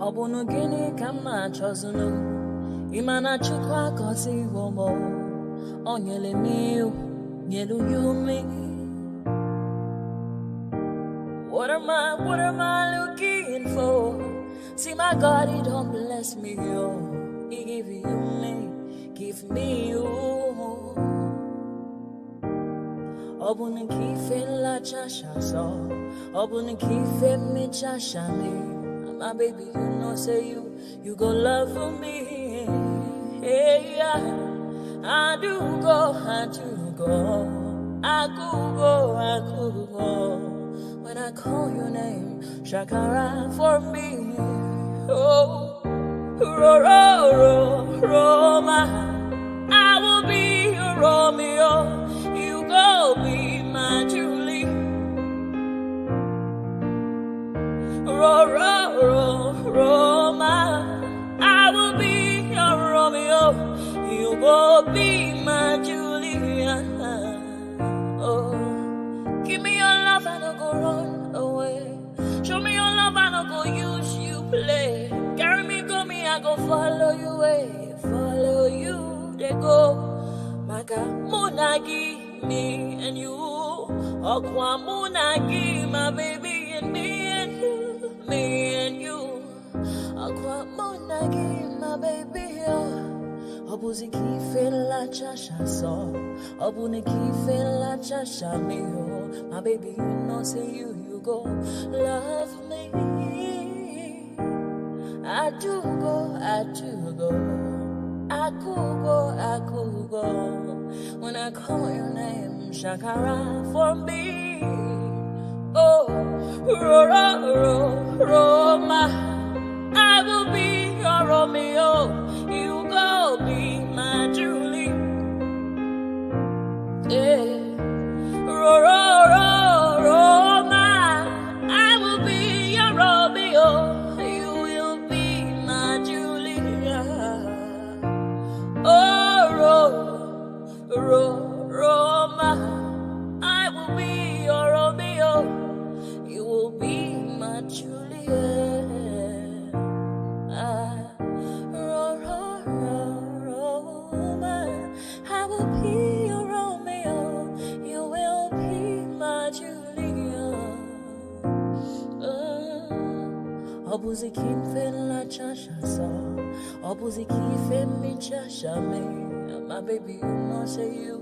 Obunu gini kama chozunu Imana chukwa kosi womo Onyele miu Nyelu yumi What am I looking for? See my God, he don't bless me, yo. He give you me, give me you. Obunu kife la chasha so Obunu kife me chasha me my baby, you know, say you go love for me. Hey, yeah. I do go. I could go. When I call your name, Shakara for me. Oh, Roma. I will be your Romeo. You go be my Julie. Roma, I will be your Romeo. You will be my Julia. Oh, give me your love and I'll go run away. Show me your love and I'll go use you play. Carry me, go me, I go follow you way. Follow you, they go. Maka Munagi, me and you. Okwa Munagi, my baby and me and you. Me and you, Aqua Monagi, my baby. Obuzi kife la chasha so, Obuniki fe la chasha me. My baby, you know, say you go love me. I do go. I could go. When I call your name, Shakara for me. Oh, Roma, I will be your Romeo. You go be my Julie. Yeah. Roma, I will be your Romeo. You will be my Julia. Oh, Roma, I will be your Romeo. You will be my Juliet. Roma, I will be your Romeo. You will be my Juliet. Obuzi kife la chasha so, Obuzi kife mi chasha me. My baby, you know, say you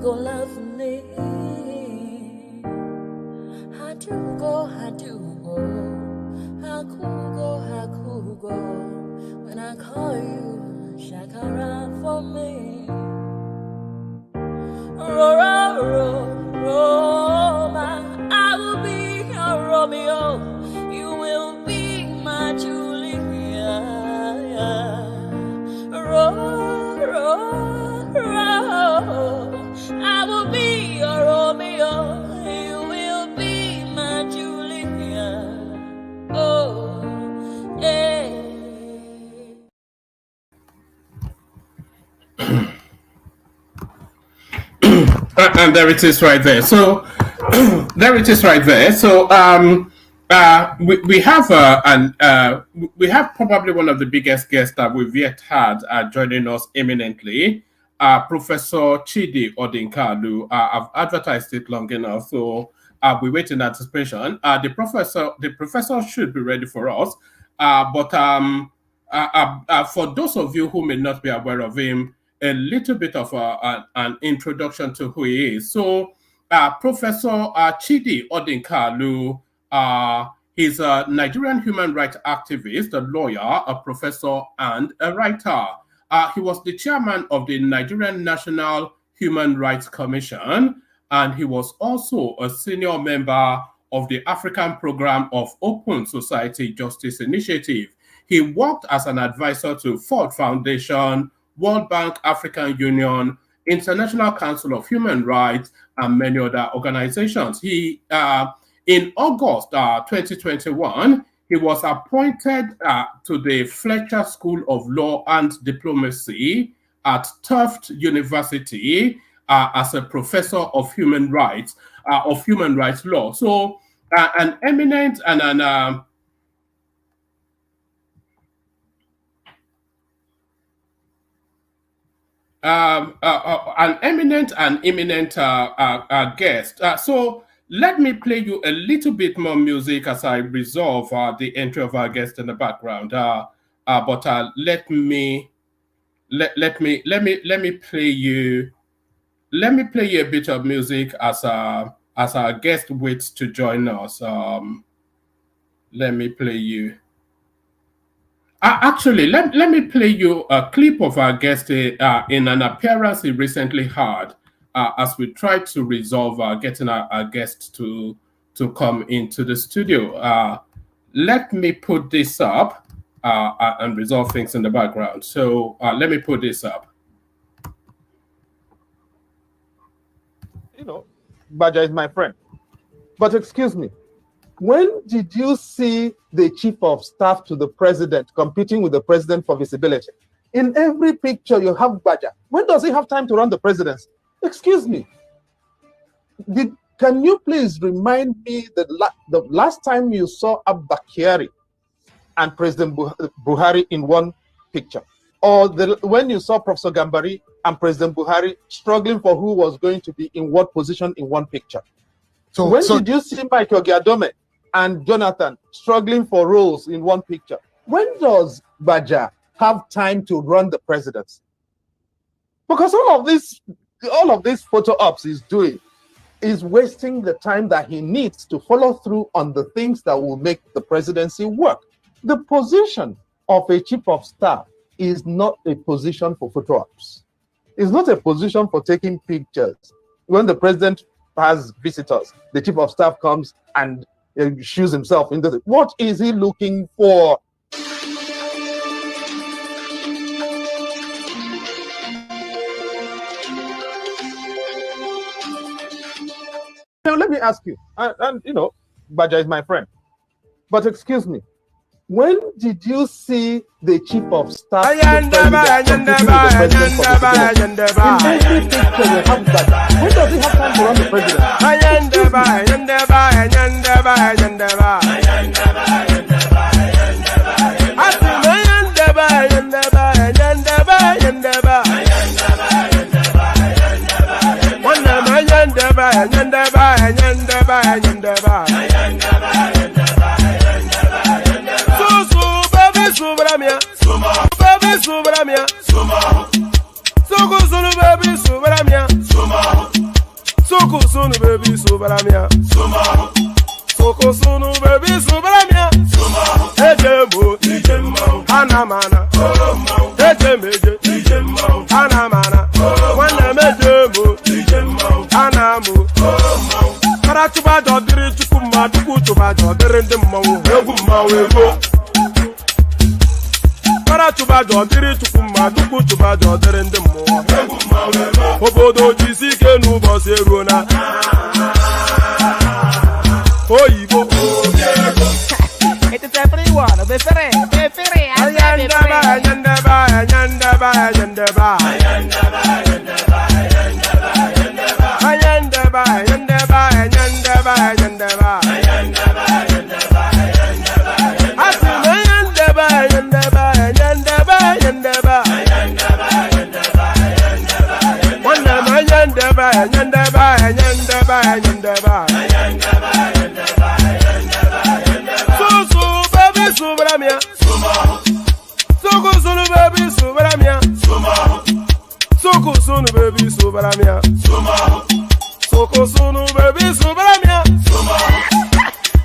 go love me. I do go. I could go. When I call you, Shakara for me. Roma, I will be your Romeo. You will be my Julia. I will be your Romeo. You will be my Julia. Oh, yeah. And there it is right there. So there it is right there. So we have we have probably one of the biggest guests that we've yet had joining us imminently, Professor Chidi Odinkalu. I've advertised it long enough, so we wait in anticipation. The professor should be ready for us, but for those of you who may not be aware of him, a little bit of an introduction to who he is. So, Professor Chidi Odinkalu, he's a Nigerian human rights activist, a lawyer, a professor, and a writer. He was the chairman of the Nigerian National Human Rights Commission, and he was also a senior member of the African Program of Open Society Justice Initiative. He worked as an advisor to Ford Foundation, World Bank, African Union, International Council of Human Rights, and many other organizations. He, in August 2021, he was appointed to the Fletcher School of Law and Diplomacy at Tufts University as a professor of human rights law. So, an eminent and an an eminent and imminent guest. So let me play you a little bit more music as I resolve the entry of our guest in the background. But let me play you. Let me play you a bit of music as our guest waits to join us. Let me play you. Actually, let me play you a clip of our guest in an appearance he recently had as we try to resolve getting our guest to come into the studio. Let me put this up and resolve things in the background. So let me put this up. You know, Baja is my friend. But excuse me, when did you see the chief of staff to the president competing with the president for visibility? In every picture you have Baja. When does he have time to run the presidency? Excuse me. Can you please remind me the last time you saw Abba Kyari and President Buhari in one picture? Or when you saw Professor Gambari and President Buhari struggling for who was going to be in what position in one picture? So when did you see Michael Giadome and Jonathan struggling for roles in one picture? When does Baja have time to run the presidency? Because all of these photo ops he's doing is wasting the time that he needs to follow through on the things that will make the presidency work. The position of a chief of staff is not a position for photo ops. It's not a position for taking pictures. When the president has visitors, the chief of staff comes and shoes himself into it. What is he looking for? Now let me ask you, and you know, Baja is my friend, but excuse me, when did you see the chief of staff to the president in every picture you have Baja? When does he have time to run the president?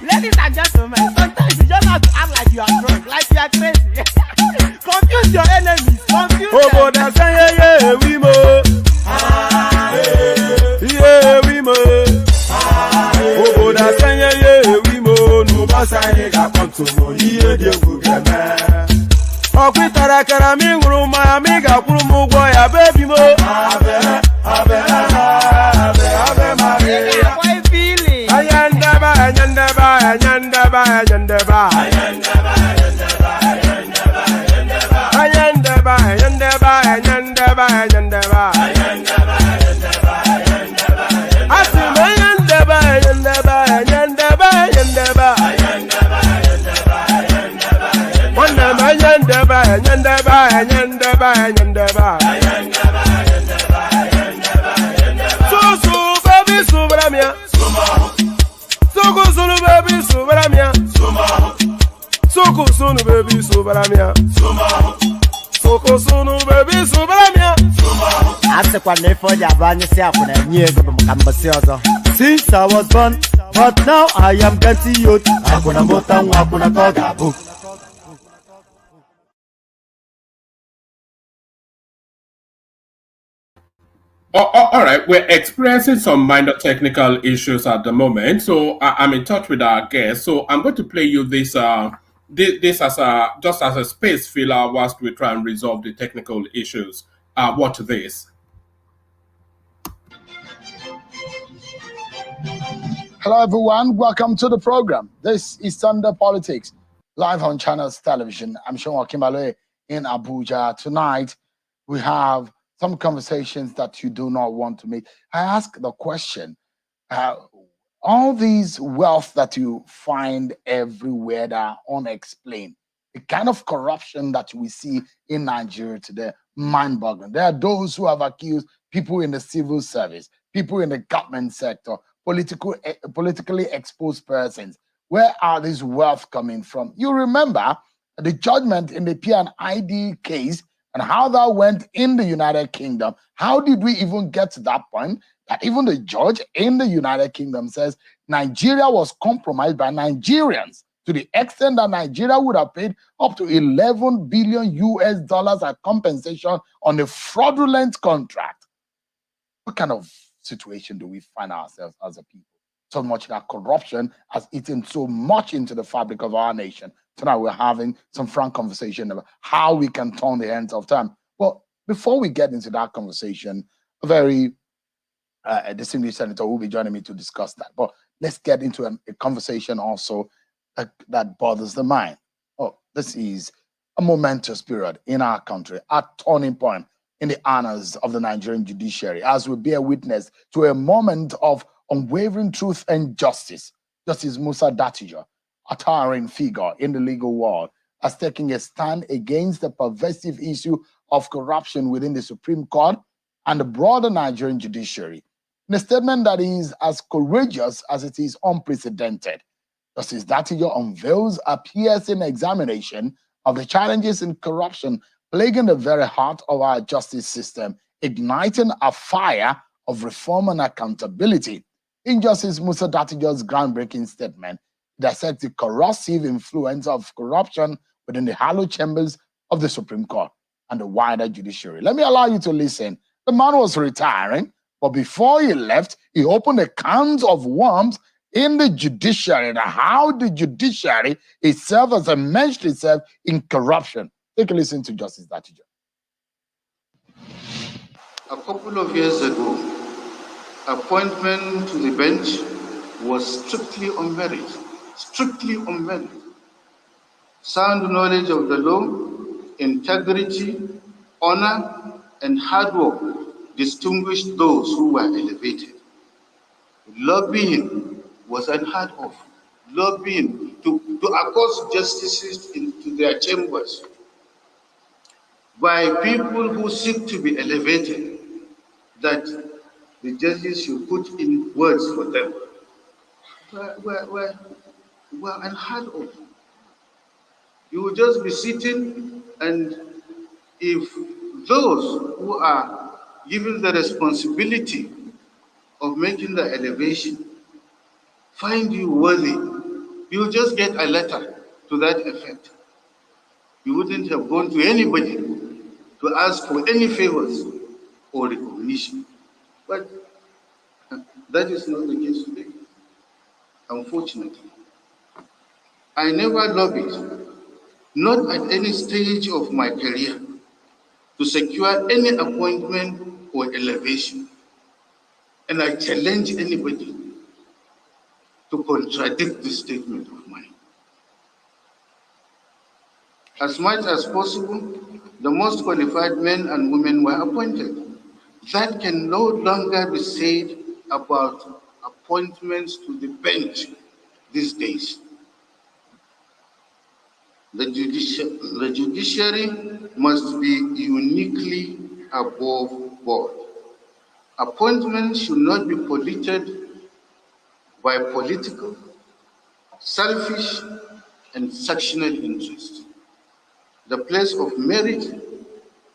Ladies and gentlemen, sometimes you just have to act like you are drunk, like you are crazy. Confuse your enemies, confuse Nyandaba. subaramia. Soko sunu baby subaramia. Ase kwa nefo ya banye si akuna nyego bumkambasi ozo. Since I was born, but now I am getting youth. Akuna mota akuna toga book. All right, we're experiencing some minor technical issues at the moment, so I'm in touch with our guest. So I'm going to play you this this as a just as a space filler whilst we try and resolve the technical issues. Watch this. Hello, everyone. Welcome to the program. This is Sunday Politics, live on Channels Television. I'm Sean Kimbale in Abuja. Tonight, we have some conversations that you do not want to make. I ask the question, all these wealth that you find everywhere that are unexplained, the kind of corruption that we see in Nigeria today, mind-boggling. There are those who have accused people in the civil service, people in the government sector, politically exposed persons. Where are these wealth coming from? You remember the judgment in the P&ID case and how that went in the United Kingdom. How did we even get to that point that even the judge in the United Kingdom says Nigeria was compromised by Nigerians to the extent that Nigeria would have paid up to 11 billion US dollars as compensation on a fraudulent contract? What kind of situation do we find ourselves as a people? So much that corruption has eaten so much into the fabric of our nation. Tonight we're having some frank conversation about how we can turn the hands of time. Well, before we get into that conversation, a very distinguished senator will be joining me to discuss that. But let's get into a conversation also that bothers the mind. Oh, this is a momentous period in our country, a turning point in the honors of the Nigerian judiciary, as we bear witness to a moment of unwavering truth and justice. Justice Musa Dattijo, a towering figure in the legal world, has taken a stand against the pervasive issue of corruption within the Supreme Court and the broader Nigerian judiciary. In a statement that is as courageous as it is unprecedented, Justice Dattijo unveils a piercing examination of the challenges in corruption plaguing the very heart of our justice system, igniting a fire of reform and accountability. In Justice Musa Dattijo's groundbreaking statement, it dissects the corrosive influence of corruption within the hallowed chambers of the Supreme Court and the wider judiciary. Let me allow you to listen. The man was retiring, but before he left, he opened a can of worms in the judiciary and how the judiciary itself has enmeshed itself in corruption. Take a listen to Justice Dattijo. A couple of years ago, appointment to the bench was strictly on merit, Sound knowledge of the law, integrity, honor, and hard work distinguished those who were elevated. Lobbying was unheard of. Lobbying to accost justices into their chambers by people who seek to be elevated, that the judges should put in words for them, were unheard of. You will just be sitting, and if those who are given the responsibility of making the elevation find you worthy, you'll just get a letter to that effect. You wouldn't have gone to anybody to ask for any favors or recognition. But that is not the case today, unfortunately. I never lobbied, not at any stage of my career, to secure any appointment or elevation. And I challenge anybody to contradict this statement of mine. As much as possible, the most qualified men and women were appointed. That can no longer be said about appointments to the bench these days. The judiciary must be uniquely above board. Appointments should not be polluted by political, selfish, and sectional interests. The place of merit,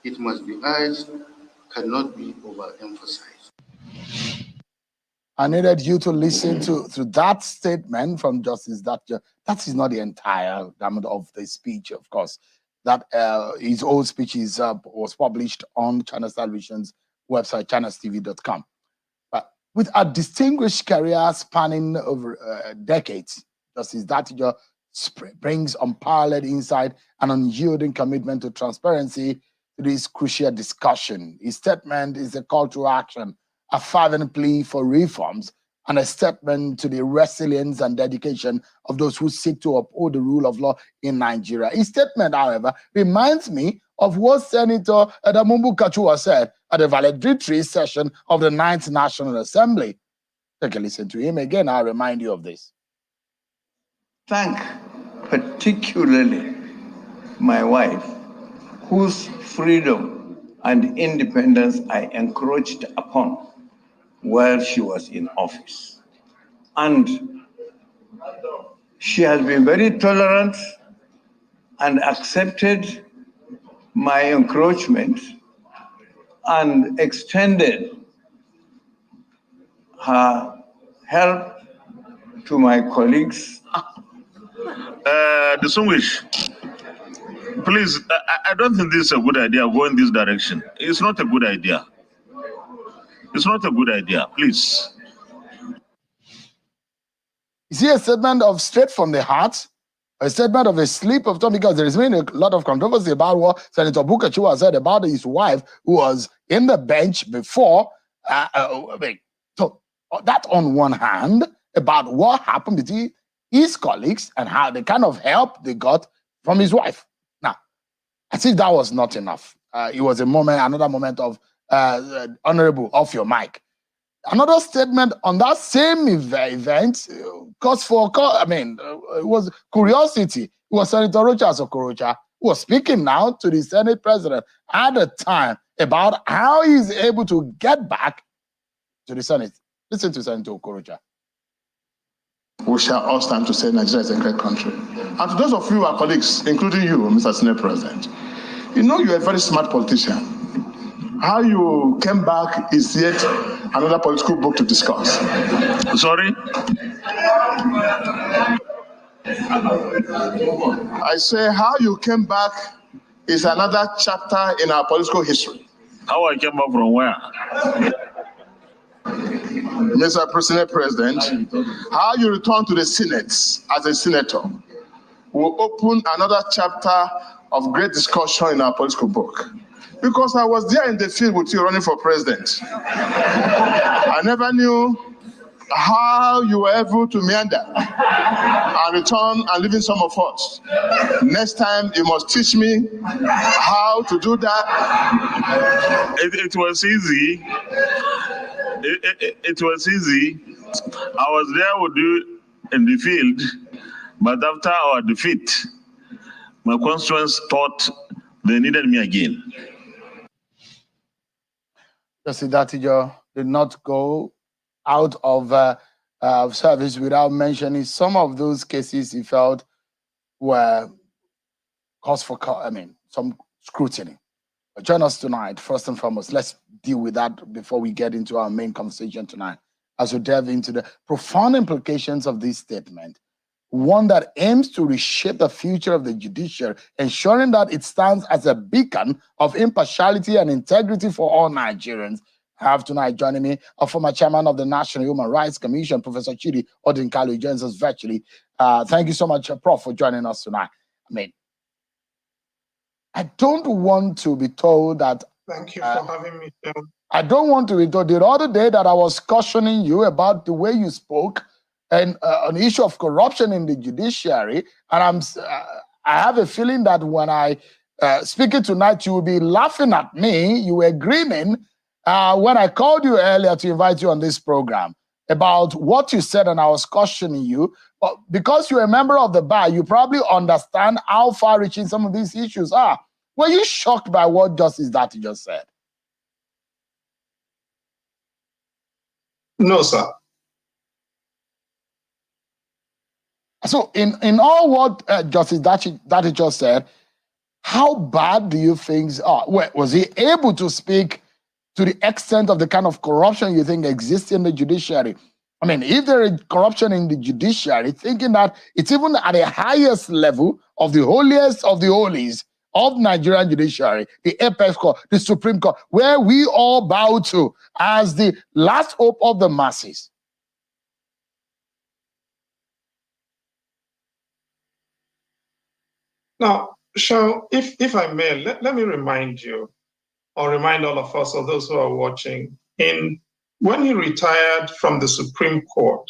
it must be urged, cannot be overemphasized. I needed you to listen to that statement from Justice Thatcher. That is not the entire gamut of the speech, of course. That his old speech was published on Channels Television's website, channelstv.com. But with a distinguished career spanning over decades, Justice Thatcher brings unparalleled insight and unyielding commitment to transparency to this crucial discussion. His statement is a call to action, a fervent plea for reforms, and a statement to the resilience and dedication of those who seek to uphold the rule of law in Nigeria. His statement, however, reminds me of what Senator Edamumbu Kachua said at the valedictory session of the 9th National Assembly. Take a listen to him again. I'll remind you of this. Thank particularly my wife, whose freedom and independence I encroached upon while she was in office. And she has been very tolerant and accepted my encroachment and extended her help to my colleagues. Distinguished, please, I don't think this is a good idea, go in this direction. It's not a good idea. It's not a good idea, please. Is he a statement of straight from the heart? A statement of a slip of tongue? Because there has been a lot of controversy about what Senator Bukachua said about his wife, who was in the bench before. So that on one hand, about what happened between his colleagues and how the kind of help they got from his wife. Now, I think that was not enough. It was another moment of honorable, off your mic. Another statement on that same event, it was curiosity. It was Senator Rochas Okorocha who was speaking now to the Senate president at the time about how he's able to get back to the Senate. Listen to Senator Okorocha. We shall all stand to say Nigeria is a great country. And to those of you, our colleagues, including you, Mr. Senate President, you know you're a very smart politician. How you came back is yet another political book to discuss. Sorry? I say how you came back is another chapter in our political history. How I came back from where? Mr. President, how you return to the Senate as a senator will open another chapter of great discussion in our political book. Because I was there in the field with you running for president. I never knew how you were able to meander and return and leaving some of us. Next time, you must teach me how to do that. It was easy. It was easy. I was there with you in the field, but after our defeat, my constituents thought they needed me again. Justice Thatcher did not go out of service without mentioning some of those cases he felt were cause for, some scrutiny. But join us tonight, first and foremost. Let's deal with that before we get into our main conversation tonight, as we delve into the profound implications of this statement, one that aims to reshape the future of the judiciary, ensuring that it stands as a beacon of impartiality and integrity for all Nigerians. I have tonight joining me a former chairman of the National Human Rights Commission, Professor Chidi Odinkalu, who joins us virtually. Thank you so much, Prof, for joining us tonight. I don't want to be told that. Thank you for having me, sir. I don't want to be told. The other day that I was cautioning you about the way you spoke and on the issue of corruption in the judiciary, and I have a feeling that when I speak it tonight, you will be laughing at me. You were grinning when I called you earlier to invite you on this program about what you said, and I was cautioning you. But because you're a member of the bar, you probably understand how far-reaching some of these issues are. Were you shocked by what Justice Thatcher just said? No, sir. So in all what Justice Thatcher just said, How bad do you think? Was he able to speak to the extent of the kind of corruption you think exists in the judiciary? I mean, if there is corruption in the judiciary, thinking that it's even at the highest level of the holiest of the holies of Nigerian judiciary, the apex court, the Supreme Court, where we all bow to as the last hope of the masses. Now, Sean, if I may, let me remind you, or remind all of us, or those who are watching, when he retired from the Supreme Court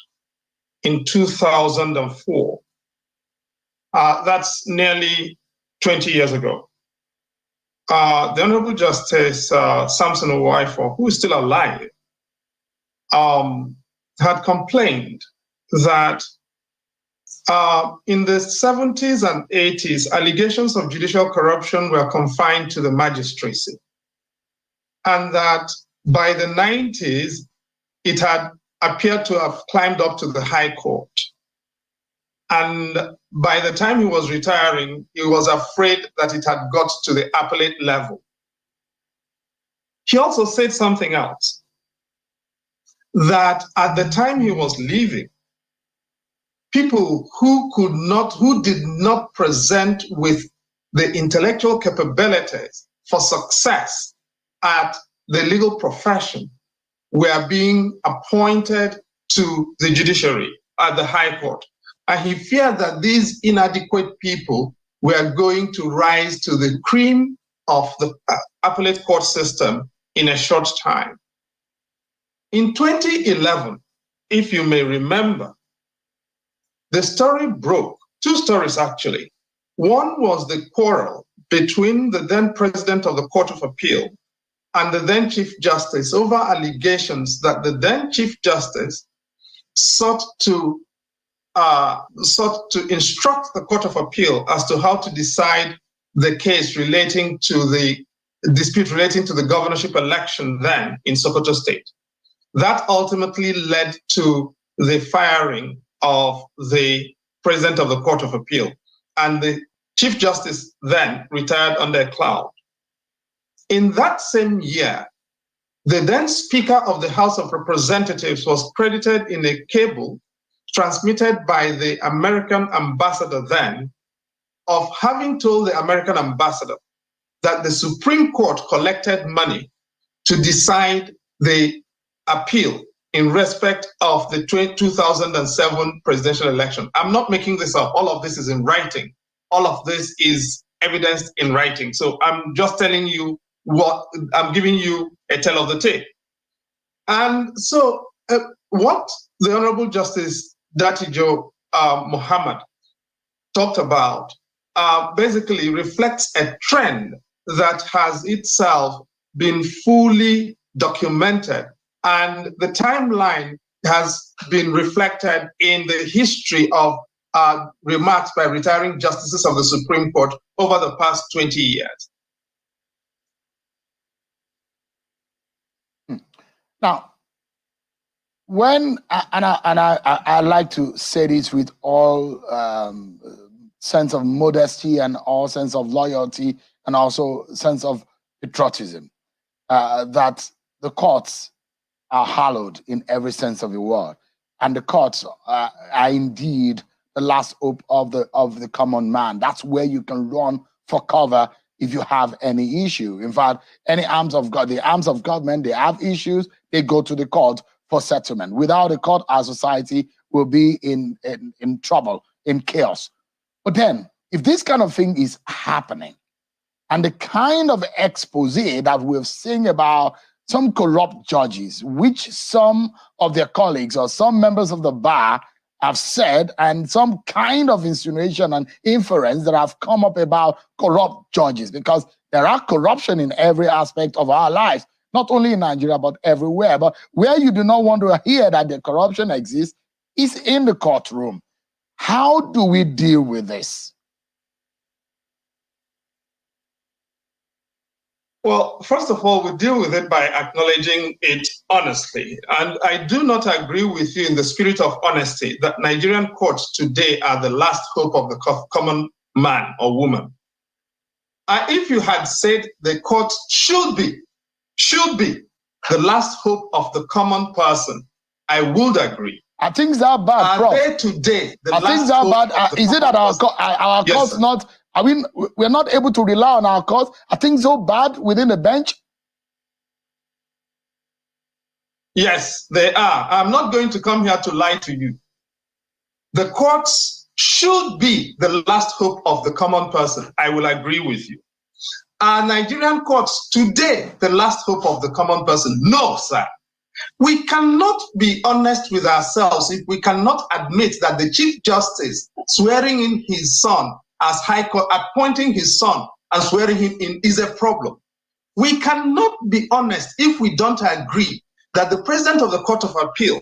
in 2004, that's nearly 20 years ago. The Honorable Justice Samson Owaifo, who is still alive, had complained that in the 70s and 80s, allegations of judicial corruption were confined to the magistracy, and that by the 90s, it had appeared to have climbed up to the High Court. And by the time he was retiring, he was afraid that it had got to the appellate level. He also said something else, that at the time he was leaving, people who did not present with the intellectual capabilities for success at the legal profession were being appointed to the judiciary at the High Court. And he feared that these inadequate people were going to rise to the cream of the appellate court system in a short time. In 2011, if you may remember, the story broke, two stories actually. One was the quarrel between the then president of the Court of Appeal and the then Chief Justice over allegations that the then Chief Justice sought to instruct the Court of Appeal as to how to decide the case relating to the dispute relating to the governorship election then in Sokoto State. That ultimately led to the firing of the president of the Court of Appeal, and the Chief Justice then retired under a cloud. In that same year, the then Speaker of the House of Representatives was credited in a cable transmitted by the American ambassador then of having told the American ambassador that the Supreme Court collected money to decide the appeal in respect of the 2007 presidential election. I'm not making this up. All of this is in writing. All of this is evidenced in writing. So I'm just telling you I'm giving you a tale of the tape. And so what the Honorable Justice Datijo Muhammad talked about basically reflects a trend that has itself been fully documented, and the timeline has been reflected in the history of remarks by retiring justices of the Supreme Court over the past 20 years. Now, I like to say this with all sense of modesty and all sense of loyalty and also sense of patriotism, that the courts are hallowed in every sense of the word, and the courts are indeed the last hope of the common man. That's where you can run for cover if you have any issue. In fact, any arms of God, the arms of government, they have issues, they go to the court for settlement. Without a court, our society will be in trouble, in chaos. But then, if this kind of thing is happening, and the kind of expose that we've seen about some corrupt judges, which some of their colleagues or some members of the bar have said, and some kind of insinuation and inference that have come up about corrupt judges, because there are corruption in every aspect of our lives, not only in Nigeria, but everywhere. But where you do not want to hear that the corruption exists is in the courtroom. How do we deal with this? Well, first of all, we deal with it by acknowledging it honestly. And I do not agree with you in the spirit of honesty that Nigerian courts today are the last hope of the common man or woman. If you had said the court should be the last hope of the common person, I would agree. Are things that bad, Prof? Are they today the are last things that hope bad? Is it that our yes, courts sir. not? I mean, we're not able to rely on our courts. Are things so bad within the bench? Yes, they are. I'm not going to come here to lie to you. The courts should be the last hope of the common person. I will agree with you. Are Nigerian courts today the last hope of the common person? No, sir. We cannot be honest with ourselves if we cannot admit that the Chief Justice swearing in his son as High Court, appointing his son and swearing him in is a problem. We cannot be honest if we don't agree that the President of the Court of Appeal,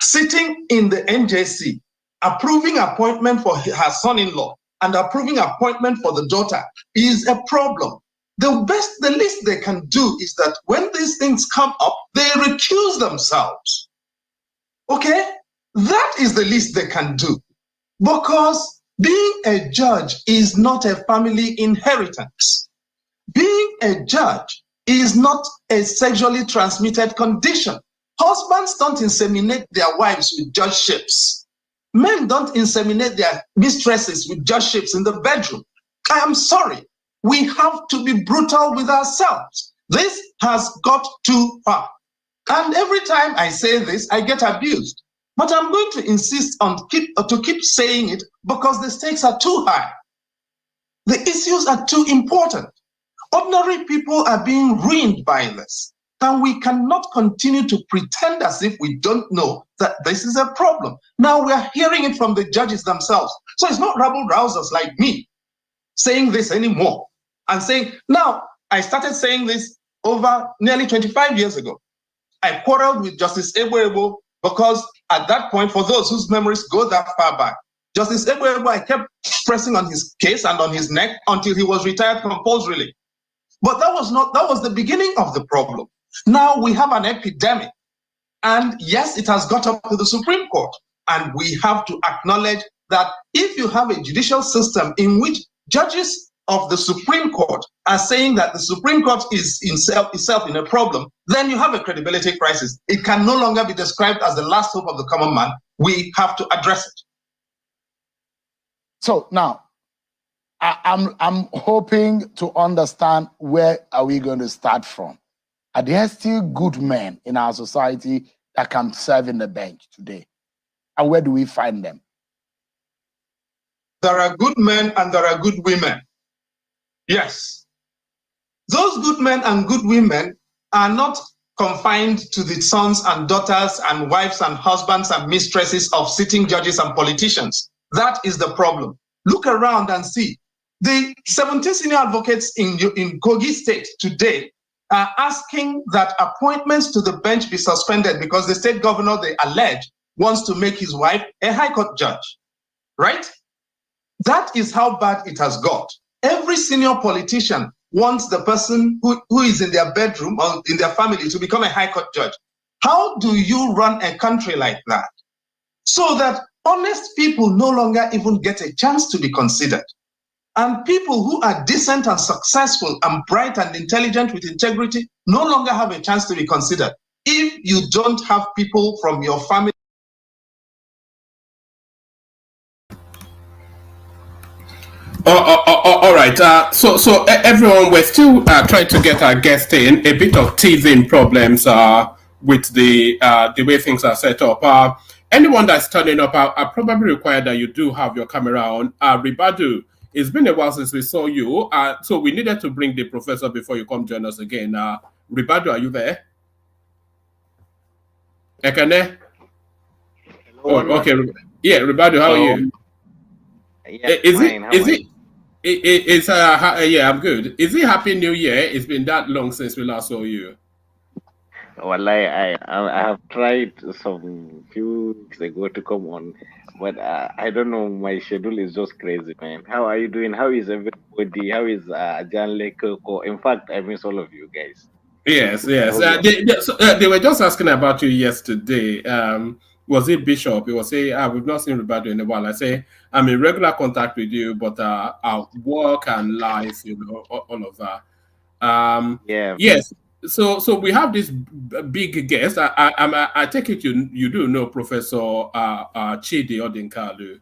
sitting in the NJC, approving appointment for her son-in-law and approving appointment for the daughter is a problem. The least they can do is that when these things come up, they recuse themselves. Okay? That is the least they can do. Because being a judge is not a family inheritance. Being a judge is not a sexually transmitted condition. Husbands don't inseminate their wives with judgeships. Men don't inseminate their mistresses with judgeships in the bedroom. I am sorry. We have to be brutal with ourselves. This has got too far. And every time I say this, I get abused. But I'm going to insist on keep saying it because the stakes are too high. The issues are too important. Ordinary people are being ruined by this. And we cannot continue to pretend as if we don't know that this is a problem. Now we are hearing it from the judges themselves. So it's not rabble-rousers like me saying this anymore. And saying, now, I started saying this over nearly 25 years ago. I quarreled with Justice Ebo because at that point, for those whose memories go that far back, Justice Ebo, I kept pressing on his case and on his neck until he was retired compulsorily. But that was the beginning of the problem. Now we have an epidemic. And yes, it has got up to the Supreme Court. And we have to acknowledge that if you have a judicial system in which judges of the Supreme Court are saying that the Supreme Court is itself in a problem, then you have a credibility crisis. It can no longer be described as the last hope of the common man. We have to address it. So now, I'm hoping to understand where are we going to start from. Are there still good men in our society that can serve in the bench today? And where do we find them? There are good men and there are good women. Yes. Those good men and good women are not confined to the sons and daughters and wives and husbands and mistresses of sitting judges and politicians. That is the problem. Look around and see. The 17 senior advocates in Kogi State today are asking that appointments to the bench be suspended because the state governor, they allege, wants to make his wife a high court judge. Right? That is how bad it has got. Every senior politician wants the person who is in their bedroom or in their family to become a high court judge. How do you run a country like that? So that honest people no longer even get a chance to be considered. And people who are decent and successful and bright and intelligent with integrity no longer have a chance to be considered. If you don't have people from your family. All right. So everyone, we're still trying to get our guest in. A bit of teething problems with the way things are set up. Anyone that's turning up, I probably require that you do have your camera on. Ribadu, it's been a while since we saw you. So we needed to bring the professor before you come join us again. Ribadu, are you there? Ekene? Hello, okay. Yeah, Ribadu, how are you? Yeah, yeah, I'm good. Is it Happy New Year? It's been that long since we last saw you. Well, I have tried some few weeks ago to come on, but I don't know. My schedule is just crazy, man. How are you doing? How is everybody? How is Jan Lekoko? In fact, I miss all of you guys. Yes. They were just asking about you yesterday. was it Bishop? He was saying, we've not seen Roberto in a while. I say, I'm in regular contact with you, but our work and life, all of that. Yeah. Yes. So we have this big guest. I take it you do know Professor Chidi Odinkalu.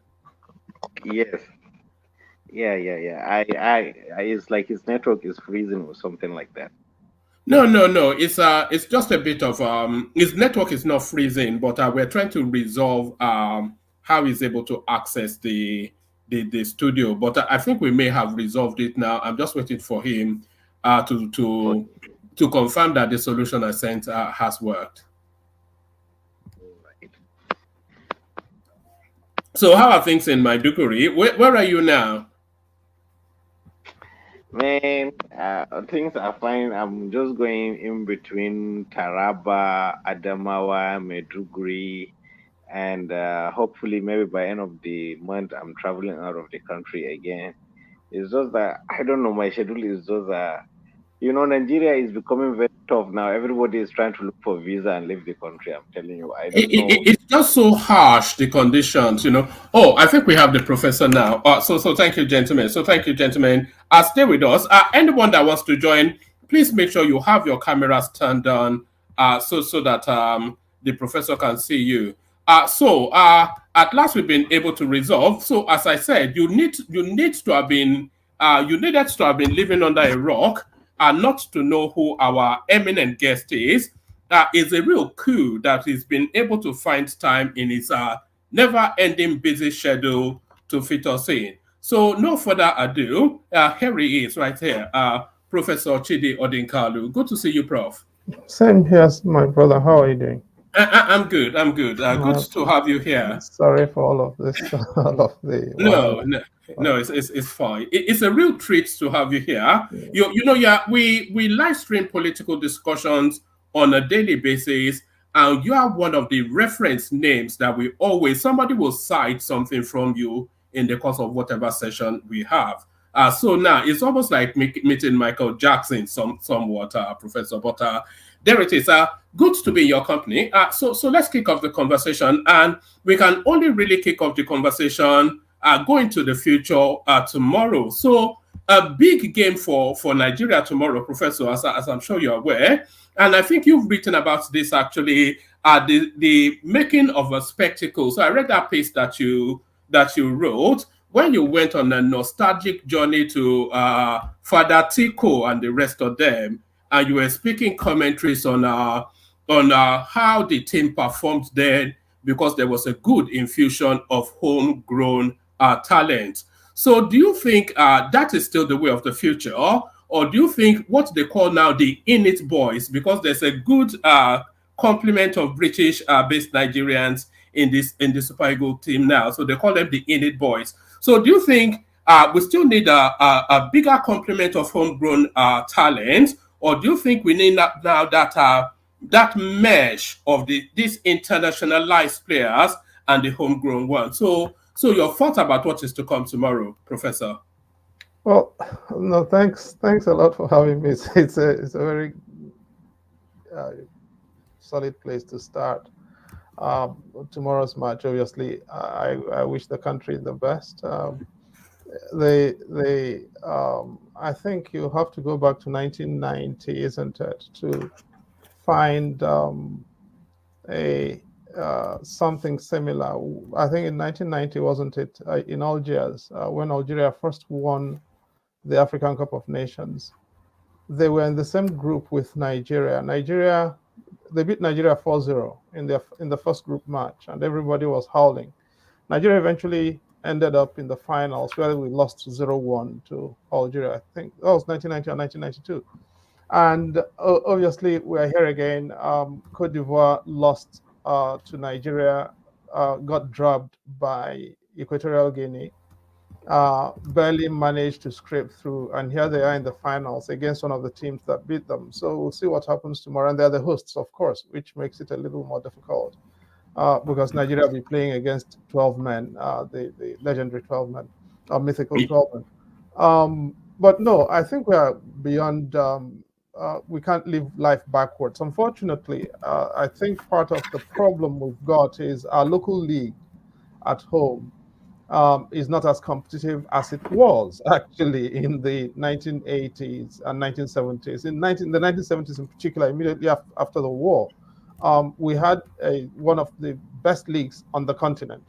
Yes. Yeah. I it's like his network is freezing or something like that. No. It's just a bit of his network is not freezing, but we're trying to resolve how he's able to access the studio. But I think we may have resolved it now. I'm just waiting for him to confirm that the solution I sent has worked. Right. So how are things in Maiduguri? Where are you now? Man, things are fine. I'm just going in between Taraba, Adamawa, Meduguri, and hopefully maybe by end of the month I'm traveling out of the country again. It's just that I don't know. My schedule is just Nigeria is becoming very tough now. Everybody is trying to look for visa and leave the country. I'm telling you, I don't know. It's just so harsh, the conditions. Oh, I think we have the professor now. So thank you, gentlemen. So thank you, gentlemen. Stay with us. Anyone that wants to join, please make sure you have your cameras turned on, so that the professor can see you. At last we've been able to resolve. So as I said, you needed to have been living under a rock and not to know who our eminent guest is. Is a real coup that he's been able to find time in his never-ending busy schedule to fit us in. So no further ado, here he is right here, Professor Chidi Odinkalu. Good to see you, Prof. Same here, my brother. How are you doing? I'm good. Good to have you here. Sorry for all of this, all of the No, it's fine. It's a real treat to have you here. We live stream political discussions on a daily basis, and you are one of the reference names that somebody will cite something from you in the course of whatever session we have. So now it's almost like meeting Michael Jackson, somewhat, Professor. But there it is. Good to be in your company. So let's kick off the conversation, and we can only really kick off the conversation going to the future tomorrow. So a big game for Nigeria tomorrow, Professor, as I'm sure you're aware. And I think you've written about this actually, the making of a spectacle. So I read that piece that you wrote when you went on a nostalgic journey to Father Tico and the rest of them, and you were speaking commentaries on how the team performed then, because there was a good infusion of homegrown talent. So do you think that is still the way of the future? Or do you think what they call now the in-it boys, because there's a good complement of British-based Nigerians in the Super Eagles team now, so they call them the in-it boys. So do you think we still need a bigger complement of homegrown talent, or do you think we need now that mesh of these internationalized players and the homegrown ones? So your thoughts about what is to come tomorrow, Professor? Well, no, thanks a lot for having me. It's a very solid place to start. Tomorrow's match, obviously, I wish the country the best. I think you have to go back to 1990, isn't it, to find something similar. I think in 1990, wasn't it, in Algiers, when Algeria first won the African Cup of Nations. They were in the same group with Nigeria. They beat Nigeria 4-0 in the first group match, and everybody was howling. Nigeria eventually ended up in the finals where we lost 0-1 to Algeria. I think that was 1990 or 1992. And obviously, we're here again. Cote d'Ivoire lost to Nigeria, got drubbed by Equatorial Guinea. Barely managed to scrape through, and here they are in the finals against one of the teams that beat them. So we'll see what happens tomorrow. And they're the hosts, of course, which makes it a little more difficult because Nigeria will be playing against 12 men, the legendary 12 men, mythical 12 men. But no, I think we are beyond we can't live life backwards. Unfortunately, I think part of the problem we've got is our local league at home is not as competitive as it was actually in the 1980s and 1970s. The 1970s in particular, immediately after the war, we had one of the best leagues on the continent.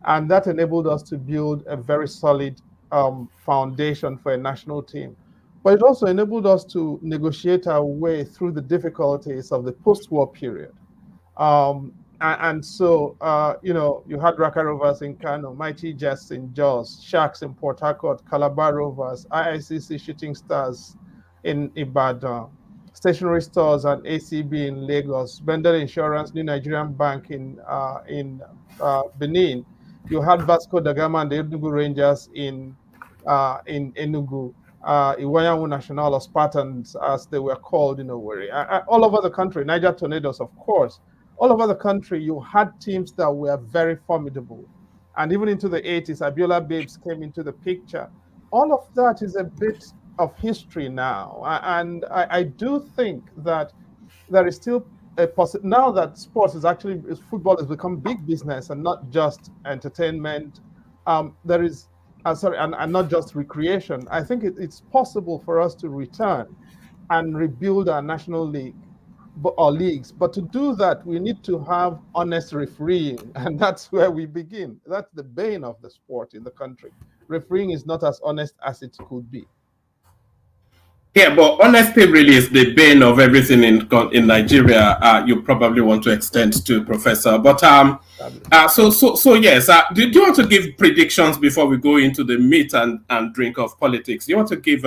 And that enabled us to build a very solid foundation for a national team. But it also enabled us to negotiate our way through the difficulties of the post-war period. And so, you had Raka Rovers in Kano, Mighty Jets in Jos, Sharks in Port Harcourt, Calabar Rovers, IICC Shooting Stars in Ibadan, stationery stores and ACB in Lagos, Bendel Insurance, New Nigerian Bank in Benin. You had Vasco da Gama and the Enugu Rangers in Enugu, Iwayawu National, or Spartans, as they were called in Owerri. All over the country, Niger Tornadoes, of course. All over the country, you had teams that were very formidable. And even into the 80s, Abiola Babes came into the picture. All of that is a bit of history now. And I do think that there is still a possibility, now that sports is actually, football has become big business and not just entertainment. There is, and not just recreation. I think it's possible for us to return and rebuild our national league or leagues. But to do that, we need to have honest refereeing, and that's where we begin. That's the bane of the sport in the country. Refereeing is not as honest as it could be. Yeah, but honesty really is the bane of everything in Nigeria. You probably want to extend to, Professor. But so yes. Do you want to give predictions before we go into the meat and drink of politics? Do you want to give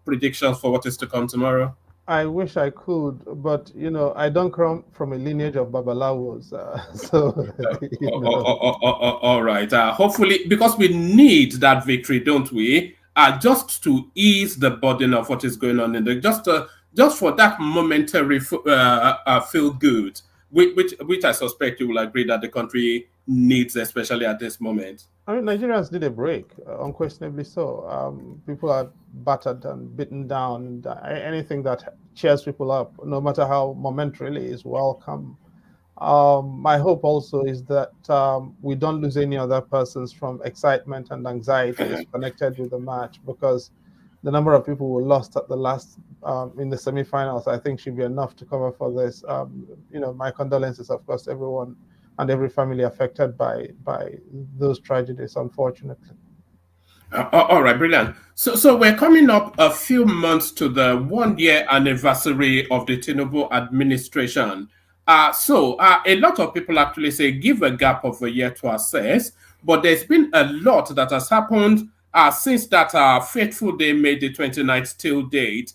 predictions for what is to come tomorrow? I wish I could, but I don't come from a lineage of babalawos, so. All right. Hopefully, because we need that victory, don't we? Just to ease the burden of what is going on in the just for that momentary feel good, which I suspect you will agree that the country needs, especially at this moment. I mean, Nigerians need a break, unquestionably so. People are battered and beaten down. And anything that cheers people up, no matter how momentarily, is welcome. My hope also is that we don't lose any other persons from excitement and anxieties connected with the match, because the number of people who lost at the last in the semifinals, I think, should be enough to cover for this. My condolences, of course, to everyone and every family affected by those tragedies, unfortunately. All right, brilliant. So we're coming up a few months to the 1-year anniversary of the Tinubu administration. So a lot of people actually say give a gap of a year to assess, but there's been a lot that has happened since that fateful day made the 29th till date.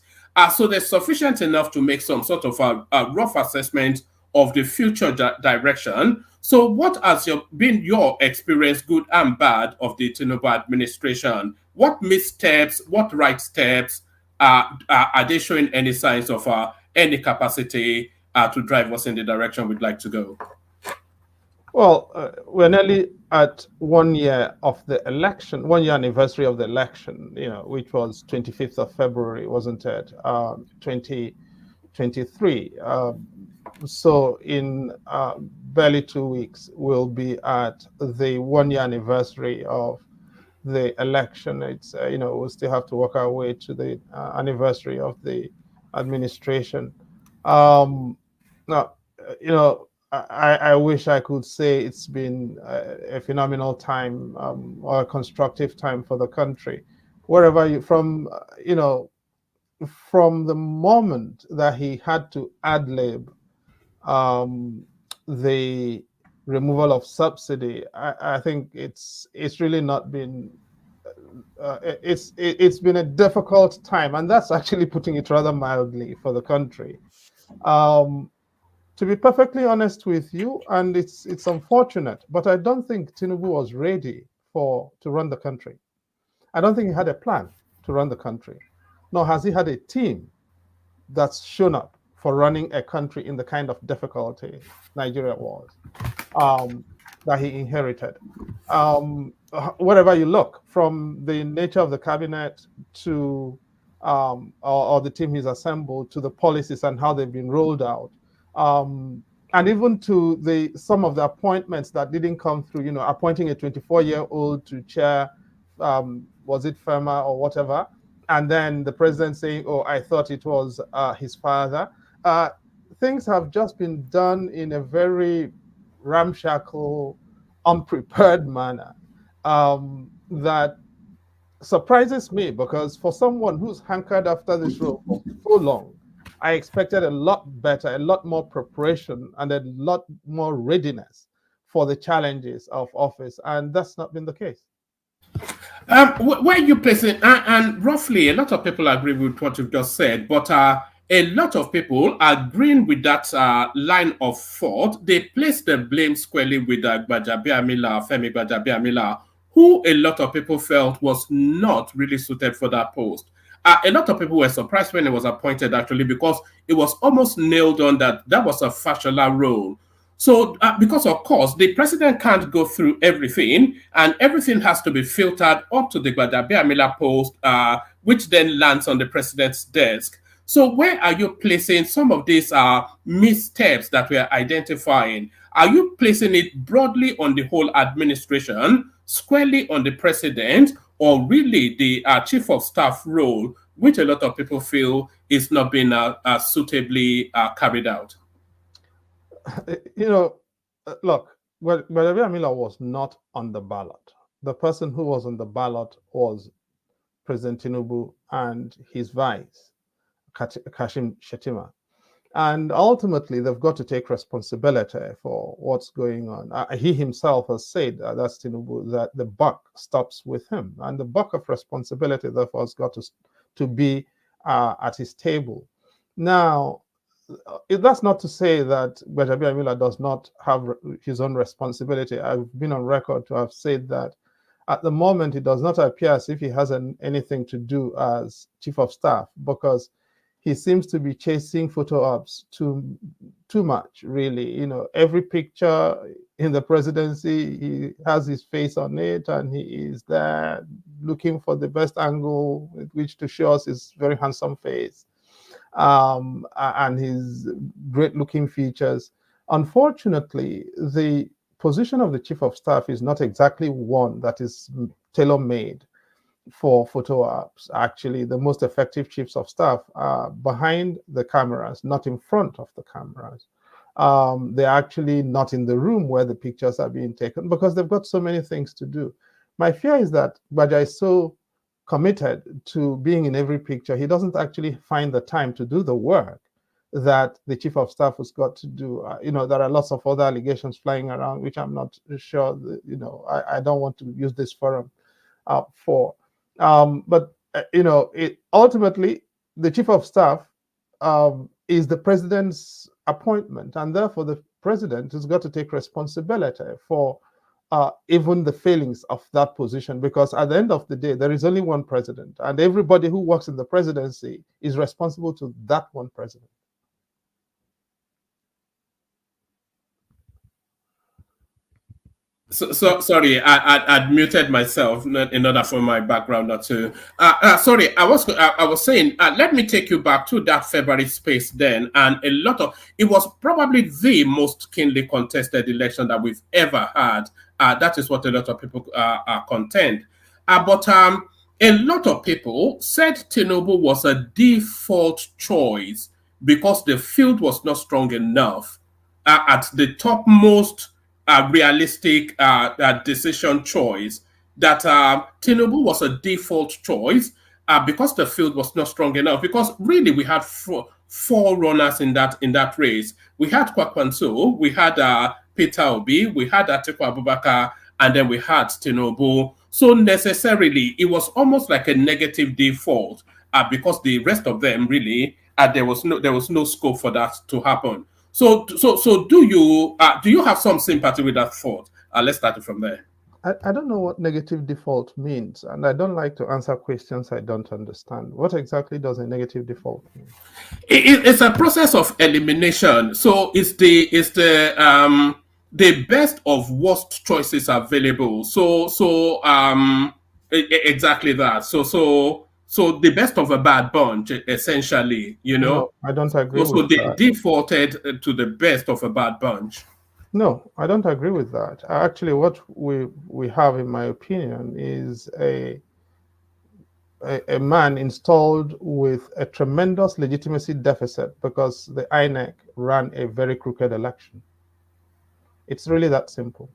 So there's sufficient enough to make some sort of a rough assessment of the future direction. So what has been your experience, good and bad, of the Tinubu administration? What missteps, what right steps, are they showing any signs of any capacity to drive us in the direction we'd like to go? Well, we're nearly at 1 year of the election, 1 year anniversary of the election, which was 25th of February, wasn't it? 2023. So in barely 2 weeks, we'll be at the 1 year anniversary of the election. It's, we'll still have to work our way to the anniversary of the administration. Now, I wish I could say it's been a phenomenal time or a constructive time for the country. Wherever from the moment that he had to ad-lib the removal of subsidy, I think it's really not been. It's been a difficult time, and that's actually putting it rather mildly for the country. To be perfectly honest with you, and it's unfortunate, but I don't think Tinubu was ready to run the country. I don't think he had a plan to run the country, nor has he had a team that's shown up for running a country in the kind of difficulty Nigeria was, that he inherited. Wherever you look, from the nature of the cabinet to or the team he's assembled, to the policies and how they've been rolled out, and even to some of the appointments that didn't come through. You know, appointing a 24-year-old to chair, was it FEMA or whatever, and then the president saying, "Oh, I thought it was his father." Things have just been done in a very ramshackle, unprepared manner that surprises me, because for someone who's hankered after this role for so long, I expected a lot better, a lot more preparation, and a lot more readiness for the challenges of office, and that's not been the case. Where you place it, and roughly a lot of people agree with what you've just said, but a lot of people agreeing with that line of thought, they place the blame squarely with Gbajabiamila, Femi Gbajabiamila, who a lot of people felt was not really suited for that post. A lot of people were surprised when it was appointed, actually, because it was almost nailed on that that was a fashola role. So, because of course, the president can't go through everything, and everything has to be filtered up to the Gbajabiamila post, which then lands on the president's desk. So, where are you placing some of these missteps that we are identifying? Are you placing it broadly on the whole administration, squarely on the president, or really the chief of staff role, which a lot of people feel is not being suitably carried out? You know, look, Gbajabiamila was not on the ballot. The person who was on the ballot was President Tinubu and his vice, Kashim Shettima. And ultimately, they've got to take responsibility for what's going on. He himself has said, that's Tinubu, that the buck stops with him. And the buck of responsibility, therefore, has got to be at his table. Now, that's not to say that Gbajabiamila does not have his own responsibility. I've been on record to have said that at the moment, it does not appear as if he has anything to do as chief of staff, because he seems to be chasing photo ops too much, really. You know, every picture in the presidency, he has his face on it, and he is there looking for the best angle with which to show us his very handsome face. And his great-looking features. Unfortunately, the position of the chief of staff is not exactly one that is tailor-made for photo ops. Actually, the most effective chiefs of staff are behind the cameras, not in front of the cameras. They're actually not in the room where the pictures are being taken, because they've got so many things to do. My fear is that Gbaja is so committed to being in every picture, he doesn't actually find the time to do the work that the chief of staff has got to do. You know, there are lots of other allegations flying around, which I'm not sure that, you know, I don't want to use this forum for. But, you know, ultimately, the chief of staff is the president's appointment, and therefore the president has got to take responsibility for even the failings of that position, because at the end of the day, there is only one president, and everybody who works in the presidency is responsible to that one president. So sorry, I'd muted myself in order for my background not to. Sorry, I was saying, let me take you back to that February space then, and it was probably the most keenly contested election that we've ever had. That is what a lot of people contend. But a lot of people said Tinubu was a default choice because the field was not strong enough at the topmost realistic decision choice, that Tinubu was a default choice because the field was not strong enough. Because really, we had four runners in that race. We had Kwakwanso, we had Peter Obi, we had Atiku Abubakar, and then we had Tinubu. So necessarily, it was almost like a negative default because the rest of them really there was no scope for that to happen. So do you have some sympathy with that thought? Let's start from there. I don't know what negative default means, and I don't like to answer questions I don't understand. What exactly does a negative default mean? It's a process of elimination. So it's the best of worst choices available. So exactly that. So the best of a bad bunch, essentially, you know. No, I don't agree So with they that. defaulted to the best of a bad bunch. No, I don't agree with that. Actually, what we have, in my opinion, is a man installed with a tremendous legitimacy deficit because the INEC ran a very crooked election. It's really that simple.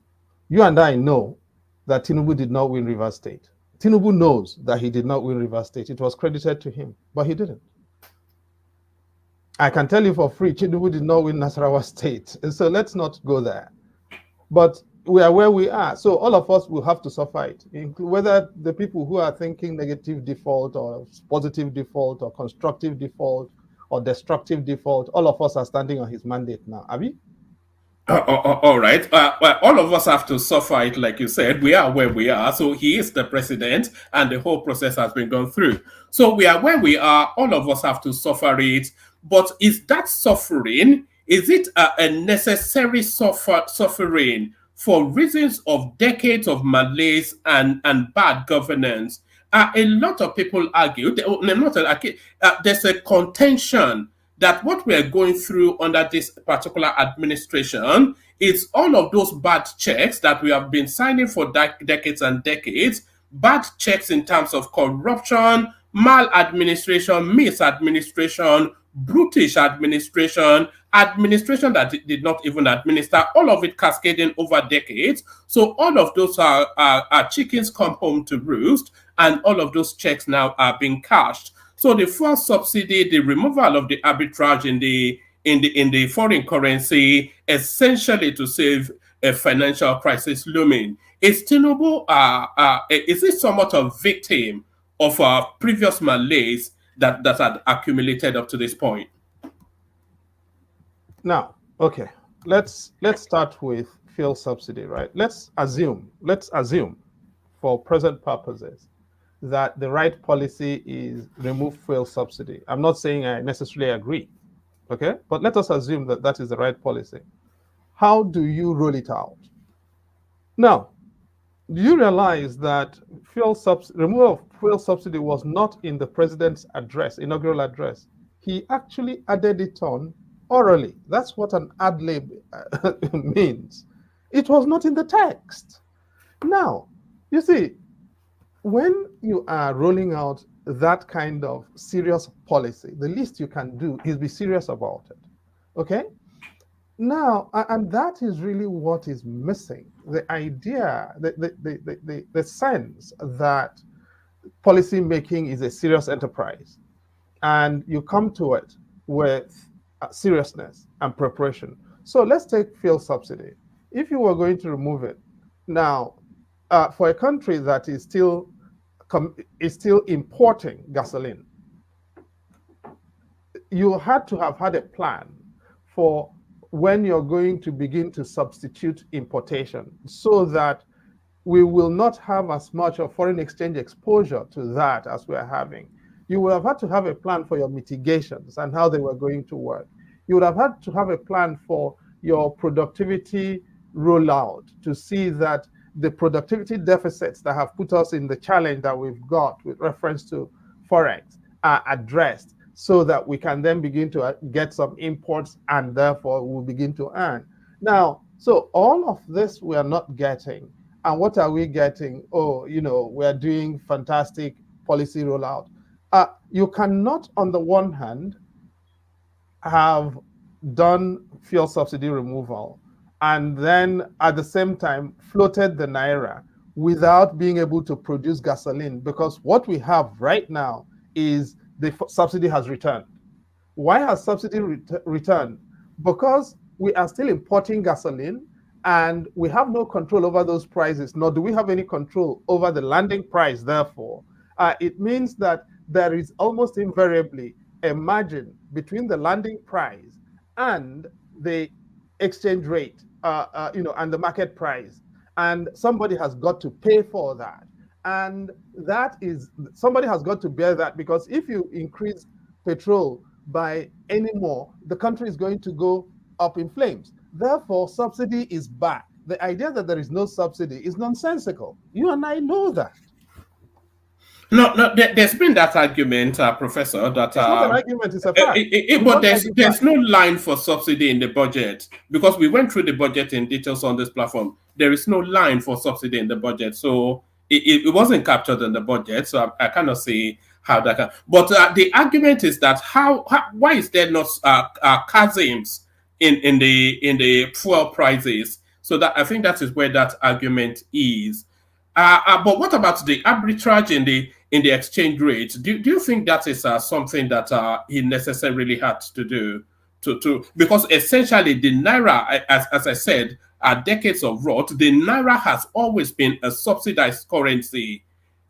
You and I know that Tinubu did not win Rivers State. Tinubu knows that he did not win Rivers State. It was credited to him, but he didn't. I can tell you for free, Tinubu did not win Nasarawa State. And so let's not go there. But we are where we are. So all of us will have to suffer it, whether the people who are thinking negative default or positive default or constructive default or destructive default, all of us are standing on his mandate now. Abi? All right. Well, all of us have to suffer it, like you said. We are where we are. So he is the president, and the whole process has been gone through. So we are where we are. All of us have to suffer it. But is that suffering? Is it a necessary suffering for reasons of decades of malaise and bad governance? A lot of people argue. There's a contention that what we're going through under this particular administration is all of those bad checks that we have been signing for decades and decades, bad checks in terms of corruption, maladministration, misadministration, brutish administration, administration that did not even administer, all of it cascading over decades. So all of those are chickens come home to roost, and all of those checks now are being cashed. So the fuel subsidy, the removal of the arbitrage in the foreign currency, essentially to save a financial crisis looming. Is Tinubu is it somewhat a victim of previous malaise that had accumulated up to this point? Now, okay, let's start with fuel subsidy, right? Let's assume for present purposes that the right policy is remove fuel subsidy. I'm not saying I necessarily agree, okay? But let us assume that that is the right policy. How do you roll it out? Now, do you realize that removal of fuel subsidy was not in the president's address, inaugural address? He actually added it on orally. That's what an ad lib means. It was not in the text. Now, you see, when you are rolling out that kind of serious policy, the least you can do is be serious about it. Okay? Now, and that is really what is missing. The idea, the sense that policy making is a serious enterprise, and you come to it with seriousness and preparation. So let's take fuel subsidy. If you were going to remove it, now, for a country that is still importing gasoline, you had to have had a plan for when you're going to begin to substitute importation so that we will not have as much of foreign exchange exposure to that as we are having. You would have had to have a plan for your mitigations and how they were going to work. You would have had to have a plan for your productivity rollout to see that the productivity deficits that have put us in the challenge that we've got with reference to Forex are addressed so that we can then begin to get some imports and therefore we'll begin to earn. Now, so all of this we are not getting. And what are we getting? Oh, you know, we're doing fantastic policy rollout. You cannot, on the one hand, have done fuel subsidy removal and then at the same time floated the naira without being able to produce gasoline, because what we have right now is the subsidy has returned. Why has subsidy returned? Because we are still importing gasoline and we have no control over those prices, nor do we have any control over the landing price. Therefore, it means that there is almost invariably a margin between the landing price and the exchange rate, and the market price. And somebody has got to pay for that. And that is, somebody has got to bear that, because if you increase petrol by any more, the country is going to go up in flames. Therefore, subsidy is back. The idea that there is no subsidy is nonsensical. You and I know that. No, there's been that argument, Professor, that It's not an argument, it's a fact. but there's no line for subsidy in the budget, because we went through the budget in details on this platform. There is no line for subsidy in the budget, so it wasn't captured in the budget. So I cannot see how that can. But the argument is that why is there not chasms in the fuel prices? So that I think that is where that argument is. But what about the arbitrage in the exchange rate? Do you think that is something that he necessarily had to do because essentially the naira, as I said, decades of rot, the naira has always been a subsidized currency,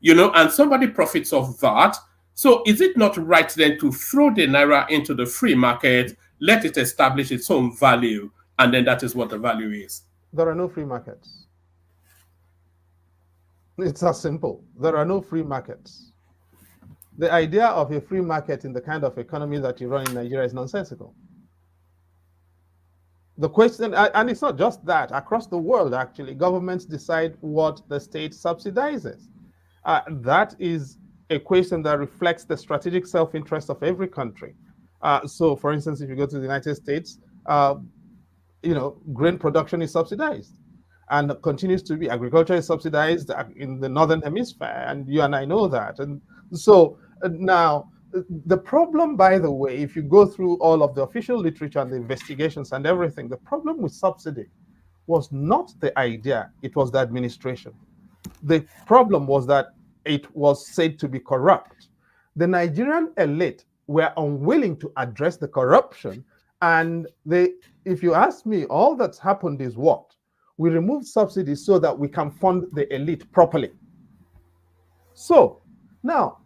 and somebody profits off that. So is it not right then to throw the naira into the free market, let it establish its own value, and then that is what the value is? There are no free markets. It's as simple. There are no free markets. The idea of a free market in the kind of economy that you run in Nigeria is nonsensical. The question, and it's not just that, across the world, actually, governments decide what the state subsidizes. That is a question that reflects the strategic self-interest of every country. So, for instance, if you go to the United States, grain production is subsidized and continues to be. Agriculture is subsidized in the Northern Hemisphere, and you and I know that. And so now, the problem, by the way, if you go through all of the official literature and the investigations and everything, the problem with subsidy was not the idea, it was the administration. The problem was that it was said to be corrupt. The Nigerian elite were unwilling to address the corruption, and if you ask me, all that's happened is what? We removed subsidies so that we can fund the elite properly. So now,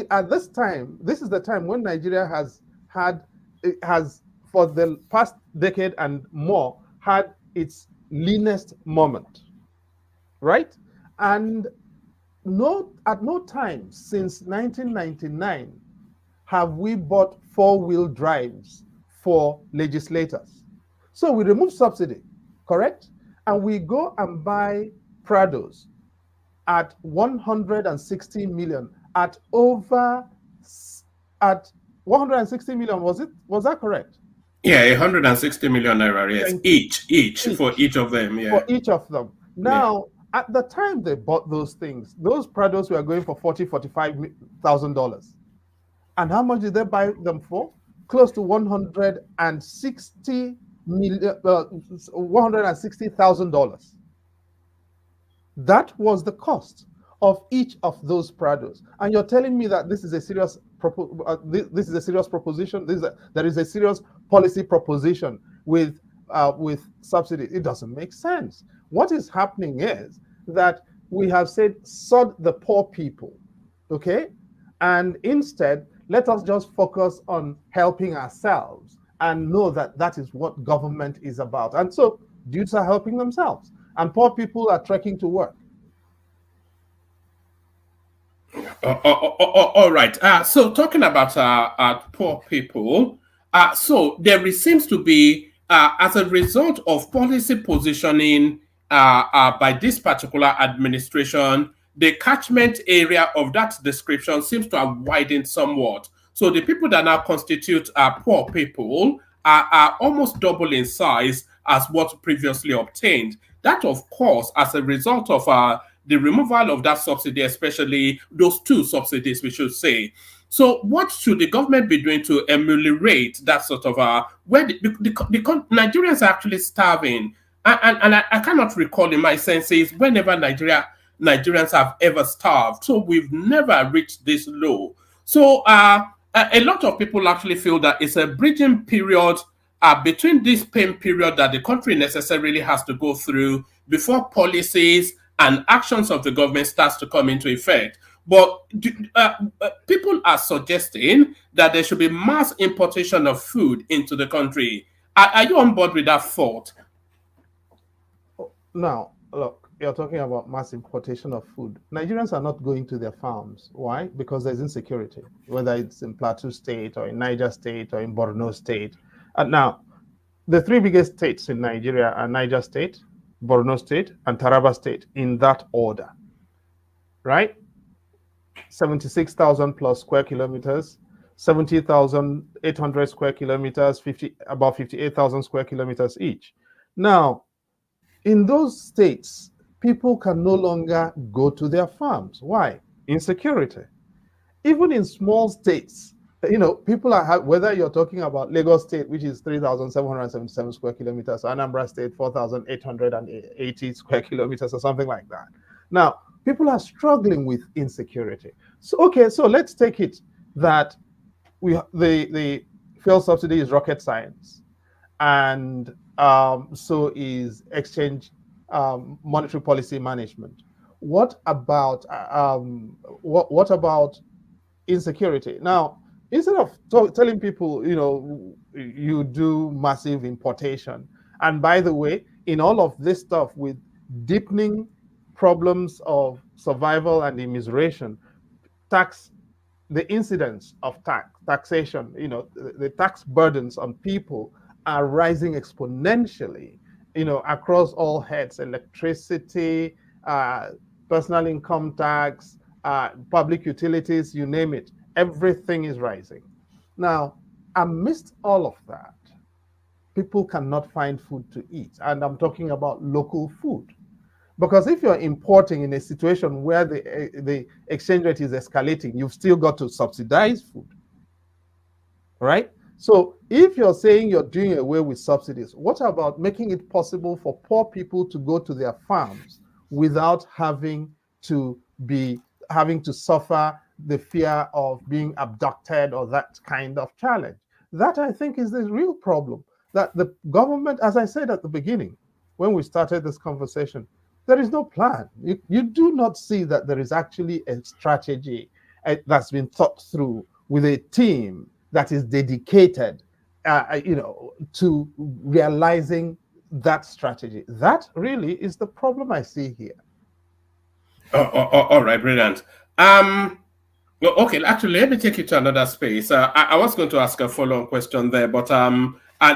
at this time, this is the time when Nigeria has for the past decade and more had its leanest moment, right? And at no time since 1999 have we bought four-wheel drives for legislators. So we remove subsidy, correct? And we go and buy Prados at 160 million, at 160 million, was that correct? Yeah, 160 million naira, yes. Each for each of them, yeah. For each of them. Now, at the time they bought those things, those Prados were going for $45,000. And how much did they buy them for? Close to $160,000. That was the cost of each of those Prados. And you're telling me that this is a serious proposition. There is a serious policy proposition with subsidy. It doesn't make sense. What is happening is that we have said, sod the poor people, okay? And instead, let us just focus on helping ourselves and know that that is what government is about. And so dudes are helping themselves, and poor people are trekking to work. All right. So talking about poor people, so there seems to be, as a result of policy positioning by this particular administration, the catchment area of that description seems to have widened somewhat. So the people that now constitute poor people are almost double in size as what previously obtained. That, of course, as a result of the removal of that subsidy, especially those two subsidies, we should say. So what should the government be doing to ameliorate that sort of where the Nigerians are actually starving? And I cannot recall in my senses whenever Nigerians have ever starved. So we've never reached this low. So a lot of people actually feel that it's a bridging period between this pain period that the country necessarily has to go through before policies and actions of the government starts to come into effect. But people are suggesting that there should be mass importation of food into the country. Are you on board with that thought? Now, look, you're talking about mass importation of food. Nigerians are not going to their farms. Why? Because there's insecurity, whether it's in Plateau State or in Niger State or in Borno State. And now, the three biggest states in Nigeria are Niger State, Borno State, and Taraba State, in that order, right? 76,000 plus square kilometers, 70,800 square kilometers, about 58,000 square kilometers each. Now, in those states, people can no longer go to their farms. Why? Insecurity. Even in small states, people are, whether you're talking about Lagos State, which is 3,777 square kilometers, Anambra State, 4,880 square kilometers, or something like that. Now, people are struggling with insecurity. So, okay, so let's take it that the fuel subsidy is rocket science, and so is exchange monetary policy management. What about what about insecurity? Now, instead of telling people, you do massive importation, and by the way, in all of this stuff with deepening problems of survival and immiseration, the incidence of taxation, the tax burdens on people are rising exponentially, across all heads: electricity, personal income tax, public utilities, you name it. Everything is rising. Now, amidst all of that, people cannot find food to eat. And I'm talking about local food. Because if you're importing in a situation where the exchange rate is escalating, you've still got to subsidize food, right? So if you're saying you're doing away with subsidies, what about making it possible for poor people to go to their farms without having to suffer the fear of being abducted or that kind of challenge? That, I think, is the real problem. That the government, as I said at the beginning, when we started this conversation, there is no plan. You do not see that there is actually a strategy that's been thought through with a team that is dedicated, to realizing that strategy. That really is the problem I see here. All right, brilliant. Okay, actually, let me take you to another space. I was going to ask a follow-on question there, but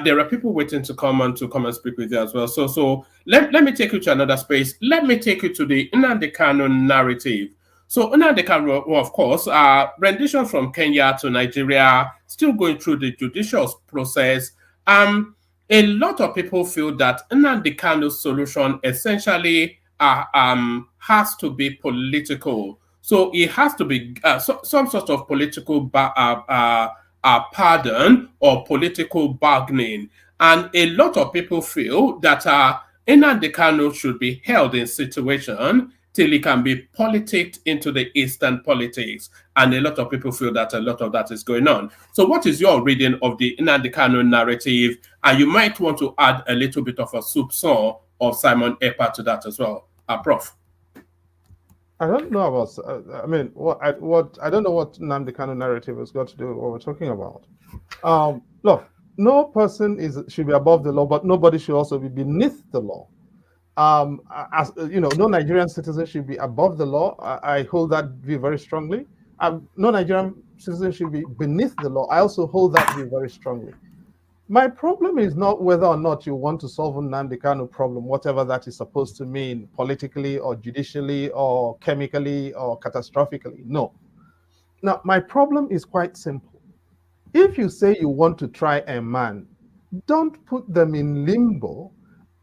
there are people waiting to come and speak with you as well. So let me take you to another space. Let me take you to the Nnamdi Kanu narrative. So Nnamdi Kanu, of course, rendition from Kenya to Nigeria, still going through the judicial process. A lot of people feel that Nnamdi Kanu's solution essentially has to be political. So it has to be some sort of political pardon or political bargaining. And a lot of people feel that Nnamdi Kanu should be held in situation till he can be politicked into the Eastern politics. And a lot of people feel that a lot of that is going on. So what is your reading of the Nnamdi Kanu narrative? And you might want to add a little bit of a soupçon of Simon Ekpa to that as well. Prof. I don't know about. I don't know what Nnamdi Kanu narrative has got to do with what we're talking about. Look, no person should be above the law, but nobody should also be beneath the law. As you know, no Nigerian citizen should be above the law. I hold that view very strongly. No Nigerian citizen should be beneath the law. I also hold that view very strongly. My problem is not whether or not you want to solve a Nnamdi Kanu problem, whatever that is supposed to mean, politically or judicially or chemically or catastrophically. No. Now, my problem is quite simple. If you say you want to try a man, don't put them in limbo.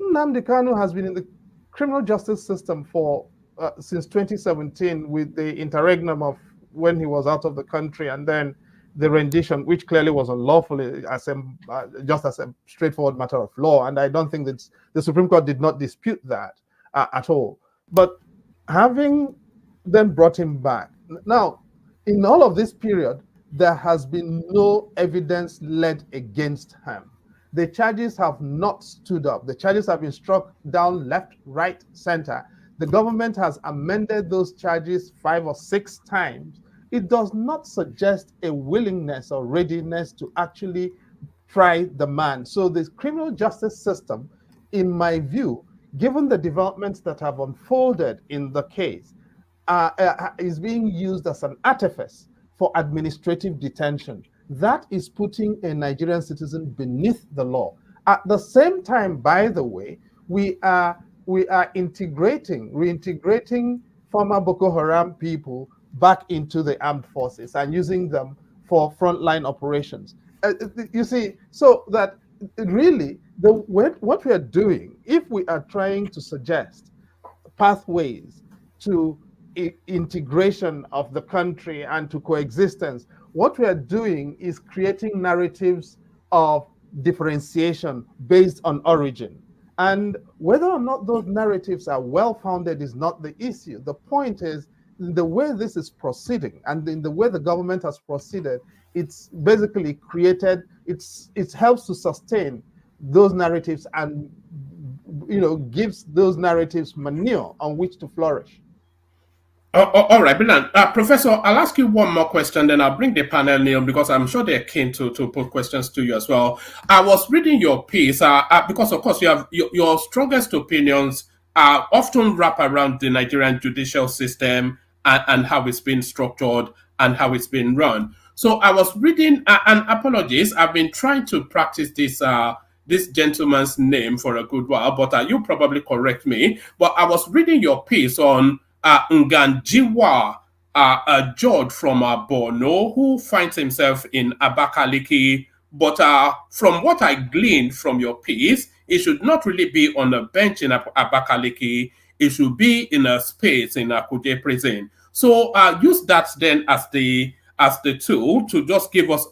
Nnamdi Kanu has been in the criminal justice system for since 2017 with the interregnum of when he was out of the country and then the rendition, which clearly was unlawful, just as a straightforward matter of law. And I don't think that the Supreme Court did not dispute that at all. But having then brought him back, now, in all of this period, there has been no evidence led against him. The charges have not stood up. The charges have been struck down left, right, center. The government has amended those charges 5 or 6 times. It does not suggest a willingness or readiness to actually try the man. So the criminal justice system, in my view, given the developments that have unfolded in the case, is being used as an artifice for administrative detention. That is putting a Nigerian citizen beneath the law. At the same time, by the way, we are reintegrating former Boko Haram people back into the armed forces and using them for frontline operations. You see, so that really what we are doing, if we are trying to suggest pathways to integration of the country and to coexistence, what we are doing is creating narratives of differentiation based on origin. And whether or not those narratives are well-founded is not the issue. The point is, the way this is proceeding and in the way the government has proceeded, it's basically created, it helps to sustain those narratives and gives those narratives manure on which to flourish. All right, brilliant. Professor, I'll ask you one more question, then I'll bring the panel in because I'm sure they're keen to put questions to you as well. I was reading your piece because, of course, you have your strongest opinions often wrap around the Nigerian judicial system and how it's been structured and how it's been run. So I was reading, and apologies, I've been trying to practice this gentleman's name for a good while, but you probably correct me. But I was reading your piece on Nganjiwa, a George from Borno who finds himself in Abakaliki. But from what I gleaned from your piece, it should not really be on a bench in Abakaliki. It should be in a space in a Kuje prison. So use that then as the tool to just give us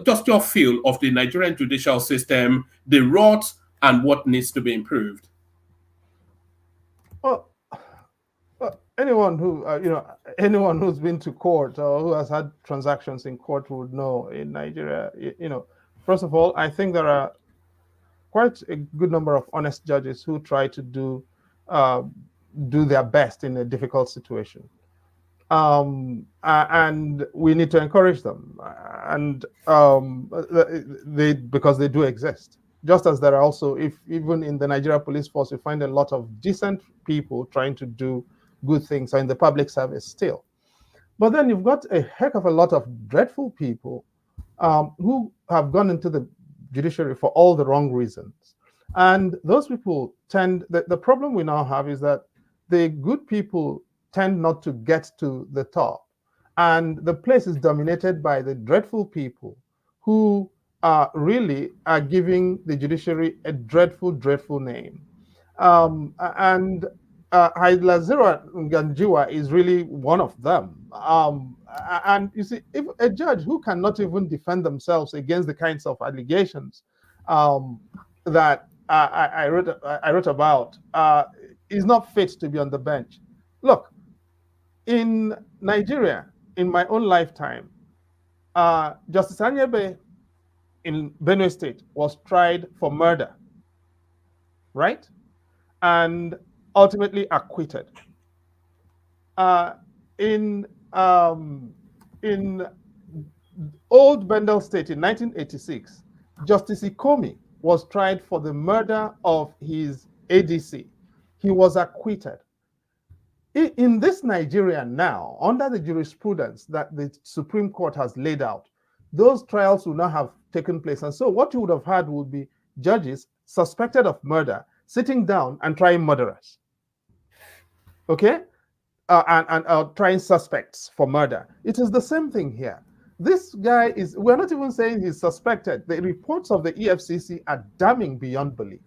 just your feel of the Nigerian judicial system, the rot, and what needs to be improved. Well, anyone who anyone who's been to court or who has had transactions in court would know in Nigeria, first of all, I think there are quite a good number of honest judges who try to do their best in a difficult situation, and we need to encourage them, and because they do exist. Just as there are also, even in the Nigeria police force, you find a lot of decent people trying to do good things in the public service still. But then you've got a heck of a lot of dreadful people who have gone into the judiciary for all the wrong reasons. And those people the problem we now have is that the good people tend not to get to the top. And the place is dominated by the dreadful people who really are giving the judiciary a dreadful, dreadful name. And Hailazira Nganjiwa is really one of them. And you see, if a judge who cannot even defend themselves against the kinds of allegations that I wrote about is not fit to be on the bench. Look, in Nigeria, in my own lifetime, Justice Anyebe in Benue State was tried for murder, right? And ultimately acquitted. In Old Bendel State in 1986, Justice Ikomi was tried for the murder of his ADC. He was acquitted. In this Nigeria now, under the jurisprudence that the Supreme Court has laid out, those trials would not have taken place. And so what you would have had would be judges suspected of murder sitting down and trying murderers. Okay? And trying suspects for murder. It is the same thing here. This guy we're not even saying he's suspected. The reports of the EFCC are damning beyond belief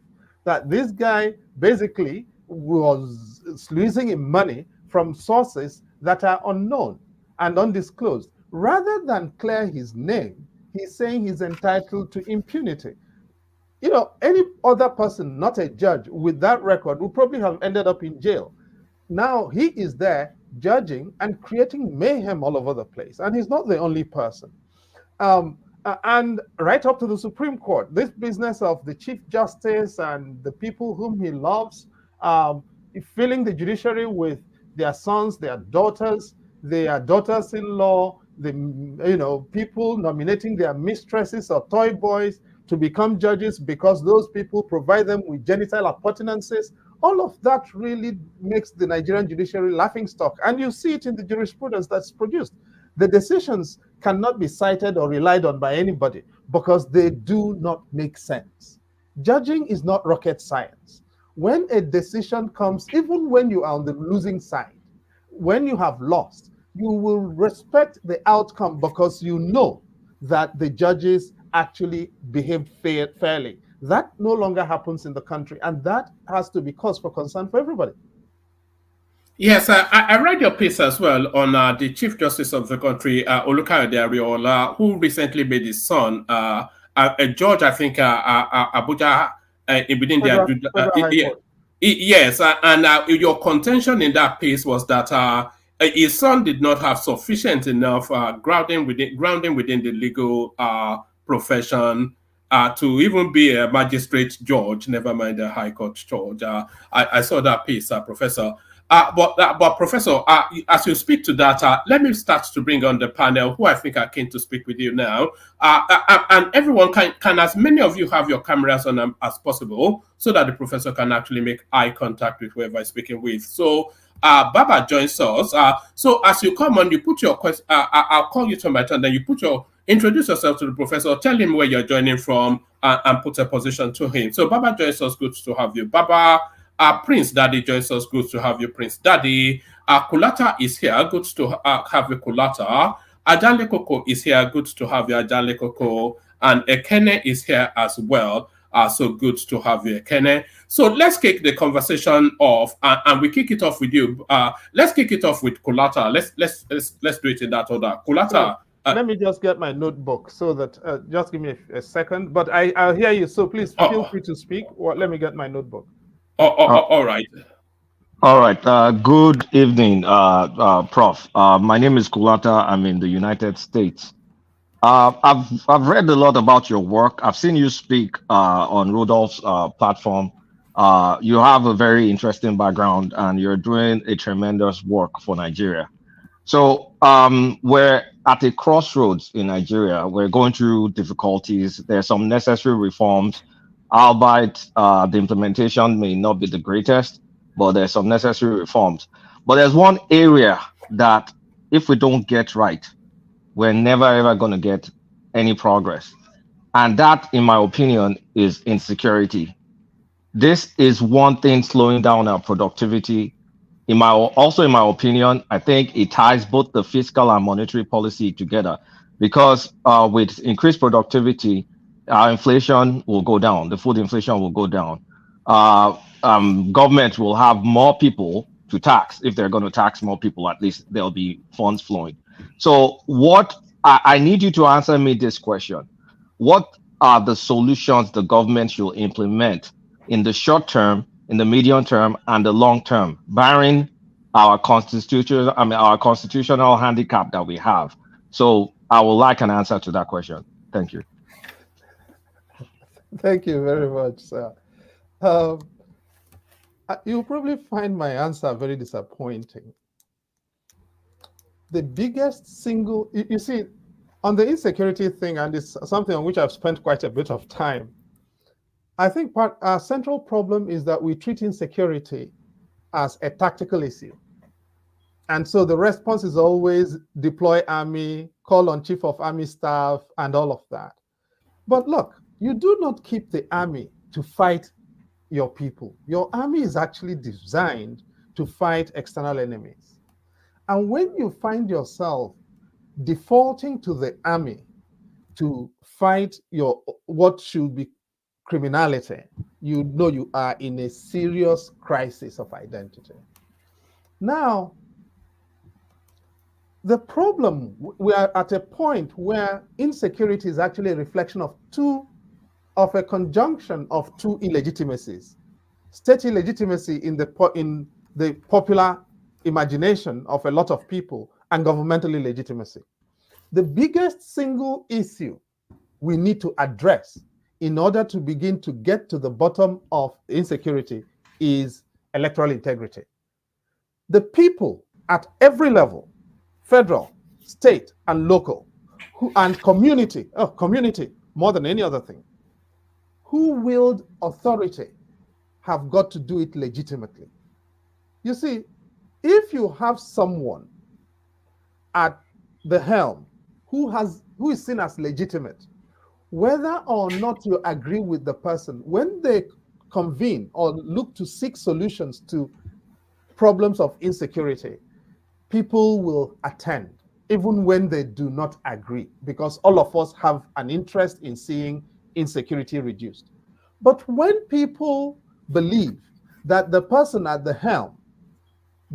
that this guy basically was losing him money from sources that are unknown and undisclosed. Rather than clear his name, he's saying he's entitled to impunity. Any other person, not a judge, with that record would probably have ended up in jail. Now he is there judging and creating mayhem all over the place. And he's not the only person. And right up to the Supreme Court, this business of the Chief Justice and the people whom he loves, filling the judiciary with their sons, their daughters-in-law, people nominating their mistresses or toy boys to become judges because those people provide them with genital appurtenances. All of that really makes the Nigerian judiciary laughingstock. And you see it in the jurisprudence that's produced. The decisions cannot be cited or relied on by anybody because they do not make sense. Judging is not rocket science. When a decision comes, even when you are on the losing side, when you have lost, you will respect the outcome because you know that the judges actually behaved fairly. That no longer happens in the country, and that has to be cause for concern for everybody. Yes, I read your piece as well on the Chief Justice of the country, Olukayode Ariola, who recently made his son, a judge, I think, Abuja, within Federal High yeah, Court. yes, and your contention in that piece was that his son did not have sufficient enough grounding within the legal profession to even be a magistrate judge, never mind a high court judge. I saw that piece, Professor. But Professor, as you speak to that, let me start to bring on the panel, who I think are keen to speak with you now. And everyone can, as many of you have your cameras on as possible, so that the professor can actually make eye contact with whoever is speaking with. So Baba joins us. So as you come on, you put your question. I'll call you to my turn. Then you introduce yourself to the professor. Tell him where you're joining from, and put a position to him. So Baba joins us. Good to have you, Baba. Prince Daddy joins us. Good to have you, Prince Daddy. Kulata is here. Good to have you, Kulata. Ajanle Koko is here. Good to have you, Ajanle Koko. And Ekene is here as well. So good to have you, Ekene. So let's kick the conversation off, and we kick it off with you. Let's kick it off with Kulata. Let's do it in that order. Kulata. Let me just get my notebook so that just give me a second. But I'll hear you. So please feel free to speak. Let me get my notebook. All right. All right. Good evening, Prof. My name is Kulata. I'm in the United States. I've read a lot about your work. I've seen you speak on Rudolph's platform. You have a very interesting background, and you're doing a tremendous work for Nigeria. So we're at a crossroads in Nigeria. We're going through difficulties. There are some necessary reforms, albeit the implementation may not be the greatest, but there's some necessary reforms. But there's one area that if we don't get right, we're never ever going to get any progress. And that, in my opinion, is insecurity. This is one thing slowing down our productivity. In my opinion, I think it ties both the fiscal and monetary policy together, because with increased productivity, our inflation will go down. The food inflation will go down. Government will have more people to tax. If they're going to tax more people, at least there'll be funds flowing. So I need you to answer me this question. What are the solutions the government should implement in the short term, in the medium term, and the long term, barring our constitutional handicap that we have? So I would like an answer to that question. Thank you. Thank you very much, sir. You'll probably find my answer very disappointing. The biggest single, you see, on the insecurity thing, and it's something on which I've spent quite a bit of time, I think our central problem is that we treat insecurity as a tactical issue. And so the response is always deploy army, call on chief of army staff, and all of that. But look, you do not keep the army to fight your people. Your army is actually designed to fight external enemies. And when you find yourself defaulting to the army to fight what should be criminality, you know you are in a serious crisis of identity. Now, the problem, we are at a point where insecurity is actually a reflection of a conjunction of two illegitimacies. State illegitimacy in the popular imagination of a lot of people, and governmental illegitimacy. The biggest single issue we need to address in order to begin to get to the bottom of insecurity is electoral integrity. The people at every level, federal, state, and local, and community more than any other thing, who wield authority have got to do it legitimately. You see, if you have someone at the helm who is seen as legitimate, whether or not you agree with the person, when they convene or look to seek solutions to problems of insecurity, people will attend, even when they do not agree, because all of us have an interest in seeing insecurity reduced. But when people believe that the person at the helm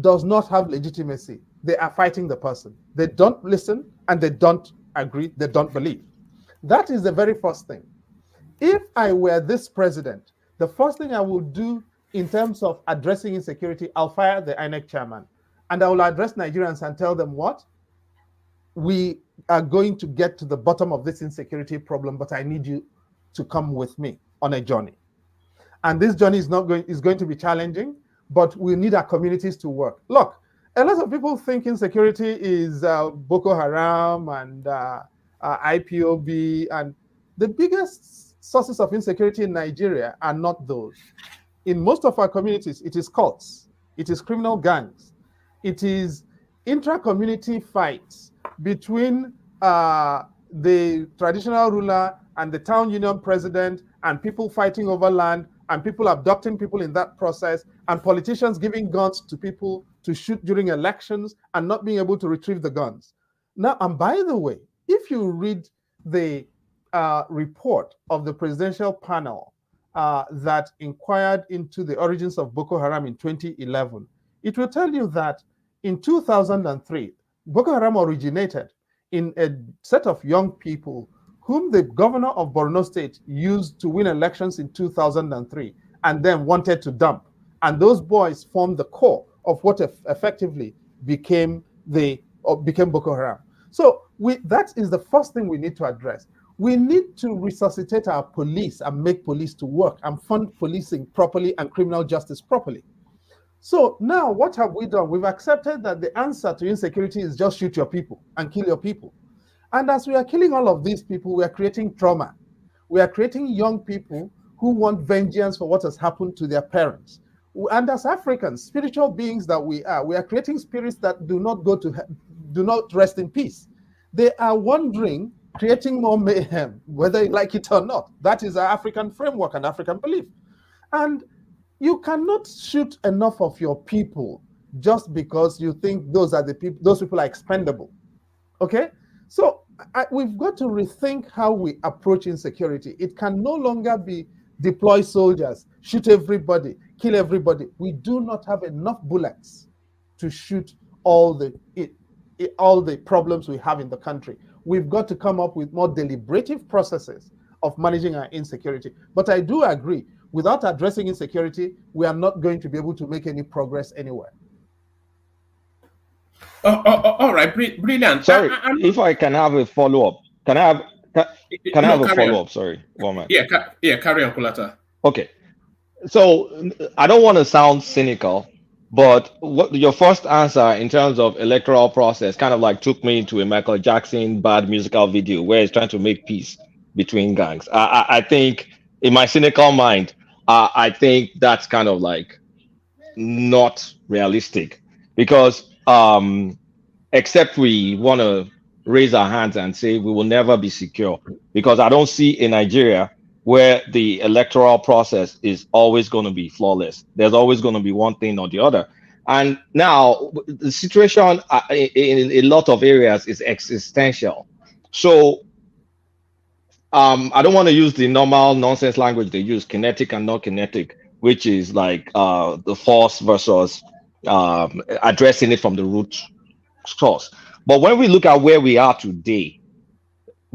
does not have legitimacy, they are fighting the person. They don't listen and they don't agree, they don't believe. That is the very first thing. If I were this president, the first thing I would do in terms of addressing insecurity, I'll fire the INEC chairman and I will address Nigerians and tell them what? We are going to get to the bottom of this insecurity problem, but I need you to come with me on a journey. And this journey is going to be challenging, but we need our communities to work. Look, a lot of people think insecurity is Boko Haram and IPOB, and the biggest sources of insecurity in Nigeria are not those. In most of our communities, it is cults, it is criminal gangs, it is intra-community fights between the traditional ruler and the town union president, and people fighting over land, and people abducting people in that process, and politicians giving guns to people to shoot during elections and not being able to retrieve the guns. Now, and by the way, if you read the report of the presidential panel that inquired into the origins of Boko Haram in 2011, it will tell you that in 2003, Boko Haram originated in a set of young people whom the governor of Borno State used to win elections in 2003 and then wanted to dump. And those boys formed the core of what effectively became Boko Haram. So that is the first thing we need to address. We need to resuscitate our police and make police to work and fund policing properly and criminal justice properly. So now what have we done? We've accepted that the answer to insecurity is just shoot your people and kill your people. And as we are killing all of these people, we are creating trauma. We are creating young people who want vengeance for what has happened to their parents. And as Africans, spiritual beings that we are creating spirits that do not rest in peace. They are wandering, creating more mayhem, whether you like it or not. That is our African framework and African belief. And you cannot shoot enough of your people just because you think those people are expendable. Okay? So we've got to rethink how we approach insecurity. It can no longer be deploy soldiers, shoot everybody, kill everybody. We do not have enough bullets to shoot all the problems we have in the country. We've got to come up with more deliberative processes of managing our insecurity. But I do agree, without addressing insecurity, we are not going to be able to make any progress anywhere. All right, brilliant. Sorry, if I can have a follow-up. Can I have a follow-up? Sorry, one minute. Yeah, carry on, Kulata. Okay. So I don't want to sound cynical, but what your first answer in terms of electoral process kind of like took me to a Michael Jackson bad musical video where he's trying to make peace between gangs. I think in my cynical mind, I think that's kind of like not realistic because except we want to raise our hands and say we will never be secure, because I don't see in Nigeria where the electoral process is always going to be flawless. There's always going to be one thing or the other. And now the situation in a lot of areas is existential. So I don't want to use the normal nonsense language they use, kinetic and not kinetic, which is like the force versus addressing it from the root source. But when we look at where we are today,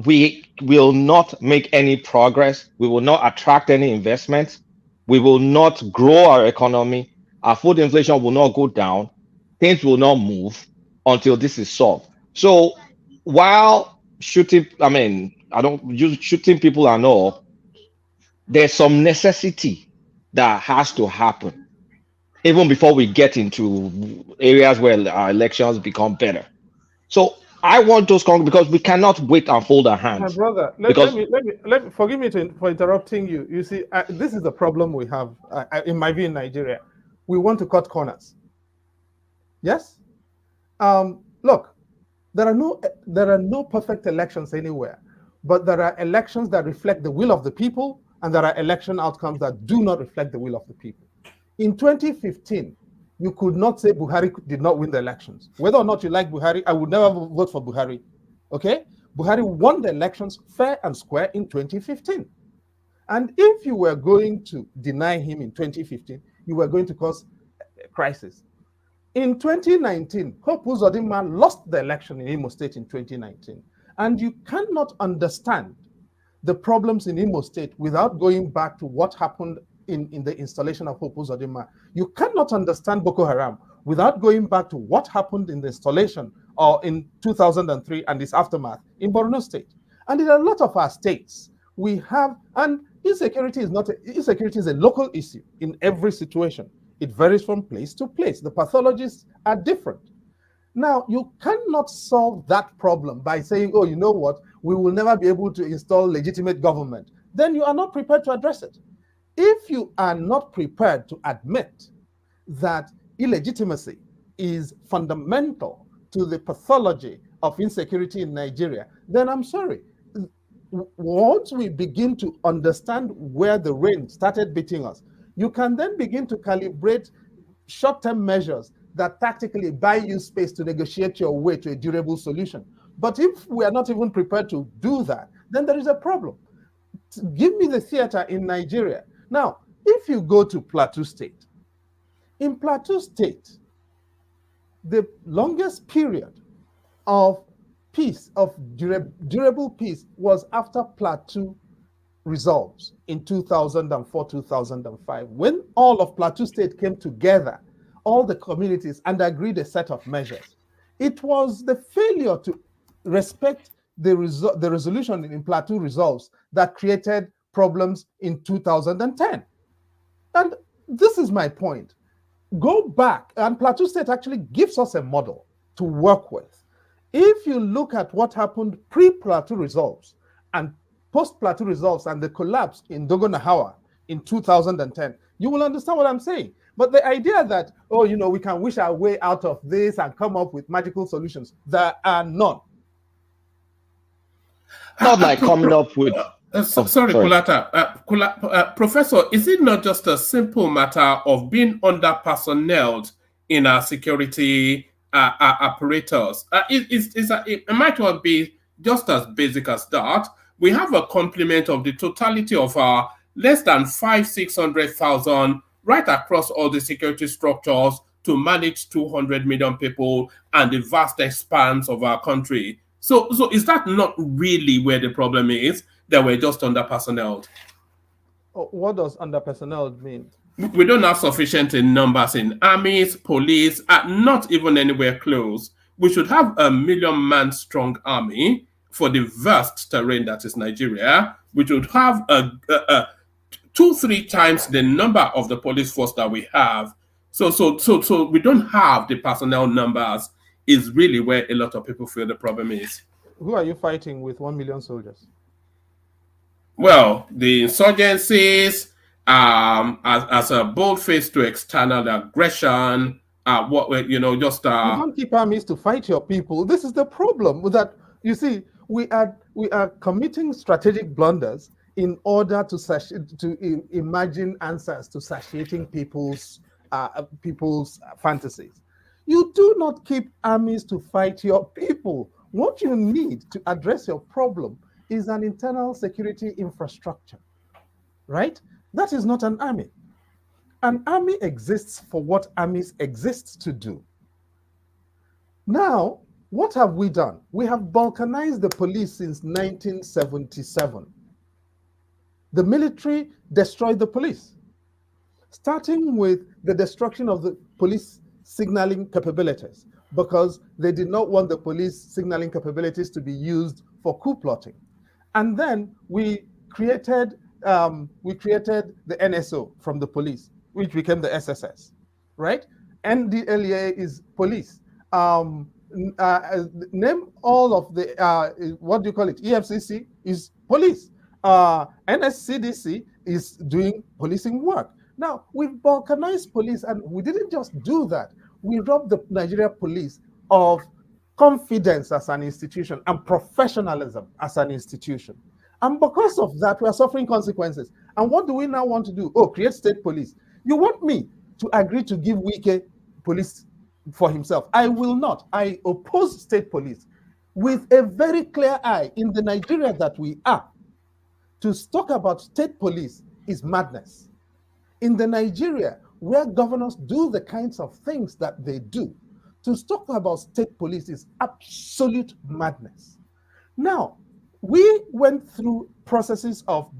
we will not make any progress. We will not attract any investments. We will not grow our economy. Our food inflation will not go down. Things will not move until this is solved. So while shooting, I don't use shooting people and all, there's some necessity that has to happen even before we get into areas where our elections become better. So I want those because we cannot wait and fold our hands. My brother, let me forgive me for interrupting you. You see, this is the problem we have, in my view, in Nigeria. We want to cut corners. Yes. Look, there are no perfect elections anywhere, but there are elections that reflect the will of the people, and there are election outcomes that do not reflect the will of the people. In 2015, you could not say Buhari did not win the elections. Whether or not you like Buhari, I would never vote for Buhari. Okay? Buhari won the elections fair and square in 2015. And if you were going to deny him in 2015, you were going to cause a crisis. In 2019, Hope Uzodinma lost the election in Imo State in 2019. And you cannot understand the problems in Imo State without going back to what happened in the installation of Hope Uzodinma. You cannot understand Boko Haram without going back to what happened in the installation or in 2003 and its aftermath in Borno State. And in a lot of our states, we have, and insecurity is a local issue in every situation. It varies from place to place. The pathologies are different. Now, you cannot solve that problem by saying, oh, you know what, we will never be able to install legitimate government. Then you are not prepared to address it. If you are not prepared to admit that illegitimacy is fundamental to the pathology of insecurity in Nigeria, then I'm sorry. Once we begin to understand where the rain started beating us, you can then begin to calibrate short-term measures that tactically buy you space to negotiate your way to a durable solution. But if we are not even prepared to do that, then there is a problem. Give me the theater in Nigeria. Now, if you go to Plateau State, in Plateau State, the longest period of peace, of durable peace, was after Plateau resolves in 2004-2005, when all of Plateau State came together, all the communities, and agreed a set of measures. It was the failure to respect the resolution in Plateau resolves that created problems in 2010. And this is my point. Go back, and Plateau State actually gives us a model to work with. If you look at what happened pre-Plateau resolves and post-Plateau resolves and the collapse in Dogonahawa in 2010, you will understand what I'm saying. But the idea that, oh, you know, we can wish our way out of this and come up with magical solutions, there are none. Not like coming up with... sorry, Kulata. Professor, is it not just a simple matter of being under-personneled in our security apparatus? It might well be just as basic as that. We have a complement of the totality of our less than 600,000 right across all the security structures to manage 200 million people and the vast expanse of our country. So is that not really where the problem is, that we're just under-personneled? What does under-personneled mean? We don't have sufficient in numbers in armies, police, not even anywhere close. We should have a 1 million-man strong army for the vast terrain that is Nigeria. We should have 2-3 times the number of the police force that we have. So we don't have the personnel numbers is really where a lot of people feel the problem is. Who are you fighting with 1 million soldiers? Well, the insurgencies, as a bold face to external aggression, you don't keep armies to fight your people. This is the problem with that. You see, we are committing strategic blunders in order to imagine answers to satiating people's fantasies. You do not keep armies to fight your people. What you need to address your problem is an internal security infrastructure, right? That is not an army. An army exists for what armies exist to do. Now, what have we done? We have balkanized the police since 1977. The military destroyed the police, starting with the destruction of the police signaling capabilities, because they did not want the police signaling capabilities to be used for coup plotting. And then we created the NSO from the police, which became the SSS, right? NDLEA is police. Name all of the, what do you call it? EFCC is police. NSCDC is doing policing work. Now, we've balkanized police, and we didn't just do that. We robbed the Nigeria police of confidence as an institution and professionalism as an institution. And because of that, we are suffering consequences. And what do we now want to do? Oh, create state police. You want me to agree to give Wike police for himself. I will not. I oppose state police with a very clear eye. In the Nigeria that we are, to talk about state police is madness. In the Nigeria where governors do the kinds of things that they do, to talk about state police is absolute madness. Now, we went through processes of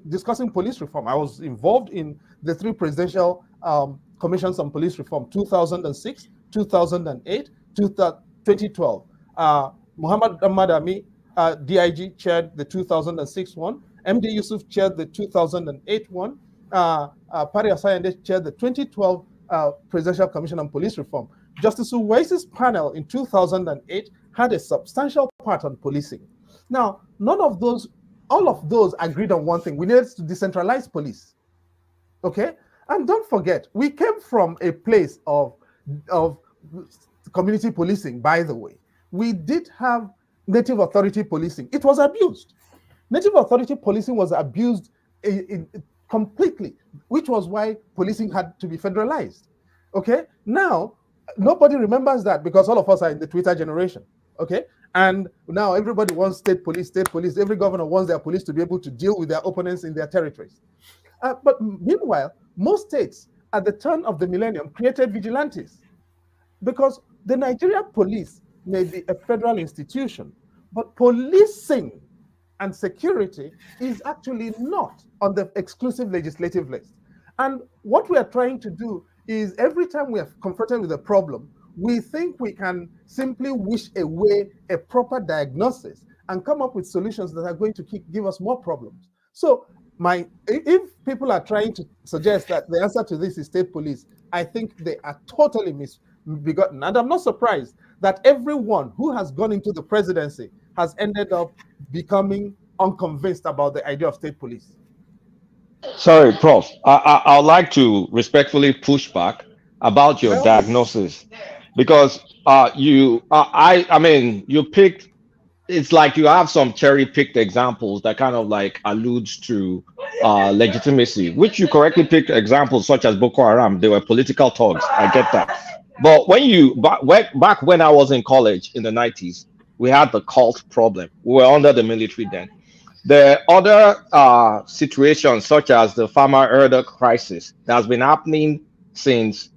discussing police reform. I was involved in the 3 presidential commissions on police reform, 2006, 2008, 2012. Muhammad Ahmad DIG chaired the 2006 one. MD Yusuf chaired the 2008 one. Pari Asayande chaired the 2012 Presidential Commission on Police Reform. Justice Uwaisi's panel in 2008 had a substantial part on policing. Now, all of those agreed on one thing: we needed to decentralize police. Okay, and don't forget, we came from a place of community policing. By the way, we did have native authority policing. It was abused. Native authority policing was abused completely, which was why policing had to be federalized. Okay, now nobody remembers that because all of us are in the Twitter generation. Okay, and now everybody wants state police, state police. Every governor wants their police to be able to deal with their opponents in their territories. But meanwhile, most states at the turn of the millennium created vigilantes, because the Nigeria police may be a federal institution, but policing and security is actually not on the exclusive legislative list. And what we are trying to do is, every time we are confronted with a problem, we think we can simply wish away a proper diagnosis and come up with solutions that are going to give us more problems. So if people are trying to suggest that the answer to this is state police, I think they are totally misbegotten. And I'm not surprised that everyone who has gone into the presidency has ended up becoming unconvinced about the idea of state police. Sorry, Prof. I would like to respectfully push back about your diagnosis, because you picked. It's like you have some cherry-picked examples that kind of like alludes to legitimacy, which you correctly picked examples such as Boko Haram. They were political thugs. I get that. But back when I was in college in the 90s, we had the cult problem. We were under the military then. The other situations, such as the farmer herder crisis, that has been happening since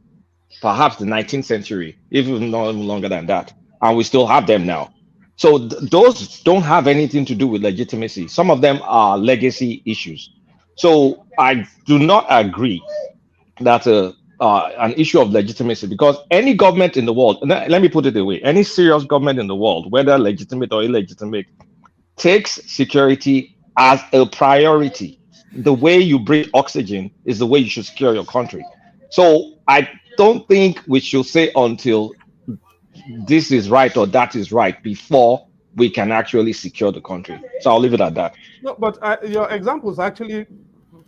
perhaps the 19th century, even longer than that, and we still have them now. So those don't have anything to do with legitimacy. Some of them are legacy issues. So I do not agree that an issue of legitimacy, because any government in the world, let me put it away, any serious government in the world, whether legitimate or illegitimate, takes security as a priority. The way you breathe oxygen is the way you should secure your country. So I don't think we should say until this is right or that is right before we can actually secure the country. So I'll leave it at that. No, but your examples actually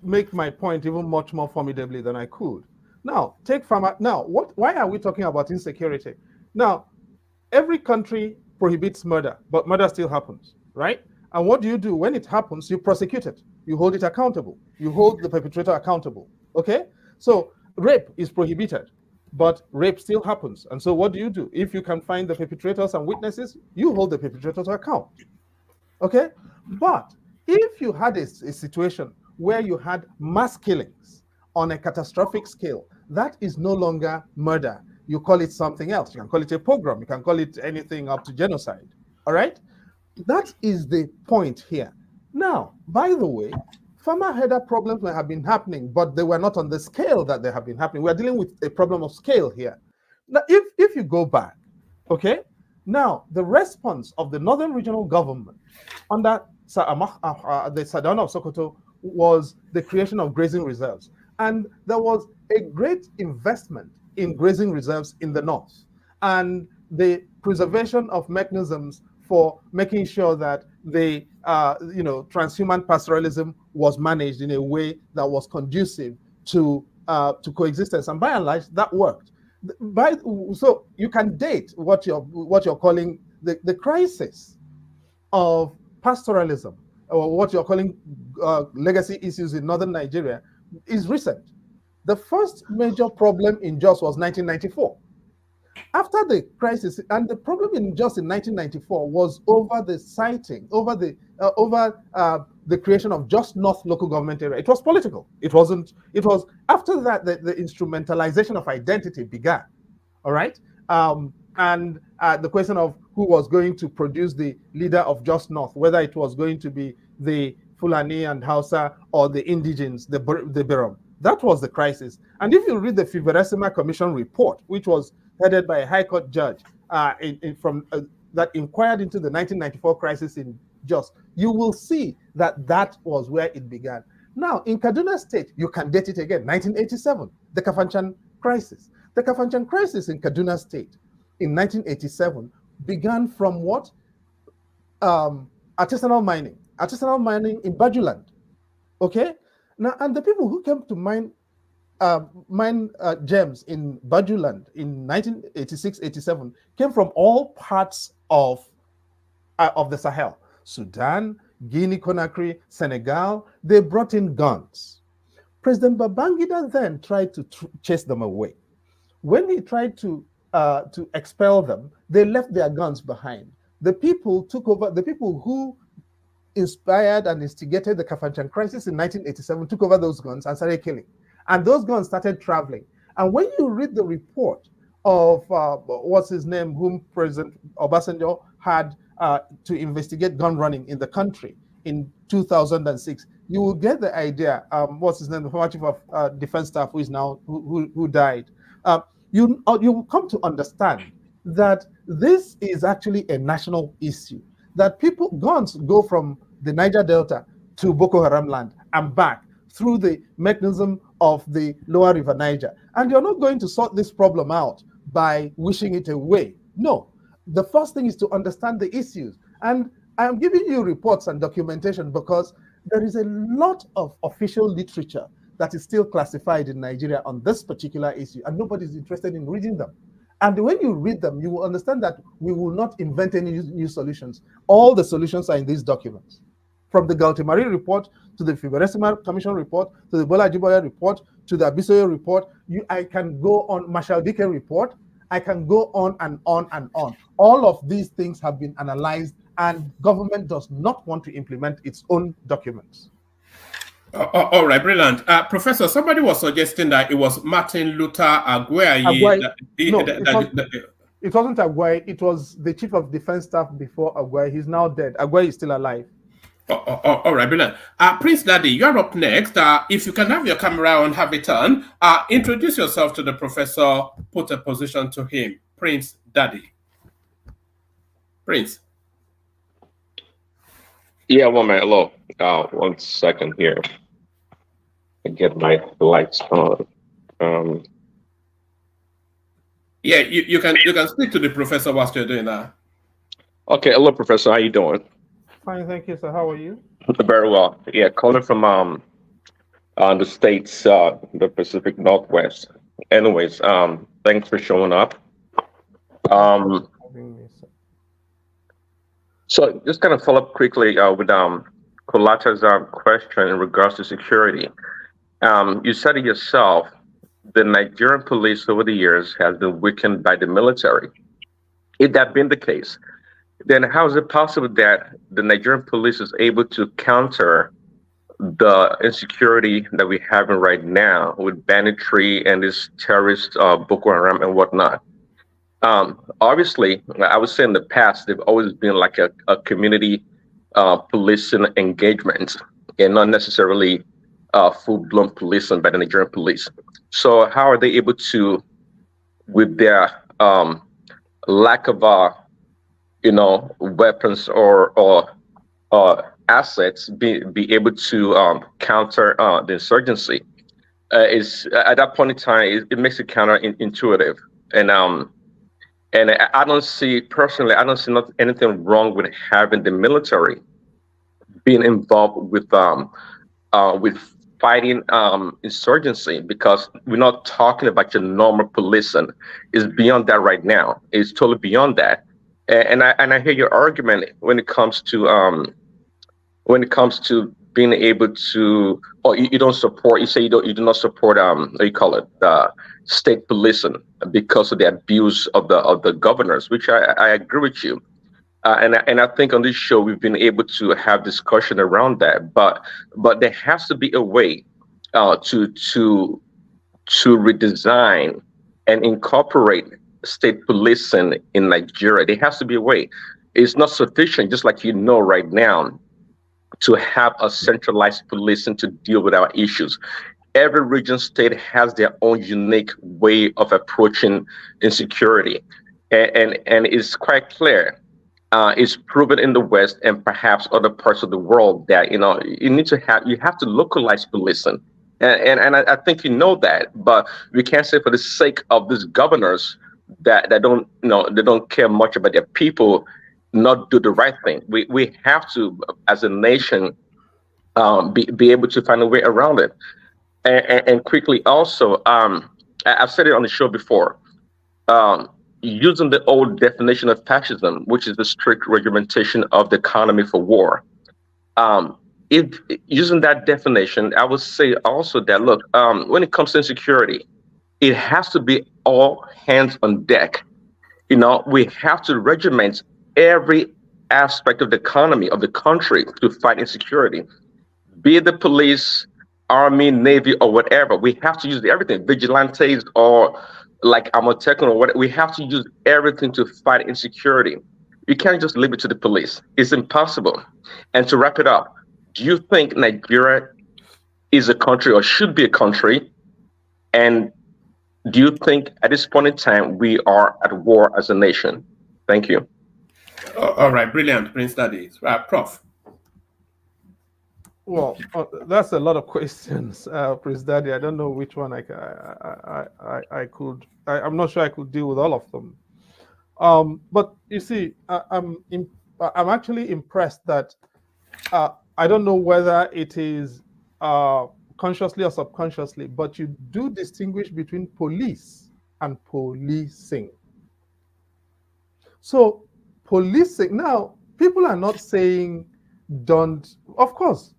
make my point even much more formidably than I could. Now, take farmer. Now, why are we talking about insecurity? Now, every country prohibits murder, but murder still happens, right? And what do? When it happens, you prosecute it. You hold it accountable. You hold the perpetrator accountable, okay? So rape is prohibited, but rape still happens. And so what do? If you can find the perpetrators and witnesses, you hold the perpetrator to account, okay? But if you had a situation where you had mass killings on a catastrophic scale, that is no longer murder. You call it something else. You can call it a pogrom. You can call it anything up to genocide, all right? That is the point here. Now, by the way, farmer herder problems may have been happening, but they were not on the scale that they have been happening. We're dealing with a problem of scale here. Now, if you go back, okay, now the response of the Northern Regional Government under the Sardauna of Sokoto was the creation of grazing reserves. And there was a great investment in grazing reserves in the north, and the preservation of mechanisms for making sure that the transhuman pastoralism was managed in a way that was conducive to coexistence, and by and large that worked. So you can date what you're calling the crisis of pastoralism, or what you're calling legacy issues in northern Nigeria, is recent. The first major problem in Jos was 1994, After the crisis, and the problem in just in 1994 was over the siting, over the creation of just North local government area. It was political. It wasn't. It was after that the instrumentalization of identity began. All right, and the question of who was going to produce the leader of just North, whether it was going to be the Fulani and Hausa or the indigenes, the Birom. That was the crisis. And if you read the EXPL0SIVE Commission report, which was headed by a High Court judge that inquired into the 1994 crisis in Jos, you will see that that was where it began. Now, in Kaduna State, you can date it again, 1987, the Kafanchan crisis. The Kafanchan crisis in Kaduna State in 1987 began from what? Artisanal mining in Bajuland. Okay? Now, and the people who came to mine gems in Bajuland in 1986-87 came from all parts of the Sahel. Sudan, Guinea-Conakry, Senegal. They brought in guns. President Babangida then tried to chase them away. When he tried to expel them, they left their guns behind. The people took over. The people who inspired and instigated the Kafanchan crisis in 1987 took over those guns and started killing. And those guns started traveling. And when you read the report of what's his name, whom President Obasanjo had to investigate gun running in the country in 2006, you will get the idea. What's his name, the former chief of defense staff, who is now who died. You will come to understand that this is actually a national issue. That guns go from the Niger Delta to Boko Haram land and back through the mechanism of the lower river Niger. And you're not going to sort this problem out by wishing it away. No, the first thing is to understand the issues. And I'm giving you reports and documentation because there is a lot of official literature that is still classified in Nigeria on this particular issue, and nobody's interested in reading them. And when you read them, you will understand that we will not invent any new solutions. All the solutions are in these documents. From the Galtimari report to the EXPL0SIVE Commission report to the Bola Jiboya report to the Abisoye report, I can go on, Marshall Dike report, I can go on and on and on. All of these things have been analyzed, and government does not want to implement its own documents. All right, brilliant. Professor, somebody was suggesting that it was Martin Luther Agwai. It wasn't Agwai. It was the chief of defense staff before Agwai. He's now dead. Agwai is still alive. All right, brilliant. Prince Daddy, you're up next. If you can have your camera on, have it on. Introduce yourself to the professor, put a position to him. Prince Daddy. Prince. Yeah, one minute. Hello. 1 second here. I get my lights on. Yeah, you can speak to the professor whilst you're doing that. Okay, hello, Professor. How you doing? Fine, thank you, sir. How are you? Very well. Yeah, calling from the states, the Pacific Northwest. Anyways, thanks for showing up. So just kind of follow up quickly with Kulata's question in regards to security. You said it yourself, the Nigerian police over the years has been weakened by the military. If that been the case, then how is it possible that the Nigerian police is able to counter the insecurity that we're having right now with banditry and this terrorist Boko Haram and whatnot? Obviously, I would say in the past, they've always been like a community policing engagement and not necessarily full-blown policing by the Nigerian police. So how are they able to, with their lack of weapons or assets, be able to counter the insurgency? Is at that point in time, it makes it counterintuitive, and I don't see personally, I don't see anything wrong with having the military being involved with fighting insurgency, because we're not talking about your normal policing. It's beyond that right now. It's totally beyond that. And I hear your argument when it comes to being able to, or you don't support, you say you do not support, what do you call it, state policing because of the abuse of the governors, which I agree with you. And I think on this show we've been able to have discussion around that, but there has to be a way to redesign and incorporate state policing in Nigeria. There has to be a way. It's not sufficient, just like right now, to have a centralized policing to deal with our issues. Every region state has their own unique way of approaching insecurity, and it's quite clear. It's proven in the West and perhaps other parts of the world that you have to localize policing, and I think that, but we can't say for the sake of these governors that they don't care much about their people, not do the right thing. We have to, as a nation, be able to find a way around it. And quickly also, I've said it on the show before. Using the old definition of fascism, which is the strict regimentation of the economy for war. If using that definition, I would say also that, look, when it comes to insecurity, it has to be all hands on deck. We have to regiment every aspect of the economy of the country to fight insecurity, be it the police, army, navy, or whatever. We have to use everything, vigilantes or like Amotekun or whatever. We have to use everything to fight insecurity. You can't just leave it to the police. It's impossible. And to wrap it up, do you think Nigeria is a country or should be a country? And do you think at this point in time we are at war as a nation? Thank you. All right, brilliant, Prince Daddy. Prof. Well, that's a lot of questions, Prince Daddy. I don't know which one I'm not sure I could deal with all of them. But you see, I'm actually impressed that I don't know whether it is consciously or subconsciously, but you do distinguish between police and policing. So policing, now people are not saying don't, of course,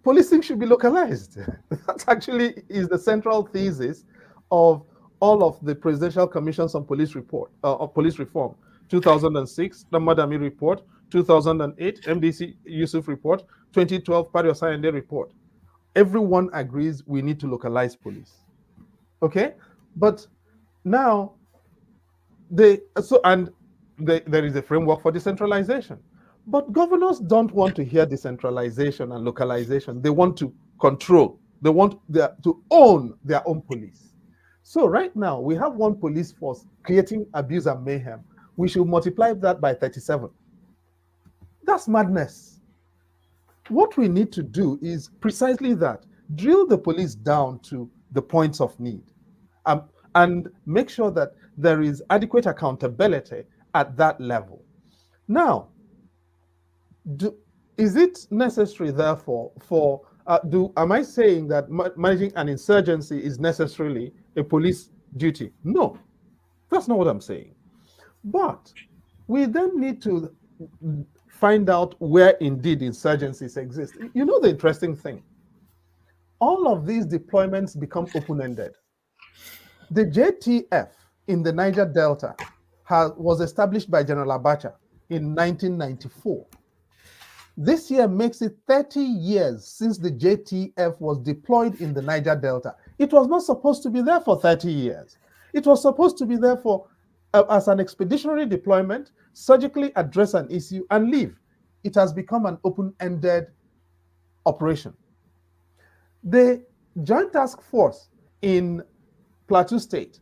policing should be localized. That actually is the central thesis of all of the presidential commissions on police reform. 2006, the Madami report, 2008, MDC Yusuf report, 2012, Pario Sayende report. Everyone agrees we need to localize police. Okay? But now, there is a framework for decentralization. But governors don't want to hear decentralization and localization. They want to control. They want to own their own police. So right now, we have one police force creating abuse and mayhem. We should multiply that by 37. That's madness. What we need to do is precisely that. Drill the police down to the points of need and make sure that there is adequate accountability at that level. Now, is it necessary, therefore, am I saying that managing an insurgency is necessarily a police duty? No, that's not what I'm saying. But we then need to find out where indeed insurgencies exist. You know the interesting thing? All of these deployments become open-ended. The JTF in the Niger Delta was established by General Abacha in 1994. This year makes it 30 years since the JTF was deployed in the Niger Delta. It was not supposed to be there for 30 years. It was supposed to be there for as an expeditionary deployment, surgically address an issue and leave. It has become an open-ended operation. The Joint Task Force in Plateau State,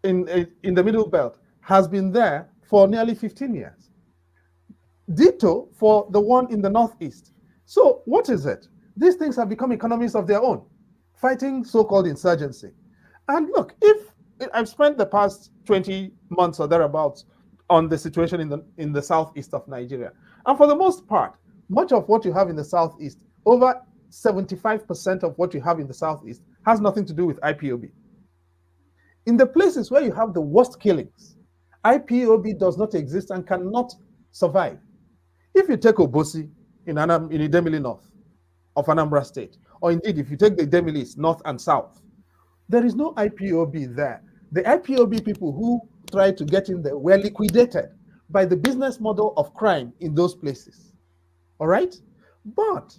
in the Middle Belt, has been there for nearly 15 years. Ditto for the one in the Northeast. So what is it? These things have become economies of their own, fighting so-called insurgency. And look, if I've spent the past 20 months or thereabouts on the situation in the southeast of Nigeria, and for the most part, much of what you have in the southeast, over 75% of what you have in the southeast, has nothing to do with IPOB. In the places where you have the worst killings, IPOB does not exist and cannot survive. If you take Obosi in Idemili North, of Anambra State. Or indeed, if you take the Demilis, north and south, there is no IPOB there. The IPOB people who tried to get in there were liquidated by the business model of crime in those places. All right? But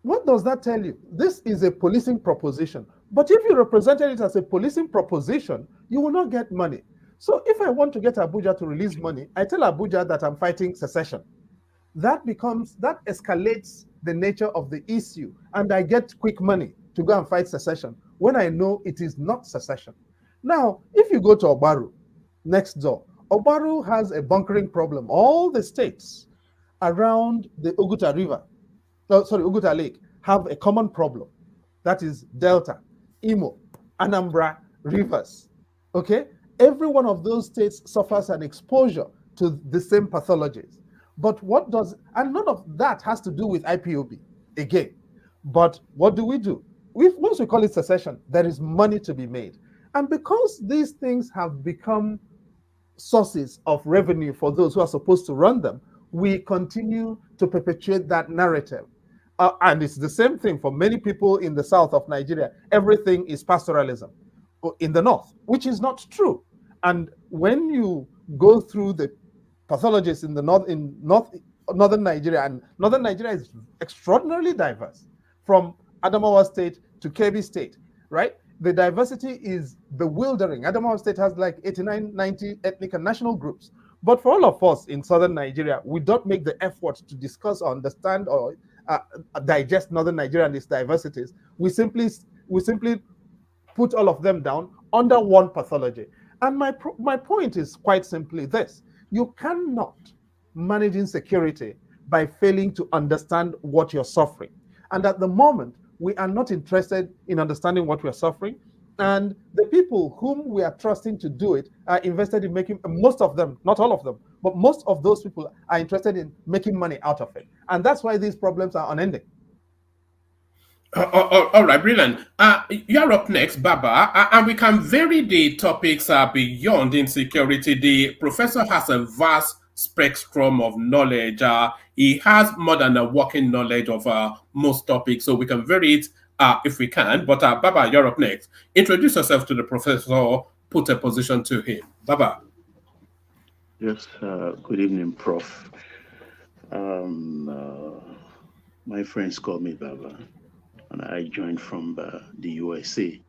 what does that tell you? This is a policing proposition. But if you represented it as a policing proposition, you will not get money. So if I want to get Abuja to release money, I tell Abuja that I'm fighting secession. That escalates the nature of the issue, and I get quick money to go and fight secession when I know it is not secession. Now, if you go to Obaru, next door, Obaru has a bunkering problem. All the states around the Oguta River, Oguta Lake, have a common problem. That is Delta, Imo, Anambra, Rivers. Okay? Every one of those states suffers an exposure to the same pathologies. But and none of that has to do with IPOB again. But what do? Once we call it secession, there is money to be made. And because these things have become sources of revenue for those who are supposed to run them, we continue to perpetuate that narrative. And it's the same thing for many people in the south of Nigeria. Everything is pastoralism in the north, which is not true. And when you go through the pathologists in the northern Nigeria, and northern Nigeria is extraordinarily diverse, from Adamawa State to Kebbi State, right? The diversity is bewildering. Adamawa State has like 89, 90 ethnic and national groups. But for all of us in southern Nigeria, we don't make the effort to discuss or understand or digest northern Nigeria and its diversities. We simply put all of them down under one pathology. And my point is quite simply this: you cannot manage insecurity by failing to understand what you're suffering. And at the moment, we are not interested in understanding what we're suffering. And the people whom we are trusting to do it are invested in making, most of them, not all of them, but most of those people are interested in making money out of it. And that's why these problems are unending. All right, brilliant. You're up next, Baba, and we can vary the topics beyond insecurity. The professor has a vast spectrum of knowledge. He has more than a working knowledge of most topics, so we can vary it if we can. But Baba, you're up next. Introduce yourself to the professor, put a position to him. Baba. Yes, good evening, Prof. My friends call me Baba, and I joined from the USA.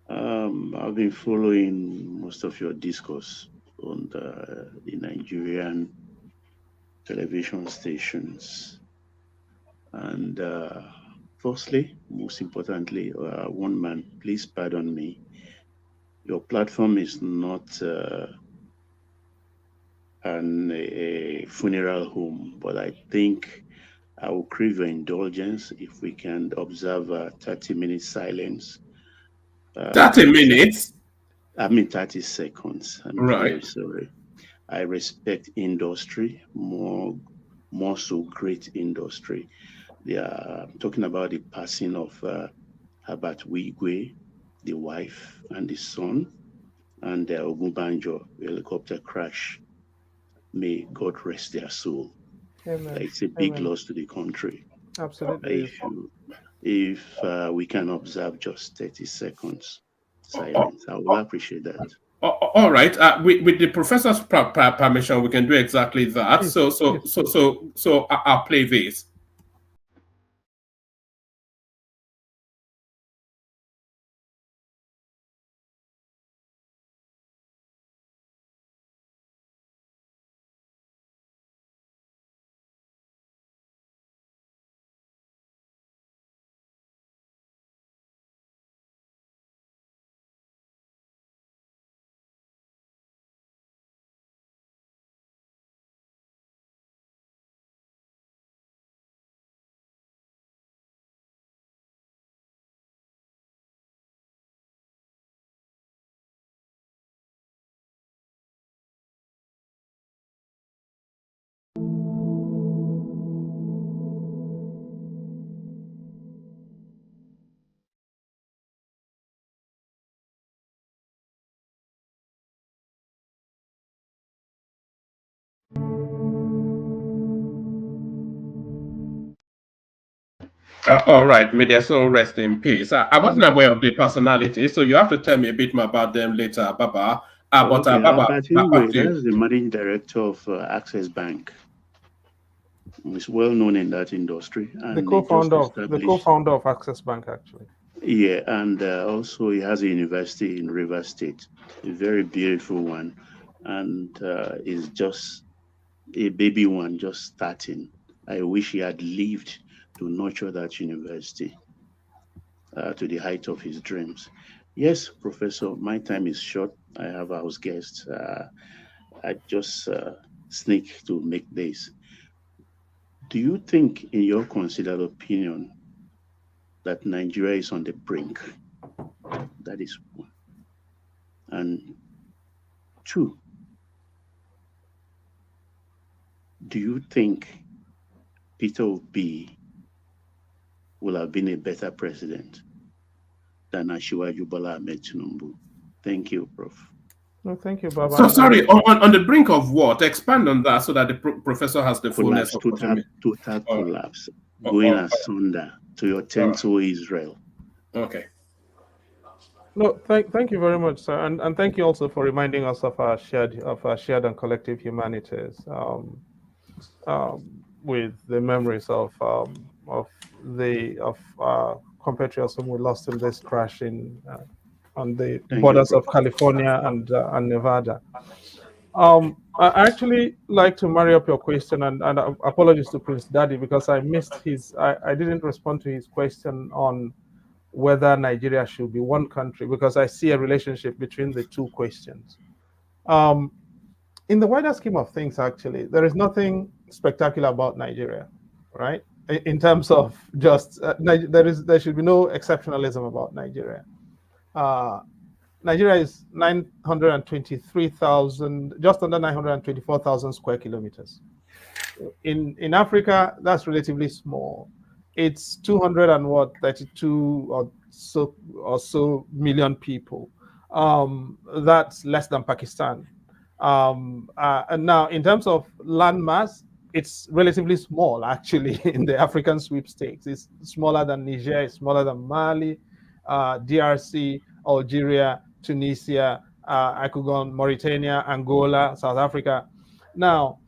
I've been following most of your discourse on the Nigerian television stations. And firstly, most importantly, one man, please pardon me. Your platform is not a funeral home, but I think I will crave your indulgence if we can observe a 30-minute silence. 30 minutes? I mean 30 seconds. I'm right. very sorry. I respect industry, more so great industry. They are talking about the passing of Herbert Wigwe, the wife and the son, and the Ogunbanjo helicopter crash. May God rest their soul. Amen. It's a big Amen. loss to the country. Absolutely. If we can observe just 30 seconds silence, I will appreciate that. All right. With the professor's permission, we can do exactly that. So I'll play this. All right, may their soul rest in peace. I wasn't aware of the personality, so you have to tell me a bit more about them later, Baba. Okay, Baba, but back anyway, to you. that's the managing director of Access Bank. He's well known in that industry, and The they just co-founder established. of Access Bank, actually. Yeah, and also he has a university in River State, a very beautiful one, and is just a baby one, just starting. I wish he had lived to nurture that university to the height of his dreams. Yes, Professor, my time is short. I have house guests. I just sneak to make this. Do you think, in your considered opinion, that Nigeria is on the brink? That is one. And two, do you think Peter Obi will have been a better president than Asiwaju Bola Ahmed Tinubu? Thank you, Prof. No, thank you, Baba. So sorry, on the brink of what? Expand on that so that the professor has the fullness of what you mean. Total collapse, going asunder to your tent, to Israel. Okay. No, thank you very much, sir, and thank you also for reminding us of our shared and collective humanities, with the memories of compatriots whom we lost in this crash on the borders of California and Nevada. I actually like to marry up your question, and apologies to Prince Daddy because I missed I didn't respond to his question on whether Nigeria should be one country, because I see a relationship between the two questions. In the wider scheme of things, actually, there is nothing spectacular about Nigeria, right? In terms of just there should be no exceptionalism about Nigeria. Nigeria is 923,000, just under 924,000 square kilometers. In Africa, that's relatively small. It's 32 or so million people. That's less than Pakistan. And now, in terms of land mass, it's relatively small, actually, in the African sweepstakes. It's smaller than Niger, it's smaller than Mali, DRC, Algeria, Tunisia, I could go on, Mauritania, Angola, South Africa. Now,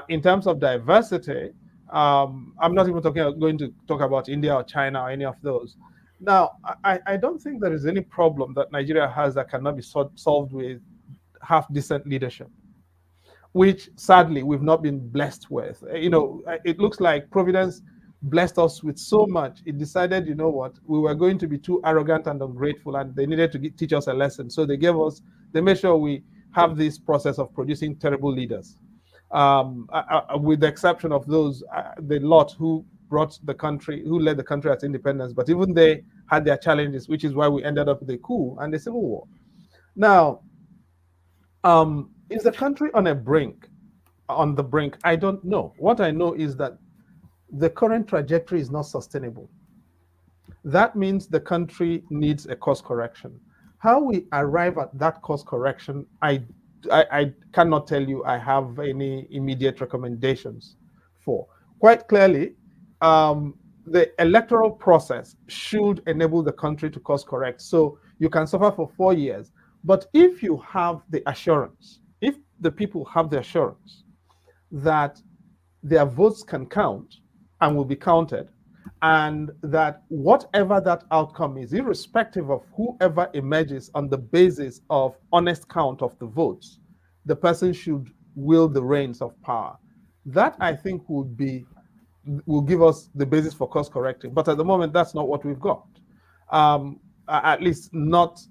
in terms of diversity, I'm not even going to talk about India or China or any of those. Now, I don't think there is any problem that Nigeria has that cannot be solved with half-decent leadership, which sadly we've not been blessed with. It looks like Providence blessed us with so much. It decided, you know what, we were going to be too arrogant and ungrateful, and they needed to teach us a lesson. So they made sure we have this process of producing terrible leaders. With the exception of those, the lot who led the country at independence, but even they had their challenges, which is why we ended up with a coup and a civil war. Now, is the country on the brink? I don't know. What I know is that the current trajectory is not sustainable. That means the country needs a course correction. How we arrive at that course correction, I cannot tell you I have any immediate recommendations for. Quite clearly, the electoral process should enable the country to course correct. So you can suffer for 4 years. But if you have the assurance, if the people have the assurance that their votes can count and will be counted, and that whatever that outcome is, irrespective of whoever emerges on the basis of honest count of the votes, the person should wield the reins of power. That, I think, will give us the basis for course correcting. But at the moment, that's not what we've got. At least not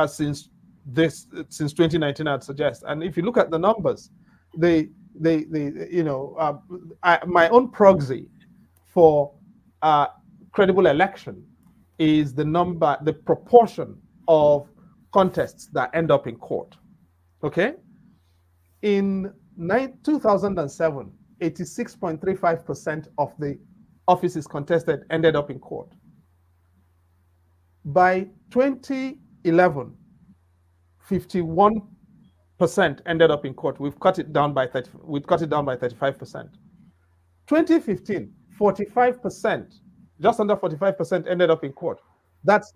since 2019, I'd suggest. And if you look at the numbers, my own proxy for credible election is the proportion of contests that end up in court. Okay? In 2007, 86.35% of the offices contested ended up in court. By 2011, 51% ended up in court. We've cut it down by 35%. 2015, 45% just under 45% ended up in court. That's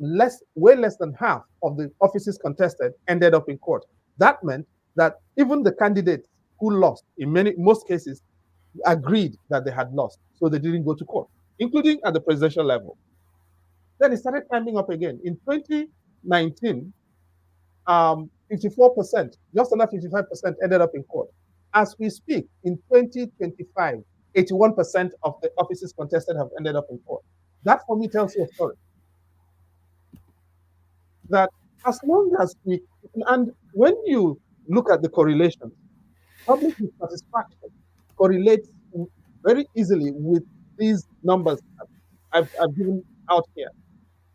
way less than half of the offices contested ended up in court. That meant that even the candidates who lost, in most cases, agreed that they had lost, so they didn't go to court, including at the presidential level. Then it started climbing up again. In 2019, 54%, just under 55% ended up in court. As we speak, in 2025, 81% of the offices contested have ended up in court. That for me tells you a story. That as long as and when you look at the correlation, public dissatisfaction correlates very easily with these numbers I've given out here.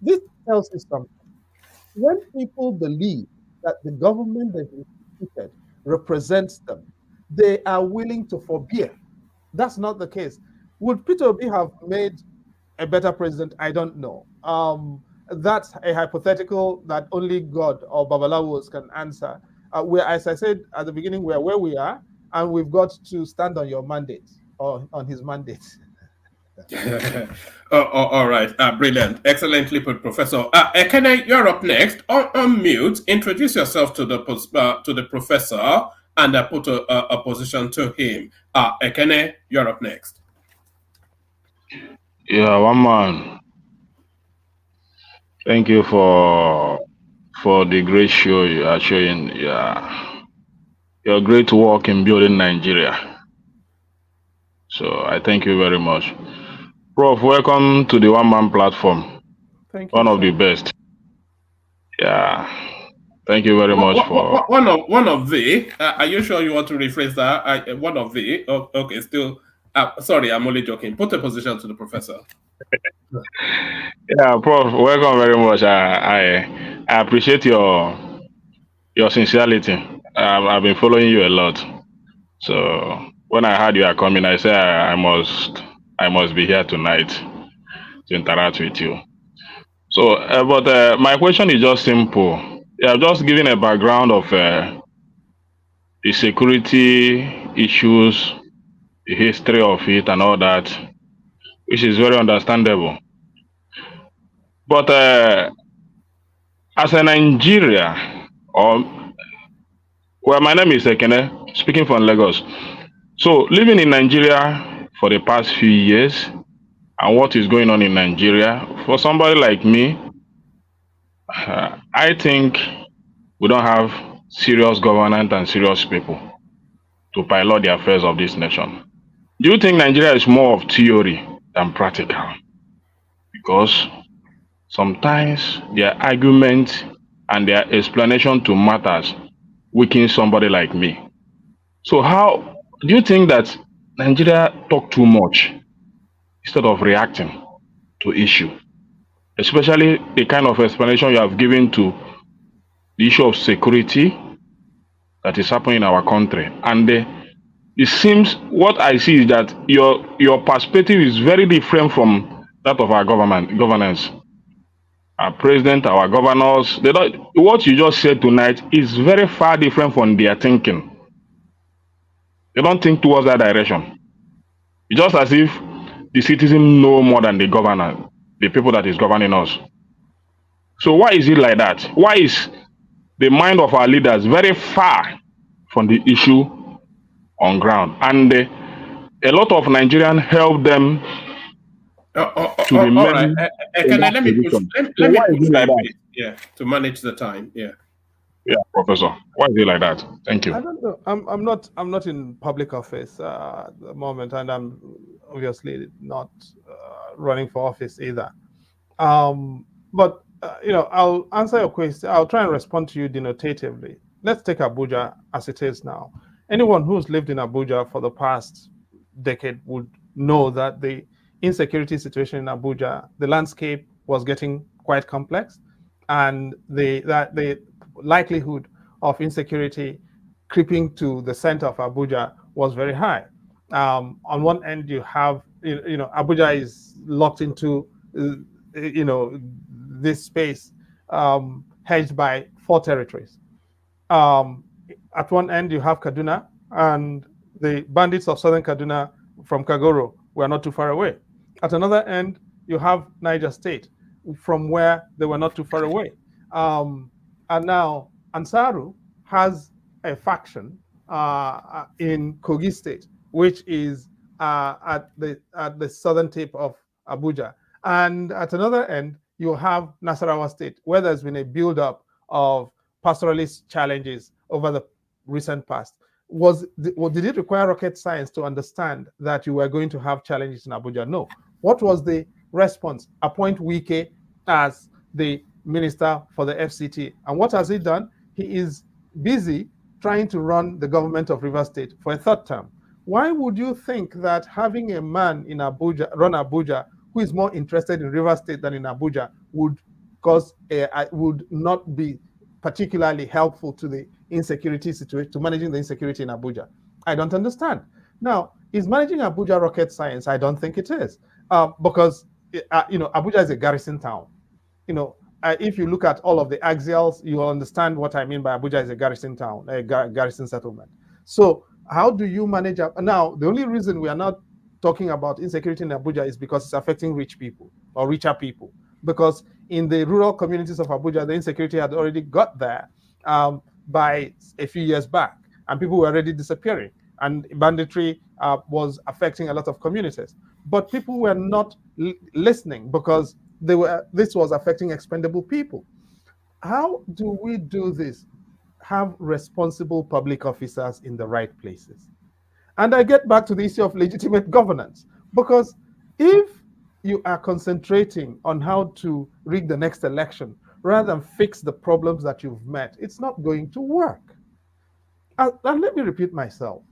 This tells you something. When people believe that the government they've instituted represents them, they are willing to forbear. That's not the case. Would Peter Obi have made a better president? I don't know. That's a hypothetical that only God or Babalawos can answer. As I said at the beginning, we're where we are, and we've got to stand on your mandate, or on his mandate. All right, brilliant, excellently put, Professor. Ekene, you're up next. On mute, introduce yourself to the professor and put a position to him. Ekene, you're up next. Yeah, one man. Thank you for the great show you are showing. Yeah, your great work in building Nigeria. So I thank you very much. Prof, welcome to the One Man platform. Thank you. One of the best. Yeah. Thank you very much for one of the. Are you sure you want to rephrase that? One of the. Oh, okay, still. Sorry, I'm only joking. Put a position to the professor. Yeah, Prof, welcome very much. I appreciate your sincerity. I've been following you a lot. So when I heard you are coming, I said I must be here tonight to interact with you. So, but my question is just simple. Yeah, I'm just giving a background of the security issues, the history of it, and all that, which is very understandable. But as a Nigeria, my name is Ekene, speaking from Lagos. So, living in Nigeria for the past few years, and what is going on in Nigeria, for somebody like me, I think we don't have serious governance and serious people to pilot the affairs of this nation. Do you think Nigeria is more of theory than practical? Because sometimes their argument and their explanation to matters weaken somebody like me. So how do you think that Nigeria talk too much instead of reacting to issue? Especially the kind of explanation you have given to the issue of security that is happening in our country. And it seems what I see is that your perspective is very different from that of our governance. Our president, our governors, what you just said tonight is very far different from their thinking. They don't think towards that direction. It's just as if the citizens know more than the governor, the people that is governing us. So why is it like that? Why is the mind of our leaders very far from the issue on ground? And a lot of Nigerians help them to remain. All right. Let me push a bit, yeah, to manage the time. Yeah. Yeah, Professor. Why is it like that? Thank you. I don't know. I'm not in public office at the moment, and I'm obviously not running for office either. But I'll answer your question. I'll try and respond to you denotatively. Let's take Abuja as it is now. Anyone who's lived in Abuja for the past decade would know that the insecurity situation in Abuja, the landscape was getting quite complex, and the likelihood of insecurity creeping to the center of Abuja was very high. On one end, you have, Abuja is locked into, this space hedged by 4 territories. At one end, you have Kaduna, and the bandits of southern Kaduna from Kagoro were not too far away. At another end, you have Niger State, from where they were not too far away. And now Ansaru has a faction in Kogi State, which is at the southern tip of Abuja. And at another end, you have Nasarawa State, where there's been a buildup of pastoralist challenges over the recent past. Did it require rocket science to understand that you were going to have challenges in Abuja? No. What was the response? Appoint Wike as the minister for the FCT. And what has he done? He is busy trying to run the government of Rivers State for a third term. Why would you think that having a man in Abuja, run Abuja, who is more interested in Rivers State than in Abuja would not be particularly helpful to the insecurity situation, to managing the insecurity in Abuja? I don't understand. Now, is managing Abuja rocket science? I don't think it is, because Abuja is a garrison town. If you look at all of the axials, you will understand what I mean by Abuja is a garrison town, a garrison settlement. So how do you manage? Now, the only reason we are not talking about insecurity in Abuja is because it's affecting rich people or richer people. Because in the rural communities of Abuja, the insecurity had already got there by a few years back, and people were already disappearing, and banditry was affecting a lot of communities. But people were not listening because this was affecting expendable people. How do we do this? Have responsible public officers in the right places. And I get back to the issue of legitimate governance, because if you are concentrating on how to rig the next election rather than fix the problems that you've met, it's not going to work. And let me repeat myself.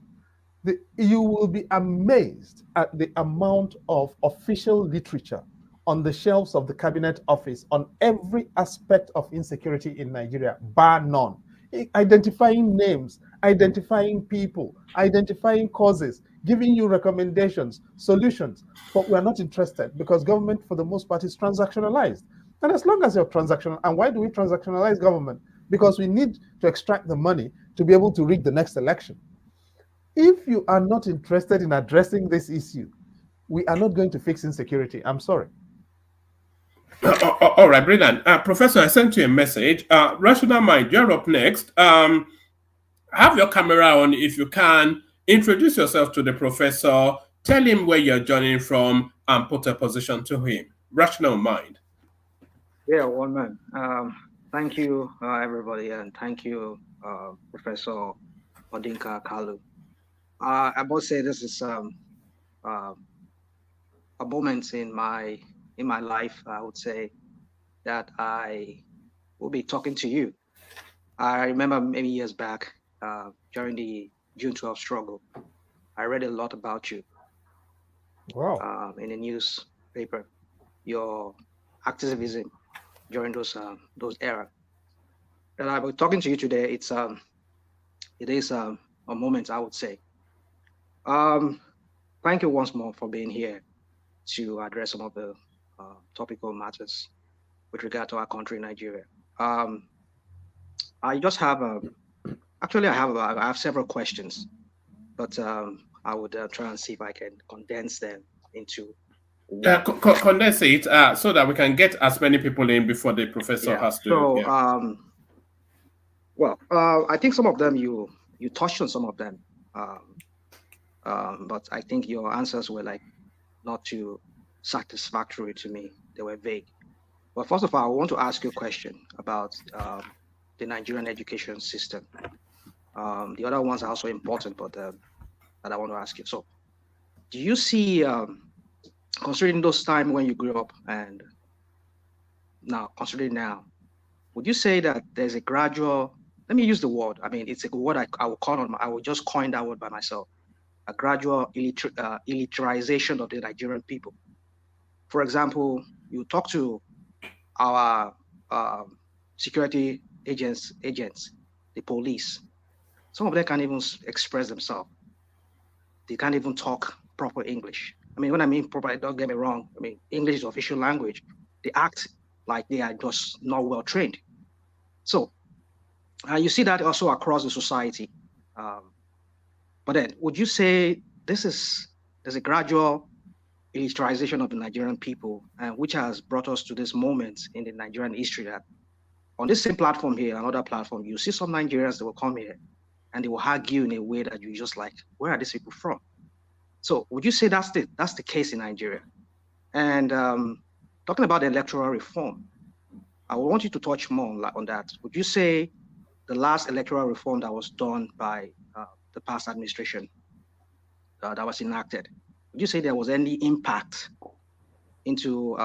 You will be amazed at the amount of official literature on the shelves of the Cabinet Office on every aspect of insecurity in Nigeria, bar none. Identifying names, identifying people, identifying causes, giving you recommendations, solutions. But we're not interested because government, for the most part, is transactionalized. And as long as you're transactional, and why do we transactionalize government? Because we need to extract the money to be able to rig the next election. If you are not interested in addressing this issue, we are not going to fix insecurity. I'm sorry. All right, brilliant. Professor, I sent you a message. Rational Mind, you're up next. Have your camera on if you can. Introduce yourself to the professor. Tell him where you're joining from and put a position to him. Rational Mind. Yeah, one man. Thank you, everybody, and thank you, Professor Odinkalu. I must say this is a moment in my life, I would say, that I will be talking to you. I remember many years back during the June 12 struggle, I read a lot about you. Wow. In the newspaper, your activism during those era. And I'll be talking to you today. It is a moment, I would say. Thank you once more for being here to address some of the topical matters with regard to our country, Nigeria. I just have actually I have several questions, but I would try and see if I can condense them into condense it so that we can get as many people in before the professor has to. So, well, I think some of them you touched on some of them, but I think your answers were like not too satisfactory to me. They were vague. But first of all, I want to ask you a question about the Nigerian education system. The other ones are also important, but that I want to ask you. So, do you see, considering those times when you grew up and now, considering now, would you say that there's a gradual, let me use the word, I mean, it's a word I will call on, I will just coin that word by myself, a gradual illiterization of the Nigerian people. For example, you talk to our security agents, the police. Some of them can't even express themselves. They can't even talk proper English. I mean, when I mean proper, don't get me wrong. I mean, English is official language. They act like they are just not well trained. So you see that also across the society. But then, would you say there's a gradual militarization of the Nigerian people, and which has brought us to this moment in the Nigerian history that on this same platform here, another platform, you see some Nigerians that will come here and they will argue in a way that you just like, where are these people from? So would you say that's the case in Nigeria? And talking about the electoral reform, I want you to touch more on that. Would you say the last electoral reform that was done by the past administration that was enacted, would you say there was any impact into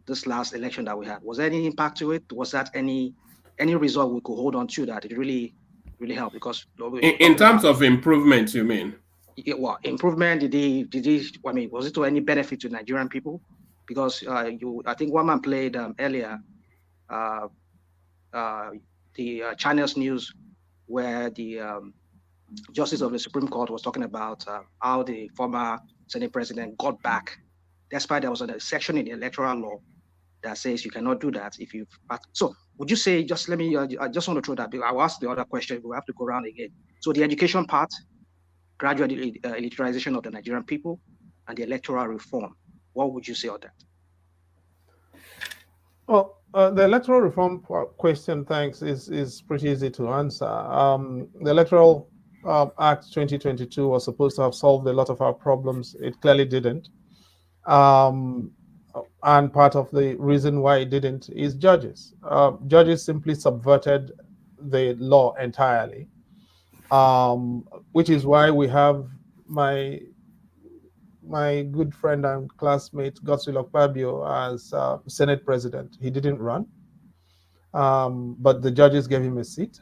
this last election that we had? Was there any impact to it? Was that any result we could hold on to that it really helped? Because in terms of improvement, you mean? Well, improvement, did he, I mean, was it to any benefit to Nigerian people? Because I think one man played earlier the Channels News, where the Justice of the Supreme Court was talking about how the former Senate president got back, despite there was a section in the electoral law that says you cannot do that if you've. So would you say, just let me, I just want to throw that, I'll ask the other question, we have to go around again. So the education part, gradual elitization of the Nigerian people, and the electoral reform, what would you say on that? Well, the electoral reform question, thanks, is pretty easy to answer. The Electoral Act 2022 was supposed to have solved a lot of our problems. It clearly didn't. And part of the reason why it didn't is judges. Judges simply subverted the law entirely, which is why we have my good friend and classmate Godswill Akpabio as Senate president. He didn't run, but the judges gave him a seat.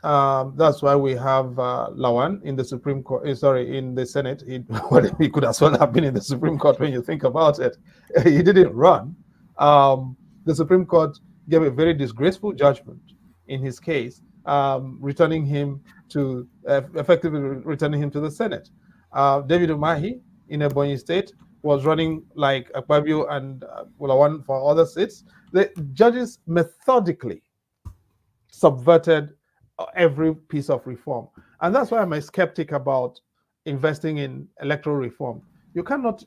That's why we have Lawan in the Supreme Court. In the Senate. He could as well have been in the Supreme Court when you think about it. He didn't run. The Supreme Court gave a very disgraceful judgment in his case, returning him to effectively returning him to the Senate. David Umahi in Ebonyi State was running like Akpabio and Lawan for other seats. The judges methodically subverted every piece of reform. And that's why I'm a skeptic about investing in electoral reform. You cannot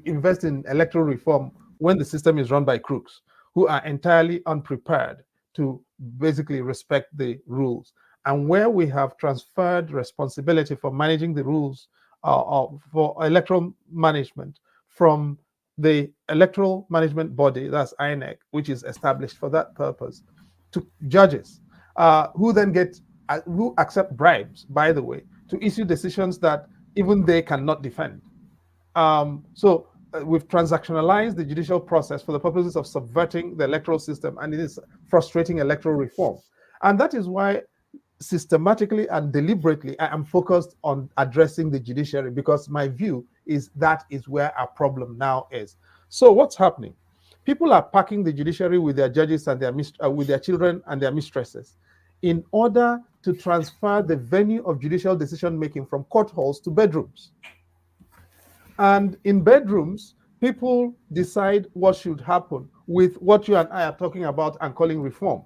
invest in electoral reform when the system is run by crooks who are entirely unprepared to basically respect the rules. And where we have transferred responsibility for managing the rules for electoral management from the electoral management body, that's INEC, which is established for that purpose, to judges, who then who accept bribes, by the way, to issue decisions that even they cannot defend. So we've transactionalized the judicial process for the purposes of subverting the electoral system, and it is frustrating electoral reform. And that is why systematically and deliberately I am focused on addressing the judiciary, because my view is that is where our problem now is. So what's happening? People are packing the judiciary with their judges and with their children and their mistresses in order to transfer the venue of judicial decision-making from court halls to bedrooms. And in bedrooms, people decide what should happen with what you and I are talking about and calling reform.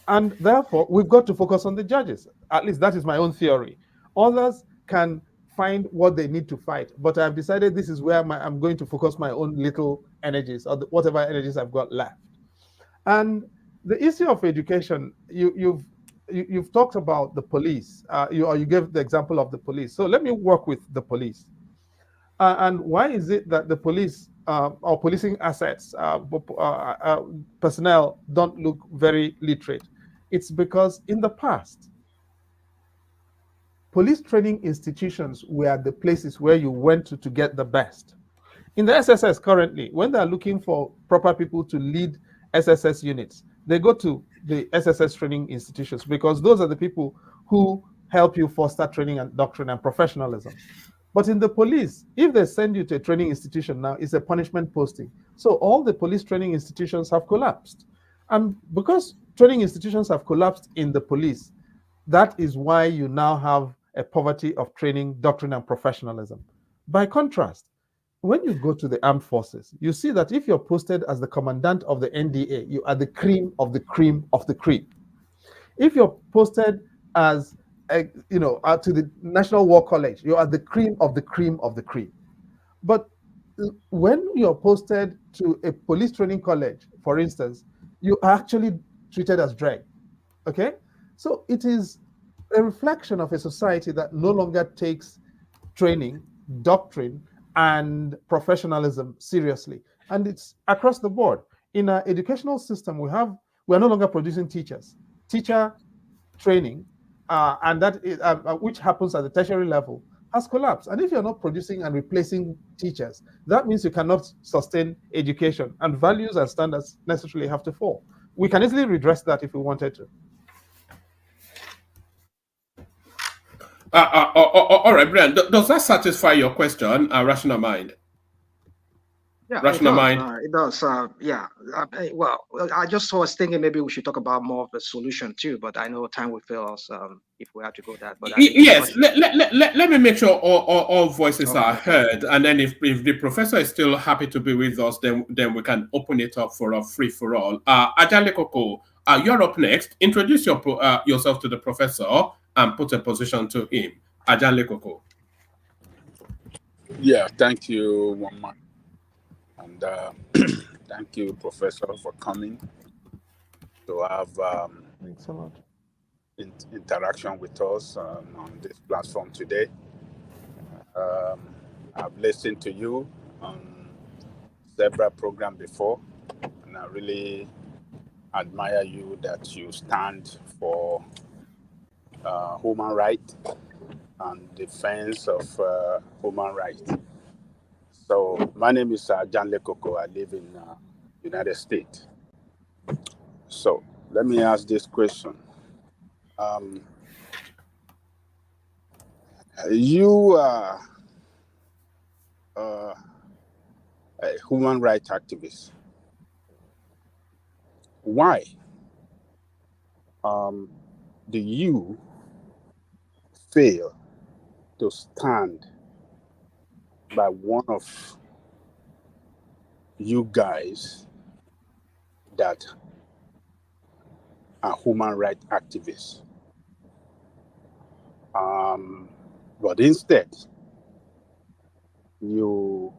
And therefore, we've got to focus on the judges. At least that is my own theory. Others can find what they need to fight. But I've decided this is where I'm going to focus my own little energies, or whatever energies I've got left. And the issue of education, you've talked about the police, you gave the example of the police. So let me work with the police. And why is it that the police or policing assets, personnel don't look very literate? It's because in the past, police training institutions were the places where you went to get the best. In the SSS currently, when they're looking for proper people to lead SSS units, they go to the SSS training institutions, because those are the people who help you foster training and doctrine and professionalism. But in the police, if they send you to a training institution now, it's a punishment posting. So all the police training institutions have collapsed. And because training institutions have collapsed in the police, that is why you now have a poverty of training, doctrine, and professionalism. By contrast, when you go to the armed forces, you see that if you're posted as the commandant of the NDA, you are the cream of the cream of the cream. If you're posted as to the National War College, you are the cream of the cream of the cream. But when you're posted to a police training college, for instance, you are actually treated as dreg. Okay? So it is a reflection of a society that no longer takes training, doctrine, and professionalism seriously. And it's across the board. In our educational system, we're no longer producing teachers. Teacher training, and that is, which happens at the tertiary level, has collapsed. And if you're not producing and replacing teachers, that means you cannot sustain education, and values and standards necessarily have to fall. We can easily redress that if we wanted to. All right, Brian, does that satisfy your question, Rational Mind? Yeah, Rational Mind? It does. Yeah. Well, I just was thinking maybe we should talk about more of a solution too, but I know time will fail us if we have to go that. But yes, let me make sure all voices are heard, and then if the professor is still happy to be with us, then we can open it up for a free for all. Ajale Koko, you're up next. Introduce yourself to the professor and put a position to him. Ajale Koko. Yeah, thank you, Mama. And thank you, Professor, for coming to have Thanks a lot. Interaction with us on this platform today. I've listened to you on several programs before, and I really admire you that you stand for human rights and defense of human rights. So my name is John Lekoko. I live in United States. So let me ask this question. You are a human rights activist. Why do you fail to stand by one of you guys that are human rights activists? But instead, you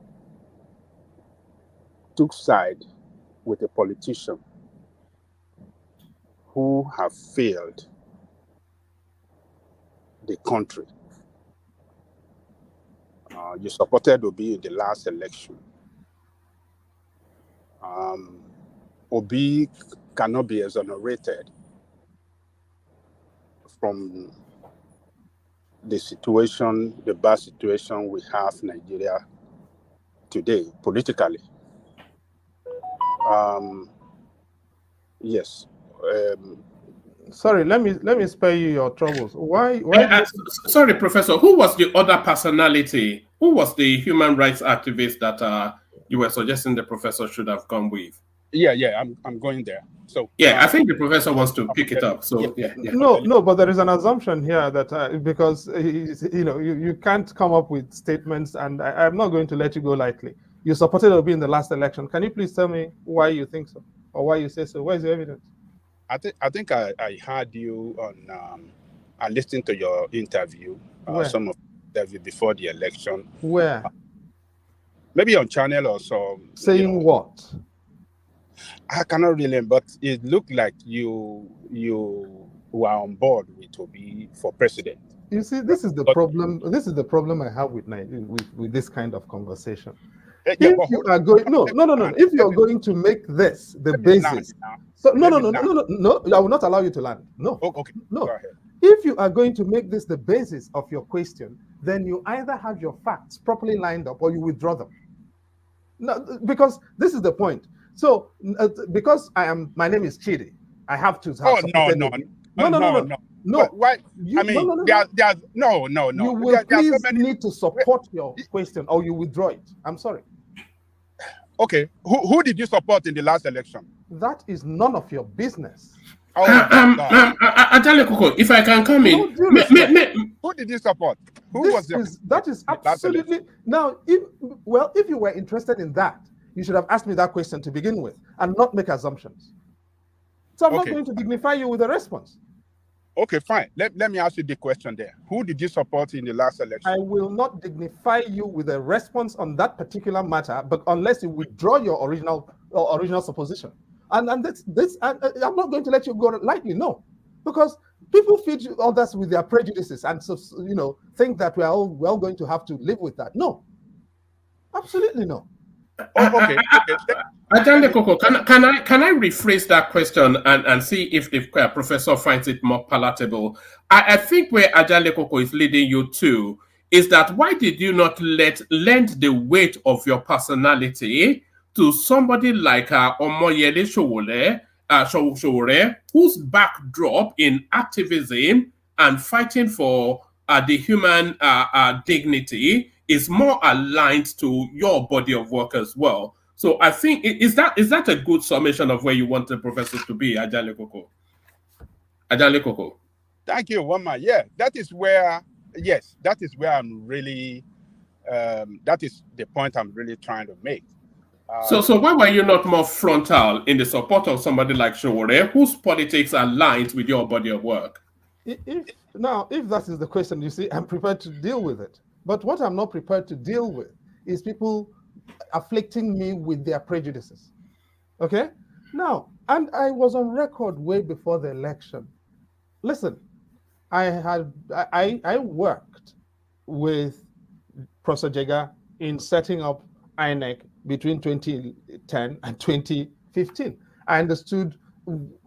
took side with a politician who have failed the country. You supported Obi in the last election. Obi cannot be exonerated from the situation, the bad situation we have in Nigeria today, politically. Yes. Sorry, let me spare you your troubles. Why? Sorry, Professor. Who was the other personality? Who was the human rights activist that you were suggesting the professor should have gone with? Yeah, I'm going there. So yeah, I think the professor wants to pick it up. So yeah. No, but there is an assumption here that because you can't come up with statements, and I'm not going to let you go lightly. You supported Obi in the last election. Can you please tell me why you think so, or why you say so? Where is the evidence? I think I heard you on. I listened to your interview. Some of the interview before the election. Where? Maybe on channel or so. Saying what? I cannot remember, but it looked like you were on board with Obi for president. You see, this is the problem. This is the problem I have with this kind of conversation. If you are going, no. If you're going to make this the basis, so no, I will not allow you to land. No, okay, no. If you are going to make this the basis of your question, then you either have your facts properly lined up or you withdraw them. No, because this is the point. So, because my name is Chidi, I have to have. No. Why? I mean, no. You will please need to support your question, or you withdraw it. I'm sorry. Okay. Who did you support in the last election? That is none of your business. Ajale Koko, if I can come in. Who did you support? That is absolutely. Now, if you were interested in that, you should have asked me that question to begin with and not make assumptions. So I'm not going to dignify you with a response. Okay, fine. Let me ask you the question there. Who did you support in the last election? I will not dignify you with a response on that particular matter, but unless you withdraw your original supposition. And I'm not going to let you go lightly, no, because people feed others with their prejudices and so think that we're all going to have to live with that. No, absolutely no. Oh, okay. Ajande Koko, can I rephrase that question and see if the professor finds it more palatable? I think where Ajande Koko is leading you to is that why did you not lend the weight of your personality to somebody like Omoyele Sowore, whose backdrop in activism and fighting for the human dignity is more aligned to your body of work as well. So I think is that a good summation of where you want the professor to be, Ajale Koko? Ajale Koko. Thank you, Wama. Yeah, that is where I'm really. That is the point I'm really trying to make. So why were you not more frontal in the support of somebody like Sowore, whose politics aligns with your body of work? If that is the question, you see, I'm prepared to deal with it. But what I'm not prepared to deal with is people afflicting me with their prejudices. Okay? Now, and I was on record way before the election. Listen, I worked with Professor Jega in setting up INEC between 2010 and 2015. I understood,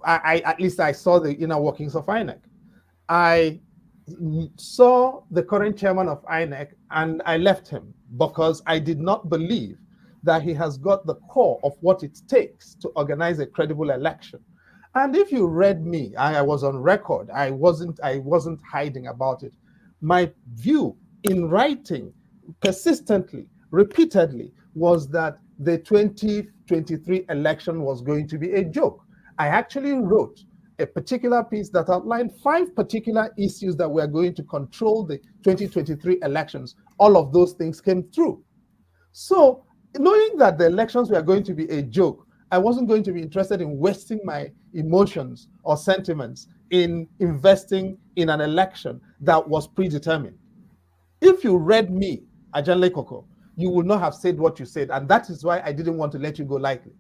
at least I saw the inner workings of INEC. I saw the current chairman of INEC and I left him because I did not believe that he has got the core of what it takes to organize a credible election. And if you read me, I was on record. I wasn't hiding about it. My view in writing persistently, repeatedly, was that the 2023 election was going to be a joke. I actually wrote a particular piece that outlined 5 particular issues that were going to control the 2023 elections. All of those things came through. So knowing that the elections were going to be a joke, I wasn't going to be interested in wasting my emotions or sentiments in investing in an election that was predetermined. If you read me, Ajanle Koko, you would not have said what you said, and that is why I didn't want to let you go lightly.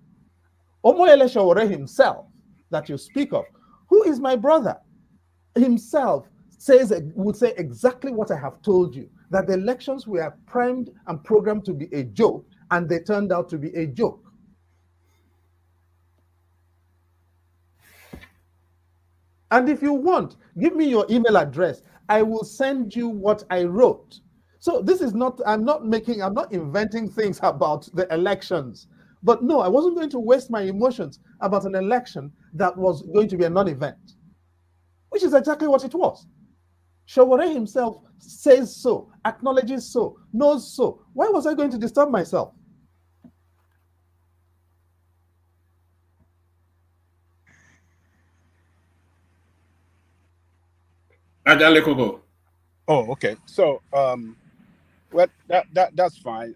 Omoyele Sowore himself, that you speak of, who is my brother, himself would say exactly what I have told you, that the elections were primed and programmed to be a joke, and they turned out to be a joke. And if you want, give me your email address. I will send you what I wrote. So this is not, I'm not inventing things about the elections. But no, I wasn't going to waste my emotions about an election that was going to be a non-event, which is exactly what it was. Sowore himself says so, acknowledges so, knows so. Why was I going to disturb myself? Ajale Koko. Oh, okay. So, well, that's fine.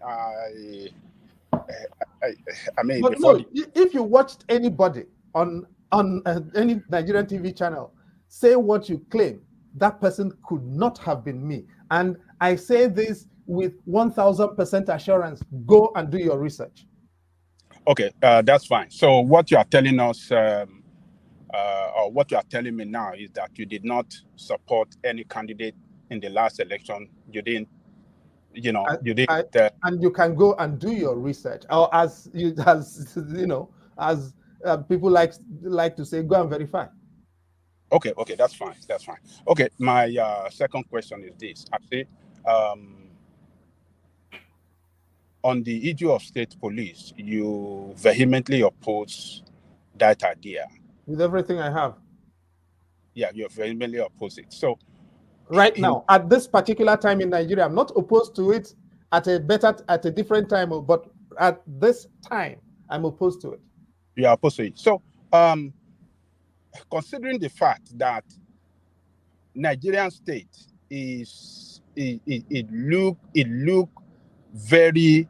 I mean, but no, if you watched anybody on any Nigerian TV channel say what you claim, that person could not have been me. And I say this with 1000% assurance. Go and do your research. Okay, that's fine. So what you are telling us, or what you are telling me now, is that you did not support any candidate in the last election. You didn't, you didn't. And you can go and do your research, or as people like to say, go and verify. Okay, that's fine. That's fine. Okay, my second question is this. Actually, on the issue of state police, you vehemently oppose that idea. With everything I have. Yeah, you vehemently oppose it. So, right now, at this particular time in Nigeria, I'm not opposed to it at a different time, but at this time, I'm opposed to it. You are opposed to it. So, considering the fact that Nigerian state it look very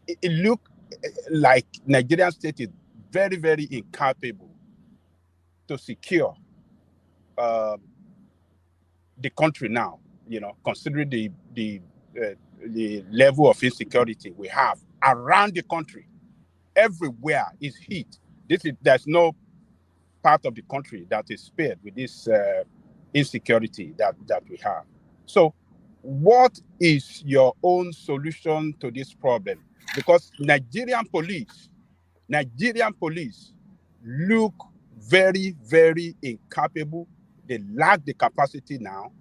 it look like Nigerian state is very, very incapable to secure the country now, considering the level of insecurity we have around the country. Everywhere is heat. There's no part of the country that is spared with this insecurity that we have. So what is your own solution to this problem? Because Nigerian police look very, very incapable. They lack the capacity now.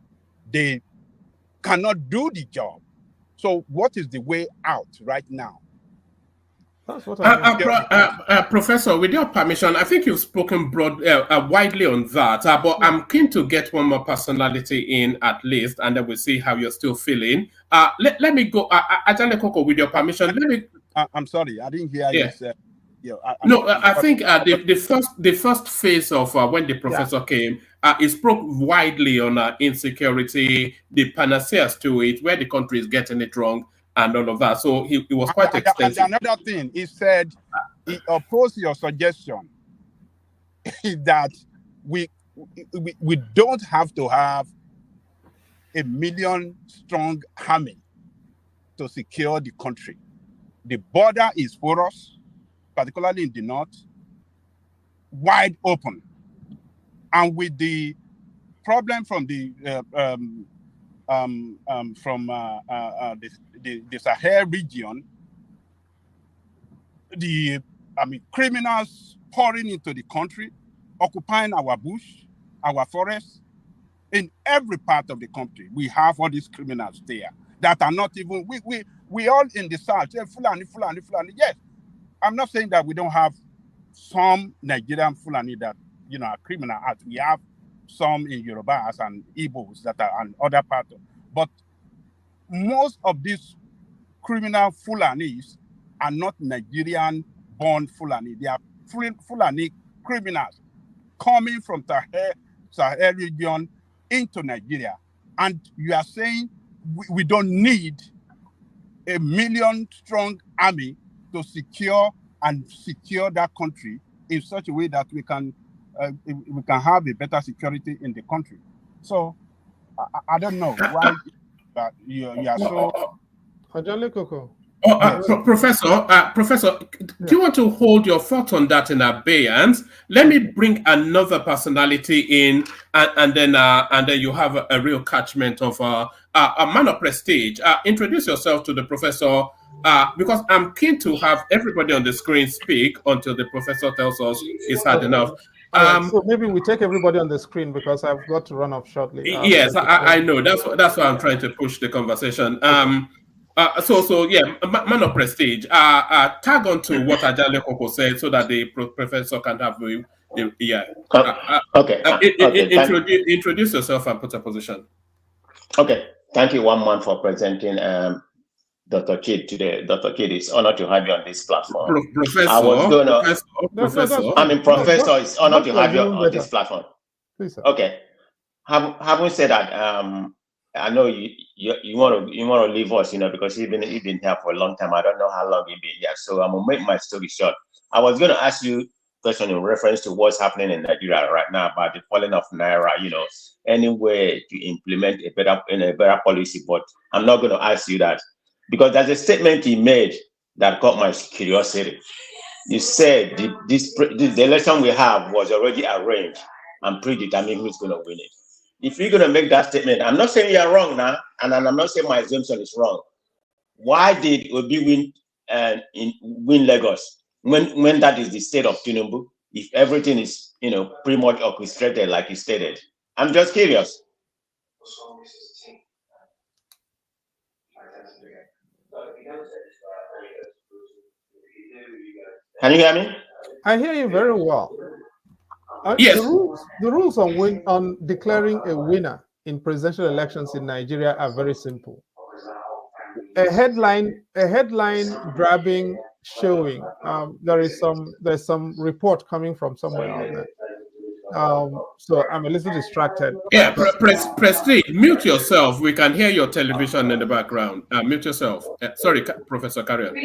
They cannot do the job. So what is the way out right now? That's what Professor, with your permission, I think you've spoken widely on that, but I'm keen to get one more personality in at least, and then we'll see how you're still feeling. Let me go, Ajale Koko, with your permission. I'm sorry, I didn't hear you say. I think the first phase of when the professor came, he spoke widely on insecurity, the panaceas to it, where the country is getting it wrong, and all of that. So he was quite extensive. And another thing, he said, he opposed your suggestion that we don't have to have a 1 million strong army to secure the country. The border is porous, particularly in the north, wide open. And with the problem from the Sahel region, criminals pouring into the country, occupying our bush, our forests. In every part of the country, we have all these criminals there that are not even, we all in the south, Fulani. Yes, I'm not saying that we don't have some Nigerian Fulani that, are criminal as we have some in Yorubas and Igbos that are in other parts. But most of these criminal Fulanis are not Nigerian-born Fulani. They are Fulani criminals coming from Sahel region into Nigeria. And you are saying we don't need a 1 million strong army to secure that country in such a way that we can have a better security in the country. So I don't know why you are so. Professor, do you want to hold your thoughts on that in abeyance? Let me bring another personality in, and then you have a real catchment of a man of prestige. Introduce yourself to the professor, because I'm keen to have everybody on the screen speak until the professor tells us it's had enough. So maybe we take everybody on the screen because I've got to run off shortly. Yes, I know. That's why I'm trying to push the conversation. Man of prestige. Tag on to what Ajale Koko said so that the professor can have introduce yourself and put a position. Okay, thank you, one man, for presenting Dr. Chid today. Dr. Chid, it's honored to have you on this platform. Professor, it's honored to have you on this platform. Please, okay, having said that, I know you want to leave us, because you've been here for a long time. I don't know how long you've been here, so I'm gonna make my story short. I was going to ask you a question in reference to what's happening in Nigeria right now about the falling of Naira. Any way to implement a better policy, but I'm not going to ask you that because there's a statement he made that caught my curiosity. You said the election we have was already arranged and predetermined who's going to win it. If you're going to make that statement, I'm not saying you're wrong now, and I'm not saying my assumption is wrong. Why did Obi win Lagos when that is the state of Tinubu? If everything is pretty much orchestrated like you stated, I'm just curious. Can you hear me? I hear you very well. Yes. The rules on declaring a winner in presidential elections in Nigeria are very simple. A headline grabbing showing. There's some report coming from somewhere on that. So I'm a little distracted. Yeah, Prestige, mute yourself. We can hear your television in the background. Mute yourself. Sorry, Professor, carry on.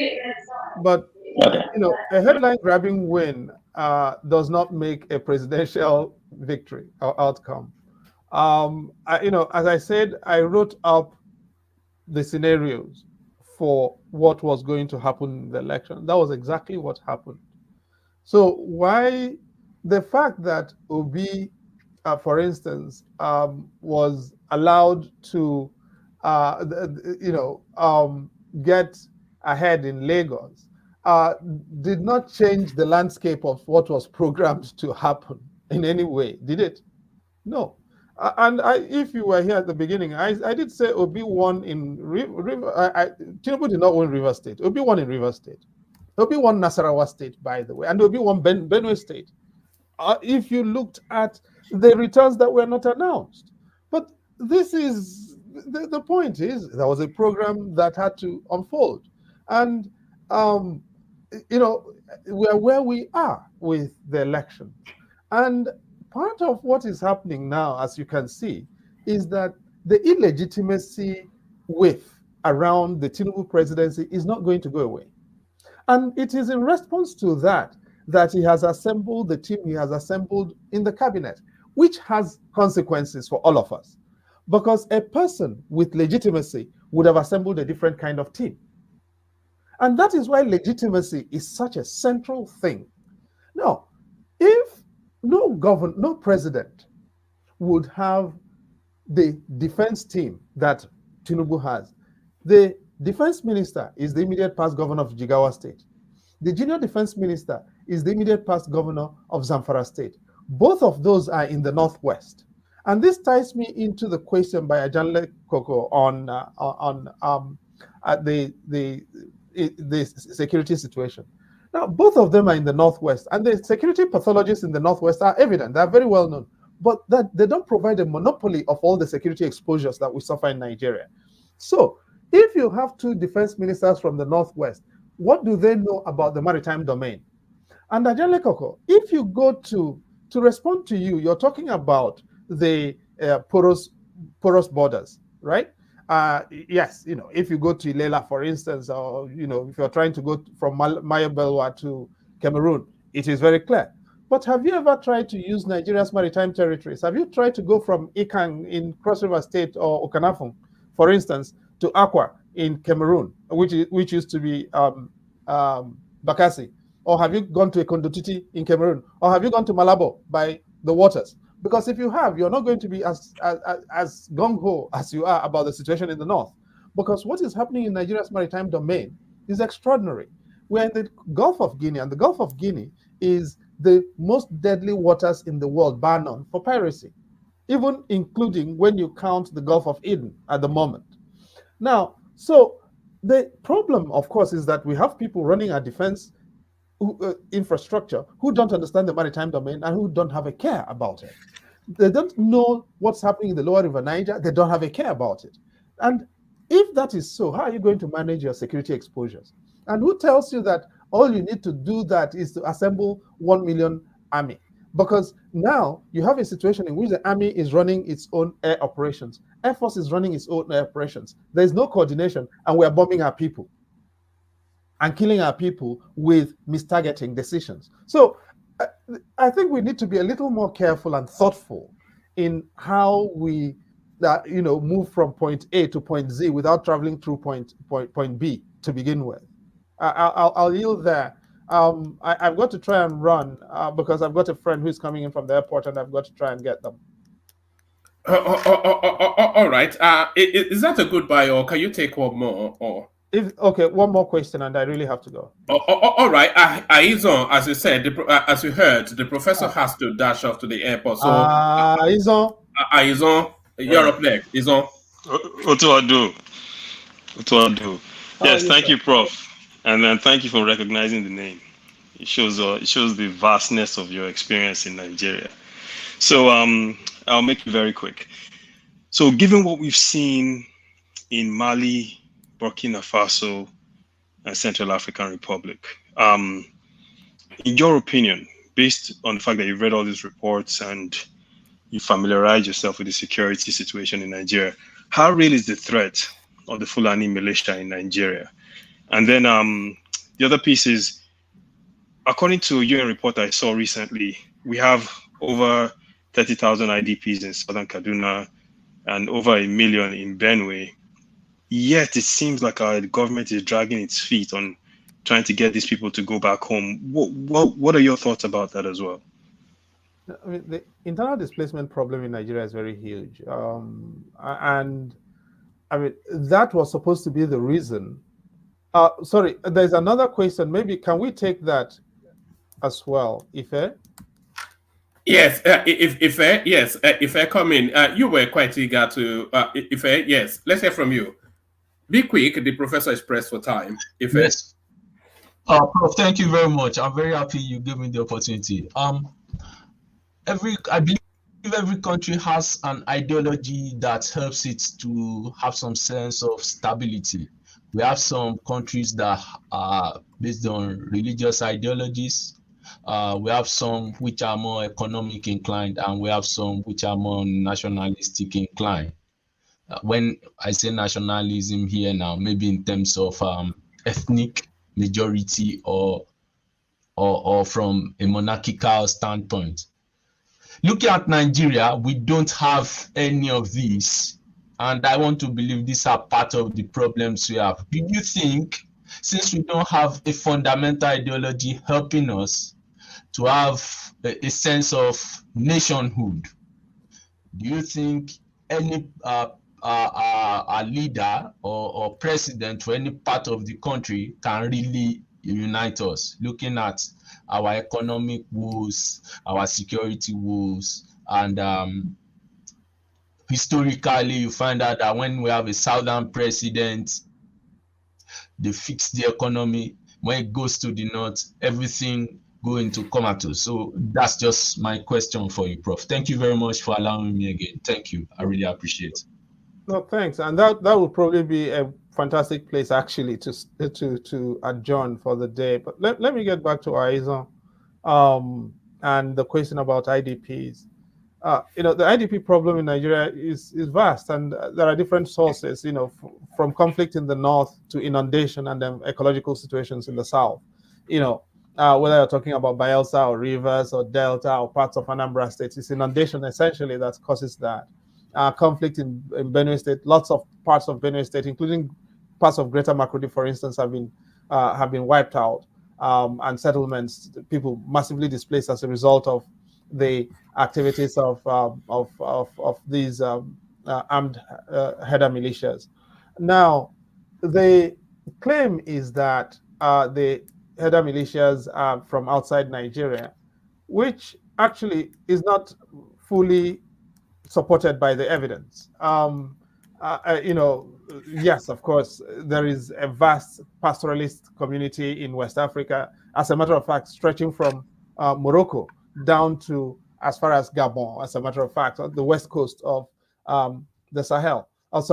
But Okay. You know, a headline-grabbing win does not make a presidential victory or outcome. You know, as I said, I wrote up the scenarios for what was going to happen in the election. That was exactly what happened. So why the fact that Obi, for instance, was allowed to, get ahead in Lagos, did not change the landscape of what was programmed to happen in any way, did it? No. If you were here at the beginning, I did say Obi won in River. Tinubu did not win River State. Obi won in River State. Obi won Nasarawa State, by the way, and Obi won Benue State. If you looked at the returns that were not announced. But this is the point is there was a program that had to unfold. And, you know, we're where we are with the elections. And part of what is happening now, as you can see, is that the illegitimacy whiff around the Tinubu presidency is not going to go away. And it is in response to that that he has assembled the team he has assembled in the cabinet, which has consequences for all of us. Because a person with legitimacy would have assembled a different kind of team. And that is why legitimacy is such a central thing. Now, if no president would have the defense team that Tinubu has, the defense minister is the immediate past governor of Jigawa State. The junior defense minister is the immediate past governor of Zamfara State. Both of those are in the Northwest. And this ties me into the question by Ajanle Koko on the security situation. Now, both of them are in the Northwest, and the security pathologists in the Northwest are evident. They're very well known, but that they don't provide a monopoly of all the security exposures that we suffer in Nigeria. So if you have two defense ministers from the Northwest, what do they know about the maritime domain? And Ajanle Koko, if you go to respond to you, you're talking about the porous borders, right? Yes, you know, if you go to Ilela, for instance, or, you know, if you're trying to go from Mayabelwa to Cameroon, it is very clear. But have you ever tried to use Nigeria's maritime territories? Have you tried to go from Ikang in Cross River State or Okanafung, for instance, to Akwa in Cameroon, which used to be Bakassi? Or have you gone to Ekondotiti in Cameroon? Or have you gone to Malabo by the waters? Because if you have, you're not going to be as gung-ho as you are about the situation in the north. Because what is happening in Nigeria's maritime domain is extraordinary. We're in the Gulf of Guinea, and the Gulf of Guinea is the most deadly waters in the world, bar none, for piracy, even including when you count the Gulf of Eden at the moment. Now, so the problem, of course, is that we have people running our defense infrastructure who don't understand the maritime domain and who don't have a care about it. They don't know what's happening in the lower river Niger. They don't have a care about it. And if that is so, how are you going to manage your security exposures? And who tells you that all you need to do that is to assemble 1 million army? Because now you have a situation in which the army is running its own air operations. Air Force is running its own air operations. There's no coordination, and we're bombing our people and killing our people with mistargeting decisions. So I think we need to be a little more careful and thoughtful in how we move from point A to point Z without traveling through point B to begin with. I'll yield there. I've got to try and run because I've got a friend who's coming in from the airport and I've got to try and get them. All right. Is that a goodbye, or can you take one more? Or okay, one more question, and I really have to go. All right. Aizon, as you said, as you heard, the professor has to dash off to the airport. So, Aizon, you're up next. Aizon. What do I do? Yes, thank you, Prof. And then thank you for recognizing the name. It shows the vastness of your experience in Nigeria. So I'll make it very quick. So given what we've seen in Mali, Burkina Faso, and Central African Republic, in your opinion, based on the fact that you've read all these reports and you familiarize yourself with the security situation in Nigeria, how real is the threat of the Fulani militia in Nigeria? And then the other piece is, according to a UN report I saw recently, we have over 30,000 IDPs in southern Kaduna and over 1 million in Benue. Yet it seems like our government is dragging its feet on trying to get these people to go back home. What are your thoughts about that as well? I mean, the internal displacement problem in Nigeria is very huge. And I mean, that was supposed to be the reason. Sorry, there's another question. Maybe can we take that as well, Ife? Yes, if I come in, you were quite eager to, Ife, yes, let's hear from you. Be quick, the professor is pressed for time. Ife. Yes. Prof, thank you very much. I'm very happy you gave me the opportunity. I believe every country has an ideology that helps it to have some sense of stability. We have some countries that are based on religious ideologies. We have some which are more economic inclined, and we have some which are more nationalistic inclined. When I say nationalism here now, maybe in terms of ethnic majority or from a monarchical standpoint. Looking at Nigeria, we don't have any of these, and I want to believe these are part of the problems we have. Do you think, since we don't have a fundamental ideology helping us to have a sense of nationhood, do you think any a leader or president for any part of the country can really unite us, looking at our economic woes, our security woes, and historically you find out that when we have a southern president, they fix the economy. When it goes to the north, everything go into comatose. So that's just my question for you, Prof. Thank you very much for allowing me again. Thank you. I really appreciate it. No, thanks. And that would probably be a fantastic place actually to adjourn for the day. But let me get back to Aizon and the question about IDPs. The IDP problem in Nigeria is vast, and there are different sources, from conflict in the north to inundation and then ecological situations in the south. Whether you're talking about Bayelsa or Rivers or Delta or parts of Anambra State, it's inundation essentially that causes that. Conflict in Benue State, lots of parts of Benue State, including parts of Greater Makurdi, for instance, have been wiped out, and settlements, people massively displaced as a result of the activities of these armed header militias. Now, the claim is that the header militias are from outside Nigeria, which actually is not fully supported by the evidence. Yes, of course, there is a vast pastoralist community in West Africa, as a matter of fact, stretching from Morocco down to as far as Gabon, as a matter of fact, on the west coast of the Sahel, of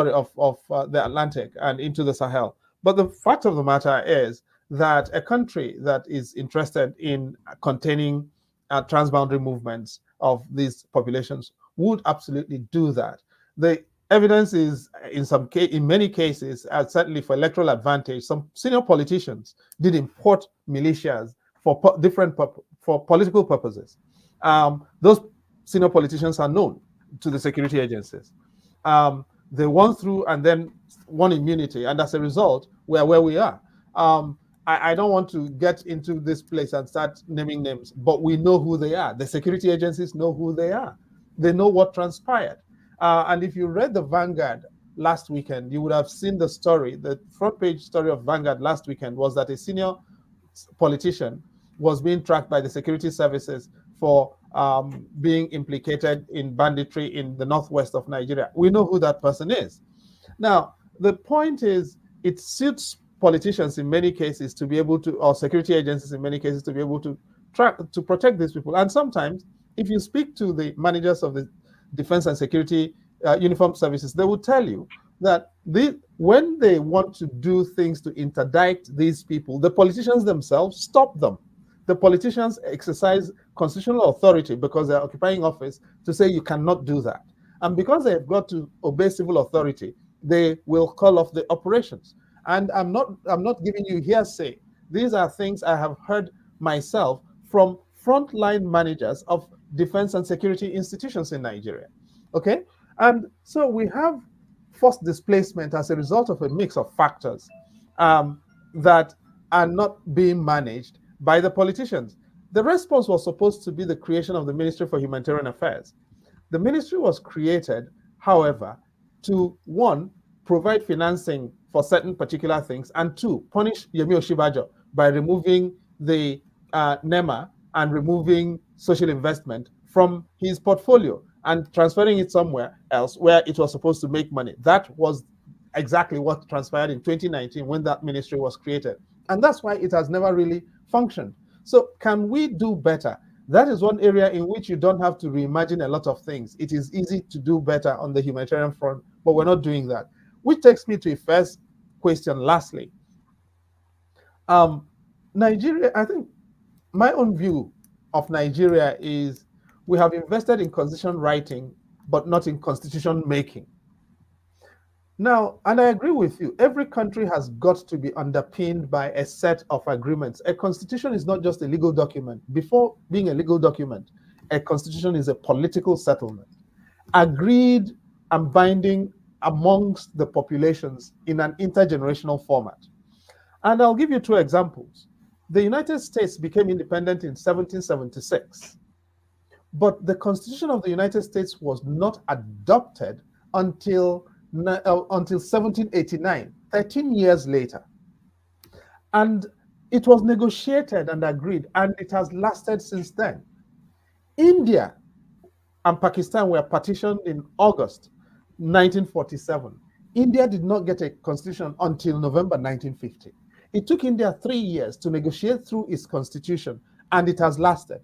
the Atlantic and into the Sahel. But the fact of the matter is that a country that is interested in containing transboundary movements of these populations would absolutely do that. The evidence is, in many cases, certainly for electoral advantage, some senior politicians did import militias for political purposes. Those senior politicians are known to the security agencies. They won through and then won immunity, and as a result, we are where we are. I don't want to get into this place and start naming names, but we know who they are. The security agencies know who they are. They know what transpired. And if you read the Vanguard last weekend, you would have seen the story. The front page story of Vanguard last weekend was that a senior politician was being tracked by the security services for being implicated in banditry in the northwest of Nigeria. We know who that person is. Now, the point is, it suits politicians in many cases to be able to, or security agencies in many cases, to be able to to protect these people. And sometimes, if you speak to the managers of the defense and security uniformed services, they will tell you that when they want to do things to interdict these people, the politicians themselves stop them. The politicians exercise constitutional authority because they're occupying office to say you cannot do that. And because they've got to obey civil authority, they will call off the operations. And I'm not giving you hearsay. These are things I have heard myself from frontline managers of defense and security institutions in Nigeria. Okay? And so we have forced displacement as a result of a mix of factors that are not being managed by the politicians. The response was supposed to be the creation of the Ministry for Humanitarian Affairs. The ministry was created, however, to, one, provide financing for certain particular things, and two, punish Yemi Osinbajo by removing the NEMA and removing social investment from his portfolio and transferring it somewhere else where it was supposed to make money. That was exactly what transpired in 2019 when that ministry was created. And that's why it has never really functioned. So can we do better? That is one area in which you don't have to reimagine a lot of things. It is easy to do better on the humanitarian front, but we're not doing that. Which takes me to a first question lastly. Nigeria, I think my own view of Nigeria is we have invested in constitution writing, but not in constitution making. Now, and I agree with you, every country has got to be underpinned by a set of agreements. A constitution is not just a legal document. Before being a legal document, a constitution is a political settlement, agreed and binding amongst the populations in an intergenerational format. And I'll give you two examples. The United States became independent in 1776, but the Constitution of the United States was not adopted until 1789, 13 years later. And it was negotiated and agreed, and it has lasted since then. India and Pakistan were partitioned in August 1947. India did not get a constitution until November 1950. It took India 3 years to negotiate through its constitution, and it has lasted.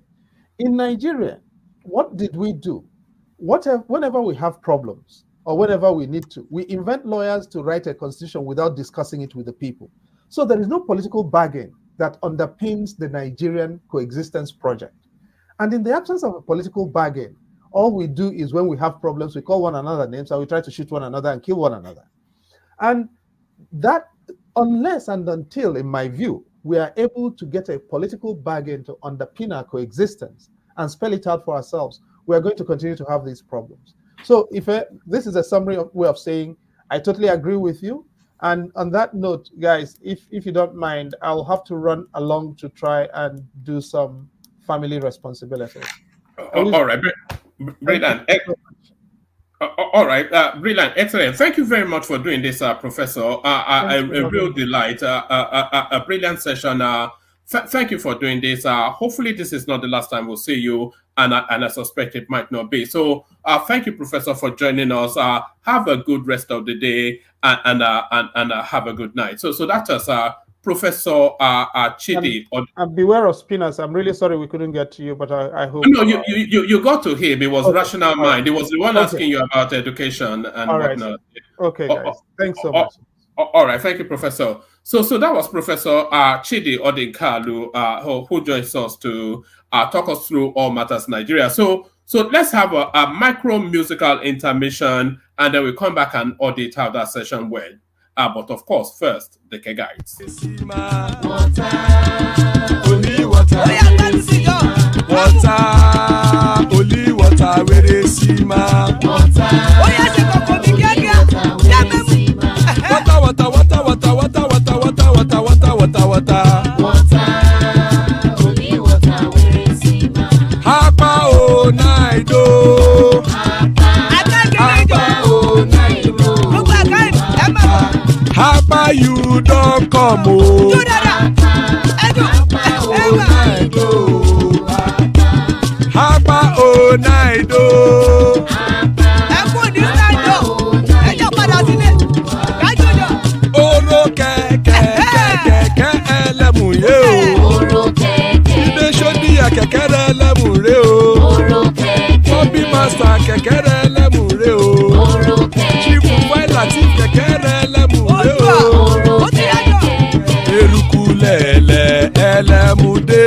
In Nigeria, what did we do? Whenever we have problems, or whenever we need to, we invent lawyers to write a constitution without discussing it with the people. So there is no political bargain that underpins the Nigerian coexistence project. And in the absence of a political bargain, all we do is when we have problems, we call one another names and we try to shoot one another and kill one another. And that, unless and until, in my view, we are able to get a political bargain to underpin our coexistence and spell it out for ourselves, we are going to continue to have these problems. So this is a summary way of saying, I totally agree with you. And on that note, guys, if you don't mind, I'll have to run along to try and do some family responsibilities. All right, brilliant. All right, brilliant, excellent. Thank you very much for doing this, Professor. A real delight, a brilliant session. Thank you for doing this. Hopefully this is not the last time we'll see you, and I suspect it might not be. So thank you, Professor, for joining us. Have a good rest of the day, and have a good night. So that was Professor Chidi. And beware of spinners. I'm really sorry we couldn't get to you, but I hope. No, you got to him. It was Rational Mind. It was the one asking you about education and whatnot. Okay, guys. Thanks so much. All right, thank you, Professor. So that was Professor Chidi Odinkalu, who joins us to talk us through all matters Nigeria. So let's have a micro musical intermission, and then we'll come back and audit how that session went. But of course, first, the K guides. Only water, only water, where they see my water. Oh yes, you go for me, Hapa you don't come oh. Hapa oh night oh. Oro keke elemu ye o. Ide shodi ya keke elemu re o. Bobby master keke elemu re o. Chief Latif keke elemu re o. Erukulele elemude.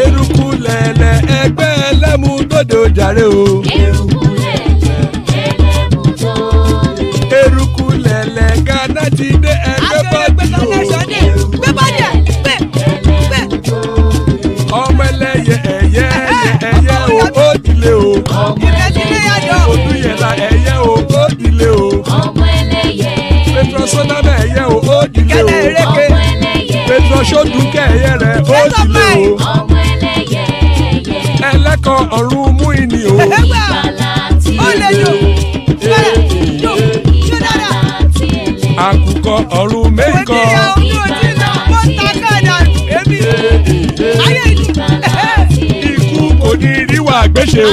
Erukulele egbe elemudode ojare o. Erukulele Ghana ti dé ẹgbẹ́ bọ́dí kẹ́kọ̀ọ́ ọ̀run mú ìní o. Ó lè yò. Yò. Ṣé dára? Àkùkọ ọ̀run méjìkọ. Òjì ya ojú òjì lọ, ó ta kẹ́ẹ̀dà èmi. Ayé ìlú. Ikú kò ní ríwà gbéṣe o.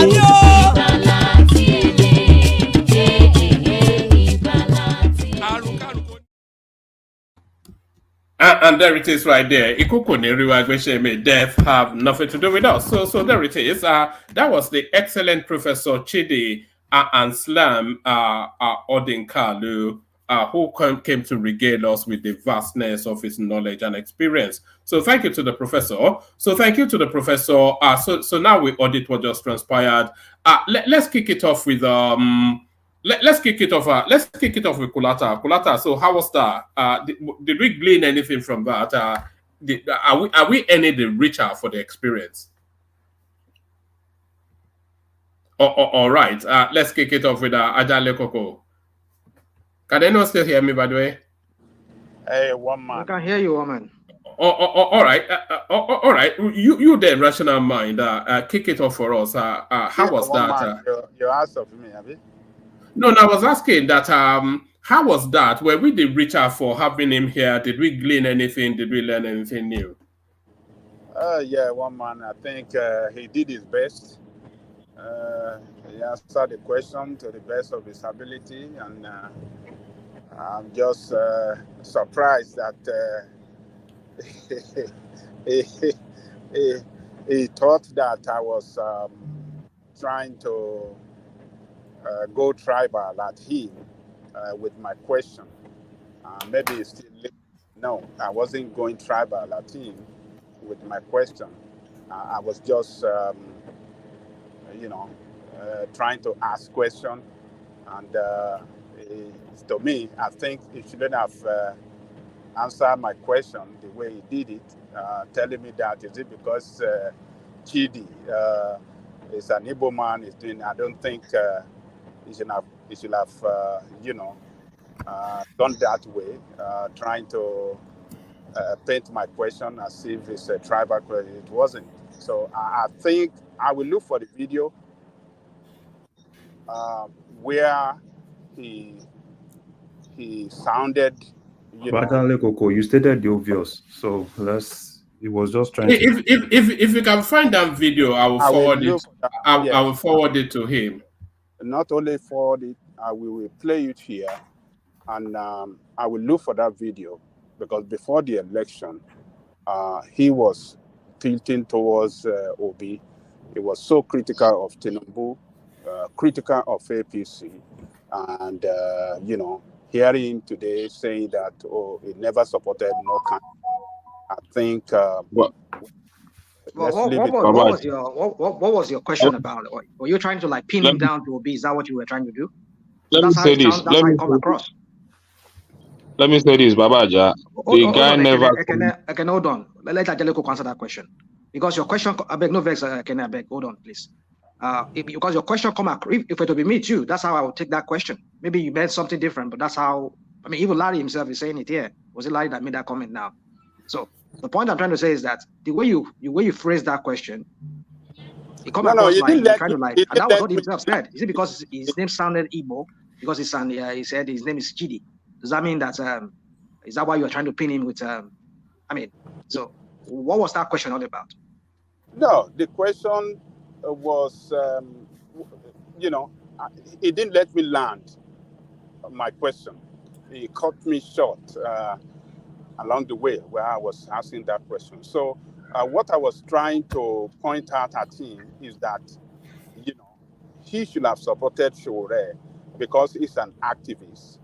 And there it is right there. Death have nothing to do with us. So there it is. That was the excellent Professor Chidi and Slam Odinkalu, who came to regale us with the vastness of his knowledge and experience. So thank you to the professor. So now we audit what just transpired. Let's kick it off with Let's kick it off. Let's kick it off with Kulata. Kulata. So how was that? Did we glean anything from that? Are we any the richer for the experience? All right. Let's kick it off with Ajale Koko. Can anyone still hear me? By the way. Hey, one man. I can hear you, woman. All right. All right. You there, rational mind. Kick it off for us. How was that? You asked of me, have you? No, I was asking that how was that? Were we the richer for having him here? Did we glean anything? Did we learn anything new? Yeah, one man. I think he did his best. He answered the question to the best of his ability, and I'm just surprised that he thought that I was trying to go tribal at him with my question. Maybe it's still late. No, I wasn't going tribal at him with my question. I was just, trying to ask question. And to me, I think he shouldn't have answered my question the way he did it, telling me that is it because Chidi is an Igbo man is doing. I don't think he should have done that way, trying to paint my question as if it's a tribal question. It wasn't. So I think I will look for the video where he sounded. Koko, you stated the obvious, so it was just trying if you can find that video, I will forward it. I will forward it to him. Not only forward it, we will play it here, and I will look for that video because before the election, he was tilting towards Obi. He was so critical of Tinubu, critical of APC, and hearing him today saying that he never supported no kind. I think. What was your question about? Were you trying to pin him down to Obi? Is that what you were trying to do? Let me say this. That's how it come across. Let me say this, Babaja. The guy never. I can hold on. Let Adeleko answer that question because your question. I beg no vex. I beg. Hold on, please. Because your question come across. If it would be me too, that's how I would take that question. Maybe you meant something different, but that's how. I mean, even Larry himself is saying it here. Was it Larry that made that comment now? So the point I'm trying to say is that the way you phrase that question, it comes across like you're trying to and that was what he himself said. Is it because his name sounded Igbo? Because he said his name is Chidi. Does that mean that is that why you're trying to pin him with so what was that question all about? No, the question was he didn't let me land my question. He cut me short along the way where I was asking that question. So what I was trying to point out at him is that, he should have supported Showore because he's an activist.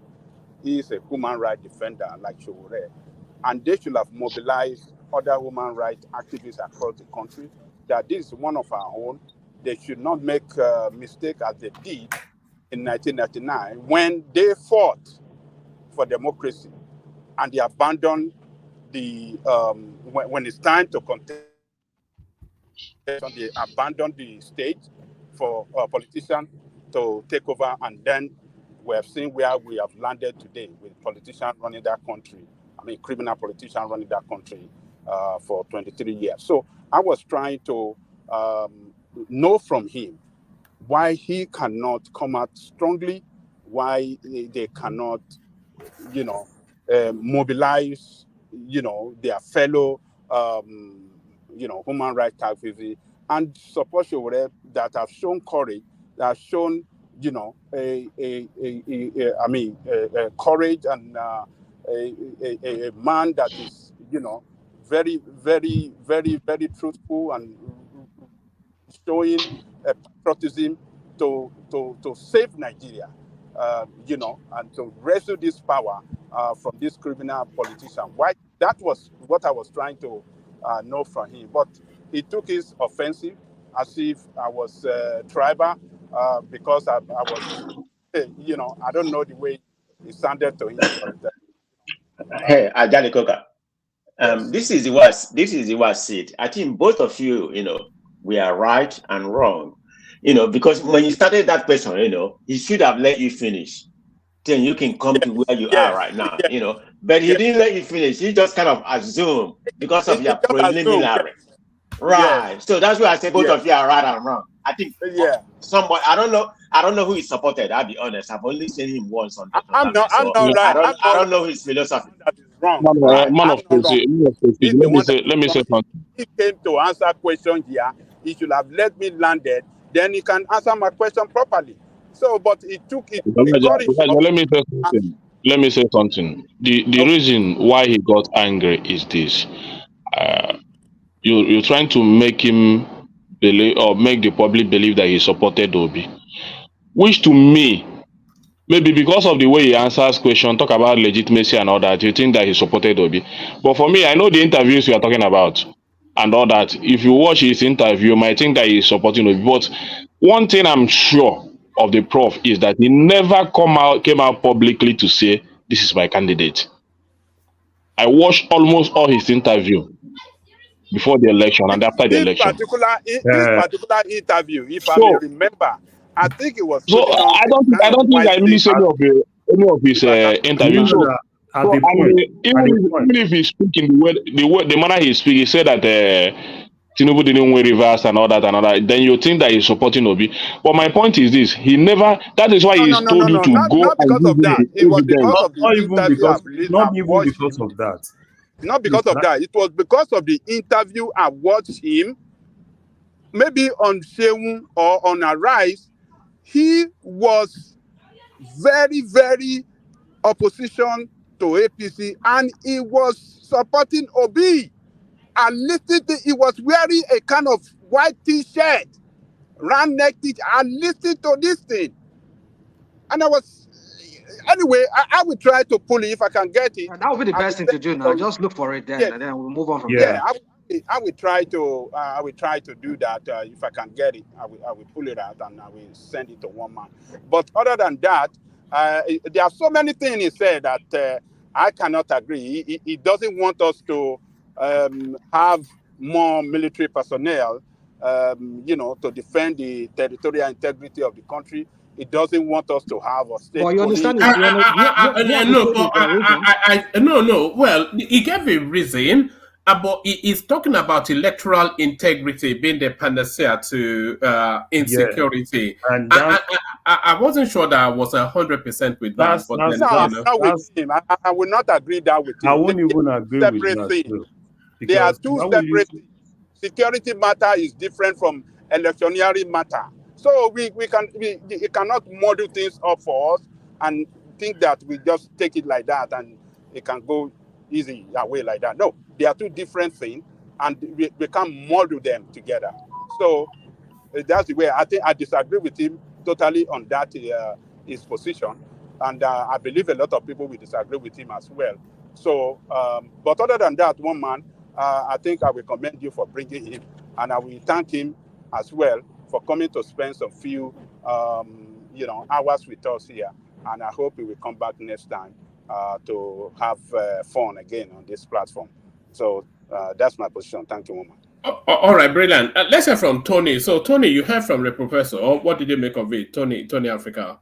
He's a human rights defender like Showore. And they should have mobilized other human rights activists across the country that this is one of our own. They should not make a mistake as they did in 1999 when they fought for democracy and they abandoned the when it's time to contest, they abandoned the state for politicians to take over, and then we have seen where we have landed today with politicians running that country. I mean, criminal politicians running that country for 23 years. So I was trying to know from him why he cannot come out strongly, why they cannot, mobilize, their fellow, human rights activists and support Showore that have shown courage, that have shown, courage and a man that is, very, very, very, very truthful and showing patriotism to save Nigeria, and to wrestle this power from this criminal politician. Why? That was what I was trying to know from him. But he took his offensive as if I was tribal because I was, I don't know the way it sounded to him. But, Hey, Ajali Koka. yes. This is the was said. I think both of you, we are right and wrong. Because when you started that question, he should have let you finish. Then you can come to where you are right now, But he didn't let you finish. He just kind of assumed because of your preliminary. Right. Yes. So that's why I say both of you are right and wrong. I think somebody, I don't know who he supported, I'll be honest. I've only seen him once on the I'm not right. I don't know his philosophy. That is wrong. Man of faith, let me say something. He came to answer question here. He should have let me land it. Then he can answer my question properly. So, but he took it. Let me say something. The reason why he got angry is this. You're trying to make him believe or make the public believe that he supported Obi, which to me, maybe because of the way he answers question, talk about legitimacy and all that, you think that he supported Obi. But for me, I know the interviews you are talking about and all that. If you watch his interview, you might think that he's supporting Obi. But one thing I'm sure of the prof is that he never came out publicly to say, this is my candidate. I watched almost all his interview before the election and after the election. This particular interview, if I may remember, I think it was. So I don't think I missed any of his interviews. So, even if he's speaking the manner he speaks, he said that Tinubu didn't win reverse and all that, then you think that he's supporting Obi. But my point is this: he never. That is why he's told you to go. Not because of that. It was because of the interview. Not even because of that. Not because of that. It was because of the interview I watched him. Maybe on Sheung or on Arise, he was very, very opposition to APC, and he was supporting Obi. I listened to, he was wearing a kind of white t-shirt, round neck t-shirt. I listened to this thing. And anyway, I will try to pull it if I can get it. That would be the best thing to do now. Just look for it then, and then we'll move on from there. I will try to do that if I can get it. I will pull it out and I will send it to one man. But other than that, there are so many things he said that I cannot agree. He doesn't want us to have more military personnel, to defend the territorial integrity of the country. It doesn't want us to have a state. Well, you understand? No. Well, he gave a reason. But he's talking about electoral integrity being the panacea to insecurity. Yeah. And I wasn't sure that I was 100% with that. But with him. I will not agree that with him. I won't even agree with that. There are two separate things. Security matter is different from electioneering matter. So we cannot model things up for us and think that we just take it like that and it can go easy away like that. No, they are two different things, and we can't model them together. So that's the way I think I disagree with him totally on that his position, and I believe a lot of people will disagree with him as well. So, but other than that, one man, I think I will commend you for bringing him, and I will thank him as well for coming to spend some few hours with us here, and I hope he will come back next time to have fun again on this platform. So that's my position. Thank you, woman. All right, brilliant. Let's hear from Tony. So, Tony, you heard from the professor. What did you make of it? Tony Africa.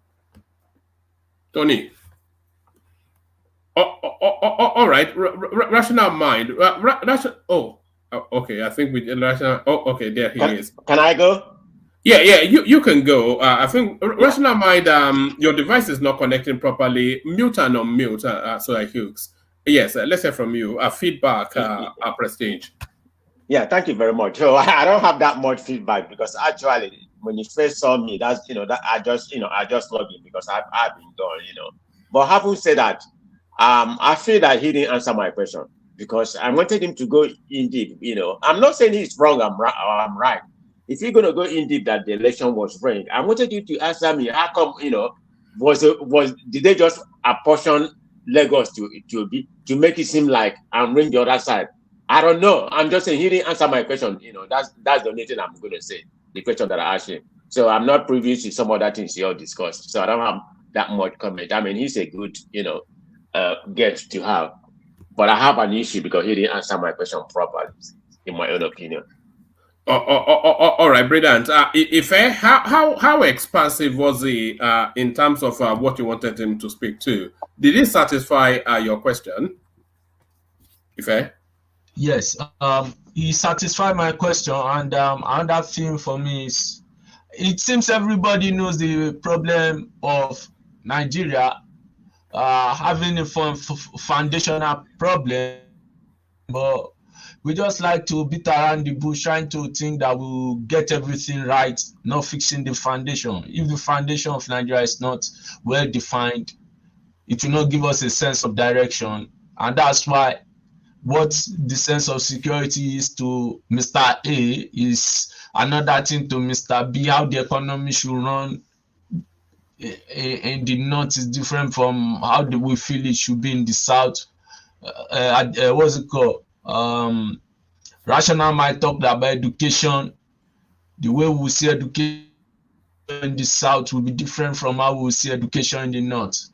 Tony. All right. Rational mind. Okay. I think we rational. Okay. There he is. Can I go? Yeah, you can go. I think rational mind. Your device is not connecting properly. Mute and unmute. So Hughes. Yes, let's hear from you. Feedback. Prestige. Yeah, thank you very much. So I don't have that much feedback because actually, when you first saw me, that's that I just logged in because I've been done. But having said that, I feel that he didn't answer my question because I wanted him to go in deep. I'm not saying he's wrong. I'm right. If you're gonna go in deep that the election was framed, I wanted you to answer me. How come did they just apportion Lagos to make it seem like I'm ring the other side? I don't know. I'm just saying he didn't answer my question. That's the only thing I'm gonna say. The question that I asked him. So I'm not privy to some other things you all discussed. So I don't have that much comment. I mean, he's a good guest to have, but I have an issue because he didn't answer my question properly, in my own opinion. All right, brilliant. How expansive was he in terms of what you wanted him to speak to? Did he satisfy your question? Ife? Yes, he satisfied my question, and another thing for me is, it seems everybody knows the problem of Nigeria having a foundational problem, but we just like to beat around the bush, trying to think that we'll get everything right, not fixing the foundation. If the foundation of Nigeria is not well defined, it will not give us a sense of direction, and that's why what the sense of security is to Mr. A is another thing to Mr. B. How the economy should run in the north is different from how we feel it should be in the south. What's it called? Rational might talk about education. The way we see education in the south will be different from how we see education in the north.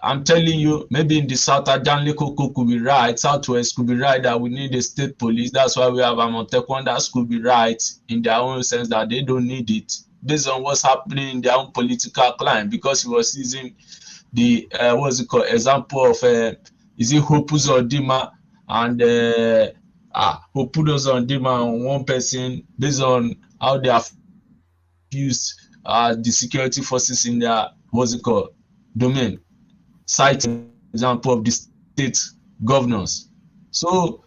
I'm telling you, maybe in the south, Adanle Koko could be right, southwest could be right that we need a state police. That's why we have Amotekun. That could be right in their own sense that they don't need it based on what's happening in their own political climate, because he was using the example of is it Hope Uzodinma and Hope Uzodinma on one person based on how they have used the security forces in their domain. Cite example of the state governors. So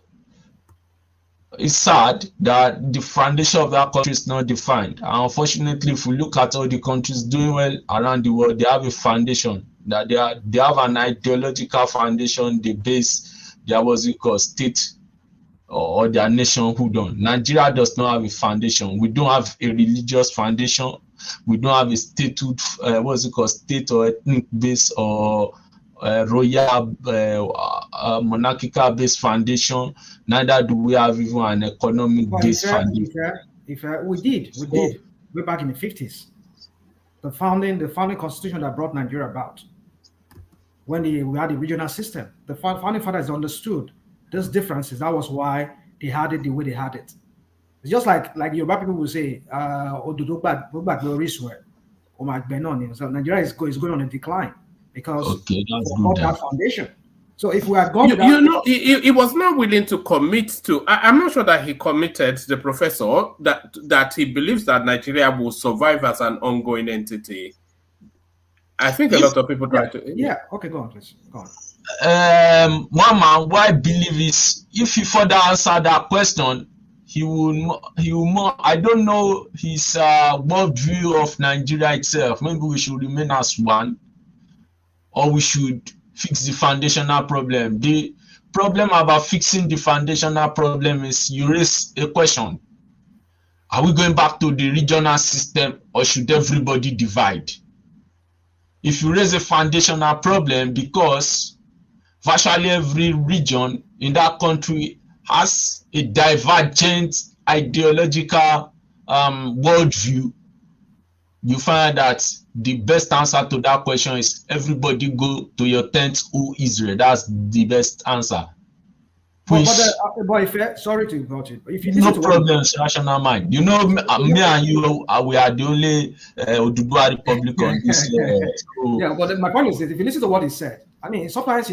it's sad that the foundation of that country is not defined. And unfortunately, if we look at all the countries doing well around the world, they have a foundation, that they have an ideological foundation, they base their state or their nationhood on. Nigeria does not have a foundation. We don't have a religious foundation. We don't have a statehood, state or ethnic base or royal monarchical based foundation. Neither do we have even an economic based foundation. We did way back in the 50s. The founding constitution that brought Nigeria about, when we had the regional system, the founding fathers understood those differences. That was why they had it the way they had it. It's just like Yoruba people will say, so Nigeria is going on a decline because of that foundation. So if we had gone he was not willing to commit to. I'm not sure that he committed, the professor, that he believes that Nigeria will survive as an ongoing entity. I think a lot of people try to. Yeah. Okay, go on, please. Go on. One man, what I believe is, if he further answer that question, he will more. I don't know his worldview of Nigeria itself. Maybe we should remain as one, or we should fix the foundational problem. The problem about fixing the foundational problem is, you raise a question: are we going back to the regional system, or should everybody divide? If you raise a foundational problem, because virtually every region in that country has a divergent ideological worldview, you find that the best answer to that question is everybody go to your tent, O Israel. That's the best answer. But sorry to interrupt you. If you no problems, rational mind. You know, me and you, we are the only Oduduwa Republic on this. Yeah, but my point is that if you listen to what he said, I mean, sometimes,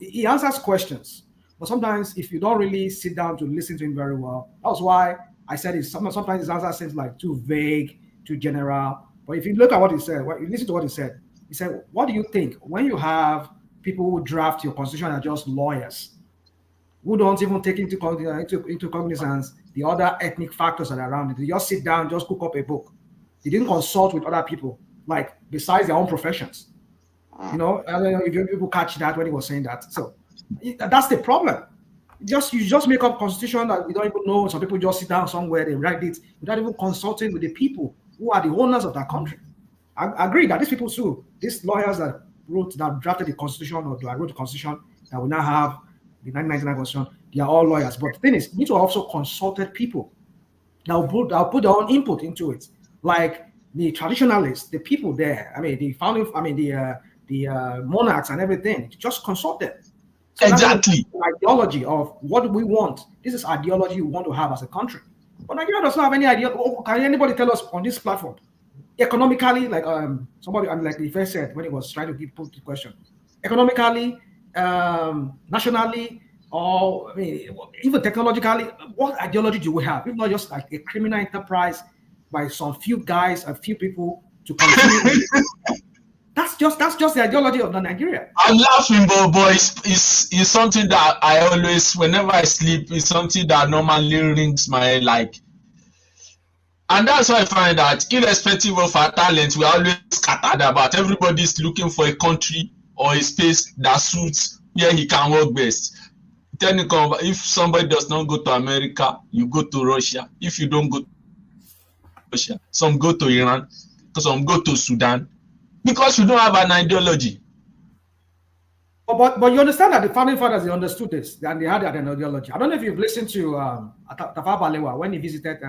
he answers questions, but sometimes if you don't really sit down to listen to him very well, that's why I said sometimes his answer seems like too vague, too general. But if you look at what he said, you listen to what he said what do you think when you have people who draft your constitution are just lawyers who don't even take into cognizance the other ethnic factors that are around it? They just sit down, just cook up a book. They didn't consult with other people, like besides their own professions. I don't know if you people catch that when he was saying that. So that's the problem. You just make up constitution that we don't even know. Some people just sit down somewhere, they write it without even consulting with the people who are the owners of that country. I agree that these people too, these lawyers that drafted the constitution or that wrote the constitution that we now have, the 1999 constitution, they are all lawyers. But the thing is, you need to also consulted people that will put their own input into it, like the traditionalists, the people there. I mean, the founding, the monarchs and everything. Just consult them. So exactly. That's the ideology of what do we want. This is ideology we want to have as a country. But Nigeria does not have any idea. Can anybody tell us on this platform, economically, like somebody, like the first said when he was trying to put the question, economically, nationally, or even technologically, what ideology do we have? If not just like a criminal enterprise by some few guys, a few people to continue. That's just the ideology of Nigeria. I'm laughing, but it's something that I always, whenever I sleep, it's something that normally rings my like. And that's why I find that irrespective of our talent, we're always scattered about. Everybody's looking for a country or a space that suits where he can work best. If somebody does not go to America, you go to Russia. If you don't go to Russia, some go to Iran, some go to Sudan, because we don't have an ideology. But you understand that the founding fathers, they understood this and they had an ideology. I don't know if you've listened to Tafawa Balewa when he visited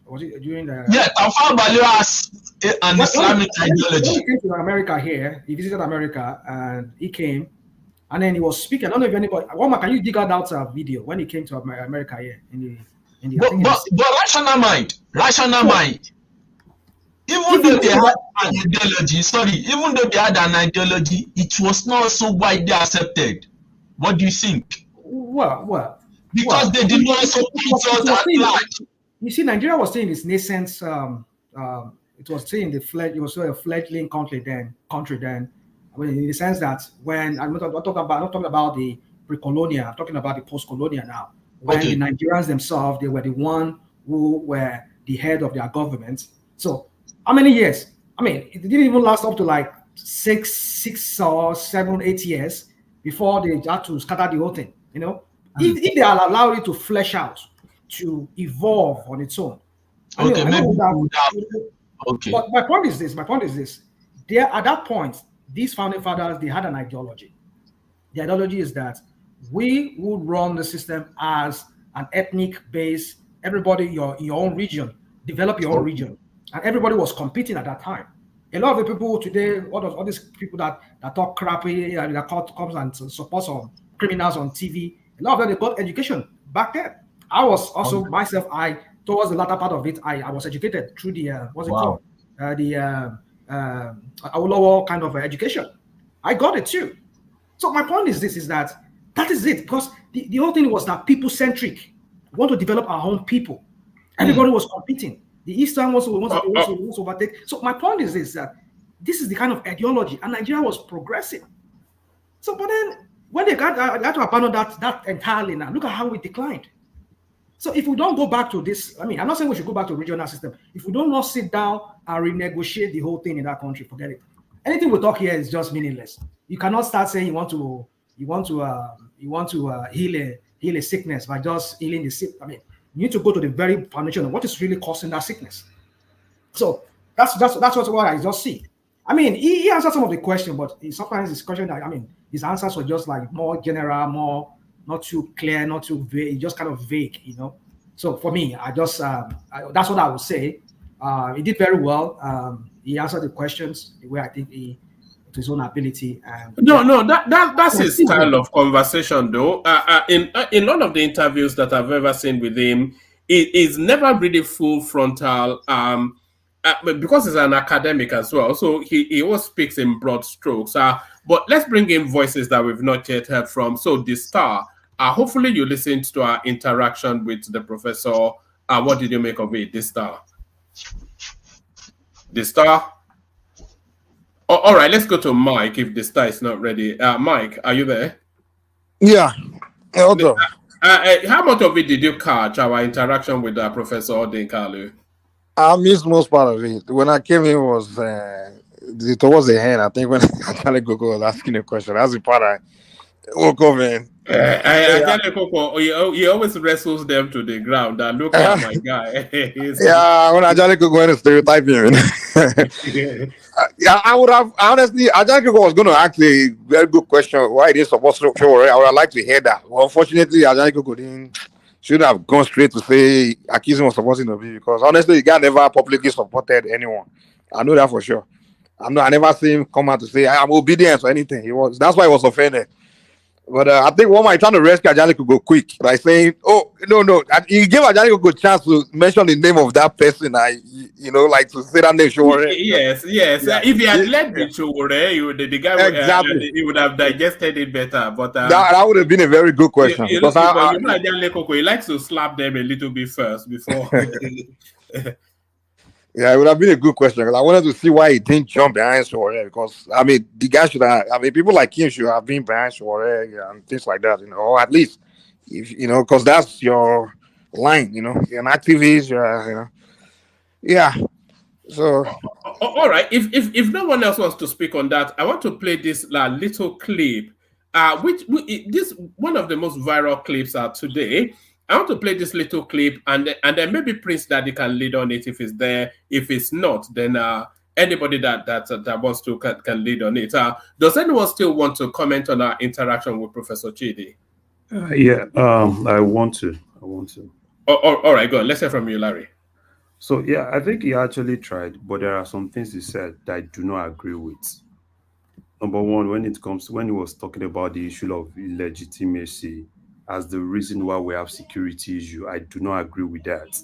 was it during the Tafawa Balewa has an Islamic ideology. When he came to America here, he visited America and he came and then he was speaking. I don't know if anybody, Woma, can you dig out that video when he came to America here in the but rational mind. Even though they had an ideology, it was not so widely accepted. What do you think? Well, because they did not support us at large. You see, Nigeria was still in its nascent. It was still in it was still a fledgling country then. I mean, in the sense that when I'm not talking about the pre-colonial, I'm talking about the post-colonial now. When the Nigerians themselves, they were the one who were the head of their government. So how many years? I mean, it didn't even last up to like 6 or 7, 8 years before they had to scatter the whole thing. If they are allowed it to flesh out, to evolve on its own. But my point is this. There at that point, these founding fathers, they had an ideology. The ideology is that we would run the system as an ethnic base. Everybody, your own region, develop your own region. And everybody was competing at that time. A lot of the people today, all these people that talk crappy, that comes and support some criminals on TV, a lot of them, they got education back then. I was also myself, towards the latter part of it, I was educated through the, what's it called? The Awolowo kind of education. I got it too. So my point is this, is that is it. Because the whole thing was that people-centric. We want to develop our own people. Everybody was competing. The Eastern wants to overtake. So my point is this, that this is the kind of ideology, and Nigeria was progressing. So, but then when they got to abandon that entirely now, look at how we declined. So if we don't go back to this, I mean, I'm not saying we should go back to regional system. If we don't not sit down and renegotiate the whole thing in that country, forget it. Anything we talk here is just meaningless. You cannot start saying you want to heal a sickness by just healing the sick. I mean, you need to go to the very foundation of what is really causing that sickness. So that's what I just see. I mean, he answered some of the question, but sometimes his question, his answers were just like more general, more not too clear, not too vague, just kind of vague, So for me, that's what I would say. He did very well. He answered the questions the way I think to his own ability. That's his style of conversation, though. In none of the interviews that I've ever seen with him, it's never really full frontal. Because he's an academic as well, so he always speaks in broad strokes. But let's bring in voices that we've not yet heard from. So the star. Hopefully you listened to our interaction with the professor. What did you make of it, this star? The star. Oh, all right, let's go to Mike if the star is not ready. Mike, are you there? Yeah. Hold on. How much of it did you catch our interaction with Professor Odinkalu? I missed most part of it. When I came in was towards the end. I think when Charlie Gogo was asking a question. That's the part I woke up in. I tell you, Coco, he always wrestles them to the ground. Look at my guy. Yeah, when Ajali Gogo went to stereotype him. Yeah, I would have honestly. Ajali Gogo was going to ask a very good question. Why it is supposed to show? I would have liked to hear that. Well, unfortunately, Ajali Gogo should have gone straight to say accusing was supposed to be, because honestly, the guy never publicly supported anyone. I know that for sure. I never seen him come out to say I'm obedient or anything. That's why he was offended. But I think one might trying to rescue Ajani could go quick by saying, "Oh no," and he gave Ajani a chance to mention the name of that person. Like to say that name. Sure. Yes. Yeah. If he had led the show, the guy Exactly. he would have digested it better. But that would have been a very good question. Because he likes to slap them a little bit first before. Yeah, it would have been a good question, because I wanted to see why he didn't jump behind Sowore, because the guy should have. People like him should have been behind Sowore and things like that, or at least, if because that's your line, you're an activist, yeah. So, all right. If no one else wants to speak on that, I want to play this little clip. This one of the most viral clips today. I want to play this little clip, and then maybe Prince Daddy can lead on it if it's there. If it's not, then anybody that wants to can lead on it. Does anyone still want to comment on our interaction with Professor Chidi? Yeah, I want to. All right, go on. Let's hear from you, Larry. So yeah, I think he actually tried, but there are some things he said that I do not agree with. Number one, when he was talking about the issue of illegitimacy as the reason why we have security issue, I do not agree with that,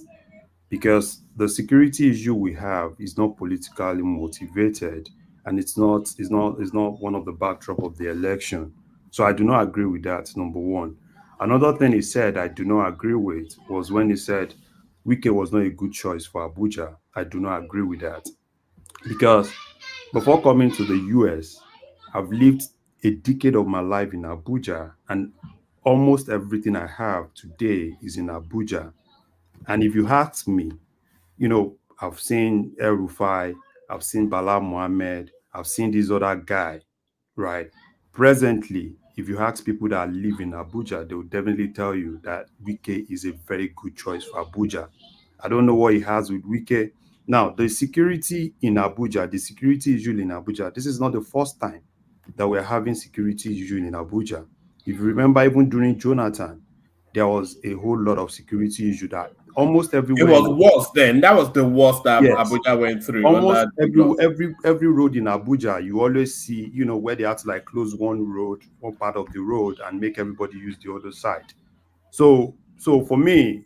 because the security issue we have is not politically motivated, and it's not one of the backdrop of the election. So I do not agree with that. Number one. Another thing he said I do not agree with was when he said Wike was not a good choice for Abuja. I do not agree with that, because before coming to the US, I've lived a decade of my life in Abuja, and almost everything I have today is in Abuja. And if you ask me, I've seen El Rufai, I've seen Bala Mohammed, I've seen this other guy, right? Presently, if you ask people that live in Abuja, they will definitely tell you that Wike is a very good choice for Abuja. I don't know what he has with Wike. Now, the security in Abuja, the security issue in Abuja, this is not the first time that we're having security issue in Abuja. If you remember, even during Jonathan, there was a whole lot of security issue that almost everywhere. It was worse then. That was the worst that Abuja went through. Almost every road in Abuja, you always see, where they had to close one part of the road and make everybody use the other side. So for me,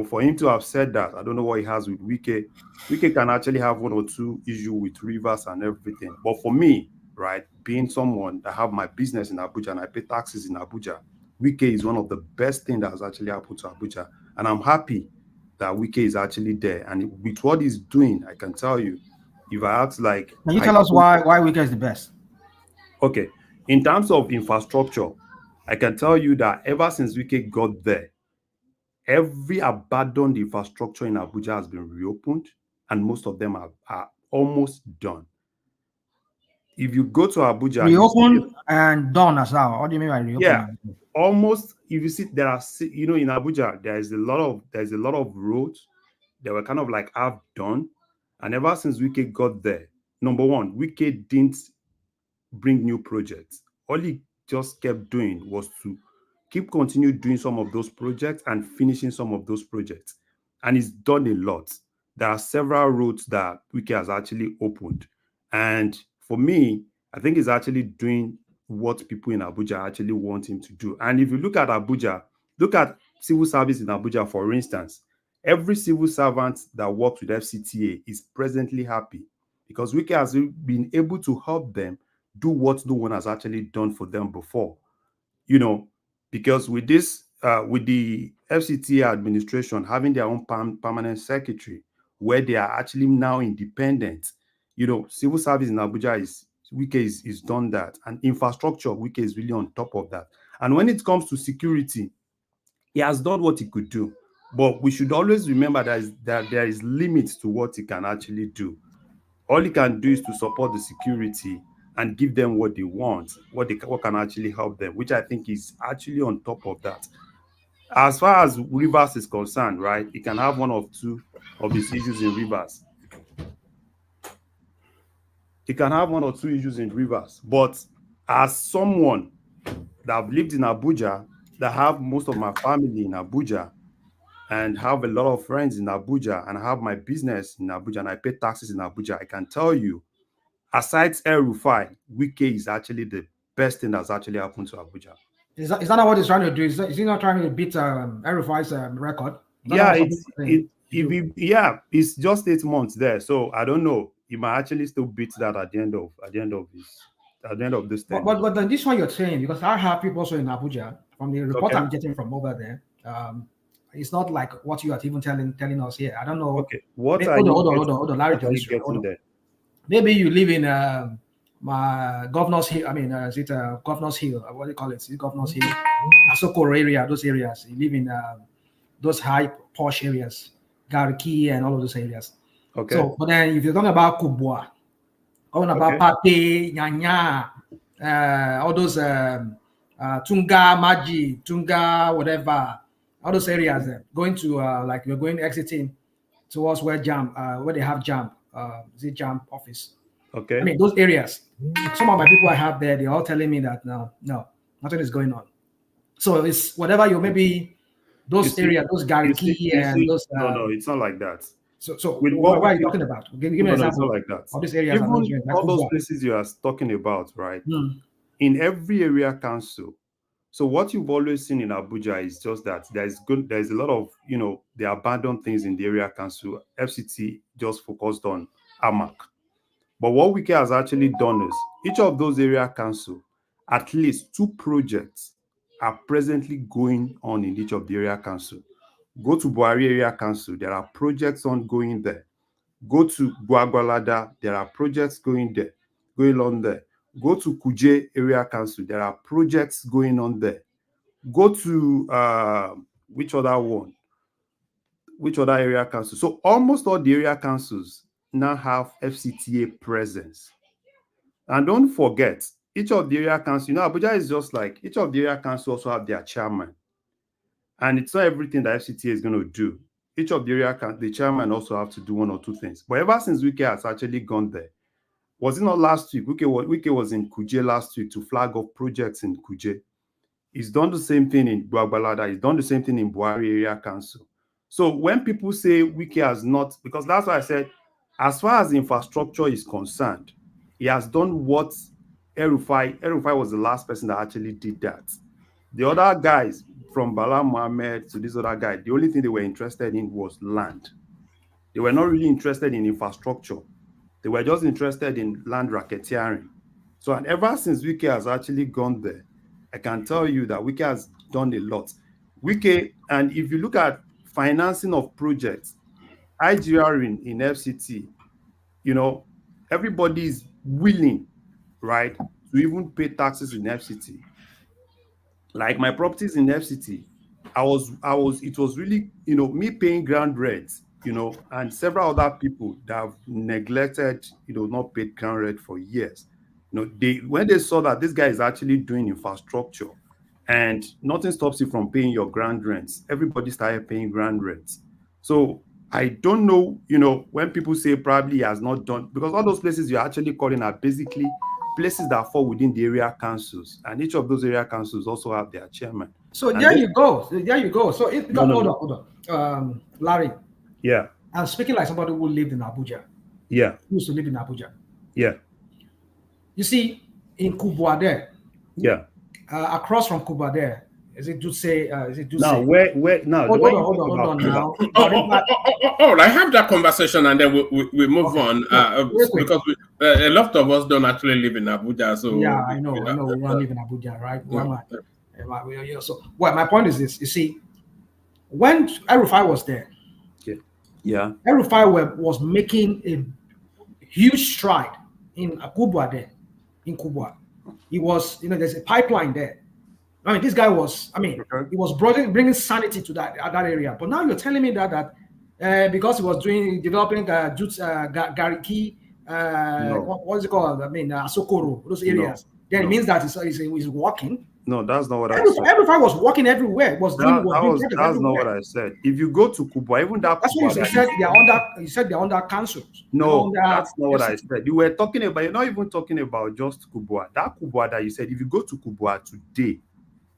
for him to have said that, I don't know what he has with Wike. Wike can actually have one or two issues with rivers and everything. But for me, right, being someone that have my business in Abuja and I pay taxes in Abuja, Wike is one of the best things that has actually happened to Abuja. And I'm happy that Wike is actually there. And with what he's doing, I can tell you, if I had to Can you tell us why Wike is the best? Okay. In terms of infrastructure, I can tell you that ever since Wike got there, every abandoned infrastructure in Abuja has been reopened, and most of them are almost done. If you go to Abuja, reopened and done as well. What do you mean by reopened? Yeah, almost. If you see, there are in Abuja, there's a lot of roads that were kind of half done, and ever since Wike got there, number one, Wike didn't bring new projects. All he just kept doing was to continue doing some of those projects and finishing some of those projects. And he's done a lot. There are several roads that Wike has actually opened. And for me, I think he's actually doing what people in Abuja actually want him to do. And if you look at Abuja, look at civil service in Abuja, for instance, every civil servant that works with FCTA is presently happy because Wike has been able to help them do what no one has actually done for them before. Because with this, with the FCTA administration having their own permanent secretary, where they are actually now independent. You know, civil service in Abuja is done that, and infrastructure, Wike is really on top of that. And when it comes to security, he has done what he could do, but we should always remember that there is limits to what he can actually do. All he can do is to support the security and give them what they want, what can actually help them, which I think is actually on top of that. As far as Rivers is concerned, right, he can have one of two of his issues in Rivers. He can have one or two issues in Rivers, but as someone that have lived in Abuja, that have most of my family in Abuja, and have a lot of friends in Abuja, and have my business in Abuja, and I pay taxes in Abuja, I can tell you, aside El-Rufai, Wike is actually the best thing that's actually happened to Abuja. Is that not what he's trying to do? Is he not trying to beat El-Rufai's record? Yeah, it's just 8 months there, so I don't know. He might actually still beat that at the end of this thing. But then this one you're saying, because I have people also in Abuja from the report I'm getting from over there. It's not like what you are even telling us here. I don't know. Okay, hold on, Larry. Maybe you live in my Governor's Hill. I mean, is it Governor's Hill? What do you call it? Is it Governor's Hill? Asoko area, those areas. You live in those high posh areas, Gariki and all of those areas. Okay. So, but then if you're talking about Kubwa, talking about Pape, Nyanya, all those Tunga, Maji, Tunga, whatever, all those areas, going to like we're going exiting towards where where they have JAMB, is it JAMB office? Okay. I mean, those areas. Some of my people I have there, they're all telling me that no, nothing is going on. So it's whatever you maybe those areas, those Gariki and those. No, it's not like that. So what are you talking about? Give me an example. It's not like that. Of these areas. Even all those places you are talking about, right? In every area council. So what you've always seen in Abuja is just that there's a lot of, they abandoned things in the area council. FCT just focused on AMAC. But what Wike has actually done is each of those area council, at least 2 projects are presently going on in each of the area council. Go to Buhari area council, there are projects ongoing there. Go to Gwagwalada, there are projects going on there. Go to Kuje area council, there are projects going on there. Go to which other area council? So almost all the area councils now have FCTA presence. And don't forget, each of the area council, Abuja is just like each of the area council also have their chairman. And it's not everything that FCTA is going to do. Each of the chairman also have to do 1 or 2 things. But ever since Wike has actually gone there, was it not last week? Wike was in Kuje last week to flag off projects in Kuje. He's done the same thing in Gwagwalada. He's done the same thing in Buhari area council. So when people say Wike has not, because that's why I said, as far as infrastructure is concerned, he has done what El-Rufai was the last person that actually did that. The other guys, from Bala Mohammed to this other guy, the only thing they were interested in was land. They were not really interested in infrastructure. They were just interested in land racketeering. So, and ever since Wike has actually gone there, I can tell you that Wike has done a lot. Wike, and if you look at financing of projects, IGR in FCT, everybody is willing, right, to even pay taxes in FCT. Like my properties in FCT, it was really, me paying ground rent, and several other people that have neglected, not paid ground rent for years. When they saw that this guy is actually doing infrastructure and nothing stops you from paying your ground rents, everybody started paying ground rents. So I don't know, when people say probably he has not done, because all those places you're actually calling are basically places that fall within the area councils, and each of those area councils also have their chairman. So there you go. So hold on, Larry. Yeah. I'm speaking like somebody who lived in Abuja. Yeah. Who used to live in Abuja. Yeah. You see, in Kubwa there. Yeah. Across from Kubwa there, is it Dutse? Now, where now? Hold on now. I have that conversation and then we move on because a lot of us don't actually live in Abuja. So yeah, I know we don't live in Abuja, right? So my point is this: you see, when El-Rufai was there, Yeah. El-Rufai was making a huge stride in Kubwa there, in Kubwa. He was, there's a pipeline there. I mean, this guy was, he was bringing sanity to that area. But now you're telling me that because he was developing Gariki, what is it called? Asokoro, those areas. Then it means that he's working. No, that's not what I said. Everybody was working everywhere. That's not what I said. If you go to Kubwa, even that. That's what you said. You said they're under councils. No, that's not what I said. You were talking about. You're not even talking about just Kubwa. That Kubwa that you said. If you go to Kubwa today,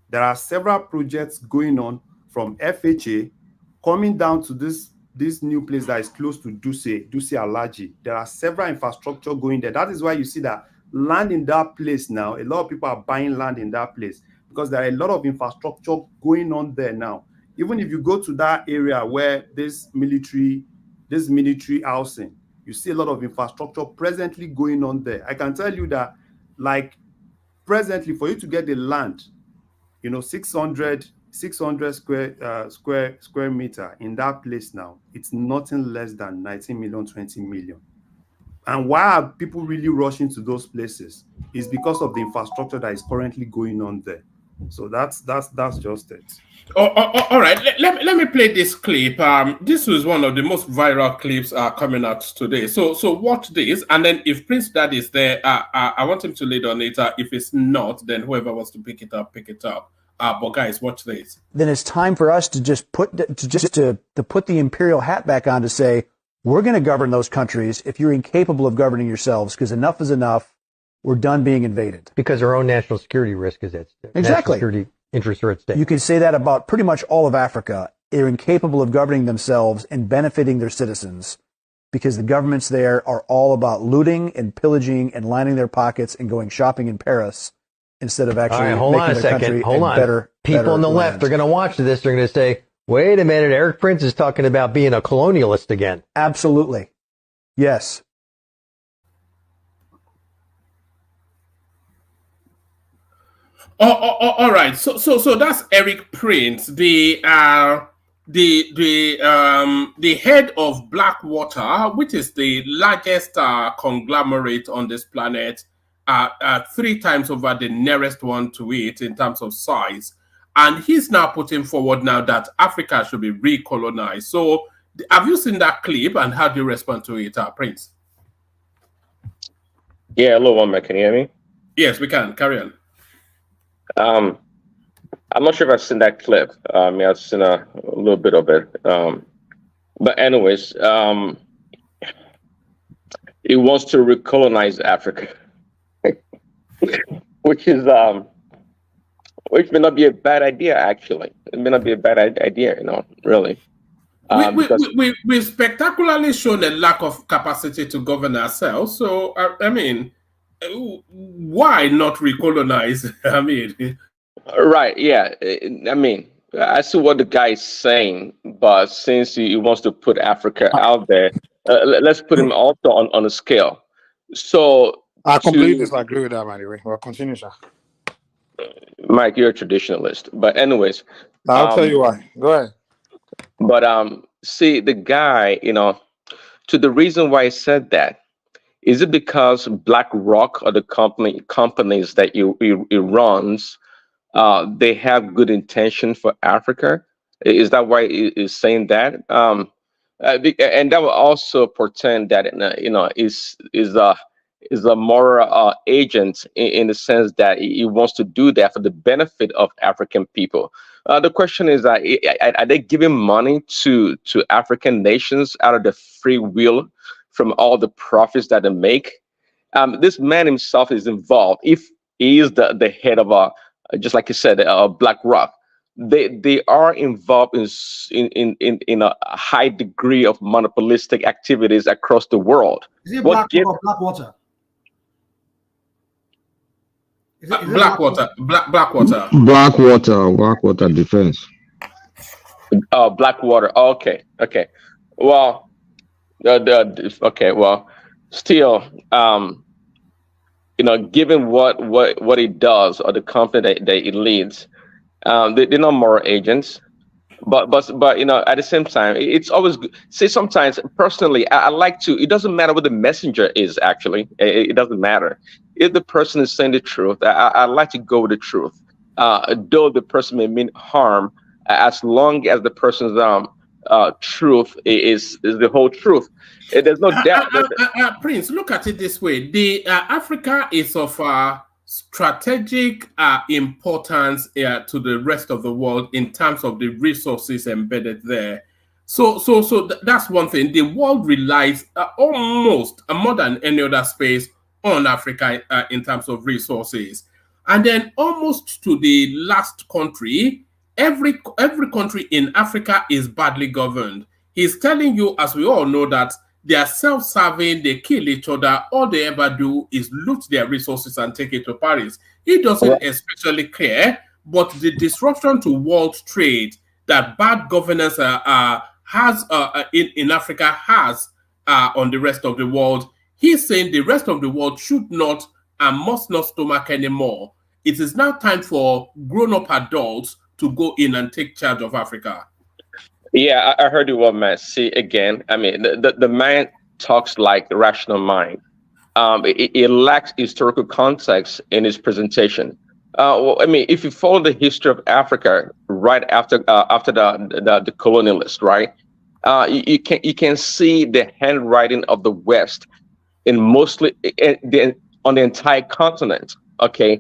there are several projects going on from FHA coming down to this new place that is close to Duse Alaji. There are several infrastructure going there. That is why you see that land in that place now. A lot of people are buying land in that place because there are a lot of infrastructure going on there now. Even if you go to that area where this military housing, you see a lot of infrastructure presently going on there. I can tell you that, like, presently for you to get the land, 600 square meter in that place now, it's nothing less than 19 million, 20 million. And why are people really rushing to those places? Is because of the infrastructure that is currently going on there. So that's just it. All right. Let me play this clip. This was one of the most viral clips coming out today. So watch this, and then if Prince Dad is there, I want him to lead on it. If it's not, then whoever wants to pick it up, pick it up. But guys, watch this. Then it's time for us to just put the imperial hat back on to say, we're going to govern those countries if you're incapable of governing yourselves, because enough is enough. We're done being invaded. Because our own national security risk is at stake. Exactly. National security interests are at stake. You can say that about pretty much all of Africa. They're incapable of governing themselves and benefiting their citizens because the governments there are all about looting and pillaging and lining their pockets and going shopping in Paris instead of actually hold making on a their country second. Hold on. better. People on the left, they're going to watch this. They're going to say, wait a minute, Eric Prince is talking about being a colonialist again. Absolutely. Yes. All right. So that's Eric Prince, the head of Blackwater, which is the largest conglomerate on this planet, 3 times over the nearest one to it in terms of size. And he's now putting forward now that Africa should be recolonized. So have you seen that clip, and how do you respond to it, Prince? Yeah, hello, one can you hear me? Yes, we can. Carry on. I'm not sure if I've seen that clip. I've seen a little bit of it. But anyways, he wants to recolonize Africa, which may not be a bad idea, actually. It may not be a bad idea, really. We've spectacularly shown a lack of capacity to govern ourselves. So, why not recolonize? Right, yeah. I see what the guy is saying, but since he wants to put Africa out there, let's put him also on a scale. So I completely disagree with that, by the way. Well, continue, sir. Mike, you're a traditionalist. But anyways. I'll tell you why. Go ahead. But see, the guy, to the reason why he said that, is it because BlackRock or the companies that he runs, they have good intention for Africa? Is that why he is saying that? And that will also portend that is a moral agent in the sense that he wants to do that for the benefit of African people. The question is, are they giving money to African nations out of the free will from all the profits that they make? This man himself is involved. If he is the head of just like you said, BlackRock, they are involved in a high degree of monopolistic activities across the world. Is it Blackwater? Blackwater. Blackwater Defense. Blackwater. Okay. Well, well, still, given what he does or the company that he leads, they're not moral agents. But at the same time, it's always good. See, sometimes personally, I like to. It doesn't matter what the messenger is. Actually, it doesn't matter if the person is saying the truth. I like to go with the truth, though the person may mean harm, as long as the person's truth is the whole truth. There's no doubt. Prince, look at it this way: the Africa is of strategic importance to the rest of the world in terms of the resources embedded there. So that's one thing. The world relies almost more than any other space on Africa in terms of resources, and then almost to the last country, every country in Africa is badly governed. He's telling you, as we all know, that they are self-serving, they kill each other. All they ever do is loot their resources and take it to Paris. He doesn't especially care, but the disruption to world trade that bad governance has in Africa has on the rest of the world, he's saying the rest of the world should not and must not stomach anymore. It is now time for grown-up adults to go in and take charge of Africa. Yeah, I heard you well, man. See, again, I mean, the man talks like a rational mind. It lacks historical context in his presentation. Well, I mean, if you follow the history of Africa right after the colonialists, right, you can see the handwriting of the West in mostly on the entire continent. Okay.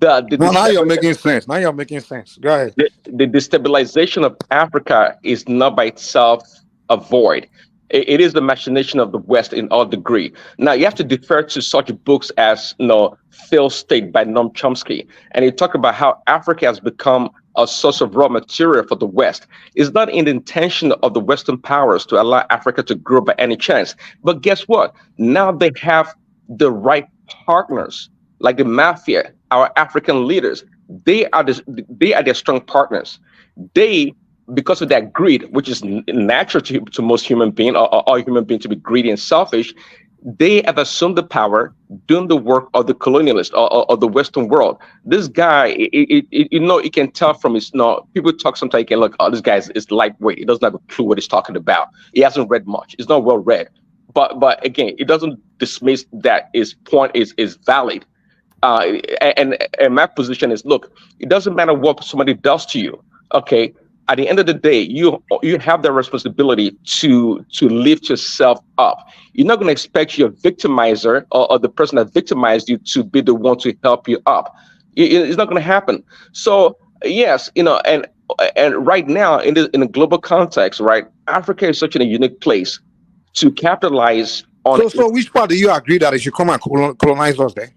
Now you're making sense. Now you're making sense. Go ahead. The destabilization of Africa is not by itself a void. It is the machination of the West in all degree. Now you have to defer to such books as Failed State by Noam Chomsky, and he talked about how Africa has become a source of raw material for the West. It's not in the intention of the Western powers to allow Africa to grow by any chance. But guess what? Now they have the right partners, like the mafia, our African leaders. They are their strong partners. They, because of that greed, which is natural to most human beings, or all human beings to be greedy and selfish, they have assumed the power, doing the work of the colonialist or the Western world. This guy, you can tell from his, people talk sometimes, you can look, this guy is lightweight. He doesn't have a clue what he's talking about. He hasn't read much. He's not well read. But again, it doesn't dismiss that his point is valid. And my position is, look, it doesn't matter what somebody does to you. Okay. At the end of the day, you have the responsibility to lift yourself up. You're not going to expect your victimizer or the person that victimized you to be the one to help you up. It's not going to happen. So yes, and right now in the global context, right, Africa is such a unique place to capitalize on. So which part do you agree that it should come and colonize us there?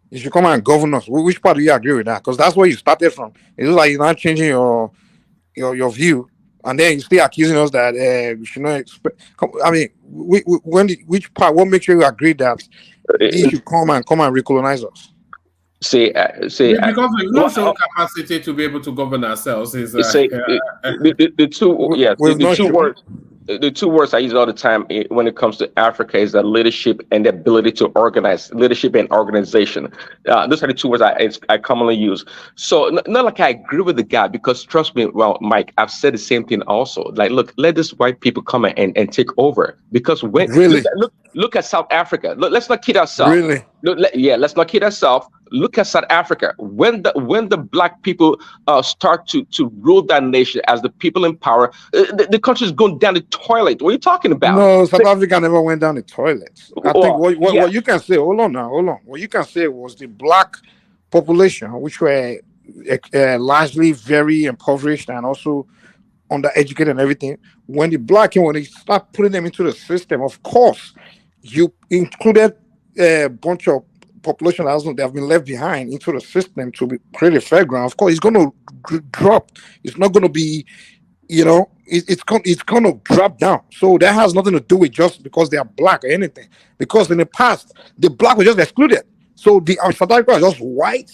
You should come and govern us. Which part do you agree with that? Because that's where you started from. It's like you're not changing your view, and then you still accusing us that we should not expect. I mean, which part? What makes you agree that you should come and recolonize us? Because we've not shown capacity to be able to govern ourselves. The two words I use all the time when it comes to Africa is that leadership and the ability to organize, leadership and organization. Those are the two words I commonly use. So not like I agree with the guy, because trust me, well, Mike, I've said the same thing also. Like, look, let these white people come and take over. Because when look at South Africa. Let's not kid ourselves. Really? Let's not kid ourselves. Look at South Africa. When the black people start to rule that nation as the people in power, the country is going down the toilet. What are you talking about? No, South Africa never went down the toilet. I think what you can say, hold on. What you can say was the black population, which were largely very impoverished and also undereducated and everything. When the black came, when they start putting them into the system, of course, you included a bunch of population that have been left behind into the system to create a fair ground. Of course, it's going to drop. It's not going to be, it's going to drop down. So that has nothing to do with just because they are black or anything. Because in the past, the black were just excluded. So the South Africa is just white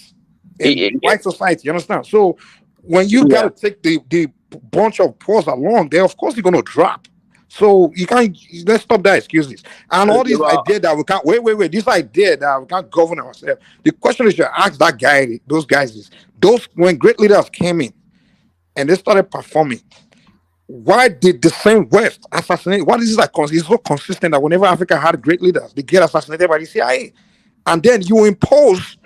and white society. You understand? So when you got to take the bunch of poors along there, of course, you're going to drop. So you can't, let's stop that excuses. And all this idea that we can't, wait, this idea that we can't govern ourselves. The question is, you ask those guys is, when great leaders came in and they started performing. Why did the same West assassinate? What is it that it's so consistent that whenever Africa had great leaders, they get assassinated by the CIA, and then you impose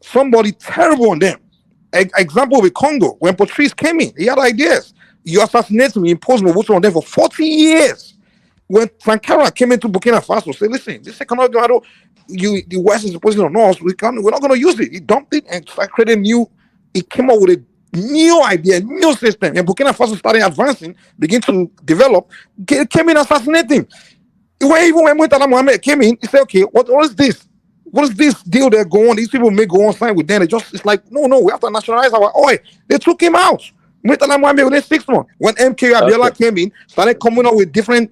somebody terrible on them. Example with Congo, when Patrice came in, he had ideas. You assassinate me, impose Mobutu on them for 40 years. When Sankara came into Burkina Faso, say, listen, this economic model, the West is imposing on us. We're not going to use it. He dumped it and created new. He came up with a new idea, new system, and Burkina Faso started advancing, begin to develop. Came in assassinating. Even when Murtala Mohammed came in, he said, okay, what is this? What is this deal they're going on? These people may go on sign with them. It's like, no, we have to nationalize our oil. They took him out. Murtala Mohammed within 6 months. When MK Abiola came in, started coming up with different.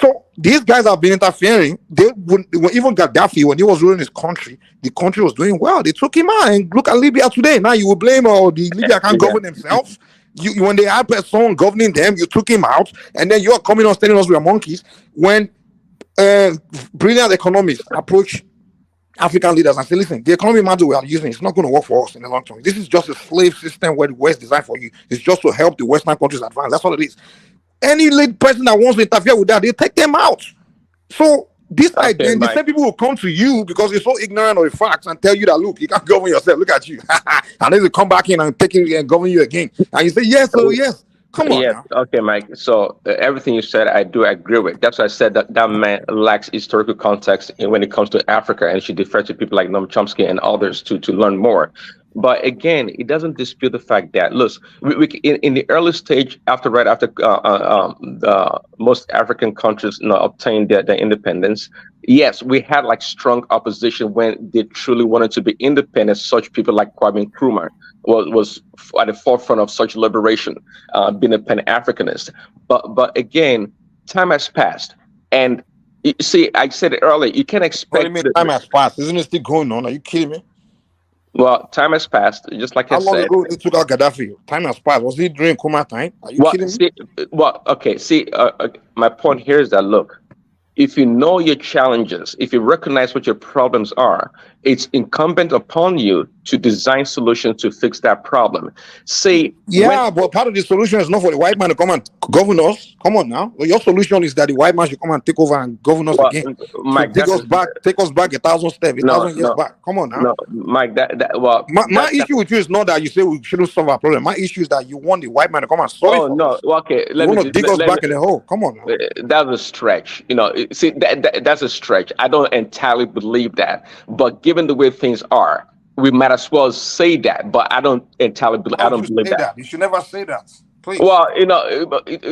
So these guys have been interfering. Even Gaddafi, when he was ruling his country, the country was doing well. They took him out, and look at Libya today. Now you will blame the Libya can't govern themselves. When they had someone governing them, you took him out, and then you are coming on telling us we are monkeys. When brilliant economists approach African leaders and say, listen, the economic model we are using is not going to work for us in the long term. This is just a slave system where the West designed for you. It's just to help the Western countries advance. That's all it is. Any lead person that wants to interfere with that, they take them out. So this idea, the same people will come to you because you're so ignorant of the facts and tell you that, look, you can't govern yourself. Look at you. And then they come back in and take it and govern you again. And you say, yes, so yes. Come on. Yes. Okay, Mike. So everything you said, I do agree with. That's why I said that man lacks historical context when it comes to Africa, and should defer to people like Noam Chomsky and others to learn more. But again, it doesn't dispute the fact that, look, in the early stage, right after most African countries obtained their independence, yes, we had like strong opposition when they truly wanted to be independent. Such people like Kwame Nkrumah was at the forefront of such liberation, being a Pan-Africanist. But again, time has passed, and you see, I said it earlier, you can't expect. Time has passed, isn't it still going on? Are you kidding me? Well, time has passed, just like I said. How long ago they took out Gaddafi? Time has passed. Was he during Nkrumah time? Are you kidding me? My point here is that, look, if you know your challenges, if you recognize what your problems are, it's incumbent upon you to design solutions to fix that problem. But part of the solution is not for the white man to come and govern us. Come on now. Well, your solution is that the white man should come and take over and govern us again. Mike, take us back 1,000 steps, 1,000 years back. Come on now. No, Mike, my issue with you is not that you say we shouldn't solve our problem. My issue is that you want the white man to come and solve it. No, okay. You want to dig us back in the hole. Come on now. That's a stretch. See, that's a stretch. I don't entirely believe that. But given the way things are, we might as well say that, but I don't entirely believe. I don't believe that. You should never say that. Please. Well,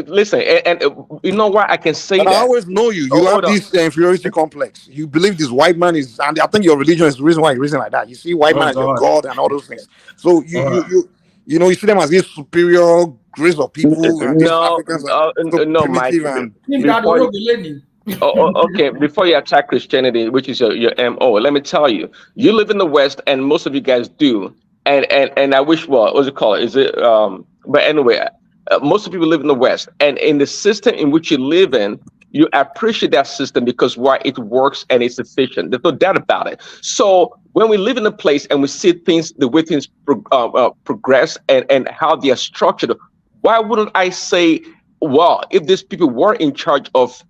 listen, and you know why I can say that. I always know you. You have this inferiority complex. You believe this white man is, and I think your religion is the reason why you reason like that. You see white man as your God and all those things. So you see them as this superior race of people. And these Africans are so Mike. Okay, before you attack Christianity, which is your MO, let me tell you, you live in the West, and most of you guys do, and I wish, what's it called? But anyway, most of people live in the West, and in the system in which you live in, you appreciate that system because why it works and it's efficient. There's no doubt about it. So when we live in a place and we see things, the way things progress and how they are structured, why wouldn't I say, well, if these people were in charge of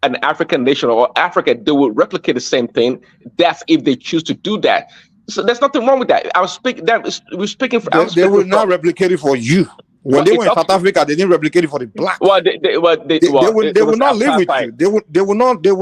an African nation or Africa, they will replicate the same thing. That's if they choose to do that. So there's nothing wrong with that. We're speaking for. They will not replicate it for you. When they were in South Africa, they didn't replicate it for the black. Well, they will not live with you. They will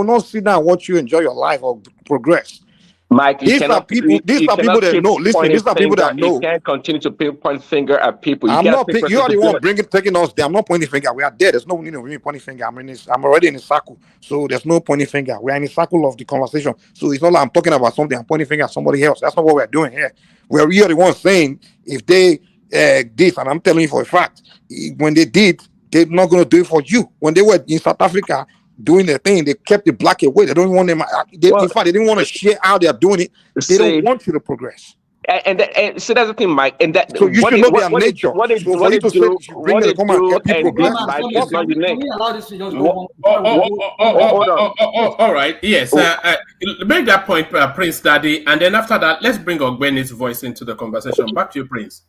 not sit down and watch you enjoy your life or progress. Mike, these are people that know. Listen, these are people that know. You can't continue to point finger at people. You are the one taking us there. I'm not pointing finger. We are there. There's no need of me pointing finger. I'm already in a circle, so there's no pointing finger. We are in a circle of the conversation. So it's not like I'm talking about something. I'm pointing finger at somebody else. That's not what we're doing here. We are the ones saying if they this, and I'm telling you for a fact, when they did, they're not going to do it for you. When they were in South Africa doing their thing, they kept the black away. They don't want them. In fact, they didn't want to share how they are doing it. They don't want you to progress. And so that's the thing, Mike. And that so you should know their nature. What they do, all right. Yes. Make that point, Prince Daddy, and then after that, let's bring Ogbeni's voice into the conversation. Back to you, Prince.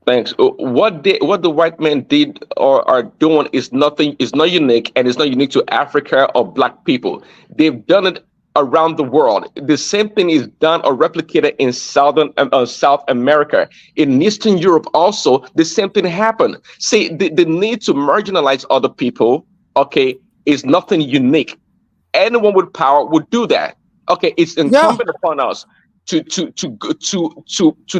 Thanks. What the white men did or are doing is nothing. Is not unique, and it's not unique to Africa or Black people. They've done it around the world. The same thing is done or replicated in South America, in Eastern Europe. Also, the same thing happened. See, the need to marginalize other people, okay, is nothing unique. Anyone with power would do that. Okay, it's incumbent upon us to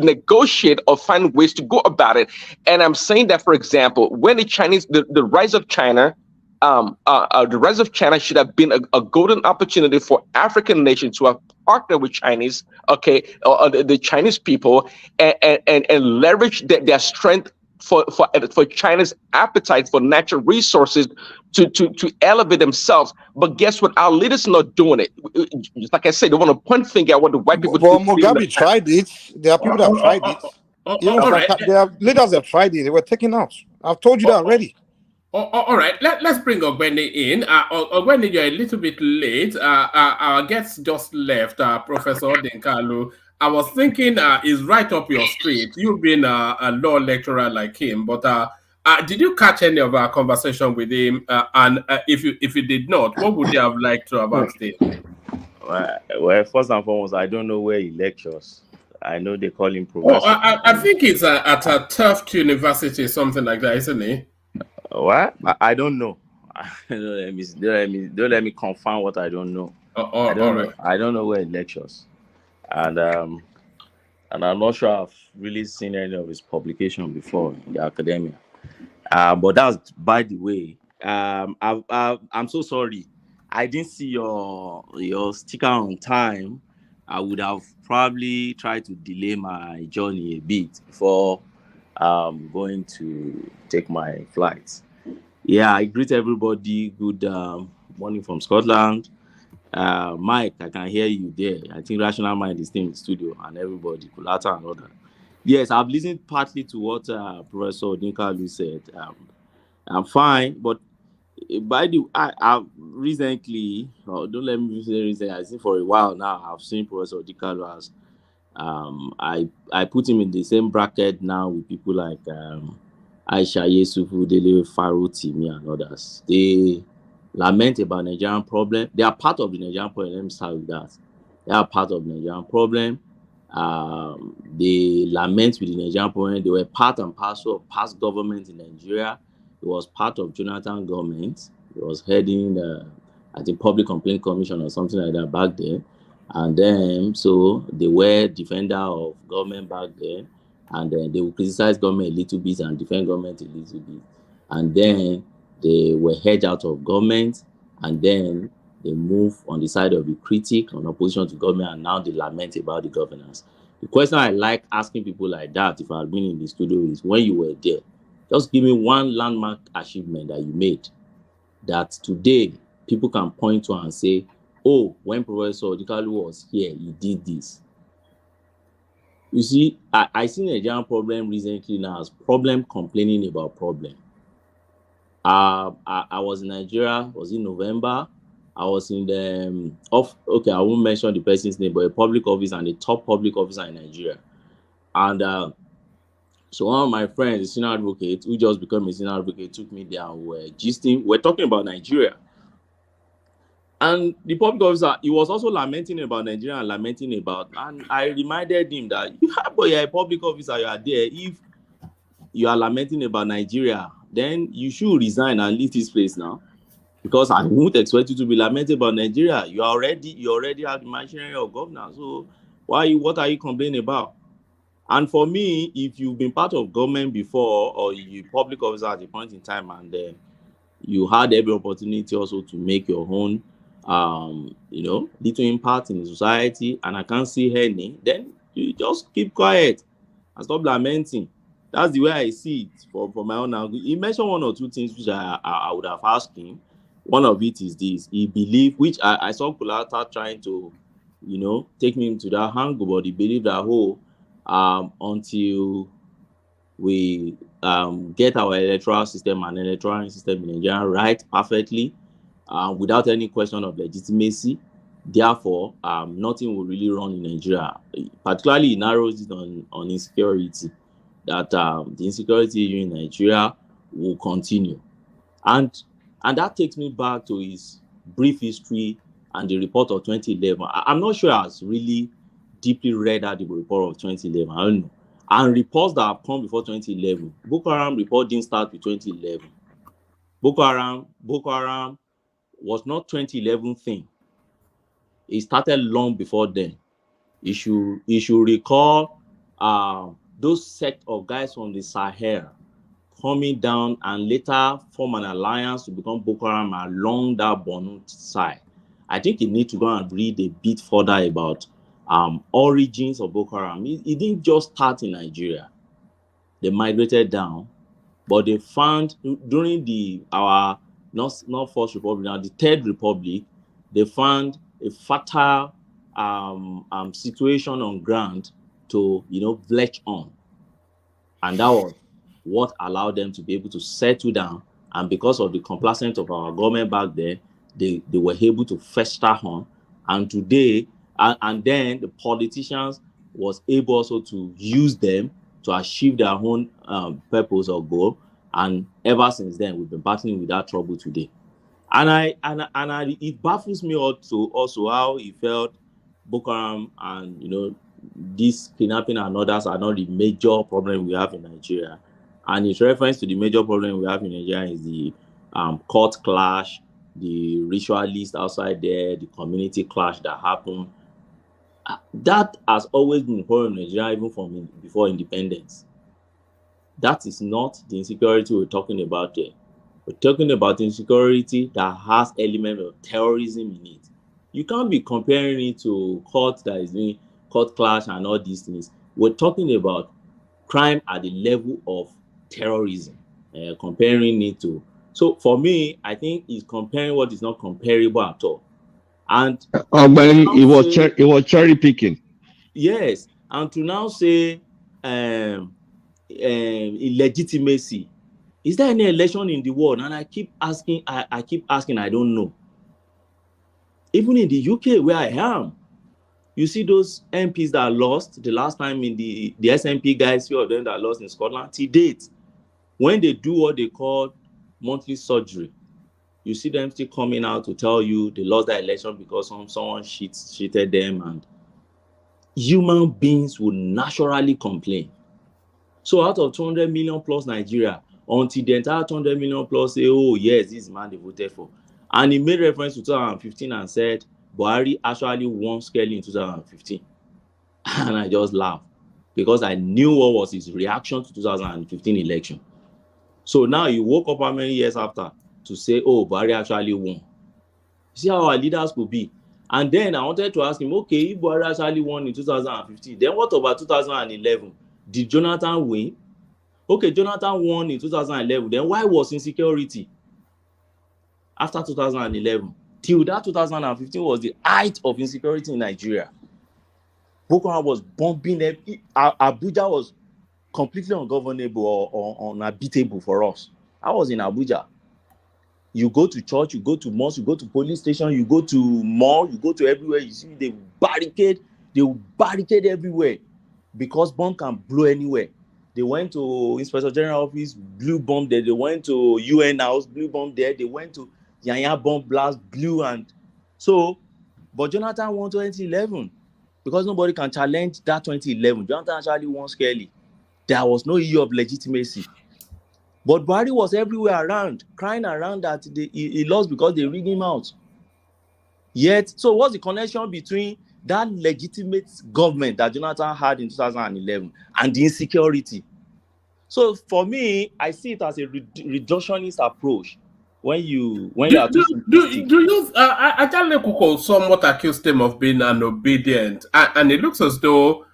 negotiate or find ways to go about it. And I'm saying that, for example, when the rise of China, the rise of China should have been a golden opportunity for African nations to have partnered with Chinese, okay, the Chinese people, and leverage their strength for China's appetite for natural resources to elevate themselves. But guess what? Our leaders are not doing it. Just like I said, they want to point finger at what the white people do. Well, Mugabe tried it. There are people that have tried it. Even there are leaders that have tried it. They were taken out. I've told you that already. All right, let's bring Ogbeni in. Ogbeni, you're a little bit late. Our guest just left, Professor Odinkalu. I was thinking is right up your street. You've been a law lecturer like him, but did you catch any of our conversation with him? And if you did not, what would you have liked to have asked him? Well, first and foremost, I don't know where he lectures. I know they call him Professor. Professor. I think it's at a Tufts University, something like that, isn't it? What? I don't know. Don't let me confirm what I don't know. I don't know. I don't know where he lectures, and I'm not sure I've really seen any of his publication before in the academia. But that's by the way. I'm so sorry. I didn't see your sticker on time. I would have probably tried to delay my journey a bit before going to take my flight. Yeah, I greet everybody. Good morning from Scotland. Mike, I can hear you there. I think Rational Mind is still in the studio, and everybody, Kulata and other. Yes, I've listened partly to what Professor Odinkalu said. I'm fine, but by the I recently, don't let me say recently, I think for a while now, I've seen Professor Odinkalu as I put him in the same bracket now with people like Aisha Yesufu, Dele Faro, Timi, and others. They lament about Nigerian problem. They are part of the Nigerian problem. Let me start with that. They are part of the Nigerian problem. They lament with the Nigerian problem. They were part and parcel of past government in Nigeria. It was part of Jonathan government. It was heading at the Public Complaint Commission or something like that back then. And then, so they were defender of government back then. And then they would criticize government a little bit and defend government a little bit. And then they were hedged out of government. And then they move on the side of the critic, on opposition to government, and now they lament about the governance. The question I like asking people like that, if I've been in the studio, is when you were there, just give me one landmark achievement that you made that today people can point to and say, oh, when Professor Odinkalu was here, he did this. You see, I seen a Nigerian problem recently now as problem complaining about problem. I was in Nigeria, was in November. I was in the okay, I won't mention the person's name, but a public office and the top public officer in Nigeria. And so one of my friends, a senior advocate, who just became a senior advocate, took me there and we're gisting. We're talking about Nigeria. And the public officer, he was also lamenting about Nigeria and lamenting about, and I reminded him that, but you're a public officer, you are there. If you are lamenting about Nigeria, then you should resign and leave this place now. Because I won't expect you to be lamenting about Nigeria. You already have the machinery of governance. So what are you complaining about? And for me, if you've been part of government before, or you public officer at a point in time, and then you had every opportunity also to make your own, little impact in the society, and I can't see any, then you just keep quiet and stop lamenting. That's the way I see it for my own angle. He mentioned one or two things which I would have asked him. One of it is this: he believed, which I saw Kulata trying to, take me into that angle, but he believed that until we get our electoral system and electoral system in Nigeria right perfectly, without any question of legitimacy, therefore, nothing will really run in Nigeria. Particularly, it narrows it on insecurity. that the insecurity in Nigeria will continue. And that takes me back to his brief history and the report of 2011. I'm not sure I has really deeply read that the report of 2011. I don't know. And reports that have come before 2011. Boko Haram report didn't start with 2011. Boko Haram was not 2011 thing. It started long before then. You should recall those sect of guys from the Sahel coming down and later form an alliance to become Boko Haram along that Borno side. I think you need to go and read a bit further about origins of Boko Haram. It didn't just start in Nigeria. They migrated down, but they found during our not First Republic, now the Third Republic, they found a fertile situation on ground to veg on, and that was what allowed them to be able to settle down. And because of the complacence of our government back then, they were able to fester on. And today, and then the politicians was able also to use them to achieve their own purpose or goal. And ever since then, we've been battling with that trouble today. And it baffles me also how he felt Boko Haram and this kidnapping and others are not the major problem we have in Nigeria. And his reference to the major problem we have in Nigeria is the court clash, the ritualists outside there, the community clash that happened. That has always been a problem in Nigeria, even from before independence. That is not the insecurity we're talking about there. We're talking about insecurity that has element of terrorism in it. You can't be comparing it to court that is doing court clash and all these things. We're talking about crime at the level of terrorism, comparing it to. So for me, I think it's comparing what is not comparable at all. And but it was cherry picking. Yes, and to now say illegitimacy. Is there any election in the world? And I keep asking, I don't know. Even in the UK where I am, you see those MPs that lost the last time in the SNP guys, few of them that lost in Scotland, to date, when they do what they call monthly surgery, you see them still coming out to tell you they lost the election because someone cheated them, and human beings would naturally complain. So out of 200 million plus Nigeria, until the entire 200 million plus say, oh yes, this man they voted for. And he made reference to 2015 and said, Buhari actually won scarcely in 2015. And I just laughed because I knew what was his reaction to 2015 election. So now he woke up how many years after to say, oh, Buhari actually won. See how our leaders could be. And then I wanted to ask him, okay, if Buhari actually won in 2015, then what about 2011? Did Jonathan win? Okay, Jonathan won in 2011. Then why was insecurity after 2011? Till that 2015 was the height of insecurity in Nigeria. Boko Haram was bombing them. Abuja was completely ungovernable or unhabitable for us. I was in Abuja. You go to church, you go to mosque, you go to police station, you go to mall, you go to everywhere. You see they will barricade everywhere because bomb can blow anywhere. They went to Inspector General office, blew bomb there. They went to UN house, blew bomb there. They went to Yanya bomb blast, blew, and so. But Jonathan won 2011 because nobody can challenge that 2011. Jonathan actually won scarcely. There was no issue of legitimacy. But Buhari was everywhere around, crying around that he lost because they rigged him out. Yet, so what's the connection between that legitimate government that Jonathan had in 2011 and the insecurity? So for me, I see it as a reductionist approach. When you are too simplistic. Do you Ajale Kuko somewhat accused him of being unobedient, and it looks as though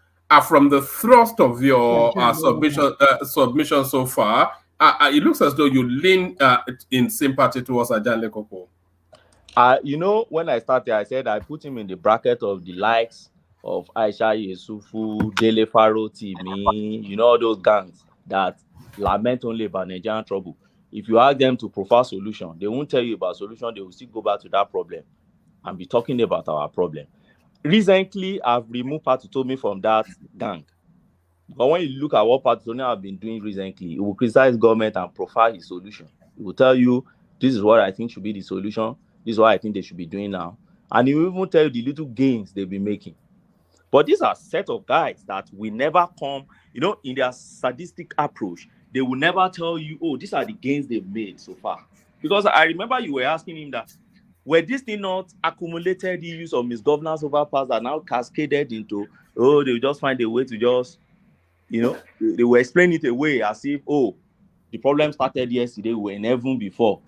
from the thrust of your submission so far, it looks as though you lean in sympathy towards Ajale Kuko. When I started, I said I put him in the bracket of the likes of Aisha Yesufu, Dele Faro, Timi, all those gangs that lament only about Nigerian trouble. If you ask them to provide solution, they won't tell you about solution. They will still go back to that problem and be talking about our problem. Recently, I've removed Patutomi from that gang. But when you look at what Patagonia have been doing recently, it will criticize government and profile his solution. It will tell you, this is what I think should be the solution. This is what I think they should be doing now. And he will even tell you the little gains they've been making. But these are a set of guys that will never come, in their sadistic approach, they will never tell you, oh, these are the gains they've made so far. Because I remember you were asking him that, were these things not accumulated issues of misgovernance over past that now cascaded into, oh, they will just find a way to just, they will explain it away as if, oh, the problem started yesterday, we were in heaven before.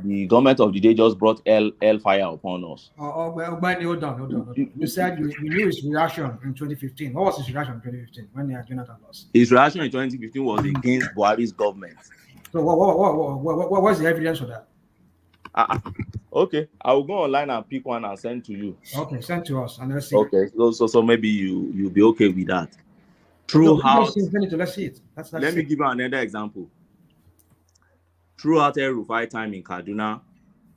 The government of the day just brought hellfire upon us. Well, hold on. You said you knew his reaction in 2015. What was his reaction in 2015 when Jonathan lost? His reaction in 2015 was against Buhari's government. So what was the evidence for that? Okay, I will go online and pick one and send to you. Okay, send to us and let's see. Okay, so maybe you'll be okay with that. Throughout, let's see it. Let me give you another example. Throughout El-Rufai time in Kaduna,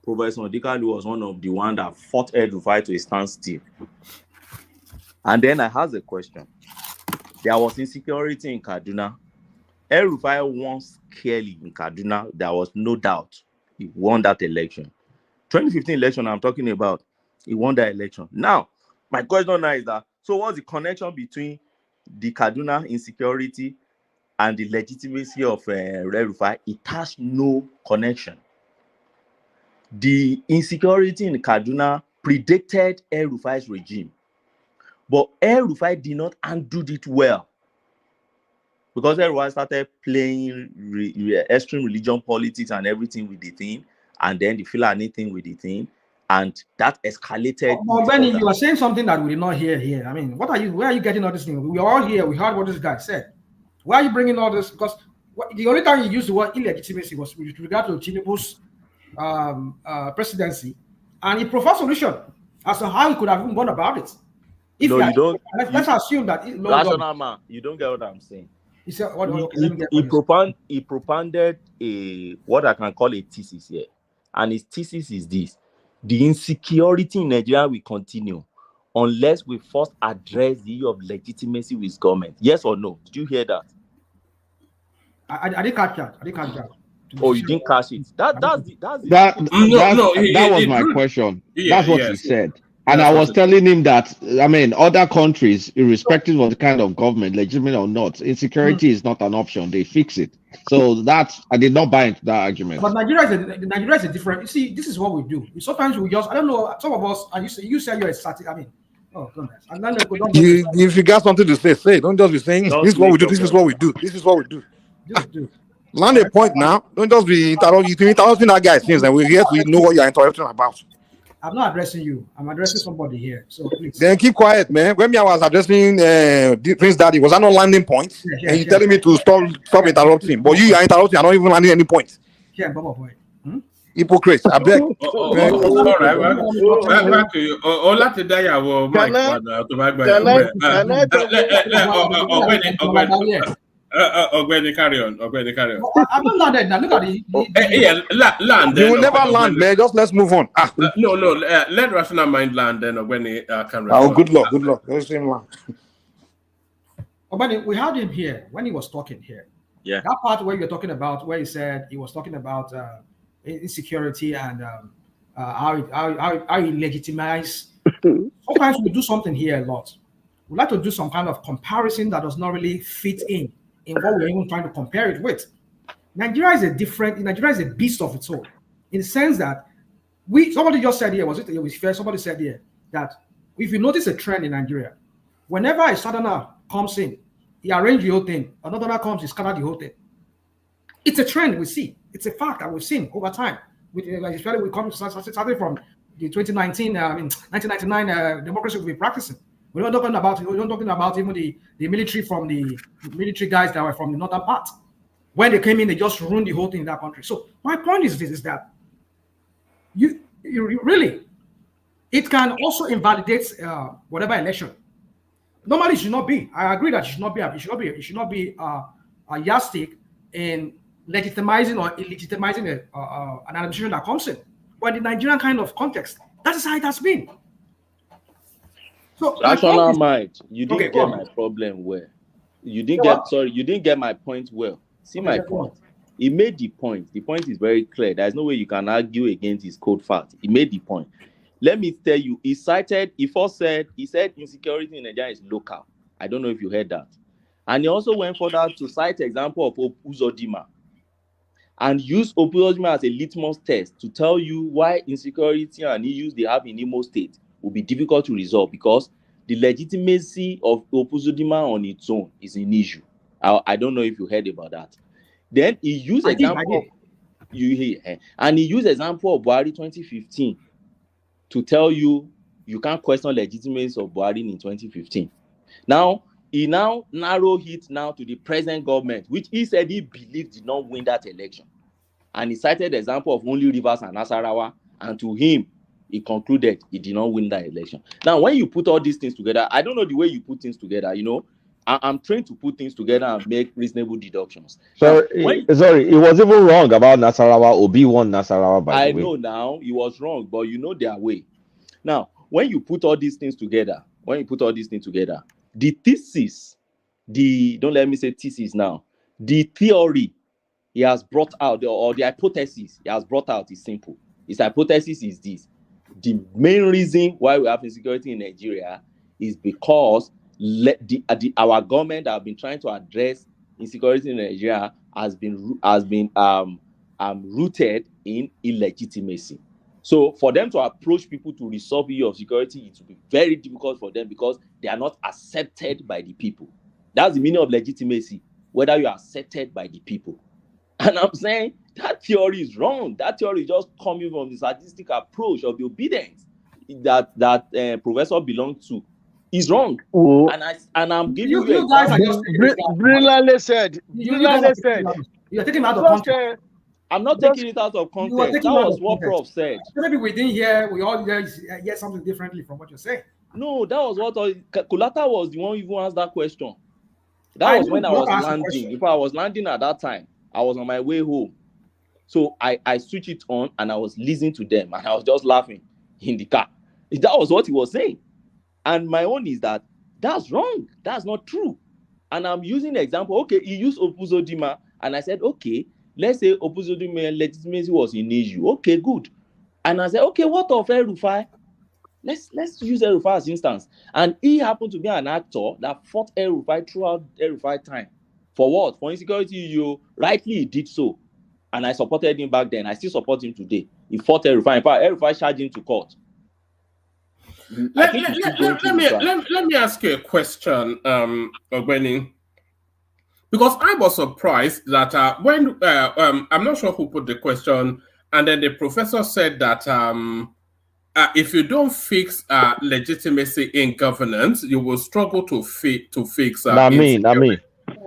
Professor Odinkalu was one of the ones that fought El-Rufai to a standstill. And then I asked a question. There was insecurity in Kaduna. El-Rufai won scarcely in Kaduna. There was no doubt he won that election. 2015 election I'm talking about, he won that election. Now, my question now is that, so what's the connection between the Kaduna insecurity and the legitimacy of El-Rufai? It has no connection. The insecurity in Kaduna predated El-Rufai's regime, but El-Rufai did not undo it well because El-Rufai started playing extreme religion politics and everything with the thing, and then the Fulani thing with the thing, and that escalated. But Benny, you are saying something that we did not hear here. I mean, where are you getting all this thing? We are all here. We heard what this guy said. Why are you bringing all this? Because the only time you used the word illegitimacy was with regard to Tinubu's presidency, and he proposed a solution as to how he could have even gone about it. If no, you don't. Let's assume that. Rational man, you don't get what I'm saying. He said, he propounded what I can call a thesis here, and his thesis is this: the insecurity in Nigeria will continue unless we first address the issue of legitimacy with government. Yes or no? Did you hear that? I didn't catch that. Oh, you didn't catch it. That was my question. That's what he said. And I was telling him that, I mean, other countries, irrespective of the kind of government, legitimate or not, insecurity is not an option. They fix it. So I did not buy into that argument. But Nigeria is a different. You see, this is what we do. Sometimes we just, I don't know, some of us, and you say you're a static, I mean, oh, goodness. And then if you got something to say. Don't just be saying, this is what we do, this is what we do, this is what we do. Land a point now. Don't just be interrupting that guy since and we're here to know what you're interrupting about. I'm not addressing you. I'm addressing somebody here. So please. Then keep quiet, man. When I was addressing Prince Daddy, was I not landing points? And you're telling me to stop interrupting. But you are interrupting, you're not even landing any points. Yeah, Baba boy. Hypocrite, I beg. All right, back to you. Carry on. I'm not landed now. Look at it. Land. You will never land, man. Just let's move on. No. Let rational mind land. Then when he can. Oh, good luck. Let's see him land. But we had him here when he was talking here. Yeah. That part where you're talking about, where he said he was talking about insecurity and how he legitimized. Sometimes we do something here a lot. We like to do some kind of comparison that does not really fit in what we're even trying to compare it with. Nigeria is a beast of its own, in the sense that somebody just said here, it was fair, somebody said here that if you notice a trend in Nigeria, whenever a southerner comes in, he arranges the whole thing, another comes, he scatters the whole thing. It's a trend we see. It's a fact that we've seen over time. Especially we come starting from the 1999 democracy we've been practicing. We're not talking about even the military from the military guys that were from the northern part. When they came in, they just ruined the whole thing in that country. So my point is this: is that you really, it can also invalidate whatever election. Normally, it should not be. I agree that it should not be a yardstick in legitimizing or illegitimizing an administration that comes in. But in the Nigerian kind of context, that is how it has been. So rational mind, you didn't get my problem where You didn't get my point well. See my point. He made the point. The point is very clear. There's no way you can argue against his cold fact. He made the point. Let me tell you, he said insecurity in Nigeria is local. I don't know if you heard that. And he also went further to cite example of Uzodinma and use Uzodinma as a litmus test to tell you why insecurity and issues they have in Imo State will be difficult to resolve, because the legitimacy of Uzodinma on its own is an issue. I don't know if you heard about that. Then he used example of Buhari 2015 to tell you can't question legitimacy of Buhari in 2015. Now he narrow it now to the present government, which he said he believed did not win that election, and he cited the example of only Rivers and Nasarawa, and to him he concluded he did not win that election. Now, when you put all these things together, I don't know the way you put things together. I'm trained to put things together and make reasonable deductions. Sorry, he was even wrong about Nasarawa. Obi won Nasarawa, by the way. I know now he was wrong, but you know their way. Now, when you put all these things together, the thesis, don't let me say thesis now, the theory he has brought out, or the hypothesis he has brought out is simple. His hypothesis is this: the main reason why we have insecurity in Nigeria is because our government that have been trying to address insecurity in Nigeria has been rooted in illegitimacy. So for them to approach people to resolve the issue of security, it will be very difficult for them because they are not accepted by the people. That's the meaning of legitimacy, whether you are accepted by the people. And I'm saying that theory is wrong. That theory is just coming from the statistic approach of the obedience that professor belongs to. Is wrong. Oh. And I'm giving you guys are just brilliantly said. You're taking it out of context. I'm not taking it out of context. That was what Prof said. Maybe we didn't hear. We all hear something differently from what you're saying. No, that was what Kulata was the one who even asked that question. That was when I was landing. If I was landing at that time, I was on my way home. So I switched it on and I was listening to them and I was just laughing in the car. That was what he was saying. And my own is that's wrong. That's not true. And I'm using the example. Okay, he used Uzodinma, and I said, okay, let's say Uzodinma legitimacy was an issue. Okay, good. And I said, okay, what of El-Rufai? Let's use El-Rufai as instance. And he happened to be an actor that fought El-Rufai throughout El-Rufai time. For what? For insecurity, you rightly he did so. And I supported him back then. I still support him today. He fought El-Rufai. In fact, El-Rufai charged him to court. Let me ask you a question, Ogbeni, because I was surprised that when I'm not sure who put the question, and then the professor said that if you don't fix legitimacy in governance, you will struggle to fix. Not me.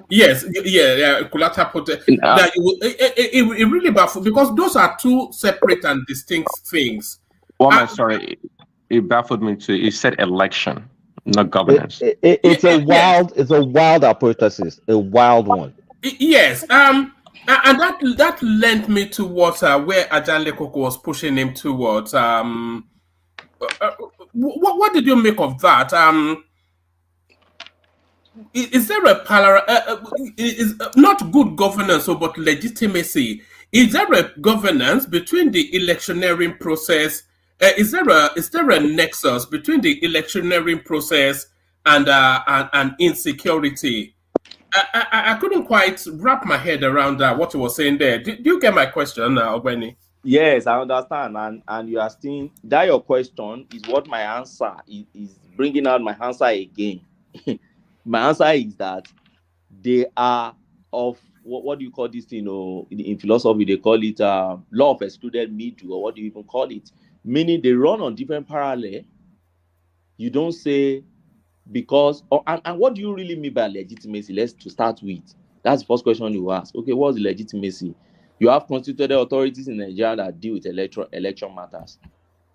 Yes, Kulata put it. That it really baffles, because those are two separate and distinct things. Sorry. It baffled me too. It said election, not governance. It's a wild hypothesis, a wild one. Yes. And that lent me towards where Ajan Lekoko was pushing him towards. What did you make of that? Is there a is not good governance, but legitimacy? Is there a governance between the electioneering process? Is there a nexus between the electioneering process and insecurity? I couldn't quite wrap my head around what you were saying there. Do you get my question now, Benny? Yes, I understand, and you are still that your question is what my answer is bringing out my answer again. My answer is that they are of what do you call this thing? In philosophy, they call it law of excluded middle, or what do you even call it? Meaning they run on different parallel. You don't say because, and what do you really mean by legitimacy? Let's to start with. That's the first question you ask. Okay, what's the legitimacy? You have constituted authorities in Nigeria that deal with election matters.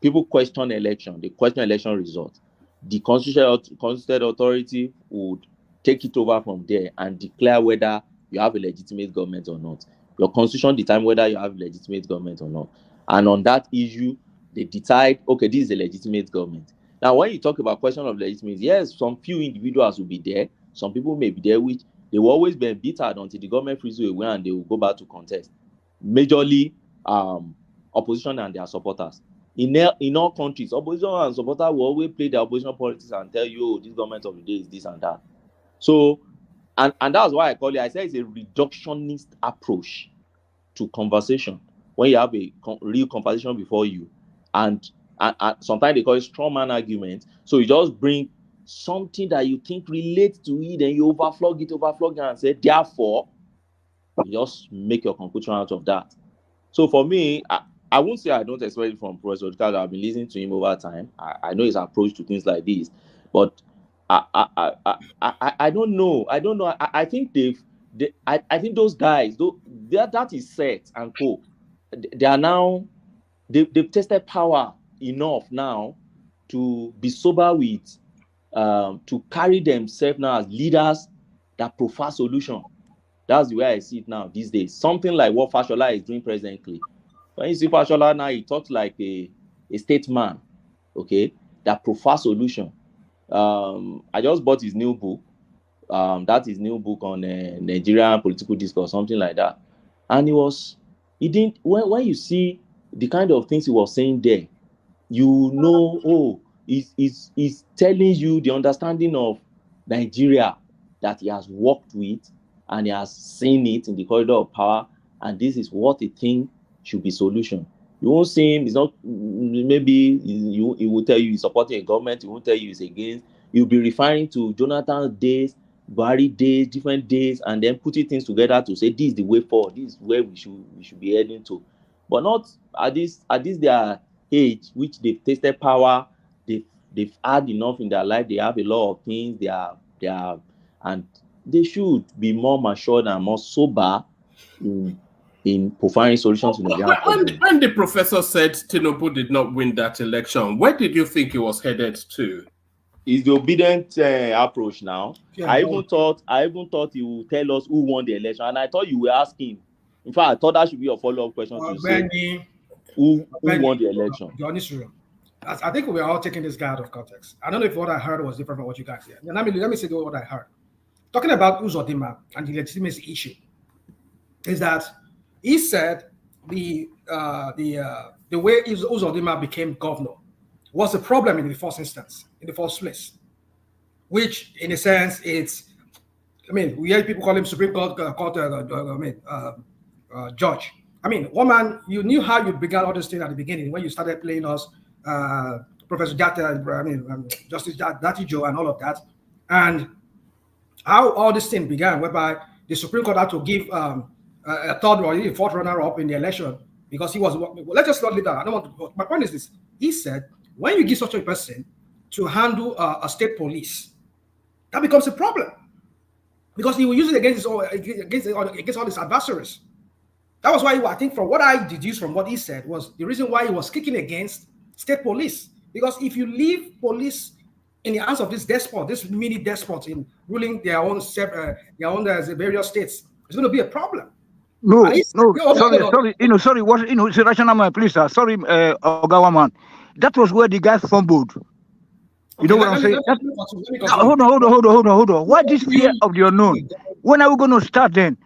People question election. They question election results. The constituted authority would take it over from there and declare whether you have a legitimate government or not. Your constitution determines whether you have a legitimate government or not. And on that issue, they decide, okay, this is a legitimate government. Now, when you talk about question of legitimacy, yes, some few individuals will be there. Some people may be there which they will always be embittered until the government frees you away and they will go back to contest. Majorly, opposition and their supporters. In all countries, opposition and supporters will always play their opposition politics and tell you, oh, this government of the day is this and that. So, and that's why I call it, I say it's a reductionist approach to conversation. When you have a real conversation before you, and sometimes they call it straw man argument. So you just bring something that you think relates to it, and you overflog it, and say, therefore, you just make your conclusion out of that. So for me, I won't say I don't expect it from Professor because I've been listening to him over time. I know his approach to things like this, but I don't know. I think I think those guys, that is set and co. They are now they've tested power enough now to be sober with to carry themselves now as leaders that prefer solution. That's the way I see it now these days. Something like what Fashola is doing presently. When you see Fashola now, he talks like a statesman, okay, that prefers solution. I just bought his new book. That's his new book on Nigerian political discourse, something like that. And when you see the kind of things he was saying there, you know, oh, he's telling you the understanding of Nigeria that he has worked with and he has seen it in the corridor of power, and this is what he thinks should be solution. You won't see him, it's not, maybe he will tell you he's supporting a government, he won't tell you he's against. He'll be referring to Jonathan's days, Buhari days, different days, and then putting things together to say this is the way forward, this is where we should be heading to. But not at this their age, which they've tasted power, they've had enough in their life, they have a lot of things, they are and they should be more matured and more sober in providing solutions to the young problem. When the professor said Tinubu did not win that election, where did you think he was headed to? Is the obedient approach now. Yeah, I even thought he would tell us who won the election, and I thought you were asking. In fact, I thought that should be a follow-up question to say who won the election. I think we are all taking this guy out of context. I don't know if what I heard was different from what you guys said. Let me say what I heard. Talking about Uzodinma and the legitimacy issue, is that he said the way Uzodinma became governor was a problem in the first instance, in the first place, which in a sense we hear people call him Supreme Court judge. One man, you knew how you began all this thing at the beginning when you started playing us Professor Justice Dati Joe and all of that, and how all this thing began, whereby the Supreme Court had to give a third or a fourth runner-up in the election because he was. Let's just not leave that. I don't want to. My point is this: he said, when you give such a person to handle a state police, that becomes a problem because he will use it against all his adversaries. That was why I think, from what I deduced from what he said, was the reason why he was kicking against state police. Because if you leave police in the hands of this despot, this mini despot in ruling their own various states, it's going to be a problem. No, sorry, it's a rational man, please, sir. Sorry, Ogawaman. That was where the guy fumbled. You know what I'm saying? Hold on. Why this fear of the unknown? When are we going to start then?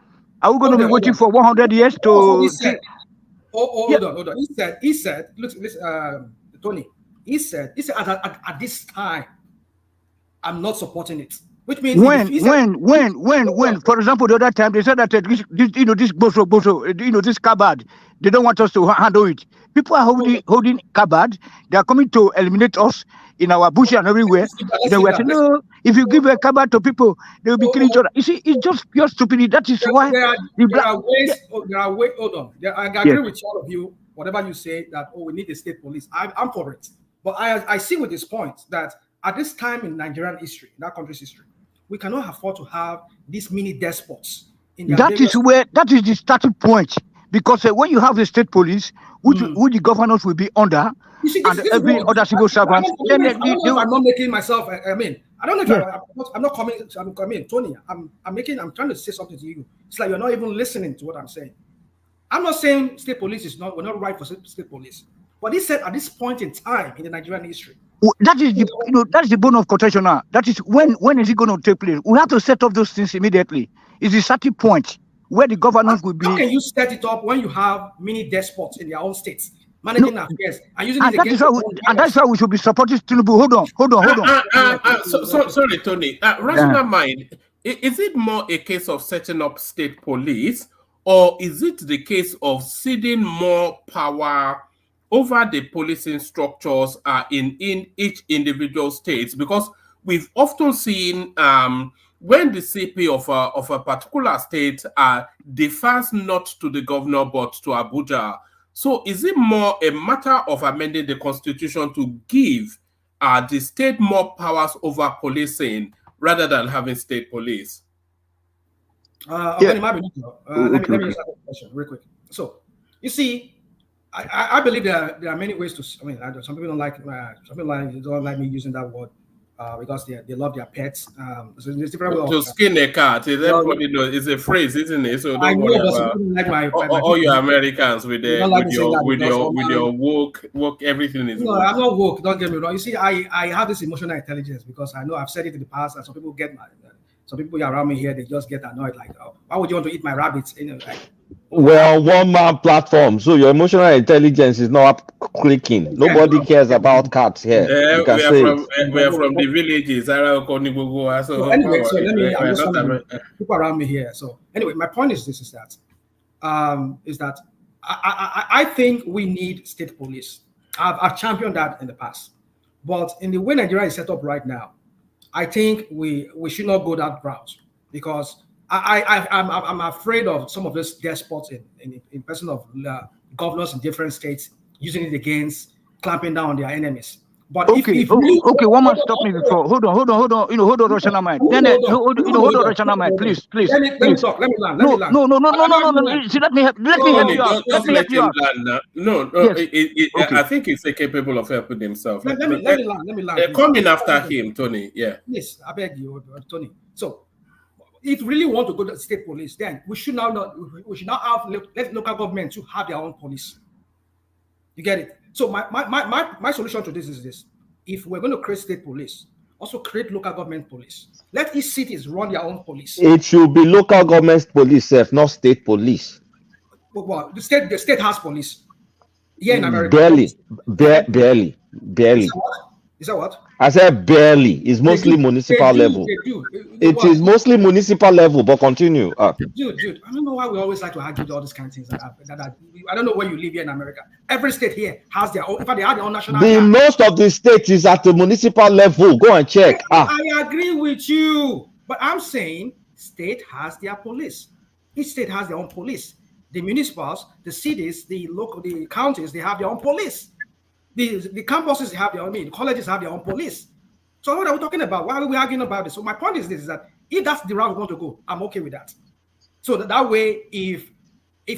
Are we going to be waiting for 100 years to... Hold on. He said, look, Tony, he said at this time, I'm not supporting it. Which means when, for example, the other time they said that this boso, this cupboard, they don't want us to handle it. People are holding cupboard. They are coming to eliminate us in our bush and everywhere. Then we are saying, no, if you give a cupboard to people, they will be killing each other. You see, it's just pure stupidity. That is why there are ways. Hold on. I agree with all of you. Whatever you say, that we need a state police. I'm for it. But I see with this point that at this time in Nigerian history, in that country's history, we cannot afford to have these mini despots. That is the starting point. Because when you have the state police, which the governors will be under, and every other civil servant, I'm not making myself. I don't know if I'm not coming. Tony, I'm trying to say something to you. It's like you're not even listening to what I'm saying. I'm not saying state police we're not right for state police. But he said at this point in time in the Nigerian history, That is the that's the bone of contention now. That is when is it going to take place? We have to set up those things immediately. It's a starting point where the governance will be. How can you set it up when you have mini despots in their own states managing affairs and using it against? That's why we should be supporting Tinubu. Hold on. Sorry, Tony. Rational mind. Is it more a case of setting up state police, or is it the case of ceding more power over the policing structures in each individual state? Because we've often seen when the CP of a particular state defers not to the governor but to Abuja. So is it more a matter of amending the constitution to give the state more powers over policing rather than having state police? Let me answer the question real quick. So, you see, I believe there are many ways to. I mean, some people don't like me using that word because they love their pets. So there's different ways to skin a cat. Everybody knows it's a phrase, isn't it? So don't worry about all your Americans with your woke everything is. No, I'm not woke. Don't get me wrong. You see, I have this emotional intelligence because I know I've said it in the past, and some people get mad. Some people around me here, they just get annoyed, like, oh, why would you want to eat my rabbits? Well, one-man platform, so your emotional intelligence is not clicking. Nobody cares about cats here. We are from the villages. So anyway, so let me. People around me here. So anyway, my point is this: is that I think we need state police. I've championed that in the past, but in the way Nigeria is set up right now, I think we should not go that route because I'm afraid of some of those despots in person of governors in different states using it against clamping down on their enemies. But okay, one man stop me before. Hold on. Hold on, rational mind. Hold on, rational mind. Please. Let me talk. Let me land. No. See, let me help you out. No. Yes. I think he's capable of helping himself. Let me land. Come in after him, Tony. Yeah. Yes, I beg you, Tony. So, if we really want to go to the state police, then we should now let local government to have their own police. You get it? So my solution to this is this: if we're going to create state police, also create local government police. Let each cities run their own police. It should be local government police, not state police. Well, the state has police. Here in America. Barely. Is that what? I said barely. It's mostly municipal level. It is mostly municipal level, but continue. Dude, I don't know why we always like to argue all these kind of things. I don't know where you live here in America. Every state here has their own. In fact, they have their own national. Most of the states is at the municipal level. Go and check. I agree with you, but I'm saying state has their police. Each state has their own police. The municipals, the cities, the counties, they have their own police. The campuses have their own, the colleges have their own police. So what are we talking about? Why are we arguing about this? So my point is this: is that if that's the route we want to go, I'm okay with that. So that way, if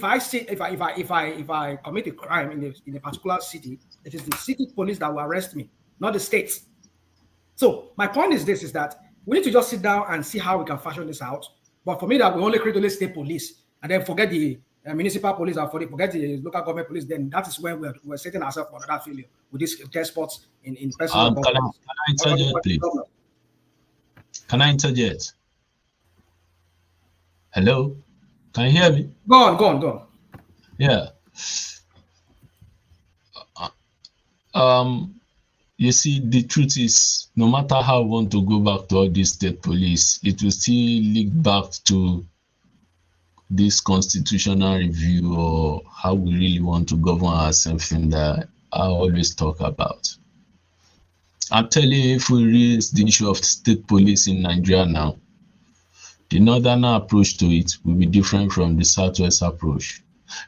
I commit a crime in a particular city, it is the city police that will arrest me, not the states. So my point is this: is that we need to just sit down and see how we can fashion this out. But for me, that we only create the state police and then forget the municipal police or forget the local government police, then that is where we're setting ourselves for another failure with these despots in personal Can I interject, please? Can I interject? Hello? Can you hear me? Go on. Yeah. You see, the truth is, no matter how we want to go back to all these state police, it will still lead back to this constitutional review or how we really want to govern ourselves in that I always talk about. I'm telling you, if we raise the issue of state police in Nigeria now, the northern approach to it will be different from the southwest approach.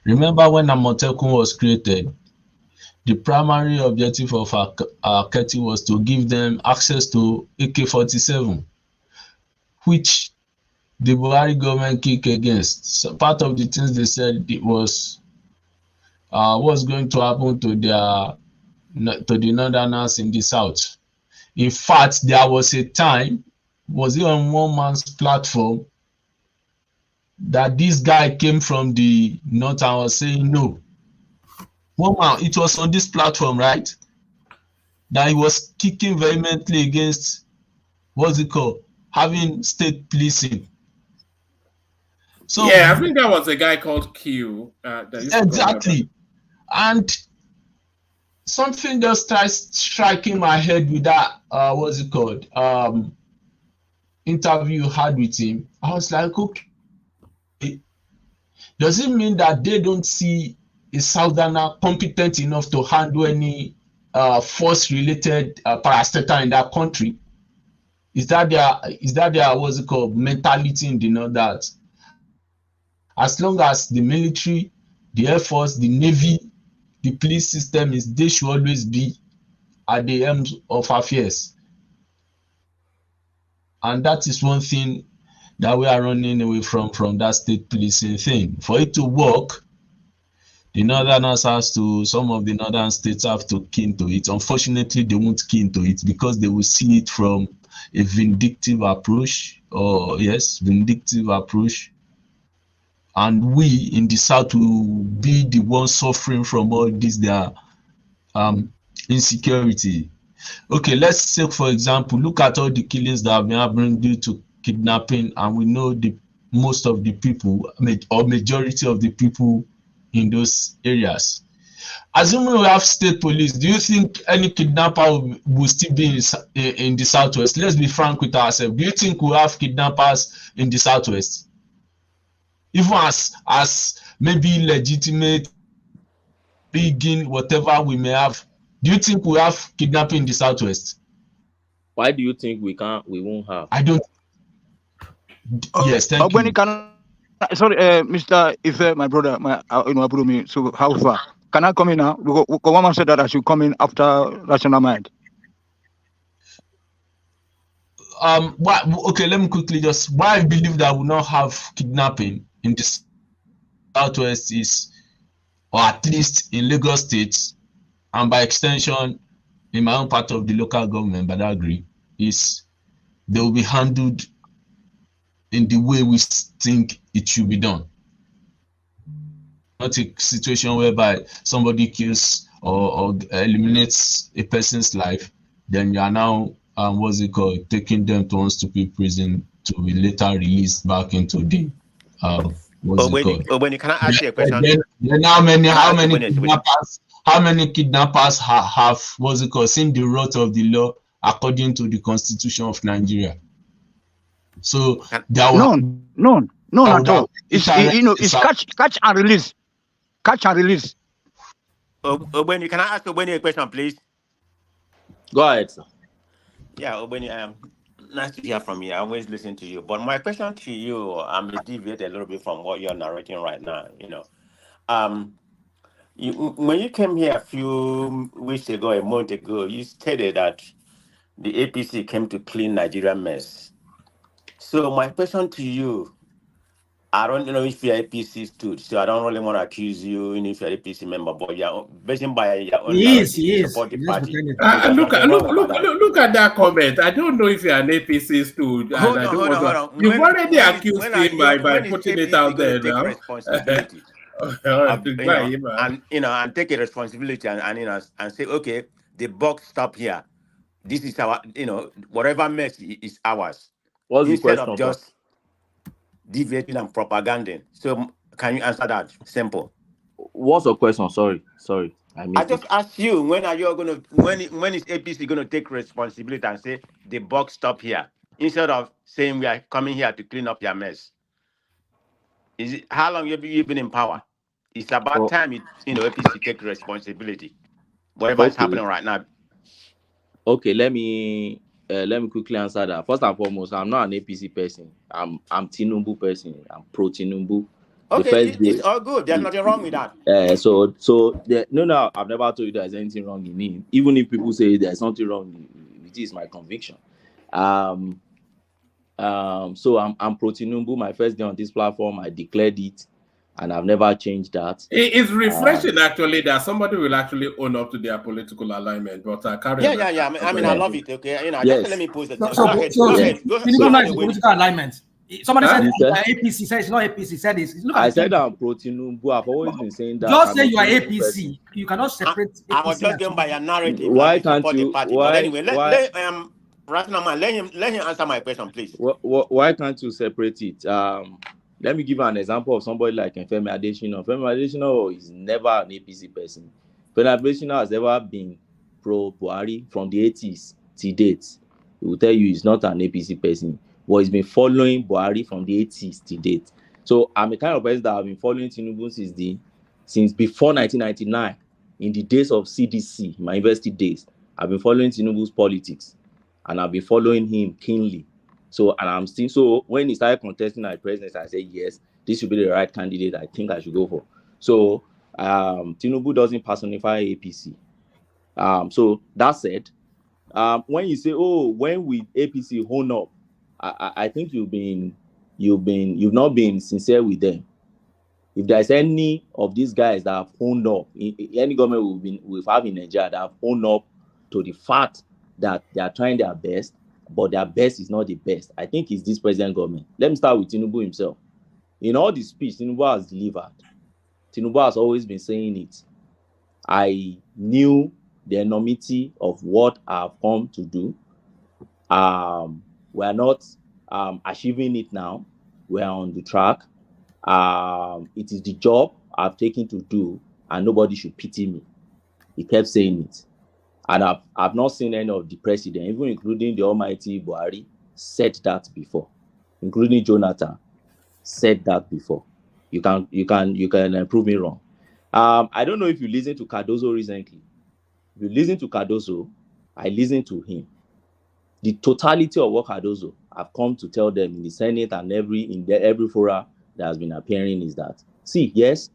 Remember when Amotekun was created, the primary objective of our Keti was to give them access to AK-47, which the Buhari government kicked against. So part of the things they said it was what's going to happen to the northerners in the south. In fact, there was a time, was it on one man's platform, that this guy came from the north and was saying no. One man, it was on this platform, right? that he was kicking vehemently against having state policing. So yeah, I think that was a guy called Q. Exactly. And something just starts striking my head with that interview you had with him. I was like, okay, does it mean that they don't see a southerner competent enough to handle any force related parastatal in that country? Is that their mentality in the north, that as long as the military, the air force, the navy, the police system they should always be at the end of affairs? And that is one thing that we are running away from that state policing thing. For it to work, the northerners some of the northern states have to key into it. Unfortunately, they won't key into it because they will see it from a vindictive approach, and we in the south will be the ones suffering from all this their insecurity. Okay, let's say for example, look at all the killings that have been happening due to kidnapping, and we know most of the people or majority of the people in those areas. Assuming we have state police, do you think any kidnapper will still be in the southwest? Let's be frank with ourselves. Do you think we have kidnappers in the southwest? Even as maybe legitimate, begin whatever we may have, do you think we have kidnapping in the southwest? Why do you think we won't have? I don't. Yes, thank you. Sorry, Mr. Ife, my brother, me. So how far? Can I come in now? Because one man said that I should come in after Rational Mind. Okay, let me quickly why I believe that we not have kidnapping in the southwest is, or at least in Lagos State, and by extension in my own part of the local government, Badagry, is they will be handled in the way we think it should be done. Not a situation whereby somebody kills or eliminates a person's life, then you are now taking them to one stupid prison to be later released back into the when you cannot ask you a question. Then how many kidnappers have seen the route of the law according to the Constitution of Nigeria? So none at all. It's catch and release. Catch and release. When you can I ask Obeni a question, please? Go ahead, sir. Yeah, Obeni, nice to hear from you. I always listen to you. But my question to you, I may deviate a little bit from what you're narrating right now. When you came here a few weeks ago, a month ago, you stated that the APC came to clean Nigeria mess. So my question to you, I don't know if you're APC stood, so I don't really want to accuse you if you're APC member, but you're based by your own He support the party. Look at that comment. I don't know if you're an APC stood. Hold on. You've already accused him by putting it out there now. Responsibility. And take a responsibility and say, okay, the buck stop here. This is our, whatever mess is ours. What's instead the question, of just deviating and propaganding. So can you answer that? Simple. What's your question? Sorry. I just asked you, when is APC gonna take responsibility and say the buck stop here, instead of saying we are coming here to clean up your mess? How long have you been in power? It's about time APC take responsibility. Whatever is happening right now. Okay, let me quickly answer that. First and foremost, I'm not an APC person. I'm Tinubu person. I'm pro Tinubu. Okay, it's all good. There's nothing wrong with that. No, I've never told you there's anything wrong in me. Even if people say there's something wrong, it is my conviction. So I'm pro Tinubu. My first day on this platform, I declared it, and I've never changed that. It's refreshing actually that somebody will actually own up to their political alignment. But I love it. Okay, yes. Just let me pose it. Go ahead. Political alignment. Somebody said You you said? are APC. Said it's not APC. Said this. Look at I the said thing. I'm pro Tinubu. I've always been saying that. Just I'm say a you are Tinubu APC. person. You cannot separate I was APC just and going by your narrative that Why you can't support the you? party. But anyway, Why? Ratnaman, let him answer my question, please. Why can't you separate it? Let me give you an example of somebody like Femi Adesina. Femi Adesina is never an APC person. Femi Adesina has ever been pro Buhari from the 80s to date. He will tell you he's not an APC person, but he's been following Buhari from the 80s to date. So I'm a kind of person that have been following Tinubu since before 1999, in the days of CDC, my university days. I've been following Tinubu's politics, and I've been following him keenly. So, and I'm still, so when he started contesting at presidency, I said, yes, this should be the right candidate I think I should go for. So, Tinubu doesn't personify APC. So that said, when you say, oh, when will APC hone up, I think you've not been sincere with them. If there's any of these guys that have honed up, any government we've had in Nigeria that have honed up to the fact that they are trying their best, but their best is not the best, I think it's this present government. Let me start with Tinubu himself. In all the speech Tinubu has delivered, Tinubu has always been saying it. I knew the enormity of what I've come to do. We are not achieving it now. We are on the track. It is the job I've taken to do, and nobody should pity me. He kept saying it. And I've not seen any of the president, even including the almighty Buhari, said that before. Including Jonathan, said that before. You can prove me wrong. I don't know if you listened to Cardozo recently. If you listen to Cardozo, I listened to him. The totality of what Cardozo have come to tell them in the Senate and every fora that has been appearing is that, see, yes,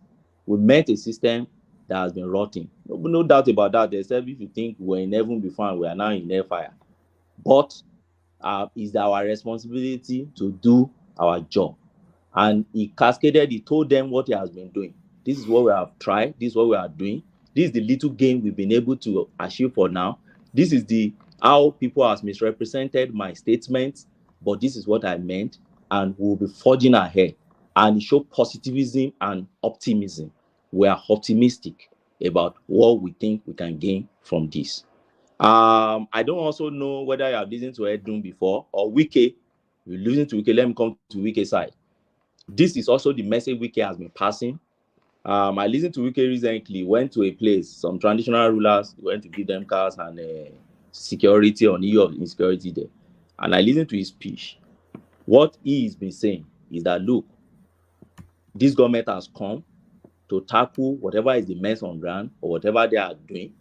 we met a system that has been rotting. No doubt about that. They said if you think we're in heaven before and we are now in hellfire. But it's our responsibility to do our job. And he cascaded, he told them what he has been doing. This is what we have tried. This is what we are doing. This is the little gain we've been able to achieve for now. This is how people have misrepresented my statements, but this is what I meant, and we'll be forging ahead. And it showed positivism and optimism. We are optimistic about what we think we can gain from this. I don't also know whether you have listened to Edun before or Wike. You listen to Wike, let me come to Wike's side. This is also the message Wike has been passing. I listened to Wike recently, went to a place, some traditional rulers went to give them cars and security on issue of insecurity there. And I listened to his speech. What he has been saying is that, look, this government has come to tackle whatever is the mess on ground or whatever they are doing,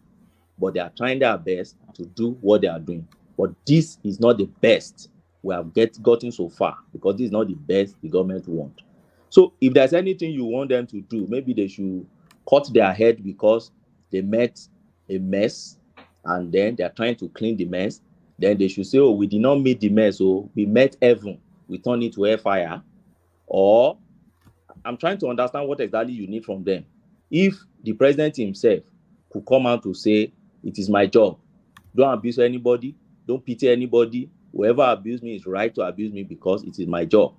but they are trying their best to do what they are doing. But this is not the best we have gotten so far, because this is not the best the government wants. So if there's anything you want them to do, maybe they should cut their head because they met a mess and then they're trying to clean the mess. Then they should say, oh, we did not meet the mess, so we met heaven, we turned it to hellfire. Or I'm trying to understand what exactly you need from them. If the president himself could come out to say, it is my job, don't abuse anybody, don't pity anybody, whoever abused me is right to abuse me because it is my job,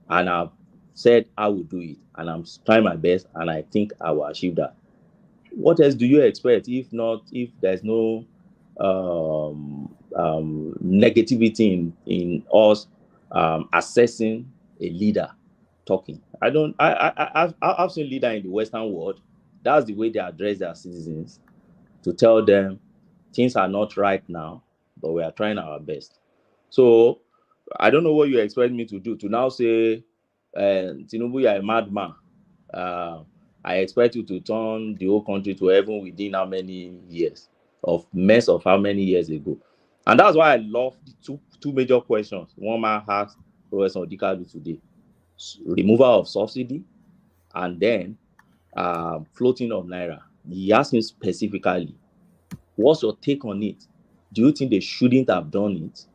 and I've said I will do it, and I'm trying my best, and I think I will achieve that. What else do you expect if there's no negativity in us assessing a leader talking? I've seen leader in the Western world. That's the way they address their citizens, to tell them things are not right now, but we are trying our best. So I don't know what you expect me to do, to now say, Tinubu, you're a madman. I expect you to turn the whole country to heaven within how many years of mess of how many years ago. And that's why I love the two major questions one man asked Professor Odinkalu today: removal of subsidy, and then floating of naira. He asked me specifically, what's your take on it? Do you think they shouldn't have done it?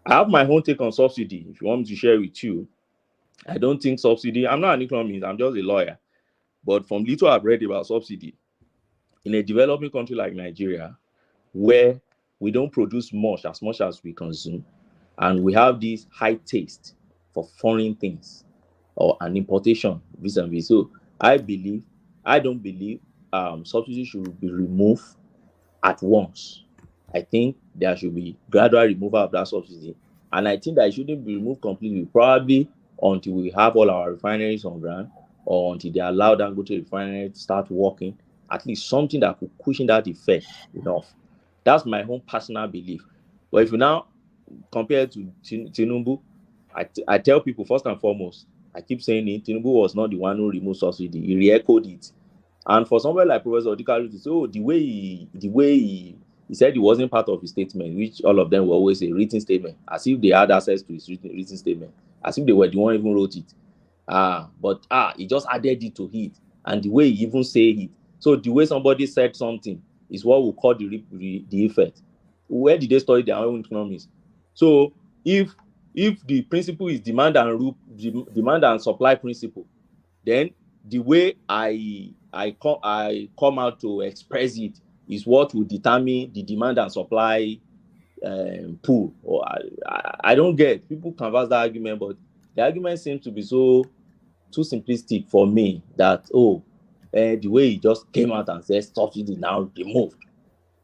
I have my own take on subsidy. If you want me to share with you, I don't think subsidy, I'm not an economist, I'm just a lawyer. But from little I've read about subsidy, in a developing country like Nigeria, where we don't produce much as we consume, and we have this high taste for foreign things or an importation vis-a-vis. So I don't believe subsidy should be removed at once. I think there should be gradual removal of that subsidy, and I think that it shouldn't be removed completely, probably until we have all our refineries on ground, or until they allow Dangote refinery to start working. At least something that could cushion that effect enough. That's my own personal belief. But if you now compare to Tinubu, I tell people, first and foremost, I keep saying it, Tinubu was not the one who removed subsidy. He re-echoed it. And for somebody like Professor Odinkalu to say, oh, the way he said it wasn't part of his statement, which all of them were always a written statement, as if they had access to his written statement, as if they were the one who even wrote it. But he just added it to it, and the way he even say it. So the way somebody said something is what we call the effect. Where did they study their own economics? So if the principle is demand and supply principle, then the way I come out to express it is what will determine the demand and supply pool. Or I don't get, people canvass that argument, but the argument seems to be too simplistic for me that the way he just came out and said subsidy now removed.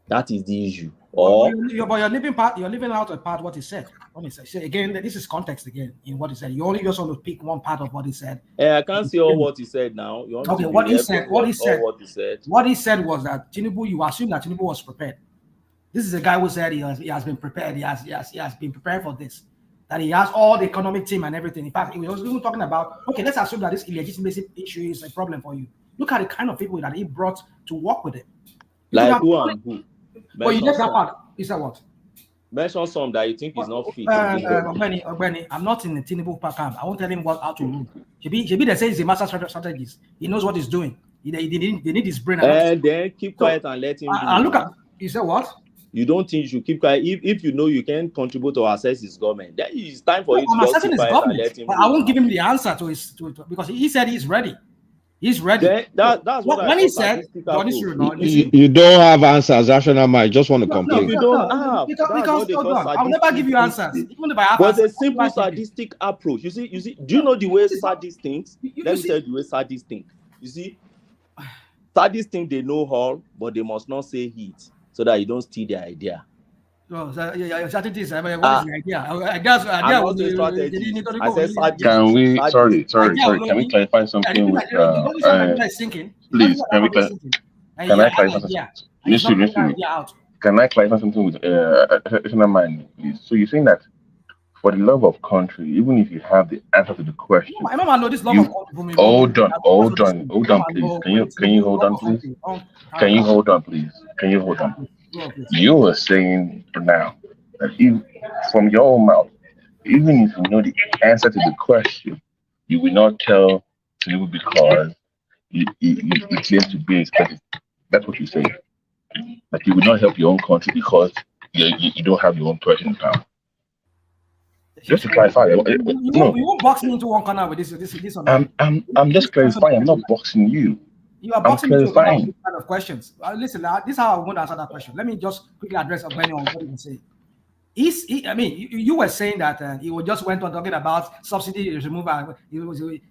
That is the issue. But you're leaving out a part what he said. So again, this is context again in what he said. You only just want to pick one part of what he said. I can't see all what he said now. Okay, what he said was that Tinubu, you assume that Tinubu was prepared. This is a guy who said he has been prepared. He has been prepared for this. That he has all the economic team and everything. In fact, he was even talking about, okay, let's assume that this illegitimacy issue is a problem for you. Look at the kind of people that he brought to work with him. Like who and who? But you left that part. Is that what? Mention some that you think is not fit. Ogbeni, I'm not in the Tinubu camp. I won't tell him how to rule. Shebi they say he's a master strategist. He knows what he's doing. They need his brain. And then keep quiet and let him do it. Look at, you said what? You don't think you should keep quiet if you know you can contribute to assess his government. Then it's time for you to just keep quiet and let him. But I won't give him the answer to his because he said he's ready. He's ready. That's what when he said, you don't have answers, Rational Mind. Just want to complain. You don't have. Because I'll never give you answers. Even if I have but a simple sadistic approach. You see, do you know the way sadists think? Let me tell you the way sadists think. You see, sadists think they know all, but they must not say it so that you don't steal their idea. No, what is the idea? Can we clarify something with please, can I clarify something? Can I clarify something with Rational Mind, please? So you're saying that for the love of country, even if you have the answer to the question, hold on, please. Can you hold on, please? Can you hold on? You were saying now that if from your own mouth, even if you know the answer to the question, you will not tell Tinubu because you claim to be expected. That's what you say. Like you will not help your own country because you don't have your own person in power. Just to clarify, you won't box me into one corner with this or that. I'm just clarifying. I'm not boxing you. You are boxing me into kind of questions. Listen, this is how I'm going to answer that question. Let me just quickly address Ogbeni on what you say. You were saying that he just went on talking about subsidy removal.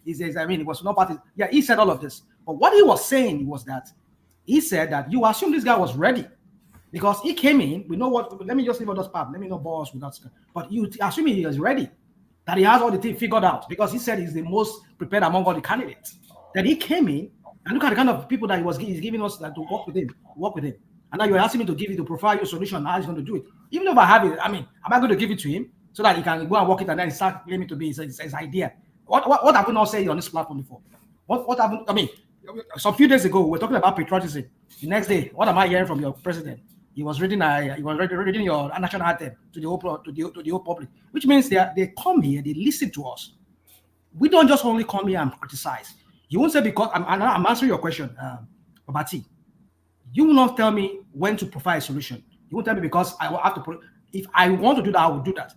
He says, it was not part. Yeah, he said all of this. But what he was saying was that he said that you assume this guy was ready because he came in. We know what. Let me just leave all those part. Let me not bore us with that. But you assuming he was ready, that he has all the things figured out because he said he's the most prepared among all the candidates. That he came in and look at the kind of people that he's giving us to work with him. And now you're asking me to give you to provide you a solution how he's going to do it. Even if I have it, am I going to give it to him so that he can go and work it and then start claiming to be his idea? What have we not said on this platform before? What happened? Some few days ago we were talking about patriotism. The next day, what am I hearing from your president? He was reading your national anthem to the whole public, which means they come here, they listen to us. We don't just only come here and criticize. You won't say because I'm answering your question, Babati. You will not tell me when to provide a solution. You won't tell me because I will have to. If I want to do that, I will do that.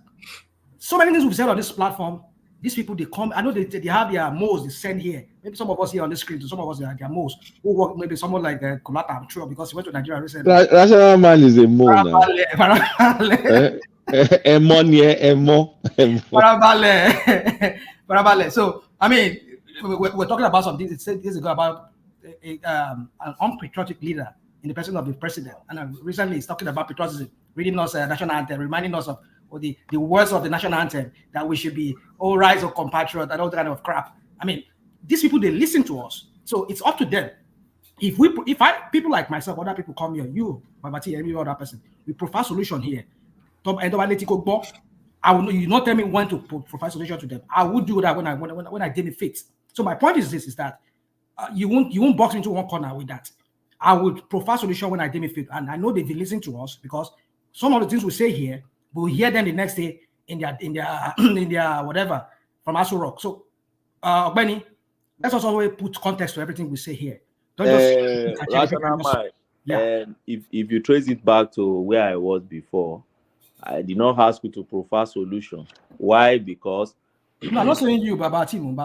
So many things we've said on this platform. These people, they come. I know they have their moles they send here. Maybe some of us here on the screen, some of us their moles who work. Maybe someone like Kolata, I'm sure, because he went to Nigeria recently. Rational Mind is a mole now. Parabale. So, I mean, we're talking about something. This is about an unpatriotic leader in the person of the president. And recently he's talking about patriotism, reading us a national anthem, reminding us of the words of the national anthem, that we should be all rise of compatriot and all that kind of crap. I mean, these people, they listen to us. So it's up to them. If people like myself, other people come here, you, Babati, every other person, we provide solution here. I will, you not tell me when to provide solution to them. I would do that when I deem it fit. So my point is this: is that you won't box me into one corner with that. I would provide solution when I deem it fit, and I know they've been listening to us, because some of the things we say here, we'll hear them the next day in their in their whatever from Aso Rock. So, Benny, let's also put context to everything we say here. Don't just rational mind. If you trace it back to where I was before, I did not ask you to provide solution. Why? Because no, I'm not saying you, but about team.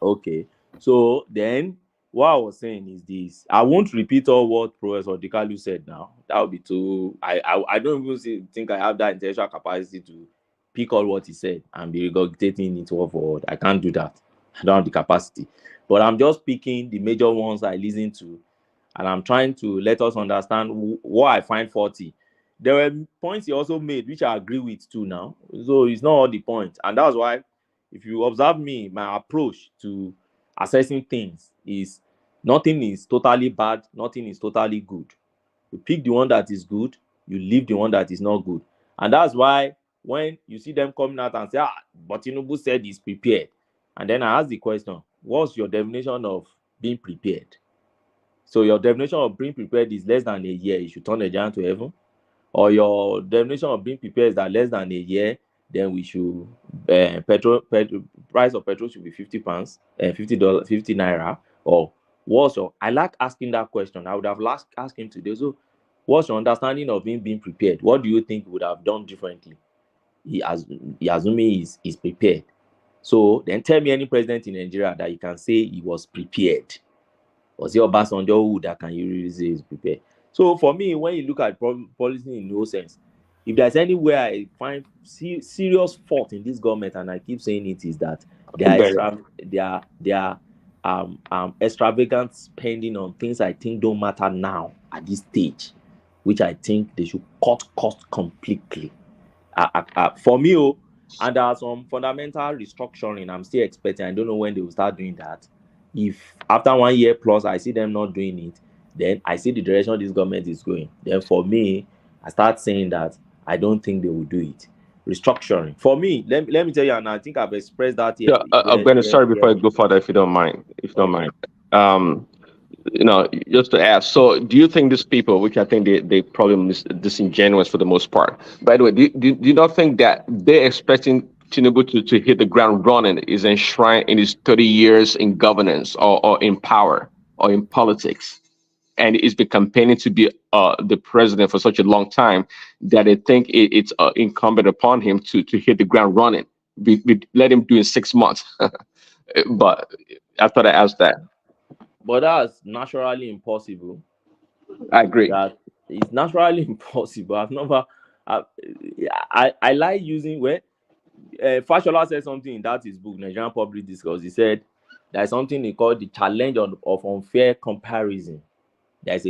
Okay. So then what I was saying is this. I won't repeat all what Prof Odinkalu said now. That would be too. I don't even think I have that intellectual capacity to pick all what he said and be regurgitating it word for word. I can't do that. I don't have the capacity. But I'm just picking the major ones I listen to, and I'm trying to let us understand what I find faulty. There were points he also made which I agree with too now. So it's not all the points. And that's why, if you observe me, my approach to assessing things is nothing is totally bad, nothing is totally good. You pick the one that is good, you leave the one that is not good. And that's why when you see them coming out and say, but Tinubu said he's prepared. And then I ask the question, what's your definition of being prepared? So your definition of being prepared is less than a year, you should turn a giant to heaven? Or your definition of being prepared is that less than a year, then we should price of petrol should be £50, $50, 50 naira, or what's your? I like asking that question. I would have asked him today. So, what's your understanding of him being prepared? What do you think he would have done differently? He assuming he's prepared. So then tell me any president in Nigeria that you can say he was prepared. Was it Obasanjo who that can you really say he's prepared? So for me, when you look at policy in no sense, if there's anywhere I find serious fault in this government, and I keep saying it, is that they are extravagant spending on things I think don't matter now at this stage, which I think they should cut cost completely. For me, and there are some fundamental restructuring I'm still expecting. I don't know when they will start doing that. If after 1 year plus I see them not doing it, then I see the direction this government is going. Then for me, I start saying that I don't think they will do it. Restructuring. For me, let me tell you, and I think I've expressed that here. Sorry, before I go further, if you don't mind. Just to ask, so do you think these people, which I think they probably disingenuous for the most part, by the way, do you not think that they're expecting Tinubu to hit the ground running is enshrined in his 30 years in governance or in power or in politics? And he's been campaigning to be the president for such a long time that they think it's incumbent upon him to hit the ground running. Let him do in 6 months. But I thought I asked that. But that's naturally impossible. I agree. That it's naturally impossible. I like using when Fashola said something in that his book, Nigerian Public Discourse. He said there's something he called the challenge of unfair comparison. There's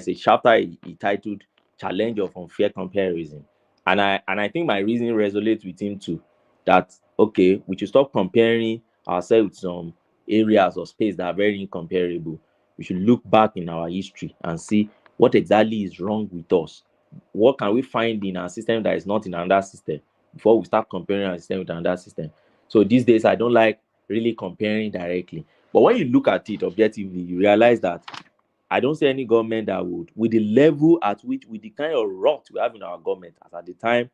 a chapter he titled Challenge of Unfair Comparison. And I think my reasoning resonates with him too. That okay, we should stop comparing ourselves with some areas of space that are very incomparable. We should look back in our history and see what exactly is wrong with us. What can we find in our system that is not in another system before we start comparing our system with another system? So these days, I don't like really comparing directly. But when you look at it objectively, you realize that I don't see any government that would, with the level at which, with the kind of rot we have in our government, as at the time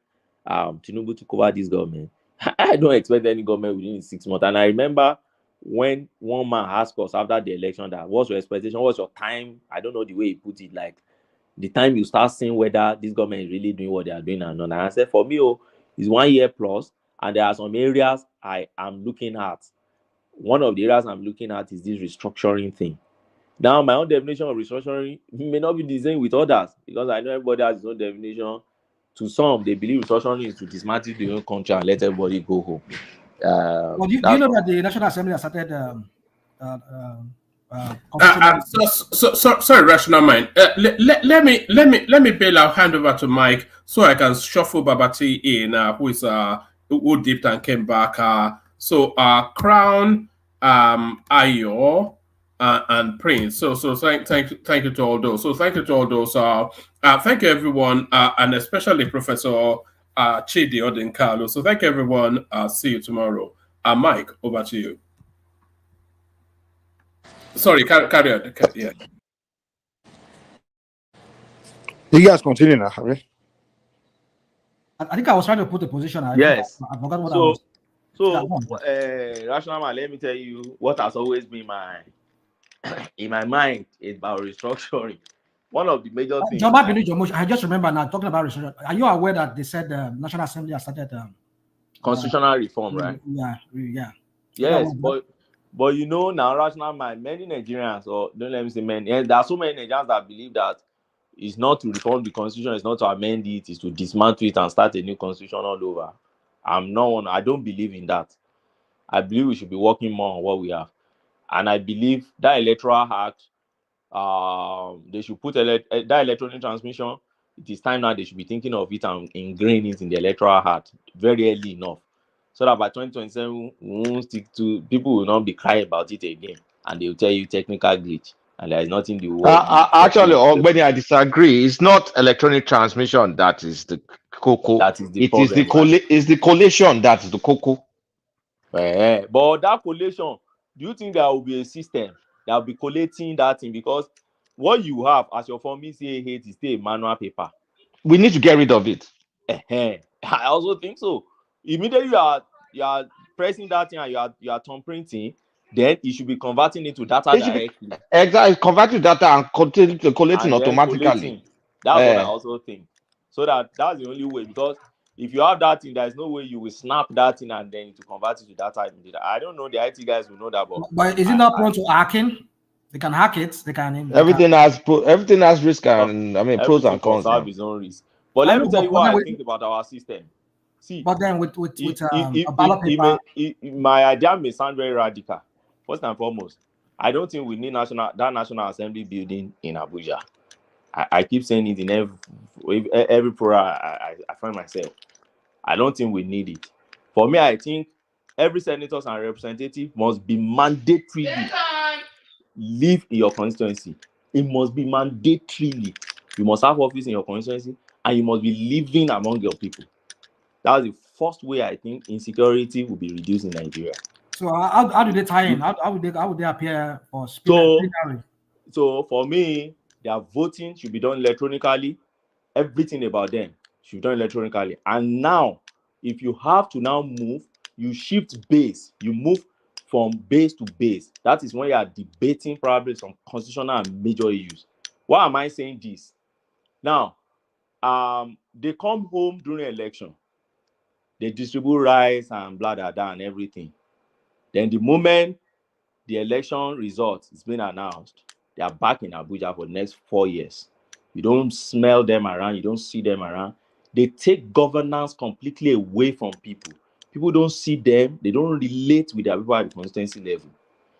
Tinubu took over this government, I don't expect any government within 6 months. And I remember when one man asked us after the election that what's your expectation, what's your time? I don't know the way he put it, like the time you start seeing whether this government is really doing what they are doing or not. And I said, for me, it's 1 year plus, and there are some areas I am looking at. One of the areas I'm looking at is this restructuring thing. Now, my own definition of restructuring may not be the same with others, because I know everybody has his own definition to some, they believe restructuring is to dismantle the own country and let everybody go home. Well, do you know that the National Assembly has started sorry, rational mind. Let me bail. I'll hand over to Mike so I can shuffle Babati in, who is who dipped and came back. Crown, Ayo, and Prince. So thank you to all those. So thank you to all those. Thank you everyone, and especially Professor Chidi Odinkalu. So thank you everyone. See you tomorrow. Mike, over to you. Sorry, carry on. Yeah. You guys continue now, right? I think I was trying to put a position. Yes. I forgot what I was. Rational man, let me tell you what has always been in my mind about restructuring. One of the major things. I just remember now talking about restructuring. Are you aware that they said the National Assembly has started constitutional reform, right? Yeah. Yes, but you know now, rational mind, many Nigerians, or don't let me say many, and there are so many Nigerians that believe that it's not to reform the constitution, it's not to amend it, it's to dismantle it and start a new constitution all over. I don't believe in that. I believe we should be working more on what we have. And I believe that electoral act, they should put that electronic transmission. It is time now they should be thinking of it and ingrain it in the electoral act very early enough, so that by 2027 we won't stick to, people will not be crying about it again, and they will tell you technical glitch, and there is nothing the world. Actually, Ogbeni, I disagree. It's not electronic transmission that is the cocoa. That is the it problem. Is the collation that is the cocoa. But that collation, do you think there will be a system that will be collating that thing? Because what you have as your form is still a manual paper. We need to get rid of it. I also think so. Immediately you are pressing that thing and you are thumb printing, then you should be converting it to data directly. Exactly, converting data and collating automatically. Collating. That's what I also think. So that's the only way, because if you have that thing, there's no way you will snap that thing and then to convert it to data. I don't know, the IT guys will know that, but is it not prone to hacking? They can hack it. Everything has risk and pros and cons. Have its own risk. But let me tell you what I think about our system. See, but then with a ballot paper, my idea may sound very radical. First and foremost, I don't think we need that National Assembly building in Abuja. I keep saying it in every program I find myself. I don't think we need it. For me, I think every senator and representative must be mandatorily live in your constituency. It must be mandatorily. You must have office in your constituency, and you must be living among your people. That's the first way I think insecurity will be reduced in Nigeria. So how do they tie in? How would they appear for speaking? So for me, their voting should be done electronically. Everything about them should be done electronically. And now, if you have to now move, you shift base. You move from base to base. That is when you are debating probably some constitutional and major issues. Why am I saying this? Now, they come home during election. They distribute rice and blah, blah, blah, and everything. Then the moment the election results is being announced, they are back in Abuja for the next 4 years. You don't smell them around. You don't see them around. They take governance completely away from people. People don't see them. They don't relate with their people at the constituency level.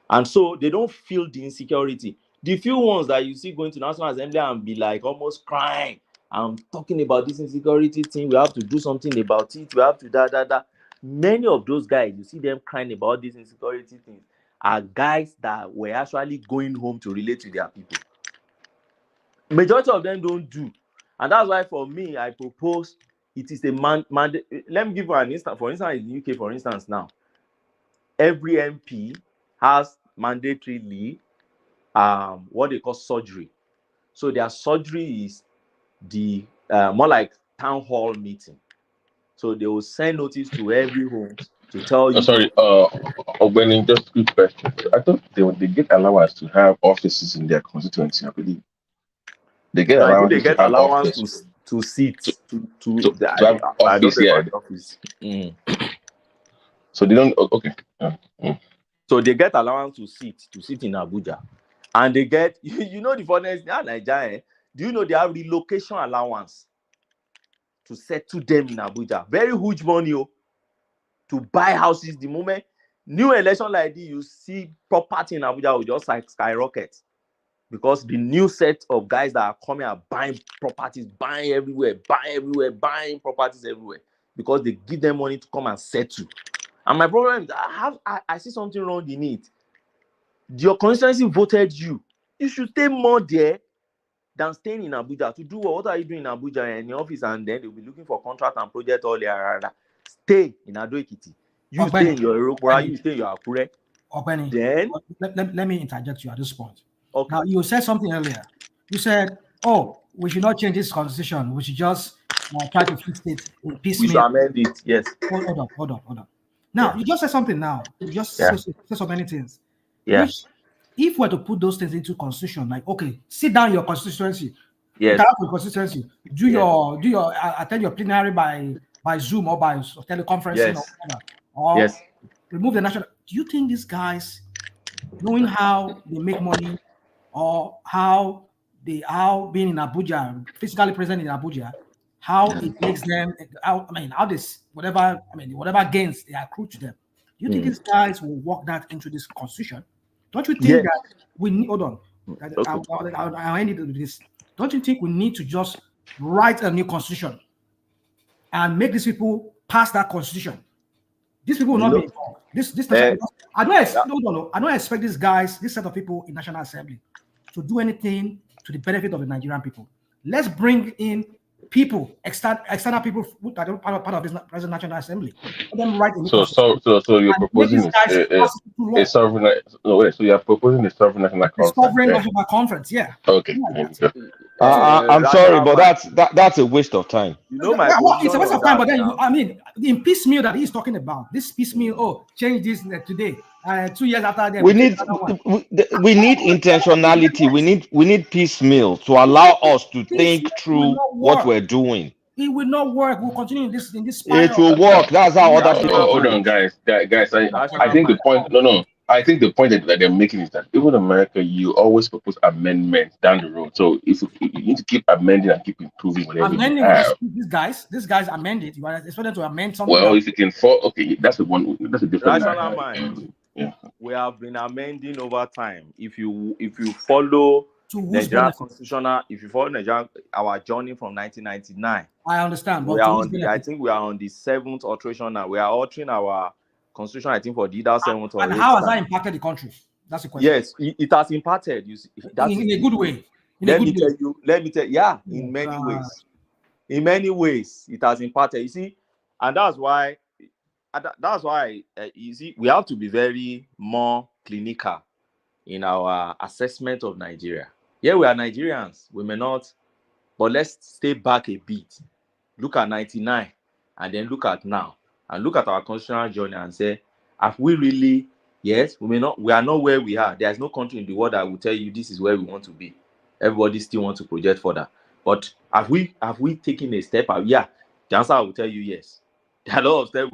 And so they don't feel the insecurity. The few ones that you see going to National Assembly and be like almost crying, I'm talking about this insecurity thing, we have to do something about it, we have to da. Many of those guys, you see them crying about these insecurity things, are guys that were actually going home to relate to their people. Majority of them don't do. And that's why for me, I propose it is a let me give you an instance. For instance, in the UK, for instance, now, every MP has mandatorily what they call surgery. So their surgery is the more like town hall meeting. So they will send notice to every home to tell you. Sorry, Ogbeni, just a quick question. I thought they get allowance to have offices in their constituency, I believe. They get allowance. They get allowance to sit to have office, yeah. Office. So they don't. Okay. So they get allowance to sit in Abuja, and they get you know the funniest thing, Nigeria. Do you know they have relocation allowance? to settle them in Abuja. Very huge money to buy houses. The moment new election like this, you see property in Abuja will just like skyrocket because the new set of guys that are coming are buying properties, buying everywhere, buying properties everywhere because they give them money to come and settle. And my problem is I see something wrong in it. Your constituency voted you. You should stay more there than staying in Abuja. To do what are you doing in Abuja in the office, and then they'll be looking for contract and project all there. Stay in Ado Ekiti. You stay in your Europora, you stay in your Akure. Then let me interject you at this point. Okay. Now you said something earlier. You said, "Oh, we should not change this constitution. We should just try to fix it in piecemeal." We should amend it. Yes. Hold on. Now you just said something. Now you just said so many things. Yeah. Which, if we're to put those things into constitution, like, okay, sit down your constituency, yes, your constituency, do your attend your plenary by Zoom or by teleconferencing, yes, or yes, remove the national. Do you think these guys, knowing how they make money, or how being in Abuja, physically present in Abuja, how it makes them, whatever gains they accrue to them, do you think these guys will work that into this constitution? Don't you think that we need, hold on, I need to do this. Don't you think we need to just write a new constitution and make these people pass that constitution? These people will not be involved. I don't expect these guys, this set of people in National Assembly, to do anything to the benefit of the Nigerian people. Let's bring in people, external people that are part of this present National Assembly. Let them write a new constitution. So you're proposing a sovereign. So you're proposing a sovereign national conference. Sovereign national conference, yeah. Okay. I'm sorry, but that's a waste of time. You know, it's a waste of time. But then in piecemeal that he's talking about, this piecemeal. Change this today. 2 years after that, we need intentionality. We need piecemeal to allow us to think through what we're doing. It will not work. We'll continue in this. It will work. That's how other people. Hold on, guys. I think the point. No. I think the point that they're making is that even in America, you always propose amendments down the road. So if you need to keep amending and keep improving whatever amending you have. These guys amended. You are expected to amend something. Well, if you can that's a different mind. Yeah. We have been amending over time. If you follow Nigerian constitutional, if you follow Nigerian, our journey from 1999. I understand. I think we are on the 7th alteration now. We are altering our constitution, I think, for the 7th or 8th. And how has that impacted the country? That's the question. Yes, it has impacted. You see, in a good way. Let me tell you. Yeah, in many ways. In many ways, it has impacted. You see, and that's why. You see, we have to be very more clinical in our assessment of Nigeria. Yeah, we are Nigerians. We may not, but let's stay back a bit. Look at 99 and then look at now. And look at our constitutional journey and say, have we really, yes, we are not where we are. There's no country in the world that will tell you this is where we want to be. Everybody still wants to project further. But have we taken a step out? Yeah, the answer will tell you yes. There are a lot of steps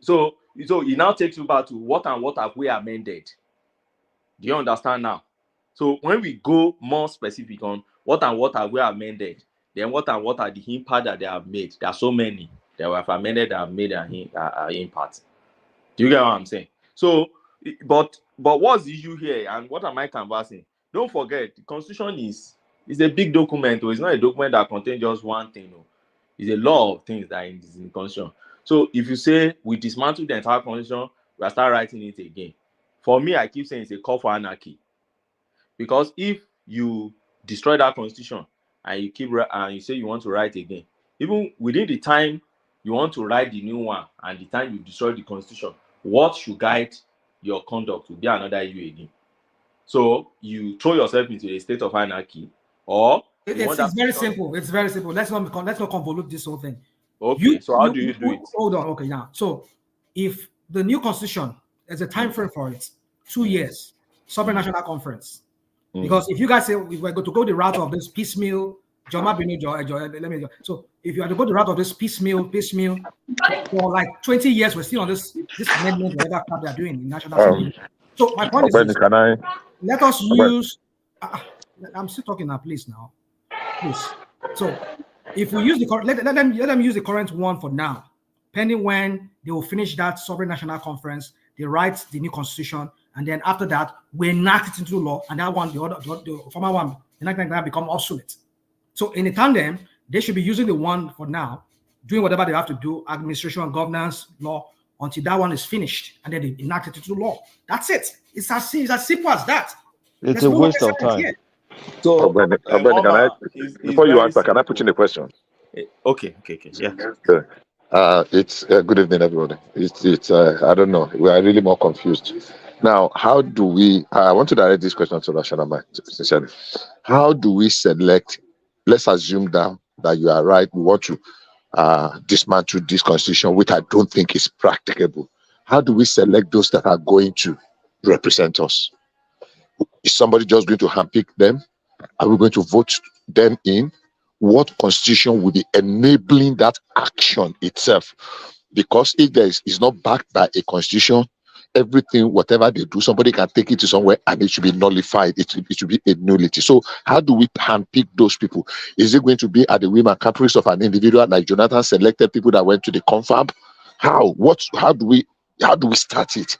so it now takes you back to what have we amended? Do you understand now? So when we go more specific on what have we amended, then what are the impact that they have made? There are so many that we have amended that have made an impact. Do you get what I'm saying? So, but what's the issue here, and what am I canvassing? Don't forget, the Constitution is a big document. It's not a document that contains just one thing. It's a lot of things that is in the Constitution. So if you say we dismantle the entire Constitution, we'll start writing it again. For me, I keep saying it's a call for anarchy. Because if you destroy that Constitution and you say you want to write again, even within the time you want to write the new one and the time you destroy the Constitution, what should guide your conduct will be another issue again. So you throw yourself into a state of anarchy, or it's very simple. It's very simple. Let's not convolute this whole thing. Okay, so how do you do it? Hold on. Okay, yeah. So if the new constitution, there's a time frame for it, 2 years, sovereign national conference. Because if you guys say if we're going to go the route of this piecemeal, so if you are to go the route of this piecemeal for like 20 years, we're still on this amendment, whatever crap they're doing in national assembly. So my point is, let us use. I'm still talking now, please. So If we use the let them use the current one for now, pending when they will finish that sovereign national conference, they write the new constitution, and then after that we enact it into law, and that one, the former one, the 1999 become obsolete. So in a tandem, they should be using the one for now, doing whatever they have to do, administration and governance law, until that one is finished, and then they enact it into law. That's it. It's as simple as that. It's a waste of time. Here. So, before you answer, can I put in a question? Okay. Yeah. It's good evening, everybody. It's I don't know. We are really more confused now. How do we? I want to direct this question to Rashanamai, sincerely. How do we select? Let's assume that you are right. We want to dismantle this constitution, which I don't think is practicable. How do we select those that are going to represent us? Is somebody just going to handpick them? Are we going to vote them in? What constitution will be enabling that action itself? Because if there is not backed by a constitution, everything, whatever they do, somebody can take it to somewhere and it should be nullified. It should be a nullity. So how do we handpick those people? Is it going to be at the whim and caprice of an individual like Jonathan selected people that went to the confab? How do we start it?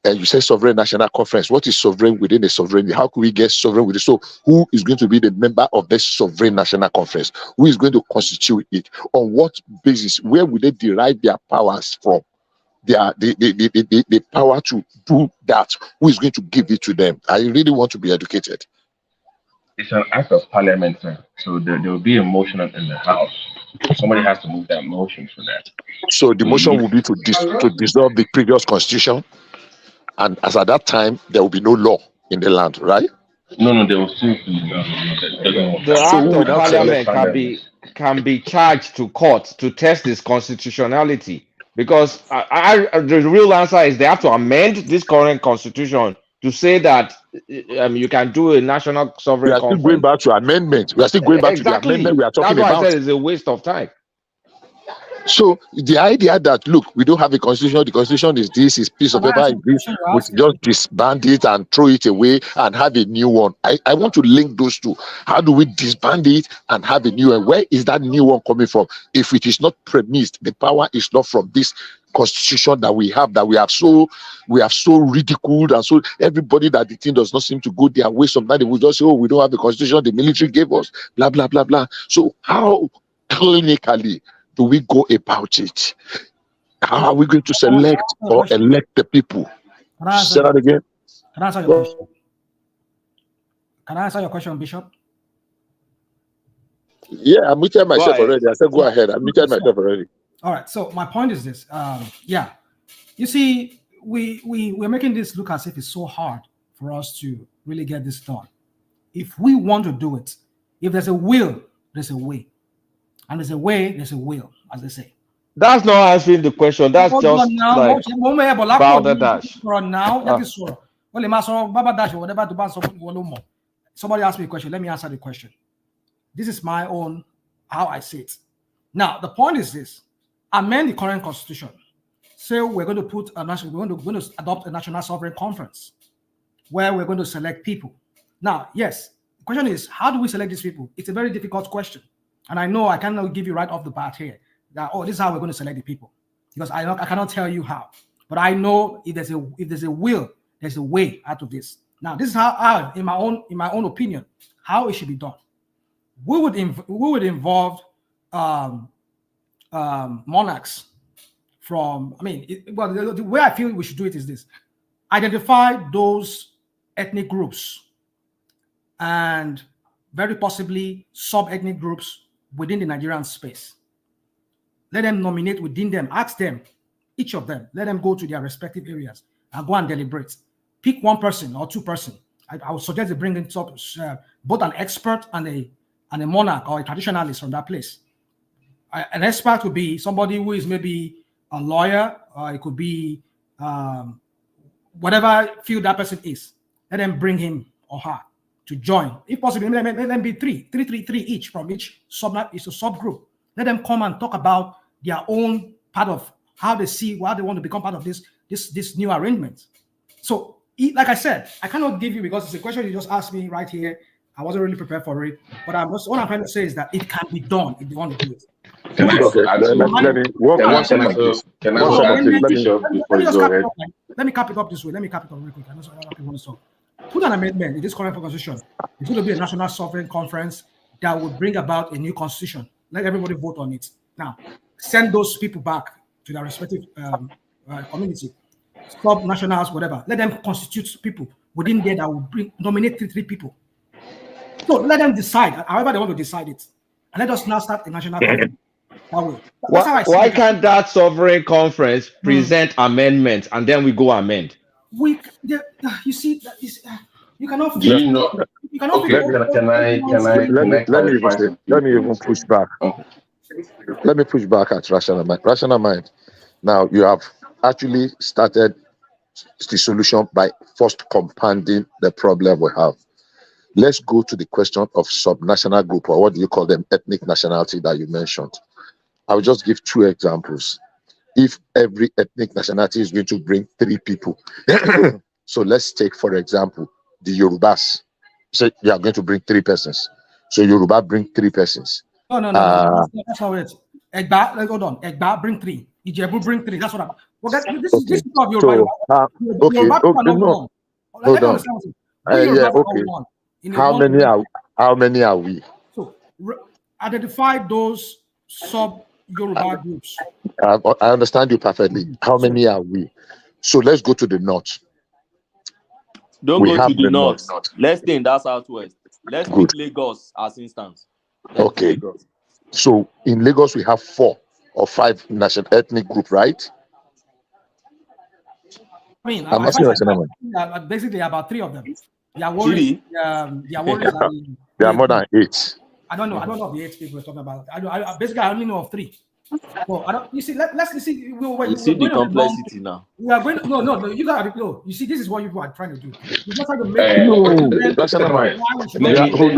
And you say sovereign national conference. What is sovereign within a sovereignty? How can we get sovereign with it? So who is going to be the member of this sovereign national conference? Who is going to constitute it? On what basis? Where will they derive their powers from? The power to do that. Who is going to give it to them? I really want to be educated. It's an act of parliament, sir. So there will be a motion in the House. Somebody has to move that motion for that. So the motion will be to dissolve the previous constitution, and as at that time there will be no law in the land, right? No, they will still be the act of parliament can be charged to court to test its constitutionality, because the real answer is they have to amend this current constitution to say that you can do a national sovereign conference. We are still going back to amendment. We are still going back to the amendment we are talking about. That's why I said it's a waste of time. So the idea that, look, we don't have a constitution, the constitution is this, is piece of paper, we just disband it and throw it away and have a new one. I want to link those two. How do we disband it and have a new one? Where is that new one coming from? If it is not premised, the power is not from this constitution that we have so ridiculed, and so everybody that the thing does not seem to go their way. Sometimes they will just say, oh, we don't have a constitution, the military gave us, blah, blah, blah, blah. So how clinically do we go about it? How are we going to select or elect the people? Say that again. Can I answer your question? Can I answer your question, Bishop? Yeah, I'm muted myself already. I said go ahead. I'm muted myself already. All right. So my point is this. You see, we're making this look as if it's so hard for us to really get this done. If we want to do it, if there's a will, there's a way. And there's a way, there's a will, as they say. That's not answering the question. That's just like balderdash. Somebody asked me a question. Let me answer the question. This is my own, how I see it. Now, the point is this. Amend the current constitution. Say we're going to put we're going to adopt a national sovereign conference where we're going to select people. Now, yes, the question is, how do we select these people? It's a very difficult question. And I know I cannot give you right off the bat here that, oh, this is how we're going to select the people, because I cannot tell you how. But I know if there's a will, there's a way out of this. Now, this is how in my own opinion, how it should be done. We would involve monarchs from. The way I feel we should do it is this: identify those ethnic groups and very possibly sub-ethnic groups within the Nigerian space. Let them nominate within them. Ask them, each of them, let them go to their respective areas and go and deliberate. Pick one person or two person. I would suggest they bring in both an expert and a monarch or a traditionalist from that place. An expert would be somebody who is maybe a lawyer, or it could be whatever field that person is. Let them bring him or her to join. If possible, let them be three each from each subgroup. Let them come and talk about their own part of how they see, why they want to become part of this new arrangement. So, like I said, I cannot give you, because it's a question you just asked me right here. I wasn't really prepared for it. But what I'm trying to say is that it can be done if they want to do it. Can I let me Let me cap it up this way. Let me cap it up real quick. I know some other people want to talk. Put an amendment in this current constitution. It's going to be a national sovereign conference that will bring about a new constitution. Let everybody vote on it. Now, send those people back to their respective community, sub-nationals, whatever. Let them constitute people within there that will nominate three people. So let them decide, however they want to decide it. And let us now start the national conference. Why can't that sovereign conference present amendments and then we go amend? You see, you cannot. Do you know? You cannot. Okay, let me even push back. Let me push back at rational mind. Rational mind. Now you have actually started the solution by first compounding the problem we have. Let's go to the question of subnational group, or what do you call them, ethnic nationality that you mentioned. I will just give 2 examples. If every ethnic nationality is going to bring 3 people, so let's take, for example, the Yorubas. So you are going to bring 3 persons. So Yoruba bring 3 persons. No. That's how it is. Egba, hold on. Egba bring 3. Ijebu bring 3. That's what I'm. Well, this is of Yoruba. Hold on. Okay. How many are we? So identify those sub-Yoruba groups. I understand you perfectly. How many are we? So let's go to the north. Don't go to the north. Let's stay in that southwest. Let's take Lagos as instance. Okay. Lagos. So in Lagos, we have 4 or 5 national ethnic group, right? I mean, I'm asking basically about 3 of them. There are worries. There are more than 8. I don't know the 8 people we're talking about. I only know of 3. So you see, let's see. You see the complexity now. We are going. No. You gotta know. You see, this is what you are trying to do. You just try to make. Hold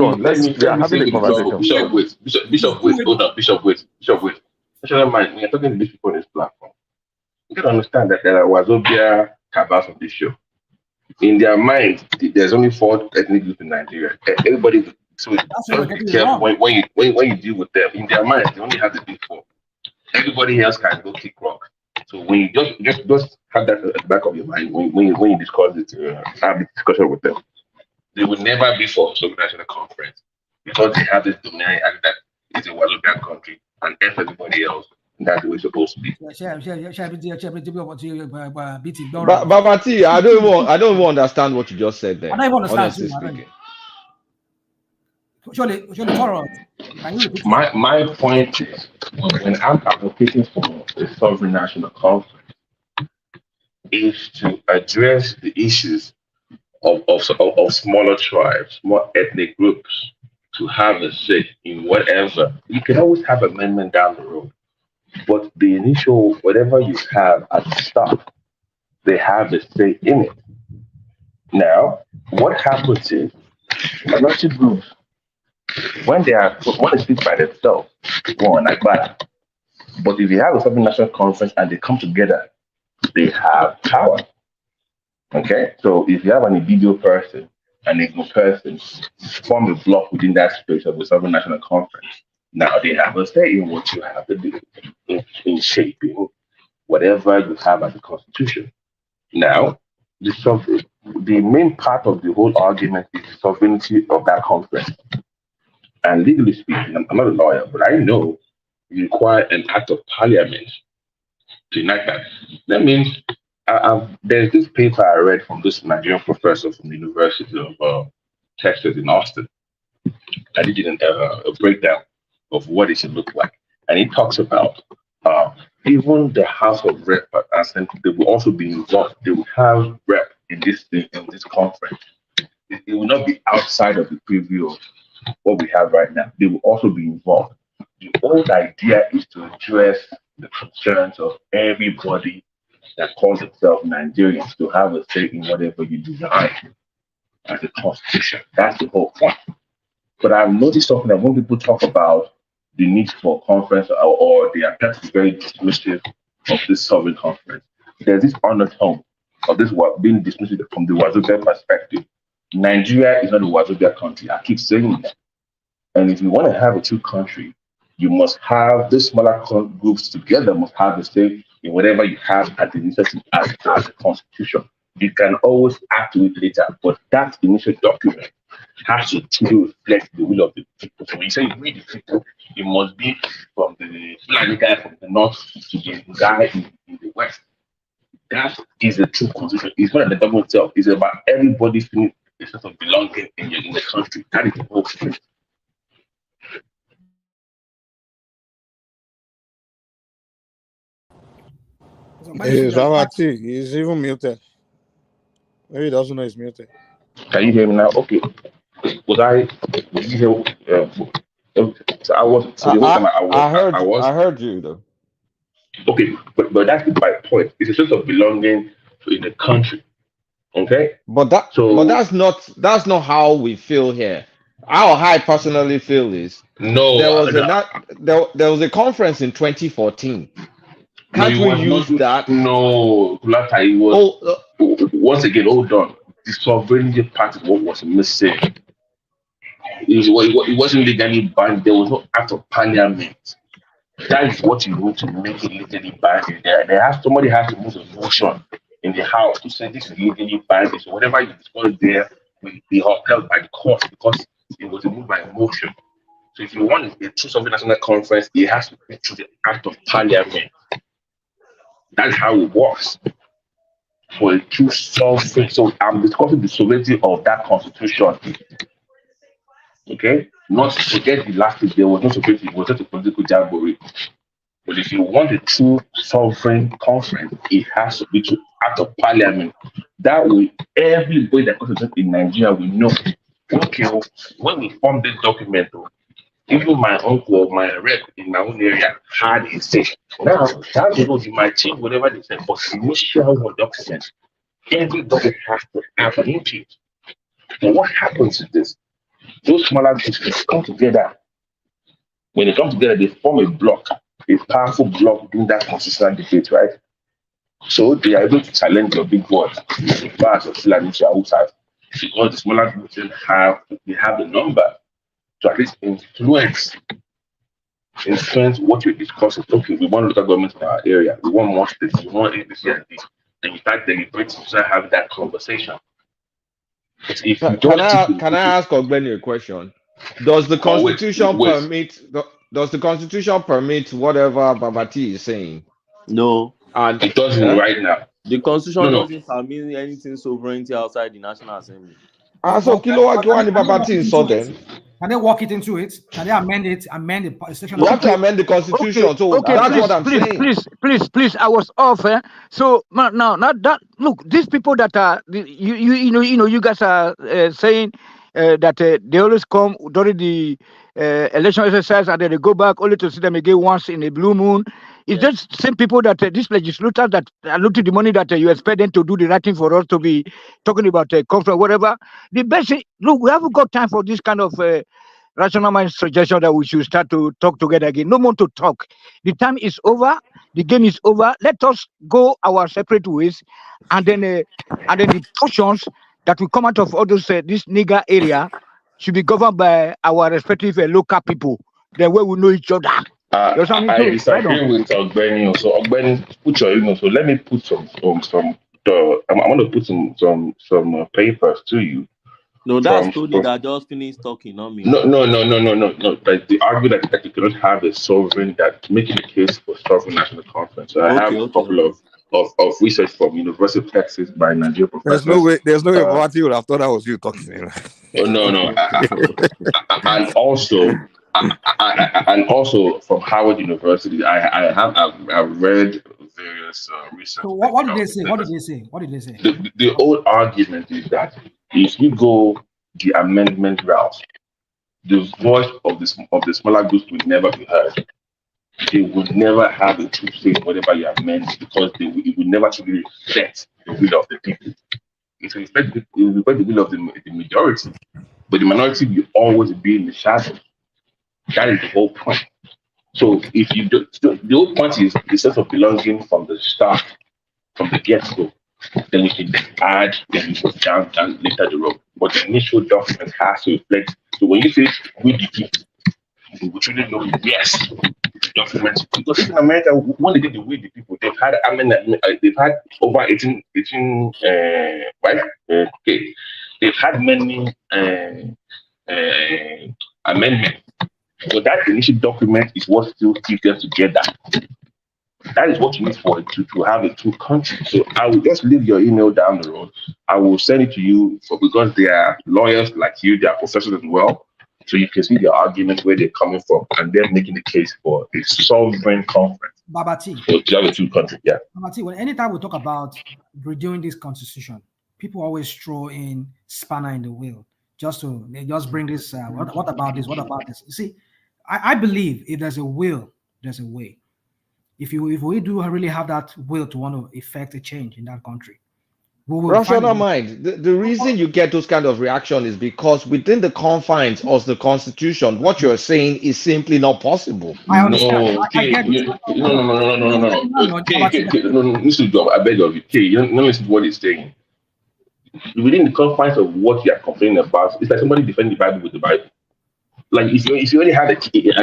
on. We are having a conversation. Bishop, wait. Hold on. Bishop, wait. National mind. We are talking to these people on this platform. You can understand that there was Obia cabals on this show. In their mind, there's only 4 ethnic groups in Nigeria. Everybody, so just be careful when you deal with them. In their mind, they only have the big 4. Everybody else can go kick rock. So when you just have that at the back of your mind when you discuss it, have the discussion with them, they will never be for some national conference because they have this dominant act that it's a Wazobian country and everybody else. That's the way it's supposed to be. But T, I don't even understand what you just said there. I don't even honestly speaking. My point is, when I'm advocating for a sovereign national conference, is to address the issues of smaller tribes, more ethnic groups, to have a say in whatever. You can always have amendment down the road, but the initial, whatever you have at the start, they have a say in it. Now, what happens is, minority groups, when they speak by themselves, one like that. But if you have a sovereign national conference and they come together, they have power. Okay, so if you have an individual person and a group person form a block within that space of the sovereign national conference, now they have a say in what you have to do in shaping whatever you have as a constitution. Now, the main part of the whole argument is the sovereignty of that conference. And legally speaking, I'm not a lawyer, but I know you require an act of parliament to enact that. That means there's this paper I read from this Nigerian professor from the University of Texas in Austin. I did a breakdown of what it should look like. And he talks about even the House of Rep, they will also be involved. They will have rep in this conference. It will not be outside of the preview of what we have right now. They will also be involved. The old idea is to address the concerns of everybody that calls itself Nigerians to have a say in whatever you design as a constitution. That's the whole point. But I've noticed something that when people talk about the need for a conference or the attempt to be very dismissive of this sovereign conference, there's this undertone of this being dismissive from the Wazobia perspective Nigeria is not a Wazobia country. I keep saying that. And if you want to have a true country, you must have the smaller groups together, must have the say in whatever you have at the initiative as the constitution. You can always add to it later, but that initial document has to truly reflect the will of the people. So when you say you read the people, it must be from the Fulani guy from the north to the guy in the west. That is the true constitution. It's not the government itself. It's about everybody feeling a sense of belonging in the country. That is the whole thing. He's even muted. Maybe he doesn't know he's muted. Can you hear me now? Okay. Did you hear? So I was. So the whole time I heard you though. Okay, but that's my point. It's a sense of belonging in the country. Okay. But that's not how we feel here. How I personally feel is there was a conference in 2014. Can't we use that? No, it was. Once again, hold on. The sovereignty part of what was missing. It wasn't legally banned. There was no act of parliament. That is what you need to make it legally binding. Somebody has to move a motion in the house to say this is legally binding. So whatever you discuss there will be upheld by the court because it was moved by a motion. So if you want a true sovereign national conference, it has to be through the act of parliament. That's how it works. For a true sovereign. So I'm discussing the sovereignty of that constitution. Okay? Not forget the last thing, there was no sovereignty, it was just a political jamboree. But if you want a true sovereign conference, it has to be to act of parliament. That way, everybody that comes in Nigeria will know. Okay, when we formed this document, even my uncle, my rep in my own area had a say. Now, that you might change whatever they said, but initial document, everybody has to have an input. So what happens is this? Those smaller groups come together. When they come together, they form a block, a powerful block during that constitutional debate, right? So they are able to challenge your big boys, the bars of Fulani outside. Because the smaller groups have the number to at least influence what you're discussing. Okay, we want local government in our area, we want more states, we want ABC and this. And you start deliberating to start having that conversation. Can I ask Ogbeni a question? Does the Constitution permit whatever Babati is saying? No. And it doesn't right now. The Constitution doesn't permit anything sovereignty outside the National Assembly. So Babati saw then. Can they walk it into it? Can they amend it? Amend the section? You have to amend the Constitution. Okay, so that's what I'm saying. Please. I was off. So now, not that. Look, these people that are you guys are saying that they always come during the election exercise and then they go back only to see them again once in a blue moon. It's just same people that these legislators that are looking at the money that you expect them to do the right thing for us to be talking about conference, whatever. The best thing, look, we haven't got time for this kind of rational mind suggestion that we should start to talk together again. No more to talk. The time is over. The game is over. Let us go our separate ways, and then the portions that will come out of all those this nigger area should be governed by our respective local people. Then where we know each other. I disagree with Ogbeni. So Ogbeni, put your email. So let me put some. I'm going to put some papers to you. No, that's Tony that just finished talking, not me. No. But the argument that you cannot have a sovereign that making a case for sovereign national conference. So I have a couple of research from University of Texas by Nigerian professors. There's no way Babati would have thought that was you talking. No. And also from Howard University, I've read various research. So what did they say? What did they say? The old argument is that if you go the amendment route, the voice of the smaller groups will never be heard. They would never have a true say in whatever you amend because it will never truly reflect the will of the people. It will reflect the will of the majority, but the minority will always be in the shadow. That is the whole point. So if you do, the whole point is the sense of belonging from the start, from the get-go. Then we can add, then we go down later the road. But the initial document has to reflect. So when you say we the people, you will truly know yes, documents. Because in America, when they did the we the people, they've had they've had over 18 right? Okay. They've had many amendments. So that initial document is what still keeps them together. That is what you need for it to have a true country. So I will just leave your email down the road. I will send it to you because they are lawyers like you, they are professors as well. So you can see the arguments where they're coming from, and they're making the case for a sovereign conference. Babati. So to have a true country, yeah. Babati, when anytime we talk about redoing this constitution, people always throw in spanner in the wheel just to bring this. What about this? What about this? You see, I believe if there's a will, there's a way. If we do really have that will to want to effect a change in that country, we will rational mind. The reason you get those kind of reaction is because within the confines of the constitution, what you're saying is simply not possible. No, okay, no. Okay, listen to I beg of you. Okay, you don't listen to what he's saying. Within the confines of what you are complaining about, it's like somebody defending the Bible with the Bible. Like if you already had an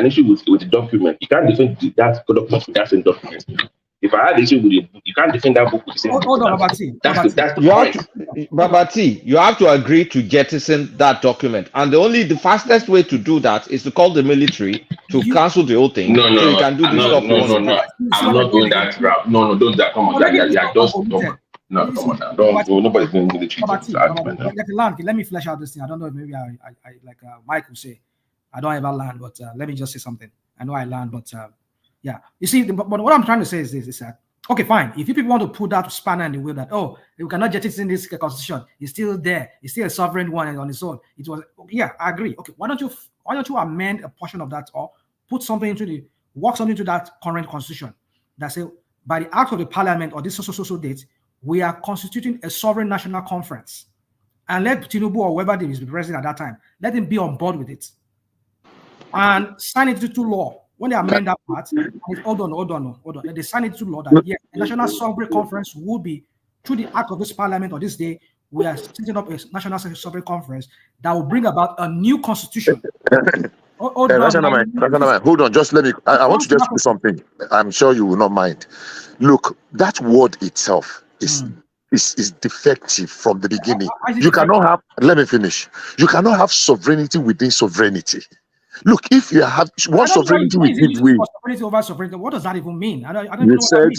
issue with the document, you can't defend that document with that same document. If I had an issue with it, you can't defend that book with the same. Hold on, Babati. That's the point. Babati, you have to agree to jettison that document, and the fastest way to do that is to call the military to cancel the whole thing. No. So you can do this stuff. No. I'm not doing that route. No, don't that. Come on, just come on. No, come on now. Don't go. Nobody's doing military. Let me flesh out this thing. I don't know if maybe I like Mike will say, I don't ever land, but let me just say something. I know I land, but yeah. You see, but what I'm trying to say is this: is that okay, fine. If you people want to put that spanner in the wheel, that you cannot jettison this constitution, it's still there, it's still a sovereign one and on its own. It was yeah, I agree. Okay, why don't you amend a portion of that or put something work something into that current constitution that say by the act of the parliament or this so date, we are constituting a sovereign national conference, and let Tinubu or whoever is the president at that time, let him be on board with it. And sign it into law. When they amend that part, hold on. They sign it into law that yes, the National Sovereign Conference will be through the act of this parliament or this day, we are setting up a National Sovereign Conference that will bring about a new constitution. Hold on, just let me. I want to just do something. I'm sure you will not mind. Look, that word itself is defective from the beginning. You cannot have. Let me finish. You cannot have sovereignty within sovereignty. Look, if you have one sovereignty we give way. Sovereignty over sovereignty. What does that even mean? I don't you know said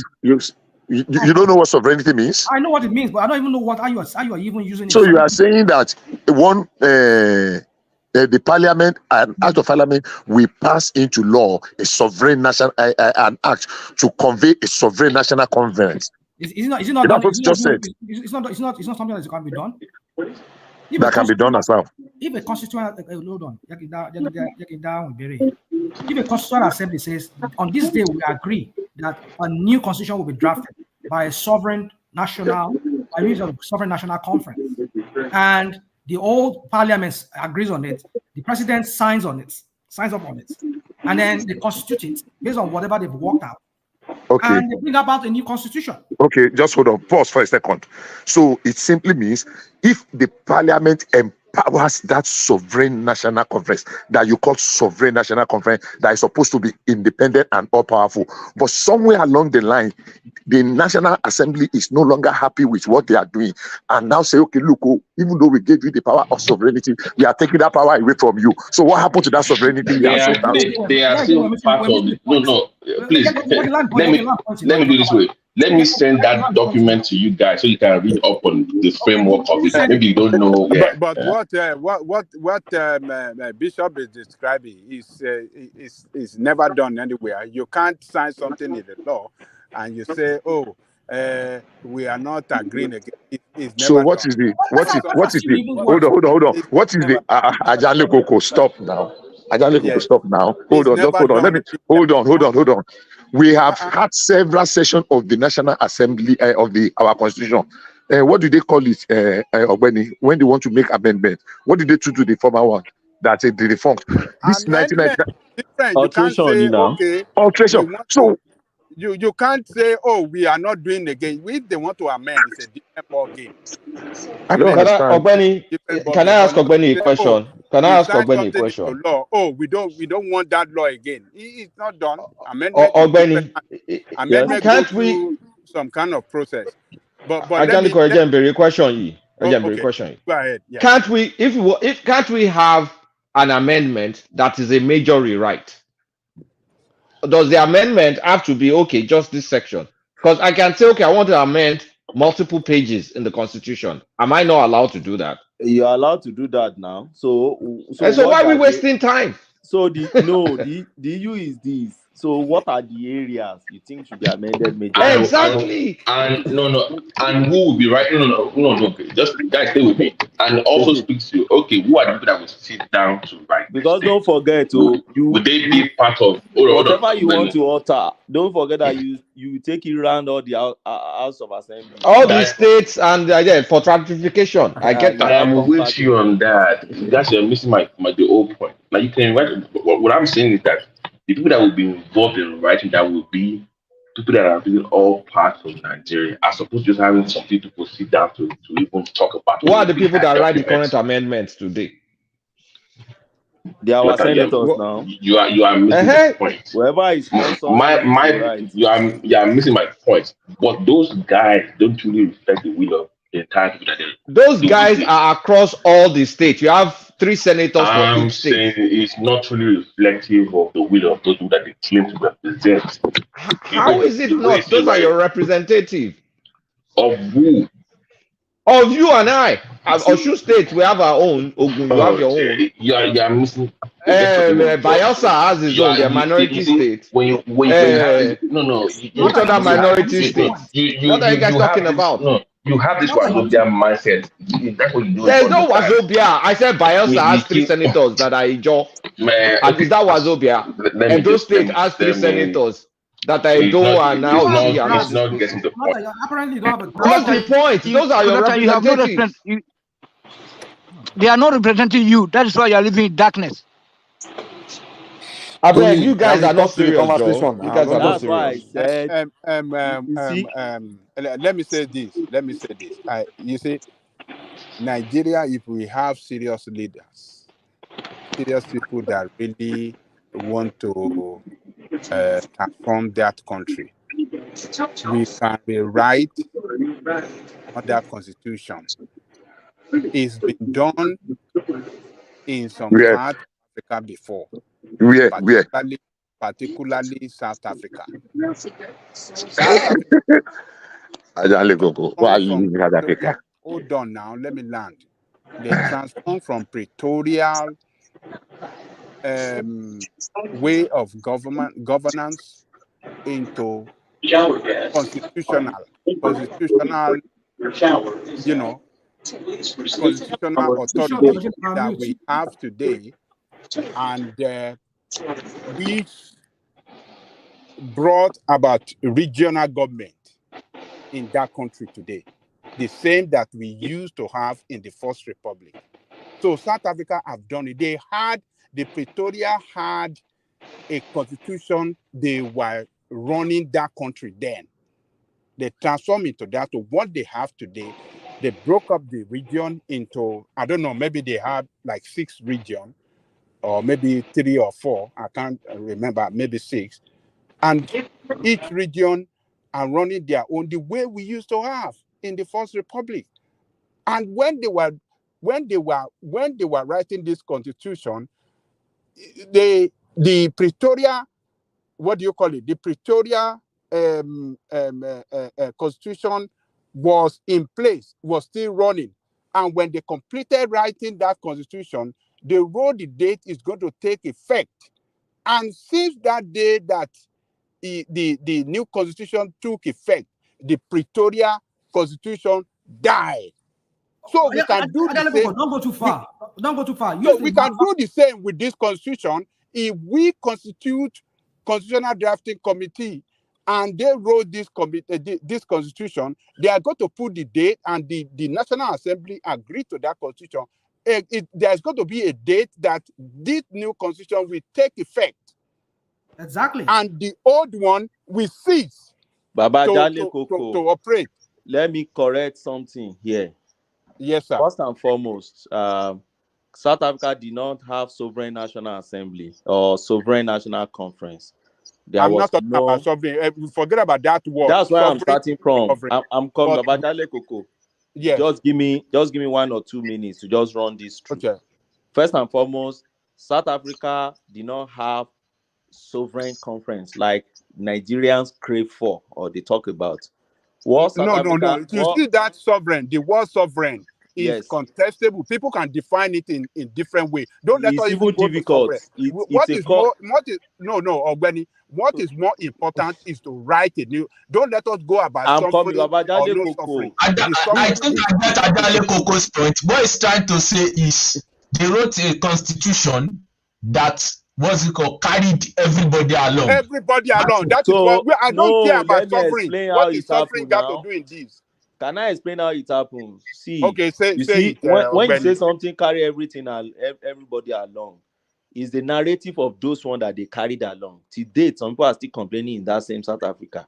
you don't know what sovereignty means. I know what it means, but I don't even know how you are even using it. So you are saying that the parliament and act of parliament will pass into law a sovereign national an act to convey a sovereign national conference. It's not something that can be done. That can be done as well. If a constituent, hold on, if a constituent assembly says on this day we agree that a new constitution will be drafted by a sovereign national conference, and the old parliament agrees on it, the president signs up on it, and then they constitute it based on whatever they've worked out. Okay. And they bring about a new constitution. Okay, just hold on. Pause for a second. So it simply means if the parliament empowers that sovereign national conference that you call sovereign national conference that is supposed to be independent and all powerful, but somewhere along the line, the National Assembly is no longer happy with what they are doing and now say, okay, look, even though we gave you the power of sovereignty, we are taking that power away from you. So what happened to that sovereignty? They are still part of it. No. Please, let me do this way. Let me send that document to you guys so you can read up on the framework of it. Maybe you don't know. But what Bishop is describing is never done anywhere. You can't sign something in the law and you say, we are not agreeing again. So what is the hold on. What is the Ajale Koko? Stop now. Stop now. Hold on. Let me hold on. We have had several sessions of the National Assembly of our Constitution. What do they call it, when they want to make amendment? What did they do to the former one? That's the defunct. This 1999 alteration. Alteration. So you can't say, we are not doing again. If they want to amend, it's a different ball game. I don't understand. Can I ask Ogbeni a question? Can I ask Ogbeni a question? Law. Oh, we don't want that law again. It's not done. Amendment. Amendment go through some kind of process. But let me. Question. Okay. Go ahead. Yeah. Can't we have an amendment that is a major rewrite? Does the amendment have to be okay, just this section? Because I can say, okay, I want to amend multiple pages in the Constitution. Am I not allowed to do that? You're allowed to do that now. So why are we wasting time? So the issue is this. So what are the areas you think should be amended majorly? Exactly. And and who will be writing? No. Just guys, stay with me. And also speak to who are the people that will sit down to write? Because don't forget would they be part of whatever you want to alter? Don't forget that you take it around all the House of Assembly, all the states, and for ratification. I get that. I am with you on that. That's you're missing my the whole point. Now you can write. What I'm saying is that the people that will be involved in writing that will be people that are doing all parts of Nigeria, as opposed to just having some people to sit down to even talk about. Who are the people that write the current amendments today? They are our senators now. You are missing the point. Whoever is you are missing my point. But those guys don't really reflect the will of the entire people that they. Those guys are across all the states. You have 3 senators for each state. I'm saying it's not really reflective of the will of those people that they claim to represent. How is it not? Those are your representatives. Of who? Of you and I. Osun State, we have our own. Ogun, you have your own. You are missing. Bayelsa has his own. They're minority state. When you have no. Which other minority states? What are you guys talking about? No, you have this Wazobia mindset. That's what you do. There's no Wazobia. I said Bayelsa has 3 senators that are Ijo. And is that Wazobia? And those states has 3 senators that are Ijo and now it's not getting the point. Apparently, you don't have a. What's the point? Those are your representatives. They are not representing you. That is why you are living in darkness. You guys are not serious, bro. You guys are not serious. Let me say this. You see, Nigeria, if we have serious leaders, serious people that really want to transform that country, we can rewrite that constitution. It's been done in some parts of Africa before. Particularly South Africa. Hold on now, let me land. They transformed from Pretoria way of governance into constitutional, constitutional authority that we have today, and we brought about regional government in that country today, the same that we used to have in the First Republic. So South Africa have done it. Pretoria had a constitution. They were running that country then. They transformed into that to what they have today. They broke up the region into, I don't know, maybe they had like 6 regions, or maybe 3 or 4. I can't remember, maybe 6. And each region are running their own, the way we used to have in the First Republic. And when they were writing this constitution, the Pretoria, what do you call it? The Pretoria constitution was in place, was still running. And when they completed writing that constitution, they wrote the date is going to take effect. And since that day that the new constitution took effect, the Pretoria constitution died. So we can do the same. Don't go too far. Don't go too far. So we can do the same with this constitution. If we constitute constitutional drafting committee and they wrote this constitution, they are going to put the date, and the National Assembly agreed to that constitution. There's going to be a date that this new constitution will take effect. Exactly. And the old one will cease to operate. let me correct something here. Yes, sir. First and foremost, South Africa did not have sovereign national assembly or sovereign national conference. There I'm was not talking about no. sovereign. Forget about that word. That's where I'm Sovereign, starting from. sovereign. I'm coming, But Babajale Koko. yes. Just give me 1 or 2 minutes to just run this through. Okay. First and foremost, South Africa did not have sovereign conference like Nigerians crave for or they talk about. What South No. Africa? You What? see that sovereign, the word sovereign is Yes. contestable. People can define it in different ways. Don't let us It's even even go to difficult. sovereign. It's a call. Ogbeni, what is more important is to write a new. Don't let us go about I'm coming, suffering or Babajale no Koko. suffering. I The think suffering I get Ajale Koko's point. What he's trying to say is they wrote a constitution that carried everybody along. everybody along. That is So what I don't care no, about let me suffering. explain how What is it suffering happened got to now. do in this? Can I explain how it happens? See, Okay, say see, it, when you say Ogbeni. something carry everybody along, is the narrative of those one that they carried along. To date, some people are still complaining in that same South Africa,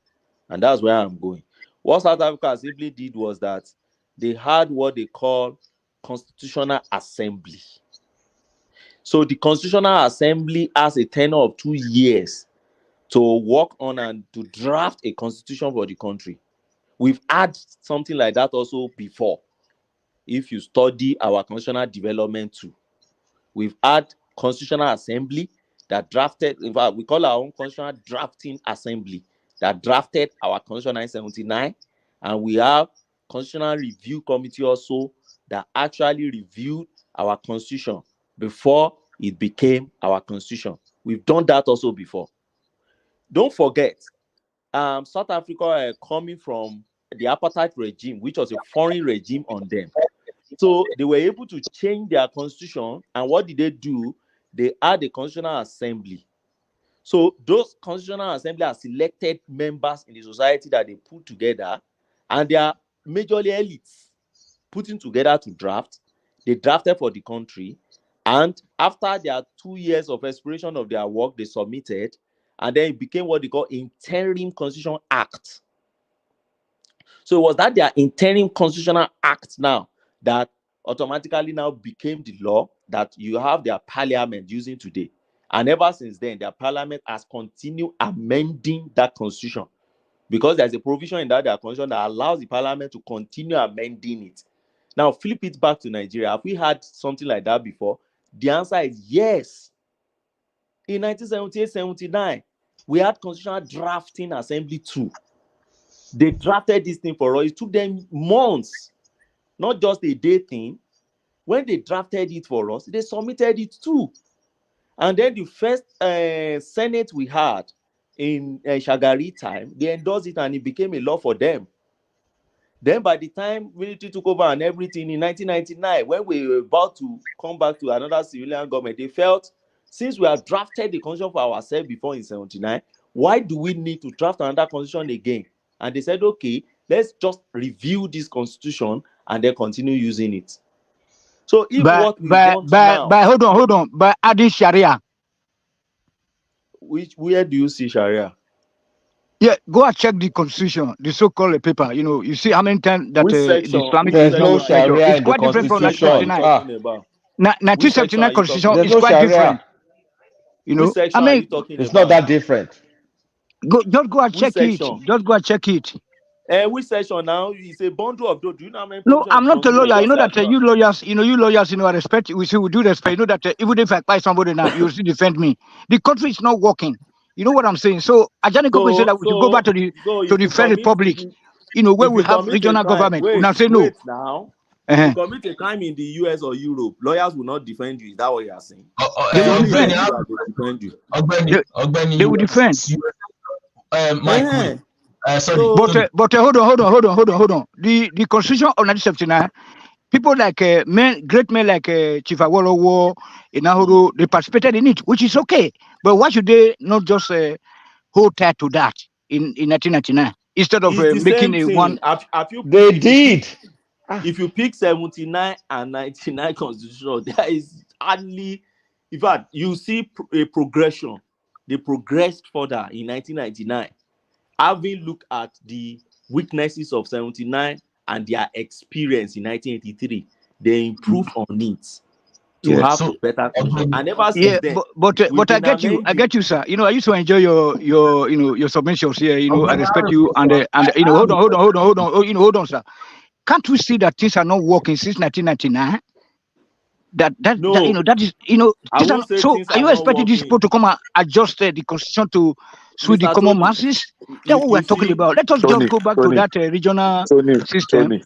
and that's where I'm going. What South Africa simply did was that they had what they call constitutional assembly. So the constitutional assembly has a tenure of 2 years to work on and to draft a constitution for the country. We've had something like that also before. If you study our constitutional development too, we've had constitutional assembly that drafted, in fact, we call our own constitutional drafting assembly that drafted our constitution 979, and we have constitutional review committee also that actually reviewed our constitution before it became our constitution. We've done that also before. Don't forget, South Africa coming from the apartheid regime, which was a foreign regime on them. So they were able to change their constitution. And what did they do? They had a constitutional assembly. So those constitutional assembly are selected members in the society that they put together, and they are majorly elites putting together to draft. They drafted for the country. And after their 2 years of expiration of their work, they submitted, and then it became what they call interim constitution act. So it was that their interim constitutional act now that automatically now became the law that you have their parliament using today. And ever since then, their parliament has continued amending that constitution because there's a provision in that their constitution that allows the parliament to continue amending it. Now, flip it back to Nigeria. Have we had something like that before? The answer is yes. In 1978-79, we had constitutional drafting assembly too. They drafted this thing for us. It took them months, not just a day thing. When they drafted it for us, they submitted it too. And then the first Senate we had in Shagari time, they endorsed it and it became a law for them. Then by the time military took over and everything in 1999, when we were about to come back to another civilian government, they felt, since we have drafted the constitution for ourselves before in 79, why do we need to draft another constitution again? And they said, okay, let's just review this constitution and then continue using it. So if what we want now, hold on, by adding Sharia. Where do you see Sharia? Yeah, go and check the constitution, the so-called paper. You know, you see how many times that the Islamic There's no Sharia it's in the quite different from constitution. 1979. 1979 constitution There's is no quite Sharia. different. You know, I mean, It's not that different. just go and Which check it. section? Just go and check it. Which section now? It's a bundle of those. Do you know how many No, provisions I'm in not a constitution? lawyer. You know Just that you lawyers, I respect. We do respect. You know that even if I buy somebody now, you still defend me. The country is not working. You know what I'm saying? So Ajani Koko said that we should go back to the First Republic. You know, where we have regional government. We now say no. Wait now. If you commit a crime in the US or Europe, lawyers will not defend you. Is that what you are saying? They will defend. They will defend. Sorry. But hold on. The Constitution of 1979, people like great men like Chief Awolowo, Inahuru, they participated in it, which is okay. But why should they not just hold tight to that in 1999 instead of making a one? If you pick 79 and 99 constitution, there is hardly, in fact, you see a progression. They progressed further in 1999. Having looked at the weaknesses of 79 and their experience in 1983, they improve on it to have a better culture. And ever since then, but I get you, sir. I used to enjoy your submissions here. I respect you, and hold on, sir. Can't we see that things are not working since 1999? That is so. Are you expecting these people to come and adjust the constitution to suit the common masses? That's what we're talking about. Let us just go back to that regional system.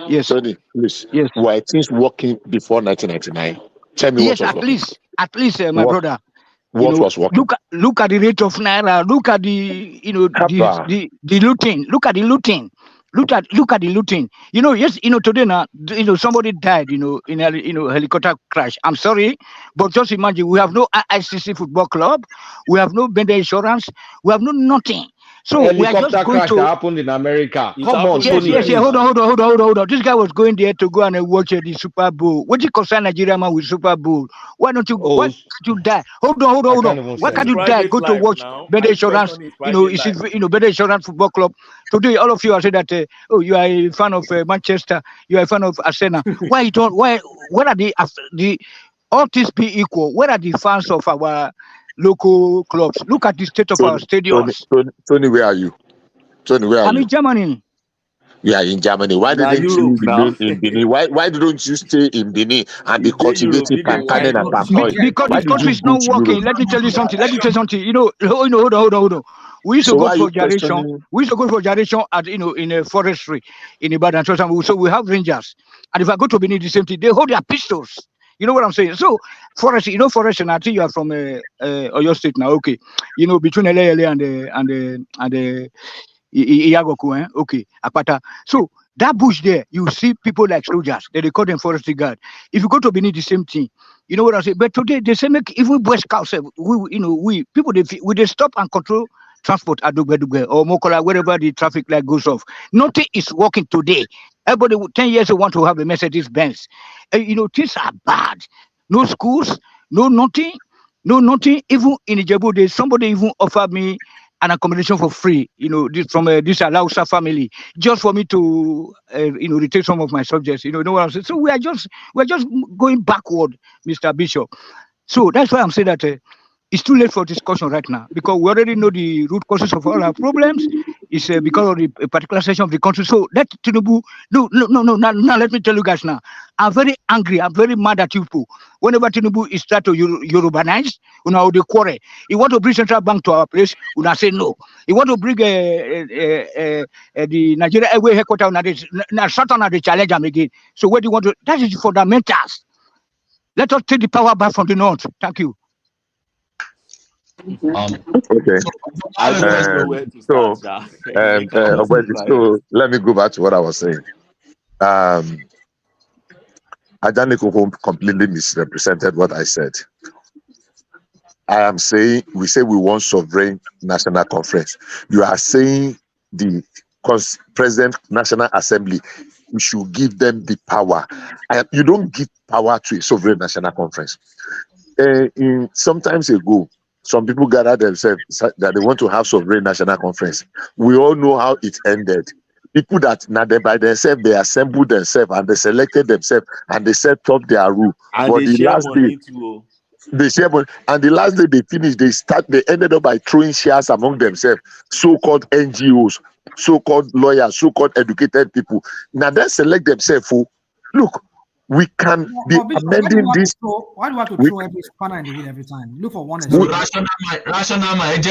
Yes, Tony, please. Yes. Were things working before 1999? Tell me Yes, what was working. at least, my brother. What was working? Look at the rate of naira. Look at the the looting. Look at the looting. Look at the looting. Yes, today now, somebody died, in a helicopter crash. I'm sorry, but just imagine, we have no ICC football club, we have no vendor insurance, we have no nothing. So we are just Helicopter going crash to that happened in America. Come on, Yes, Tony. yes. Hold on. This guy was going there to go and watch the Super Bowl. What do you concern Nigeria man with Super Bowl? Why don't you? Why can't you die? Hold on. Why can't you die? Go to watch better insurance. Better insurance football club. Today, all of you are saying that you are a fan of Manchester. You are a fan of Arsenal. Why you don't? Why? What are the all things be equal? Where are the fans of our local clubs? Look at the state of our stadiums. Tony, where are you? Tony, where are I'm you? in Germany. You are in Germany. Why didn't you remain in Benin? Why didn't you stay in Benin and be cultivating plantain and palm oil? Because Why this did country you is go not to working. Europe? Let me tell you something. Hold on. We used to So go why are for you gyration. questioning? We used to go for gyration at in a forestry in Ibadan. So we have rangers, and if I go to Benin, the same thing. They hold their pistols. You know what I'm saying? So forest, forest, and I think you are from Oyo State now. Okay, between LA and the Iagoku, okay, Akpata. So that bush there, you see people like soldiers. They call them forestry guard. If you go to Benin, the same thing. You know what I'm saying? But today they say make even Boy Scouts. We people they stop and control transport at Dugbe or Mokola, wherever the traffic light goes off. Nothing is working today. Everybody 10 years they want to have a Mercedes Benz. Things are bad. No schools, no nothing. Even in Ijebu, somebody even offered me an accommodation for free, this from this Alausa family, just for me to, retake some of my subjects. You know what I'm saying? So we're just going backward, Mr. Bishop. So that's why I'm saying that it's too late for discussion right now, because we already know the root causes of all our problems. It's because of the particular section of the country. So let Tinubu, no. Now let me tell you guys now. I'm very angry. I'm very mad at you people. Whenever Tinubu is trying to Eurobanize, they quarrel. He want to bring central bank to our place, I say no. He want to bring the Nigeria Airway headquarters, now Saturn they challenge them again. So what do you want to? That is the fundamentals. Let us take the power back from the north. Thank you. Okay. So let me go back to what I was saying. Ajaniko completely misrepresented what I said. I am saying we say we want sovereign national conference. You are saying the present National Assembly, we should give them the power. You don't give power to a sovereign national conference. Sometimes ago, some people gathered themselves that they want to have sovereign national conference. We all know how it ended. People that now they by themselves, they assembled themselves and they selected themselves and they set up their rule. And but they the last day, they share money, and the last day they finished, they ended up by throwing shares among themselves, so-called NGOs, so-called lawyers, so-called educated people. Now they select themselves. Look, we can be amending this. Why do I have to throw every spanner in the wheel every time? Look for one. Rational man,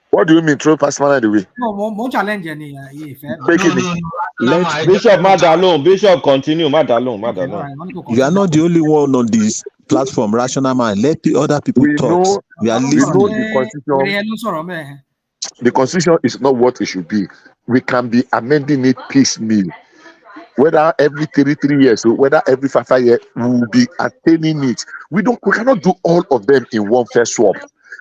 what do you mean throw past spanner in the wheel? No, more challenge any. Let Bishop Madalone. Bishop continue. Madalone. You are not the only one on this platform, Rational Man. Let the other people talk. We are listening. The constitution is not what it should be. We can be amending it piecemeal. Whether every 3 years or whether every 5 years, we will be attaining it. We cannot do all of them in one first swap.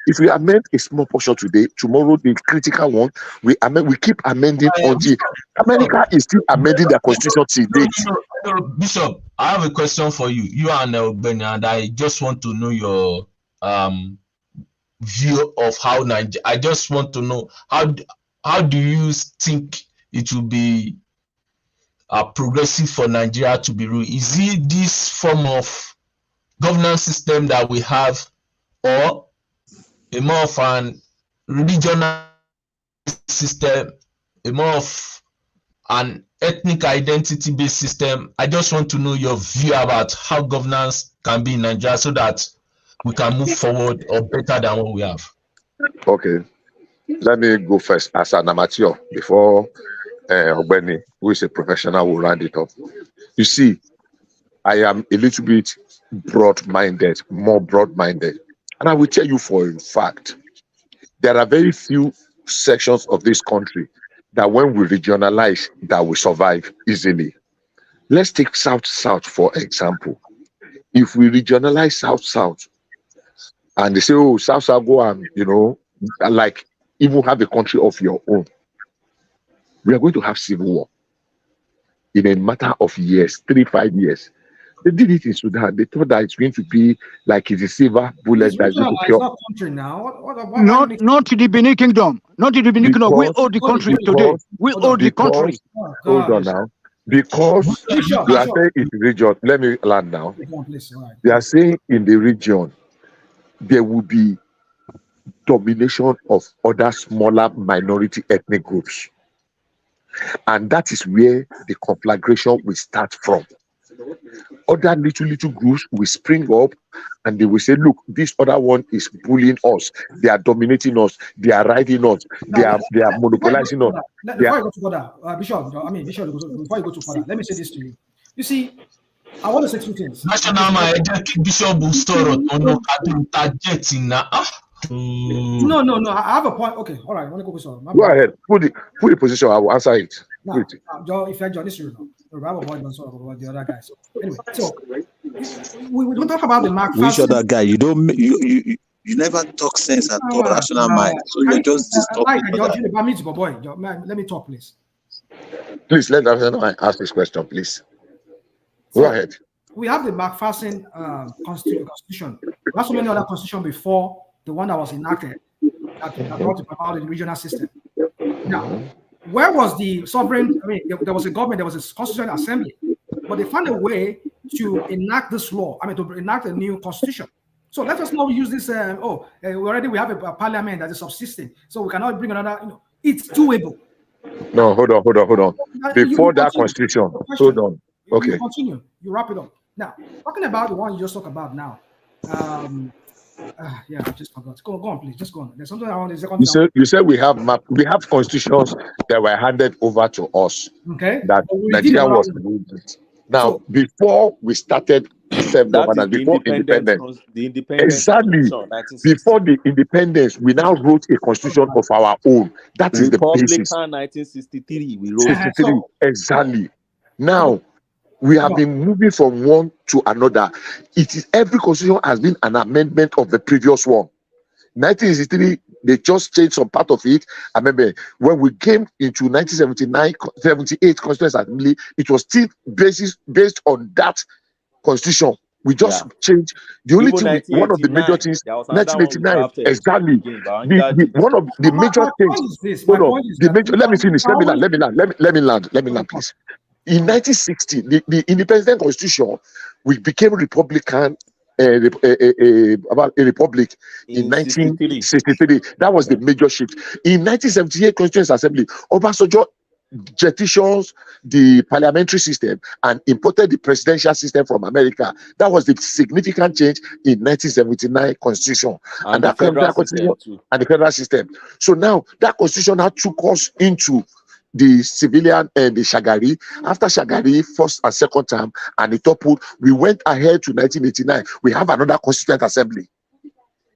If we amend a small portion today, tomorrow the critical one, we keep amending until America is still amending their constitution today. Bishop, I have a question for you. You are Ogbeni, and I just want to know your view of how Nigeria. I just want to know how do you think it will be progressive for Nigeria to be ruled? Is it this form of governance system that we have, or a more of an regional system, a more of an ethnic identity based system? I just want to know your view about how governance can be in Nigeria so that we can move forward or better than what we have. Okay, let me go first as an amateur before Ogbeni, who is a professional, will round it up. You see, I am a little bit broad-minded, more broad-minded. And I will tell you for a fact, there are very few sections of this country that when we regionalize, that will survive easily. Let's take South-South, for example. If we regionalize South-South, and they say, oh, South-South, go and, like, even have a country of your own, we are going to have civil war in a matter of years, 3-5 years. They did it in Sudan. They thought that it's going to be like it's a silver bullet that's going to cure. Country now. Not the Benin Kingdom. Not the Benin Kingdom. We own the country today. We own the country. Hold on now. Because you are saying it's region. Let me land now. They are saying in the region there will be domination of other smaller minority ethnic groups. And that is where the conflagration will start from. Other little groups will spring up and they will say, look, this other one is bullying us. They are dominating us. They are riding us. They are monopolizing us. Before you go to further, Bishop, before you go to further, let me say this to you. You see, I want to say two things. National Bishop No. I have a point. Okay, all right. I want to go. Go ahead. Put the position. I will answer it. John, if you're John, this is I have a point about the other guys. Anyway, so we don't talk about the Mark. Which other guy? You never talk sense at all, rational mind. So you're just let me talk, please. Please let us ask this question, please. Go ahead. We have the McPherson constitution. We have so many other constitutions before the one that was enacted that brought about the regional system. Now, where was the sovereign? I mean, there was a government, there was a constitutional assembly, but they found a way to enact this law. I mean, to enact a new constitution. So let us not use this. We have a parliament that is subsisting, so we cannot bring another. It's doable. No, hold on. Before that constitution, hold on. Okay. You continue. You wrap it up. Now, talking about the one you just talked about now. Yeah, I just forgot. Go on, please. Just go on. There's something I want to say. You said we have constitutions that were handed over to us. Okay. That Nigeria was moved. Now, before we started self-governance, before independence, exactly. Before the independence, we now wrote a constitution of our own. That is the basis. 1963. We wrote 63. Exactly. Now, we have been moving from one to another. Every constitution has been an amendment of the previous one. 1963, they just changed some part of it. I remember when we came into 1978 Constitutional Assembly, it was still based on that constitution. We just changed. The only thing, one of the major things, 1989, exactly. One of the major things. Hold on. Let me finish. Let me land, please. In 1960, the independent constitution, we became Republican, about a republic in 1963. That was the major shift. In 1978 Constitutional Assembly, Obasanjo petitions the parliamentary system and imported the presidential system from America. That was the significant change in 1979 Constitution and the federal system. So now that constitution now took us into the civilian and the Shagari. After Shagari, first and second term, and the toppled, we went ahead to 1989. We have another Constituent Assembly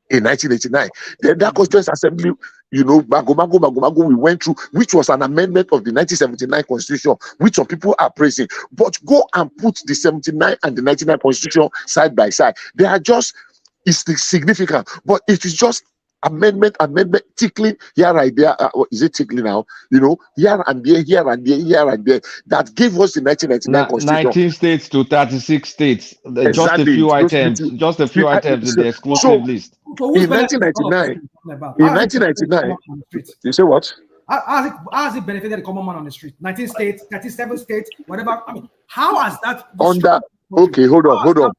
in 1989. Then that Constituent Assembly, Mago, we went through, which was an amendment of the 1979 Constitution, which some people are praising. But go and put the 79 and the 99 Constitution side by side. They are just, it's significant, but it is just amendment, tickling here and there. Is it tickling now? Here and there. That gave us the 1999 Constitution. 19 states to 36 states. Exactly. Just a few items in the exclusive list. In 1999, you say what? How has it benefited the common man on the street? 19 states, 37 states, whatever. I mean, how has that Under okay, hold on.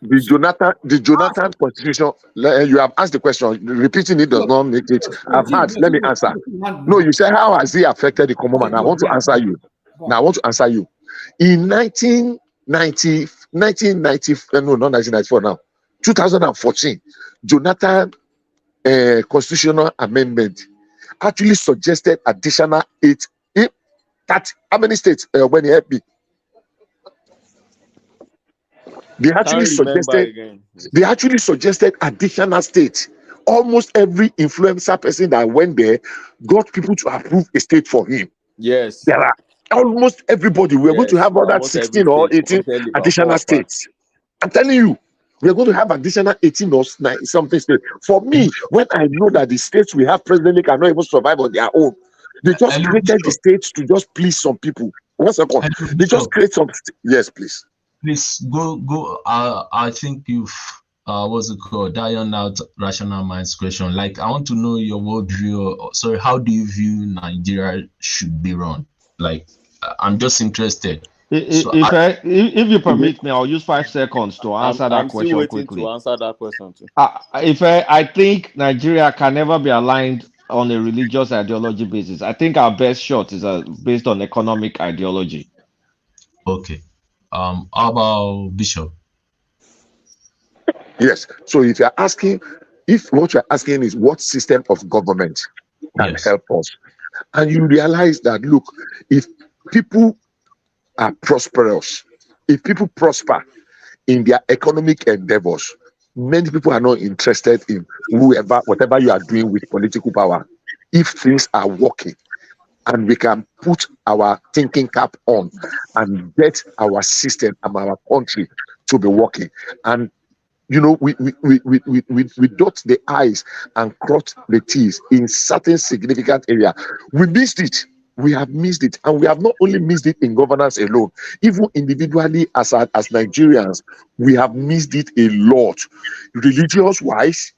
The Jonathan Constitution. You have asked the question. Repeating it does not make it. I've had. Let me answer. No, you say how has it affected the common man? I want to answer you. Now I want to answer you. In 1990, no, not 1994 now, 2014, Jonathan constitutional amendment actually suggested additional 8, how many states when he helped me? They actually suggested additional states. Almost every influencer person that went there got people to approve a state for him. Yes. There are almost everybody. We're going to have other 16 or 18 additional states. I'm telling you, we're going to have additional 18 or 9 something states. For me, when I know that the states we have presently cannot even survive on their own, they just created the states to just please some people. 1 second. They just create some. Yes, please. Please go. I think you've what's it called? Dialed out rational minds question. Like, I want to know your worldview. Sorry, how do you view Nigeria should be run? Like, I'm just interested. If you permit me, I'll use 5 seconds to answer that question quickly. I'm still waiting to answer that question too. I think Nigeria can never be aligned on a religious ideology basis. I think our best shot is based on economic ideology. Okay. How about Bishop? Yes. So if what you're asking is what system of government can help us, and you realize that, look, if people are prosperous, if people prosper in their economic endeavors, many people are not interested in whatever you are doing with political power. If things are working, and we can put our thinking cap on and get our system and our country to be working. And we dot the I's and cross the T's in certain significant area. We missed it. We have missed it, and we have not only missed it in governance alone, even individually as Nigerians, we have missed it a lot. Religious wise,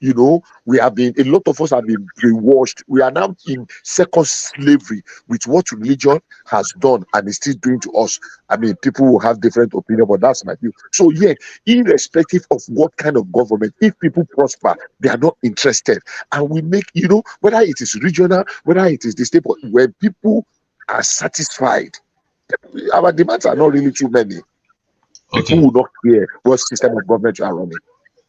we have been, a lot of us have been brainwashed. We are now in second slavery with what religion has done and is still doing to us. I mean, people will have different opinion, but that's my view. So yeah, irrespective of what kind of government, if people prosper, they are not interested. And we make, whether it is regional, whether it is the state, but when people are satisfied, our demands are not really too many. People will not care what system of government you are running.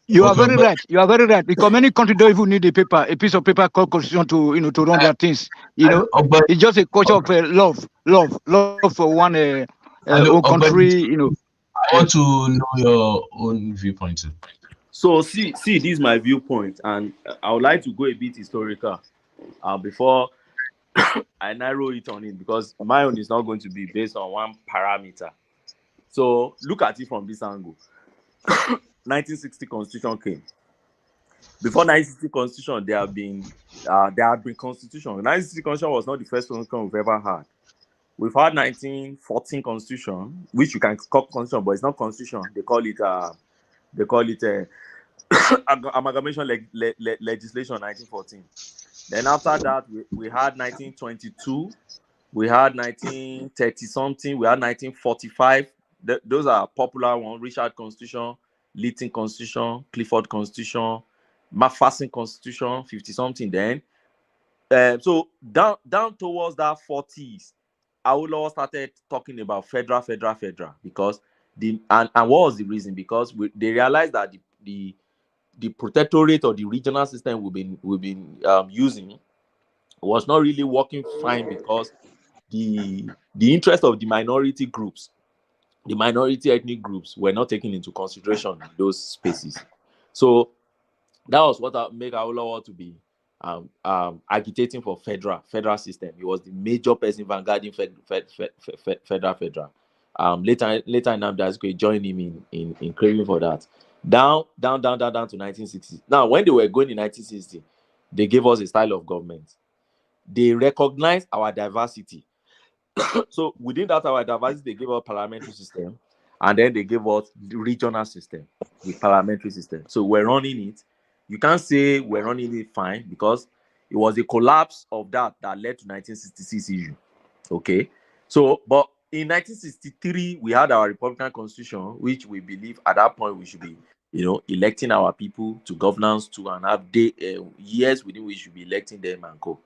You are very right. You are very right. Because many countries don't even need a piece of paper called constitution to run their things. It's just a culture of love for one own country. I want to know your own viewpoint too. So see, this is my viewpoint, and I would like to go a bit historical before I narrow it on it, because my own is not going to be based on one parameter. So look at it from this angle. 1960 Constitution came. Before 1960 Constitution, there have been Constitution. 1960 Constitution was not the first Constitution we've ever had. We've had 1914 Constitution, which you can call Constitution, but it's not Constitution. They call it amalgamation legislation 1914. Then after that, we had 1922, we had 1930 something, we had 1945. Those are popular ones: Richard Constitution, Lytton Constitution, Clifford Constitution, Macpherson Constitution, 50 something. Then, so down towards that 40s, Awolowo started talking about federal, because and what was the reason? Because they realized that the protectorate or the regional system we've been using was not really working fine, because the interest of the minority groups, the minority ethnic groups, were not taken into consideration in those spaces. So that was what made Awolowo to be agitating for federal system. He was the major person vanguarding federal. Later Nnamdi Azikiwe joined him in craving for that. Down to 1960. Now, when they were going in 1960, they gave us a style of government. They recognized our diversity. So within that our diversity, they gave us parliamentary system, and then they gave us the regional system with parliamentary system. So we're running it. You can't say we're running it fine, because It was a collapse of that led to 1966 issue. Okay, so but in 1963 we had our Republican Constitution, which we believe at that point we should be, electing our people to governance 2.5 years within which we should be electing them and go.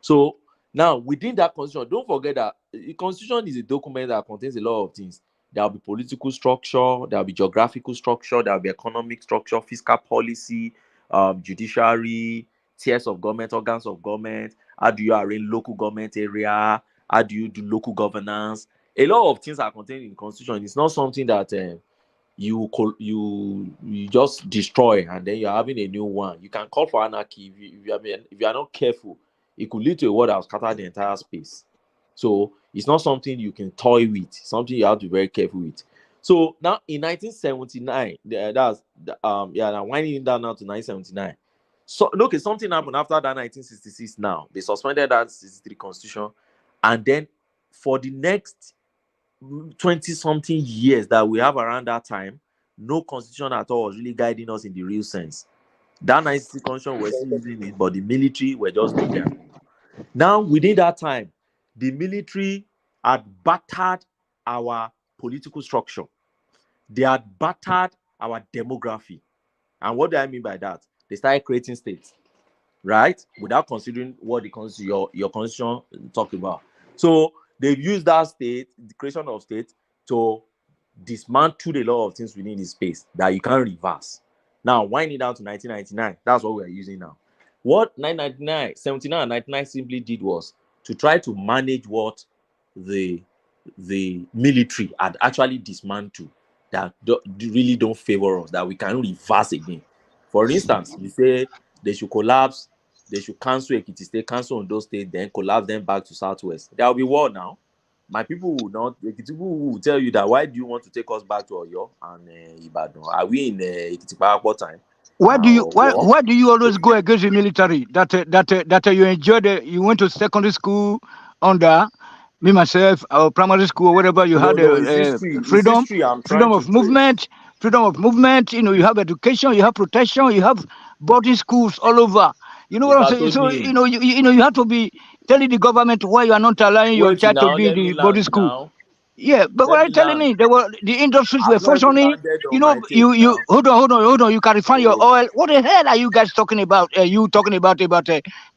So now within that Constitution, don't forget that the Constitution is a document that contains a lot of things. There will be political structure, there will be geographical structure, there will be economic structure, fiscal policy, judiciary, tiers of government, organs of government. How do you arrange local government area? How do you do local governance? A lot of things are contained in the Constitution. It's not something that you just destroy and then you're having a new one. You can call for anarchy if you are not careful. It could lead to a war that will scatter the entire space. So it's not something you can toy with. It's something you have to be very careful with. So now in 1979, now winding down now to 1979. So look, something happened after that 1966. Now they suspended that 63 Constitution, and then for the next 20-something years that we have around that time, no constitution at all was really guiding us in the real sense. That 1960 Constitution we're still using it, but the military were just doing that. Now, within that time, the military had battered our political structure. They had battered our demography. And what do I mean by that? They started creating states, right? Without considering what your constitution talk about. So they've used that state, the creation of state, to dismantle a lot of things within the space that you can't reverse. Now, winding down to 1999, that's what we are using now. What 79 and 99 simply did was to try to manage what the military had actually dismantled that really don't favor us, that we can reverse again. For instance, we say they should collapse, they should cancel Ekiti State, cancel Ondo State, then collapse them back to Southwest. There will be war now. My people will not. Ekiti will tell you that why do you want to take us back to Oyo and Ibadan? Are we in Ekiti Paraport time? Why do you always go against the military? That you enjoyed you went to secondary school under me myself or primary school or whatever you had freedom of movement. You have education, you have protection, you have boarding schools all over. You know what I'm saying? So you have to be telling the government why you are not allowing your child to be in the boarding school. Now. Yeah, but what are you telling me? The industries were functioning. You hold on. You can refine your oil. What the hell are you guys talking about? You talking about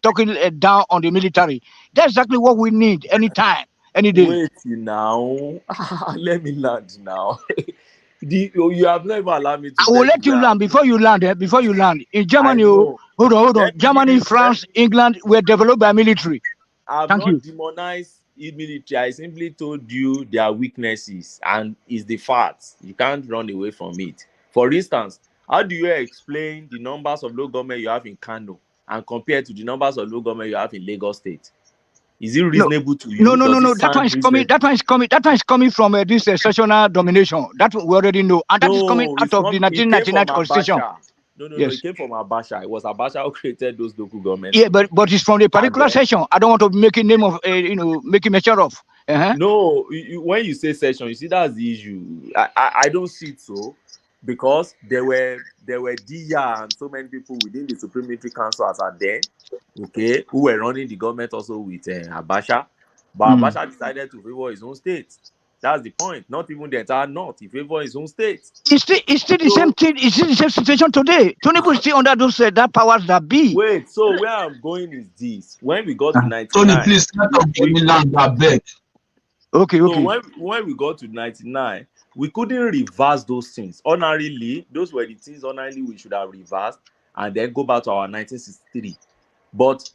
talking down on the military? That's exactly what we need anytime, any day. Wait now. Let me land now. You have never allowed me to. I will let you land before you land. In Germany, hold on. Germany, France, England were developed by military. I've not demonized military. I simply told you their weaknesses, and it's the facts. You can't run away from it. For instance, how do you explain the numbers of local government you have in Kano and compare to the numbers of local government you have in Lagos State? Is it reasonable to you? No. That one is coming from this sessional domination. That we already know, and that is coming out of the 1999 Constitution. No, it came from Abacha. It was Abacha who created those local governments. Yeah, but it's from the particular session. I don't want to make a name of making mention of. No, when you say session, you see that's the issue. I don't see it so, because there were Diya and so many people within the Supreme Military Council as at then, okay, who were running the government also with Abacha, but Abacha decided to favor his own state. That's the point. Not even the entire North. He favors his own state. It's still the same thing. It's still the same situation today. Tinubu is still under those that powers that be. Wait. So where I'm going is this: when we got to 99, Tony, please give me land back. Okay. So when we got to 99, we couldn't reverse those things. Ordinarily, those were the things ordinarily we should have reversed and then go back to our 1963. But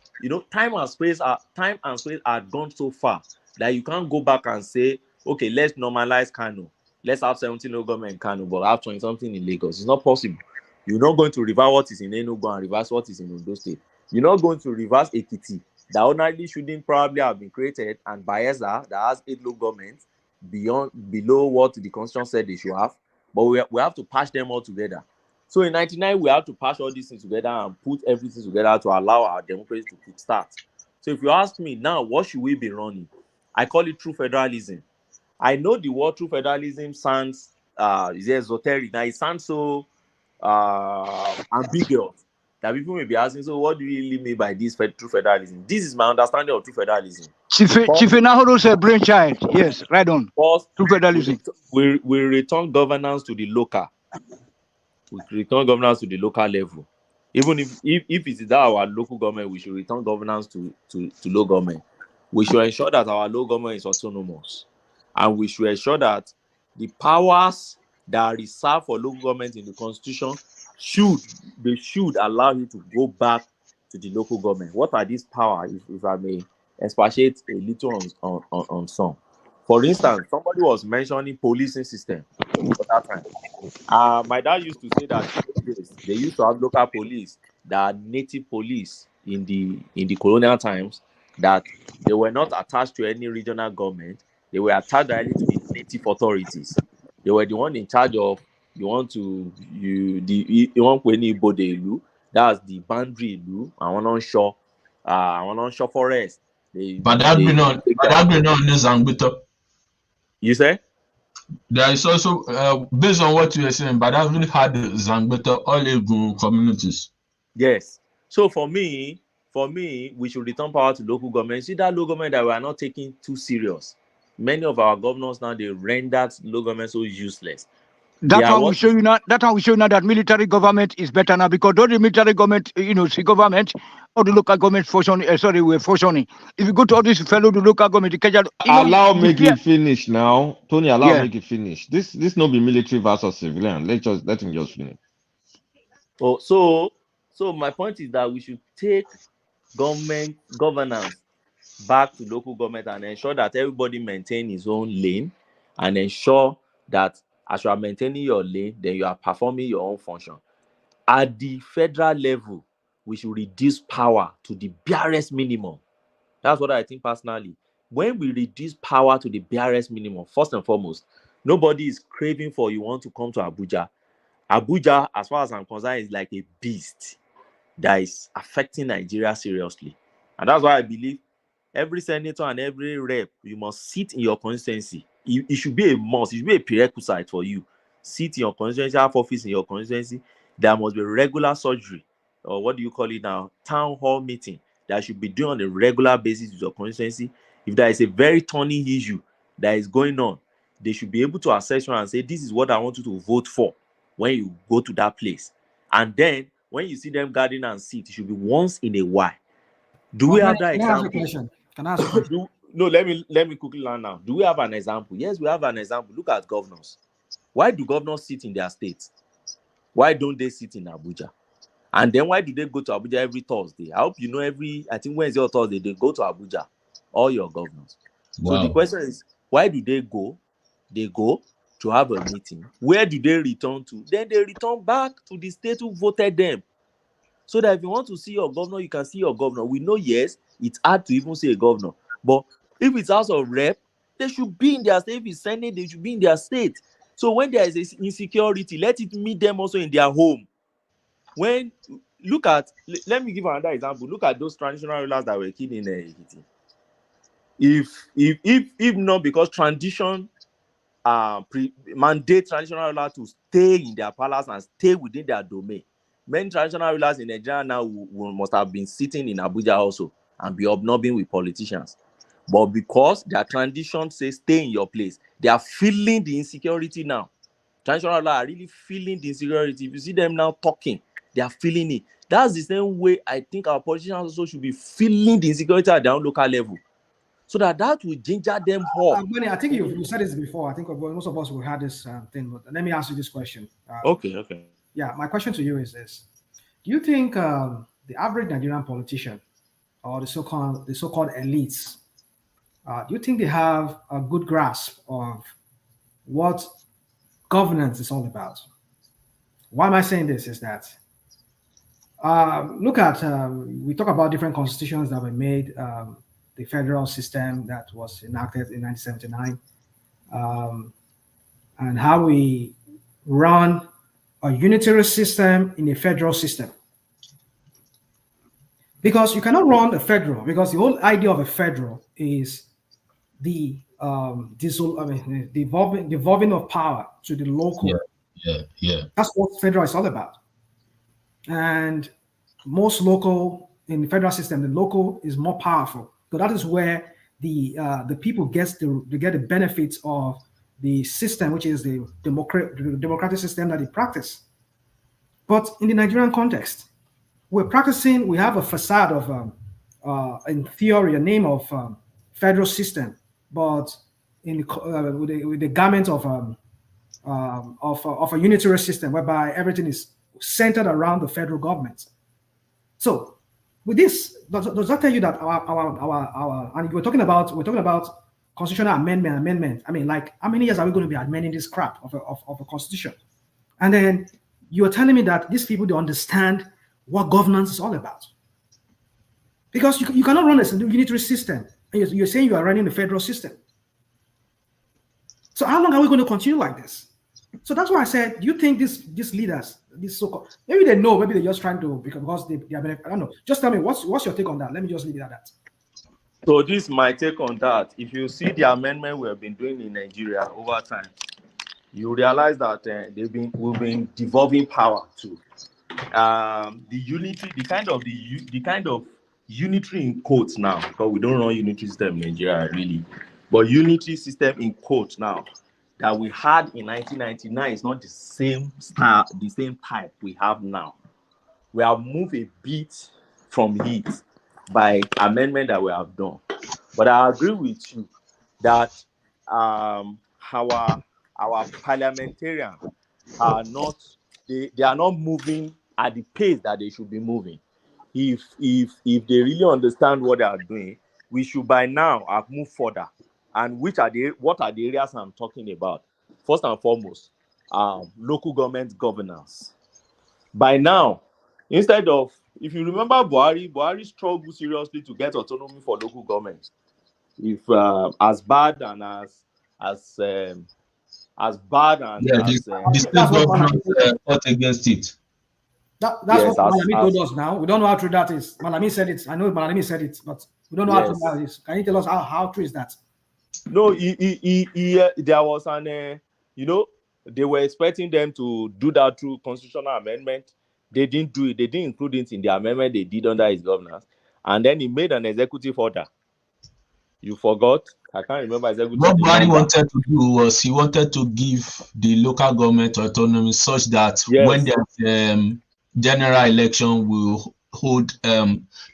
time and space are gone so far that you can't go back and say, okay, let's normalize Kano. Let's have 17 local government in Kano, but have 20-something in Lagos. It's not possible. You're not going to reverse what is in Enugu and reverse what is in Ondo State. You're not going to reverse Ekiti, that ordinarily shouldn't probably have been created, and Bayelsa, that has 8 local governments below what the Constitution said they should have. But we have to patch them all together. So in 99, we have to patch all these things together and put everything together to allow our democracy to kickstart. So if you ask me now, what should we be running? I call it true federalism. I know the word true federalism sounds esoteric. Now it sounds so ambiguous. that people may be asking, so what do you really mean by this true federalism? This is my understanding of true federalism. Chief Nahuru's a brainchild. Yes, right on. First, True federalism. we return governance to the local. We return governance to the local level. Even if it is that our local government, we should return governance to low government. We should ensure that our low government is autonomous. And we should ensure that the powers that are reserved for local government in the constitution should allow you to go back to the local government. What are these powers, if I may expatiate a little on some? For instance, somebody was mentioning policing system for that time. My dad used to say that they used to have local police that are native police in the colonial times, that they were not attached to any regional government. They were attached directly to the native authorities. They were the one in charge of that's the boundary ilu, and onshore forest. You say? There is also, based on what you were saying, but I've really had Zangbeta, all Egun communities. Yes. So for me, we should return power to local government. See that local government that we are not taking too serious. Many of our governors now, they rendered local government so useless. That's why we show you now. That's how we show you now that military government is better now, because all the military government, the government, all the local government functioning. We're functioning. If you go to all this fellow, the local government, allow me to finish now, Tony. Allow me to finish. This no be military versus civilian. Let him just finish. Oh, so my point is that we should take government governance back to local government and ensure that everybody maintain his own lane, and ensure that as you are maintaining your lane, then you are performing your own function. At the federal level, we should reduce power to the barest minimum. That's what I think personally. When we reduce power to the barest minimum, first and foremost, nobody is craving for you want to come to Abuja. Abuja, as far as I'm concerned, is like a beast that is affecting Nigeria seriously. And that's why I believe every senator and every rep, you must sit in your constituency. It should be a must. It should be a prerequisite for you. Sit in your constituency, have office in your constituency. There must be regular surgery, or what do you call it now? Town hall meeting that should be done on a regular basis with your constituency. If there is a very thorny issue that is going on, they should be able to assess you and say, this is what I want you to vote for when you go to that place. And then when you see them gathering and sit, it should be once in a while. Do we have that example? Can I ask a question? No, let me quickly learn now. Do we have an example? Yes, we have an example. Look at governors. Why do governors sit in their states? Why don't they sit in Abuja? And then why do they go to Abuja every Thursday? I hope you know I think Wednesday or Thursday, they go to Abuja, all your governors. Wow. So the question is, why do they go? They go to have a meeting. Where do they return to? Then they return back to the state who voted them. So that if you want to see your governor, you can see your governor. We know, yes, it's hard to even see a governor. But if it's House of Rep, they should be in their state. If it's Senate, they should be in their state. So when there is insecurity, let it meet them also in their home. Let me give another example. Look at those traditional rulers that were killed in Ekiti. If not because tradition mandate traditional rulers to stay in their palace and stay within their domain, many traditional rulers in Nigeria now must have been sitting in Abuja also and be hobnobbing with politicians. But because their tradition says stay in your place, they are feeling the insecurity now. Traditional rulers are really feeling the insecurity. If you see them now talking, they are feeling it. That's the same way I think our politicians also should be feeling the insecurity at their own local level, so that will ginger them up. I think you said this before. I think most of us will have this thing. But let me ask you this question. Okay. Yeah, my question to you is this: do you think the average Nigerian politician, or the so-called elites, do you think they have a good grasp of what governance is all about? Why am I saying this? Is that look at we talk about different constitutions that were made, the federal system that was enacted in 1979, and how we run a unitary system in a federal system. Because you cannot run a federal, because the whole idea of a federal is the devolving of power to the local. Yeah. That's what federal is all about. And most local in the federal system, the local is more powerful. So that is where the people get the benefits of the system, which is the democratic system that they practice. But in the Nigerian context, we have a facade of, in theory, a name of federal system, but with the garment of a unitary system whereby everything is centered around the federal government. So, with this, does that tell you that our and we're talking about constitutional amendment? I mean, like, how many years are we going to be amending this crap of a constitution? And then you are telling me that these people don't understand what governance is all about, because you cannot run a unitary system. And you're saying you are running the federal system. So how long are we going to continue like this? So that's why I said, do you think these leaders, these so-called, maybe they know, maybe they're just trying to, because they are, I don't know. Just tell me, what's your take on that? Let me just leave it at that. So this is my take on that. If you see the amendment we have been doing in Nigeria over time, you realize that we've been devolving power to the unity, the kind of unitary in quotes now, because we don't run unitary system in Nigeria really, but unitary system in quotes now that we had in 1999 is not the same style, the same type we have now. We have moved a bit from it by amendment that we have done. But I agree with you that our parliamentarians are not, they are not moving at the pace that they should be moving. If they really understand what they are doing, we should by now have moved further. And what are the areas I'm talking about? First and foremost, local government governance. By now, instead of, if you remember Buhari struggled seriously to get autonomy for local government. If as bad and as bad and the state government fought against it. That's yes, what Malami told us now. We don't know how true that is. Malami said it. I know Malami said it, but we don't know how true that is. Can you tell us how true is that? No, there was an, they were expecting them to do that through constitutional amendment. They didn't do it. They didn't include it in the amendment they did under his governance. And then he made an executive order. You forgot? I can't remember executive. What Buhari wanted to do was he wanted to give the local government autonomy such that when there's general election, will hold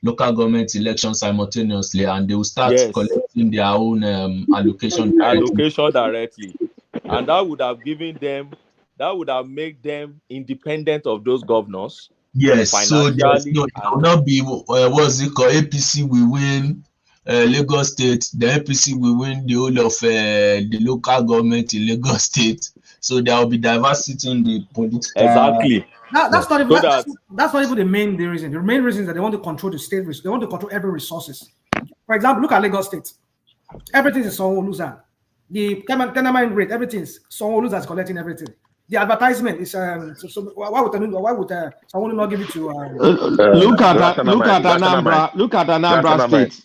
local government elections simultaneously, and they will start collecting their own allocation directly. And that would have made them independent of those governors. Yes, so it will not be what's it called? APC will win Lagos State, the APC will win the whole of the local government in Lagos State. So there will be diversity in the political. Exactly. That's not even that's not even the main reason. The main reason is that they want to control the state. They want to control every resources. For example, look at Lagos State. Everything is Sanwo-Olu's. The tenement rate, everything is Sanwo-Olu is collecting everything. The advertisement is why would Sanwo-Olu not give it to? Look at Anambra. Look at Anambra State.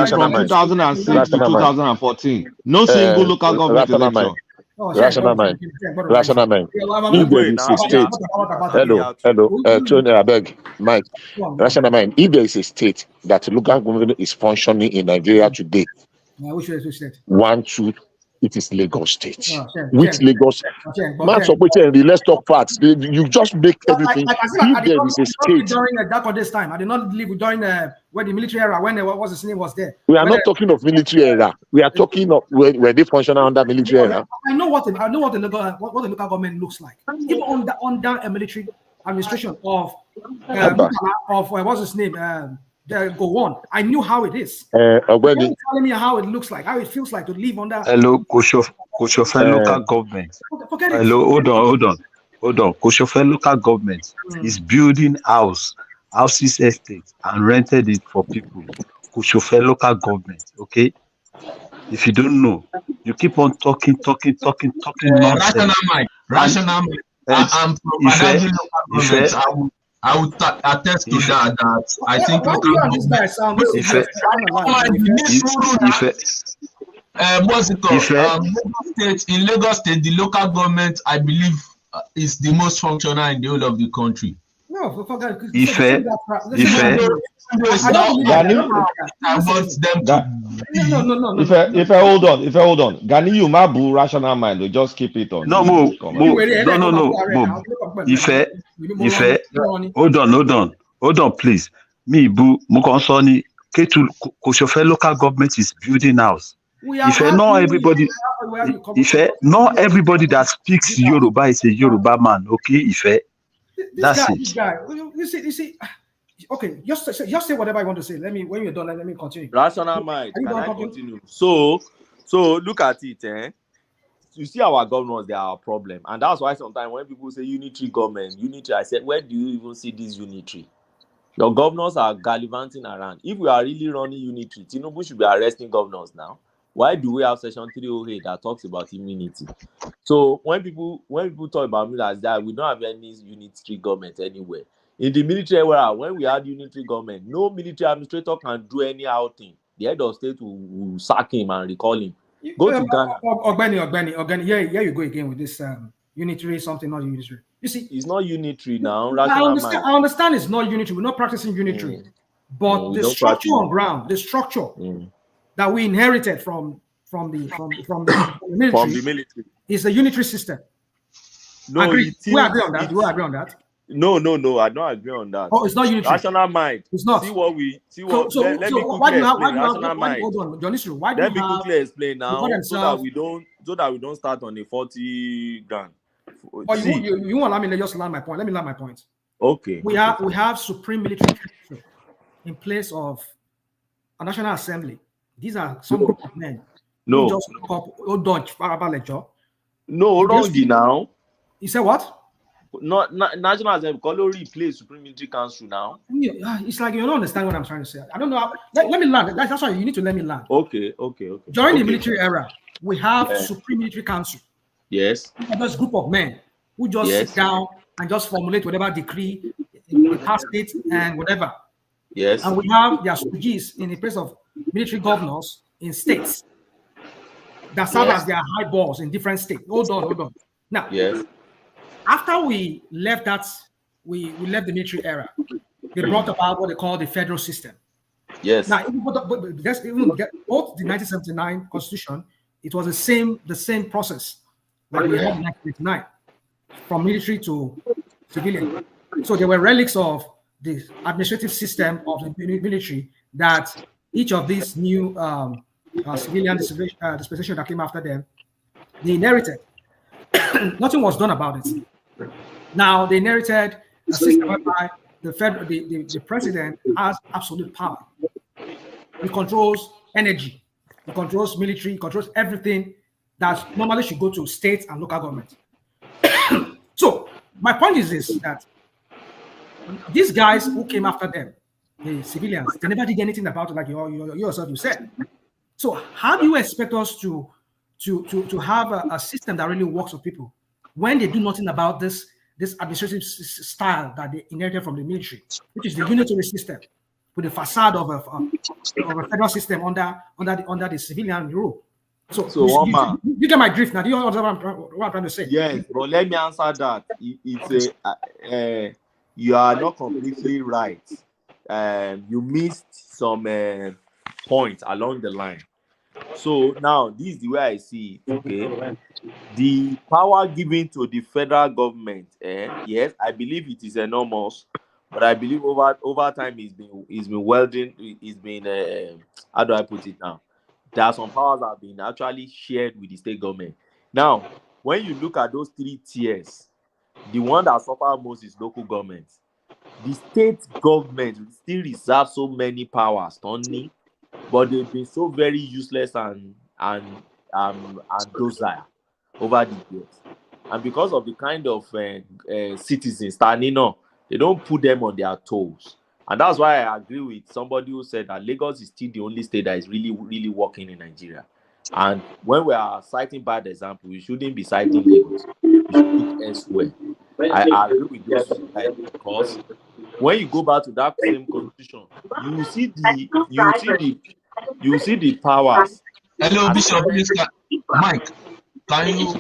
From 2006 to 2014, no single local government election. Rational mind. If there is a state, hello, Tony, I beg, Mike. Rational mind. If there is a state that local government is functioning in Nigeria today, one, two, it is Lagos State. With Lagos, let's talk facts. You just make everything. If there is a state, during this time, I did not live during when the military era, when what was his name was there. We are not talking of military era. We are talking of where they function under military era. I know what the local government looks like. Even under a military administration of what's his name? Go on. I knew how it is. Telling me how it looks like, how it feels like to live under. Hello, Koshofe local government. Hello, hold on. Koshofe local government is building houses, estates, and rented it for people. Koshofe local government. Okay. If you don't know, you keep on talking nonsense. Rational mind. I'm from Badagry local government. I would attest to that I think what's it called? In Lagos State, the local government, I believe, is the most functional in the whole of the country. Bro, for God, Ife, I don't believe that. If I hold on, Gani, you ma boo rational mind. Just keep it on. No, the Mo, Ife, hold on, please. Me, boo, Mukonsoni, Ketu, Koshofe local government is building house. Ife, not everybody that speaks Yoruba is a Yoruba man, okay, Ife? That's it. This guy, you see, okay, just say whatever I want to say. When you're done, let me continue. Rational mind. Can I continue? So look at it, eh? You see, our governors, they are a problem, and that's why sometimes when people say unitary government, I said, where do you even see this unitary? Your governors are gallivanting around. If we are really running unitary, Tinubu should be arresting governors now. Why do we have Section 308 that talks about immunity? So when people talk about me as that, we don't have any unitary government anywhere. In the military era, when we had unitary government, no military administrator can do any outing. The head of state will sack him and recall him. Go to Ghana. Ogbeni, here you go again with this unitary something, not unitary. You see, it's not unitary now. I understand it's not unitary. We're not practicing unitary, but the structure on ground, the structure that we inherited from the military is a unitary system. No, we agree on that. Do you agree on that? No, I don't agree on that. Oh, it's not unitary. Rational mind. It's not. Let me quickly explain. Rational mind. Hold on, John, why do let me quickly explain now, so that we don't start on a 40 grand. Oh, you won't allow me to just land my point. Let me land my point. Okay. We have supreme military council in place of a national assembly. These are some group of men. No. No, wrong now. You said what? Not national assembly. Call replace supreme military council now. It's like you don't understand what I'm trying to say. I don't know. Let me land. That's why you need to let me land. Okay. During the military era, we have supreme military council. Yes. This group of men who just sit down and just formulate whatever decree, pass it and whatever. Yes. And we have their stooges in the place of military governors in states that serve as their high balls in different states. Hold on. Now, after we left we left the military era, they brought about what they call the federal system. Yes. Now, both the 1979 Constitution, it was the same process like we had in 1989, from military to civilian. So there were relics of the administrative system of the military that each of these new civilian dispensation that came after them, they inherited. Nothing was done about it. Now they inherited a system whereby the president has absolute power. He controls energy, he controls military, he controls everything that normally should go to states and local government. So my point is this, that these guys who came after them, the civilians, they never did anything about it, like you yourself you said. So how do you expect us to have a system that really works for people when they do nothing about this administrative style that they inherited from the military, which is the unitary system with the facade of a federal system under the civilian rule? So you get my drift now. Do you understand what I'm trying to say? Yes, but let me answer that. You are not completely right. You missed some points along the line. So now this is the way I see it. Okay, the power given to the federal government, yes, I believe it is enormous, but I believe over time it's been welding. It's been how do I put it now? There are some powers that have been actually shared with the state government. Now, when you look at those three tiers, the one that suffers most is local government. The state government still reserve so many powers, Tony, but they've been so very useless and docile over the years. And because of the kind of citizens standing on, they don't put them on their toes. And that's why I agree with somebody who said that Lagos is still the only state that is really, really working in Nigeria. And when we are citing bad example, we shouldn't be citing Lagos. We should look elsewhere. I agree with those guys, because when you go back to that same constitution, you see the powers. Hello, Bishop. Mike, can you?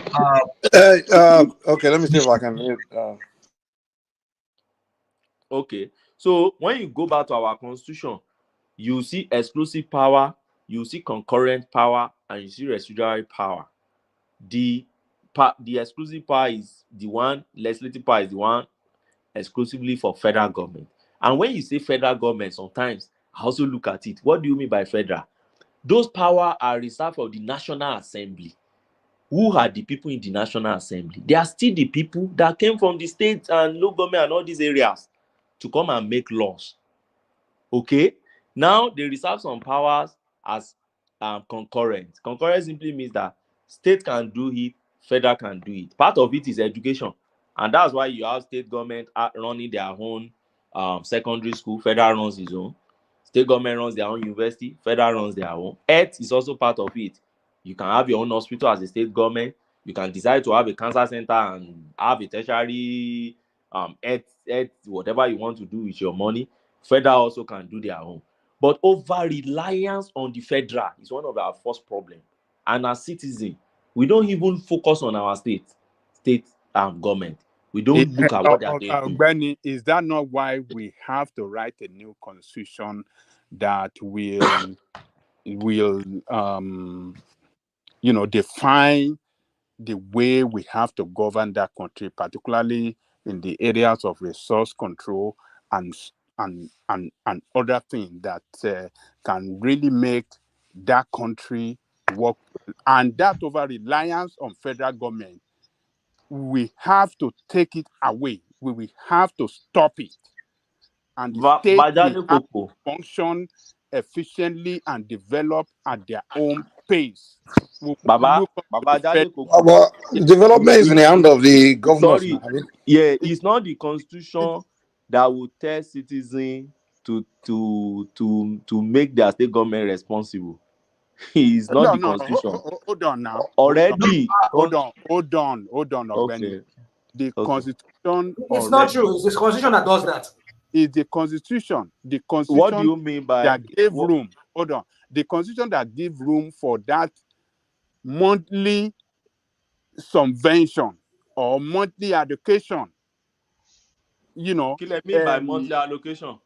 Okay, let me see if I can. Okay. So when you go back to our constitution, you see exclusive power, you see concurrent power, and you see residual power. The exclusive power is the one, legislative power is the one exclusively for federal government. And when you say federal government, sometimes I also look at it. What do you mean by federal? Those powers are reserved for the National Assembly. Who are the people in the National Assembly? They are still the people that came from the state and local government and all these areas to come and make laws. Okay? Now, they reserve some powers as concurrent. Concurrent simply means that state can do it, federal can do it. Part of it is education. And that's why you have state government running their own secondary school, federal runs his own. State government runs their own university, federal runs their own. Health is also part of it. You can have your own hospital as a state government. You can decide to have a cancer center and have a tertiary health, whatever you want to do with your money. Federal also can do their own. But over-reliance on the federal is one of our first problems. And as citizens, we don't even focus on our state government. We don't look at what they are doing. Benny, is that not why we have to write a new constitution that will define the way we have to govern that country, particularly in the areas of resource control and other things that can really make that country work? And that over reliance on federal government, we have to take it away. We will have to stop it. And the state will have to function efficiently and develop at their own pace. Development is in the hand of the governors. Sorry, yeah, it's not the constitution that will tell citizens to make their state government responsible. It's not the constitution. Hold on now. Already. Hold on. Okay. The constitution. It's not true. It's the constitution that does that. Is the constitution. The constitution. What do you mean by that gave room? Hold on. The constitution that gave room for that monthly subvention or monthly allocation. Kill me by monthly allocation.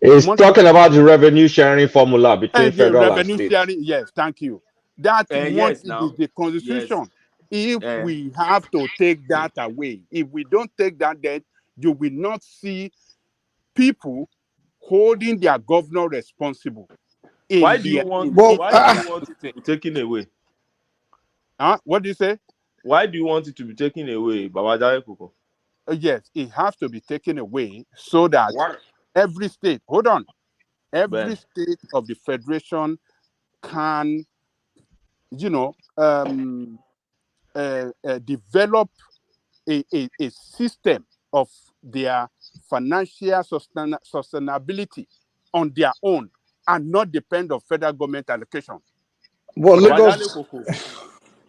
It's talking about the revenue sharing formula between federal and state. Yes, thank you. That is the constitution. Yes. If we have to take that away, if we don't take that, then you will not see people holding their governor responsible. Why do you want it to be taken away? What do you say? Why do you want it to be taken away, Babajare Koko? Yes, it has to be taken away so that every state, every state of the federation can, develop a system of their financial sustainability on their own and not depend on federal government allocation. Well, Lagos.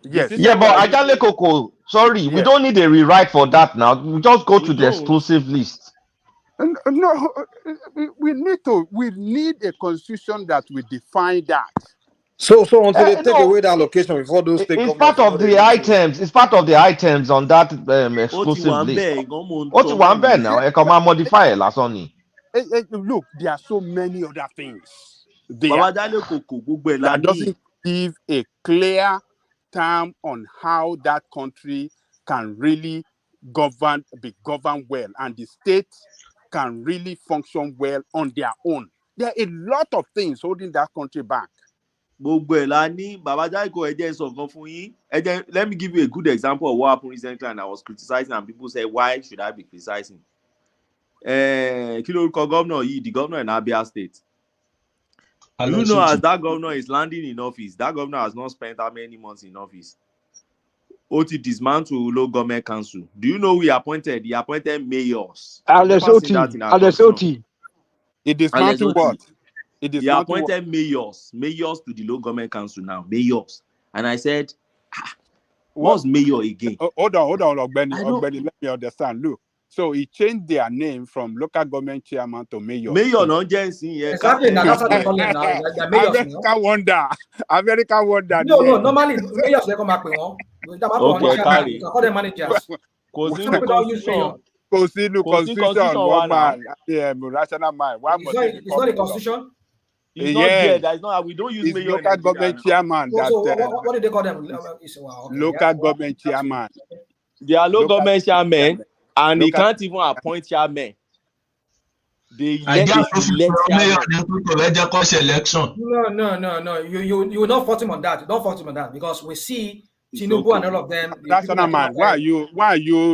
Yes. Yeah, but Ajale Koko, sorry, we don't need a rewrite for that now. We just go to the exclusive list. No, we need a constitution that will define that. So until they take away the allocation before those take. It's part of the items. It's part of the items on that exclusive list. What you want now? I come and modify it, last only. Look, there are so many other things there that doesn't give a clear term on how that country can really be governed well, and the states can really function well on their own. There are a lot of things holding that country back. Let me give you a good example of what happened recently, and I was criticizing, and people say, why should I be criticizing? The governor in Abia State. You know, as that governor is landing in office, that governor has not spent how many months in office. OT dismantled local government council. Do you know who he appointed? He appointed mayors. Oti. He dismantled what? He appointed mayors to the local government council now. Mayors. And I said, what's mayor again? Hold on, Ogbeni, let me understand. Look. So he changed their name from local government chairman to mayor. Mayor, no, Jensen. Exactly. Now that's what they call it now. America wonder. No. Normally, mayors they come back with one. Okay, you can call them managers. Some people don't use mayor. Constitution, one man, rational mind. Why must it be it's not a constitution? It's not there. That is not. We don't use it's mayor in local Nigeria government now. chairman. So what did they call them? Local government chairman. They are local government chairmen, and they Local- can't even appoint chairmen. They I let just elect chairmen. election. No. You will not fault him on that. Don't fault him on that because we see Tinubu okay. and all of them. National man, why are you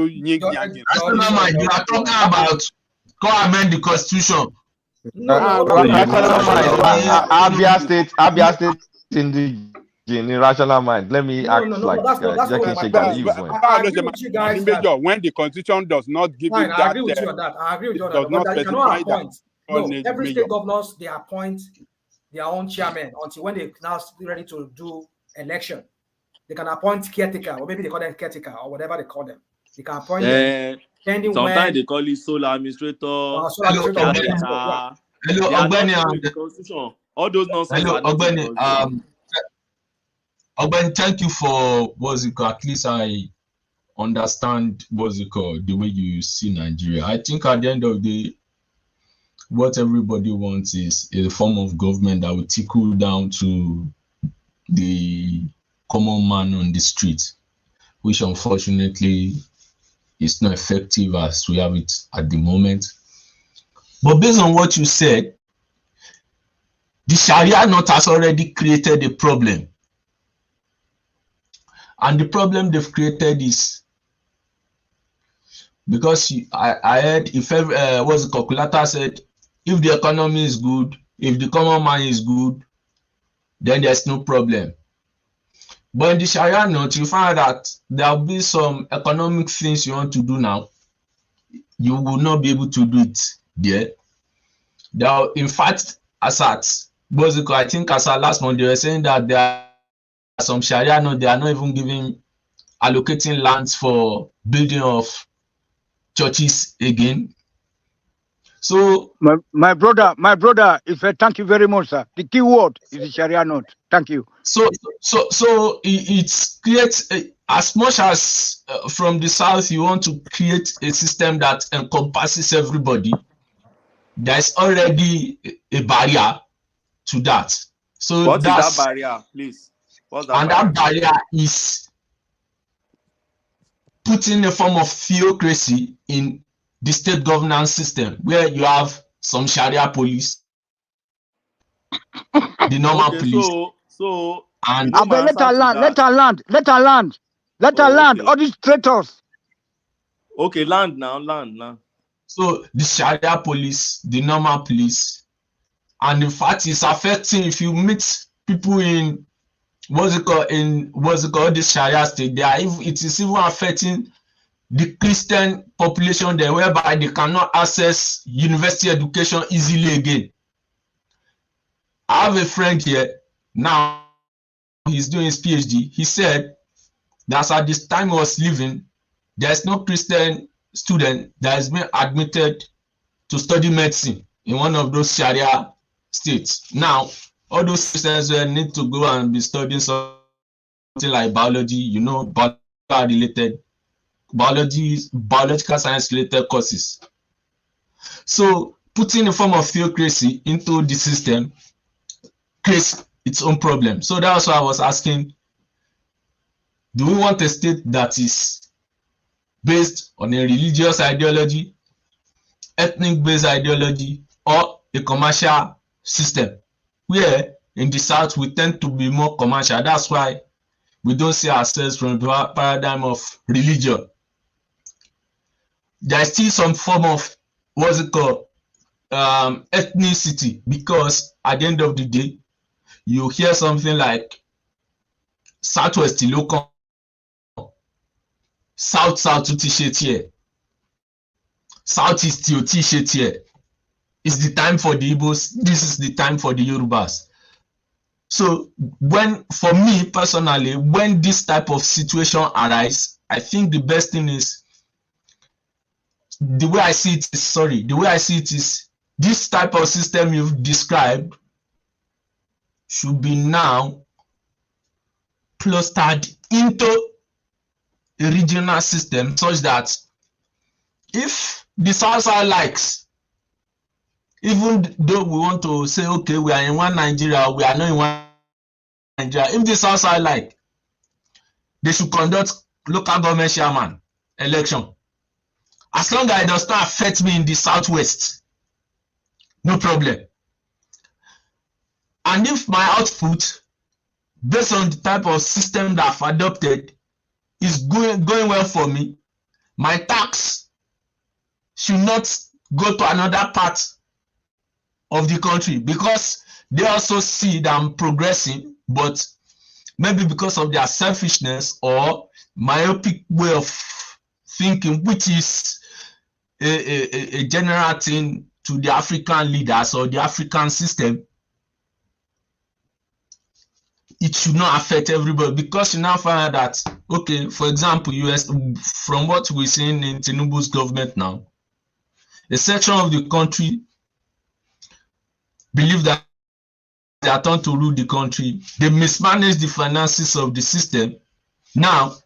yanking? National man, you are talking about go amend the constitution. Abia State in rational mind. Let me act like Jackie Shega. I agree with you guys. When the constitution does not give Fine, you I that, agree with you on that. I agree with you on does that. not But you cannot specify appoint. that. No, every state governors they appoint their own chairman until when they now ready to do election. They can appoint caretaker, or maybe they call them caretaker, or whatever they call them. They can appoint them. Sometimes they call it sole administrator, caretaker. They are not in the constitution. All those nonsense are not in the constitution. Ogbeni, thank you for what's it called. At least I understand what's it called, the way you see Nigeria. I think at the end of the day, what everybody wants is a form of government that will trickle down to the common man on the street, which unfortunately is not effective as we have it at the moment. But based on what you said, the Sharia note has already created a problem. And the problem they've created is because I heard if what's the calculator said, if the economy is good, if the common man is good, then there's no problem. But in the Sharia note, you find that there will be some economic things you want to do now. You will not be able to do it there. In fact, as at I think as at last month, they were saying that there are some Sharia note, they are not even allocating lands for building of churches again. So my brother, thank you very much, sir. The key word is the Sharia note. Thank you. So it creates as much as from the south you want to create a system that encompasses everybody. There's already a barrier to that. So what is that barrier, please? What's that barrier? That barrier is putting a form of theocracy in the state governance system, where you have some Sharia police, the normal police. And let her land. All these traitors. Okay, land now. So the Sharia police, the normal police, and in fact, it's affecting. If you meet people in this Sharia state, it is even affecting the Christian population there, whereby they cannot access university education easily again. I have a friend here now, he's doing his PhD. He said that at this time he was living, there's no Christian student that has been admitted to study medicine in one of those Sharia states. Now, all those Christians will need to go and be studying something like biology, biological science related courses. So putting a form of theocracy into the system creates its own problem. So that's why I was asking, do we want a state that is based on a religious ideology, ethnic based ideology, or a commercial system? Where in the south we tend to be more commercial. That's why we don't see ourselves from the paradigm of religion. There's still some form of ethnicity, because at the end of the day, you hear something like Southwest local, South t-shirt here, Southeast t-shirt here. It's the time for the Igbos. This is the time for the Yorubas. So for me personally, when this type of situation arises, I think the best thing is, the way I see it is this type of system you've described should be now clustered into a regional system, such that if the South likes, even though we want to say, okay, we are in one Nigeria, we are not in one Nigeria, if the South like, they should conduct local government chairman election. As long as it does not affect me in the Southwest, no problem. And if my output, based on the type of system that I've adopted, is going well for me, my tax should not go to another part of the country, because they also see that I'm progressing, but maybe because of their selfishness or myopic way of thinking, which is a general thing to the African leaders or the African system, it should not affect everybody, because you now find out that, okay, for example, US, from what we're seeing in Tinubu's government now, a section of the country believe that they are trying to rule the country. They mismanage the finances of the system. Now,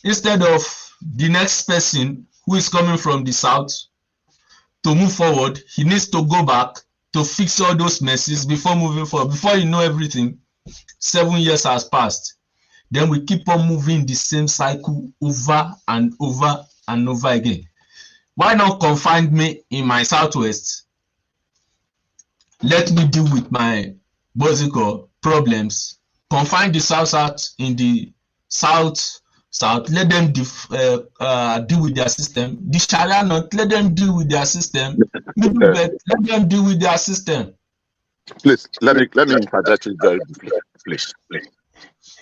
instead of the next person who is coming from the south to move forward, he needs to go back to fix all those messes before moving forward. Before you know everything, 7 years has passed. Then we keep on moving the same cycle over and over and over again. Why not confine me in my Southwest? Let me deal with my problems. Confine the South in the South. Let them deal with their system. The Sharia not, let them deal with their system. Let them deal with their system. Please, let me interject you very briefly, please.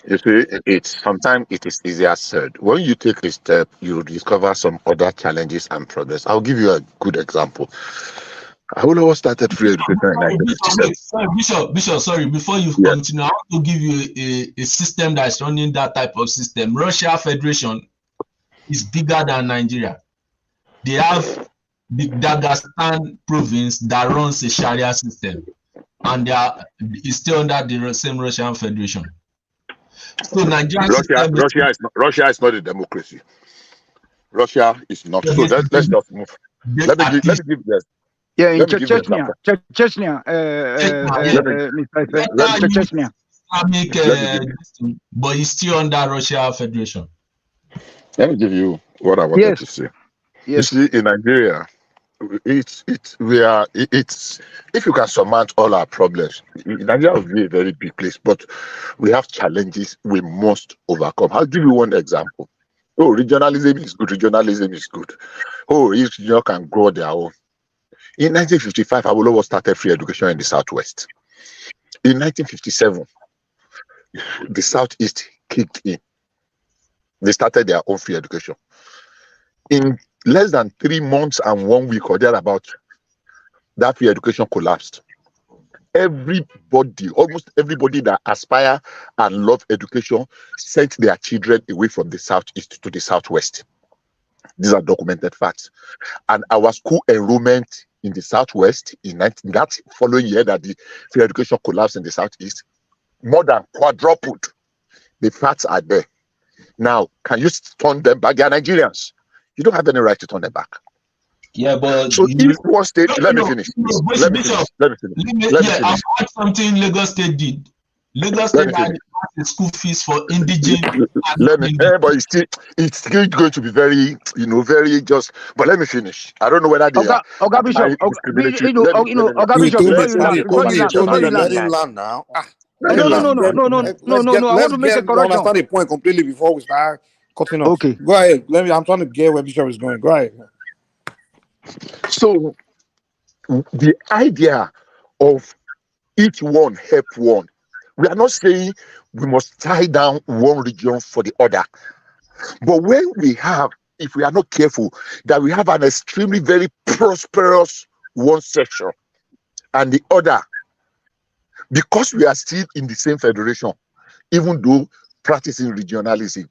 You see, sometimes it is easier said. When you take a step, you discover some other challenges and progress. I'll give you a good example. Awolowo started free education in 1957. Bishop, sorry, before you continue, I want to give you a system that's running that type of system. Russia Federation is bigger than Nigeria. They have the Dagestan province that runs a Sharia system, and it's still under the same Russian Federation. So Nigeria Russia is not a democracy. Russia is not. So let's just move. Let me give this. Yeah, in Chechnya, Chechnya. But it's still under Russia Federation. Let me give you what I wanted to say. Yes. You see, in Nigeria, if you can surmount all our problems, Nigeria will be a very big place, but we have challenges we must overcome. I'll give you one example. Oh, regionalism is good. Regionalism is good. Oh, each region can grow their own. In 1955, Awolowo started free education in the Southwest. In 1957, the Southeast kicked in. They started their own free education. In less than 3 months and 1 week or thereabout, that free education collapsed. Almost everybody that aspire and love education sent their children away from the Southeast to the Southwest. These are documented facts. And our school enrollment in the Southwest in that following year that the free education collapsed in the Southeast, more than quadrupled. The facts are there. Now, can you turn them back? They are Nigerians. You don't have any right to turn them back. Yeah, but so if one state, let me finish. Let me finish. I've heard something Lagos State did. Lagos State had the school fees for indigenous. But it's still going to be very, very just. But let me finish. I don't know whether they are. Oga Bishop, let him land now. No. I want to make a correction. Understand the point completely before we start cutting off. Okay, go ahead. I'm trying to get where Bishop is going. Go ahead. So the idea of each one help one, we are not saying we must tie down one region for the other. But when if we are not careful, that we have an extremely very prosperous one section and the other, because we are still in the same federation, even though practicing regionalism,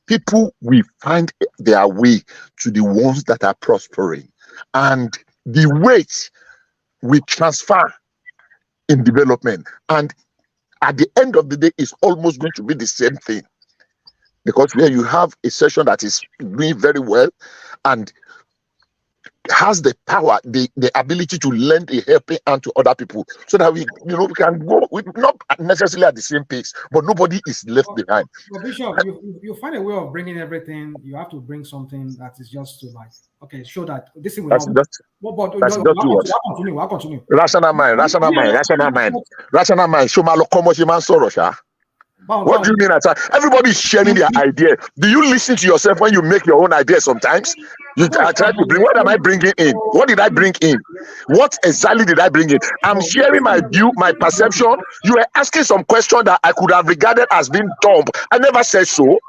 people will find their way to the ones that are prospering. And the weight we transfer in development, and at the end of the day, it's almost going to be the same thing, because where you have a section that is doing very well, and has the power, the ability to lend a helping hand to other people, so that we can go not necessarily at the same pace, but nobody is left behind. Well, Bishop, you find a way of bringing everything. You have to bring something that is just to show that this is That's just I'll continue. Rational mind. Shomalo Komochiman Sorosha. What do you mean? Everybody is sharing their idea. Do you listen to yourself when you make your own idea sometimes? I try to bring, what am I bringing in? What did I bring in? What exactly did I bring in? I'm sharing my view, my perception. You are asking some question that I could have regarded as being dumb. I never said so.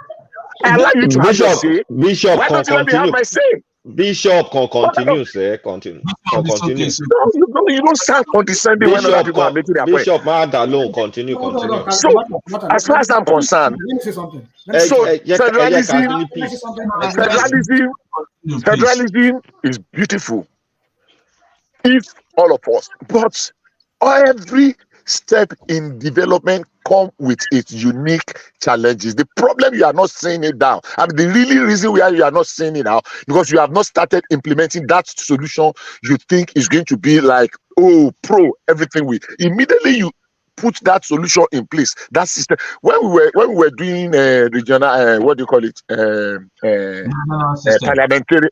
I allow you to have your say. Bishop, why don't you let me have my say? Bishop can continue, sir. Continue. No, you don't sound condescending when other people are making their point. Bishop, man, alone, continue. So, as far as I'm concerned, federalism is beautiful if all of us, but every step in development come with its unique challenges. The problem, you are not seeing it now. And the really reason why you are not seeing it now, because you have not started implementing that solution you think is going to be like, everything immediately you put that solution in place, that system. When we were doing regional, what do you call it,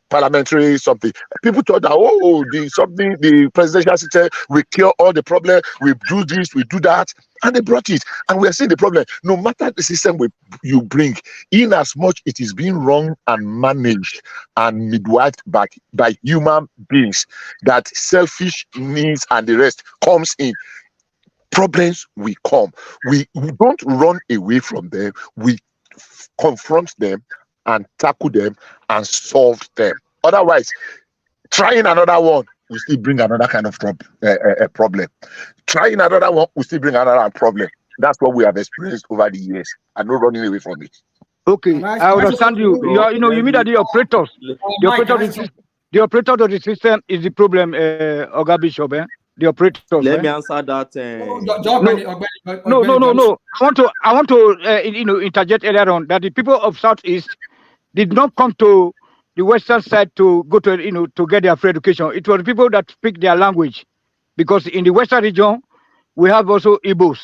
parliamentary something, people thought that the presidential system will cure all the problem. We do this, we do that, and they brought it, and we are seeing the problem. No matter the system you bring, in as much it is being run and managed and midwifed by human beings, that selfish needs and the rest comes in. Problems will come. We don't run away from them. We confront them and tackle them and solve them. Otherwise, trying another one will still bring another kind of problem. Trying another one will still bring another problem. That's what we have experienced over the years. I'm not running away from it. Okay, I understand you. You mean that the operator of the system is the problem, Oga Bishop, the operators. Let me answer that. No. I want to interject earlier on that the people of Southeast did not come to the Western side to go to to get their free education. It was the people that speak their language, because in the Western region we have also Igbos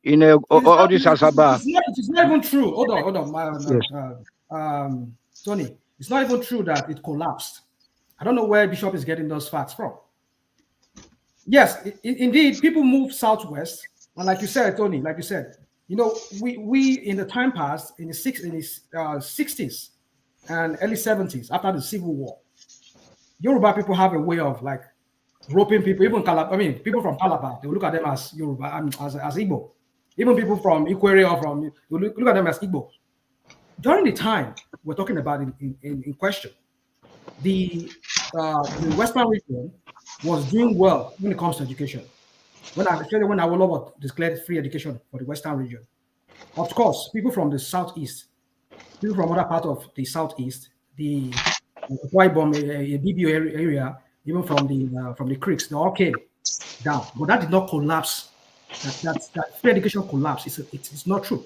in all this Asaba. It's not even true. Hold on, Tony. It's not even true that it collapsed. I don't know where Bishop is getting those facts from. Yes, indeed, people moved southwest, and like you said, Tony, we in the time past, in the 60s and early 70s, after the Civil War, Yoruba people have a way of roping people, even people from Calabar, they will look at them as Yoruba, as Igbo. Even people from Ikwere or from, they look at them as Igbo. During the time we're talking about in question, the Western region was doing well when it comes to education. When Awolowo declared free education for the Western region, of course, people from the Southeast, people from other part of the Southeast, the Waibom, BBO area, even from the creeks, they all came down. But that did not collapse. That free education collapsed. It's not true.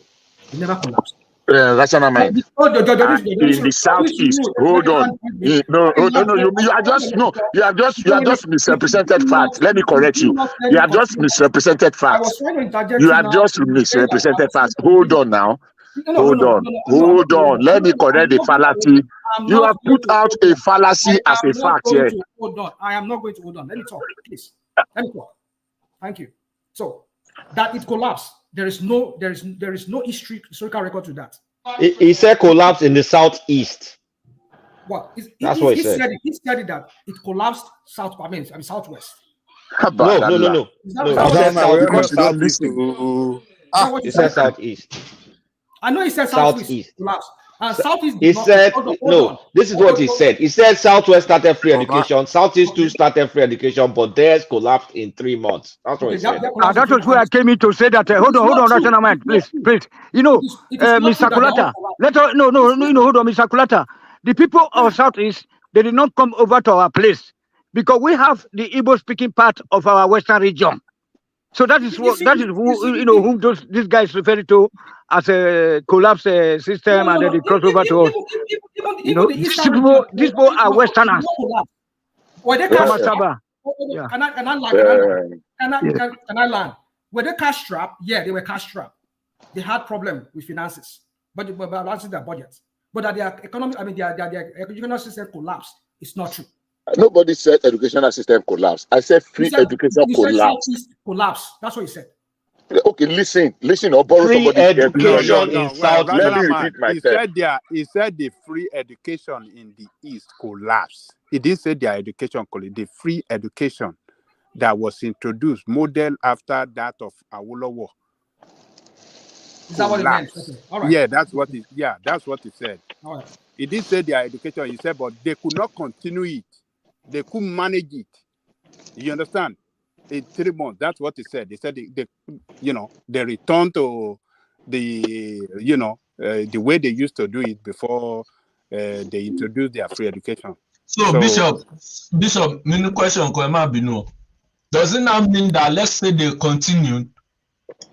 It never collapsed. That's not my. In the Southeast, hold on. You have just misrepresented facts. Let me correct you. You have just misrepresented facts. You have just misrepresented facts. Hold on now. Hold on. Let me correct the fallacy. You have put out a fallacy as a fact here. Hold on. I am not going to hold on. Let me talk, please. Let me talk. Thank you. So that it collapsed. There is no historical record to that. He said collapse in the Southeast. What? That's what he said. He said that it collapsed southwest. No. He said Southeast. I know he said Southeast. Southeast. He said no. This is what he said. He said Southwest started free education. Southeast too started free education, but theirs collapsed in 3 months. That's what he said. That was where I came in to say that. Hold on, National Mind, please. Mr. Kulata. Hold on, Mr. Kulata. The people of Southeast, they did not come over to our place because we have the Igbo speaking part of our Western region. So that is who these guys refer to as a collapse system, and then they cross over to us. These people are Westerners. Were they cash strapped? Can I land? Were they cash strapped? Yeah, they were cash strapped. They had problem with finances, but balancing their budget. But that their economic, their educational system collapsed. It's not true. Nobody said educational system collapse. I said free education collapse. Collapse. That's what he said. Okay, listen, or borrow free somebody's education in South. Let me repeat myself. He said their free education in the East collapsed. He didn't say their education collapsed. The free education that was introduced, model after that of Awolowo. Is that what he meant? Okay. All right. Yeah, that's what he said. All right. He didn't say their education. He said, but they could not continue it. They couldn't manage it. You understand? In 3 months, that's what he said. They said they returned to the way they used to do it before they introduced their free education. So Bishop, many question does it now mean that, let's say they continued,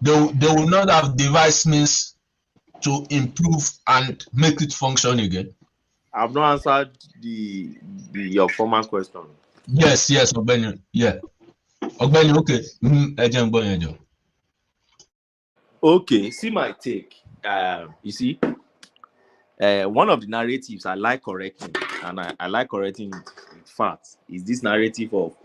they will not have devised means to improve and make it function again? I've not answered your former question. Yes, Ogbeni. Yeah. Ogbeni, okay. Okay, see my take. You see, one of the narratives I like correcting, and I like correcting with facts, is this narrative of,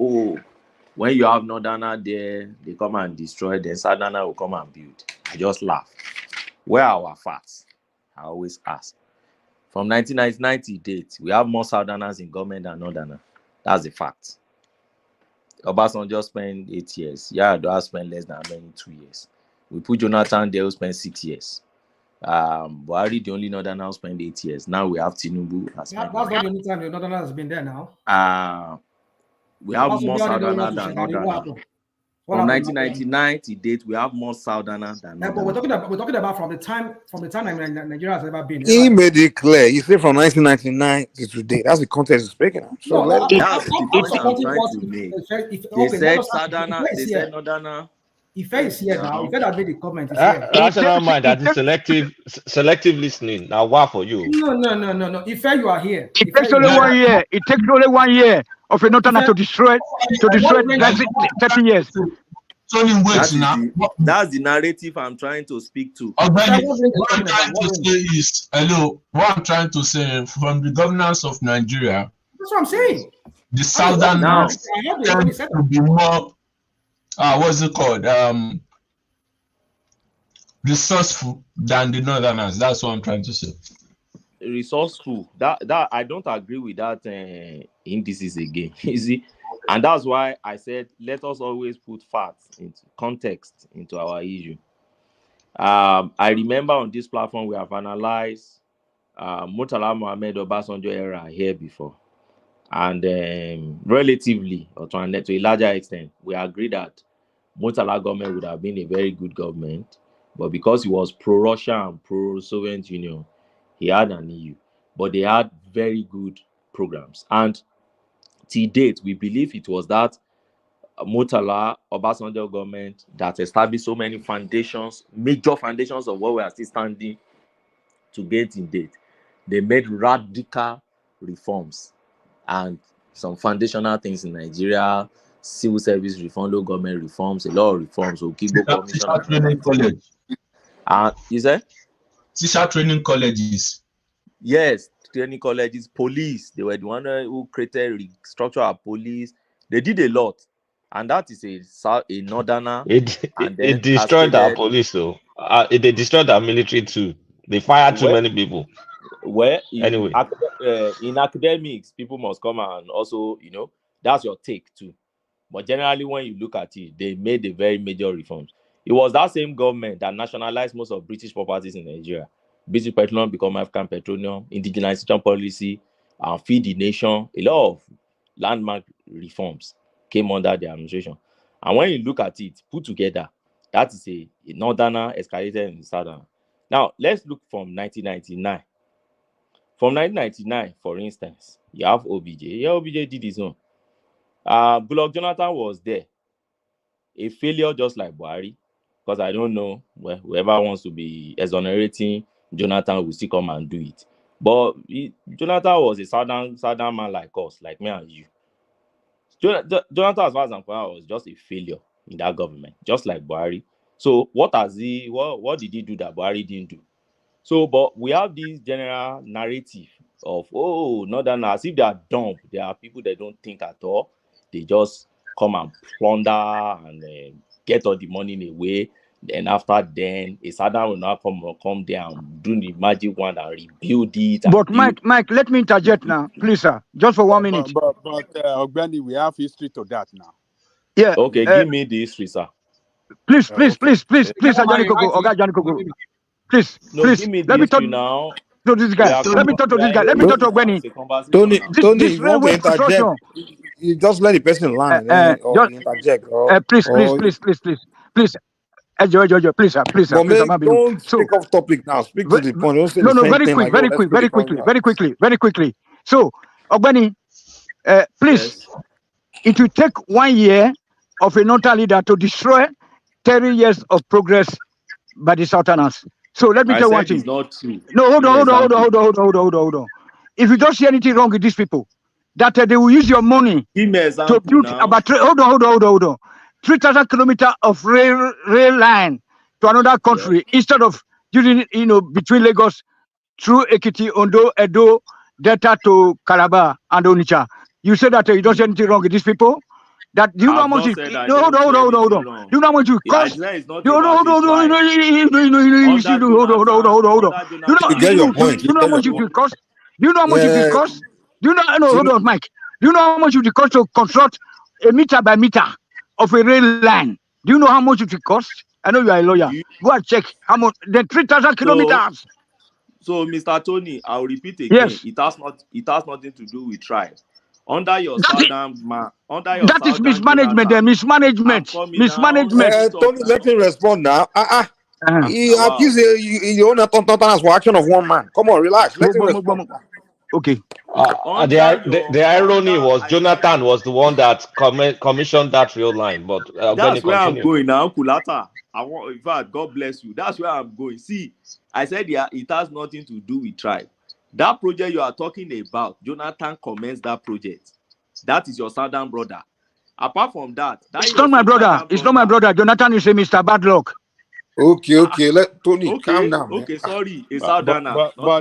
when you have Northerner there, they come and destroy, then Southerner will come and build. I just laugh. Where are our facts? I always ask. From 1999 to date, we have more Southerners in government than Northerners. That's the fact. Obasanjo spent 8 years. Yar'Adua spent less than 2 years. We put Jonathan there who spent 6 years. Buhari, the only Northerner, who spent 8 years. Now we have Tinubu. That's not the only time the Northerner has been there now. We have more Southerners than Northerners. From 1999 to date, we have more Southerners than Northerners. But we're talking about from the time Nigeria has ever been. He made it clear. He said from 1999 to today. That's the context he's speaking of. So that's the point I'm trying to make. They said Southerner, they said Northerner. Ife is here now. Ife that made the comment is here. Rational mind, that is selective listening. Now, what for you? No. Ife, you are here. It takes only 1 year. It takes only 1 year of a Northerner to destroy 30 years. That's the narrative I'm trying to speak to. What I'm trying to say is, what I'm trying to say, from the governance of Nigeria, that's what I'm saying. The Southerners tend to be more, what's it called? Resourceful than the Northerners. That's what I'm trying to say. Resourceful. That I don't agree with that indices again. You see, and that's why I said let us always put facts into context into our issue. I remember on this platform we have analyzed Murtala Mohammed Obasanjo era here before, and relatively, or to a larger extent, we agree that Murtala government would have been a very good government, but because he was pro-Russia and pro-Soviet Union, he had an EU. But they had very good programs, and to date, we believe it was that Murtala Obasanjo government that established so many foundations, major foundations of what we are still standing to get in date. They made radical reforms and some foundational things in Nigeria, civil service reform, local government reforms, a lot of reforms. Teacher training college. You said? Teacher training colleges. Yes, training colleges, police. They were the one who created restructure our police. They did a lot, and that is a Northerner. It destroyed our police, though. They destroyed our military too. They fired too many people. Well, anyway, in academics, people must come and also, that's your take too. But generally, when you look at it, they made a very major reforms. It was that same government that nationalized most of British properties in Nigeria. British Petroleum become African Petroleum, indigenization policy, and feed the nation. A lot of landmark reforms came under their administration. And when you look at it, put together, that is a Northerner escalated in the Southerner. Now, let's look from 1999. From 1999, for instance, you have OBJ. Yeah, OBJ did his own. Goodluck Jonathan was there. A failure just like Buhari, because I don't know whoever wants to be exonerating Jonathan will still come and do it. But Jonathan was a southern man like us, like me and you. Jonathan, as far as I'm concerned, was just a failure in that government, just like Buhari. So what did he do that Buhari didn't do? So, but we have this general narrative of, Northern, as if they are dumb. There are people that don't think at all. They just come and plunder and get all the money away. Then after a Saddam will now come there and do the magic wand and rebuild it. But Mike, let me interject now, please, sir, just for 1 minute. But Ogbeni, we have history to that now. Yeah. Okay, give me the history, sir. Please, Ajani Koko, Oga Ajani Koko. Please. Give me the let me talk history now. to this guy. Let me talk to this guy. Let me talk to Ogbeni. Tony, This if you want to interject, you just let the person land or interject. Please. Jojo, please, sir. Don't speak off topic now. Speak to the point. Don't say the same thing. Very quickly. So, Ogbeni, please, it will take 1 year of a Northern leader to destroy 30 years of progress by the Southerners. So let me tell you one thing. It's not true. No, hold on. If you don't see anything wrong with these people, that they will use your money to build about hold on. 3,000 kilometers of rail line to another country instead of using it, between Lagos through Ekiti, Ondo, Edo, Delta to Calabar and Onitsha. You said that you don't see anything wrong with these people. Do you know how much it? Hold on. Do you know how much it costs? Hold on. You get your point. Do you know how much it will cost? Do you know how much it will cost? Do you know? No, hold on, Mike. Do you know how much it will cost to construct a meter by meter of a rail line? Do you know how much it will cost? I know you are a lawyer. Go and check how much. Then 3,000 kilometers. So, Mr. Tony, I'll repeat again. Yes. It has nothing to do with tribe. Under your That is mismanagement. Mismanagement. Tony, let him respond now. He accused you own a action of one man. Come on, relax. Let him respond. Okay. The irony was Jonathan was the one that commissioned that rail line, but that's where I'm going now, Kulata. In fact, God bless you. That's where I'm going. See, I said it has nothing to do with tribe. That project you are talking about, Jonathan commenced that project. That is your southern brother. Apart from that, it's not my brother. It's not my brother. Jonathan is a Mr. Badlock. Okay. Let Tony calm down. Okay, sorry. It's but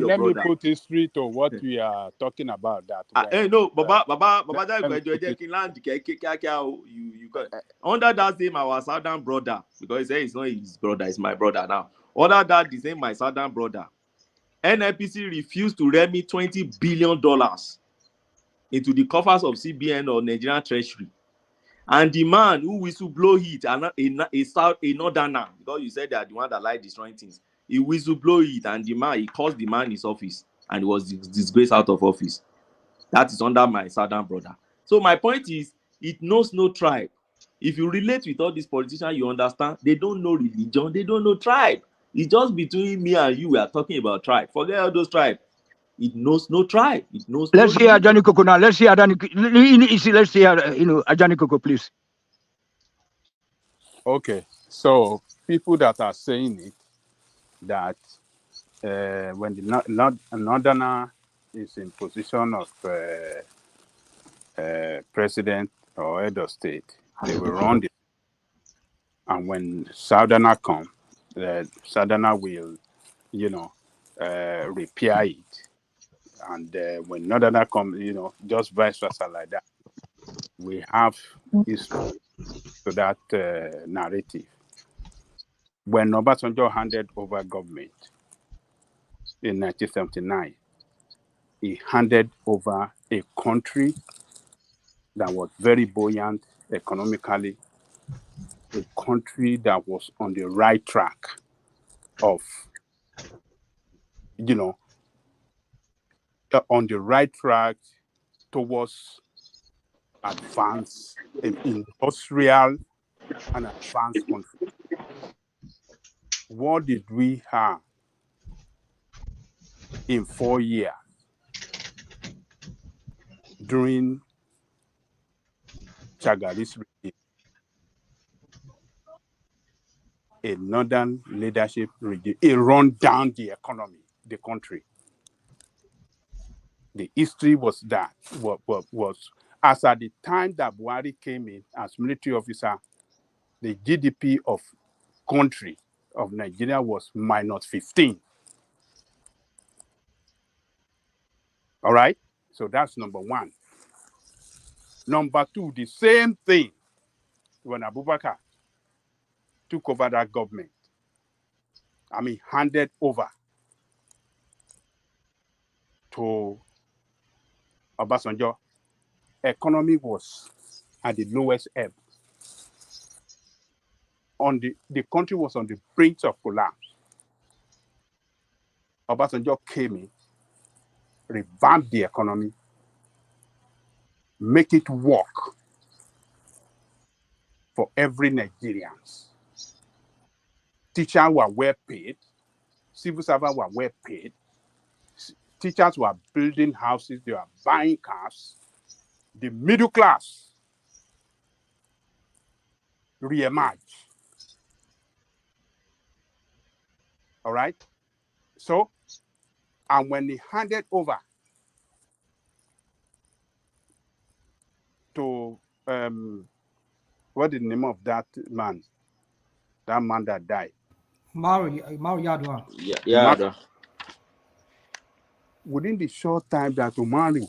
let me brother. put history to what we are talking about. Under that same our southern brother, because he said it's not his brother, it's my brother now. Under that, the same my southern brother. NNPC refused to remit $20 billion into the coffers of CBN or Nigerian Treasury. And the man who whistleblow it, a northerner, because you said that the one that like destroying things, he whistleblow it, and he caused the man his office, and he was disgraced out of office. That is under my southern brother. So my point is, it knows no tribe. If you relate with all these politicians, you understand, they don't know religion, they don't know tribe. It's just between me and you, we are talking about tribe. Forget all those tribes. It knows no tribe. It knows. Let's hear Ajani Koko now. Let's hear Ajani Koko, please. Okay, so people that are saying it, that when the northerner is in position of president or head of state, they will run the. And when southerner come, the southerner will, repair it. And when northerner come, just vice versa like that. We have history to that narrative. When Obasanjo handed over government in 1979, he handed over a country that was very buoyant economically, a country that was on the right track of, on the right track towards advanced, industrial and advanced country. What did we have in 4 years during Chagari's regime? A northern leadership regime. It run down the economy, the country. The history was that was as at the time that Buhari came in as military officer, the GDP of country of Nigeria was minus 15. All right? So that's number one. Number two, the same thing when Abubakar took over that government. Handed over to Obasanjo. Economy was at the lowest ebb. The country was on the brink of collapse. Obasanjo came in, revamped the economy, make it work for every Nigerian. Teachers were well paid, civil servants were well paid, teachers were building houses, they were buying cars. The middle class re-emerged. All right? So, and when he handed over to, what is the name of that man? That man that died? Mario Yadwa. Yeah. Within the short time that Umari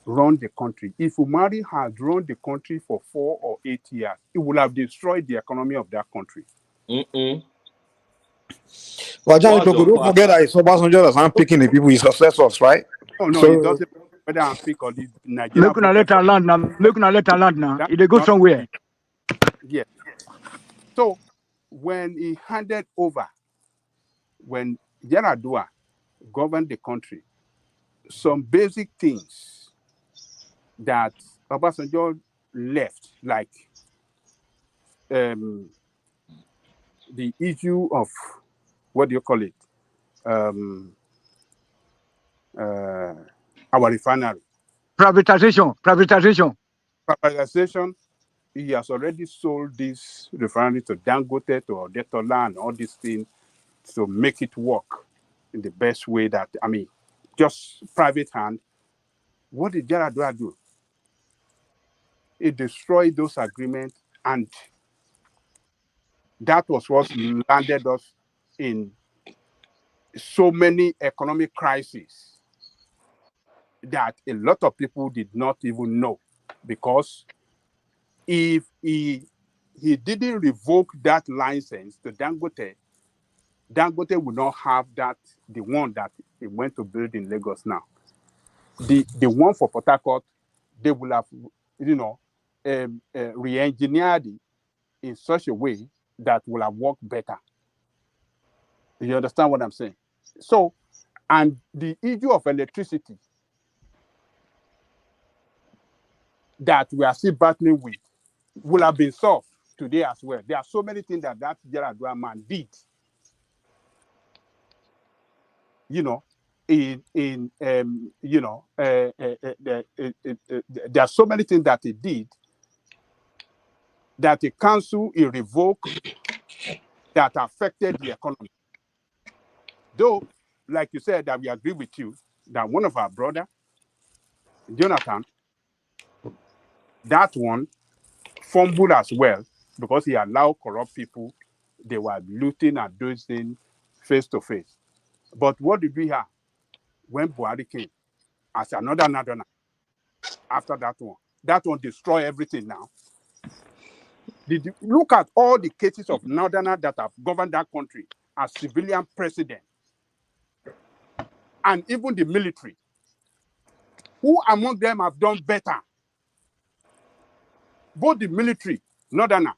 run the country, if Umari had run the country for 4 or 8 years, it would have destroyed the economy of that country. Well, Johnny, don't forget that it's Obasanjo that's handpicking the people, his successors, right? Oh, no, so, it doesn't whether I'm pick on the Nigerian. Look at let land now. Look at let land now. It go somewhere. Yeah. So when he handed over, when Yaradua governed the country, some basic things that Obasanjo left, like the issue of, what do you call it? Our refinery. Privatization. He has already sold this refinery to Dangote, to Odetola, and all these things to make it work in the best way that, just private hand. What did Yaradua do? He destroyed those agreements, and that was what landed us in so many economic crises that a lot of people did not even know, because if he didn't revoke that license to Dangote, Dangote would not have the one that he went to build in Lagos now. The one for Port Harcourt, they will have, re-engineered it in such a way that will have worked better. You understand what I'm saying? So, and the issue of electricity that we are still battling with will have been solved today as well. There are so many things that Yaradua man did. There are so many things that he did that the council he revoked that affected the economy. Though, like you said, that we agree with you that one of our brother, Jonathan, that one fumbled as well because he allowed corrupt people. They were looting and doing things face to face. But what did we have when Buhari came as another Northerner after that one? That one destroyed everything now. Did you look at all the cases of Northerners that have governed that country as civilian president and even the military? Who among them have done better? Both the military Northerner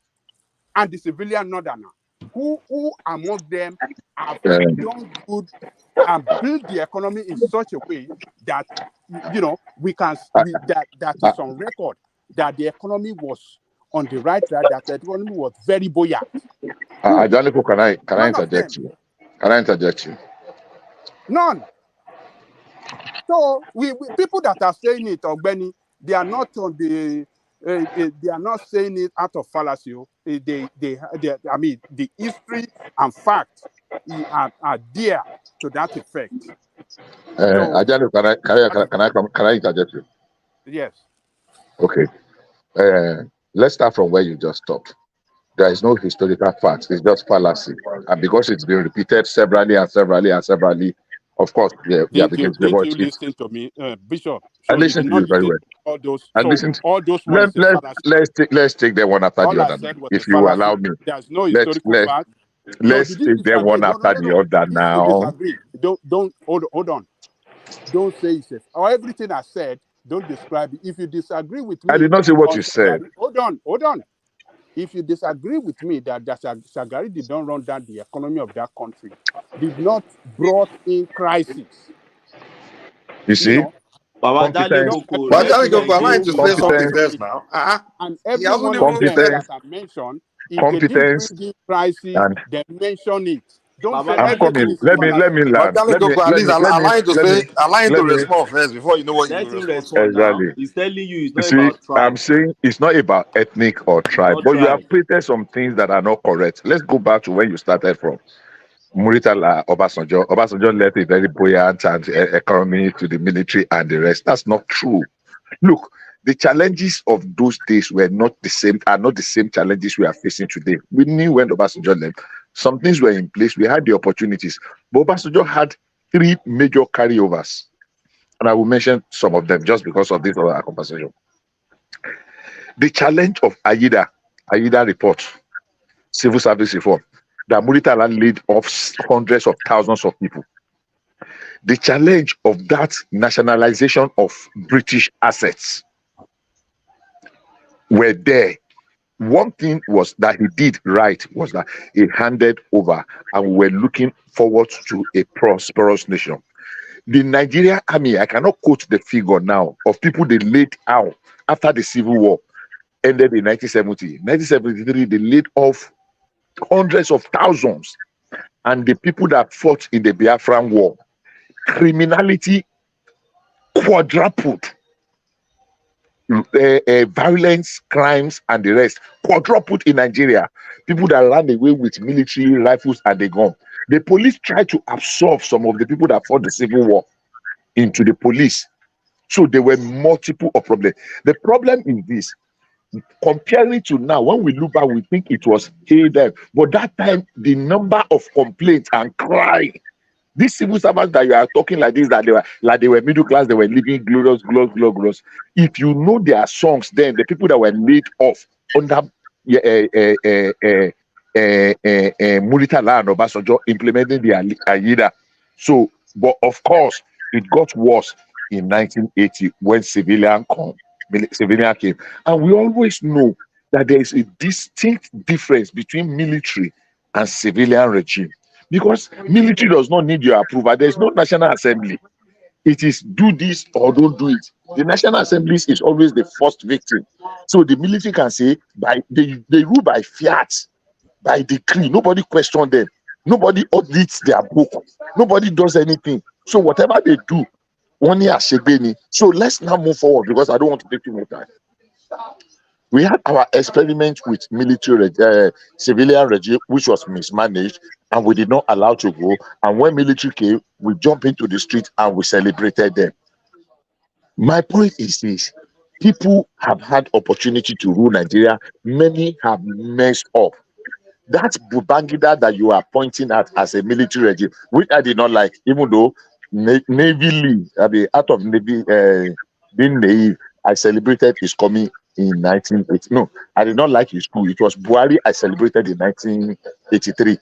and the civilian Northerner. Who among them have done good and built the economy in such a way that that is on record that the economy was on the right track, that the economy was very buoyant. Ajaniku, can I interject you? Can I interject you? None. So we people that are saying it, Ogbeni, they are not on the they are not saying it out of fallacy. The history and facts are there to that effect. Ajaniku, can I interject you? Yes. Okay. Let's start from where you just stopped. There is no historical fact. It's just fallacy. And because it's been repeated severally, of course, we Didn't have you against the didn't watch you it. listen to me, Bishop? I So you listen did to not you very listen well. to all those. I So listen. all those one is a fallacy. Let's take them one after All the I other. said was a If you fallacy. allow me, There's no let's historical let fact. No, let's did you take them disagree? one No, no, after no, the no. other Did you now. disagree? Don't hold on. Don't say it's or everything I said. Don't describe it. If you disagree with I me did not say what on you said. Shagari, hold on. If you disagree with me that Shagari did not run down the economy of that country, did not brought in crisis, You see, Baba Dale competence, Koko, But let him allow him engage to say you. something competence, first now. and He every hasn't one of even them competence, that I mentioned, if they didn't bring competence, in crisis, and then mention it. Don't Baba say I'm Dale everything coming. is Koko, a Let fallacy. me But land. darling, go at least allow him to Let me respond first before you know what you will let him respond to. respond now. exactly. He's telling you it's You not see, about I'm tribe. saying it's not about ethnic or It's tribe, not but you have tribe. created some things that are not correct. Let's go back to where you started from. Muritala Obasanjo. Obasanjo left a very buoyant and economy to the military and the rest. That's not true. Look, the challenges of those days are not the same challenges we are facing today. We knew when Obasanjo left, some things were in place. We had the opportunities, but Obasanjo had 3 major carryovers, and I will mention some of them just because of this other conversation. The challenge of Aida report, civil service reform, that Muritala laid off hundreds of thousands of people. The challenge of that nationalization of British assets were there. One thing was that he did right was that he handed over, and we're looking forward to a prosperous nation. The Nigerian army, I cannot quote the figure now, of people they laid out after the Civil War ended in 1970. 1973, they laid off hundreds of thousands. And the people that fought in the Biafran War, criminality quadrupled. Violence, crimes, and the rest quadrupled in Nigeria. People that ran away with military rifles and they gone. The police tried to absorb some of the people that fought the Civil War into the police. So there were multiple problems. The problem is this: comparing to now, when we look back, we think it was then, but that time the number of complaints and crying. These civil servants that you are talking like this, that they were middle class, they were living glorious. If you know their songs, then the people that were laid off under Muritala and Obasanjo implementing the Aida. So, but of course, it got worse in 1980 when civilian came, and we always know that there is a distinct difference between military and civilian regime. Because military does not need your approval. There is no National Assembly. It is do this or don't do it. The National Assembly is always the first victim. So the military can say they rule by fiat, by decree. Nobody question them. Nobody audits their book. Nobody does anything. So whatever they do, one year Shegbeni. So let's now move forward because I don't want to take too much time. We had our experiment with military civilian regime, which was mismanaged, and we did not allow to go. And when military came, we jumped into the street and we celebrated them. My point is this: people have had opportunity to rule Nigeria. Many have messed up. That Babangida that you are pointing at as a military regime, which I did not like, even though naively, out of Navy being naive, I celebrated his coming in 1980. No, I did not like his coup. It was Buhari I celebrated in 1983.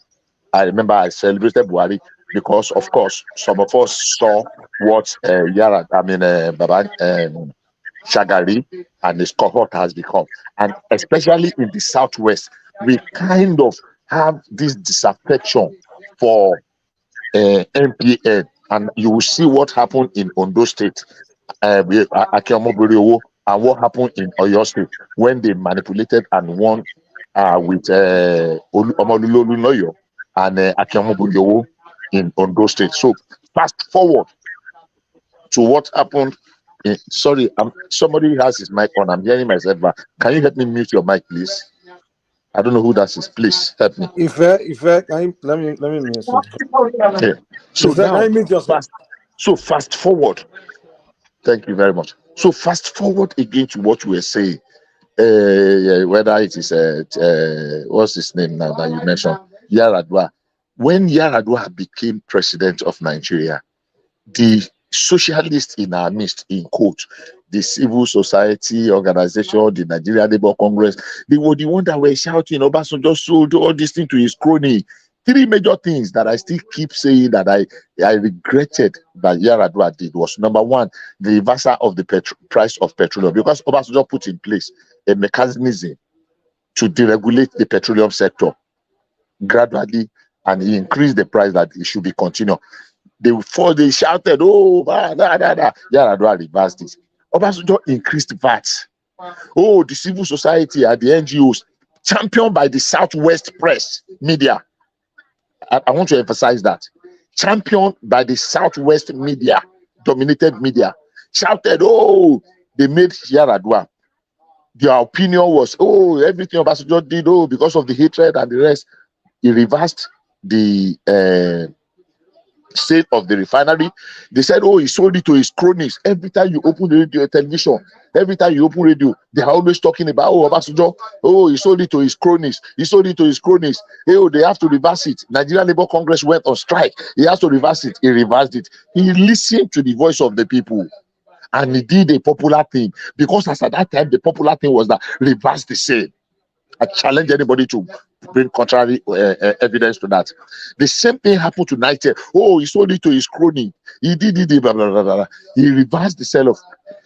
I remember I celebrated Buhari because, of course, some of us saw what Shagari and his cohort has become. And especially in the Southwest, we kind of have this disaffection for MPN. And you will see what happened in Ondo State, with Akiamo Boriowo, and what happened in Oyo State when they manipulated and won with Omolulolu Noyo and Akiamo Boriowo in Ondo State. So fast forward to what happened. Sorry, somebody has his mic on. I'm hearing myself back. Can you help me mute your mic, please? I don't know who that is. Please help me. If can let me mute you. Okay. So now, fast forward Thank you very much. So fast forward again to what we were saying. Whether it is what's his name now that you mentioned, Yaradua. When Yaradua became president of Nigeria, the socialists in our midst, in quote, the civil society organization, the Nigerian Labour Congress, they were the one that were shouting, Obasanjo sold all these things to his crony. Three major things that I still keep saying that I regretted that Yaradua did was, number one, the reversal of the price of petroleum, because Obasanjo put in place a mechanism to deregulate the petroleum sector gradually, and he increased the price that it should be continued. Before they shouted, oh, Yaradua reversed it. Obasanjo increased VAT. Oh, the civil society and the NGOs, championed by the Southwest press media. I want to emphasize that. Championed by the Southwest media, dominated media, shouted, oh, they made Yaradua. Their opinion was, oh, everything Obasanjo did, oh, because of the hatred and the rest. He reversed the sale of the refinery. They said, oh, he sold it to his cronies. Every time you open the radio, television, every time you open radio, they are always talking about, oh, Obasanjo, oh, he sold it to his cronies. He sold it to his cronies. Hey, oh, they have to reverse it. Nigerian Labour Congress went on strike. He has to reverse it. He reversed it. He listened to the voice of the people. And he did a popular thing, because as at that time, the popular thing was that reverse the sale. I challenge anybody to bring contrary evidence to that. The same thing happened to Niger. Oh, he sold it to his crony. He did it, blah, blah, blah, blah. He reversed the sale of,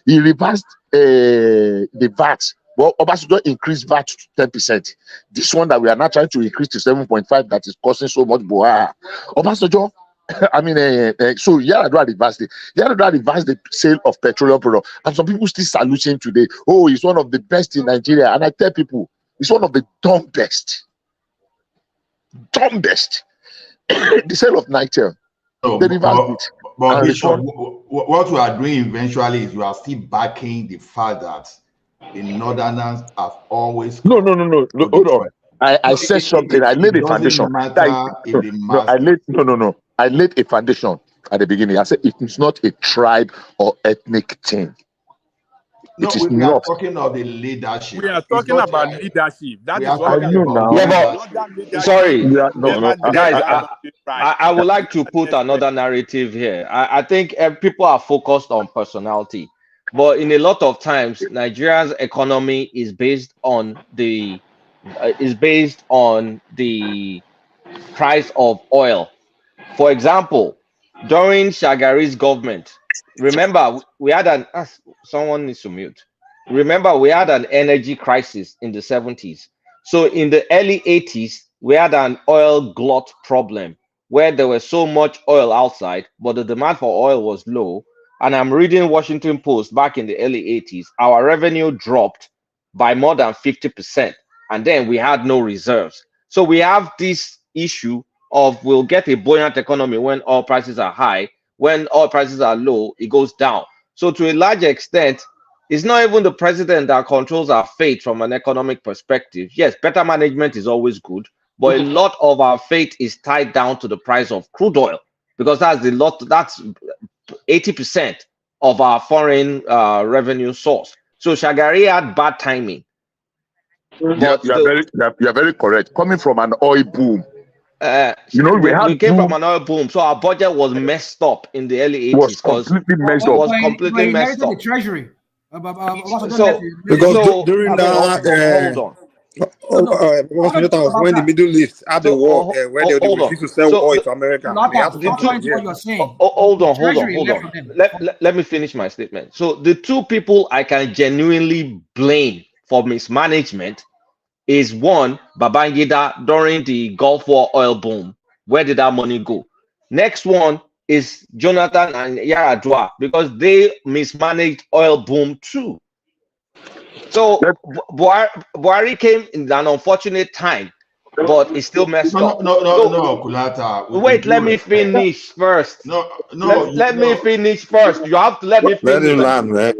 he reversed the VAT. Well, Obasanjo increased VAT to 10%. This one that we are now trying to increase to 7.5, that is costing so much. Obasanjo, I mean, so Yaradua reversed it. Yaradua reversed the sale of petroleum products, and some people still salute him today. Oh, he's one of the best in Nigeria. And I tell people, he's one of the dumbest. The sale of Niger. They reversed it. But Bishop, what we are doing eventually is we are still backing the fact that the Northerners have always. No. Hold on. I said something. I laid a foundation. I laid a foundation at the beginning. I said it is not a tribe or ethnic thing. No, we are talking of the leadership. We are talking about leadership. That is what I know now. Yeah, but sorry. Guys, I would like to put another narrative here. I think people are focused on personality, but in a lot of times, Nigeria's economy is based on the price of oil. For example, during Shagari's government, remember we had someone needs to mute. Remember, we had an energy crisis in the 70s. So in the early 80s, we had an oil glut problem where there was so much oil outside, but the demand for oil was low. And I'm reading Washington Post back in the early 80s, our revenue dropped by more than 50%. And then we had no reserves. So we have this issue of we'll get a buoyant economy when oil prices are high. When oil prices are low, it goes down. So to a large extent, it's not even the president that controls our fate from an economic perspective. Yes, better management is always good, but a lot of our fate is tied down to the price of crude oil, because that's 80% of our foreign revenue source. So Shagari had bad timing. You are very correct. Coming from an oil boom. We came from an oil boom, so our budget was messed up in the early 80s. Was completely messed up. The treasury. Because during that, hold on. When the Middle East had the war, where they refused to sell oil to America. Hold on. Let me finish my statement. So the two people I can genuinely blame for mismanagement is one, Babangida during the Gulf War oil boom. Where did that money go? Next one is Jonathan and Yaradua, because they mismanaged oil boom too. So Buhari came in an unfortunate time, but it's still messed up. No, Kulata. Wait, let me finish first. Let me finish first. You have to let me finish. Let him land, man.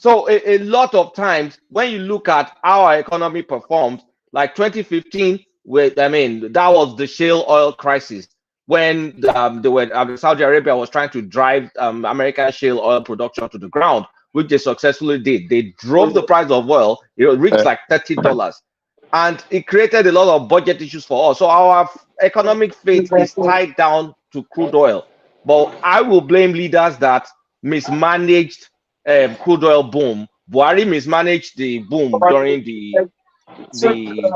So a lot of times when you look at how our economy performs, like 2015, that was the shale oil crisis. when Saudi Arabia was trying to drive American shale oil production to the ground, which they successfully did. They drove the price of oil. It reached like $30. And it created a lot of budget issues for us. So our economic fate is tied down to crude oil. But I will blame leaders that mismanaged crude oil boom. Buhari mismanaged the boom during the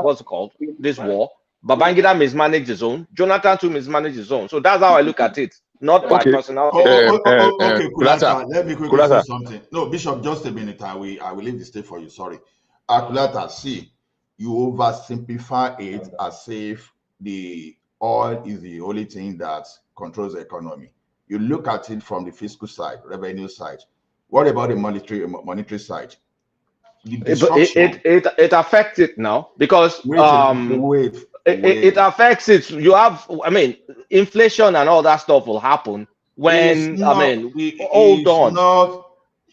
what's it called, this war. Babangida mismanaged his own. Jonathan too mismanaged his own. So that's how I look at it, not by personality. Okay, Kulata, let me quickly say something. No, Bishop, just a minute. I will leave the stage for you. Sorry. Kulata, see, you oversimplify it as if the oil is the only thing that controls the economy. You look at it from the fiscal side, revenue side. What about the monetary side? It affects it now because it affects it. You have, I mean, inflation and all that stuff will happen when hold on.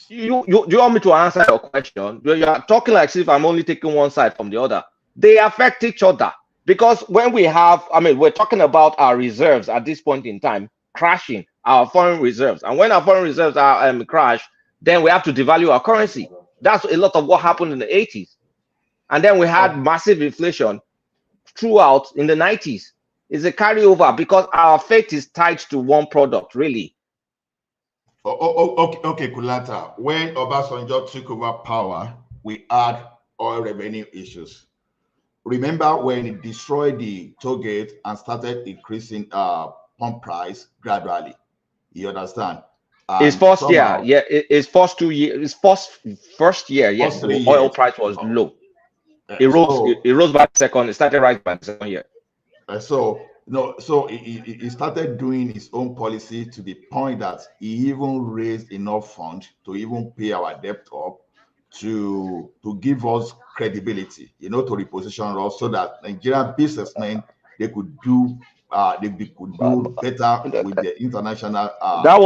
You want me to answer your question? You are talking like if I'm only taking one side from the other. They affect each other because when we have, I mean, we're talking about our reserves at this point in time crashing, our foreign reserves, and when our foreign reserves are crash, then we have to devalue our currency. That's a lot of what happened in the 80s, and then we had massive inflation throughout in the 90s. It's a carryover because our fate is tied to one product, really. Okay, Kulata. When Obasanjo took over power, we had oil revenue issues. Remember when it destroyed the toll gate and started increasing pump price gradually? You understand? His first year, yeah, his first 2 years, his first year, yes, the oil price was low. It rose by the second, it started rising by the second year. So he started doing his own policy to the point that he even raised enough funds to even pay our debt up to give us credibility, to reposition us so that Nigerian businessmen they could do better with the international. That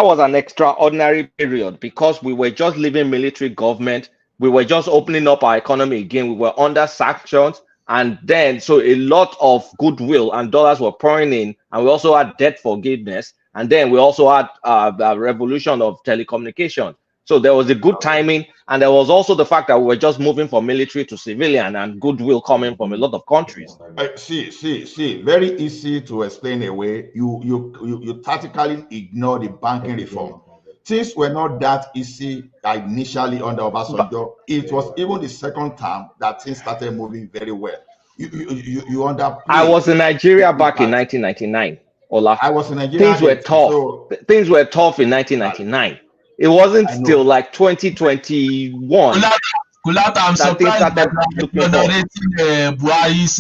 was an extraordinary period because we were just leaving military government. We were just opening up our economy again. We were under sanctions. And then, so a lot of goodwill and dollars were pouring in, and we also had debt forgiveness. And then we also had a revolution of telecommunication. So there was a good timing, and there was also the fact that we were just moving from military to civilian, and goodwill coming from a lot of countries. See, very easy to explain away. You tactically ignore the banking reform. Things were not that easy initially under Obasanjo. It was even the second term that things started moving very well. You underplay. I was in Nigeria back in 1999. Ola. I was in Nigeria. Things were tough. Things were tough in 1999. It wasn't still like 2021. Kulata, I'm surprised that you're narrating Buhari's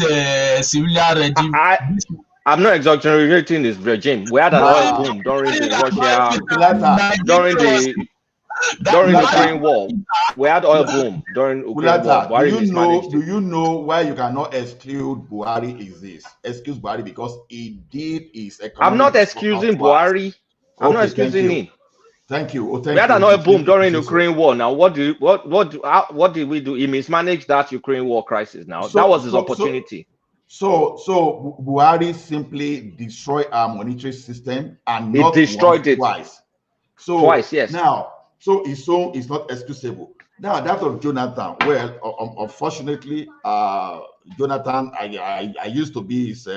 civilian regime. I'm not exaggerating this regime. We had an oil boom during the Russia, during the Ukraine war. We had oil boom during Ukraine war. Do you know why you cannot exclude Buhari excuse Buhari because he did his economic. I'm not excusing Buhari. I'm not excusing him. Thank you. We had an oil boom during the Ukraine war. Now, what did we do? He mismanaged that Ukraine war crisis. Now, that was his opportunity. So Buhari simply destroyed our monetary system and not destroyed it twice. So twice, yes. Now, so his own is not excusable. Now that of Jonathan, well, unfortunately, Jonathan, I used to be his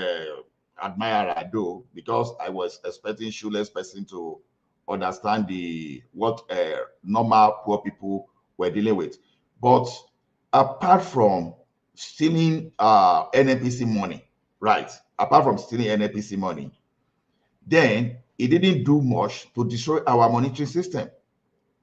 admirer though, because I was expecting shoeless person to understand what normal poor people were dealing with. But apart from stealing NNPC money, right? Apart from stealing NNPC money, then he didn't do much to destroy our monetary system.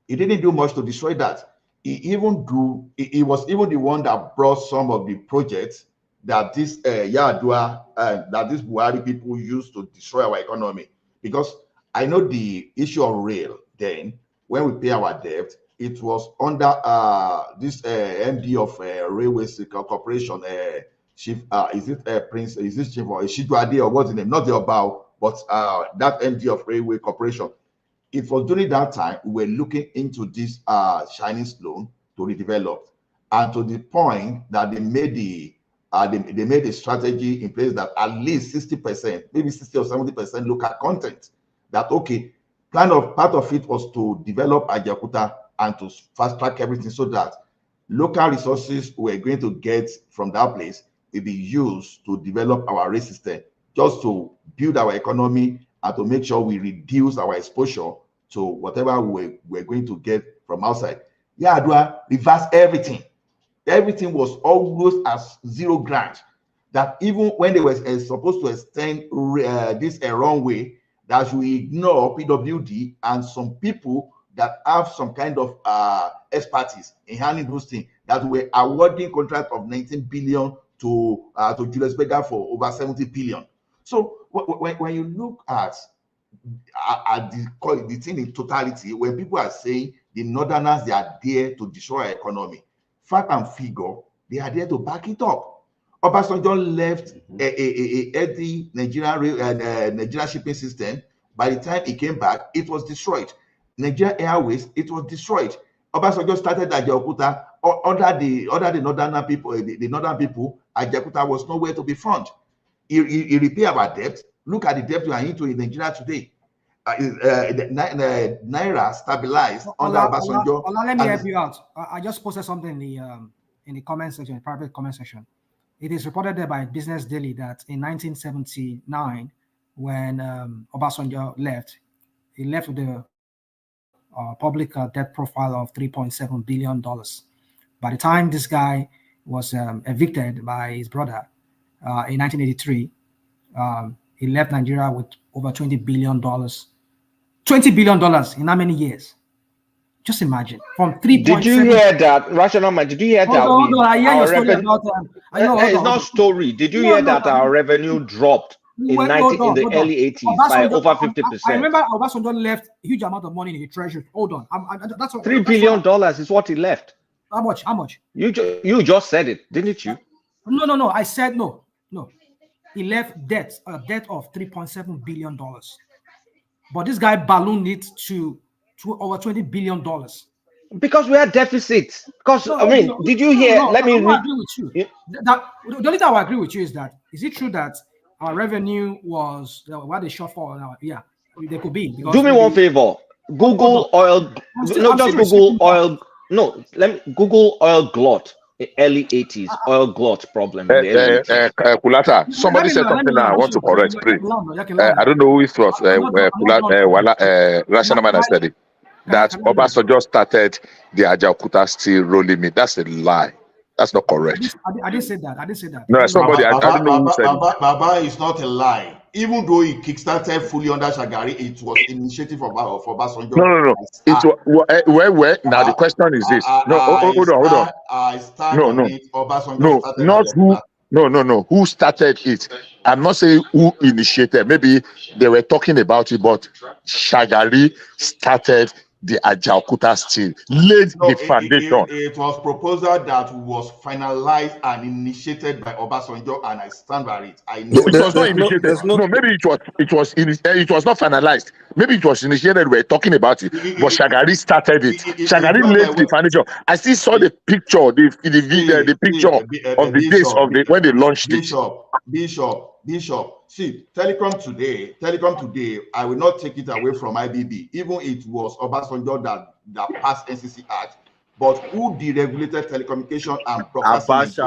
He didn't do much to destroy that. He was even the one that brought some of the projects that this that this Buhari people used to destroy our economy. Because I know the issue of rail then, when we pay our debt, it was under this MD of Railways Corporation, Chief, is it Prince, is this Chief or Shiduade or what's the name? Not the about, but that MD of Railway Corporation. It was during that time we were looking into this Chinese loan to redevelop, and to the point that they made the they made a strategy in place that at least 60%, maybe 60 or 70% local content. That okay, part of it was to develop Ajaokuta and to fast track everything so that local resources we're going to get from that place will be used to develop our race system, just to build our economy and to make sure we reduce our exposure to whatever we're going to get from outside. Yar'Adua reversed everything. Everything was almost as 0 grant. That even when they were supposed to extend this a wrong way, that we ignore PWD and some people that have some kind of expertise in handling those things, that were awarding contract of 19 billion to Julius Berger for over 70 billion. So when you look at the thing in totality, when people are saying the Northerners, they are there to destroy our economy, fact and figure, they are there to back it up. Obasanjo left the Nigerian shipping system. By the time he came back, it was destroyed. Nigeria Airways, it was destroyed. Obasanjo started Ajaokuta under the northern people. The northern people, Ajaokuta was nowhere to be found. He repaired our debt. Look at the debt we are into in Nigeria today. Naira stabilized under Obasanjo. Let me help you out. I just posted something in the comment section, private comment section. It is reported there by Business Daily that in 1979, when Obasanjo left, he left with the public debt profile of $3.7 billion. By the time this guy was evicted by his brother in 1983, he left Nigeria with over $20 billion. $20 billion in how many years? Just imagine. From 3.7. Did you hear that, Rational Man? Did you hear that? Hold on, I hear your story about it's not story. Did you hear that our revenue dropped in the early 80s by over 50%? I remember Obasanjo left a huge amount of money in the treasury. Hold on. That's $3 billion is what he left. How much? How much? You just said it, didn't you? No. I said no. He left a debt of $3.7 billion. But this guy ballooned it to over $20 billion. Because we had deficits. Because did you hear? Let me agree with you. Yeah. The only thing I agree with you is that is it true that our revenue was what they shortfall now? Yeah, there could be. Do me one favor. Google oil. Google oil. No, Google oil glut. Early 80s oil glut problem. Kulata, somebody said something that I want to correct. Please. I don't know who it was. Rational Man said it. That Obasanjo started the Ajaokuta steel rolling mill. That's a lie. That's not correct. I didn't say that. No, somebody. I don't know who said it. Baba is not a lie. Even though he kickstarted fully under Shagari, it was initiative for Obasanjo. No. It was where. Now the question is this. No, hold on. I stand on it. No, not who. No. Who started it? I'm not saying who initiated. Maybe they were talking about it, but Shagari started the Ajaokuta steel, laid the foundation. It was proposal that was finalized and initiated by Obasanjo, and I stand by it. I know it was not initiated. No, maybe it was not finalized. Maybe it was initiated. We're talking about it, but Shagari started it. Shagari laid the foundation. I still saw the picture, the picture of the days of when they launched it. Bishop. See, Telecom today, I will not take it away from IBB. Even it was Obasanjo that passed NCC Act, but who deregulated telecommunication and broadcasting?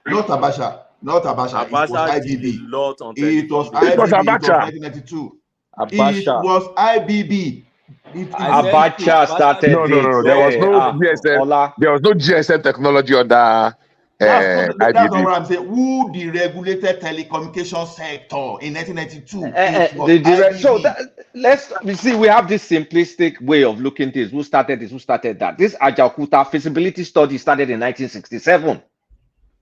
Not Abacha. It was IBB. It was Abacha. 1992. It was IBB. Abacha started. No. There was no GSM. There was no GSM technology under. That's not what I'm saying. Who deregulated telecommunication sector in 1992? Let's see. We have this simplistic way of looking at this. Who started this? Who started that? This Ajaokuta feasibility study started in 1967.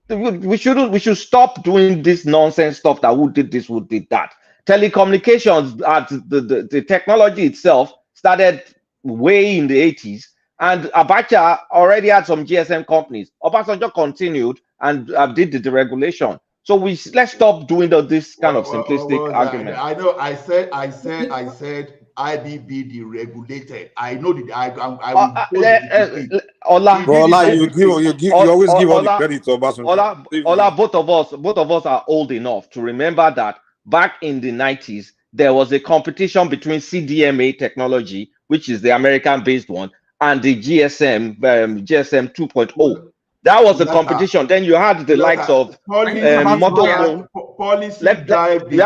We should stop doing this nonsense stuff. That who did this? Who did that? Telecommunications, the technology itself started way in the 80s. And Abacha already had some GSM companies. Obasanjo continued and did the deregulation. So let's stop doing this kind of simplistic argument. I know. I said IBB deregulated. I know that. Ola, you always give all the credit to Obasanjo. Ola, both of us are old enough to remember that back in the 90s, there was a competition between CDMA technology, which is the American-based one, and the GSM 2.0. That was a competition. Then you had the likes of Motophone. We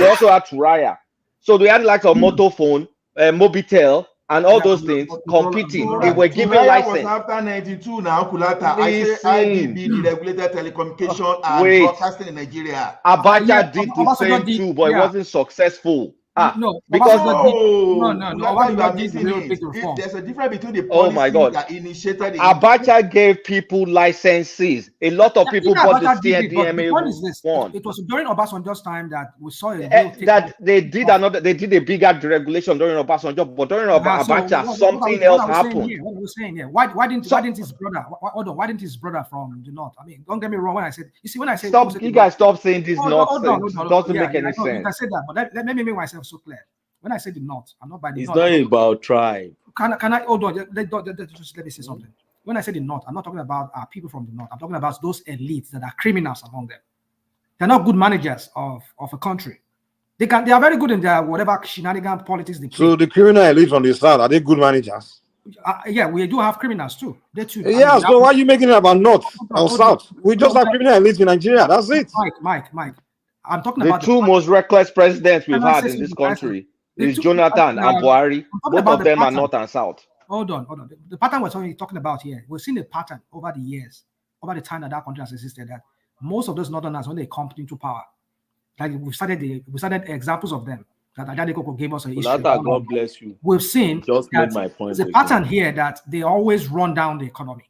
also had Turaya. So we had the likes of Motophone, Mobitel, and all those things competing. They were giving license. Was after 92 now, Kulata. I say IDB, the regulated telecommunication and broadcasting in Nigeria. Abacha did the same too, but it wasn't successful. Because there's a difference between the policies that initiated. Abacha gave people licenses. A lot of people bought the CDMA one. It was during Obasanjo's time that we saw that they did a bigger deregulation during Obasanjo, but during Abacha something else happened. What we're saying here, why didn't his brother? Why didn't his brother from the north? I mean, don't get me wrong. When I said, you guys stop saying this nonsense. It doesn't make any sense. I said that, but let me make myself so clear. When I say the north, I'm not by the north. It's not about tribe. Can I hold on? Let me say something. When I say the north, I'm not talking about people from the north. I'm talking about those elites that are criminals among them. They're not good managers of a country. They are very good in their whatever shenanigan politics they play. So the criminal elite from the south, are they good managers? Yeah, we do have criminals too. They too. Yeah, so why are you making it about north or south? We just have criminal elites in Nigeria. That's it. Mike. I'm talking about the two most reckless presidents we've had in this country is Jonathan and Buhari. Both of them are north and south. Hold on. The pattern we're talking about here, we've seen a pattern over the years, over the time that country has existed, that most of those northerners, when they come into power, like we started examples of them that Ajay Koko gave us a history. God bless you. We've seen just made my point. There's a pattern here that they always run down the economy.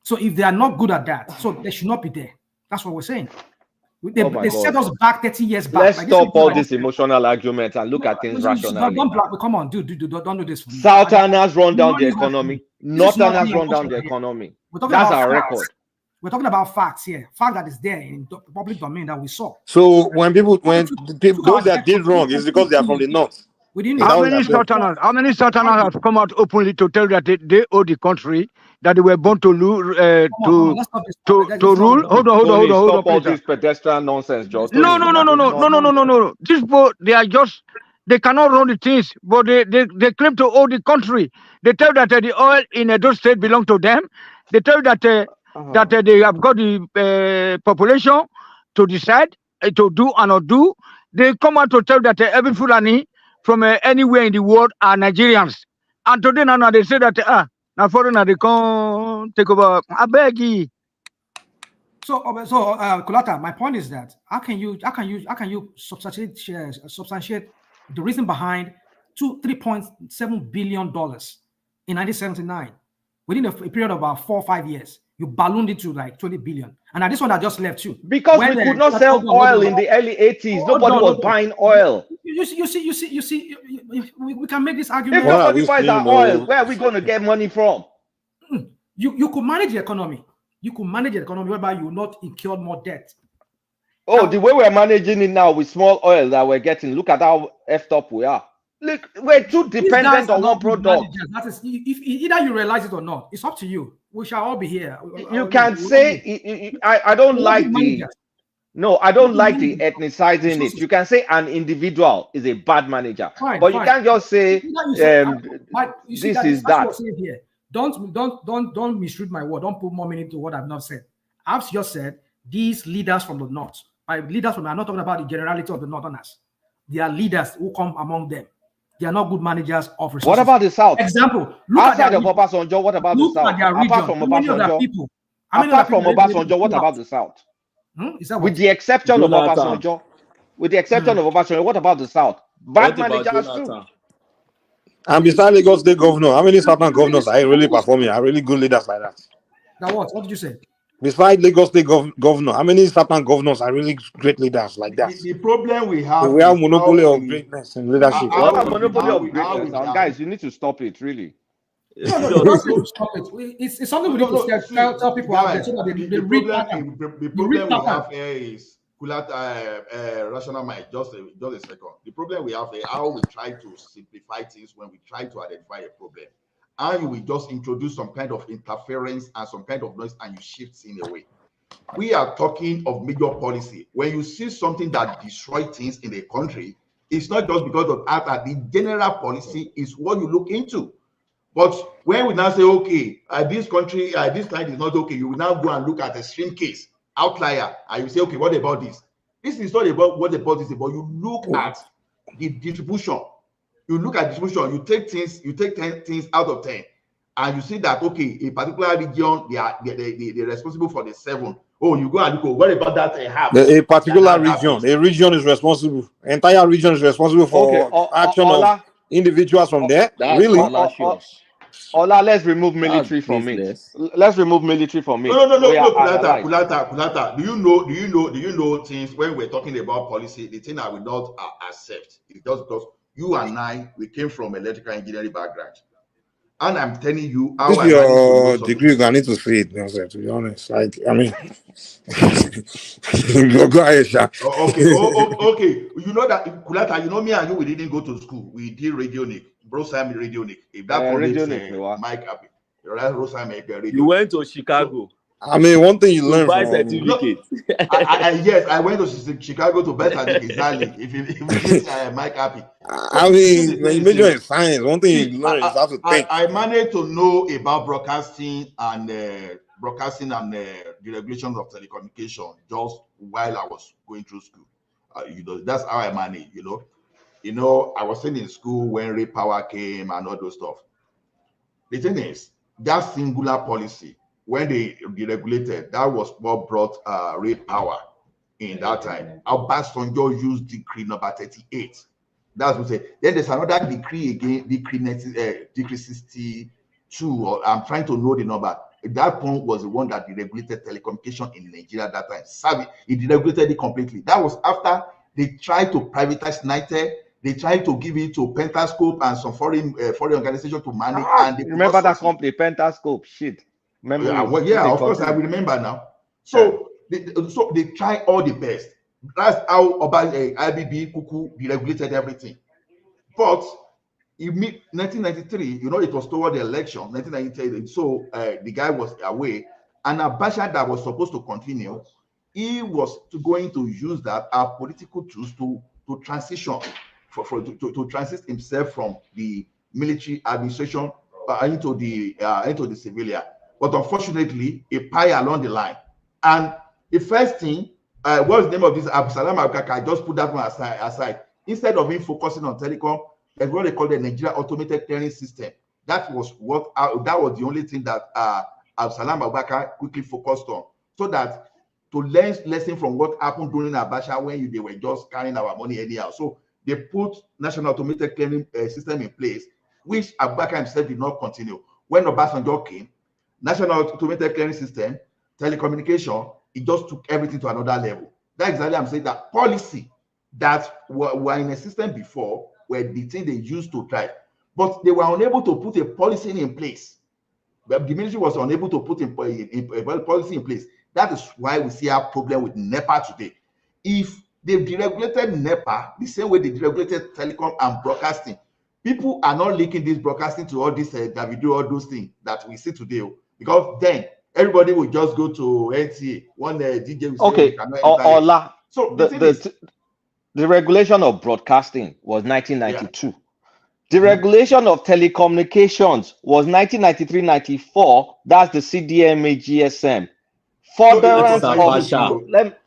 So if they are not good at that, so they should not be there. That's what we're saying. They set us back 30 years back. Let's stop all this emotional arguments and look at things rationally. Come on, dude, don't do this for me. Southerners run down the economy. Northerners run down the economy. That's our record. We're talking about facts here. Fact that is there in the public domain that we saw. So when those that did wrong is because they are from the north. How many Southerners have come out openly to tell that they owe the country, that they were born to rule? Hold on. Stop all this pedestrian nonsense, George. No. These people, they cannot run the things, but they claim to owe the country. They tell that the oil in Edo State belongs to them. They tell that that they have got the population to decide to do and not do. They come out to tell that every Fulani from anywhere in the world are Nigerians. And today now they say that now foreigner they come take over. I beg you. So Kulata, my point is that how can you substantiate the reason behind $3.7 billion in 1979 within a period of about 4 or 5 years? You ballooned it to like 20 billion. And now this one I just left you. Because we could not sell oil in the early 80s. Nobody was buying oil. You see, we can make this argument. If nobody buys our oil, where are we going to get money from? You could manage the economy. You could manage the economy whereby you will not incur more debt. Oh, the way we're managing it now with small oil that we're getting, look at how effed up we are. Look, we're too dependent on one product. That is, if either you realize it or not, it's up to you. We shall all be here. You can say I don't like the I don't like the ethnicizing it. You can say an individual is a bad manager, but you can't just say this is that. Don't misread my word. Don't put more meaning to what I've not said. I've just said these leaders from the north. By leaders from, I'm not talking about the generality of the northerners. They are leaders who come among them. They are not good managers of resources. What about the south? Example, outside of Obasanjo, what about the south? Apart from Obasanjo, what about the south? With the exception of Obasanjo, what about the south? Bad managers too. And besides Lagos State governor, how many Southern governors are really performing? Are really good leaders like that? Now what? What did you say? Besides Lagos State governor, how many Southern governors are really great leaders like that? The problem we have, we have monopoly of greatness in leadership. Monopoly of greatness, guys. You need to stop it, really. No, don't stop it. It's something we need to tell people out there so that they read pattern. The problem we have here is rational mind. Just a second. The problem we have here, how we try to simplify things when we try to identify a problem. and you will just introduce some kind of interference and some kind of noise and you shift in a way. We are talking of major policy. When you see something that destroys things in a country, it's not just because of that. The general policy is what you look into. But when we now say, okay, this country, this client is not okay, you will now go and look at a extreme case, outlier, and you say, okay, what about this? This is not about what the policy is about. You look at the distribution. You look at distribution. You take 10 things out of 10, and you see that, okay, a particular region, they're responsible for the 7. Oh, you go and look, what about that half? A particular region, a region is responsible. Entire region is responsible for action of individuals from there. Really? Ola, let's remove military from it. Let's remove military from it. No, Kulata. Do you know things when we're talking about policy? The thing I will not accept is just because you and I, we came from electrical engineering background. And I'm telling you how this your degree, I need to see it, to be honest. Like, I mean, go ahead, Sha. Okay. You know that, Kulata, you know me and you, we didn't go to school. We did radionic, Brosheim radionic. If that Mike happy. You went to Chicago. I mean, one thing you learn buy from certificate. Yes, I went to Chicago to buy certificate. Exactly. If Mike happy. I mean, when you major in science, one thing you learn is how to think. I managed to know about broadcasting and the regulations of telecommunication just while I was going through school. That's how I managed. I was still in school when Ray Power came and all those stuff. The thing is, that singular policy, when they deregulated, that was what brought Ray Power in that time. Obasanjo used decree number 38. That's what we say. Then there's another decree again, decree 62. Or I'm trying to know the number. That one was the one that deregulated telecommunication in Nigeria at that time. It deregulated it completely. That was after they tried to privatize NITE. They tried to give it to Pentascope and some foreign organization to manage. And they remember that company, Pentascope? Shit. Of course, I will remember now. So they try all the best. That's how IBB Kuku deregulated everything. But in 1993, it was toward the election, 1993. So the guy was away, and Abacha that was supposed to continue, he was going to use that as political tools to transition, to transit himself from the military administration into the civilian. But unfortunately, a pie along the line. And the first thing, what's the name of this? Absalam Abubakar, I just put that one aside. Instead of him focusing on telecom, that's what they call the Nigeria Automated Clearing System. That was the only thing that Absalam Abubakar quickly focused on, so that to learn lesson from what happened during Abacha when they were just carrying our money anyhow. So they put National Automated Clearing System in place, which Abubakar himself did not continue. When Obasanjo came, National Automated Clearing System, telecommunication, it just took everything to another level. That's exactly I'm saying that policy that were in a system before were the thing they used to drive, but they were unable to put a policy in place. But the military was unable to put a policy in place. That is why we see our problem with NEPA today. If they deregulated NEPA the same way they deregulated telecom and broadcasting, people are not linking this broadcasting to all this Davido, all those things that we see today, because then everybody will just go to NTA. One DJ will say, Ola. So the regulation of broadcasting was 1992. Yeah. The regulation of telecommunications was 1993-94. That's the CDMA GSM. Furtherance of let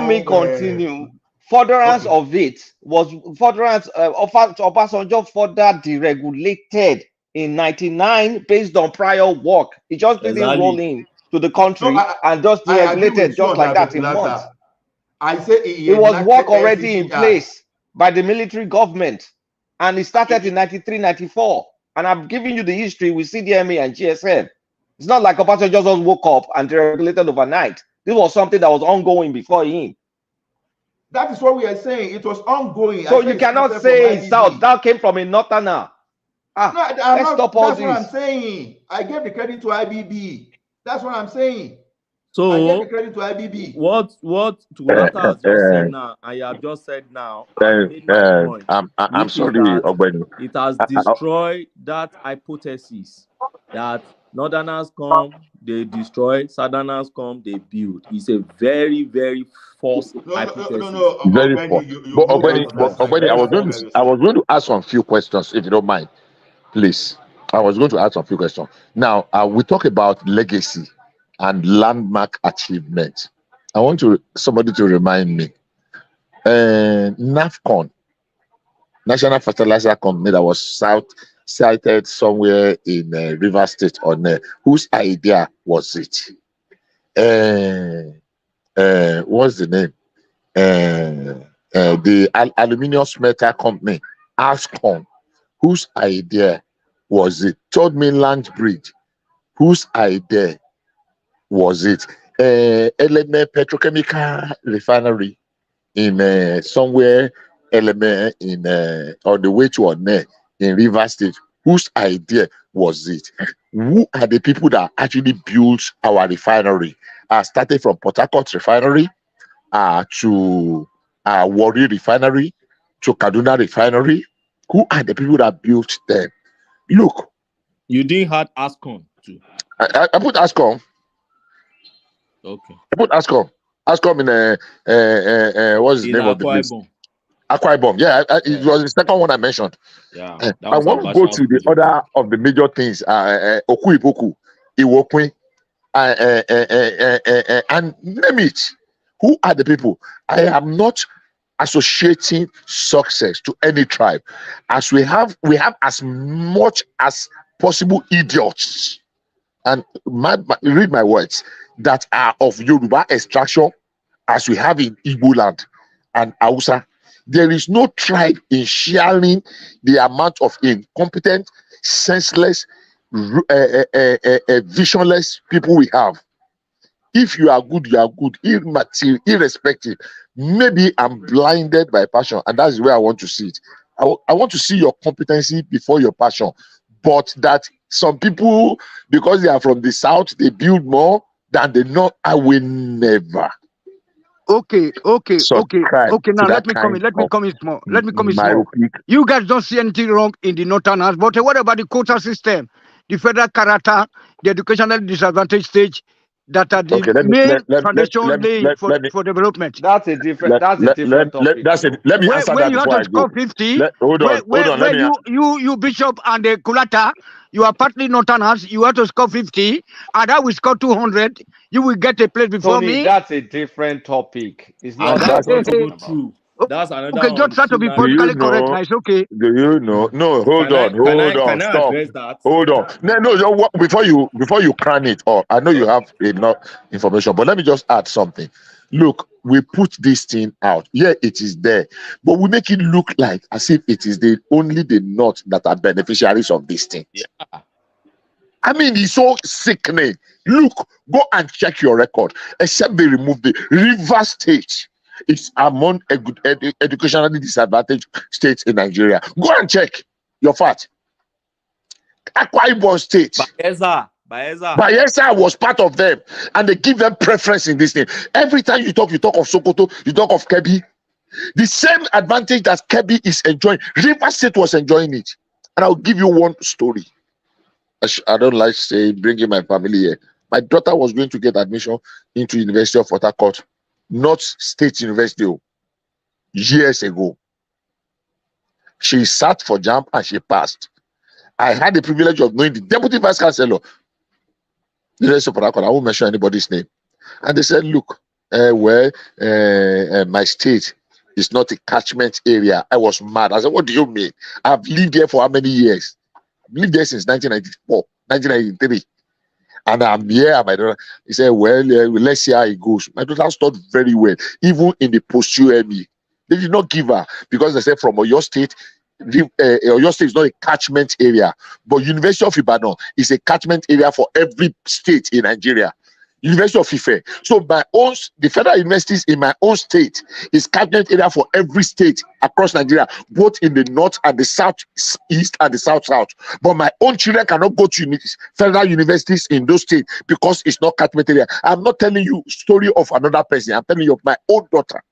me continue. Furtherance of it was Obasanjo further deregulated in 99 based on prior work. It just didn't roll in to the country and just deregulated just like that in months. I say it was work already in place by the military government, and it started in 93-94. And I'm giving you the history with CDMA and GSM. It's not like Obasanjo just woke up and deregulated overnight. This was something that was ongoing before him. That is what we are saying. It was ongoing. So you cannot say South. That came from a northerner. Let's stop all this. That's what I'm saying. I gave the credit to IBB. That's what I'm saying. So I gave the credit to IBB. what Tulata has just said now, and you have just said now, has made my point. I'm Which is sorry, that Ogbeni. it has destroyed that hypothesis that Northerners come, they destroy, Southerners come, they build. It's a very, very false hypothesis. Very Ogbeni, poor. you But moved on to that side. Ogbeni, Let's go where you I say. was going to ask some few questions, if you don't mind, please. I was going to ask some few questions. Now, we talk about legacy and landmark achievement. I want somebody to remind me. NAFCON, National Fertilizer Company, that was cited somewhere in River State on whose idea was it? What's the name? The Aluminium Smelter Company, ASCON, whose idea was it? Third Mainland Bridge, whose idea was it? Element Petrochemical Refinery in somewhere, Element in on the way to One in River State, whose idea was it? Who are the people that actually built our refinery? Started from Port Harcourt Refinery to Warri Refinery to Kaduna Refinery. Who are the people that built them? Look, you didn't have ASCON too. I put ASCON. Okay. I put ASCON. ASCON in what's the name of the place? Akwa Ibom. Yeah, it was the second one I mentioned. Yeah. I want to go to the other of the major things. Oku Ipoku, Iwokwe, and name it. Who are the people? I am not associating success to any tribe, as we have as much as possible idiots, and read my words, that are of Yoruba extraction as we have in Igbo land and Hausa. There is no tribe in sharing the amount of incompetent, senseless, visionless people we have. If you are good, you are good, irrespective. Maybe I'm blinded by passion, and that's where I want to see it. I want to see your competency before your passion. But that some people, because they are from the south, they build more than they know. I will never. Okay. Now let me come in. Let me come in small. You guys don't see anything wrong in the Northerners, but what about the quota system, the federal character, the educational disadvantaged stage, that are the main foundation laying for development? That's a different topic. Let me answer that before I go. Score 50. Hold on. You Bishop and the Kulata, you are partly Northerners. You have to score 50, and I will score 200. You will get a place before me. That's a different topic. It's not that's not even true. That's another okay, just try to be politically correct. It's okay. Do you know? No, hold on. Stop. Hold on. No. Before you cran it off, I know you have enough information, but let me just add something. Look, we put this thing out. Yeah, it is there, but we make it look like as if it is only the North that are beneficiaries of this thing. Yeah. I mean, it's so sickening. Look, go and check your record. Except they removed the River State. It's among educationally disadvantaged states in Nigeria. Go and check your fact. Akwa Ibom State. Bayelsa was part of them, and they give them preference in this thing. Every time you talk of Sokoto, you talk of Kebbi. The same advantage that Kebbi is enjoying, River State was enjoying it. And I'll give you one story. I don't like bringing my family here. My daughter was going to get admission into University of Port Harcourt, not State University, years ago. She sat for JAMB and she passed. I had the privilege of knowing the Deputy Vice Chancellor, University of Port Harcourt. I won't mention anybody's name. And they said, look, my state is not a catchment area. I was mad. I said, what do you mean? I've lived here for how many years? I've lived there since 1994, 1993. And I'm here, and my daughter, he said, well, let's see how it goes. My daughter studied very well, even in the post-UME. They did not give her, because they said from Oyo State is not a catchment area, but University of Ibadan is a catchment area for every state in Nigeria. University of Ife. So the federal universities in my own state is cabinet area for every state across Nigeria, both in the north and the south east and the south south. But my own children cannot go to federal universities in those states because it's not cabinet area. I'm not telling you story of another person. I'm telling you of my own daughter.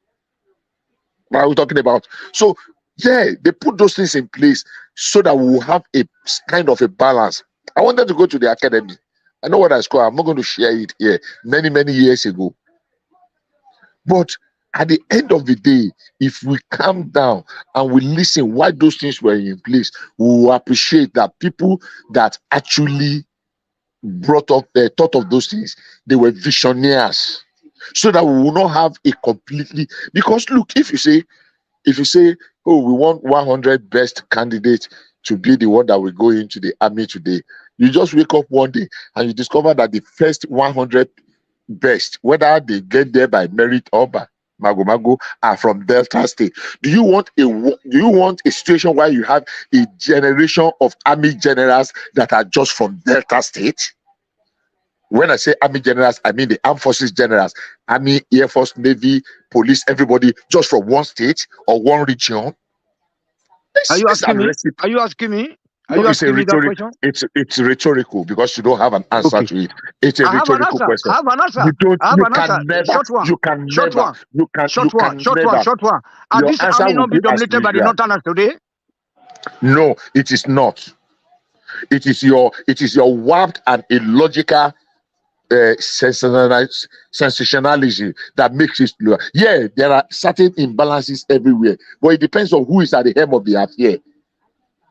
What are we talking about? So yeah, they put those things in place so that we will have a kind of a balance. I wanted to go to the academy. I know what I score. I'm not going to share it here many years ago. But at the end of the day, if we calm down and we listen why those things were in place, we will appreciate that people that actually brought up the thought of those things, they were visionaries. So that we will not have a completely, because look, if you say, oh, we want 100 best candidates to be the one that will go into the army today, you just wake up one day and you discover that the first 100 best, whether they get there by merit or by mago, are from Delta State. Do you want a situation where you have a generation of army generals that are just from Delta State? When I say army generals, I mean the armed forces generals, army, air force, navy, police, everybody just from one state or one region. Are you asking me? Are you asking me? Are you asking me that question? It's rhetorical because you don't have an answer to it. It's a rhetorical question. I have an answer. Short one. Are this army not be dominated by the Northerners today? No, it is not. It is your warped and illogical sensationalism that makes it lower. Yeah, there are certain imbalances everywhere, but it depends on who is at the helm of the affair.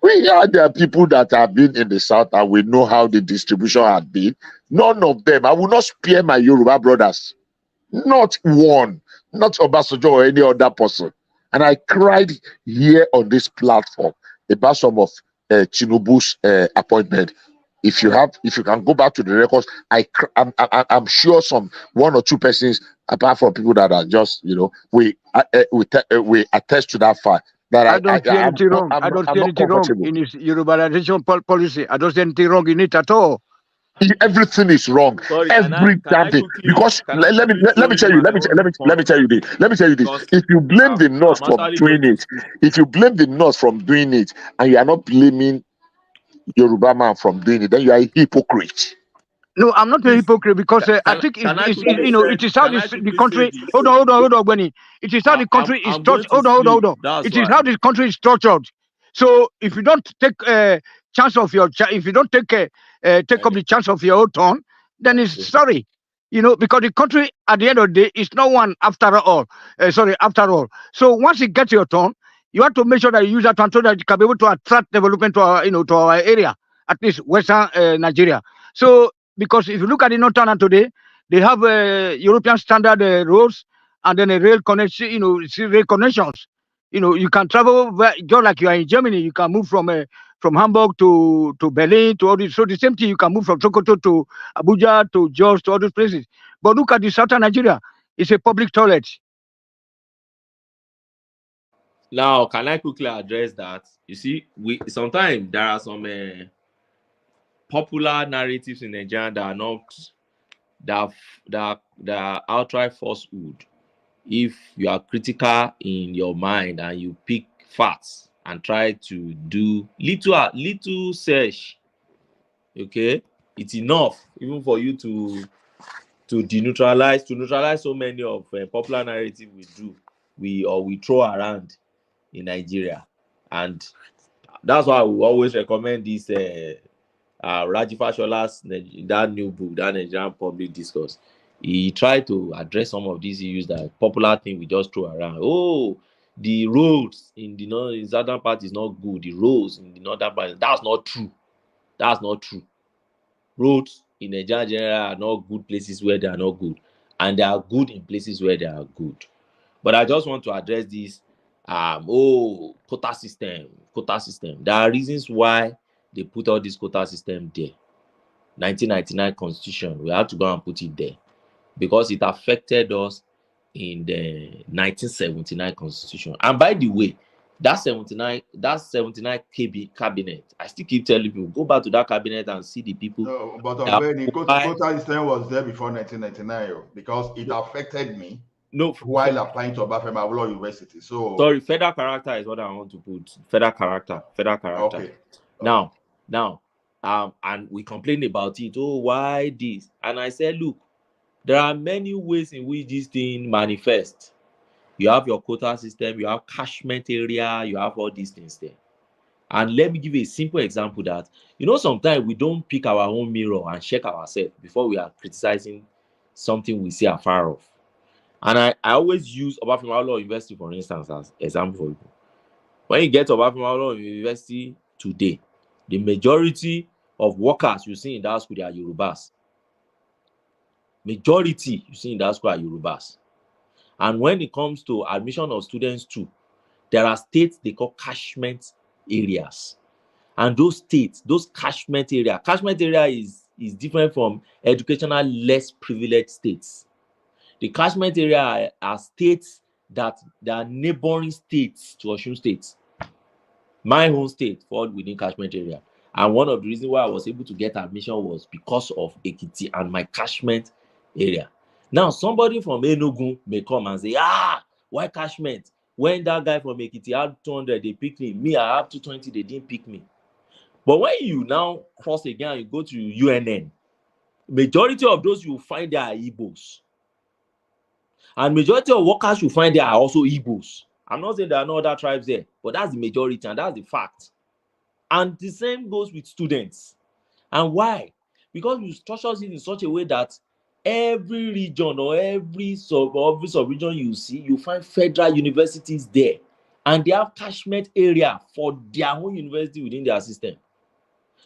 There are people that have been in the south and we know how the distribution had been. None of them. I will not spare my Yoruba brothers. Not one. Not Obasanjo or any other person. And I cried here on this platform about some of Tinubu's appointment. If you can go back to the records, I'm sure one or two persons, apart from people that are just we attest to that fact. I don't see anything wrong. I don't see anything wrong in his Yorubanization policy. I don't see anything wrong in it at all. Everything is wrong. Every damn thing. Because let me tell you this. If you blame the North from doing it, and you are not blaming Yoruba man from doing it, then you are a hypocrite. No, I'm not a hypocrite because I think it is how the country. Hold on, Benny. It is how the country is structured. Hold on. It is how the country is structured. So if you don't take chance of your, if you don't take up the chance of your own turn, then it's sorry. Because the country at the end of the day is not one after all. After all. So once you get your turn, you have to make sure that you use that turn so that you can be able to attract development to our, to our area, at least Western Nigeria. So because if you look at the Northern today, they have European standard roads and then a rail connection, rail connections. You can travel just like you are in Germany. You can move from Hamburg to Berlin to all this. So the same thing, you can move from Sokoto to Abuja to Jos to all those places. But look at the Southern Nigeria. It's a public toilet. Now, can I quickly address that? You see, sometimes there are some popular narratives in Nigeria that are not that are outright falsehood. If you are critical in your mind and you pick facts and try to do little search, okay, it's enough even for you to neutralize so many of popular narrative we throw around in Nigeria. And that's why we always recommend this Raji Fashola's that new book, that Nigerian Public Discourse. He tried to address some of these issues that popular thing we just throw around. Oh, the roads in the southern part is not good. The roads in the northern part, that's not true. That's not true. Roads in Nigeria general are not good places where they are not good, and they are good in places where they are good. But I just want to address this. Quota system. There are reasons why they put all this quota system there. 1999 Constitution, we have to go and put it there because it affected us in the 1979 Constitution. And by the way, That 79 KB cabinet, I still keep telling people, go back to that cabinet and see the people. No, but the quota system was there before 1999 because it affected me. No, while applying to Obafemi Awolowo University. So sorry, federal character is what I want to put. Federal character. Okay. Now, and we complained about it. Oh, why this? And I said, look, there are many ways in which this thing manifests. You have your quota system, you have catchment area, you have all these things there. And let me give you a simple example that, sometimes we don't pick our own mirror and check ourselves before we are criticizing something we see afar off. And I always use Obafemi Awolowo University, for instance, as example for people. When you get to Obafemi Awolowo University today, the majority of workers you see in that school, they are Yorubas. Majority you see in that school are Yorubas. And when it comes to admission of students too, there are states they call catchment areas. And those states, those catchment area is different from educational less privileged states. The catchment area are states that are neighboring states to Osun State. My home state falls within catchment area. And one of the reasons why I was able to get admission was because of Ekiti and my catchment area. Now, somebody from Enugu may come and say, why catchment? When that guy from Ekiti had 200, they picked me. Me, I have 220, they didn't pick me. But when you now cross again, you go to UNN, majority of those you find there are Igbos. And majority of workers you find there are also Igbos. I'm not saying there are no other tribes there, but that's the majority and that's the fact. And the same goes with students. And why? Because you structure it in such a way that every region or every sub-region you see, you find federal universities there. And they have catchment area for their own university within their system.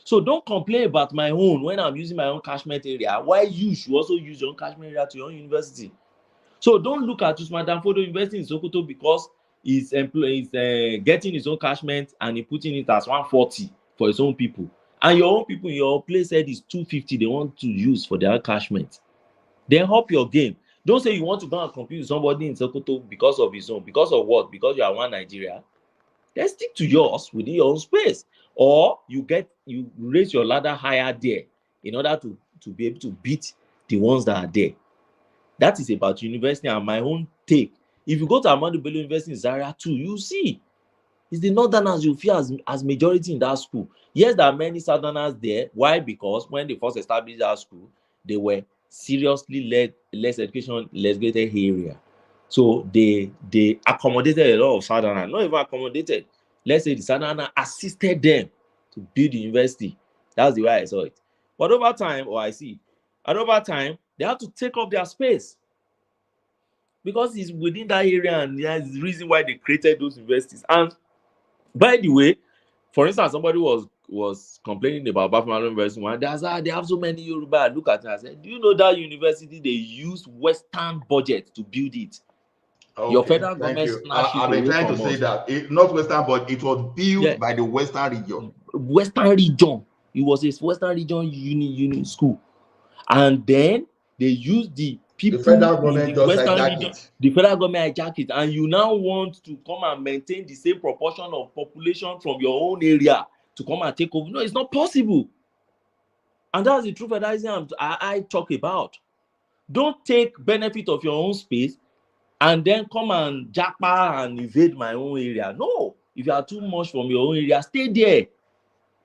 So don't complain about my own when I'm using my own catchment area. Why you should also use your own catchment area to your own university? So don't look at Usman Danfodio University in Sokoto because he's getting his own catchment and he putting it as 140 for his own people. And your own people in your place said it's 250 they want to use for their catchment. Then up your game. Don't say you want to go and compete with somebody in Sokoto because of his own. Because of what? Because you are one Nigeria. Then stick to yours within your own space. Or you raise your ladder higher there in order to be able to beat the ones that are there. That is about university and my own take. If you go to Ahmadu Bello University in Zaria too, you see it's the northerners you feel as majority in that school. Yes, there are many southerners there. Why? Because when they first established that school, they were seriously less education, less graded area. So they accommodated a lot of southerners, not even accommodated. Let's say the southerners assisted them to build the university. That's the way I saw it. But over time, they have to take up their space because it's within that area, and there's the reason why they created those universities. And by the way, for instance, somebody was complaining about Bafemalo University. One, they have so many Yoruba. Look at it. I said, do you know that university they used Western budget to build it? Okay, your federal government. I've been trying to say that not Western, but it was built by the Western region. Western region. It was a Western region uni school, and then they used the people. The federal government just hijacked it. The federal government hijacked it, and you now want to come and maintain the same proportion of population from your own area to come and take over. No, it's not possible. And that's the true federalism I talk about. Don't take benefit of your own space and then come and japa and invade my own area. No, if you are too much from your own area, stay there.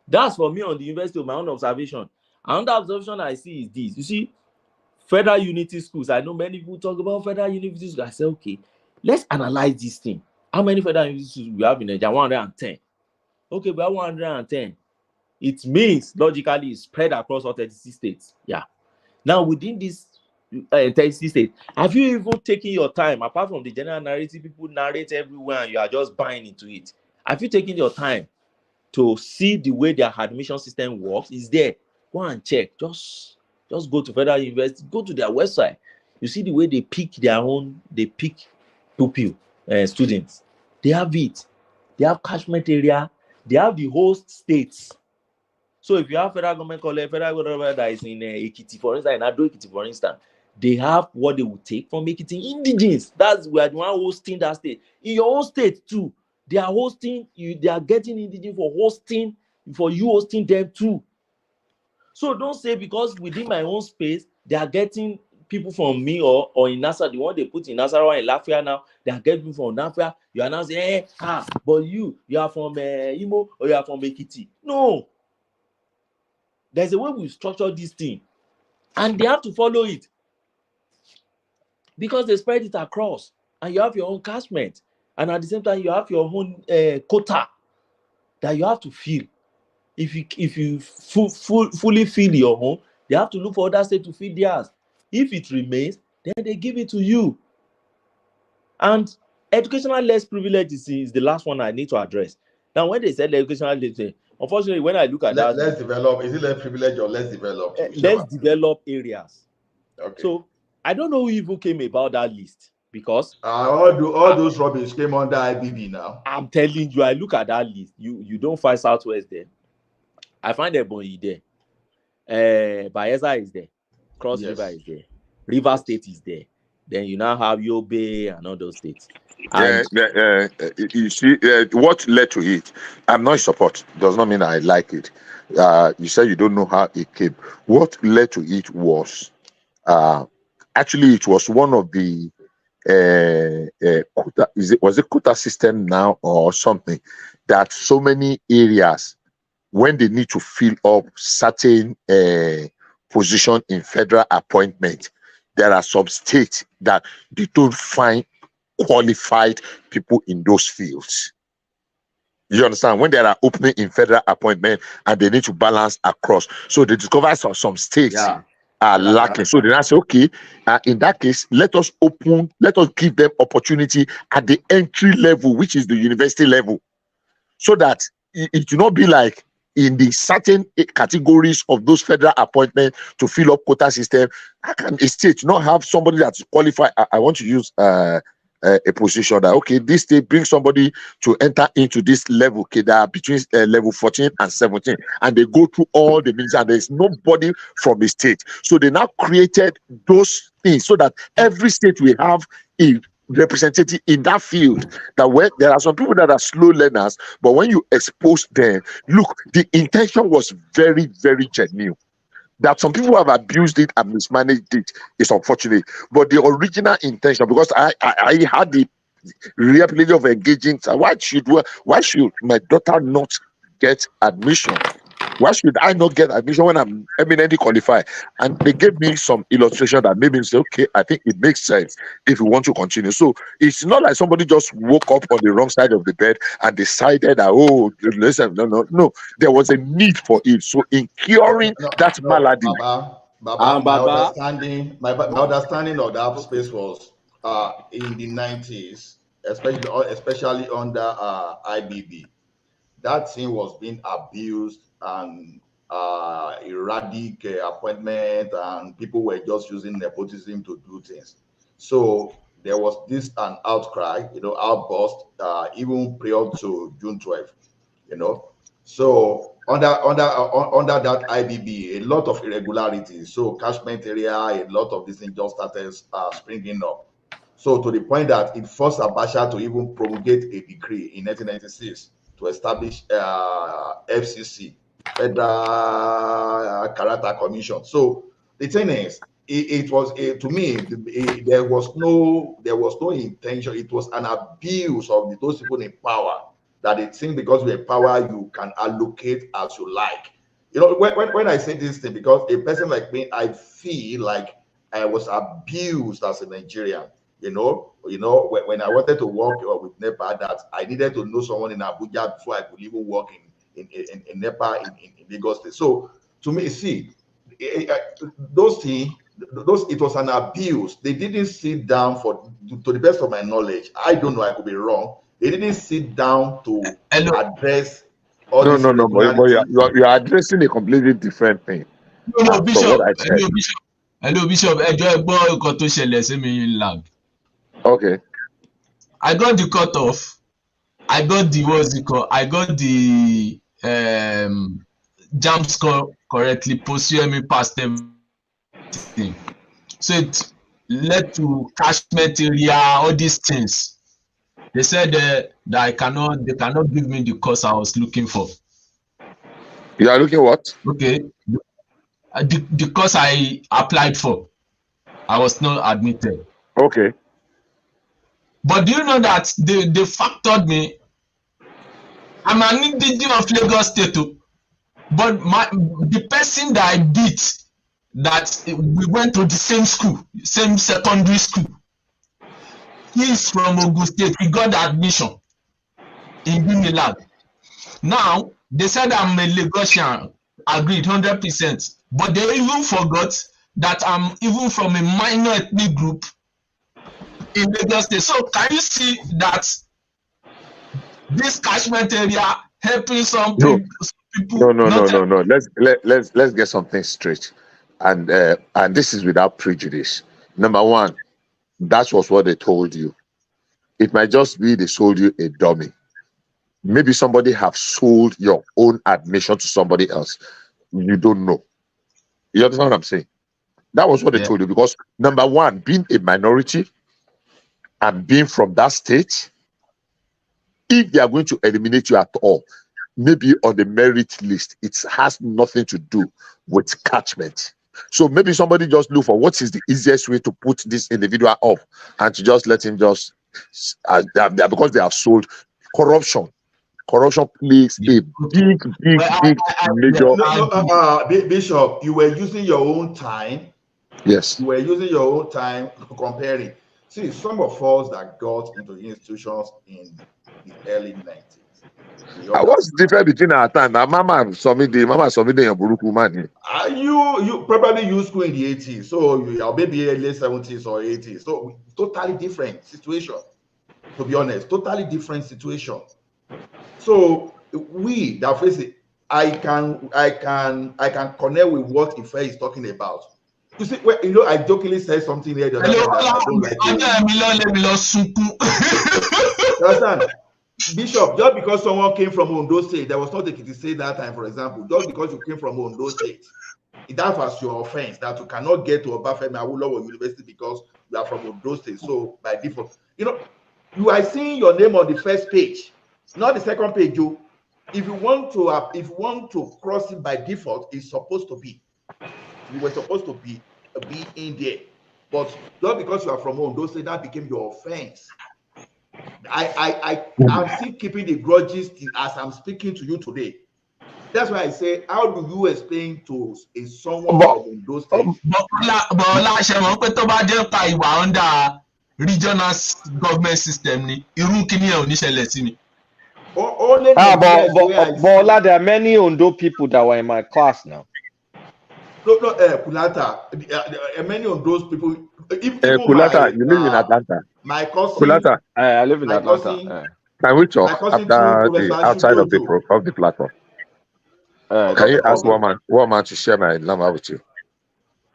That's for me on the university of my own observation. Another observation I see is this. You see, federal unity schools. I know many people talk about federal unity schools. I say, okay, let's analyze this thing. How many federal unity schools we have in Nigeria? 110. Okay, we have 110. It means logically it's spread across all 36 states. Yeah. Now within this 36 states, have you even taken your time, apart from the general narrative people narrate everywhere and you are just buying into it? Have you taken your time to see the way their admission system works? Is there? Go and check. Just go to federal university, go to their website. You see the way they pick pupil students. They have it. They have catchment area. They have the host states. So if you have federal government college, federal government that is in Ekiti, for instance, in Ado Ekiti, for instance, they have what they will take from Ekiti indigenes. That's where the one hosting that state. In your own state too, They are hosting you, they are getting indigenous for you hosting them too. So don't say because within my own space, they are getting people from me or in NASA, the one they put in NASA or in Lafia now, they are getting people from Lafia. You are now saying, but you are from Imo or you are from Ekiti. No. There's a way we structure this thing, and they have to follow it because they spread it across, and you have your own catchment, and at the same time, you have your own quota that you have to fill. If you fully fill your own, they have to look for other states to fill theirs. If it remains, then they give it to you. And educational less privilege is the last one I need to address. Now, when they said educational less, unfortunately, when I look at that, less developed, is it less privilege or less developed? Less developed areas. Okay. So I don't know who even came about that list because all those rubbish came under IBB now. I'm telling you, I look at that list. You don't find Southwest there. I find Ebonyi there. Bayelsa is there. Cross River is there. River State is there. Then you now have Yobe and all those states. And You see, what led to it? I'm not in support. Does not mean I like it. You said you don't know how it came. What led to it was, actually, it was one of the quota, was it quota system now or something, that so many areas, when they need to fill up certain position in federal appointment, there are some states that they don't find qualified people in those fields. You understand? When there are opening in federal appointment and they need to balance across, so they discover some states are lacking. So they now say, okay, in that case, let us give them opportunity at the entry level, which is the university level, so that it will not be like in the certain categories of those federal appointments to fill up quota system. How can a state not have somebody that's qualified? I want to use a position that, okay, this state brings somebody to enter into this level, okay, that are between level 14 and 17, and they go through all the ministers, and there's nobody from the state. So they now created those things so that every state will have a representative in that field, that where there are some people that are slow learners, but when you expose them, look, the intention was very, very genuine. That some people have abused it and mismanaged it is unfortunate, but the original intention, because I had the real pleasure of engaging. Why should my daughter not get admission? Why should I not get admission when I'm eminently qualified? And they gave me some illustration that made me say, okay, I think it makes sense if we want to continue. So it's not like somebody just woke up on the wrong side of the bed and decided that, oh, listen, no. There was a need for it. So in curing that malady. My understanding of that space was in the 90s, especially under IBB. That thing was being abused and erratic appointment, and people were just using nepotism to do things. So there was an outcry, outburst, even prior to June 12th, So under that IBB, a lot of irregularities. So catchment area, a lot of these things just started springing up. So to the point that it forced Abacha to even promulgate a decree in 1996 to establish FCC, Federal Character Commission. So the thing is, it was to me, there was no intention. It was an abuse of those people in power, that they think because you're in power you can allocate as you like. When I say this thing, because a person like me, I feel like I was abused as a Nigerian. When I wanted to work with NEPA, that I needed to know someone in Abuja before I could even work in NEPA in Lagos State. So to me, see, those things, it was an abuse. They didn't sit down to the best of my knowledge. I don't know, I could be wrong. They didn't sit down to address all these irregularities. But you're addressing a completely different thing. No, Bishop. Hello, Bishop. Okay. I got the cutoff. I got the I got the jam score correctly. Post-UME passed everything. So it led to catchment area, all these things. They said that they cannot give me the course I was looking for. You are looking what? Okay. The course I applied for, I was not admitted. Okay. But do you know that they factored me? I'm an indigenous of Lagos State, but the person that I beat, that we went to the same school, same secondary school, he's from Ogun State. He got the admission in Unilag. Now they said I'm a Lagosian, agreed 100%, but they even forgot that I'm even from a minor ethnic group in Lagos State. So can you see that this catchment area helping some people? No. Let's get something straight, and this is without prejudice. Number one, that was what they told you. It might just be they sold you a dummy. Maybe somebody have sold your own admission to somebody else. You don't know. You understand what I'm saying? That was what they told you, because number one, being a minority and being from that state, if they are going to eliminate you at all, maybe on the merit list, it has nothing to do with catchment. So maybe somebody just look for what is the easiest way to put this individual off and to just let him just, because they have sold. Corruption plays a big major. Bishop, you were using your own time. Yes. You were using your own time comparing. See, some of us that got into institutions in the early 90s. What's the difference between our time? Now, Mama submitted your Buruku man. You probably used school in the 80s, so you are maybe late 70s or 80s. So totally different situation. To be honest, totally different situation. So we that face it, I can connect with what Ife is talking about. You see, well, I jokingly said something here the other time that I don't like. You understand? Bishop, just because someone came from Ondo State, there was not a say that time, for example, just because you came from Ondo State, that was your offense, that you cannot get to Obafemi Awolowo University because you are from Ondo State. So by default, you are seeing your name on the first page, not the second page. If you want to cross it by default, it's supposed to be. You were supposed to be in there, but just because you are from Ondo State, that became your offense. I'm still keeping the grudges as I'm speaking to you today. That's why I say, how do you explain to someone from Ondo State? Under regional government system, Bola, there are many Ondo people that were in my class now. No, Kulata. Many of those people. Kulata, you live in Atlanta. My cousin. Kulata, I live in Atlanta. Can we talk after outside of the platform? Can you ask one man to share my number with you?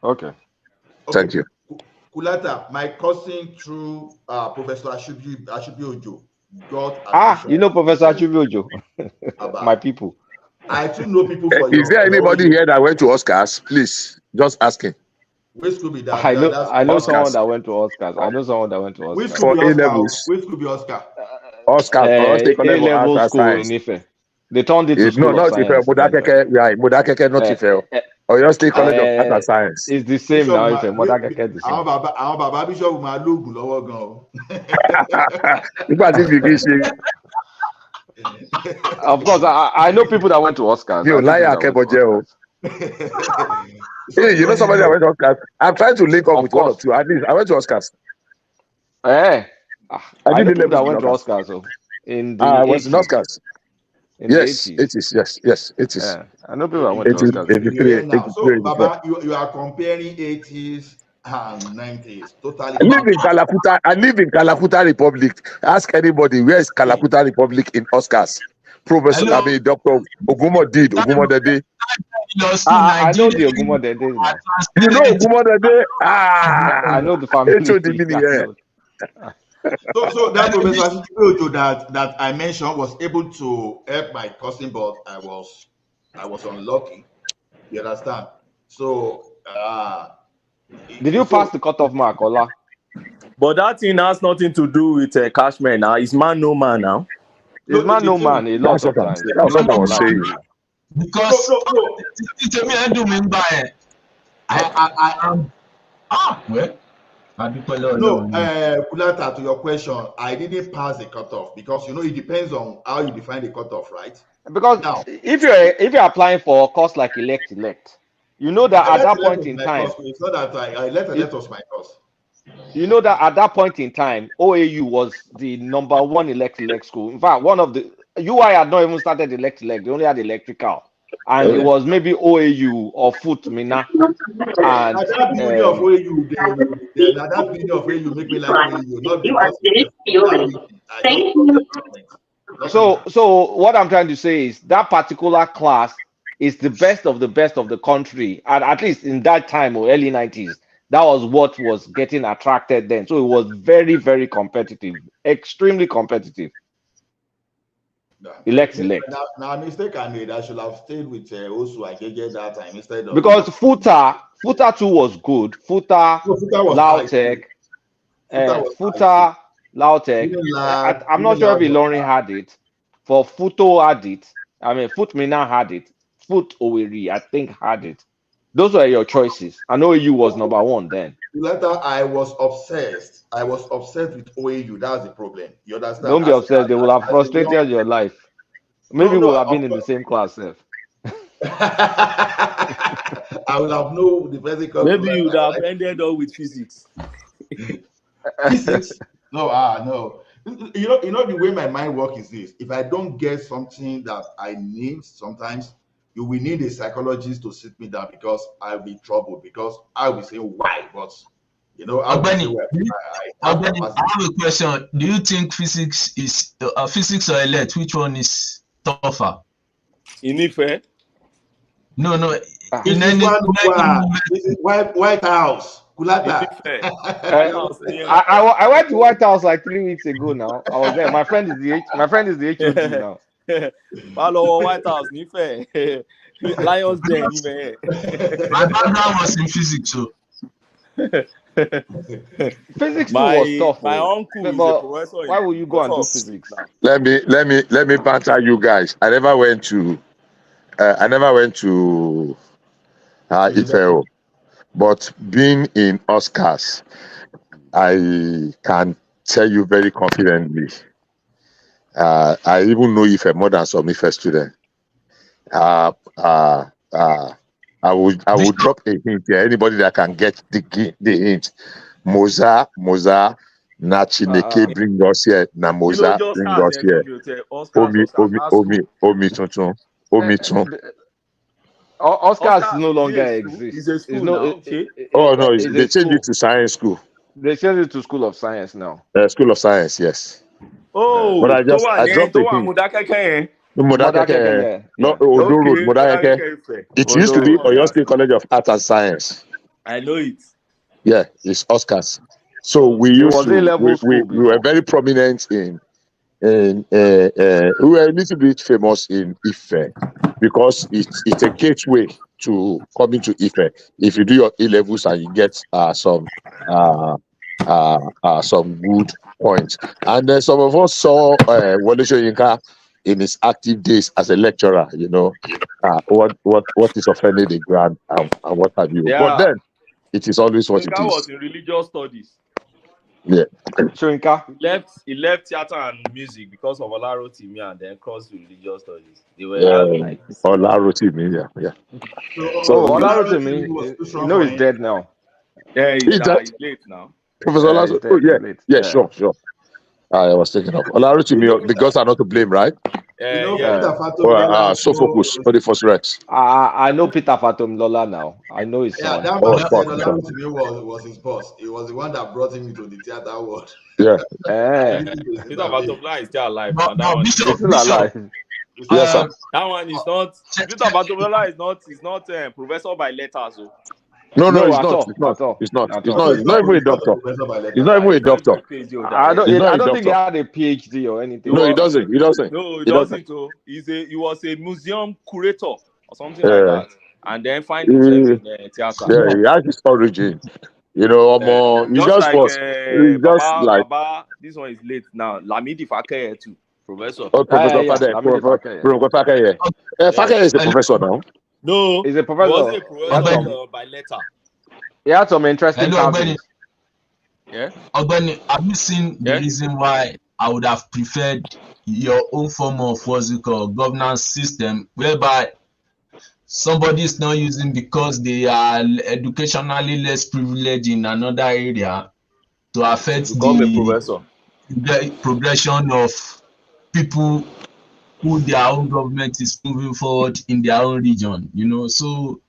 Okay. Thank you. Kulata, my cousin through Professor Ashubi Ojo got. You know Professor Ashubi Ojo. My people. I too know people for Is there anybody here that went to Oscars? Please, just asking. Which could be that? I know someone that went to Oscars. Which could be Oscar? Which could be Oscar? Oscar, A-level school in Ife. They turned it to school of science. Modakeke, not Ife. Or your State College of Art and Science. It's the same now, Ife. Modakeke the same. Our Baba Bishop Malugu lower go. Of course, I know people that went to Oscars. You liar, Kebojo. Hey, you know somebody that went to Oscars? I'm trying to link up with one or two. At least I went to Oscars. I did know people that went to Oscars. So in the I was in Oscars. Yes, it is. Yes, it is. Yeah. I know people that went to Oscars. So, Baba, you are comparing 80s and 90s. Totally. I live in Kalakuta Republic. Ask anybody, where is Kalakuta Republic in Oscars? Professor, Dr. Ogumodede. I know the Ogumodede. You know Ogumodede? I know the family. So that Professor that I mentioned was able to help my cousin, but I was unlucky. You understand? So did you pass the cutoff mark, Ola? But that thing has nothing to do with Cashman now. It's man no man now. It's man no man a lot of times. That's what I was saying. Because it's me and do me by well. No, Kulata, to your question, I didn't pass the cutoff because it depends on how you define the cutoff, right? Because now, if you're applying for a course like elect, you know that at that point in time, it's not that I let us my course. You know that at that point in time, OAU was the number one elect school. In fact, one of the UI had not even started elect. They only had electrical, and it was maybe OAU or FUTMINA. And at that beauty of OAU, at that beauty of OAU make me like OAU, not because So what I'm trying to say is that particular class is the best of the country, and at least in that time or early 90s. That was what was getting attracted then. So it was very, very competitive, extremely competitive. Elect. Now, mistake I made. I should have stayed with Osu Agege that time instead of because Futa 2 was good. Futa Lautech, Futa Lautech. I'm not sure if Ilorin had it. For Futo had it. I mean, FUTMINA had it. Fut Oweri, I think, had it. Those were your choices. I know you was number one then. Later, I was obsessed. With OAU. That's the problem. You understand? Don't be obsessed. They will have frustrated your life. Maybe we'll have been in the same class, Seth. I will have known the physical. Maybe you would have ended up with physics. Physics? No. You know the way my mind works is this. If I don't get something that I need, sometimes you will need a psychologist to sit me down because I'll be troubled because I will say why, but Albany, I have a question. Do you think physics is physics or elect? Which one is tougher? In Ife? No. In any this is White House. Kulata. I went to White House like 3 weeks ago now. I was there. My friend is the HOD now. Follow White House, Nife. Lions Den, My background was in physics, so. Physics was tough. My uncle is a professor. Why would you go and do physics? Let me banter you guys. I never went to IFEO, but being in Oscars, I can tell you very confidently. I even know IFE more than some IFE students. I would drop a hint here. Anybody that can get the hint. Moza, Nachineke bring us here. Namoza bring us here. Omi tuntun. Oscars no longer exists. It's a school they changed it to science school. They changed it to School of Science now. School of Science, yes. Oh, but I dropped a hint. Modakeke. No, Odoro, Modakeke. It used to be Oyo State College of Art and Science. I know it. Yeah, it's Oscars. So we were very prominent we were a little bit famous in Ife because it's a gateway to coming to Ife. If you do your A-levels and you get some good points, and then some of us saw Wole Soyinka in his active days as a lecturer, what is offending the ground and what have you. Yeah. But then it is always what it is. was in religious studies. Yeah. Soyinka. He left theater and music because of Olarotimi and then crossed to religious studies. They were Olarotimi, yeah. So Olarotimi, he's dead now. Yeah, he's late now. Professor Olarotimi, sure. I was taking up. Olarotimi, the gods are not to blame, right? So focus for the first Rex. I know Peter Fatom Lola now. I know his son. Olarotimi was his boss. He was the one that brought him into the theater world. Yeah. Peter Fatom Lola is still alive. Still alive. Yes, sir. That one is not. Peter Fatom Lola is not professor by letters. No, it's not. He's not even a doctor. He's not even a doctor. I don't think he had a PhD or anything. No, he doesn't. No, he doesn't. He was a museum curator or something like that, and then find himself in theater. Yeah, he has his origin You know, more. It's just just like was. It's just like Baba, this one is late now. Lamidi Fakeye too, professor. Professor Yeah, Fade, Lamidi Fakeye. Professor Fakeye. Fakeye is a professor now. No, He's a he wasn't a professor. professor by letter. He had some interesting Hello, carvings. Yeah. Ogbeni, have you seen the Yeah. reason why I would have preferred your own form of what's it called governance system, whereby somebody is not using because they are educationally less privileged in another area to affect Become a professor. the progression of people who their own government is moving forward in their own region, you know. So,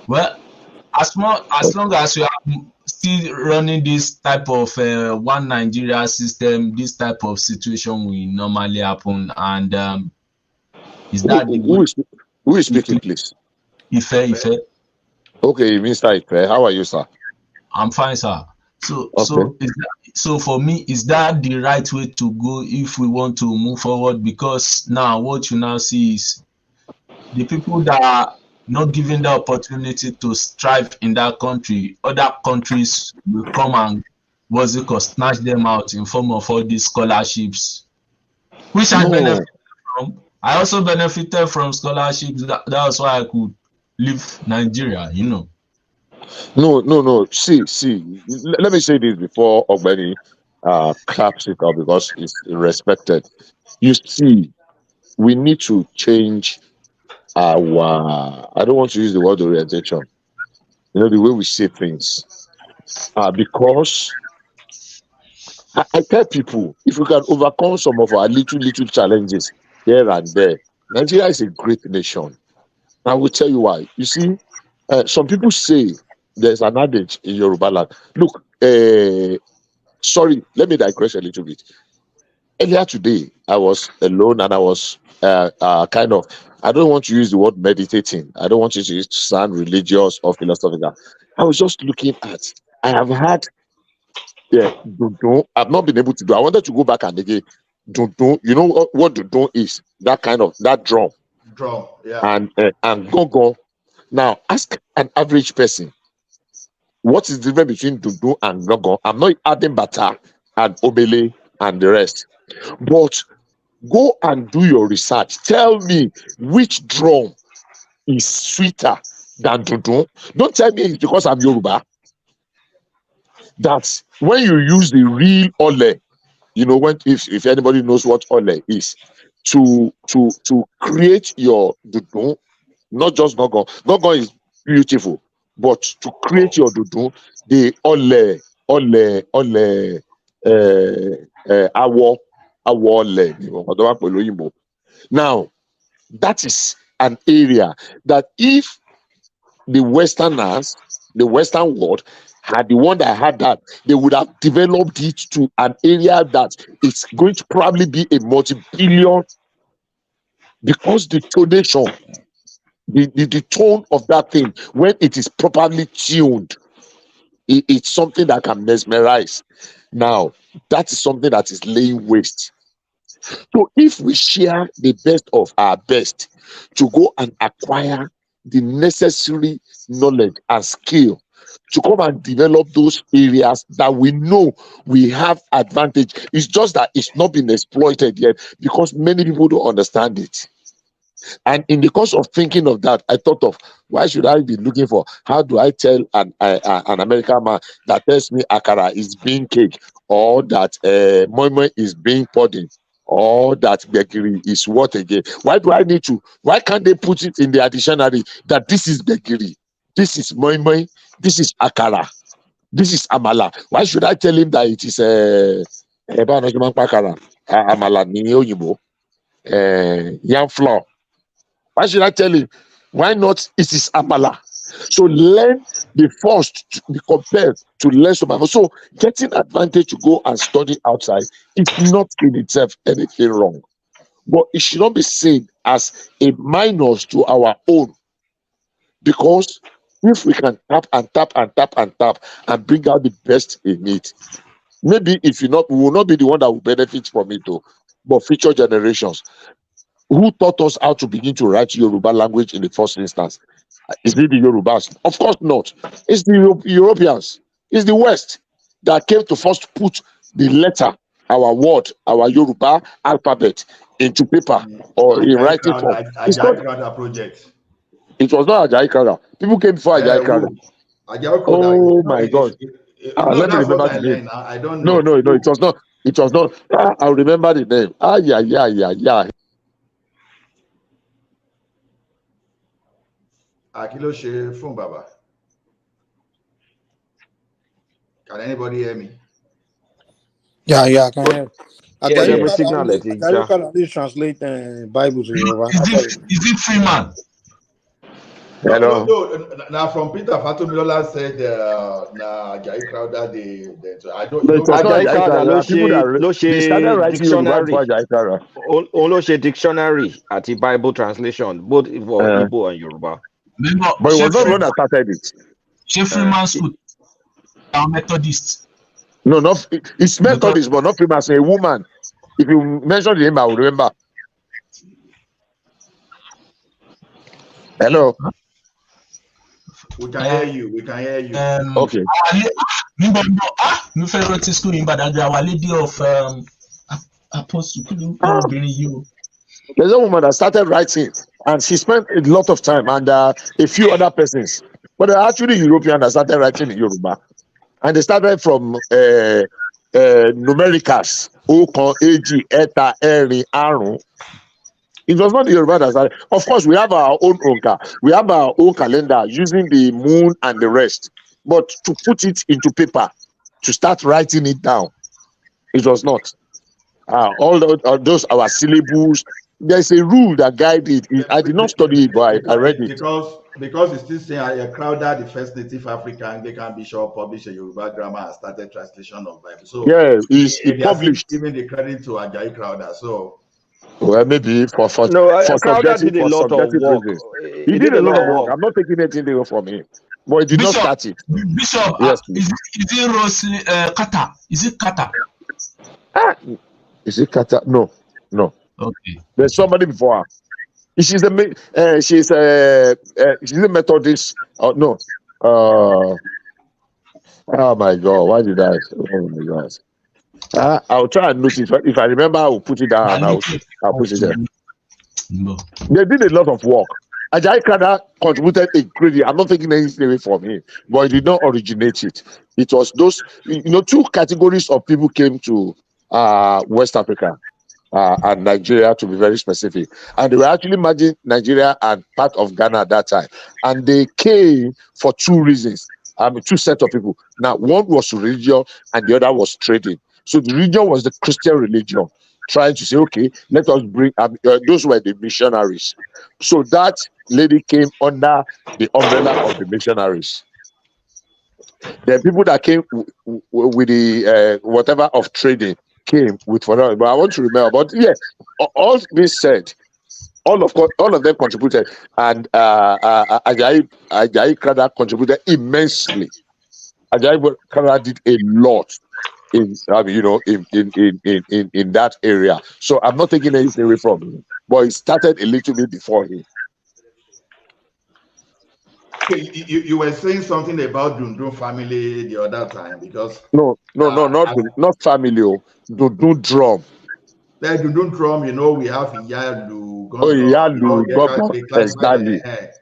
well, as long as we are still running this type of one Nigeria system, this type of situation will normally happen. And is that the way? Who is speaking, please? Ife. Okay, Mr. Ife, how are you, sir? I'm fine, sir. So, Okay. so for me, is that the right way to go if we want to move forward? Because now what you now see is the people that are not given the opportunity to strive in that country, other countries will come and snatch them out in form of all these scholarships, which I benefited from. I also benefited from scholarships. That's why I could leave Nigeria, you know. No. See. Let me say this before Ogbeni claps it up because it's respected. You see, we need to change our. I don't want to use the word orientation. You know, the way we say things. Because I tell people, if we can overcome some of our little challenges here and there, Nigeria is a great nation. I will tell you why. You see, some people say there's an adage in Yoruba land. Look, sorry, let me digress a little bit. Earlier today, I was alone and I was kind of, I don't want to use the word meditating. I don't want you to sound religious or philosophical. I was just looking at, I have had, I've not been able to do. I wanted to go back and again, you know what dundun is? That kind of, that drum. Drum, yeah. And go. Now, ask an average person, what is the difference between dundun and gogo? I'm not adding bata and obele and the rest. But go and do your research. Tell me which drum is sweeter than dundun. Don't tell me it's because I'm Yoruba. That when you use the real ole, you know, when if anybody knows what ole is, to create your dundun, not just gogo. Gogo is beautiful, but to create your dundun, the ole awọ. Now, that is an area that if the Westerners, the Western world, had the one that had that, they would have developed it to an area that it's going to probably be a multi-billion, because the tonation, the tone of that thing, when it is properly tuned, it's something that can mesmerize. Now, that is something that is laying waste. So if we share the best of our best to go and acquire the necessary knowledge and skill to come and develop those areas that we know we have advantage, it's just that it's not been exploited yet because many people don't understand it. And in the course of thinking of that, I thought of, why should I be looking for, how do I tell an American man that tells me akara is being cake, or that moi moi is being pudding, or that bekiri is what again? Why do I need to? Why can't they put it in their dictionary that this is bekiri, this is moi moi, this is akara, this is amala? Why should I tell him that it is amala ni oyinbo, yam flour? Why should I tell him? Why not? It is amala. So learn the first to be compelled to learn some. So getting advantage to go and study outside is not in itself anything wrong, but it should not be seen as a minus to our own, because if we can tap and bring out the best in it, maybe if you not, we will not be the one that will benefit from it, though, but future generations. Who taught us how to begin to write Yoruba language in the first instance? Is it the Yorubas? Of course not. It's the Europeans. It's the West that came to first put the letter, our word, our Yoruba alphabet into paper or in writing form. It's not. Project. It was not Ajayi Crowther. People came before Ajayi Crowther. Oh my God! Let me That's remember what I the name. learned. I don't know. No, it was not. It was not. I'll remember the name. Yeah. Akilo ṣe fún Baba. Can anybody hear me? Yeah, I can hear. Signal Ajayi Crowther translate Bible to Yoruba. Is it Freeman? Hello. No. Now from Peter Fatomilola said na Ajayi Crowther I don't. No, it was not Ajayi Crowther. People that they started writing Yoruba before Ajayi Crowther. Oloshe dictionary at the Bible translation, both for Igbo and Yoruba. But it was not one that started it. Freeman school are Methodists. No, it's Methodist, but not Freeman. A woman. If you mention the name, I will remember. Hello. We can hear you. Okay. Our Lady of Apostle. There's a woman that started writing, and she spent a lot of time, and a few other persons. But they're actually European that started writing in Yoruba, and they started from numericals. Okan, Eji, Eta, Eri, Arun. It was not the Yoruba that started. Of course, we have our own Onka. We have our own calendar using the moon and the rest. But to put it into paper, to start writing it down, it was not. All those our syllables. There's a rule that guided it. I did not study it, but I read it. Because it's still saying a Crowther, the first native African Anglican bishop, published a Yoruba grammar and started translation of Bible. So yeah, he published. Giving the credit to Ajayi Crowther. So well, maybe for Crowther did a lot of work. He did a lot of work. I'm not taking anything away from him, but he did not start it. Bishop, yes, is it Rose Kata? Is it Kata? Is it Kata? No. Okay. There's somebody before her. She's a Methodist. No. Oh my God! Why did I? Oh my God! I'll try and notice. If I remember, I'll put it down. I'll put it there. No. They did a lot of work. Ajayi Crowther contributed a great. I'm not taking anything away from him, but he did not originate it. It was those, two categories of people came to West Africa and Nigeria, to be very specific, and they were actually merging Nigeria and part of Ghana at that time, and they came for two reasons. Two sets of people. Now, one was religion, and the other was trading. So the religion was the Christian religion, trying to say, okay, let us bring. Those were the missionaries. So that lady came under the umbrella of the missionaries. The people that came with the whatever of trading came with whatever. But I want to remember. But yeah, all this said, all of them contributed, and Ajayi Crowther contributed immensely. Ajayi Crowther did a lot in that area. So I'm not taking anything away from him, but it started a little bit before him. Okay, you were saying something about Dundun family the other time, because no, not family. Dundun drum. The Dundun drum, we have Iyalu.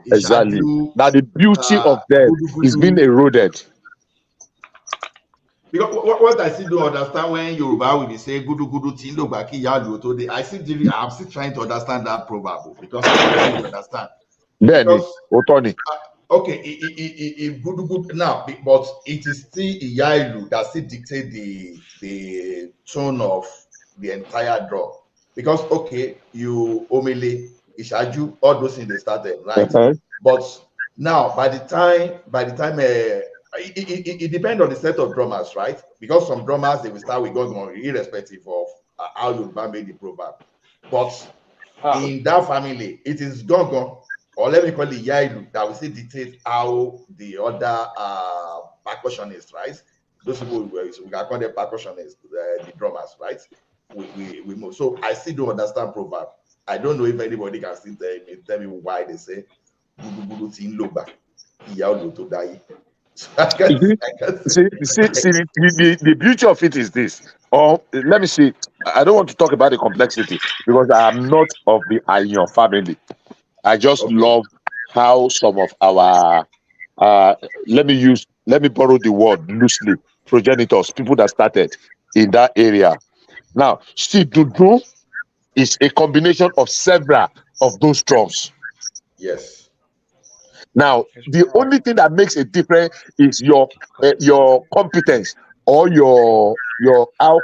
Exactly. Now the beauty of them is being eroded. Because what I still don't understand when Yoruba will be saying gudu gudu tindo baki yalu today, I'm still trying to understand that proverb, because I don't understand. Okay, it good now, but it is still Iyalu that still dictate the tone of the entire drum. Because okay, you Omele, Ishaju, all those things they started, right? But now by the time it depends on the set of drummers, right? Because some drummers they will start with Gongon irrespective of how you made the proverb. But in that family, it is Gongon, or let me call it Yailu, that will still dictate how the other percussionists, right? Those people we can call them percussionists, the drummers, right? We move. So I still don't understand proverb. I don't know if anybody can still tell me why they say gudu gudu tin loba, iya to die. The beauty of it is this. Or let me see. I don't want to talk about the complexity because I am not of the Ayon family. I just love how some of our let me borrow the word loosely, progenitors, people that started in that area. Now, see, Dudu is a combination of several of those drums. Yes. Now, the only thing that makes a difference is your competence or your how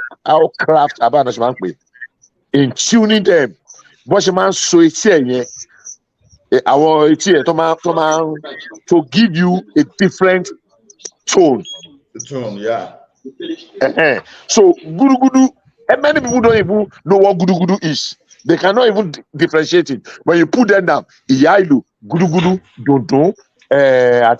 craft in tuning them. To give you a different tone. The tone, yeah. So gudu gudu, and many people don't even know what gudu gudu is. They cannot even differentiate it. When you put them down, Iyailu, gudu gudu, dodon, I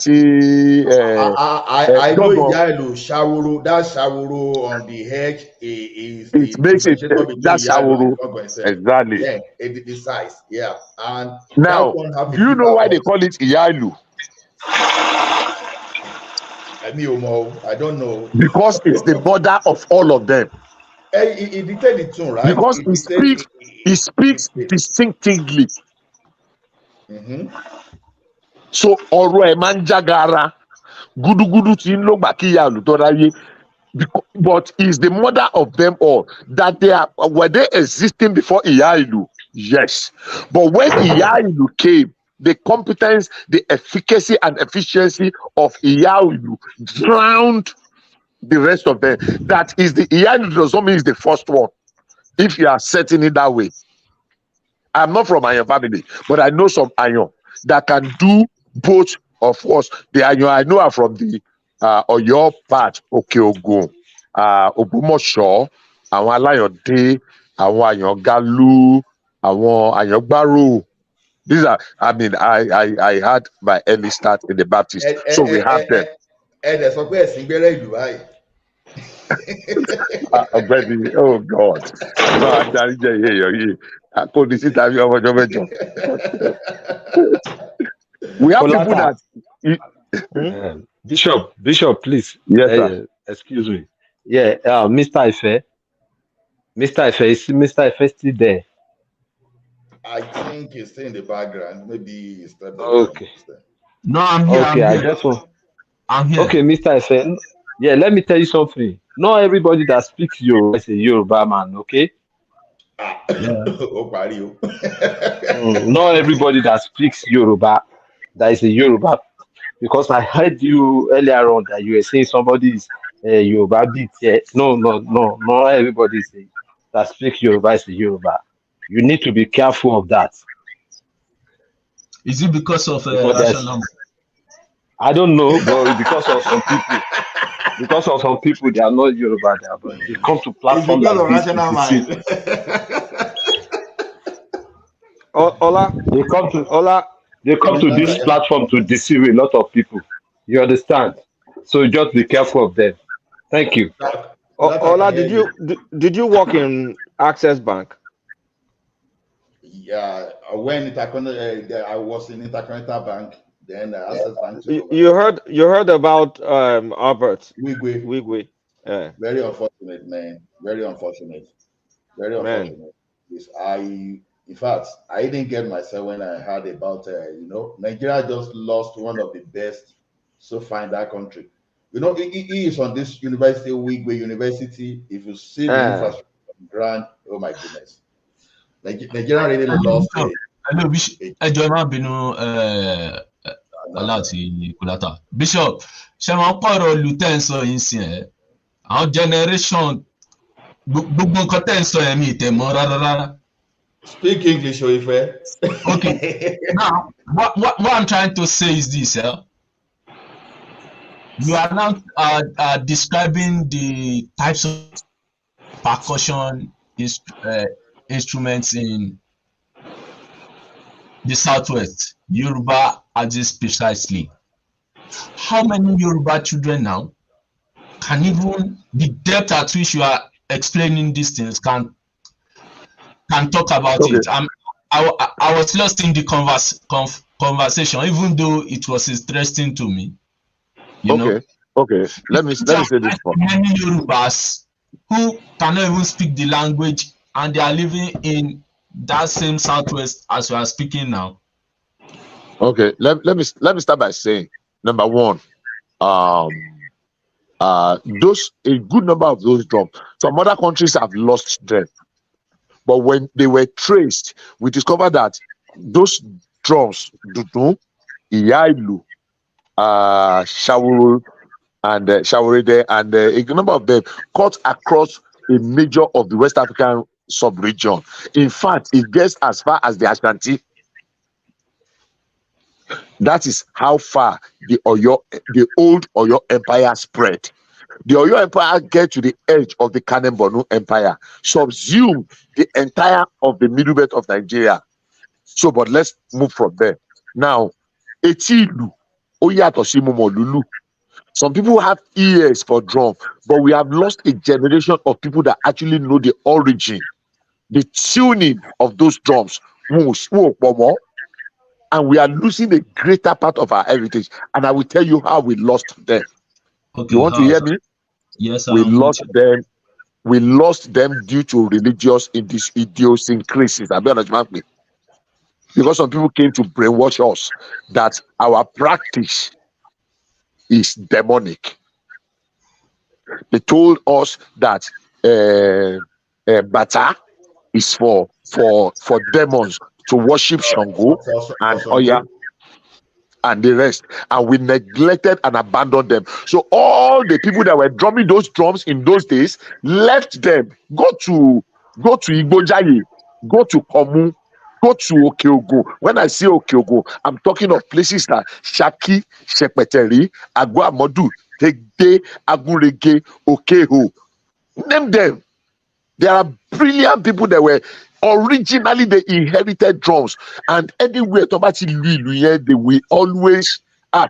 know Iyailu, Shawuru. That Shawuru on the hedge is it makes it that's Shawuru. Exactly. Yeah, the size. Yeah, and now, that one have do you know why they call it Iyailu? I don't know. Because it's the mother of all of them. It dictated the tune, right? Because it speaks distinctively. So ọ̀rọ̀ ẹ̀ máa ń jágara gúdúgúdú tí ń lògbà kí ìyá àlùtọ́ ráyé, but is the mother of them all. That were they existing before Ìyá Ìlú? Yes, but when Ìyá Ìlú came, the competence, the efficacy and efficiency of Ìyá Ìlú drowned the rest of them. That is the Ìyá Ìlú does not mean it's the first one. If you are setting it that way, I'm not from Ayon family, but I know some Ayon that can do both of us. The Ayon I know are from the Oyo part, Okeogun, Ògbómọ̀ṣọ́, àwọn Aláyọ̀dé, àwọn Àyàngalú, àwọn Àyàngbárò. These are, I mean, I had my early start in the Baptist, so we have them. Oh God! We have people that. Bishop, please. Yes, excuse me. Yeah, Mr. Ife. Is Mr. Ife still there? I think he's still in the background. Maybe he's still there. Okay. No, I'm here. Okay, I'm here. Okay, Mr. Ife. Yeah, let me tell you something. Not everybody that speaks Yoruba is a Yoruba man, okay? Not everybody that speaks Yoruba that is a Yoruba, because I heard you earlier on that you were saying somebody is a Yoruba beat. Yeah. No, not everybody that speaks Yoruba is a Yoruba. You need to be careful of that. Is it because of I don't know, but because of some people. Because of some people, they are not Yoruba there, but they come to platforms like this. They come to this platform to deceive a lot of people. You understand? So just be careful of them. Thank you. Ola, did you work in Access Bank? Yeah, when I was in Intercontinental Bank. Then Access Bank. You heard about Albert Wigwe. Yeah. Very unfortunate, man. Very unfortunate. Very unfortunate. Yes, in fact, I didn't get myself when I heard about Nigeria just lost one of the best so far in that country. He is on this university, Wigwe University. If you see the infrastructure grant, oh my goodness. Nigeria really lost it. láti Kulata. Bishop, ṣe máa ń pọ̀rọ̀ lu tẹ́ ń sọ yìí sí ẹ̀ àwọn generation gbogbo nǹkan tẹ́ ń sọ ẹ̀mí ìtẹ̀mọ́ rárá. Speak English, Oife. Okay. Now, what I'm trying to say is this. You are now describing the types of percussion instruments in the Southwest, Yoruba Axis precisely. How many Yoruba children now can even the depth at which you are explaining these things can talk about it? I was lost in the conversation, even though it was interesting to me. You know? Okay. Let me say this for many Yorubas who cannot even speak the language, and they are living in that same southwest as we are speaking now. Okay, let me start by saying, number one, those a good number of those drums, some other countries have lost them, but when they were traced, we discovered that those drums, Dudu, Iyailu, Shawuru, and Shawarede, and a number of them cut across a major of the West African sub-region. In fact, it gets as far as the Ashanti. That is how far the old Oyo Empire spread. The Oyo Empire get to the edge of the Kanem Borno Empire, subsume the entire of the middle belt of Nigeria. So, but let's move from there. Now, Etilu, Oyatosimo some people have ears for drum, but we have lost a generation of people that actually know the origin, the tuning of those drums. And we are losing a greater part of our heritage. And I will tell you how we lost them. Okay, you want to hear me? Yes, sir. We lost them. We lost them due to religious idiosyncrasies. Because some people came to brainwash us that our practice is demonic. They told us that Bata is for demons to worship Shango and Oya and the rest, and we neglected and abandoned them. So all the people that were drumming those drums in those days left them, go to Igbojaye, go to Komu, go to Okeogo. When I say Okeogo, I'm talking of places like Shaki, Shepeteri, Agwamodu, Tegde, Agurege, Okeho. Name them. There are brilliant people that were originally they inherited drums, and anywhere they will always they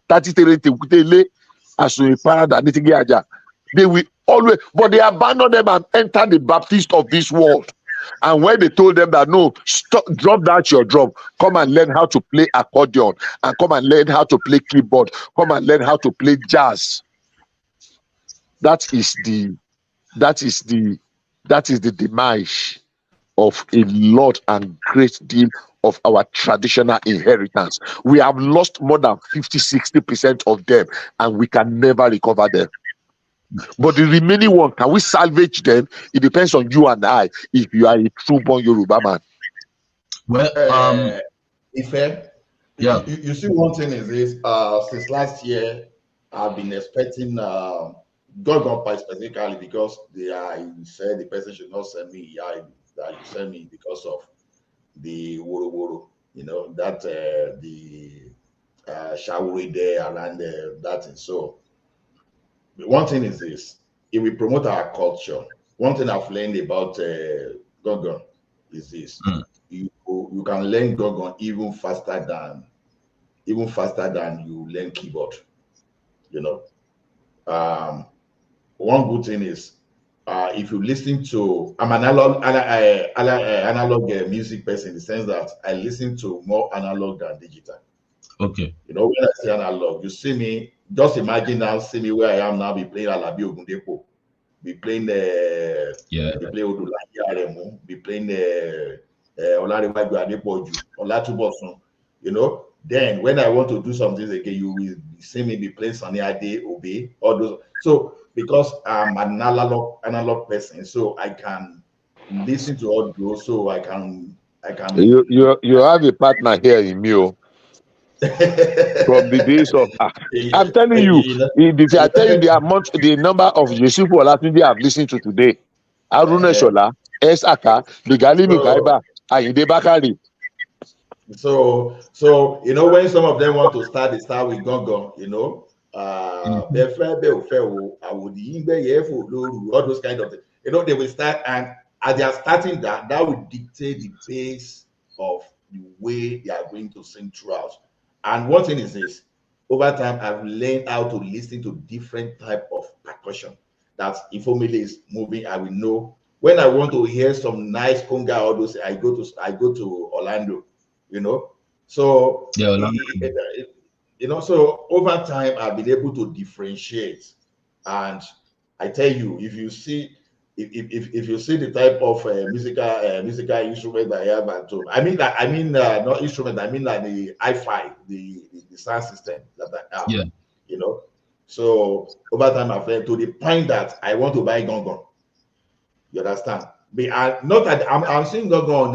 will always, but they abandoned them and entered the Baptist of this world. And when they told them that no, stop, drop down your drum, come and learn how to play accordion, and come and learn how to play keyboard, come and learn how to play jazz. That is the demise of a lot and great deal of our traditional inheritance. We have lost more than 50-60% of them, and we can never recover them. But the remaining one, can we salvage them? It depends on you and I, if you are a true born Yoruba man. Well, Ife, yeah. You see, one thing is this, since last year, I've been expecting Gorgon Pie specifically because you said the person should not send me that you send me because of the Woro Woro, that the Shawuri there around that and so. But one thing is this: if we promote our culture, one thing I've learned about Gorgon is this: you can learn Gorgon even faster than you learn keyboard. One good thing is if you listen to, I'm an analog music person in the sense that I listen to more analog than digital. Okay. When I say analog, you see me, just imagine now, see me where I am now, be playing Alabi Ogundepo, be playing be playing Odulayi Aremu, be playing Olariwaju Adepoju, Olatubosun, Then when I want to do something again, you will see me be playing Sunny Ade, Obe, all those. So because I'm an analog person, so I can listen to all those, so I can. You have a partner here in Mio. From the days of I'm telling you, I tell you the number of Yusuf Olatunde I've listened to today. Aruna Shola, Esaka, Bigali Mugaiba, Ayinde Bakari. So when some of them want to start, they start with Gongon, all those kind of things. They will start, and as they are starting that will dictate the pace of the way they are going to sing throughout. And one thing is this: over time, I've learned how to listen to different type of percussion. That if Omele is moving, I will know. When I want to hear some nice conga, all those, I go to Orlando. So You know, so over time, I've been able to differentiate. And I tell you, if you see, if you see the type of musical instrument I have at home, not instrument, I mean like the hi-fi, the sound system that I have. Yeah. You know, so over time I've learned to the point that I want to buy gongon. You understand? I'm seeing gongon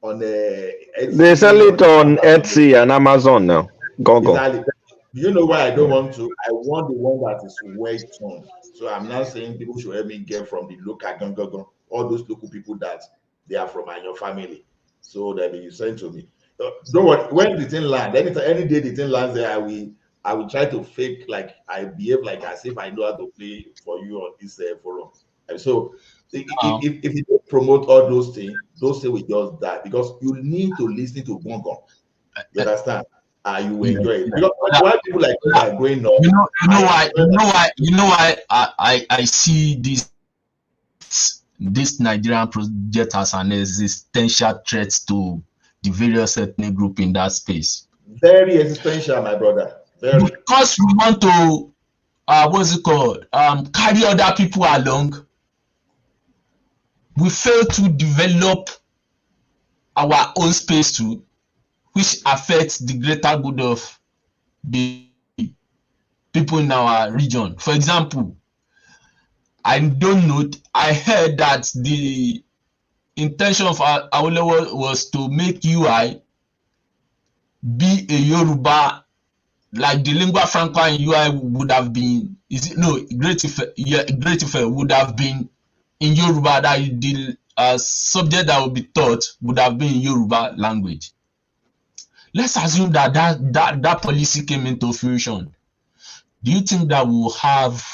on Etsy. They sell it on Etsy and Amazon now. Gongo. Exactly. Do you know why I don't want to? I want the one that is well toned. So I'm not saying people should help me get from the local gongon, all those local people that they are from your family. So that they send to me. Don't worry, when the thing lands, any day the thing lands there, I will try to fake like I behave like as if I know how to play for you on this forum. And so if you don't promote all those things will just die because you need to listen to gongon. You understand? You will enjoy it. Because why people like you are going on? You know why I see this Nigerian project as an existential threat to the various ethnic group in that space. Very existential, my brother. Very. Because we want to what's it called? Carry other people along. We fail to develop our own space too, which affects the greater good of the people in our region. For example, I don't know, I heard that the intention of Awolowo was to make UI be a Yoruba, like the lingua franca in UI would have been, Great Ife would have been in Yoruba, that the subject that would be taught would have been in Yoruba language. Let's assume that policy came into fruition. Do you think that we'll have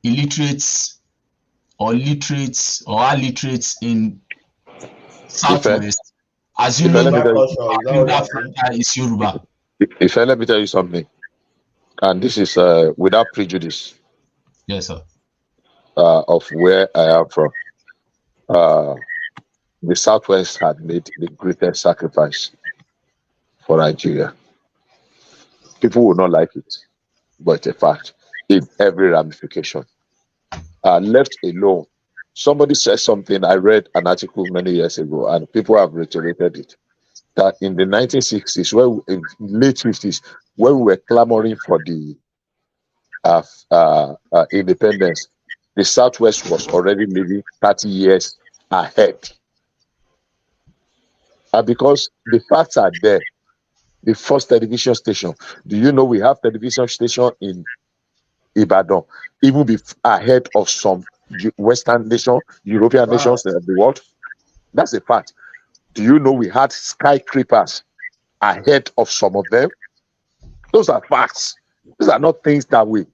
illiterates or literates or illiterates in Southwest? Assuming that is Yoruba. If I let me tell you something, and this is without prejudice. Yes, sir. Of where I am from. The Southwest had made the greatest sacrifice for Nigeria. People will not like it, but it's a fact in every ramification. Left alone, somebody said something, I read an article many years ago, and people have reiterated it, that in the 1960s, late 50s, when we were clamoring for the independence, the Southwest was already living 30 years ahead. And because the facts are there, the first television station, do you know we have television station in Ibadan, even ahead of some Western nations, European nations in the world? That's a fact. Do you know we had skyscrapers ahead of some of them? Those are facts. These are not things that we...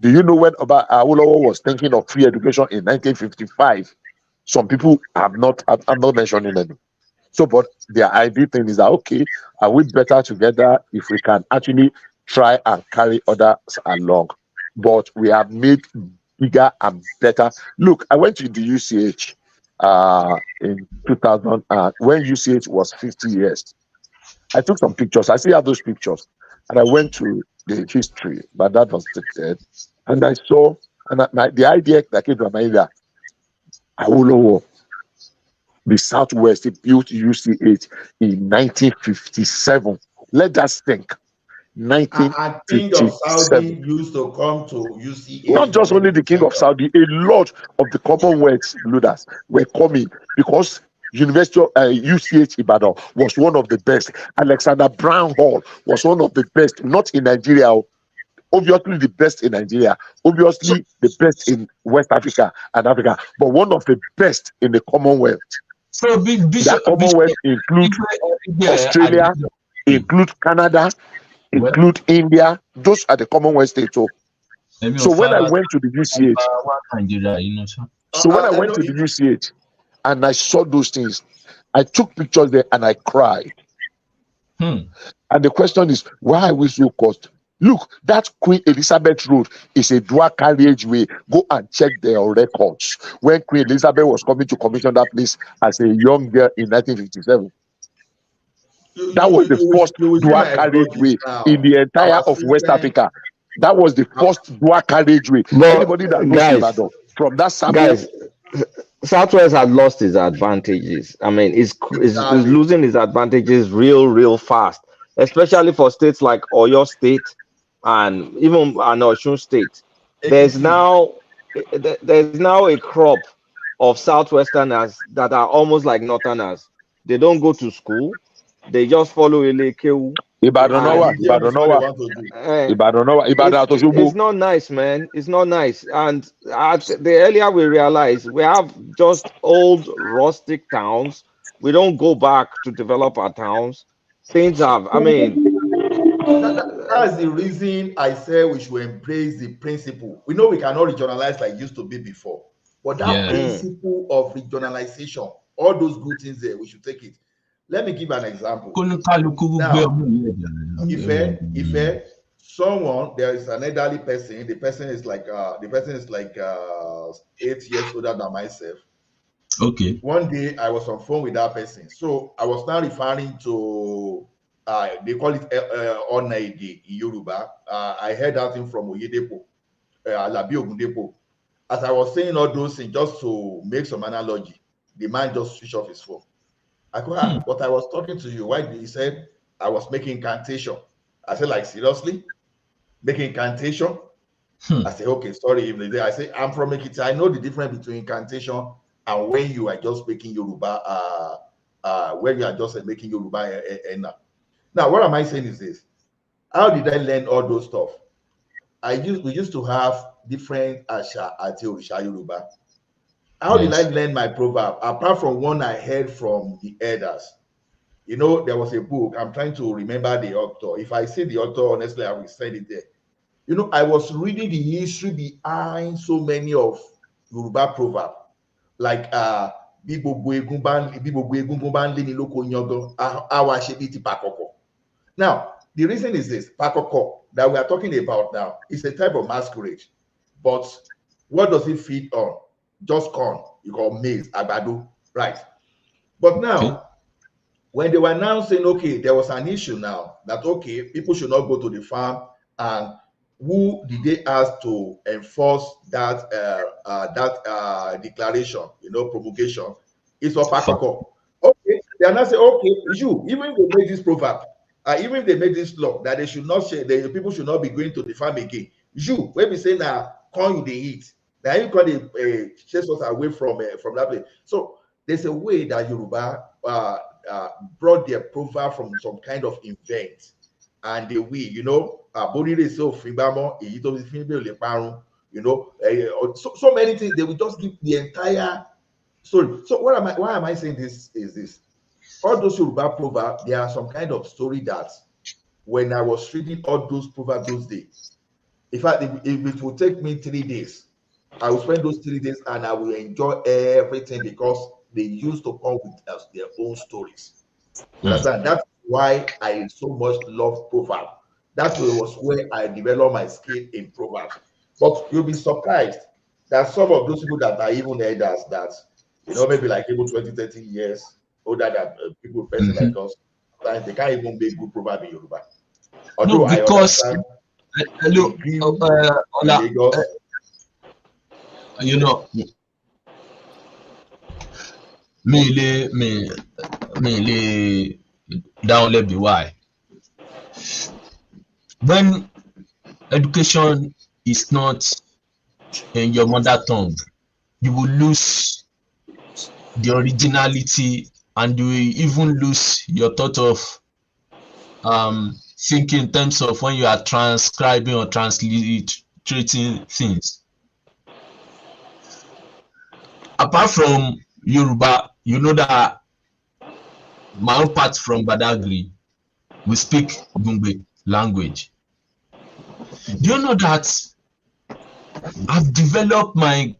Do you know when Awolowo was thinking of free education in 1955? Some people I'm not mentioning them. So, but their idea thing is that, okay, are we better together if we can actually try and carry others along? But we have made bigger and better. Look, I went to the UCH in 2000, when UCH was 50 years. I took some pictures. I still have those pictures. And I went to the history, but that was dead. And I saw, and the idea that came to my mind that Awolowo, the Southwest, built UCH in 1957. Let us think. And King of Saudi used to come to UCH. Not just only the King of Saudi, a lot of the Commonwealth leaders were coming because University of UCH Ibadan was one of the best. Alexander Brown Hall was one of the best, not in Nigeria, obviously the best in Nigeria, obviously the best in West Africa and Africa, but one of the best in the Commonwealth. So that Commonwealth includes Australia, include Canada, include India. Those are the Commonwealth states. So when I went to the UCH, and I saw those things, I took pictures there and I cried. And the question is, why are we so cost? Look, that Queen Elizabeth Road is a dual carriageway. Go and check their records. When Queen Elizabeth was coming to commission that place as a young girl in 1957. That was the first dual carriageway in the entire of West Africa. That was the first dual carriageway. Anybody that goes to Ibadan from that sample. Southwest had lost its advantages. I mean, it's losing its advantages real fast, especially for states like Oyo State and even Osun State. There's now a crop of Southwesterners that are almost like Northerners. They don't go to school. They just follow Elekeu. It's not nice, man. It's not nice. And the earlier we realize, we have just old rustic towns. We don't go back to develop our towns. Things have, I mean, that's the reason I say we should embrace the principle. We know we cannot regionalize like it used to be before, but that principle of regionalization, all those good things there, we should take it. Let me give an example. Now, if someone, there is an elderly person, the person is like 8 years older than myself. Okay. One day I was on phone with that person, so I was now referring to they call it Onaide in Yoruba. I heard that thing from Oyedepo, Alabi Ogundepo. As I was saying all those things, just to make some analogy, the man just switched off his phone. I go, but I was talking to you. Why did he say I was making incantation? I said, like, seriously? Making incantation? I said, okay, sorry. I say, I'm from Ekiti. I know the difference between incantation and when you are just making Yoruba, when you are just making Yoruba. Now, what am I saying is this. How did I learn all those stuff? We used to have different Asha Ati Orisha Yoruba. How did I learn my proverb? Apart from one I heard from the elders. You know, there was a book. I'm trying to remember the author. If I say the author, honestly, I will send it there. You know, I was reading the history behind so many of Yoruba proverbs. Like, now, the reason is this, pakoko, that we are talking about now, is a type of masquerade. But what does it feed on? Just corn, you call maize, agbado, right? But now, when they were now saying, okay, there was an issue now that, okay, people should not go to the farm, and who did they ask to enforce that declaration, you know, promulgation? It's for pakoko. Okay, they are not saying, okay, even if they made this proverb, even if they made this law that they should not share, the people should not be going to the farm again. When we say now, corn you they eat. Now you call it chase us away from that place. So there's a way that Yoruba brought their proverb from some kind of event, and the way, you know, you know, so many things. They will just give the entire story. So why am I saying this is this? All those Yoruba proverbs, there are some kind of story that when I was reading all those proverbs those days, in fact, if it would take me 3 days, I will spend those 3 days and I will enjoy everything because they used to come with us their own stories. Understand? That's why I so much love proverbs. That was where I developed my skill in proverbs. But you'll be surprised that some of those people that are even elders that, you know, maybe like even 20, 30 years older than people, person like us, they can't even make good proverb in Yoruba. Although no, because you know, me down let be why. When education is not in your mother tongue, you will lose the originality, and you will even lose your thought of thinking in terms of when you are transcribing or transliterating things. Apart from Yoruba, you know that my own part from Badagry, we speak Bungbe language. Do you know that I've developed my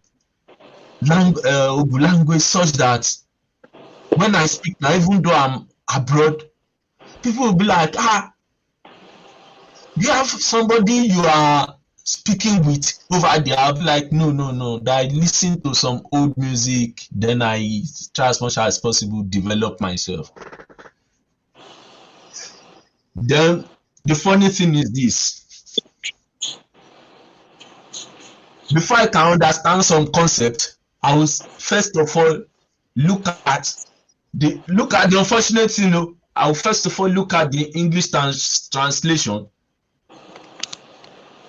language such that when I speak now, even though I'm abroad, people will be like, you have somebody you are speaking with over there. I'll be like, no, that I listen to some old music, then I try as much as possible develop myself. Then the funny thing is this. Before I can understand some concept, I will first of all look at the unfortunate thing. I will first of all look at the English translation.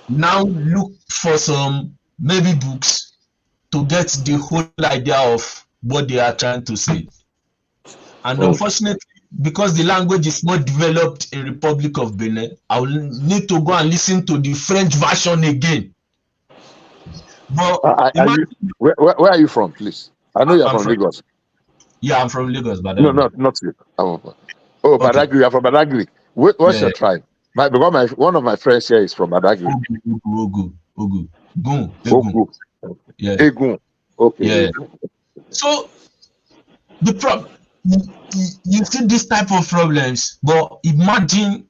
Now look for some maybe books to get the whole idea of what they are trying to say. And unfortunately, because the language is not developed in Republic of Benin, I will need to go and listen to the French version again. But where are you from, please? I know you're from Lagos. Yeah, I'm from Lagos, but no, not you. Badagry. You're from Badagry. What's your tribe? Because one of my friends here is from Badagry. Ogu. Yeah. Egun. Okay. Yeah. So the problem, you see this type of problems, but imagine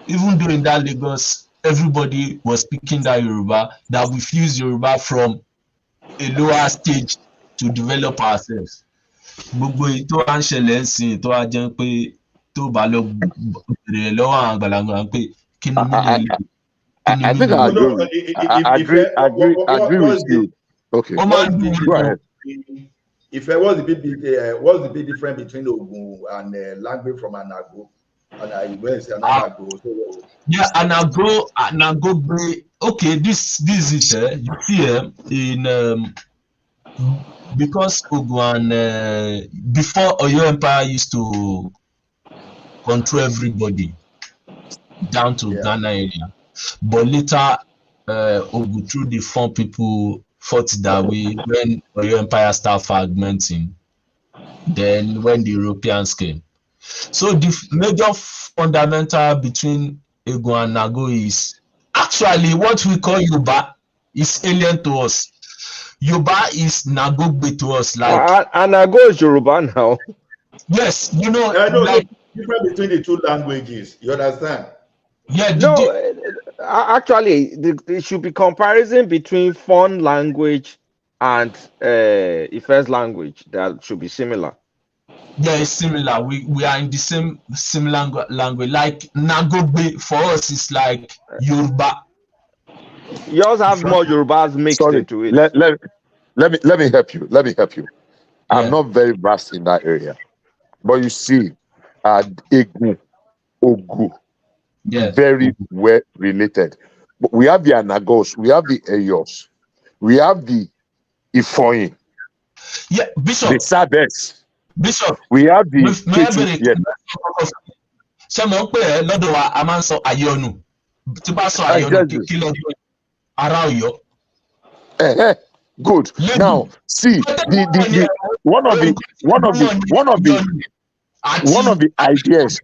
even during that Lagos, everybody was speaking that Yoruba, that we fuse Yoruba from a lower stage to develop ourselves. Gbogbo ètò à ń ṣẹlẹ̀ ń sìn tó wá jẹ́ pé tó bá lọ bèrè lọ́wọ́ àwọn àgbàlagbà pé kí ni mí lè. I think I agree with you. Okay. Go ahead. If there was what's the big difference between Ogun and language from Anago? Yeah, Anago. Okay, this is it. You see, in because Ogun before Oyo Empire used to control everybody down to Ghana area, but later Ogun through the four people fought that way when Oyo Empire started fragmenting. Then when the Europeans came. So the major fundamental between Ego and Nago is actually what we call Yoruba is alien to us. Yoruba is Nagogbe to us. Like and Nago is Yoruba now. Yes, you know, like difference between the two languages. You understand? Yeah. No, actually, it should be comparison between Fon language and Ife's language that should be similar. Yeah, it's similar. We are in the same language. Like Nagogbe for us is like Yoruba. Yours have more Yorubas mixed into it. Let me help you. I'm not very vast in that area, but you see, Egu, Ogu, very well related. But we have the Anagos, we have the Eyos, we have the Ifoyin. Yeah, Bishop. The Sabes. Bishop, we have the ṣé mo ń pè ẹ́ lọ́dọ̀ wa a máa ń sọ àyọ̀nù tí bá sọ àyọ̀nù kí lọ́dọ̀ ara Ọ̀yọ́. Good. Now see the one of the ideas.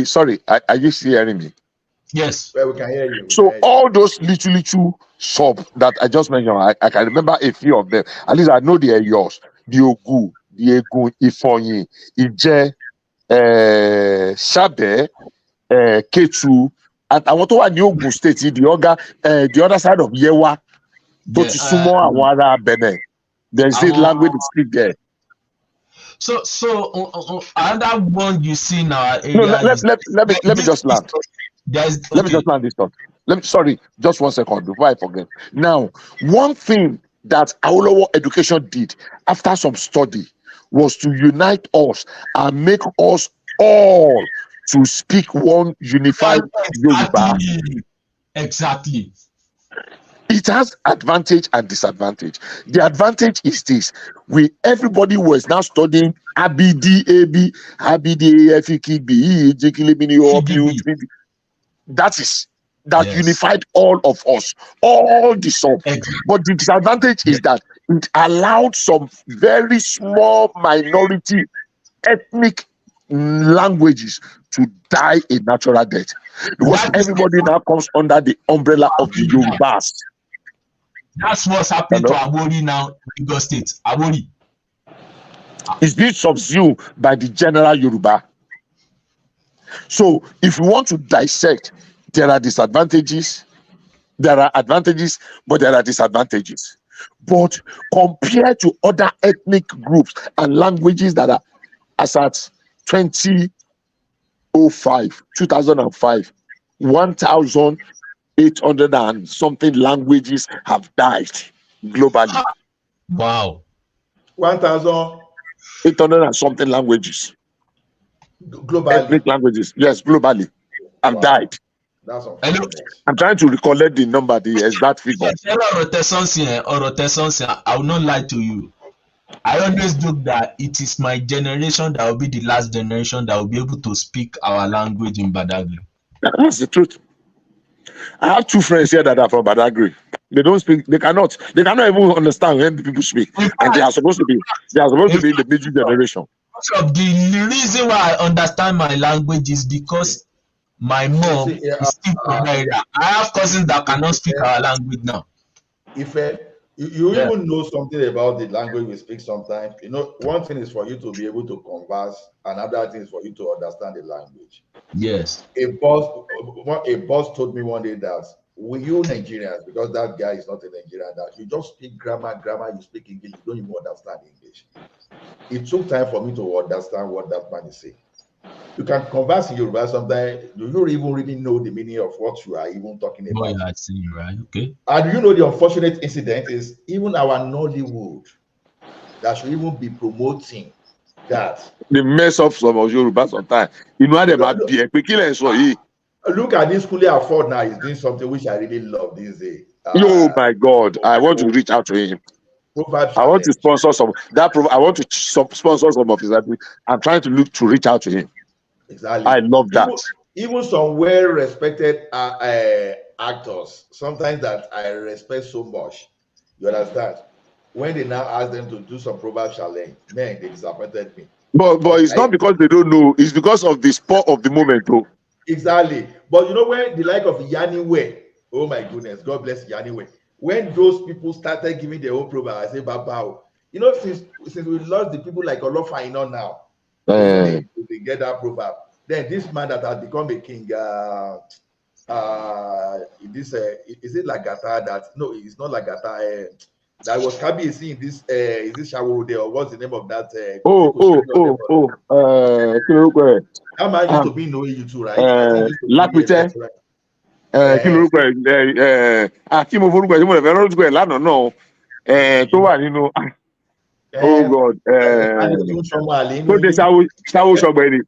Sorry, are you still hearing me? Yes. Well, we can hear you. So all those little sub that I just mentioned, I can remember a few of them. At least I know they are yours. The Ogu, the Egun, Ifonyi, Ije, Shabe, Ketu, and I want to add the Ogun State, the other side of Yewa, Totisumo and Wara Benin. There's this language to speak there. So another one you see now. No, let me just land. Let me just land this thought. Sorry, just 1 second before I forget. Now, one thing that our education did after some study was to unite us and make us all to speak one unified Yoruba. Exactly. It has advantage and disadvantage. The advantage is this: everybody was now studying ABD, that unified all of us, all the sub. But the disadvantage is that it allowed some very small minority ethnic languages to die a natural death, because everybody now comes under the umbrella of the Yorubas. That's what's happening to Awori now in Lagos State. Awori. It's being subsumed by the general Yoruba. So if we want to dissect, there are disadvantages. There are advantages, but there are disadvantages. But compared to other ethnic groups and languages that are as at 20 2005, 1,800 and something languages have died globally. Wow. 1,800 and something languages. Globally. Ethnic languages, yes, globally, have died. That's unfortunate. I'm trying to recollect the number, the exact figure. I will not lie to you. I always joke that it is my generation that will be the last generation that will be able to speak our language in Badagry. That's the truth. I have two friends here that are from Badagry. They don't speak. They cannot even understand when the people speak, and they are supposed to be in the middle generation. The reason why I understand my language is because my mom is still from area. I have cousins that cannot speak our language now. If you even know something about the language we speak sometimes, you know, one thing is for you to be able to converse, another thing is for you to understand the language. Yes. A boss told me one day that you Nigerians, because that guy is not a Nigerian, that you just speak grammar, you speak English, you don't even understand English. It took time for me to understand what that man is saying. You can converse in Yoruba sometimes, you don't even really know the meaning of what you are even talking about. Oh, yeah, I see, right? Okay. And you know the unfortunate incident is even our Nollywood that should even be promoting that. They mess up some of Yoruba sometimes. You know they might be Look at this Kule Afford now. He's doing something which I really love these days. Oh my God! I want to reach out to him. I want to sponsor some I want to sponsor some of his activities. I'm trying to reach out to him. Exactly. I love that. Even some well-respected actors, sometimes that I respect so much. You understand? When they now ask them to do some proverb challenge, man, they disappointed me. But it's not because they don't know. It's because of the spur of the moment, though. Exactly. But you know when the like of Yaniwe, oh my goodness, God bless Yaniwe. When those people started giving their own proverb, I say, Babao. You know, since we lost the people like Olofaino now, they get that proverb. Then this man that has become a king, is it Lagata that? No, it's not Lagata. That was Kabiyesi in this. Is this Shaworo or what's the name of that? That man used to be in OAU too, right? Lápìtẹ́. Kí lorúkọ ẹ̀ kí mo forúkọ ẹ̀ tí mo lè fẹ́ lórúkọ ẹ̀ lánàá náà tó wà nínú. Oh God. Tó dé Ṣáwó Ṣọgbẹ̀rì.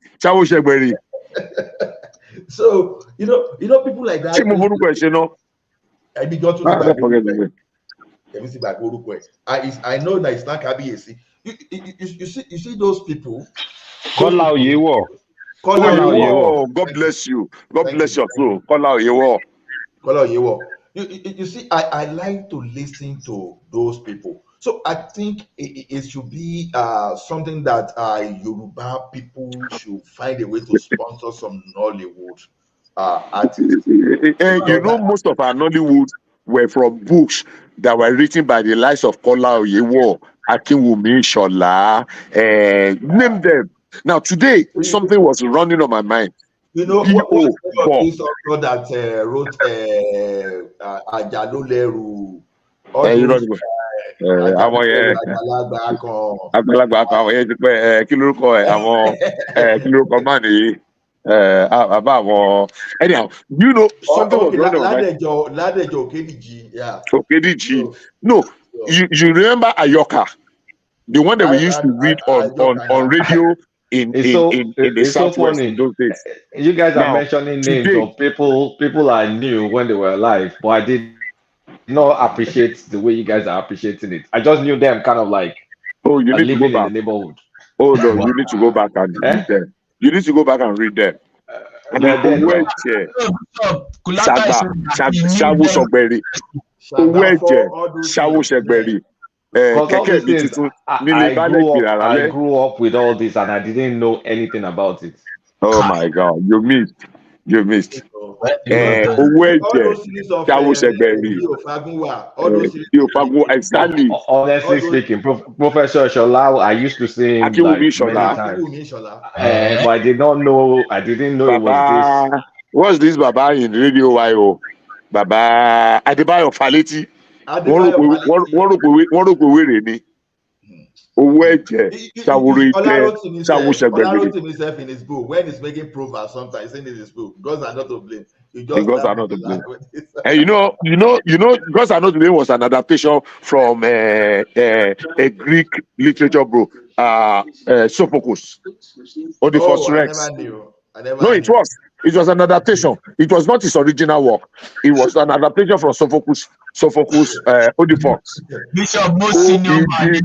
So you know people like that. Tí mo forúkọ ẹ̀ ṣe náà. I know that it's not Kabiyesi. You see those people. Kola Oyewo. God bless you. God bless your soul. Kola Oyewo. You see, I like to listen to those people. So I think it should be something that Yoruba people should find a way to sponsor some Nollywood artists. You know, most of our Nollywood were from books that were written by the likes of Kola Oyewo, Akinwumi, Shola, name them. Now today, something was running on my mind. You know what this author that wrote Ajaloleru, àgbàlagbà kan àwọn yẹn ti pẹ́ kí lórúkọ ẹ̀ àwọn kí lórúkọ máa nìyí àbá àwọn anyhow you know something was running on my mind. Ladejo Okediji, yeah. Okediji, no, you remember Ayoka, the one that we used to read on radio. In the Southwest in those days. You guys are mentioning names of people I knew when they were alive, but I did not appreciate the way you guys are appreciating it. I just knew them kind of like you need to go back in the neighborhood. Oh no, you need to go back and read them. You need to go back and read them. Ṣáwó Ṣọgbẹ̀rì. Ṣáwó Ṣọgbẹ̀rì. I grew up with all this and I didn't know anything about it. Oh my God, you missed. Exactly. Honestly speaking, Professor Shola, I used to see him like many times. But I didn't know it was this. What's this Baba in Radio YO? Baba Adebayo Faleti. Wọ́n rò pé wèrè ni. Olarotimi himself in his book, when he's making proverbs, sometimes in his book, gods are not to blame. You just gods are not to blame. And you know, gods are not to blame was an adaptation from a Greek literature book, Sophocles, Oedipus Rex. I never knew. No, it was an adaptation. It was not his original work. It was an adaptation from Sophocles, Oedipus. Bishop, most senior man.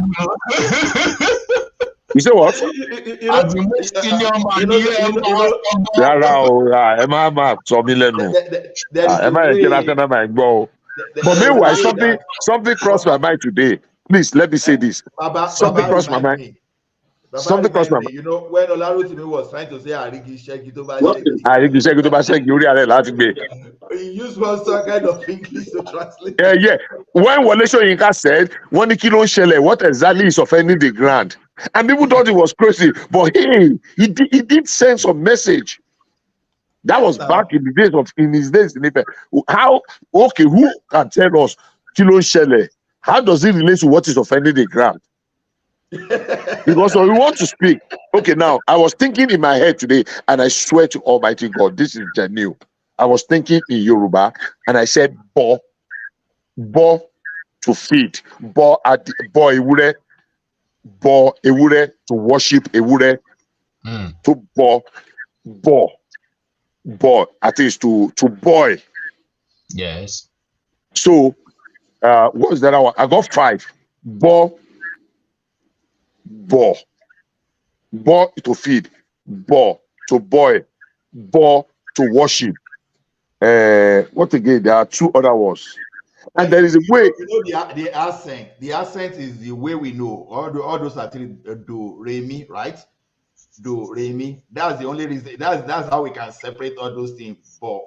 You say what? As the most senior man here. But meanwhile, something crossed my mind today. Please let me say this. Something crossed my mind. Something crossed my mind. You know, when Olarotimi was trying to say Arigi Sheki Toba he used one kind of English to translate. Yeah. When Wole Soyinka said, what exactly is offending the ground? And people thought it was crazy, but hey, he did send some message. That was back in his days in Ife. Who can tell us Kilo Shele? How does it relate to what is offending the ground? Because when we want to speak, okay, now I was thinking in my head today, and I swear to Almighty God, this is genuine. I was thinking in Yoruba, and I said, bo to feed, bo ewure, to worship ewure, to bo, at least to boy. Yes. So, what was that one? I got 5. Bo to feed, bo to boy, bo to worship. What again? There are 2 other words, and there is a way. You know the accent. The accent is the way we know. All those are do re mi, right? Do re mi. That's the only reason. That's how we can separate all those things. Bo,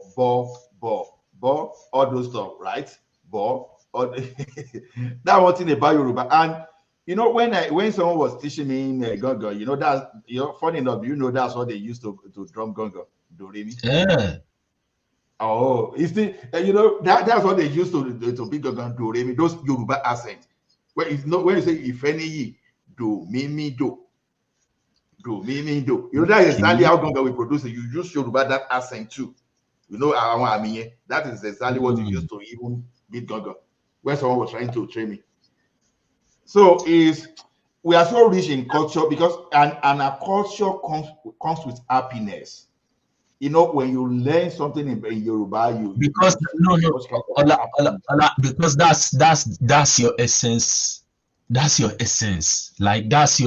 all those stuff, right? Bo. That one thing about Yoruba. And you know, when someone was teaching me gongo, you know that funny enough, that's what they used to drum gongo, do re mi. Yeah. Oh, that's what they used to be gongo, do re mi. Those Yoruba accent. When you say if any do me do. Do me do. You know that is exactly how gongo we produce it. You use Yoruba that accent too. You know that is exactly what you used to even beat gongo when someone was trying to train me. So we are so rich in culture because and our culture comes with happiness. You know, when you learn something in Yoruba, because that's your essence. That's your essence. Like that's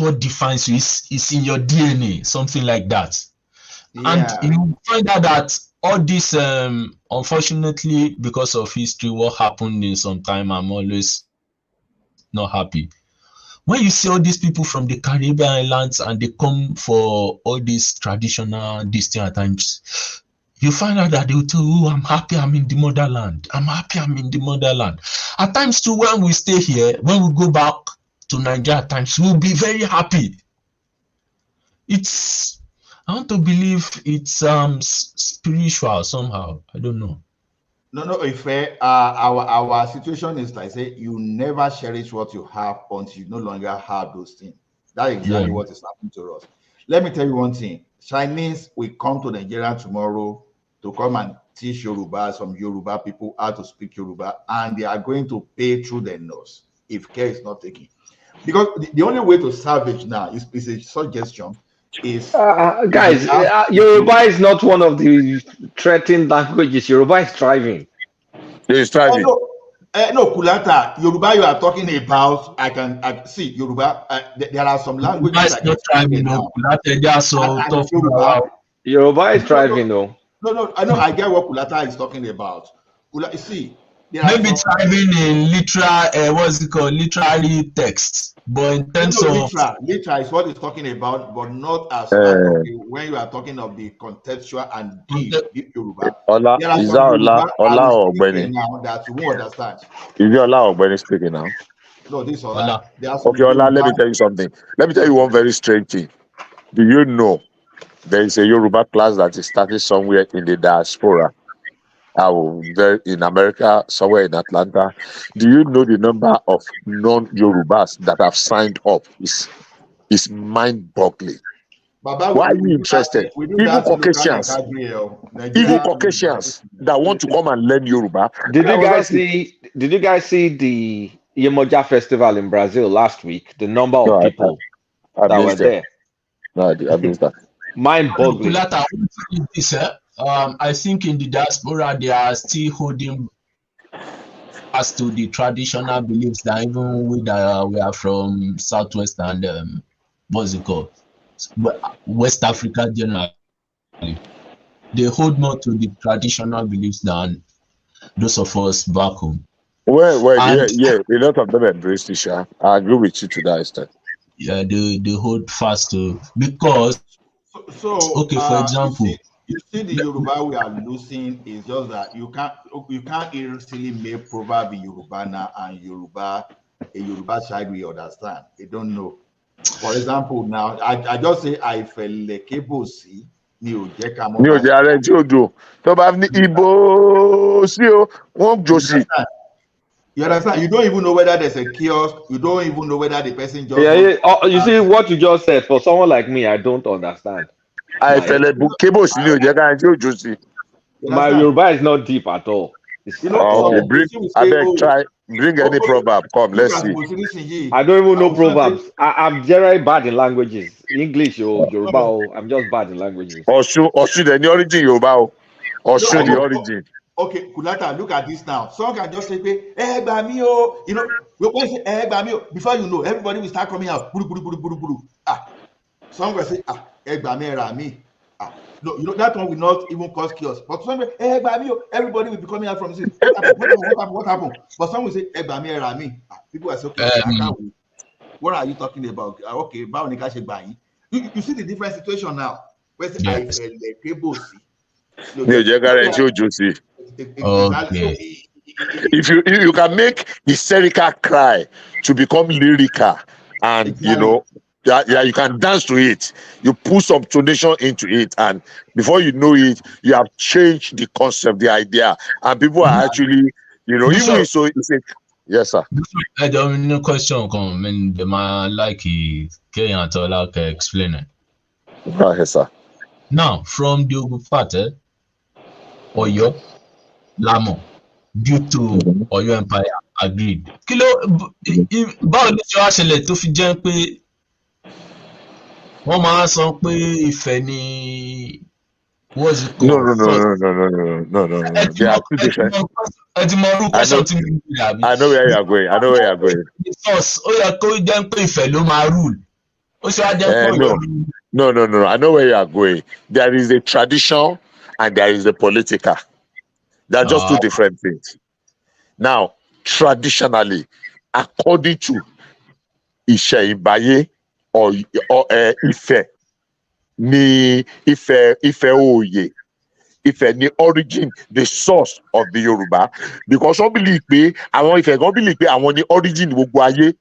what defines you. It's in your DNA, something like that. Yeah. And you find out that all this, unfortunately, because of history, what happened in some time, I'm always not happy. When you see all these people from the Caribbean islands and they come for all these traditional distant times, you find out that they will tell you, I'm happy I'm in the motherland. I'm happy I'm in the motherland. At times too, when we stay here, when we go back to Nigeria, at times we'll be very happy. I want to believe it's spiritual somehow. I don't know. No, if our situation is like say you never cherish what you have until you no longer have those things. That's exactly what is happening to us. Let me tell you one thing. Chinese will come to Nigeria tomorrow to come and teach Yoruba, some Yoruba people how to speak Yoruba, and they are going to pay through their nose if care is not taken. Because the only way to salvage now is a suggestion. Guys, Yoruba is not one of the threatened languages. Yoruba is thriving. It's thriving. No, Kulata, Yoruba you are talking about, I see Yoruba. There are some languages that are thriving now. Yoruba is thriving, though. No, I know. I get what Kulata is talking about. See, maybe thriving in literal, what's it called, literary text. But in terms of literal is what he's talking about, but not as when you are talking of the contextual and deep Yoruba. Ola, is that Ola or Benny? Now that you won't understand. Is it Ola or Benny speaking now? No, this Ola. Okay, Ola, let me tell you something. Let me tell you one very strange thing. Do you know there is a Yoruba class that is starting somewhere in the diaspora? in America, somewhere in Atlanta. Do you know the number of non-Yorubas that have signed up? It's mind-boggling. Baba, Why are you interested? Even Caucasians that want to come and learn Yoruba. Did you guys see the Yemoja festival in Brazil last week? The number of people that were there. No, I missed that. Mind-boggling. I think in the diaspora they are still holding as to the traditional beliefs that even we are from Southwest and what's it called, West Africa generally. They hold more to the traditional beliefs than those of us back home. Well, yeah, a lot of them embrace this. I agree with you to that extent. Yeah, they hold fast to, because okay, for example, you see the Yoruba we are losing is just that you can't easily make proverb in Yoruba now and a Yoruba child will understand. They don't know. For example, now I just say I feel like Ebosi. You understand? You don't even know whether there's a kiosk. You don't even know whether the person just. You see what you just said. For someone like me, I don't understand. My Yoruba is not deep at all. Bring any proverb. Come, let's see. I don't even know proverbs. I'm generally bad in languages. English or Yoruba. I'm just bad in languages. Oshu, the origin Yoruba. Oshu, the origin. Okay, Kulata, look at this now. Someone can just say, you know, when you say, before you know, everybody will start coming out. Someone will say, no, you know, that one will not even cause chaos. But some everybody will be coming out from this. What happened? But some will say, people are saying, okay, what are you talking about? Okay, you see the different situation now. Where's the If you can make hysterical cry to become lyrical, and you know, you can dance to it. You put some tonation into it, and before you know it, you have changed the concept, the idea, and people are actually, you know, even so. Yes, sir. I don't know question come. I mean, the man like he can explain it. Yes, sir. Now, from the Ogufate, Oyo, Lamo, due to Oyo Empire, agreed. Báwo ni ṣe wá ṣẹlẹ̀ tó fi jẹ́ pé wọ́n máa ń sọ pé Ifẹ̀ ni what's it called? No. They are two different. I know where you are going. The source, ó yẹ kó jẹ́ pé Ifẹ̀ ló máa rule. Ó ṣe wá jẹ́ pé Ọ̀yọ́. No. I know where you are going. There is a tradition and there is a political. They are just two different things. Now, traditionally, according to Ishe Ibaye or Ife, ni Ife Oye, Ife ni origin, the source of the Yoruba. Because some believe pé àwọn Ife gan believe pé àwọn ni origin gbogbo ayé.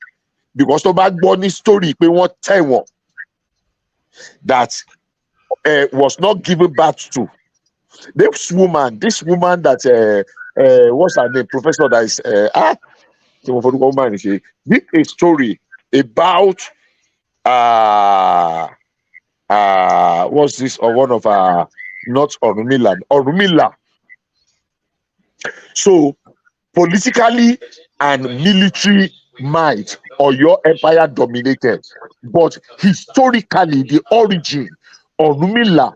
Because tó bá gbọ́ ní story pé wọ́n tẹ̀ wọ́n that was not given birth to. This woman that what's her name? Professor that is did a story about what's this, or one of not Orumila. So politically and military might or your empire dominated, but historically the origin Orumila,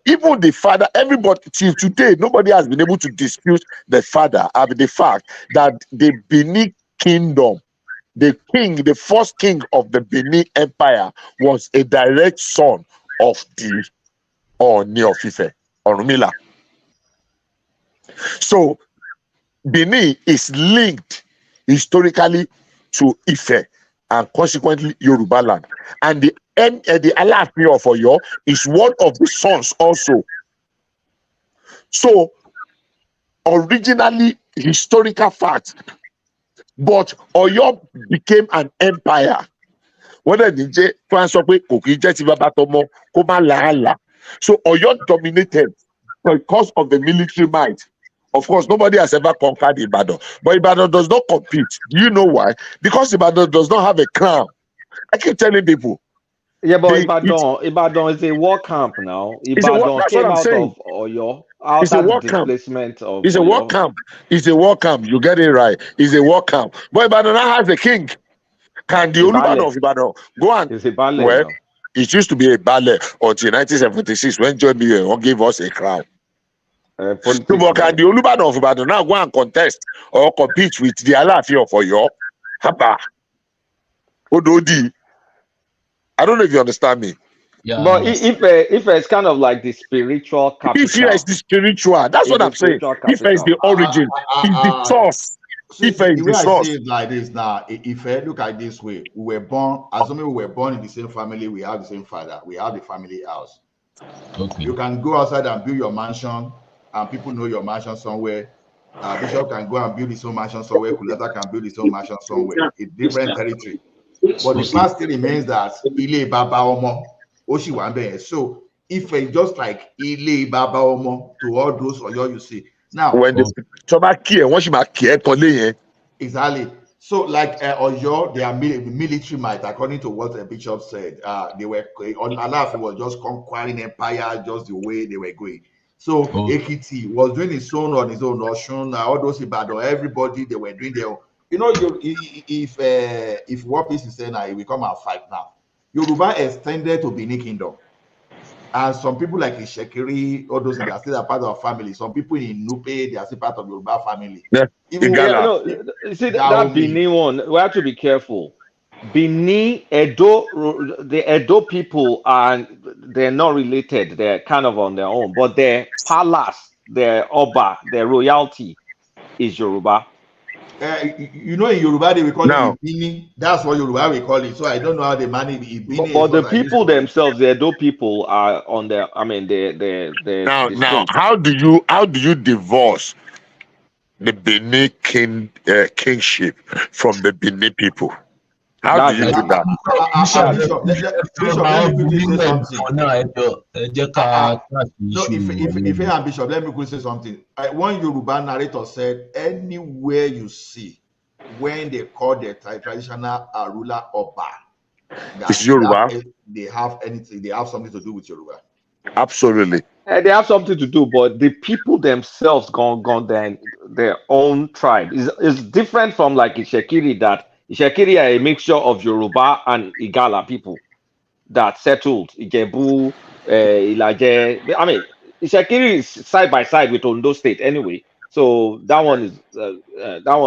even the father, everybody till today, nobody has been able to dispute the father of the fact that the Benin kingdom, the first king of the Benin Empire, was a direct son of the Ooni of Ife, Orumila. So Benin is linked historically to Ife and consequently Yoruba land, and the Alaafin of Oyo is one of the sons also. So originally historical fact, but Oyo became an empire. So Oyo dominated because of the military might Of course, nobody has ever conquered Ibadan, but Ibadan does not compete. Do you know why? Because Ibadan does not have a crown. I keep telling people. Yeah, but Ibadan is a war camp now. Ibadan That's what came I'm out saying. of Oyo It's a after the war camp. displacement of It's a war Oyo. camp. It's a war camp. You get it right. It's a war camp. But Ibadan now has a king. Can the Olubadan of Ibadan go and it's a ballet well? now. It used to be a ballet until 1976 when John B. gave us a crown. So, but can the Olubadan of Ibadan now go and contest or compete with the Alaafin of Oyo? Haba. Ododi. I don't know if you understand me. Yeah, but if it's kind of like the spiritual capital. If is the spiritual, that's what I'm saying. If is the origin, is the source. See, If is the way the I source. see it like this now, if I look at it this way, we were born, assuming we were born in the same family, we have the same father, we have the family house. Okay. You can go outside and build your mansion, and people know your mansion somewhere. Bishop can go and build his own mansion somewhere. Kuleta can build his own mansion somewhere. It's different territory. But the fact still remains that Ile Baba Omo, Oshi Wambe. So if it's just like Ile Baba Omo to all those Oyo you see. Now, when the exactly. So, like Oyo, their military might, according to what the bishop said, they were Alaafin was just conquering empire just the way they were going. So Ekiti was doing his own on his own. Oshun, all those Ibadan, everybody they were doing their own. You know, if what peace is saying now, it will come and fight now. Yoruba extended to Benin Kingdom. And some people like Ishekiri, all those they are still a part of our family. Some people in Nupe, they are still part of Yoruba family. Yeah. Even see that Benin one, we have to be careful. Benin, the Edo people they're not related, they're kind of on their own, but their palace, their Oba, their royalty is Yoruba. You know, in Yoruba they will call it Ibini. That's what Yoruba we call it. So I don't know how they manage Ibini. But the people themselves, the Edo people are on their. I mean, they're now distinct. how do you divorce the Benin kingship from the Benin people? How do you do that? Bishop, let me quickly say something. No, if I am Bishop, let me quickly say something. One Yoruba narrator said, anywhere you see when they call their traditional ruler Oba, it's Yoruba. They have anything. They have something to do with Yoruba. Absolutely. They have something to do, but the people themselves gone their own tribe is different from like Ishekiri. That Ishekiri are a mixture of Yoruba and Igala people that settled Ijebu, Ilaje. I mean, Ishekiri is side by side with Ondo State anyway, so that one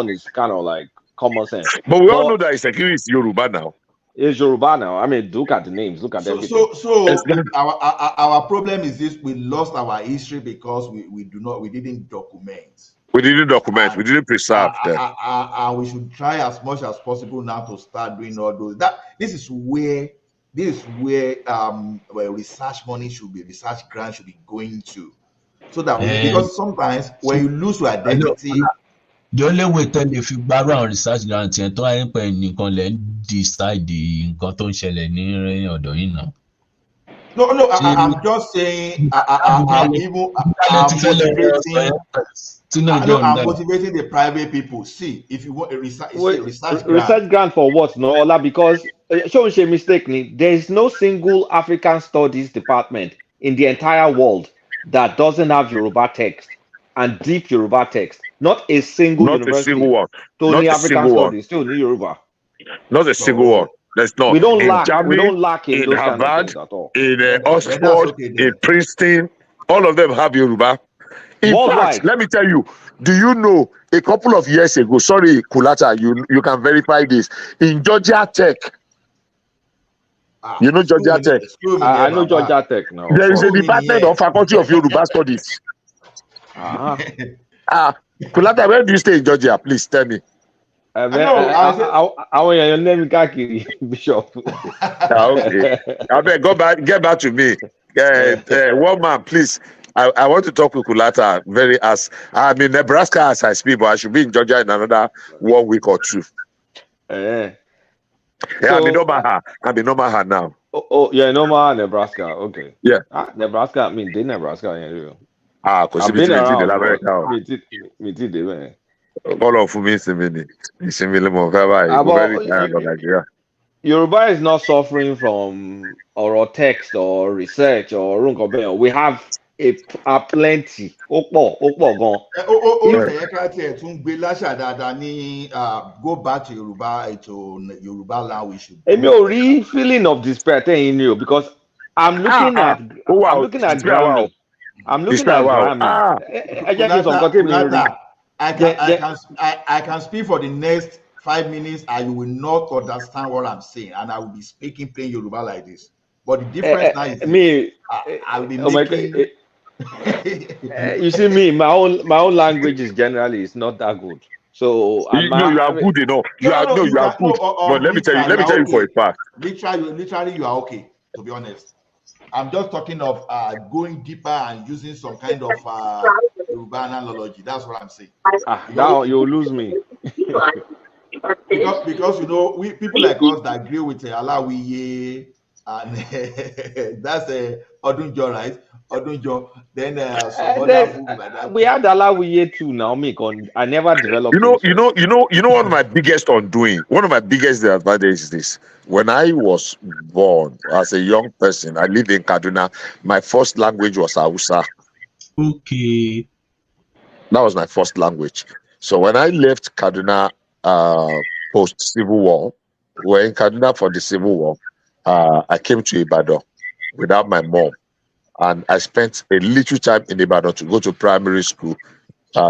is kind of like common sense. But we all know that Ishekiri is Yoruba now. It's Yoruba now. I mean, look at the names, look at everything. So our problem is this: we lost our history because we didn't document. We didn't document. We didn't preserve them. And we should try as much as possible now to start doing all those. This is where research money should be, research grant should be going to, so that because sometimes when you lose your identity. The only way tell if you borrow research grant yẹn tó wáyé pé nìkan lè decide nǹkan tó ń ṣẹlẹ̀ ní ọ̀dọ̀ yìí náà. No, I'm just saying I'm motivating the private people. See, if you want a research grant for what? No, Ola, because show a mistake. There is no single African studies department in the entire world that doesn't have Yoruba text and deep Yoruba text. Not a single university. A single one. Not African studies, still need Yoruba. Not a single one. There's not. We don't lack. Germany, we don't lack in those Harvard, kind of things at all. In Oxford, in Princeton, all of them have Yoruba. In fact, let me tell you. Do you know a couple of years ago? Sorry, Kulata, you can verify this. In Georgia Tech, you know Georgia Tech. I know Georgia Tech now. There is a department of Faculty of Yoruba Studies. Kulata, where do you stay in Georgia? Please tell me. I want your name, Kaki Bishop. Okay. I bet get back to me. One man, please. I want to talk with Kulata I'm in Nebraska as I speak, but I should be in Georgia in another 1 week or two. Yeah, I'm in Omaha now. Oh, yeah, in Omaha, Nebraska. Okay. Yeah. Nebraska, I mean, Nebraska. Yeah. I've been around, but America. me did it, man. All of me is Nigeria. Yoruba is not suffering from or text or research or runkobe. We have a plenty. Go back to Yoruba language. Feeling of despair in you because I'm looking at Grammy. I'm looking at Grammy. I can speak for the next 5 minutes and you will not understand what I'm saying, and I will be speaking plain Yoruba like this. But the difference now is I'll be making. You see me, my own language is generally not that good. So you are good enough. You are good. But let me tell you for a fact. Literally, you are okay. To be honest, I'm just talking of going deeper and using some kind of Yoruba analogy. That's what I'm saying. Now you'll lose me. because we people like us that agree with Alawiye and that's Odunjo, right? Odunjo. Then some other people like that. We had Alawiye too. Now, I never developed. You know one of my biggest undoing. One of my biggest advantages is this. When I was born as a young person, I lived in Kaduna. My first language was Hausa. Okay. That was my first language. So when I left Kaduna post Civil War, we're in Kaduna for the Civil War. I came to Ibadan without my mom, and I spent a little time in Ibadan to go to primary school,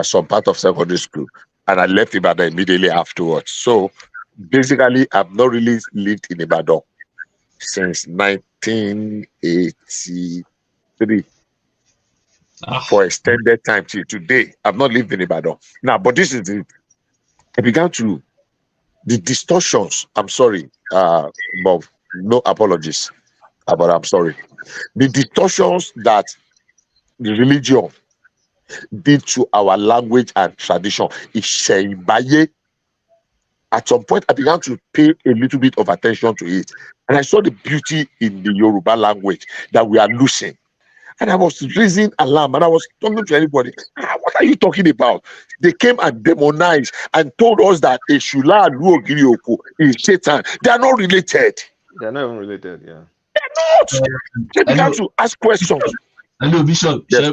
some part of secondary school, and I left Ibadan immediately afterwards. So basically, I've not really lived in Ibadan since 1983. For extended time till today. I've not lived in Ibadan. Now, but this is it. I began to the distortions. I'm sorry, but no apologies. But I'm sorry. The distortions that the religion did to our language and tradition is Sheibaye. At some point, I began to pay a little bit of attention to it. And I saw the beauty in the Yoruba language that we are losing. And I was raising alarm and I was talking to anybody. What are you talking about? They came and demonized and told us that Eshula and Luogirioko is Satan. They are not related. They're not even related, yeah. They're not. They began to ask questions. Hello, Bishop. Yes.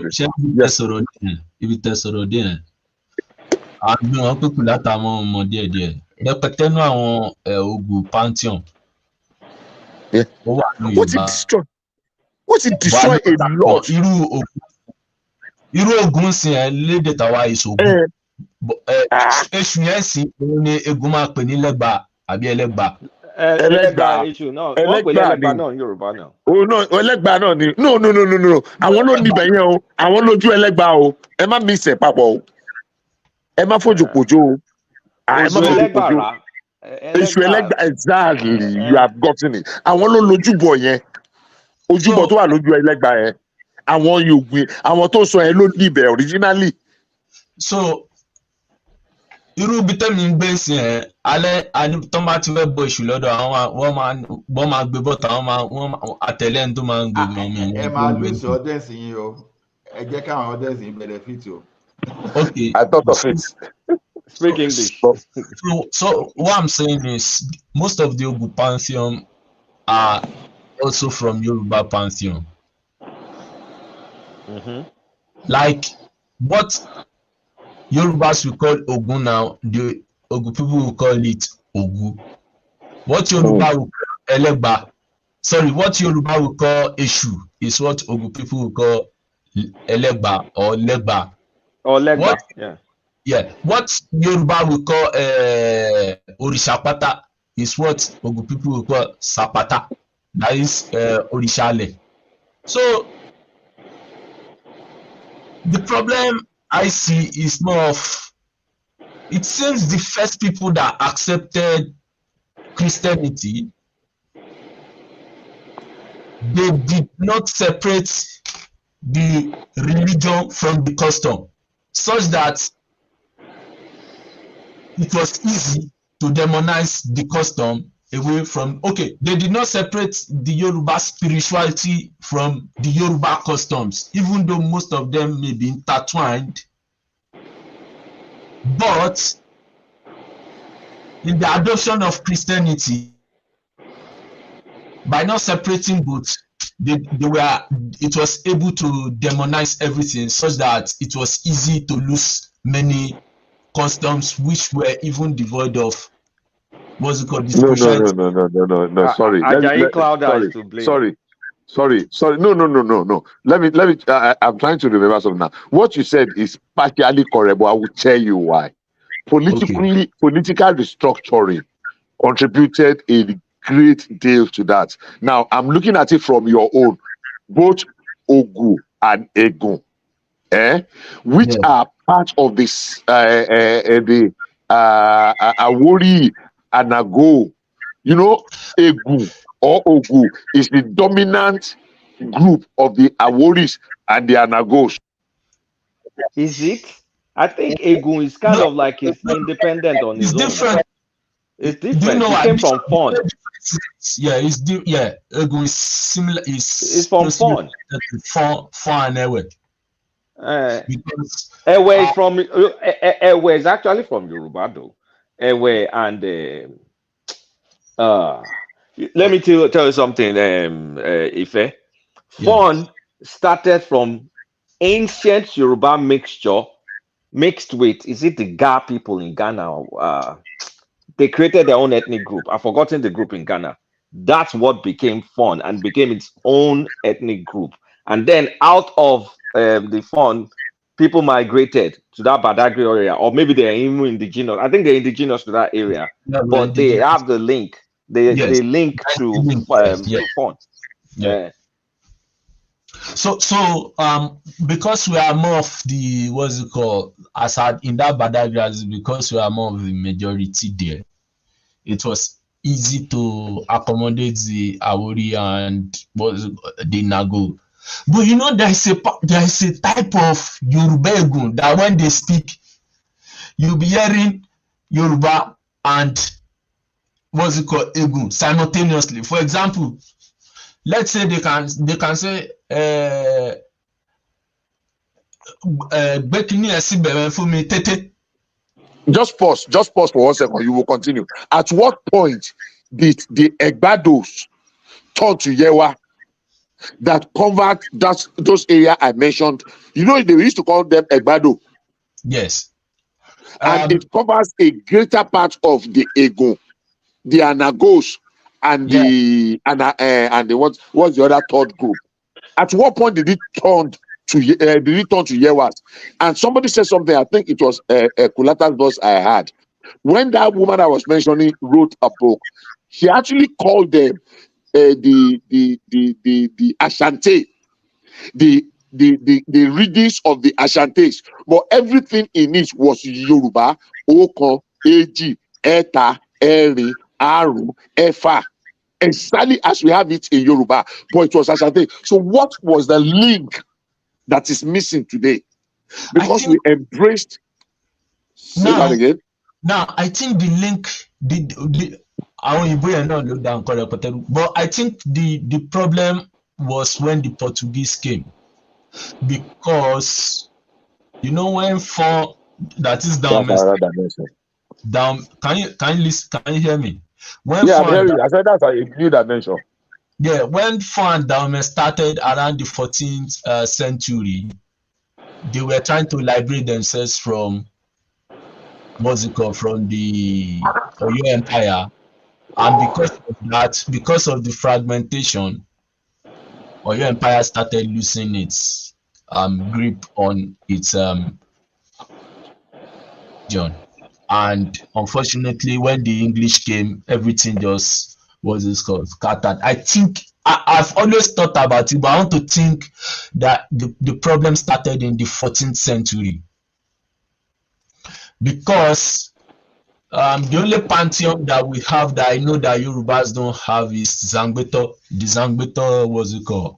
What's it destroy a lot? Irú ogun sin ẹ lédè tàwa ìṣògùn. Èṣù yẹn sì ní egun máa pè ní lẹ́gbà àbí ẹlẹ́gbà. Ẹlẹ́gbà issue náà. Wọ́n pè lẹ́gbà náà ní Yorùbá náà. Oh no, ẹlẹ́gbà náà ni. No. Àwọn ló níbẹ̀ yẹn o. Àwọn lójú ẹlẹ́gbà o. Ẹ má mix ẹ̀ papọ̀ o. Ẹ má fojú kojú o. Ẹ má fojú kojú o. Èṣù ẹlẹ́gbà exactly you have gotten it. Àwọn ló lójúbọ yẹn. Ojúbọ tó wà lójú ẹlẹ́gbà yẹn. Àwọn Yorùbá àwọn tó sọ yẹn ló níbẹ̀ originally. So irú bí tẹ́mi ń gbé sí ẹ̀ alẹ́ tó máa ti fẹ́ bọ èṣù lọ́dọ̀ àwọn wọ́n máa gbé bọ́ta wọ́n àtẹ̀lé ẹni tó máa ń gbé mi. Ẹ máa gbé sí ọdẹ́sì yín o. Ẹ jẹ́ káwọn ọdẹ́sì yín benefit o. Okay. I thought of it. Speak English. So what I'm saying is most of the Ogu pantheon are also from Yoruba pantheon. Mm-hmm. Like what Yorubas will call Ogun now, the Ogu people will call it Ogu. What Yoruba will call Elegba, what Yoruba will call Eshu is what Ogu people will call Elegba or Legba. Or Legba, yeah. What Yoruba will call Orishapata is what Ogu people will call Sapata. That is Orishale. So the problem I see is more of, it seems the first people that accepted Christianity, they did not separate the religion from the custom, such that it was easy to demonize the custom away from, okay, they did not separate the Yoruba spirituality from the Yoruba customs, even though most of them may be intertwined. But in the adoption of Christianity, by not separating both, it was able to demonize everything such that it was easy to lose many customs which were even devoid of what's it called, the spirituality. No. Sorry. Ajayi Clouder is to blame. Sorry. No. Let me. I'm trying to remember something now. What you said is partially correct, but I will tell you why. Political restructuring contributed a great deal to that. Now I'm looking at it from your own, both Ogu and Egun, which are part of this the Awori and Ago. You know, Egu or Ogu is the dominant group of the Aworis and the Anagos. Is it? I think Egun is kind of like he's independent on his own. Different. It's different. He came from Fon. Yeah, Egun is similar. It's from Fon. Fon and Ewe. Because Ewe is from Ewe is actually from Yoruba though. Ewe and let me tell you something, Ife. Fon started from ancient Yoruba mixture mixed with, is it the Ga people in Ghana? They created their own ethnic group. I've forgotten the group in Ghana. That's what became Fon and became its own ethnic group. And then out of the Fon, people migrated to that Badagry area, or maybe they're even indigenous. I think they're indigenous to that area, but they have the link. They link to Fon. Yeah. So because we are more of the in that Badagry, because we are more of the majority there, it was easy to accommodate the Awori and the Nago. But you know, there is a type of Yoruba Egun that when they speak, you'll be hearing Yoruba and Egun simultaneously. For example, let's say they can say Just pause for 1 second. You will continue. At what point did the Egbados turn to Yewa that covered those areas I mentioned? You know, they used to call them Egbado. Yes. And it covers a greater part of the Egun, the Anagos, and the what's the other third group? At what point did it turn to Yewas? And somebody said something. I think it was Kulata's voice I had. When that woman I was mentioning wrote a book, she actually called them the Ashanti, the readings of the Ashantis, but everything in it was Yoruba, Oko, Eji, Eta, Eri, Aru, Efa, exactly as we have it in Yoruba, but it was Ashanti. So what was the link that is missing today? Because we embraced. Say that again. Now I think the link but I think the problem was when the Portuguese came, because you know when that is down. Can you listen? Can you hear me? I'm hearing you. I said that's a new dimension. Yeah, when Fon Daume started around the 14th century, they were trying to liberate themselves from from the Oyo Empire, and because of the fragmentation, Oyo Empire started losing its grip on its region. And unfortunately, when the English came, everything just scattered. I think I've always thought about it, but I want to think that the problem started in the 14th century, because the only pantheon that we have that I know that Yorubas don't have is Zangbeto. The Zangbeto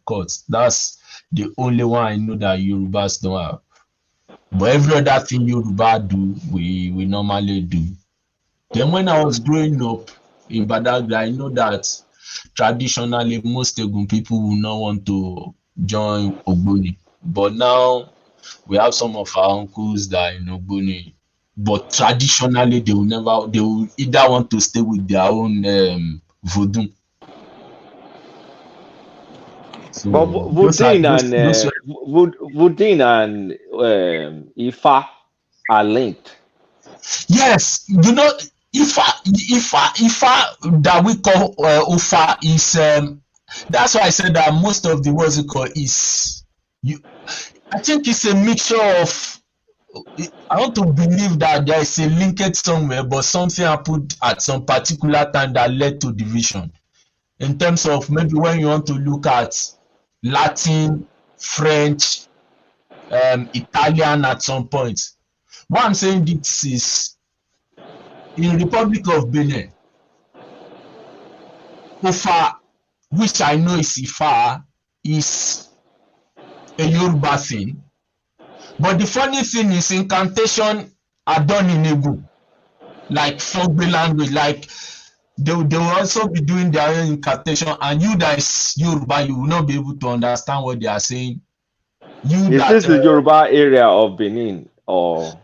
called. That's the only one I know that Yorubas don't have. But every other thing Yoruba do, we normally do. Then when I was growing up, in Badagry, I know that traditionally most Egun people will not want to join Ogboni. But now we have some of our uncles that are in Ogboni. But traditionally they will either want to stay with their own voodoo. So But Vodin and Ifa are linked. Yes, you know, Ifa that we call Ufa is that's why I said that most of the words we call is I think it's a mixture of. I want to believe that there is a linkage somewhere, but something happened at some particular time that led to division. In terms of maybe when you want to look at Latin, French, Italian at some point. What I'm saying this is in Republic of Benin, Ufa, which I know is Ifa, is a Yoruba thing. But the funny thing is incantation are done in Igbo, like Fogbe language, like they will also be doing their own incantation, and you that is Yoruba, you will not be able to understand what they are saying. Is this the Yoruba area of Benin or?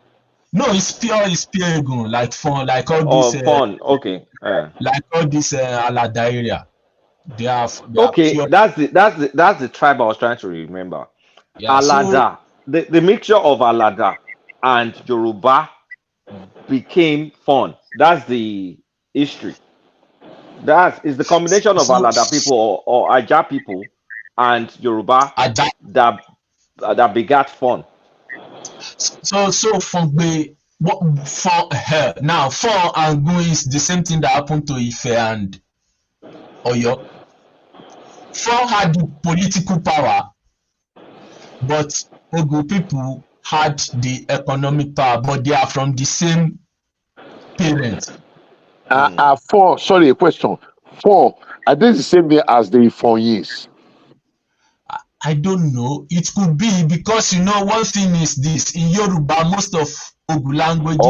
No, it's pure Egun, like fun, like all this. Fun, okay. Like all this Alada area. They are okay. Pure. That's the tribe I was trying to remember. Yeah, Alada, so, the mixture of Alada and Yoruba became fun. That's the history. That is the combination of Alada people or Aja people and Yoruba that begat fun. So from the now fun and Gu is the same thing that happened to Ife and Oyo. Fun had the political power, but Ogu people had the economic power, but they are from the same parents. Sorry, a question. Are they the same way as the Ifonyis? I don't know. It could be because you know one thing is this in Yoruba, most of Ogu languages.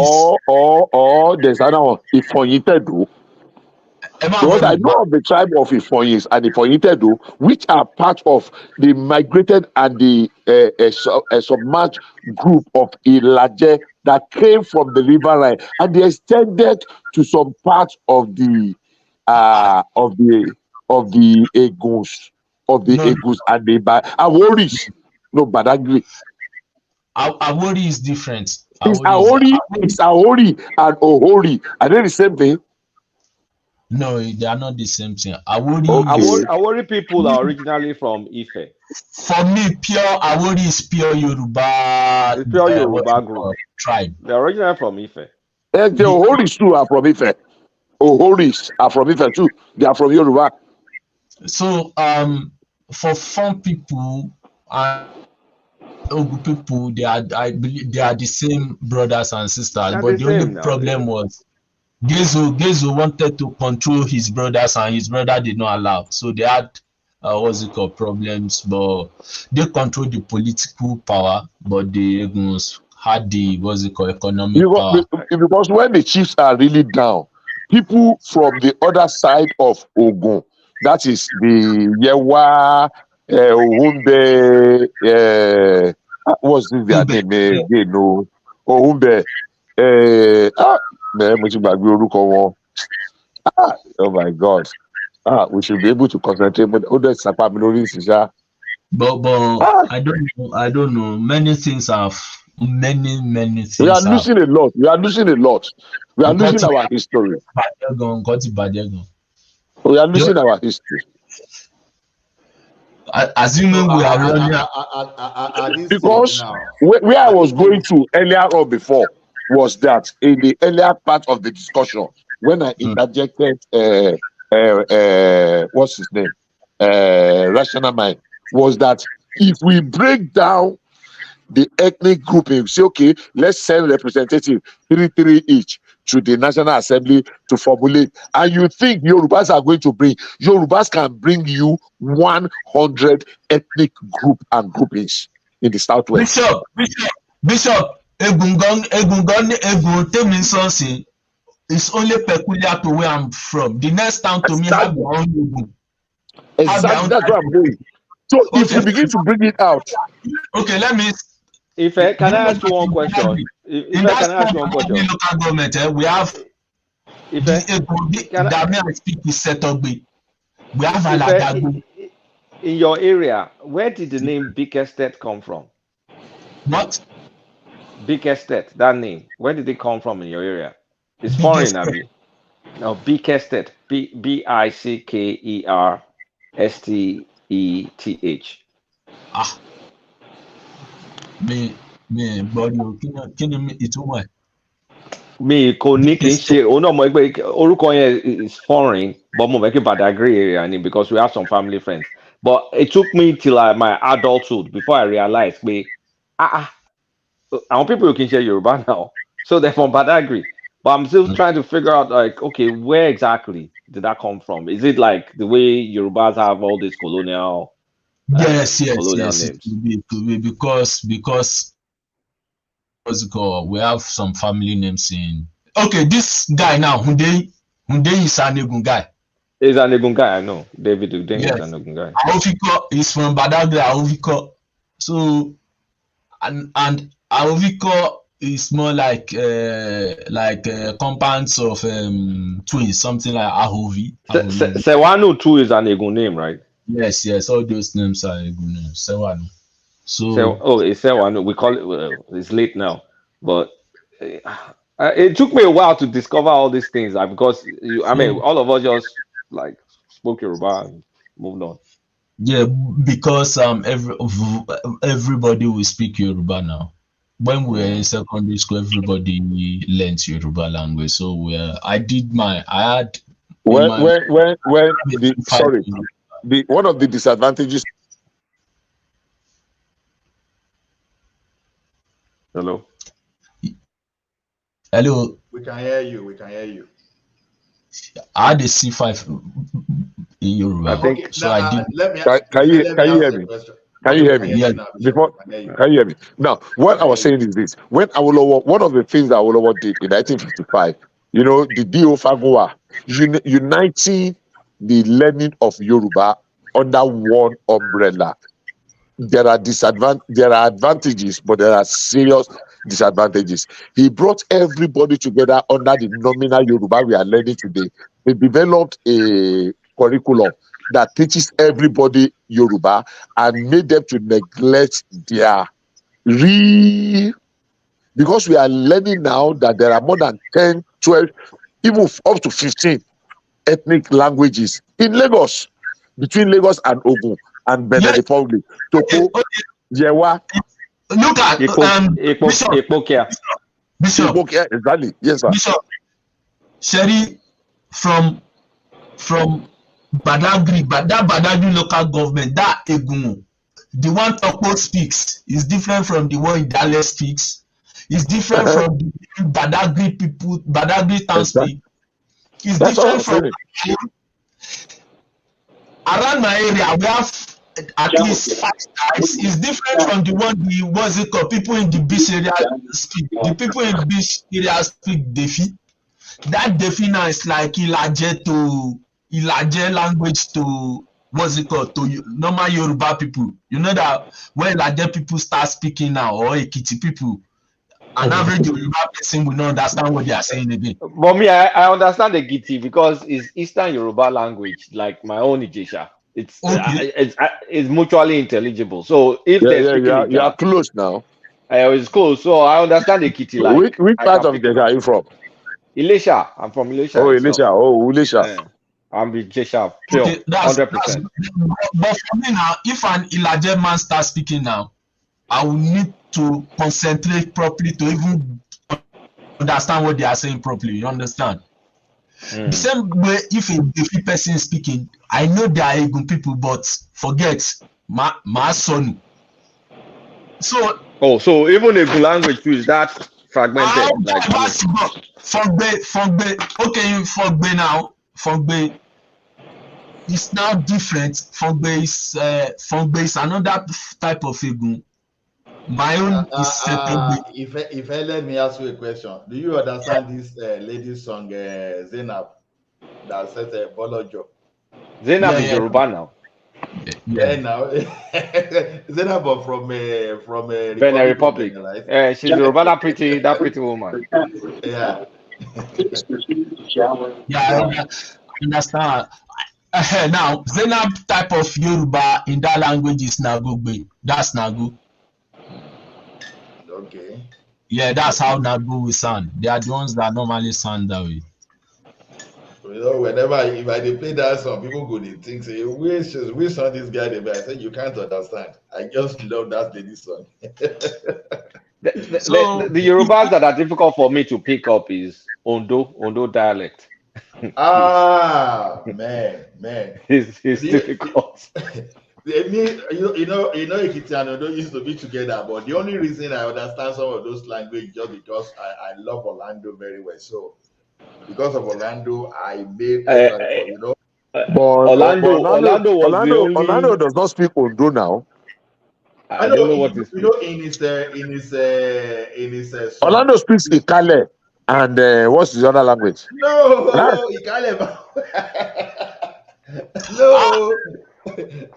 There's another one. Ifonyitedu. Because I know of the tribe of Ifonyis and Ifonyitedu, which are part of the migrated and the submerged group of Ilaje that came from the river line, and they extended to some parts of the Eguns. Egus and the Aworis. No, Badagry. Awori is different. It's Awori and Ohori. Are they the same thing? No, they are not the same thing. Awori people are originally from Ife. For me, pure Awori is pure Yoruba. It's pure Yoruba group tribe. They're originally from Ife. And the Ohoris too are from Ife. Ohoris are from Ife too. They are from Yoruba. So, for Fon people and Ogu people, I believe they are the same brothers and sisters. But the only problem was Gezo wanted to control his brothers, and his brother did not allow. So they had problems, but they controlled the political power, but the Eguns had the economic power. Because when the chiefs are really down, people from the other side of Ogun, that is the Yewa, Ohumbe, what's their name again? No, Ohumbe. Oh my God. We should be able to concentrate, but I don't know. Many things have many things. We are losing a lot. We are losing our history. We are losing our history. Assuming we are running. Because where I was going to earlier on before was that in the earlier part of the discussion, when I interjected what's his name? Rational mind, was that if we break down the ethnic grouping, say, okay, let's send representative 3 each to the National Assembly to formulate, and you think Yorubas are going to bring, Yorubas can bring you 100 ethnic group and groupings in the Southwest. Bishop, Egun Temi Sonsi, it's only peculiar to where I'm from. The next town to me have their own Egun. Exactly, that's where I'm going. So if you begin to bring it out, okay, let me. Ife, can I ask you one question? In that local government, we have that I speak with Setogbe. We have Aladago. In your area, where did the name Big Estate come from? What? Big Estate, that name. Where did it come from in your area? It's foreign, Abi. No, Big Estate. Bickersteth. Ah. Me, body, can you it's all right? Me, is foreign, but mo make Badagry area because we have some family friends. But it took me till my adulthood before I realized and people who can share Yoruba now, so they're from Badagry. But I'm still trying to figure out, like, okay, where exactly did that come from? Is it like the way Yorubas have all these colonial? Yes, colonial yes. names? It could be because we have some family names in. Okay, this guy now, Hunde is an Egun guy. He's an Egun guy, I know. David Udeng yes. is an Egun guy. Aoviko is from Badagry, Aoviko. So, and Aoviko is more like compounds of twins, something like Ahovi. Sewanu too is an Egun name, right? Yes, all those names are Egun names. Sewanu. It's Sewanu. We call it. Well, it's late now, but it took me a while to discover all these things. Because all of us just like spoke Yoruba and moved on. Yeah, because everybody will speak Yoruba now. When we were in secondary school, everybody learns Yoruba language. So one of the disadvantages. Hello. We can hear you. I had a C5 in Yoruba. I think so. I did. Can you hear me? Can you hear me? Yeah. Can you hear me? Now, what I was saying is this: when Awolowo, one of the things that Awolowo did in 1955, the D.O. Fagua, uniting the learning of Yoruba under one umbrella. There are advantages, but there are serious disadvantages. He brought everybody together under the nominal Yoruba we are learning today. He developed a curriculum that teaches everybody Yoruba and made them to neglect their because we are learning now that there are more than 10, 12, even up to 15 ethnic languages in Lagos, between Lagos and Ogun and Benin Republic. Toko, Yewa. Look at Bishop. Exactly. Yes, sir. Bishop. Sherry from Badagry, that Badagry local government, that Egun, the one Toko speaks is different from the one Idale speaks. It's different from the Badagry people, Badagry town speak. It's different from around my area. We have at least 5 guys. It's different from the one people in the beach area speak. The people in the beach area speak Defi. That Defi now is like Ilaje language to to normal Yoruba people. You know that when Ilaje people start speaking now, or Ekiti people, an average Yoruba person will not understand what they are saying again. But me, I understand the Giti because it's Eastern Yoruba language, like my own Ijesha. It's it's mutually intelligible. So if you are close now. It's close. So I understand the Giti. Like which part of Ijesha are you from? Ilesha. I'm from Ilesha. Oh, Ilesha. Oh, Ilesha. Yeah. I'm Ijesha. Pure, 100%. But for me now, if an Ilaje man starts speaking now, I will need to concentrate properly to even understand what they are saying properly. You understand? The same way, if a person is speaking, I know they are Egun people, but forget my son. So even Egun language too is that fragmented. Fogbe is now different. Fogbe is another type of Egun. My own is if I let me ask you a question, do you understand this lady's song Zainab that says Bolojo? Zainab is Yoruba now. Yeah, now Zainab from Benin Republic. right? She's Yoruba, that pretty woman. Yeah. Yeah, I understand. Now, Zainab type of Yoruba in that language is Nagogbe. That's Nagu. Okay. Yeah, that's how Nagu will sound. They are the ones that normally sound that way. You know, whenever if I play that song, people go they think, say, which song this guy they play? I said, you can't understand. I just love that lady song. The Yorubas that are difficult for me to pick up is Ondo dialect. Man. It's difficult. You know, Ekiti and Ondo used to be together, but the only reason I understand some of those languages just because I love Orlando very well. So because of Orlando, I made you know. Orlando does not speak Ondo now. I don't know what is. You know, in his Orlando speaks Ikale and what's his other language? No, Ikale. No.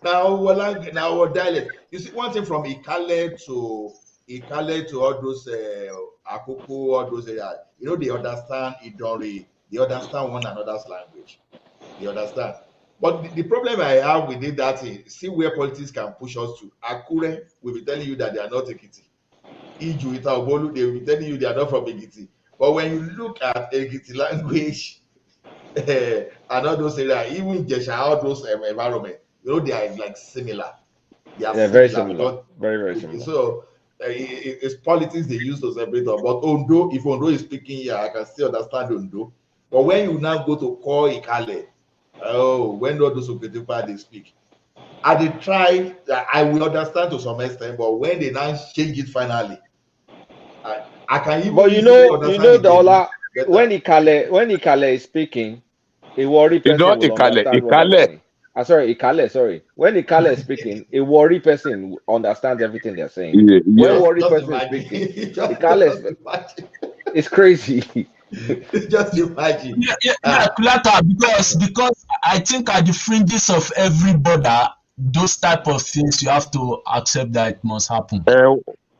Now dialect. You see, one thing from Ikale to all those Akoko, all those areas, you know, they understand Idori, they understand one another's language. They understand. But the problem I have with it that is, see where politics can push us to. Akure will be telling you that they are not Ekiti. Iju Itaobolu, they will be telling you they are not from Ekiti. But when you look at Ekiti language and all those areas, even Jesha, all those environment, you know, they are like similar. They are very similar. Very similar. So it's politics they use to separate them. But Ondo, if Ondo is speaking here, I can still understand Ondo. But when you now go to call Ikale, when all those Oketupa they speak, I did try. I will understand to some extent, but when they now change it finally, I can even. But you know, Dola, when Ikale is speaking, a worry person will understand what they're saying. Sorry. When Ikale is speaking, a worry person understands everything they're saying. Yeah. When worry person is speaking, Ikale it's crazy. Just imagine. Kulata, because I think at the fringes of every border, those type of things you have to accept that it must happen.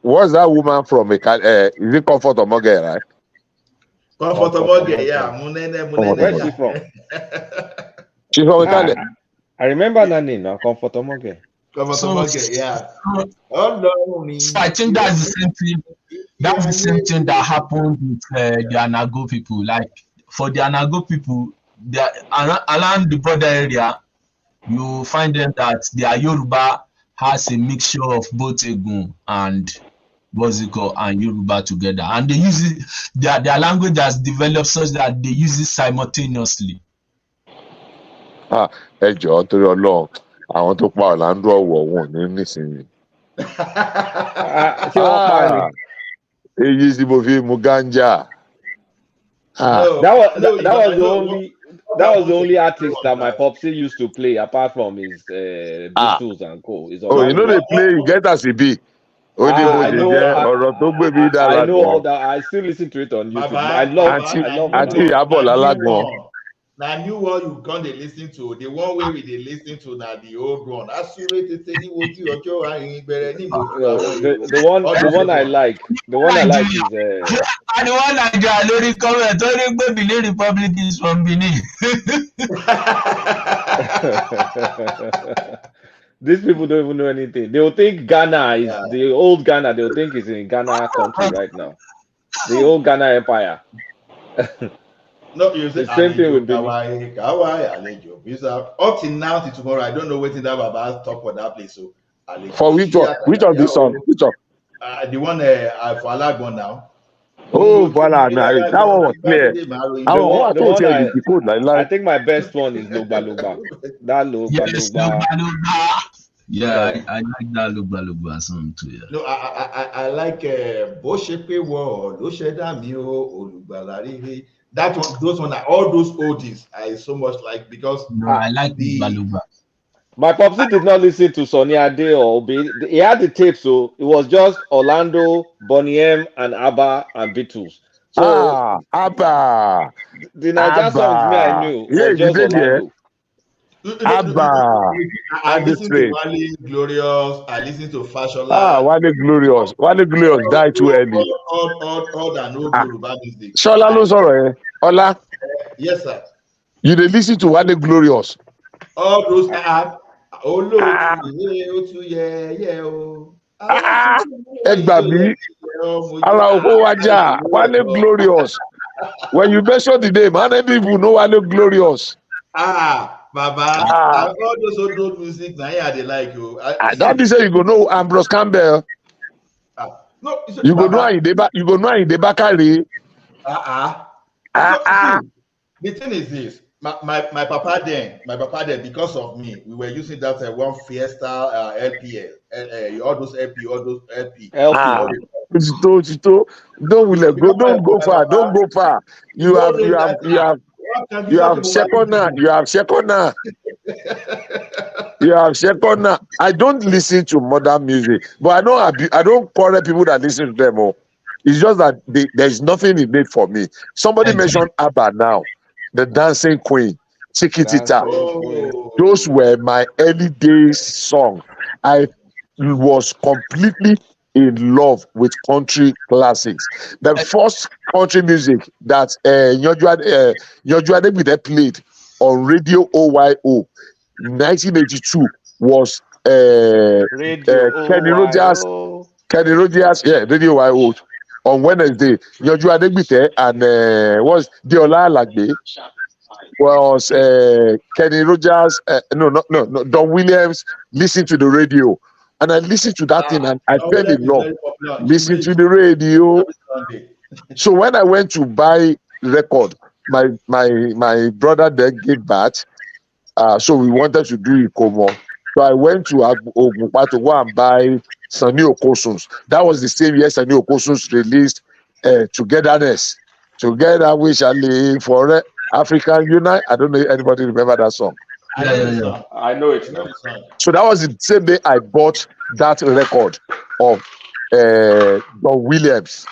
What's that woman from? Is it Comfort Omoge, right? Comfort Omoge, yeah. Where's she from? She's from Italy. I remember that name now, Comfort Omoge. Yeah. So I think that's the same thing. That's the same thing that happened with the Anago people. Like for the Anago people, around the border area, you find them that their Yoruba has a mixture of both Egun and Boziko and Yoruba together, and they use it. Their language has developed such that they use it simultaneously. Ẹ jọ̀ọ́ torí Ọlọ́run, àwọn tó pa Orlando ọ̀wọ̀ wọn ní nísìnyí. Ṣé wọ́n pa ni? Èyí tí mo fi mu ganja. That was the only artist that my popsi used to play apart from his Beatles and co. You know they play you get as e be. I know all that. I still listen to it on YouTube. I love Now new one you gone they listen to the one way we they listen to now the old one. The one I like is and the one I got Lori comment only Benin Republic is from Benin. These people don't even know anything. They will think Ghana is the old Ghana. They will think it's in Ghana country right now. The old Ghana Empire. No, you say the same thing with Benin. Up till now, till tomorrow, I don't know what that Baba talk for that place. So, for which one? Which of this song? Which one? The one for Alagbon now. Oh, voila! That one was clear. I think my best one is Lugba Lugba. That Lugba Lugba. Yeah, I like that Lugba song too. Yeah. No, I like Boshepe Wo, Losheda Mio, Olugbalari. That one, those one, all those oldies I so much like because I like the Baluba. My popsy did not listen to Sonny Ade or Obi. He had the tape, so it was just Orlando, Boney M, and ABBA and Beatles. So ABBA. the Niger songs me I knew Yeah, was you just did, yeah. Orlando. ABBA. I On the listened to train. Wale Glorious. I listened to Fashola. Wale Glorious. Wale Glorious died too early. All that no Yoruba music. Shola ló sọ̀rọ̀ ẹ. Ọlá. Yes, sir. You dey listen to Wale Glorious. All those Ẹ gbà mí. Ara oko wájà. Wale Glorious. When you mention the name, how many people know Wale Glorious? Baba. All those old music now they like you. Don't be say you go know Ambrose Campbell. No, you go know Ayinde Bakare. The thing is this. My papa then, because of me, we were using that one Fiesta LPL, all those LP. Don't go far. You have second. I don't listen to modern music, but I don't quarrel people that listen to them. It's just that there's nothing in it for me. Somebody mentioned ABBA now, the Dancing Queen, Chiquitita. Those were my early days song. I was completely in love with country classics. The first country music that Nyoju Adebide played on Radio OYO 1982 was Kenny Rogers, Radio OYO on Wednesday. Nyoju Adebide and was Deola Alagbe was Kenny Rogers, no, Don Williams. Listen to the radio, and I listened to that thing, and I fell in love. Listen to the radio. So when I went to buy record, my brother then gave back. So we wanted to do Ikomo. So I went to Ogunpa to go and buy Sunny Okosun's. That was the same year Sunny Okosun's released Togetherness. Together we shall live forever. African Unite. I don't know if anybody remember that song. Yeah. I know it now. So that was the same day I bought that record of Don Williams.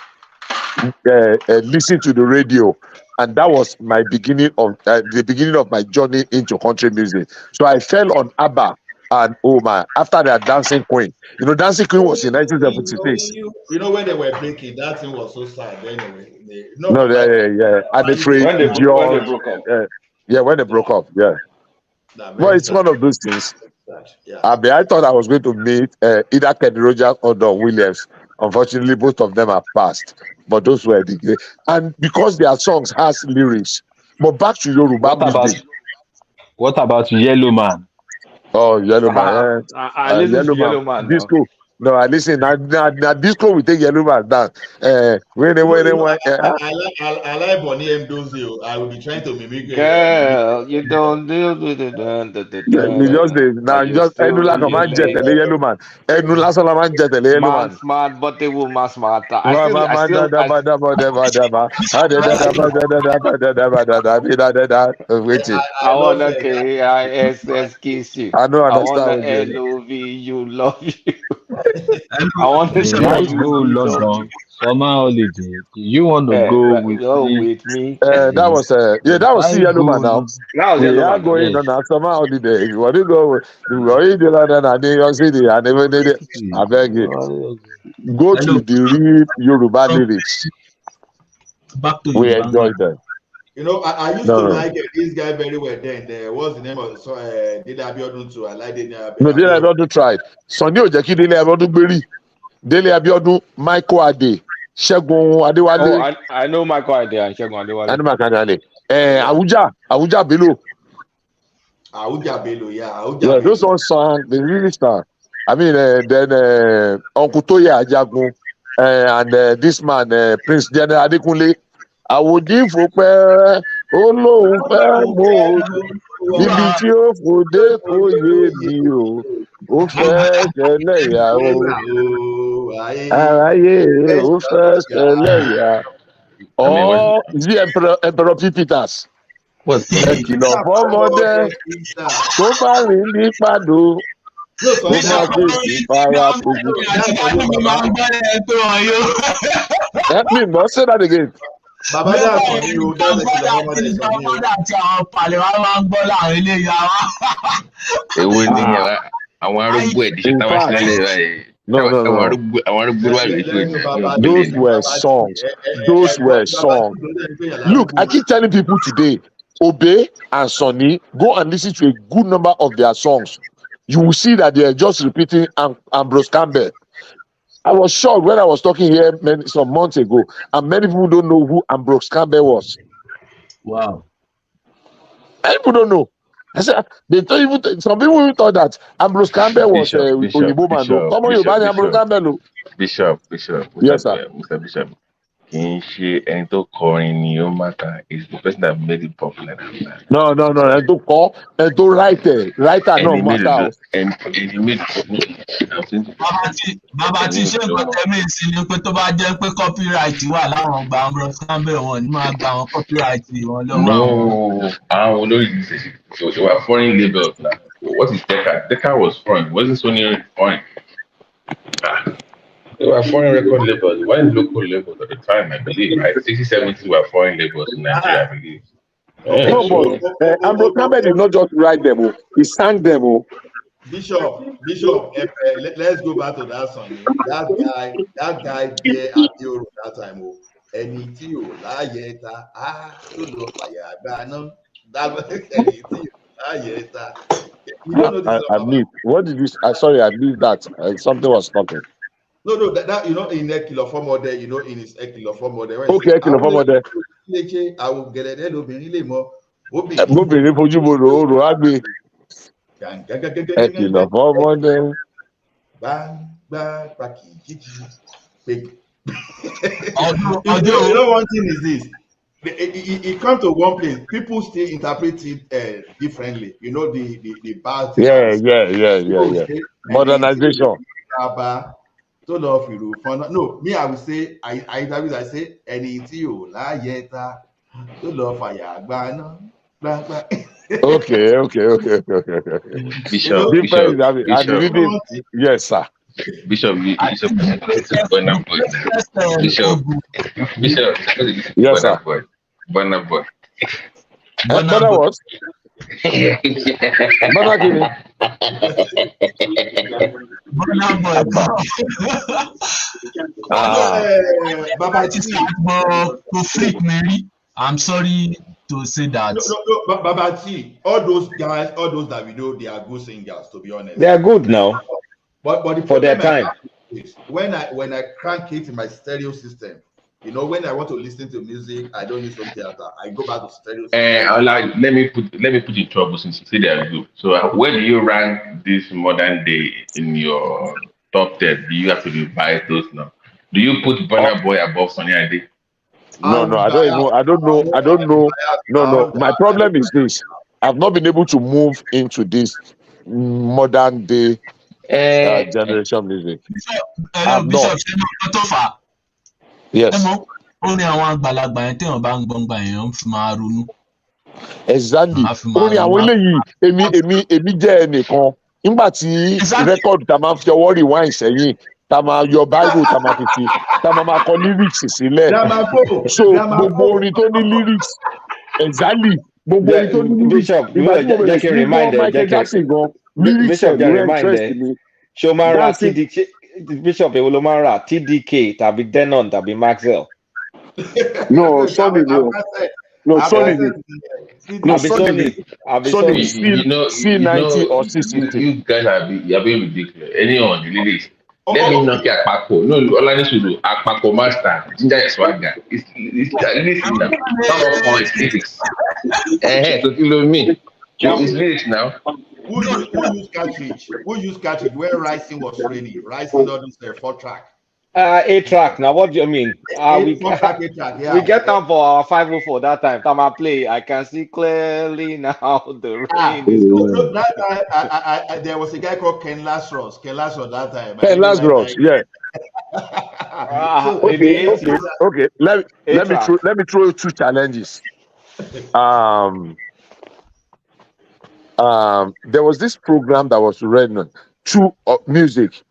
Listen to the radio, and that was my beginning of the beginning of my journey into country music. So I fell on ABBA and after that Dancing Queen. Dancing Queen was in 1976. You know when they were breaking, that thing was so sad. Anyway, And when they broke up. When they broke up, Well, it's one of those things. I thought I was going to meet either Kenny Rogers or Don Williams. Unfortunately, both of them are passed. But those were the great. And because their songs has lyrics. But back to Yoruba music. What about Yellow Man? Oh, Yellow Man. I listen to Yellow Man. Disco. No, I listen. Now disco we take Yellow Man down. I like Bonnie M. Dozio. I will be trying to mimic. Girl, you don't do the. Just Enula command jet Yellow Man. Enula Solomon jet Yellow Man. Smart, but they will mass smart. I wanna KISS kiss you. I don't understand. I wanna LOV you, love you. I want to go London summer holiday. You want to go with me? That was Yellow Man now. We are going on a summer holiday. If you want to go, you go in the London and New York City and even I beg you. Go to the real Yoruba lyrics. We enjoy them. I used to like this guy very well then. What's the name of Dele Abiodun too? I like Dele Abiodun. No, Dele Abiodun tried. Sunday Ojeki Dele Abiodun Gberi. Dele Abiodun, Michael Ade, Segun Adewale. Oh, I know Michael Ade and Segun Adewale. I know Michael Ade. Awuja Bello. Awuja Bello, yeah. Yeah, those ones sang, they really sang. I mean, then Uncle Toya Ajagun and this man, Prince General Adekunle. Àwòdì fòpẹ́ olóhùn fẹ́ mọ́ níbi tí ó fòdé kò yé mi o ó fẹ́ ṣẹlẹ́yà o aráyé ó fẹ́ ṣẹlẹ́yà. Is it Emperor P. Peters? Ẹ kìlọ̀ fọ́mọdé tó bá rìn ní pàdó kó má fèsì para kojú. Me mọ̀ say that again. Bàbá dà sọ ní o, dáná kìlọ̀ fọ́mọdé sọ ní o. Àti àwọn pàlẹ́ wa máa ń gbọ́ láàrin ilé ìyá wa. Èwo ni àwọn arúgbó ẹ̀díṣẹ́ táwọn ṣe lálẹ́ báyìí. No. Àwọn arúgbó wà lórí ìjọ. Those were songs. Look, I keep telling people today, Obe and Sonny, go and listen to a good number of their songs. You will see that they are just repeating Ambrose Campbell. I was shocked when I was talking here some months ago, and many people don't know who Ambrose Campbell was. Wow. Many people don't know. I said some people even thought that Ambrose Campbell was Oyibo man. Ambrose Campbell. Bishop. Yes, sir. Mr. Bishop. Is the person that made it popular. No. And to call and to writer no matter. And he made Bàbá tí ṣe nǹkan tẹ́mí sí ni pé tó bá jẹ́ pé copyright wà láwọn gba Ambrose Campbell wọn ni máa gba àwọn copyright wọn lọ́wọ́. No, àwọn olórí ìṣẹ̀ṣẹ̀ so they were foreign labels now. What is Decca? Decca was foreign. Wasn't Sony foreign? They were foreign record labels. They weren't local labels at the time, I believe, right? 60s, 70s were foreign labels in Nigeria, I believe. No, but Ambrose Campbell did not just write them, he sang them. Bishop, let's go back to that song. That guy there at Euro that time. Ẹni tí ò láyé ta, tó lọ fàyà àgbà náà. Ẹni tí ò láyé ta. What did you say? Sorry, I missed that. Something was talking. No, that in Ekilofo model, in his Ekilofo model. Okay, Ekilofo model. I will get it. Obìnrin fojú bo rò á gbé. Ekilofo model. One thing is this. It comes to one place, people still interpret it differently. The bad thing. Yeah. Modernization. No, me, I would say, I say, any to la yeta to love fire. Okay. Bishop. Yes, sir. Bishop. Yes, sir. Burna Boy. Burna what? Burna Kini. Baba to freak Mary. I'm sorry to say that. No, Baba T, all those guys, all those that we know, they are good singers, to be honest. They are good now. But the for their time. Is when I crank it in my stereo system, when I want to listen to music, I don't use home theater. I go back to stereo system. Let me put in trouble since you say they are good. So where do you rank this modern day in your top 10? Do you have to revise those now? Do you put Burna Boy above Sonny Ade? No, I don't know. No. My problem is this. I've not been able to move into this modern day generation music. Bishop, yes. Exactly. Only àwọn eléyìí èmi jẹ́ ẹnìkan nígbà tí record tá máa fi ọwọ́ rewind sẹ́yìn tá máa yọ bible tá máa fi tá máa kọ lyrics sílẹ̀ so gbogbo orin tó ní lyrics exactly gbogbo orin tó ní lyrics ìgbà tí mo bẹ̀rẹ̀ sí ní Michael Jackson gan lyrics ẹ̀ ló interest mi. ṣé o máa ra Bishop èwo ló máa ra TDK tàbí Denon tàbí Maxwell. No, Sonny no. No, Sonny. Sonny. C90 or C60. You guys are being ridiculous. Anyone, the lyrics. Let me knock your Akpako. No, all I need to do, Akpako master, Ginger is swagger. It's lyrics now. Some of all is lyrics. So you know me. It's lyrics now. Who used cartridge? Where Rising was raining. Rising on this 4-track. 8-track. Now, what do you mean? We get them for our 504 that time. Time I play, I can see clearly now the rain is going. That time, there was a guy called Ken Lazarus. That time. Ken Lazarus, yeah. Okay. Let me throw 2 challenges. There was this program that was running through music.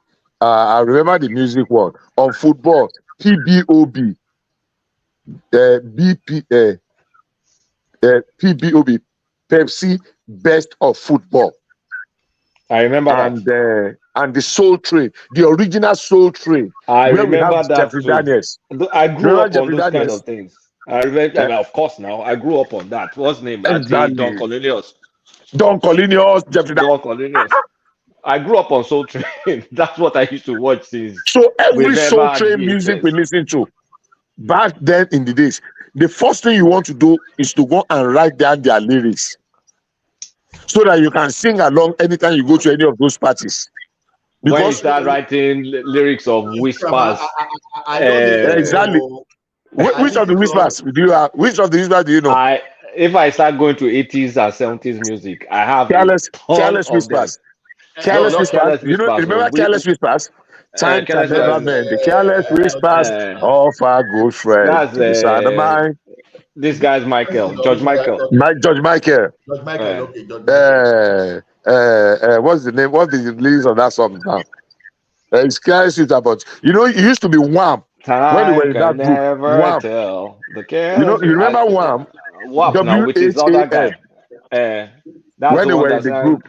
I remember the music one on football. PBOB, PBOB, Pepsi Best of Football. I remember that. And the Soul Train, the original Soul Train. I where we have remember that Jeffrey too. Daniels. I grew Remember up on Jeffrey those kind Daniels? of things. I remember, I mean, of course, now I grew up on that. What's his name? Exactly. Don Cornelius. Don Cornelius, Jeffrey Don Cornelius. I grew up on Soul Train. That's what I used to watch since. So every Soul Train music we listen to back then in the days, the first thing you want to do is to go and write down their lyrics so that you can sing along anytime you go to any of those parties. Because when you start writing lyrics of whispers, exactly. Which of the whispers do you have? Which of the whispers do you know? If I start going to 80s and 70s music, I have Careless Whispers. Careless Whispers. You know, remember Careless Whispers? Time can never mend the careless whispers of our good friend. That's this guy's George Michael. George Michael. George Michael, okay. What's the name? What's the release of that song now? It's Careless Whispers, but you know, it used to be Wham. When they were in that group, Wham. You remember Wham? Now with his other guy. That's when they were in the group.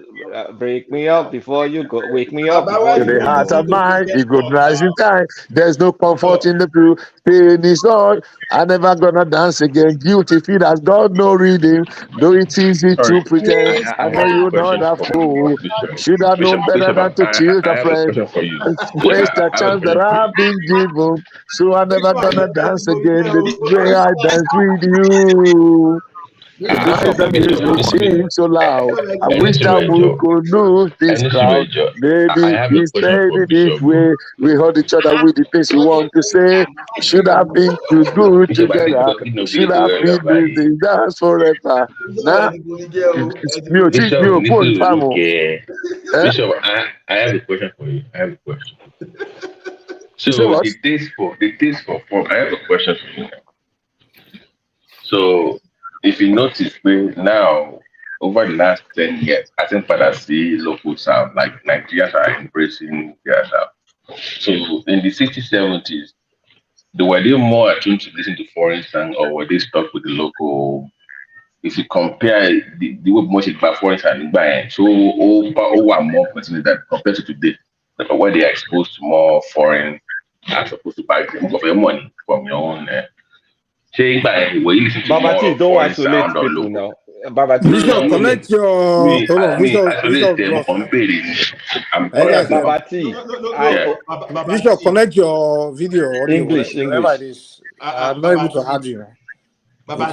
Break me up before you go. Wake me up. In the heart of mine, it good rising time. There's no comfort in the blue. Pain is all. I'm never gonna dance again. Guilty feet has got no reading. Though it's easy to pretend. I know you're not a fool. Should have known better than to cheat a friend. Waste a chance that I've been given. So I'm never gonna dance again the way I dance with you. The music seems so loud. I wish that we could lose this crowd. Maybe we stayed in this way. We hold each other with the things we want to say. Should have been too good together. Should have been doing dance forever. Now, Bishop, I have a question for you. I have a question. So the taste for form. I have a question for you. So if you notice, now over the last 10 years, I think that I see local sound like Nigerians are embracing their sound. So in the 60s, 70s, were they more attuned to listen to foreign sound, or were they stuck with the local? If you compare the way most of foreign sound, so over more percentage that compared to today, where they are exposed to more foreign as opposed to buy them for your money from your own. Babati, don't isolate people now. Babati, Bishop, connect your. Hold on, Bishop, connect your video. Audio, English. Whatever it is, I'm not able to add you.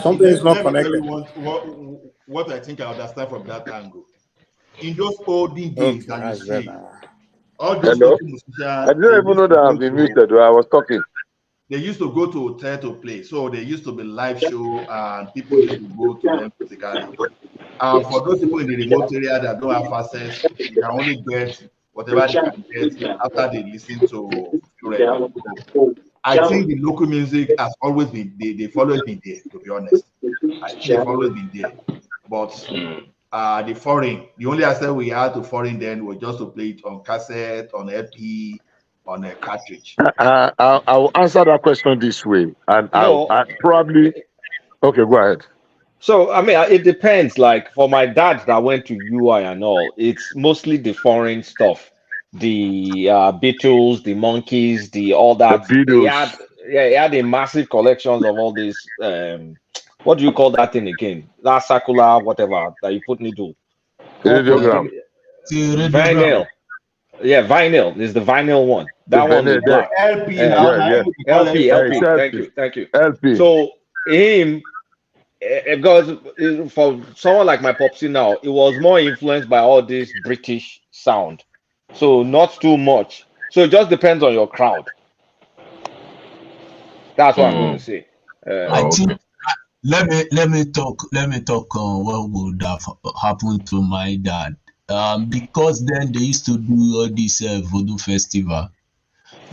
Something is not connected. What I think I understand from that angle. In those olden days that you see, all those musicians. I didn't even know that I've been muted. I was talking. They used to go to hotel to play, so there used to be live show, and people used to go to them physically. For those people in the remote area that don't have access, they can only get whatever they can get after they listen to radio. I think the local music has always been they've always been there. To be honest, they've always been there. But the foreign, the only access we had to foreign then was just to play it on cassette, on LP, on a cartridge. I'll answer that question this way, and I'll probably. Okay, go ahead. So I mean, it depends. Like for my dad that went to UI and all, it's mostly the foreign stuff, the Beatles, the Monkeys, all that. He had a massive collections of all these. What do you call that thing again? That circular whatever that you put needle. Radiogram. Vinyl. Yeah, vinyl is the vinyl one. That one is black. LP. LP. Thank you. LP. So him, because for someone like my popsy now, it was more influenced by all this British sound. So not too much. So it just depends on your crowd. That's what I'm going to say. I think let me talk on what would have happened to my dad. Because then they used to do all this voodoo festival,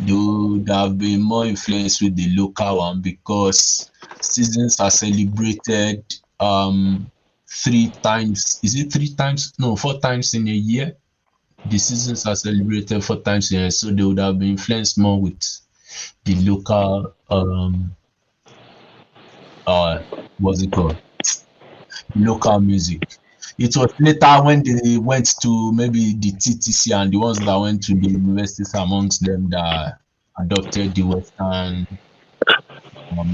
they would have been more influenced with the local one because seasons are celebrated 3 times. Is it 3 times? No, 4 times in a year. The seasons are celebrated 4 times a year, so they would have been influenced more with the local what's it called? Local music. It was later when they went to maybe the TTC and the ones that went to the universities amongst them that adopted the Western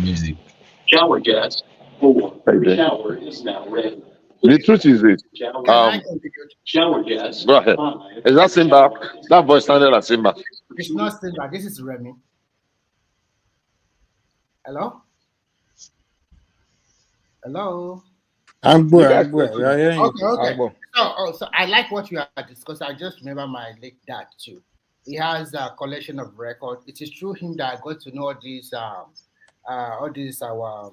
music. Shower gas. Shower is now ready. The truth is this. Shower gas. Go ahead. Is that Simba? That voice sounded like Simba. It's not Simba. This is Remy. Hello? Hello? I'm good. We are hearing you. Okay. So I like what you are discussing. I just remember my late dad too. He has a collection of records. It is through him that I got to know all these our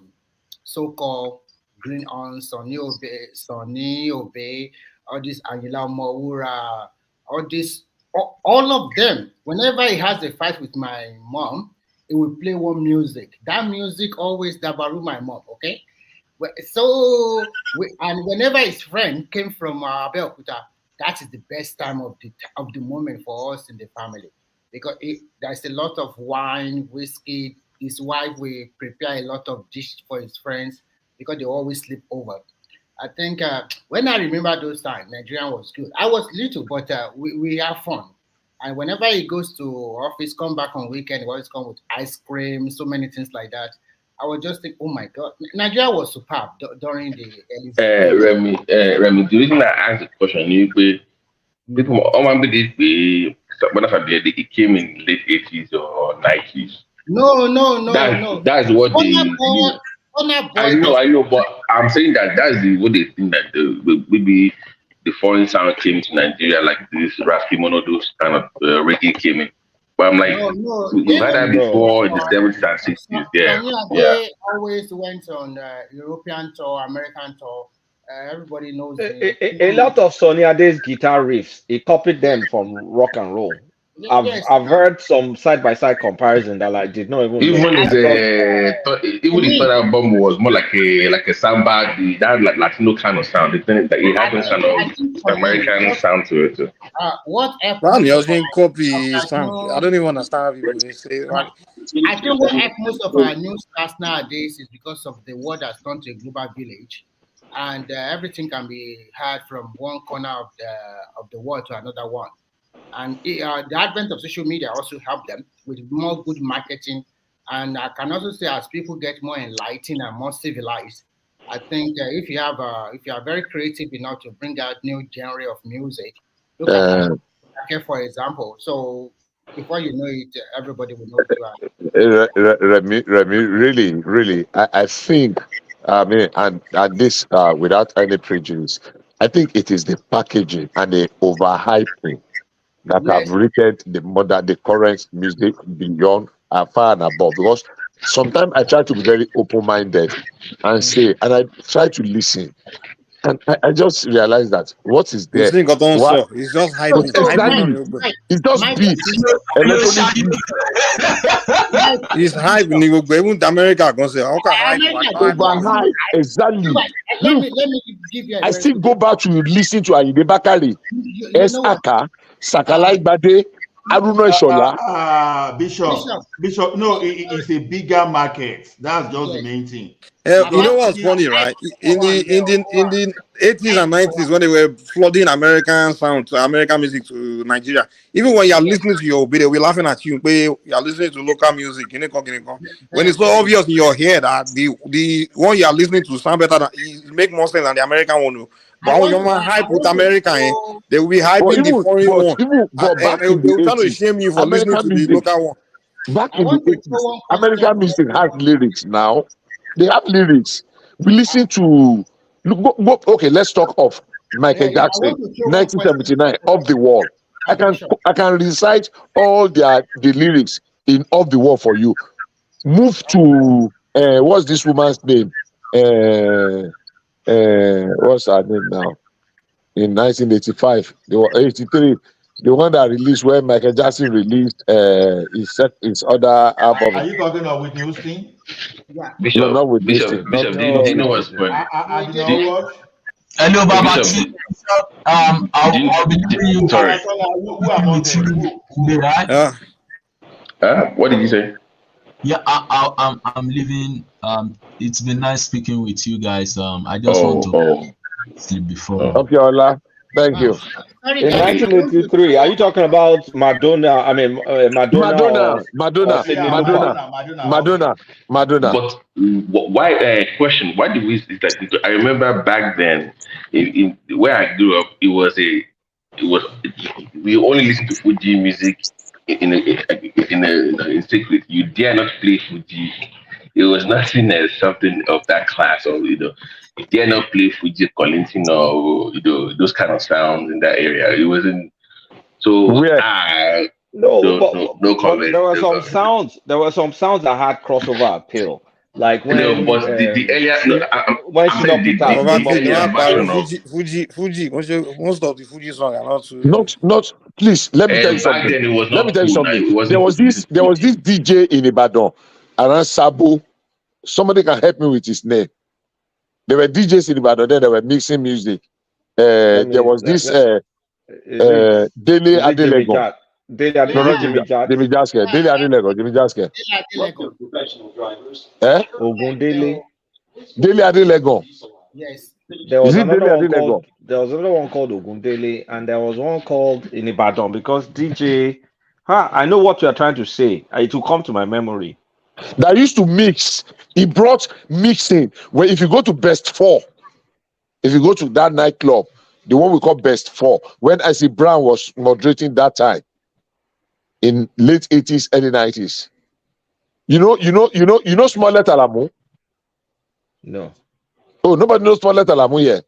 so-called Green On, Sonny Obey, all this Angela Moura, all of them. Whenever he has a fight with my mom, he will play one music. That music always dabaru my mom, okay? So, and whenever his friend came from Abeokuta, that is the best time of the moment for us in the family, because there's a lot of wine, whiskey. His wife will prepare a lot of dishes for his friends because they always sleep over. I think when I remember those times, Nigerian was good. I was little, but we have fun. And whenever he goes to office, come back on weekend, he always come with ice cream, so many things like that. I would just think, oh my God, Nigeria was superb during the Remy, the reason I asked the question is people believe it came in late 80s or 90s. No. That's what I know, but I'm saying that's what they think that maybe the foreign sound came to Nigeria, like this Raskimono, those kind of reggae came in. But I'm like, we've had that before in the 70s and 60s. They always went on European tour, American tour. Everybody knows a lot of Sonny Ade's guitar riffs. He copied them from rock and roll. I've heard some side-by-side comparison that I did not even the third album was more like a samba, that like Latino kind of sound. It had this kind of American sound to it. What Ronnie Oshin copy sound. I don't even understand how people say it. I think what most of our new stars nowadays is because of the world has gone to a global village, and everything can be heard from one corner of the world to another one. And the advent of social media also helped them with more good marketing. And I can also say, as people get more enlightened and more civilized, I think if you are very creative enough to bring out new genre of music, look at for example. So before you know it, everybody will know you are. Remy, really, I think, and this without any prejudice, I think it is the packaging and the overhyping that have rated the current music beyond far and above. Because sometimes I try to be very open-minded and say, and I try to listen, and I just realize that what is there? It's just hyping. Exactly. It's just beat. It's hyping. Even America can say, hype. Exactly. Let me give you. I still go back to listen to Ayinde Bakari, Aka, Sakalai Bade, Aruna Shola. Bishop. No, it's a bigger market. That's just the main thing. You know what's funny, right? In the 80s and 90s, when they were flooding American sound, American music to Nigeria, even when you're listening to your video, we're laughing at you. You're listening to local music. When it's so obvious in your head that the one you're listening to sound better than it make more sense than the American one. But when you're hype with American, they will be hyping the foreign one. They're trying to shame you for listening to the local one. Back in the 80s, American music has lyrics now. They have lyrics. We listen to okay, let's talk of Michael Jackson, 1979, Off the Wall. I can recite all the lyrics in Off the Wall for you. Move to what's this woman's name? What's her name now? In 1985, they were 83. The one that released when Michael Jackson released his other album. Are you talking of Whitney Houston? Yeah. No, not with Houston. Bishop, do you know what's funny? I did not watch. Hello, Baba. Bishop, I'll be leaving you. sorry. Who among them? Today, right? What did you say? Yeah, I'm leaving. It's been nice speaking with you guys. I just want to sleep before. Okay, Ola. Thank you. In 1983, are you talking about Madonna? I mean, Madonna. But why? Question: why did we? It's like, I remember back then, in where I grew up, we only listened to Fuji music in secret. You dare not play Fuji. It was not seen as something of that class, or you dare not play Fuji Collington or those kind of sounds in that area. It wasn't. So no comment. There were some sounds. There were some sounds that had crossover appeal, like when the earlier. When Fuji. Most of the Fuji songs are not too. Not. Please let me tell you something. Then it was Let me tell you cool. something. There was this DJ in Ibadan around Sabo. Somebody can help me with his name. There were DJs in Ibadan. Then they were mixing music. There was this Dele Adelego. Dele Adelego. Dele Adelego. Professional drivers. Ogundele. Dele Adelego. Yes. There was another one called Ogundele, and there was one called in Ibadan because DJ. I know what you are trying to say. It will come to my memory. That used to mix. He brought mixing. Where if you go to Best 4, if you go to that nightclub, the one we call Best 4, when I.C. Brown was moderating that time in late 80s, early 90s. You know Smollett Alamu? No. Oh, nobody knows Smollett Alamu here.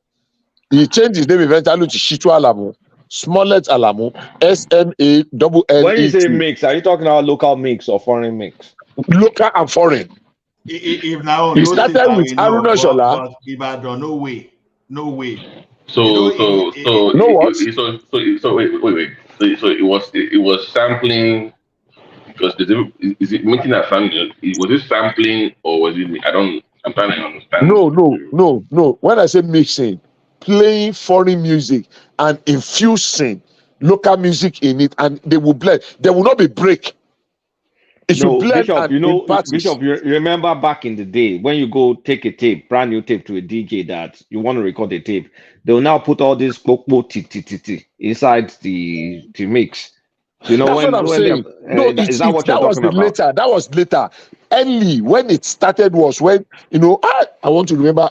He changed his name eventually to Shitu Alamu. Smollett Alamu, SMALLET. When you say mix, are you talking about local mix or foreign mix? Local and foreign. If now he started with Haruna Shola. Ibadan, no way. So wait. So it was sampling. Because is it making a sound? Was it sampling or was it? I'm trying to understand. No. When I say mixing, playing foreign music and infusing local music in it, and they will blend. There will not be break. It will blend. Bishop, you remember back in the day when you go take a tape, brand new tape to a DJ that you want to record a tape, they will now put all this inside the mix. So, that's what I'm saying. That was later. Early when it started was when I want to remember.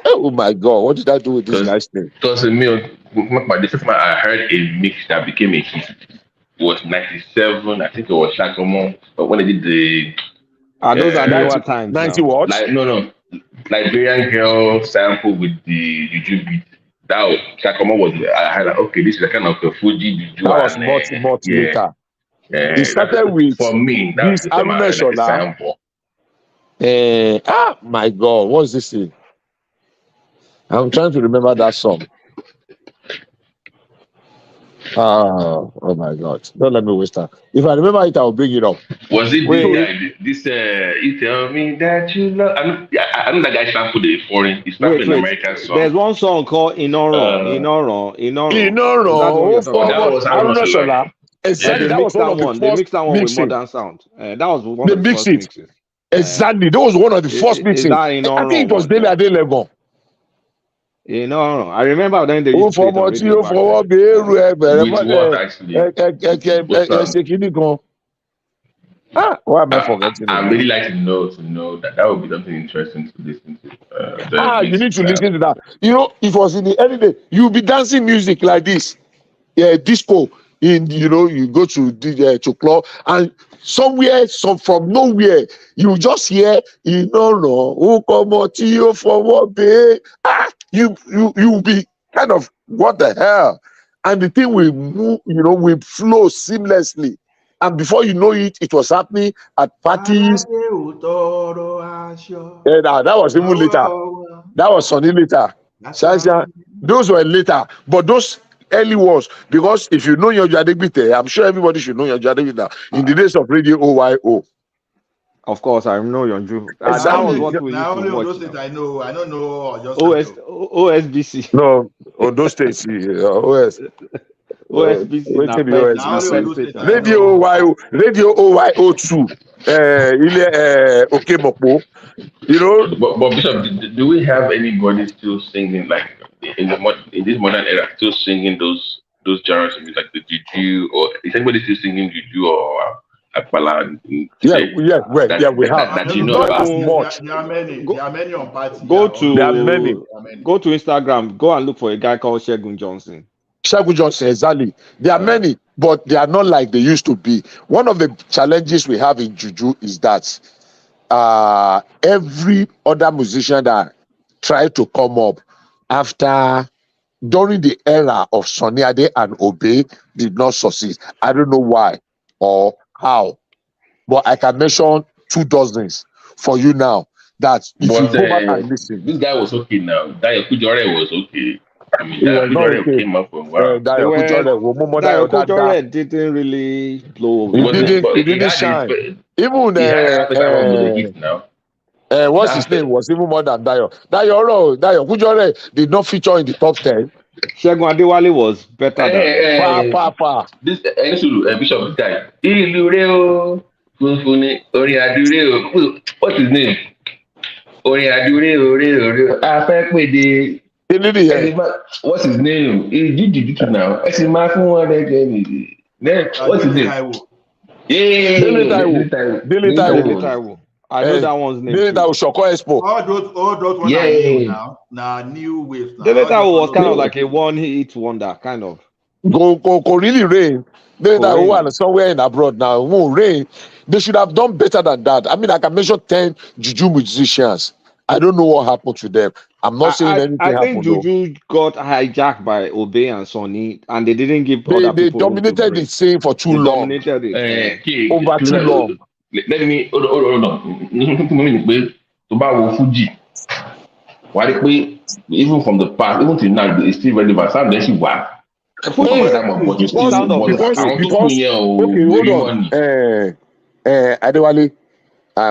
Oh my God, what did I do with this guy's name? Because the first time I heard a mix that became a hit was 97. I think it was Shakomo. But when they did the those are newer times. 90 what? No, Liberian Girl sample with the Juju beat. That was Shakomo was. I had okay, this is a kind of a Fuji Juju. That was much later. It started with for me. This Haruna Shola. My God, what's this thing? I'm trying to remember that song. Oh my God! Don't let me waste time. If I remember it, I'll bring it up. Was it this? You tell me that you love. I know that guy sampled the foreign. He's not an American song. There's one song called Inoro. That was Haruna Shola. Exactly. That was one of the first. They mixed that one with modern sound. That was one of the first mixes. Exactly. That was one of the first mixes. I think it was Dele Adelego. I remember then they used to what why am I forgetting? I really like to know that would be something interesting to listen to. You need to listen to that. It was in the early day. You'll be dancing music like this. Yeah, disco. You go to club and somewhere, from nowhere, you just hear, you will be kind of, what the hell? And the thing will move, will flow seamlessly. And before you know it, it was happening at parties. Yeah, that was even later. That was Sonny later. Those were later. But those early ones, because if you know your Adegbite, I'm sure everybody should know your Adegbite now. In the days of Radio OYO. Of course, I know Yonju. Exactly. That was what we Now used to only watch. those I know. I don't know. Just OSBC. No, on those states, OS. OSBC. Radio OYO2. Okay, Mokpo. You know. But Bishop, do we have anybody still singing like in this modern era, still singing those genres of music, like the juju, or is anybody still singing juju or Akpala? We have. That you know about. There are many on party. Go to Instagram. Go and look for a guy called Shegun Johnson. Shegun Johnson, exactly. There are many, but they are not like they used to be. One of the challenges we have in juju is that every other musician that tried to come up during the era of Sonny Ade and Obey did not succeed. I don't know why or how, but I can mention 2 dozens for you now. That if you go back and listen, this guy was okay now. Dayo Kujore was okay. I mean, Dayo Kujore came up from wow. Dayo Kujore didn't really blow. He didn't shine. Even what's his name was even more than Dayo. Dayo Kujore did not feature in the top 10. Shegun Adewale was better than This Bishop guy. What's his name? What's his name? He did now. What's his name? Daily Taiwo. I know that one's name. Daily Taiwo Shoko Expo. All those ones are new now. Now new waves. Daily Taiwo was kind of like a one-hit wonder, kind of. Go really rain. Daily Taiwo and somewhere in abroad now. Won't rain. They should have done better than that. I mean, I can mention 10 juju musicians. I don't know what happened to them. I'm not saying anything happened. I think Juju got hijacked by Obey and Sonny, and they didn't give other people. They dominated the scene for too long. Over too long. Let me hold on. To Fuji. Why even from the past, even till now, it's still relevant. Some days you work. Okay, hold on. Adewale,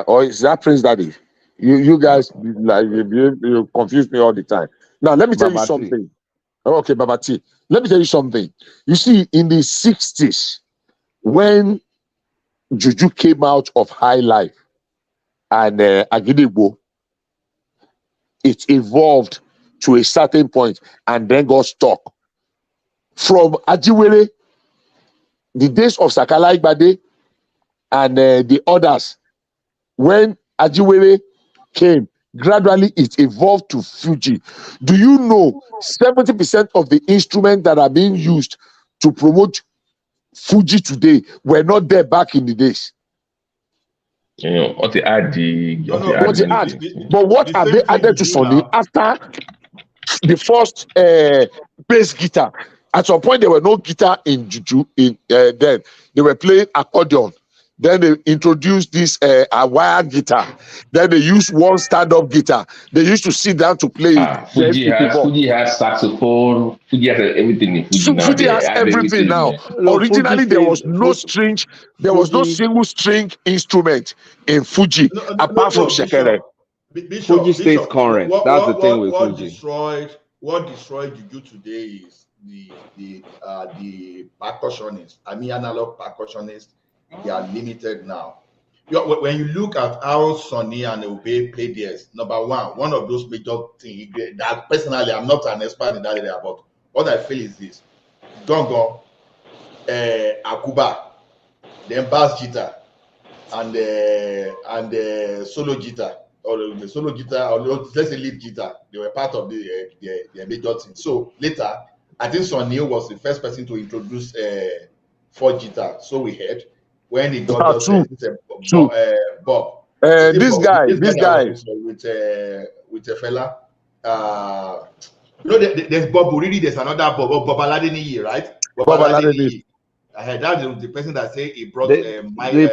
or is that Prince Daddy? You guys like you confuse me all the time. Now let me tell you something. Okay, Babati. Let me tell you something. You see, in the 60s, when Juju came out of High Life and Agidigbo, it evolved to a certain point and then got stuck. From Ajiwere, the days of Sakala Igbade and the others, when Ajiwere came, gradually it evolved to Fuji. Do you know 70% of the instruments that are being used to promote Fuji today were not there back in the days? You know, what they add, but what are they added to Sonny after the first bass guitar? At some point, there were no guitar in Juju. Then they were playing accordion. Then they introduced this a wire guitar. Then they used one stand-up guitar. They used to sit down to play. Fuji has saxophone. Fuji has everything. Fuji has everything now. Originally, there was no string. There was no single string instrument in Fuji apart from shekere. Fuji stays current. That's the thing with Fuji. What destroyed Juju today is the percussionists. I mean, analog percussionists. They are limited now. When you look at how Sonny and Obey played theirs, number one of those major things that personally I'm not an expert in that area, but what I feel is this: Gongo, Akuba, then bass guitar, and solo guitar, or the solo guitar, or let's say lead guitar. They were part of the major thing. So later, I think Sonny was the first person to introduce 4 guitar. So we heard. When he got Bob. This guy with a fella. There's Bob Uridi, there's another Bob Aladini, right? Bob Aladini. That's the person that say he brought the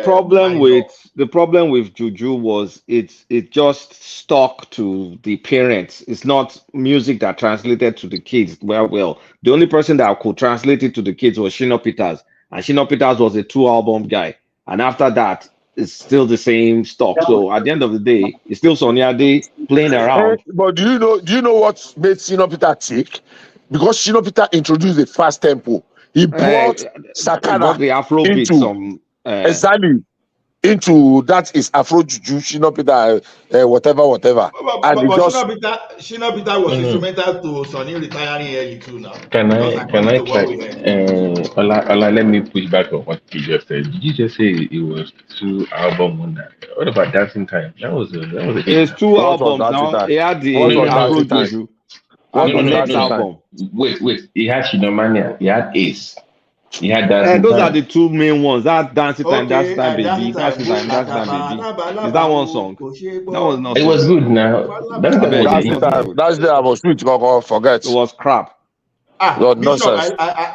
problem with Juju was it just stuck to the parents. It's not music that translated to the kids well. The only person that could translate it to the kids was Shina Peters, and Shina Peters was a 2-album guy. And after that, it's still the same stock. So at the end of the day, it's still Sonny Ade playing around. But do you know what made Shina Peter tick? Because Shina Peter introduced the fast tempo. He brought Sakara the Afrobeat exactly into that is Afro Juju, Shina Peter, whatever. But Shina Peter was instrumental to Sonny retiring early too now. Can I try? Let me push back on what you just said. Did you just say it was 2 albums on that? What about Dancing Time? That was a It's 2 albums now. He had the Afro Juju. Next album. Wait. He had Shinomania. He had Ace. He had Dancing those Time. are the 2 main ones. That Dancing Time, Dancing Time Baby, Dancing Time Baby. Is that one song? That was not. It was good now. Dancing Time that's the I was sweet. Forget. It was crap.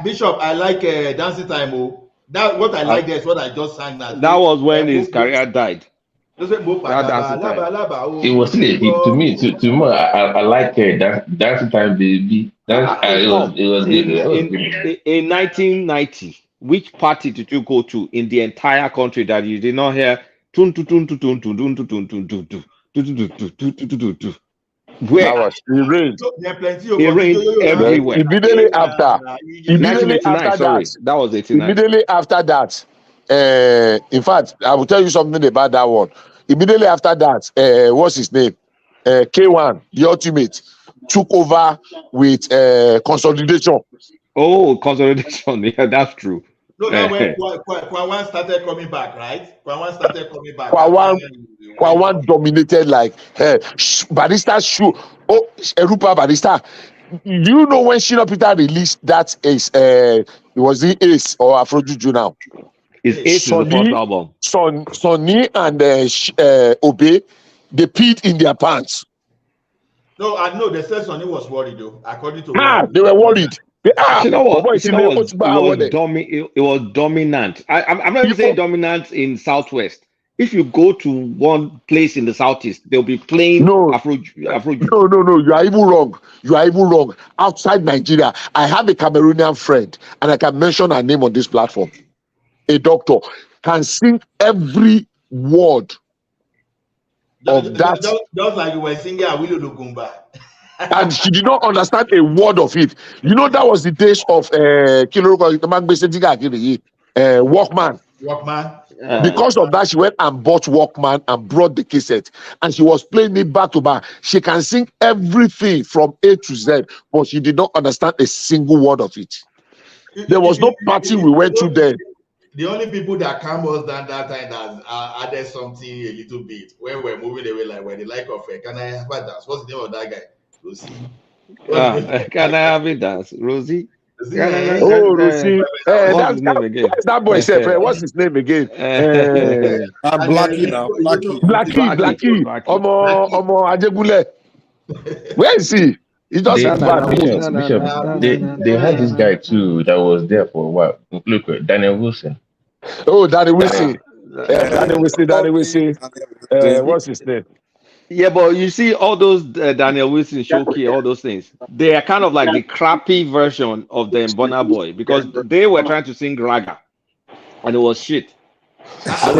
Bishop, I like Dancing Time. That what I like there is what I just sang now. That was when his career died. It was still a hit to me. To me, I like Dancing Time Baby. It was good. In 1990, which party did you go to in the entire country that you did not hear tun tun tun tun tun tun tun tun tun tun tun tun? Where it rained. It rained everywhere. Immediately after that, that was 89. Immediately after that, in fact, I will tell you something about that one. Immediately after that, what's his name? K1, the Ultimate, took over with Consolidation. Oh, Consolidation. Yeah, that's true. No, that when Kwawan started coming back, right? Kwawan dominated like Barista shoe. Oh, Erupa Barista. Do you know when Shina Peter released that Ace? It was the Ace or Afro Juju now. It's Ace in the first album. Sonny and Obe, they peed in their pants. No, I know. They said Sonny was worried though. According to they were worried. You know what? It was dominant. I'm not even saying dominant in Southwest. If you go to one place in the Southeast, they'll be playing Afro. No. You are even wrong. Outside Nigeria, I have a Cameroonian friend, and I can mention her name on this platform. A doctor can sing every word of that. Just like you were singing Awilo Lugumba. And she did not understand a word of it. You know, that was the days of Walkman. Because of that, she went and bought Walkman and brought the cassette, and she was playing it back to back. She can sing everything from A to Z, but she did not understand a single word of it. There was no party we went to there. The only people that calm us down that time that added something a little bit when we're moving away, like when the like of can I have a dance? What's the name of that guy? Rosie. Can I have a dance, Rosie? Rosie. What's his name again? That boy said, what's his name again? Blackie now. Blackie. Omo Ajegule. Where is he? He just Bishop. They had this guy too that was there for a while. Look, Daniel Wilson. Oh, Daniel Wilson. Daniel Wilson. What's his name? Yeah, but you see all those Daniel Wilson, Shoki, all those things. They are kind of like the crappy version of the Burna Boy because they were trying to sing raga, and it was shit. I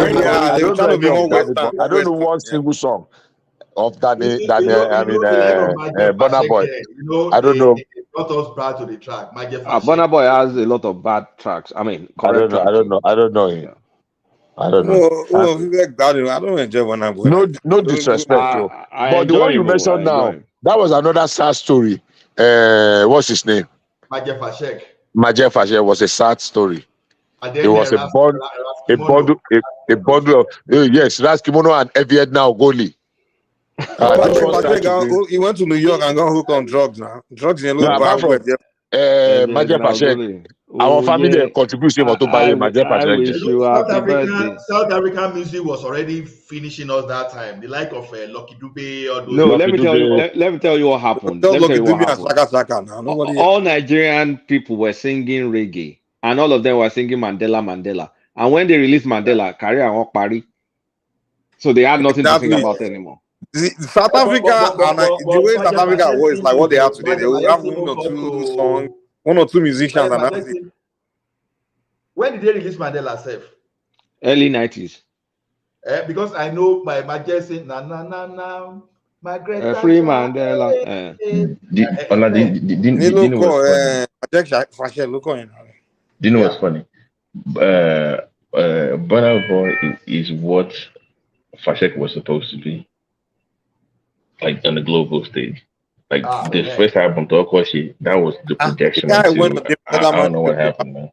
don't know one single song of Burna Boy. I don't know. Got us bad to the track. Burna Boy has a lot of bad tracks. I mean, I don't know. I don't know him. I don't know. I don't enjoy Burna Boy. No disrespect, but the one you mentioned now, that was another sad story. What's his name? Majef Fashek. Majef Fashek was a sad story. It was a bundle of yes, Ras Kimono and Evied now Goli. He went to New York and got hooked on drugs now. Drugs in Majef Fashek. Our family contribution to buy Majef Fashek. South African music was already finishing us that time. The like of Lucky Dube or those. No, let me tell you what happened. All Nigerian people were singing reggae, and all of them were singing Mandela, Mandela. And when they released Mandela, career won't party. So they had nothing to sing about anymore. South Africa and the way South Africa was like what they have today. They will have one or two musicians and that's it. When did they release Mandela self? Early 90s. Because I know my majesty na na na na my great Free Mandela. Do you know what's funny? Burna Boy is what Fashek was supposed to be, like on the global stage. Like the first album, that was the projection. I don't know what happened, man.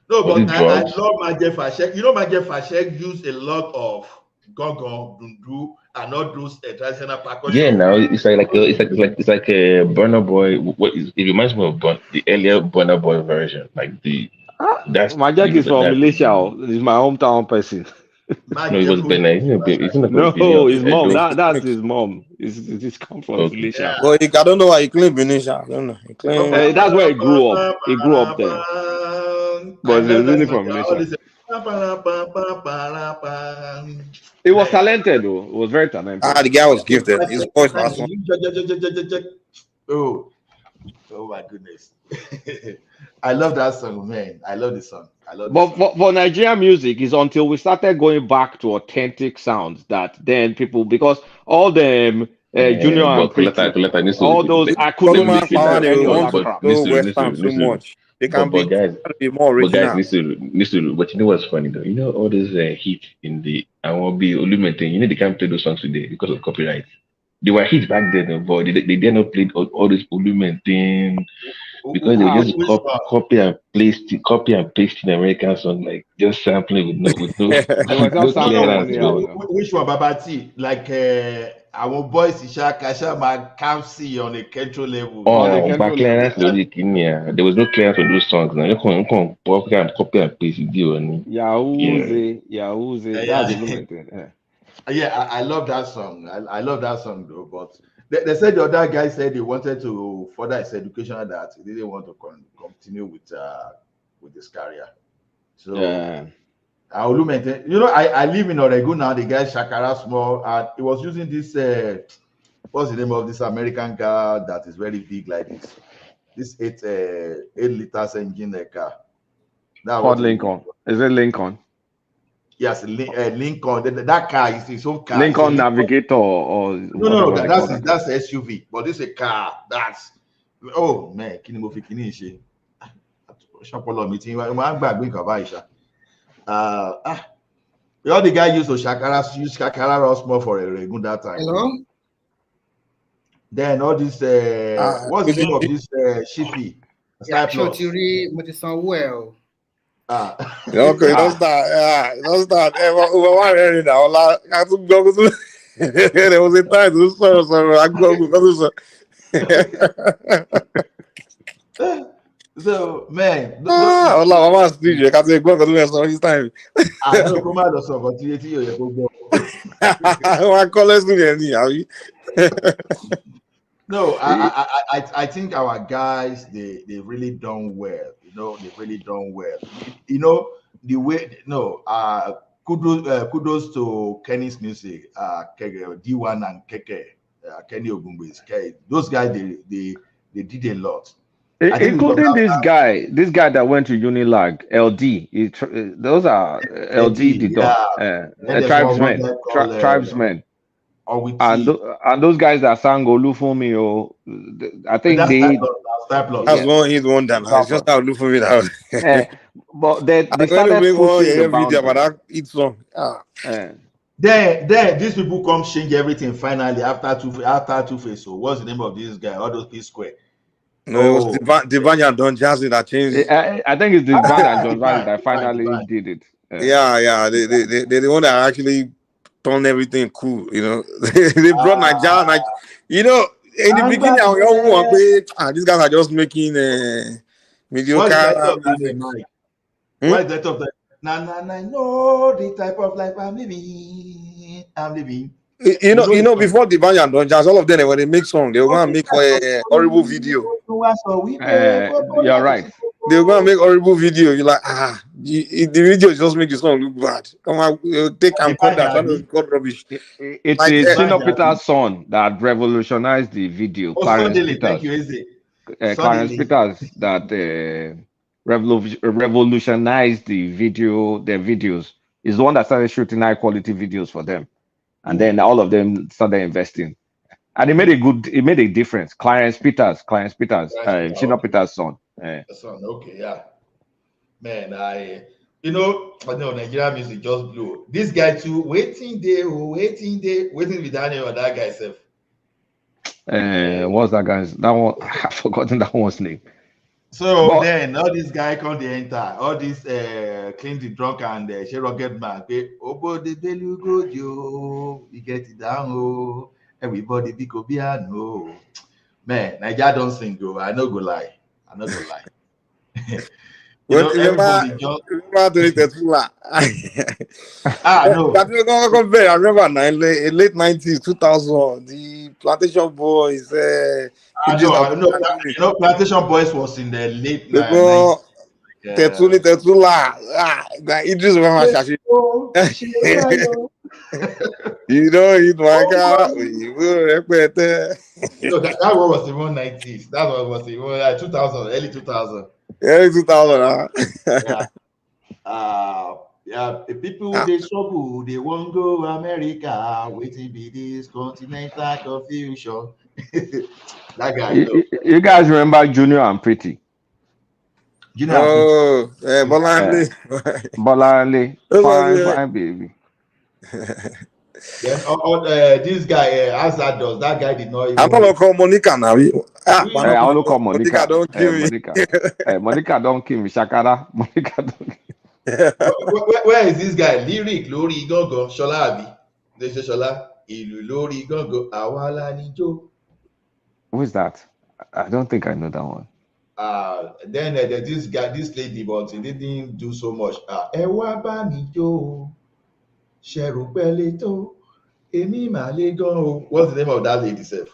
No, but I love Majid Fashek. You know, Majid Fashek used a lot of gong, dundu, and all those traditional percussion. Yeah, now it's like a Burna Boy. It reminds me of the earlier Burna Boy version, like the. That's Majid is from Malaysia. He's my hometown person. No, he was Benin. No, his mom. That's his mom. He's come from Malaysia. Well, I don't know why he claimed Benisha. I don't know. He claimed that's where he grew up. He grew up there. But he's really from Malaysia. He was talented though. He was very talented. The guy was gifted. His voice was awesome. Oh my goodness. I love that song, man. I love the song. For Nigerian music, it's until we started going back to authentic sounds that then people, because all them Junior and Pretty, all those I couldn't listen to any other crap. Too much. They can be more original. But guys, but you know what's funny though? You know all those hits in the I won't be Olumente. You know they can't play those songs today because of copyright. They were hits back then, but they did not play all this Olumente because they were just copy and paste in American song, like just sampling with no clearance. Which one, Babati? Like our boys Kasha my Kamsi on a control level. But clearance there was no clearance on those songs. Now you can copy and paste it. Yahoo! That's Olumente. Yeah, I love that song. I love that song though, but they said the other guy said he wanted to further his education, that he didn't want to continue with his career. So Olumente, you know, I live in Oregon now. The guy Shakara Small, and he was using this what's the name of this American car that is very big like this 8 liters engine car. Ford Lincoln. Is it Lincoln? Yes, Lincoln. That car is his own car. Lincoln Navigator or no, that's SUV. But this is a car. That's man, the other guy used Shakara Rosmo for a regular that time. Hello? Then all this what's the name of this Shifi? Well. Okay, that's that. There was a time so man, I'm DJ. Can't take go because this time. I don't come out of so you go. I call us No, I think our guys they really done well. You know, they really done well. You know the way. Kudos to Kenny's music. D1 and Keke, Kenny Ogumbe's. Those guys they did a lot. Including this guy that went to Unilag, LD. Those are LD tribesmen. And those guys that sang Olufumi, I think that's one that it's just how Olufumi that. But they started pushing the boundary. About that eat song. Then these people come change everything finally after two phase. So what's the name of this guy? All those P Square. No, it was Divine and Don Jazzy that changed. I think it's Divine and Don Jazzy that finally did it. Yeah. They're the one that actually turned everything cool. You know, they brought Nigeria. You know, in the beginning, these guys are just making mediocre. What's that of the no the type of life I'm living. You know, before Divine and Don Jazz, all of them when they make song, they were gonna make a horrible video. You're right. they're gonna make horrible video. You're like, the video just make the song look bad. Come on, take and cut that. Trying to record rubbish. It's Like, Shino Peter's son that revolutionized the video. Clarence Suddenly, Peters. thank you, Izzy. Clarence Peters that revolutionized the videos. Is the one that started shooting high quality videos for them, and then all of them started investing, and it made a difference. Clarence Peters, Shino Peter's son. Son, okay, yeah. Man, I know Nigerian music just blew. This guy too, waiting with Daniel or that guy self. What's that guy's? That one, I've forgotten that one's name. So then all this guy come the enter, all this clean the drunk and she rocket man. Obo the belly go yo, we get it down oh. Everybody be go piano. Man, Nigeria don't sing go. I no go lie. Remember 2013. No. I remember late 90s, 2000, the Plantation Boys. Plantation Boys was in the late 90s. Tetula. Idris Shashi. You know, it my car. That one was even 90s. That one was even 2000, early 2000. Early 2000, the people they struggle, they won't go America, waiting be this continental confusion. That guy. You guys remember Junior and Pretty? Bolanle. Fine, baby. Then this guy, as that does, that guy did not even. I'm not call Monica now. I want to call Monica. Don't kill me. Monica don't kill me. Shakara. Monica don't kill Where is this guy? Lyric Lori Gogo Shola. They say Shola. Ilu Lori Gogo Awala Nijo. Who is that? I don't think I know that one. Then there's this lady, but he didn't do so much. Ewa ba mi jo. Sheru Peleto. Emi Malego. What's the name of that lady, self?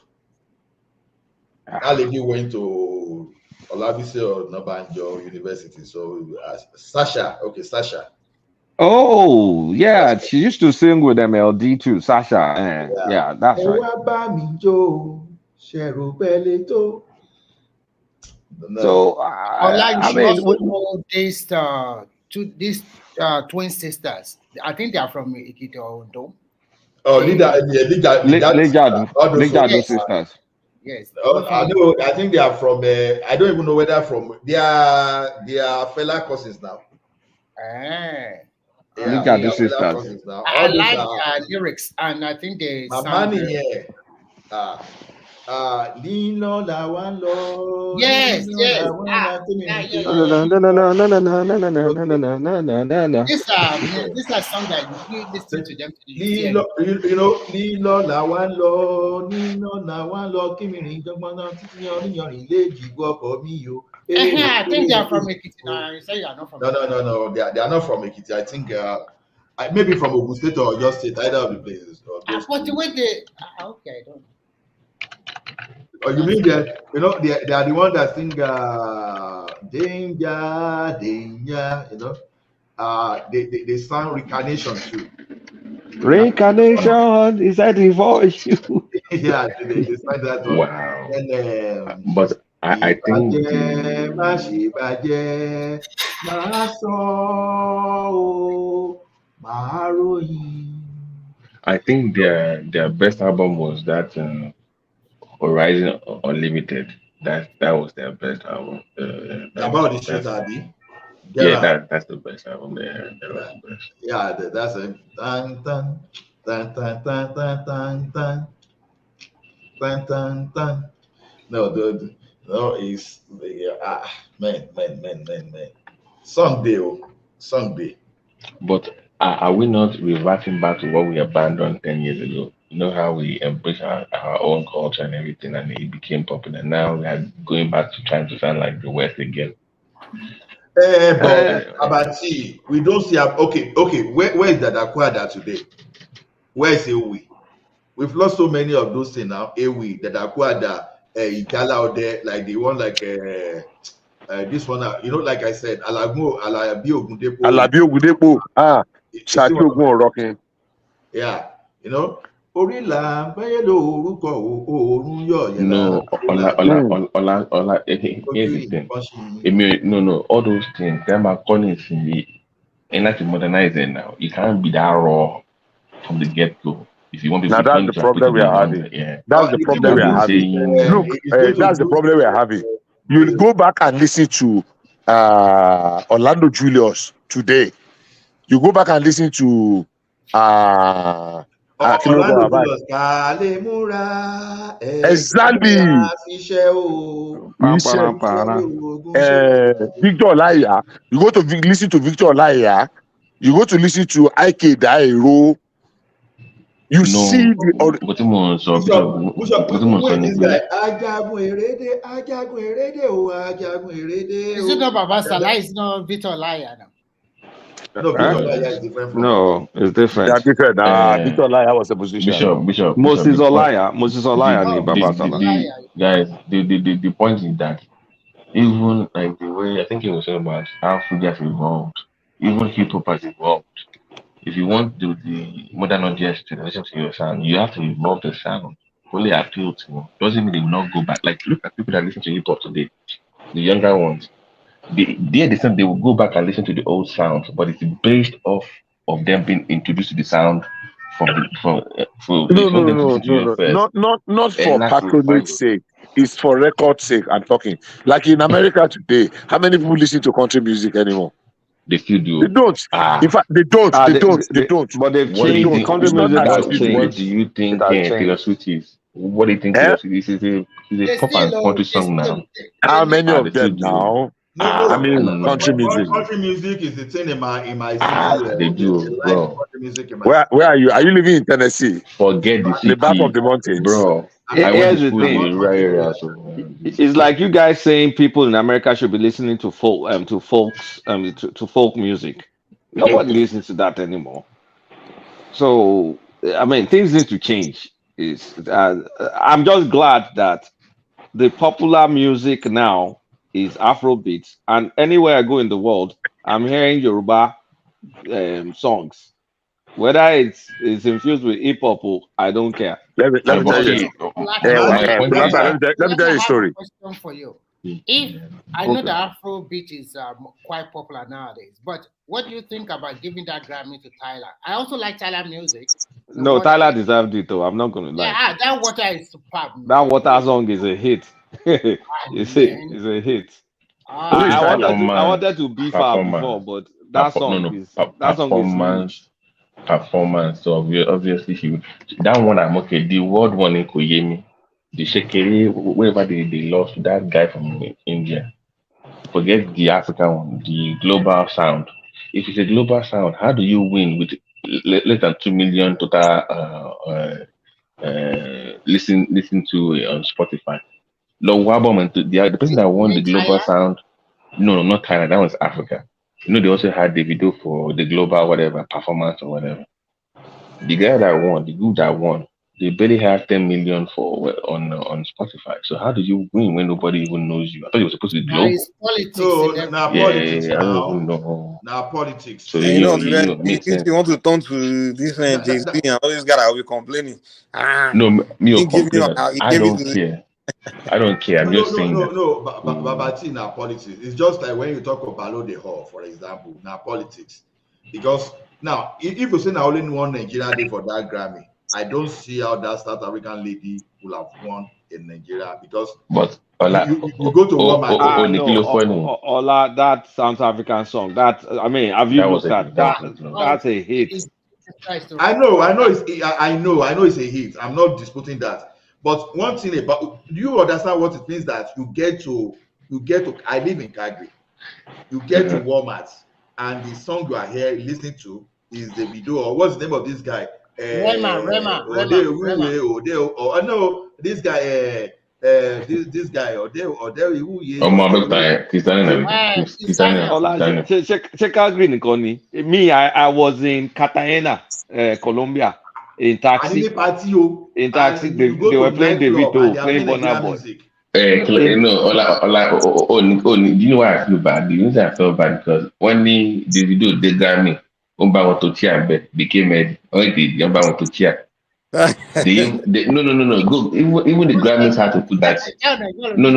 That lady went to Olabisi or Nabanjo University. So Sasha. Oh, yeah. She used to sing with MLD too. Sasha. Yeah, that's right. So, I mean, these twin sisters. I think they are from Ikiti or Ondo. Oh, Ligado sisters. Yes. I know. I think they are from. I don't even know where they're from. They are fella cousins now. Ligado sisters. Now. I like their lyrics, and I think they sound Lino la one lo. Yes. This are songs that you listen to them. Lino la one lo, Nino la one lo. Kimini jogmana titi yoni leji go mi yo. I think they are from Ekiti. Now you say you are not from. No. They are not from Ekiti. I think maybe from Ogun State or your state, either of the places. But the way they okay, I don't. Oh, you mean that they are the one that sing danger, they sang Reincarnation too. Reincarnation is that the voice you. Yeah, they sang that one. Wow. And but I think I think their best album was that Horizon Unlimited. That was their best album. About the shit, Abby. Yeah, that's the best album they had. Yeah, that's a dun dun dun dun dun dun dun dun dun dun dun. No, dude, no, it's man. Someday. But are we not reverting back to what we abandoned 10 years ago? You know how we embrace our own culture and everything, and it became popular. Now we are going back to trying to sound like the West again. But see, we don't see. Okay. Where is that Akwada today? Where is Ewi? We've lost so many of those things now. Ewi, that Akwada, Igala out there, like the one like this one, like I said, Alabi Ogundepo. Alabi Ogundepo. Shaki Ogun rocking. Yeah, Orila orúkọ oorun yọ yẹn. No, here's the thing. No, all those things, them are calling it, and like to modernize it now. You can't be that raw from the get-go. If you want to now, that's the problem we are having. That's the problem we are having. Look, that's the problem we are having. You go back and listen to Orlando Julius today. You go back and listen to Orlando Julius. Exactly. Victor Olaiya. You go to listen to Victor Olaiya. You go to listen to Ike Dairo. You see the Is it not Baba Salah? It's not Victor Olaiya now. No, Victor Olaiya is different from No, it's different. They're different. Victor Olaiya was a position. Bishop. Moses Olaiya ni Baba Salah. Guys, the point is that even like the way I think it was about how food has evolved, even hip hop has evolved. If you want the modern audience to listen to your sound, you have to evolve the sound. Only appeal to them. Doesn't mean they will not go back. Like look at people that listen to hip hop today, the younger ones. They will go back and listen to the old sounds, but it's based off of them being introduced to the sound not for patronage sake. It's for record sake. I'm talking. Like in America today, how many people listen to country music anymore? They still do. They don't. In fact, they don't. They don't. But they've changed. Country music has changed. What do you think Taylor Swift is? What do you think Taylor Swift is? It's a pop and country song now. How many of them now? I mean, country music. Country music is the thing in my they do, bro. Where are you? Are you living in Tennessee? Forget the back of the mountains, bro. Here's the thing. It's like you guys saying people in America should be listening to folk music. Nobody listens to that anymore. So I mean, things need to change. I'm just glad that the popular music now is Afrobeat, and anywhere I go in the world, I'm hearing Yoruba songs. Whether it's infused with hip hop, I don't care. Let me tell you. Let me tell you a story. Question for you. If I know the Afrobeat is quite popular nowadays, but what do you think about giving that Grammy to Tyler? I also like Tyler music. No, Tyler deserved it though. I'm not gonna lie. Yeah, that Water is superb. That Water song is a hit. It's a hit. I wanted to beef her before, but that song is huge. Performance. So obviously he would. That one I'm okay. The world one in Koyemi, the Shekeri, wherever they lost that guy from India. Forget the African one, the global sound. If it's a global sound, how do you win with less than 2 million total listen to on Spotify? The person that won the global sound, no, not Thailand, that was Africa. They also had the video for the global whatever performance or whatever. The guy that won, the group that won, they barely have 10 million on Spotify. So how do you win when nobody even knows you? I thought you were supposed to be global. Politics. I don't even know. Now politics. So if you want to turn to this JC and all these guys will be complaining. No, me complain. I don't care. I don't care. I'm just saying that. Babati now politics. It's just like when you talk about Balo de Hall, for example, now politics. Because now, if you say now only one Nigeria day for that Grammy, I don't see how that South African lady will have won in Nigeria because you go to Walmart. Ola, that South African song. Have you looked at that? That's a hit. I know it's a hit. I'm not disputing that. But one thing about, do you understand what it means that you get to I live in Calgary, you get to Walmart and the song you are here listening to is the video, or what's the name of this guy? Rema. This guy, check out Green Connie. Me, I was in Cartagena, Colombia. In taxi, they were playing the video, playing Burna Boy. Do you know why I feel bad? The reason I felt bad because when the video they got me, want to cheer, became a want to cheer. No. Go even the Grammys had to put that. No.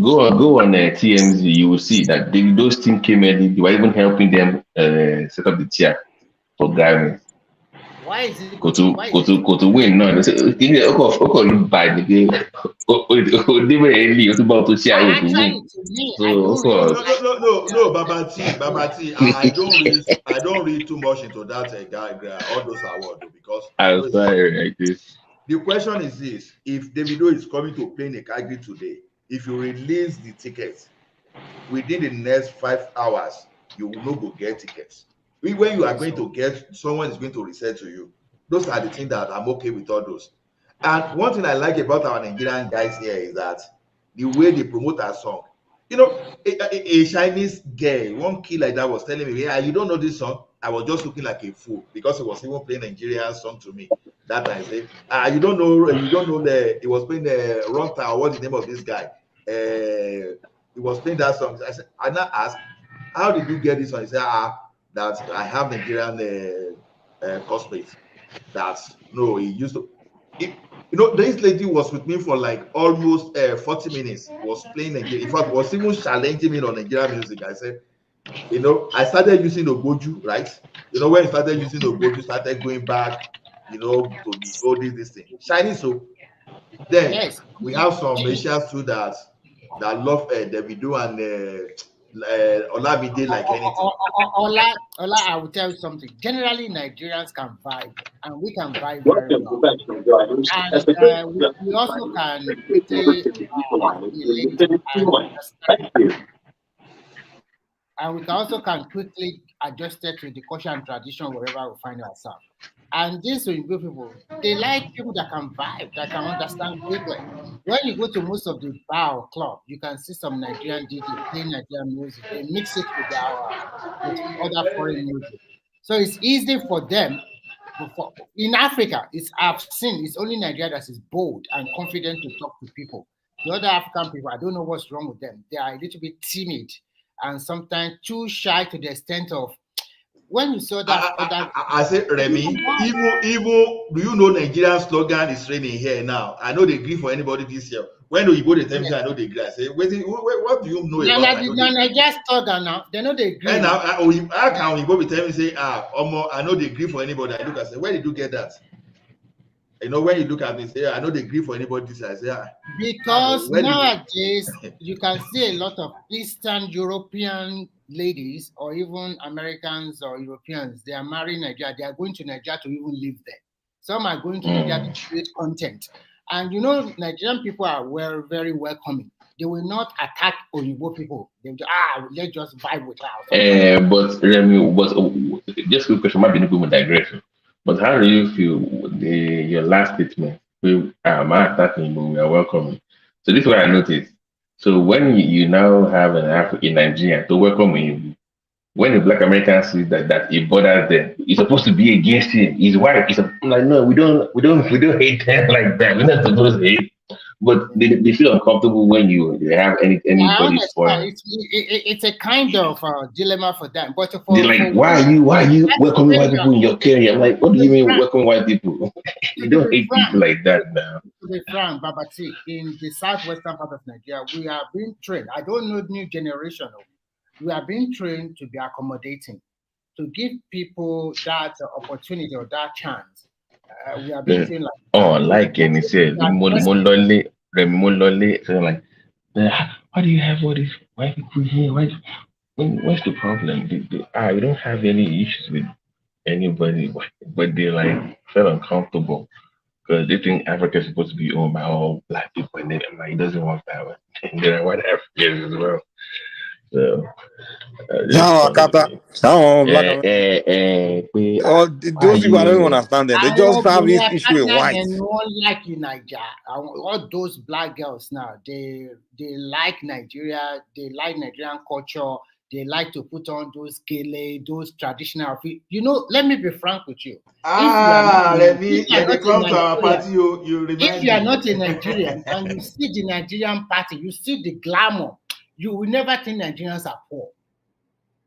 Go on TMZ. You will see that those team came in. They were even helping them set up the chair for Grammys. Why is it go to win? No, say look bad again. About to share to win. No, Babati. I don't read too much into that guy all those awards because I'm sorry like this. The question is this: if Davido is coming to play in Calgary today, if you release the tickets within the next 5 hours, you will not go get tickets. When you are going to get, someone is going to resell to you. Those are the things that I'm okay with all those. And one thing I like about our Nigerian guys here is that the way they promote our song. You know, a Chinese girl, one kid like that was telling me, "Yeah, you don't know this song." I was just looking like a fool because he was even playing Nigerian song to me. That time I said, you don't know he was playing the wrong time. What's the name of this guy? He was playing that song. I said, I now asked, how did you get this one? He said, that I have Nigerian cosplays. That's no, he used to. This lady was with me for like almost 40 minutes. Was playing Nigerian. In fact, was even challenging me on Nigerian music. I said, I started using Ogoju, right? When I started using Ogoju, started going back, to the old this thing. Shiny so. Then yes, we have some Asians too that love Davido and Olamide like anything. Ola, I will tell you something. Generally, Nigerians can vibe, and we can vibe very well. And we also can quickly relate and understand. And we can quickly adjust it to the culture and tradition wherever we find ourselves. And these Oyibo people, they like people that can vibe, that can understand quickly. When you go to most of the bar or club, you can see some Nigerian DJ playing Nigerian music. They mix it with other foreign music. So it's easy for them. In Africa, I've seen it's only Nigeria that is bold and confident to talk to people. The other African people, I don't know what's wrong with them. They are a little bit timid and sometimes too shy to the extent of when you saw that. I said, Remy, even do you know Nigerian slogan is raining here now? I know they agree for anybody this year. When you go to them, I know they agree. I say, what do you know about Nigerian slogan now? They know they agree. And now, how can we go with them and say, I know they agree for anybody? I look and say, where did you get that? When you look at me, say, I know they agree for anybody this year. I say, because nowadays you can see a lot of Eastern European ladies or even Americans or Europeans, they are marrying Nigeria. They are going to Nigeria to even live there. Some are going to Nigeria to create content. And Nigerian people are very welcoming. They will not attack Oyibo people. They will let's just vibe with her. But Remy, just a question, might be no digression. But how do you feel your last statement? We are attacking, but we are welcoming. So this is what I noticed. So when you now have an African Nigerian to welcome him, when the Black American sees that it bothers them, he's supposed to be against him. His wife is like, no, we don't hate them like that. We're not supposed to hate. But they feel uncomfortable when you have anybody spoil. It's a kind of dilemma for them. But they're like, why are you welcoming white people in your career? I'm like, what do you mean welcoming white people? You don't hate people like that now. To be frank, Babati, in the southwestern part of Nigeria, we are being trained. I don't know new generation. We are being trained to be accommodating, to give people that opportunity or that chance. We are being trained like and he said, more lonely, so like, why do you have all these white people here? What's the problem? We don't have any issues with anybody, but they like felt uncomfortable because they think Africa is supposed to be owned by all black people, and then it doesn't work that way. And there are white Africans as well. So those people I don't understand them. They just have this issue with white. They don't like Nigeria. All those black girls now, they like Nigeria. They like Nigerian culture. They like to put on those gele, those traditional outfits. You know, let me be frank with you. Let me come to our party. You remind me. If you are not a Nigerian and you see the Nigerian party, you see the glamour, you will never think Nigerians are poor.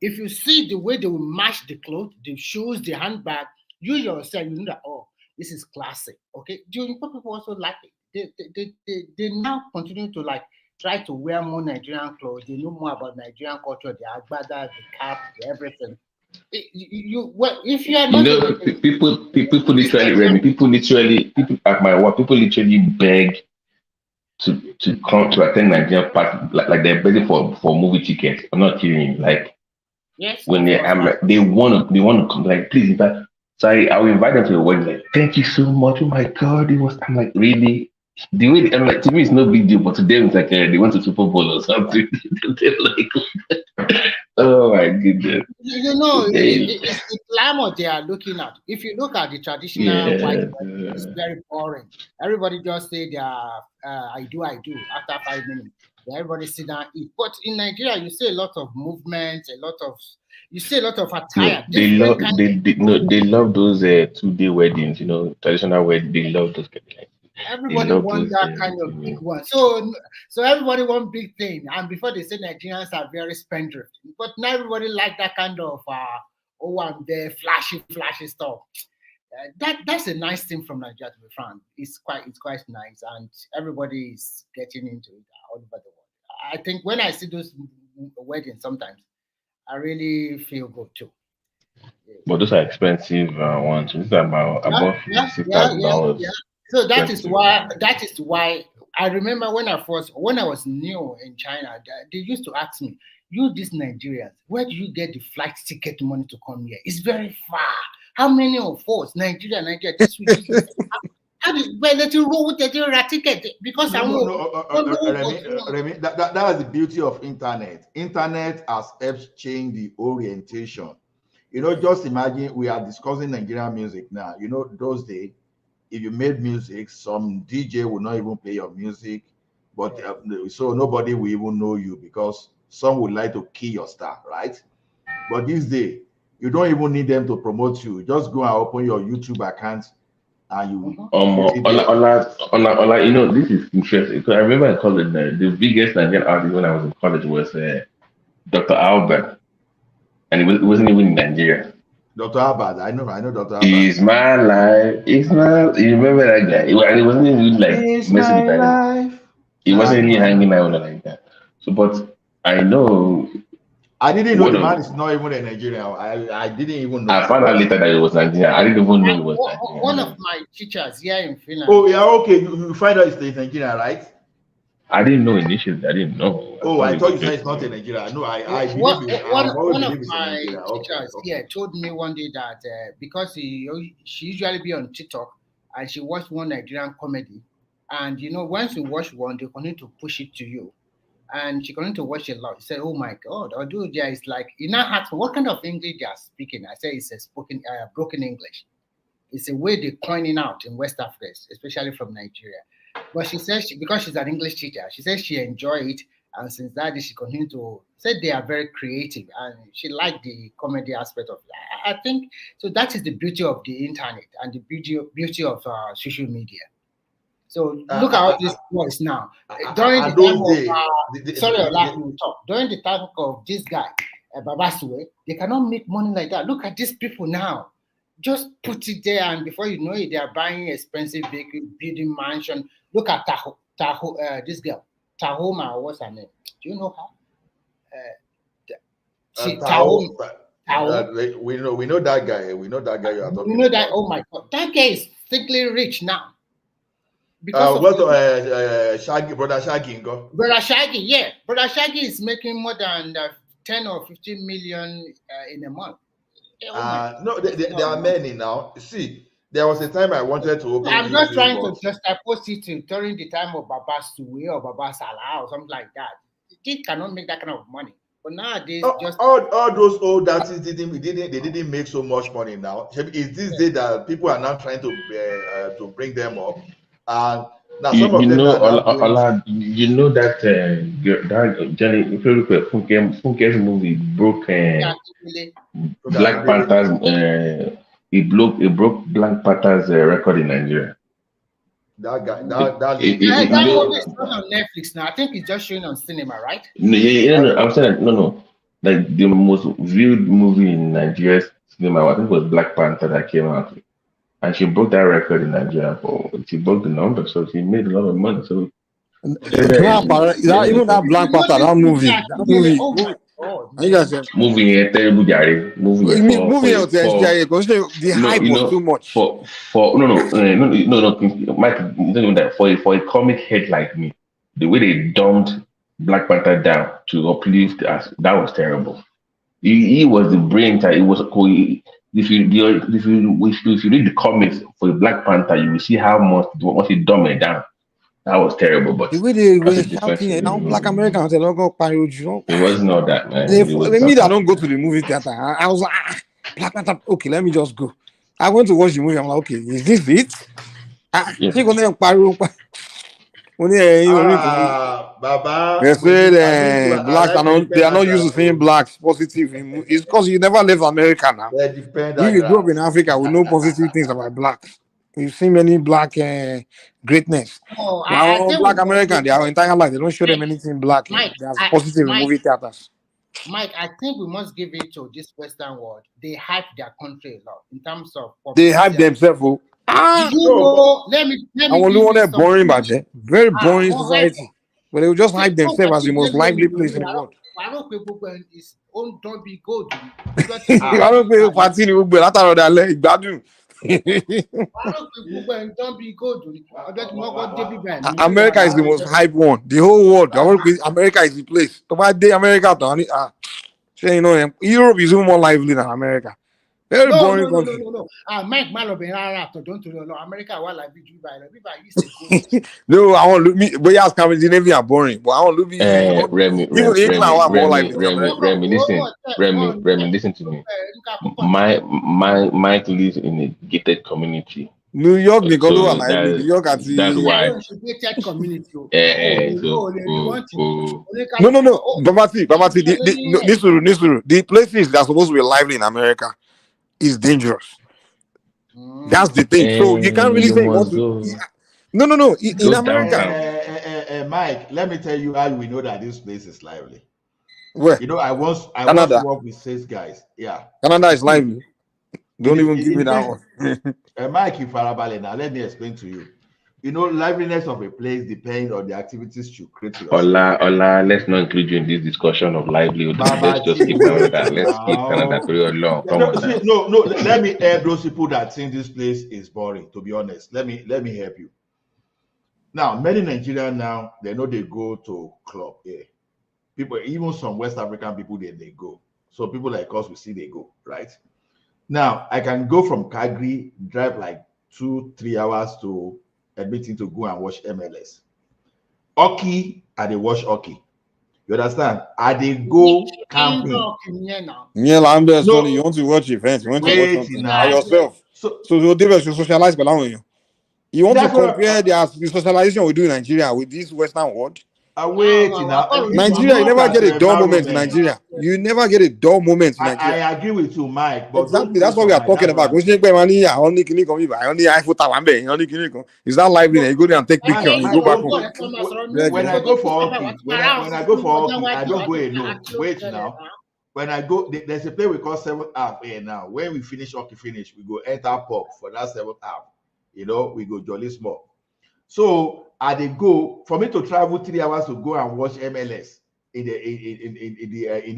If you see the way they will match the clothes, the shoes, the handbag, you yourself, you know that, oh, this is classic. Okay. Do people also like it? They now continue to like try to wear more Nigerian clothes. They know more about Nigerian culture, the agbada, the cap, the everything. If you are not, people literally, people at my work, people literally beg to come to attend Nigerian party, like they're begging for movie tickets. I'm not kidding you. Like, yes, when they want to come, like, please invite. So I will invite them to the wedding. Like, thank you so much. Oh my God, I'm like, really? The way I'm like, to me it's no big deal, but to them it's like they went to Super Bowl or something. They're like, oh my goodness. You know, it's the glamour they are looking at. If you look at the traditional white, it's very boring. Everybody just say their I do after 5 minutes. Everybody sit down and eat. But in Nigeria, you see a lot of movement, you see a lot of attire. Yeah, they love those 2-day weddings, traditional weddings. They love those. Everybody wants that kind of big one. So everybody wants big thing. And before they say Nigerians are very spendthrift, but now everybody like that kind of I'm there, flashy stuff. That's a nice thing from Nigeria, to be frank. It's quite nice, and everybody is getting into it all over the world. I think when I see those weddings, sometimes I really feel good too. But those are expensive ones. These are about $6,000. So that is why I remember when I was new in China, they used to ask me, "You these Nigerians, where do you get the flight ticket money to come here? It's very far. How many of us, Nigeria, this week, how do you let you roll with the ticket?" Because Remy, that is the beauty of internet. Internet has helped change the orientation. Just imagine we are discussing Nigerian music now. Those days, if you made music, some DJ will not even play your music, but so nobody will even know you because some would like to kill your star, right? But these days, you don't even need them to promote you. Just go and open your YouTube account, and you. This is interesting because I remember in college, the biggest Nigerian artist when I was in college was Dr. Albert, and it wasn't even in Nigeria. Dr. Albert, I know Dr. Albert. It's my life. You remember that guy? It wasn't even like it's my life. He wasn't really hanging out like that. So, but I know. I didn't know the man is not even a Nigerian. I didn't even know. I found out later that it was Nigerian. I didn't even know it was Nigerian. One of my teachers here in Finland. Oh yeah, okay. You find out it's Nigerian, right? I didn't know initially. I didn't know. I thought you said it's not in Nigeria. No, I believe one of my teachers here told me one day that because she usually be on TikTok and she watched one Nigerian comedy, and once you watch one, they continue to push it to you, and she continued to watch a lot. She said, "Oh my God, although there is like," asked me what kind of English they are speaking. I said it's a broken English. It's a way they're coining out in West Africa, especially from Nigeria. But she says because she's an English teacher, she says she enjoyed it, and since that she continued to say they are very creative, and she liked the comedy aspect of it. I think so. That is the beauty of the internet and the beauty of social media. So look at all these boys now. During the time of this guy, Babasue, they cannot make money like that. Look at these people now. Just put it there, and before you know it, they are buying expensive vehicle, building mansion. Look at this girl, Tahoma. What's her name? Do you know her? We know that guy. We know that guy you are talking. We know that. Oh my God, that guy is thickly rich now. Because Shaggy, brother Shaggy, Brother Shaggy is making more than 10 or 15 million in a month. No, there are many now. See, there was a time I wanted to open. I'm not trying to just post it during the time of Baba Suwe or Baba Salah or something like that. They cannot make that kind of money. But nowadays, all those old dances didn't make so much money now. It's this day that people are now trying to bring them up. And Now some of you them know, are now doing. you know that that Johnny, if you look at Funke's movie broke Black Panther's it broke Black Panther's record in Nigeria. That guy, that It, lady. it, it, That you movie know, is not on Netflix now. I think it's just showing on cinema, right? no, no, I'm saying that, no. Like the most viewed movie in Nigeria's cinema, I think it was Black Panther that came out. And she broke that record in Nigeria. She broke the number, so she made a lot of money. So Even that Black Panther, that movie. Oh my God, You man. guys said movie here, terrible Gary. Movie here movie else, the no, hype was too much. for no, Mike, you don't know that for a comic head like me, the way they dumped Black Panther down to uplift us, that was terrible. He was the brain child. It was if you read the comics for Black Panther, you will see how much he dumbed it down. That was terrible, but The way they that's were a different shouting, now Black story. Americans, they don't go parody. It wasn't all that, man. It was Me that don't go to the movie theater. I was like, Black Panther. Okay, let me just go. I went to watch the movie. I'm like, okay, is this it? Yeah. She gonna parody. Baba, They said I blacks are like not. They are not independent used to seeing blacks positive. It's because you never left America now. They depend If on you grew up in grass. Africa, we know positive things about blacks. You've seen many black greatness. Oh, But I our think we black must American, give their entire life, they don't show them Mike, anything black. That's positive in movie theaters. Mike, I think we must give it to this Western world. They hype their country a lot in terms of They publicity. hype themselves. Do you know? Let me I want give to you that boring, something. budget. Very boring But hype. society. But they will just hype Ṣé themselves as the most lively place in the world. wàá rò pé gbogbo ẹ̀ is ó don't be gold ni. I don't pay party ni gbogbo látàrọ̀ dalẹ̀ ìgbádùn. Wàá rò pé gbogbo ẹ̀ don't be gold ni. Ọjọ́ tí wọ́n kọ́ dé bíbá ẹ̀ ní. America is the most hype one. The whole world. America is the place. Tó bá dé America tán ni you know Europe is even more lively than America. Very boring country. No. Mike Malobin rárá àtọ̀dọ̀ nítorí ọlọ́ America wà lábí ju bíbá ẹ̀ lọ. Bíbá yìí ṣe gold. No, I want me. But yeah, Scandinavia boring. But I want to be. Remy, listen to me. Mike lives in a gated community. New York, so New York at the. That's why. Gated community. No. Babati. Nisuru. The places that are supposed to be lively in America is dangerous. That's the thing. So you can't really say what to. No. In America. Mike, let me tell you how we know that this place is lively. Where? You know, I once worked with 6 guys. Yeah. Canada is lively. Don't even give me that one. Mike, now let me explain to you. You know, liveliness of a place depends on the activities you create. Ola, let's not include you in this discussion of livelihood. Let's just keep Canada. Let's keep Canada very long. No. Let me help those people that think this place is boring. To be honest, let me help you. Now, many Nigerians now they know they go to club. Yeah, people, even some West African people, they go. So people like us, we see they go, right? Now, I can go from Calgary, drive like 2-3 hours to Edmonton to go and watch MLS. Hockey, I they watch hockey. You understand? I they go camping. Yeah, I'm there. So you want to watch events, you want to watch something by yourself. So the difference to socialize along you. You want to compare the socialization we do in Nigeria with this Western world? Nigeria, you never get a dull moment in Nigeria. You never get a dull moment in Nigeria. I agree with you, Mike. But exactly, that's what we are talking about. Is that lively? You go there and take pictures and you go back home. When I go for hockey, I don't go alone. Wait now. When I go, there's a play we call 7th half here now. When we finish hockey, we go enter pub for that 7th half. You know, we go jolly small. So they go for me to travel 3 hours to go and watch MLS in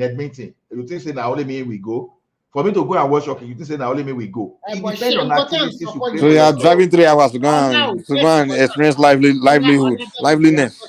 Edmonton. You think say now only me we go? For me to go and watch hockey, you think say now only me we go? It depends on activities. So you are driving 3 hours to go and experience liveliness.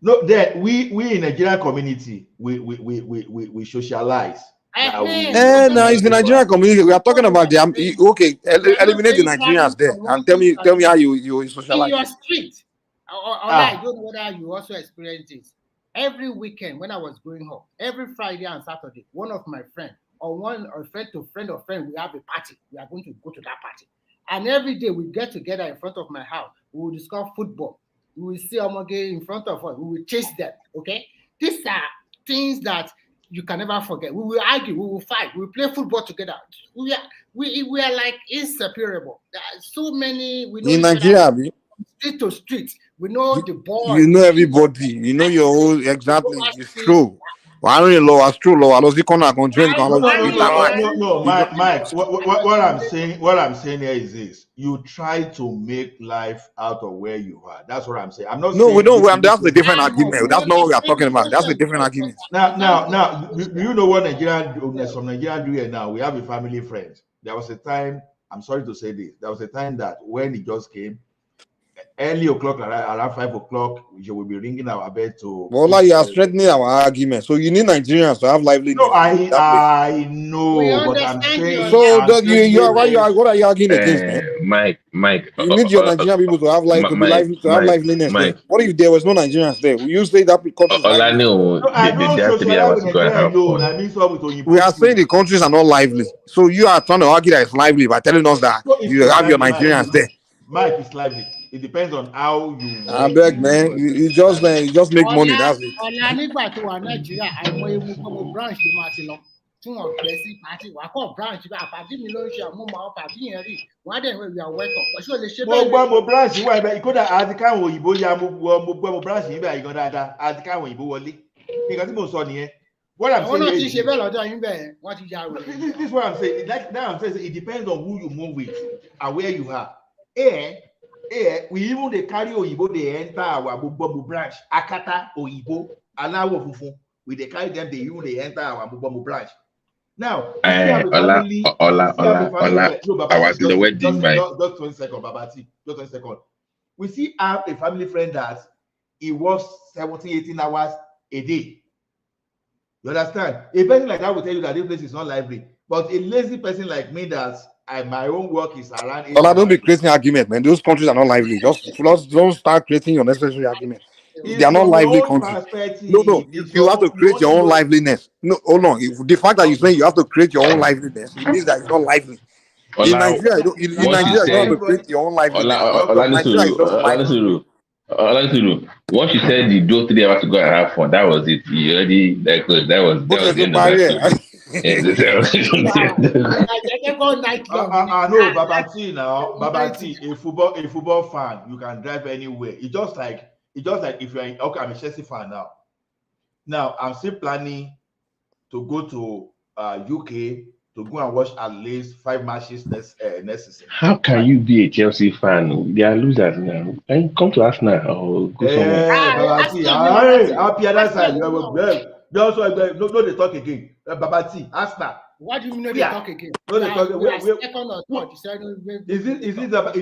No, that we in Nigerian community we socialize. Now it's the Nigerian community. We are talking about the eliminate the Nigerians there and tell me how you socialize. In your street, I don't know whether you also experience this. Every weekend when I was growing up, every Friday and Saturday, one of my friends or friend to friend of friend, we have a party. We are going to go to that party, and every day we get together in front of my house. We will discuss football. We will see Omoge in front of us. We will chase them. Okay, these are things that you can never forget. We will argue. We will fight. We will play football together. We are like inseparable. There are so many. We know in Nigeria, street to street. We know the boys. You know everybody. You know your whole exactly. It's true. I don't know. It's true. I was the corner control. No, Mike. What I'm saying here is this: you try to make life out of where you are. That's what I'm saying. I'm not. No, we don't. That's the different argument. That's not what we are talking about. That's the different argument. Now, do you know what some Nigerian do here now? We have a family friend. There was a time. I'm sorry to say this. There was a time that when he just came, early o'clock, around 5 o'clock, we will be ringing our bell to. Well, you are strengthening our argument. So you need Nigerians to have livelihood. No, I know, but I'm saying. So what are you arguing against, man? Mike. You need your Nigerian people to have liveliness. What if there was no Nigerians there? Will you say that countries we are saying the countries are not lively. So you are trying to argue that it's lively by telling us that you have your Nigerians there. Mike is lively. It depends on how you. I beg, man. You just make money. That's it. What I'm saying is, this is what I'm saying. Like now, I'm saying it depends on who you move with and where you are. We even they carry Oyibo, they enter our Bubobu branch. Akata Oyibo, Alawo Fufu. We they carry them, they enter our Bubobu branch. Now, just 20 seconds, Babati. Just 20 seconds. We see have a family friend that he works 17, 18 hours a day. You understand? A person like that will tell you that this place is not lively. But a lazy person like me that my own work is around. Well, I don't be creating argument, man. Those countries are not lively. Just don't start creating your necessary argument. They are not lively countries. No. You have to create your own liveliness. No, hold on. If the fact that you're saying you have to create your own liveliness, it means that it's not lively. In Nigeria, you don't have to create your own liveliness. Once you said you do 3 hours to go and have fun, that was it. You already that was the end of that. I know, Babati now. Babati, a football fan, you can drive anywhere. It's just like if you're okay, I'm a Chelsea fan now. Now I'm still planning to go to UK to go and watch at least 5 matches next season. How can you be a Chelsea fan? They are losers now. Can you come to us now or go somewhere? Happy other side. No, they talk again. Babati, Arsenal. What do you mean they talk again? No, they talk. Is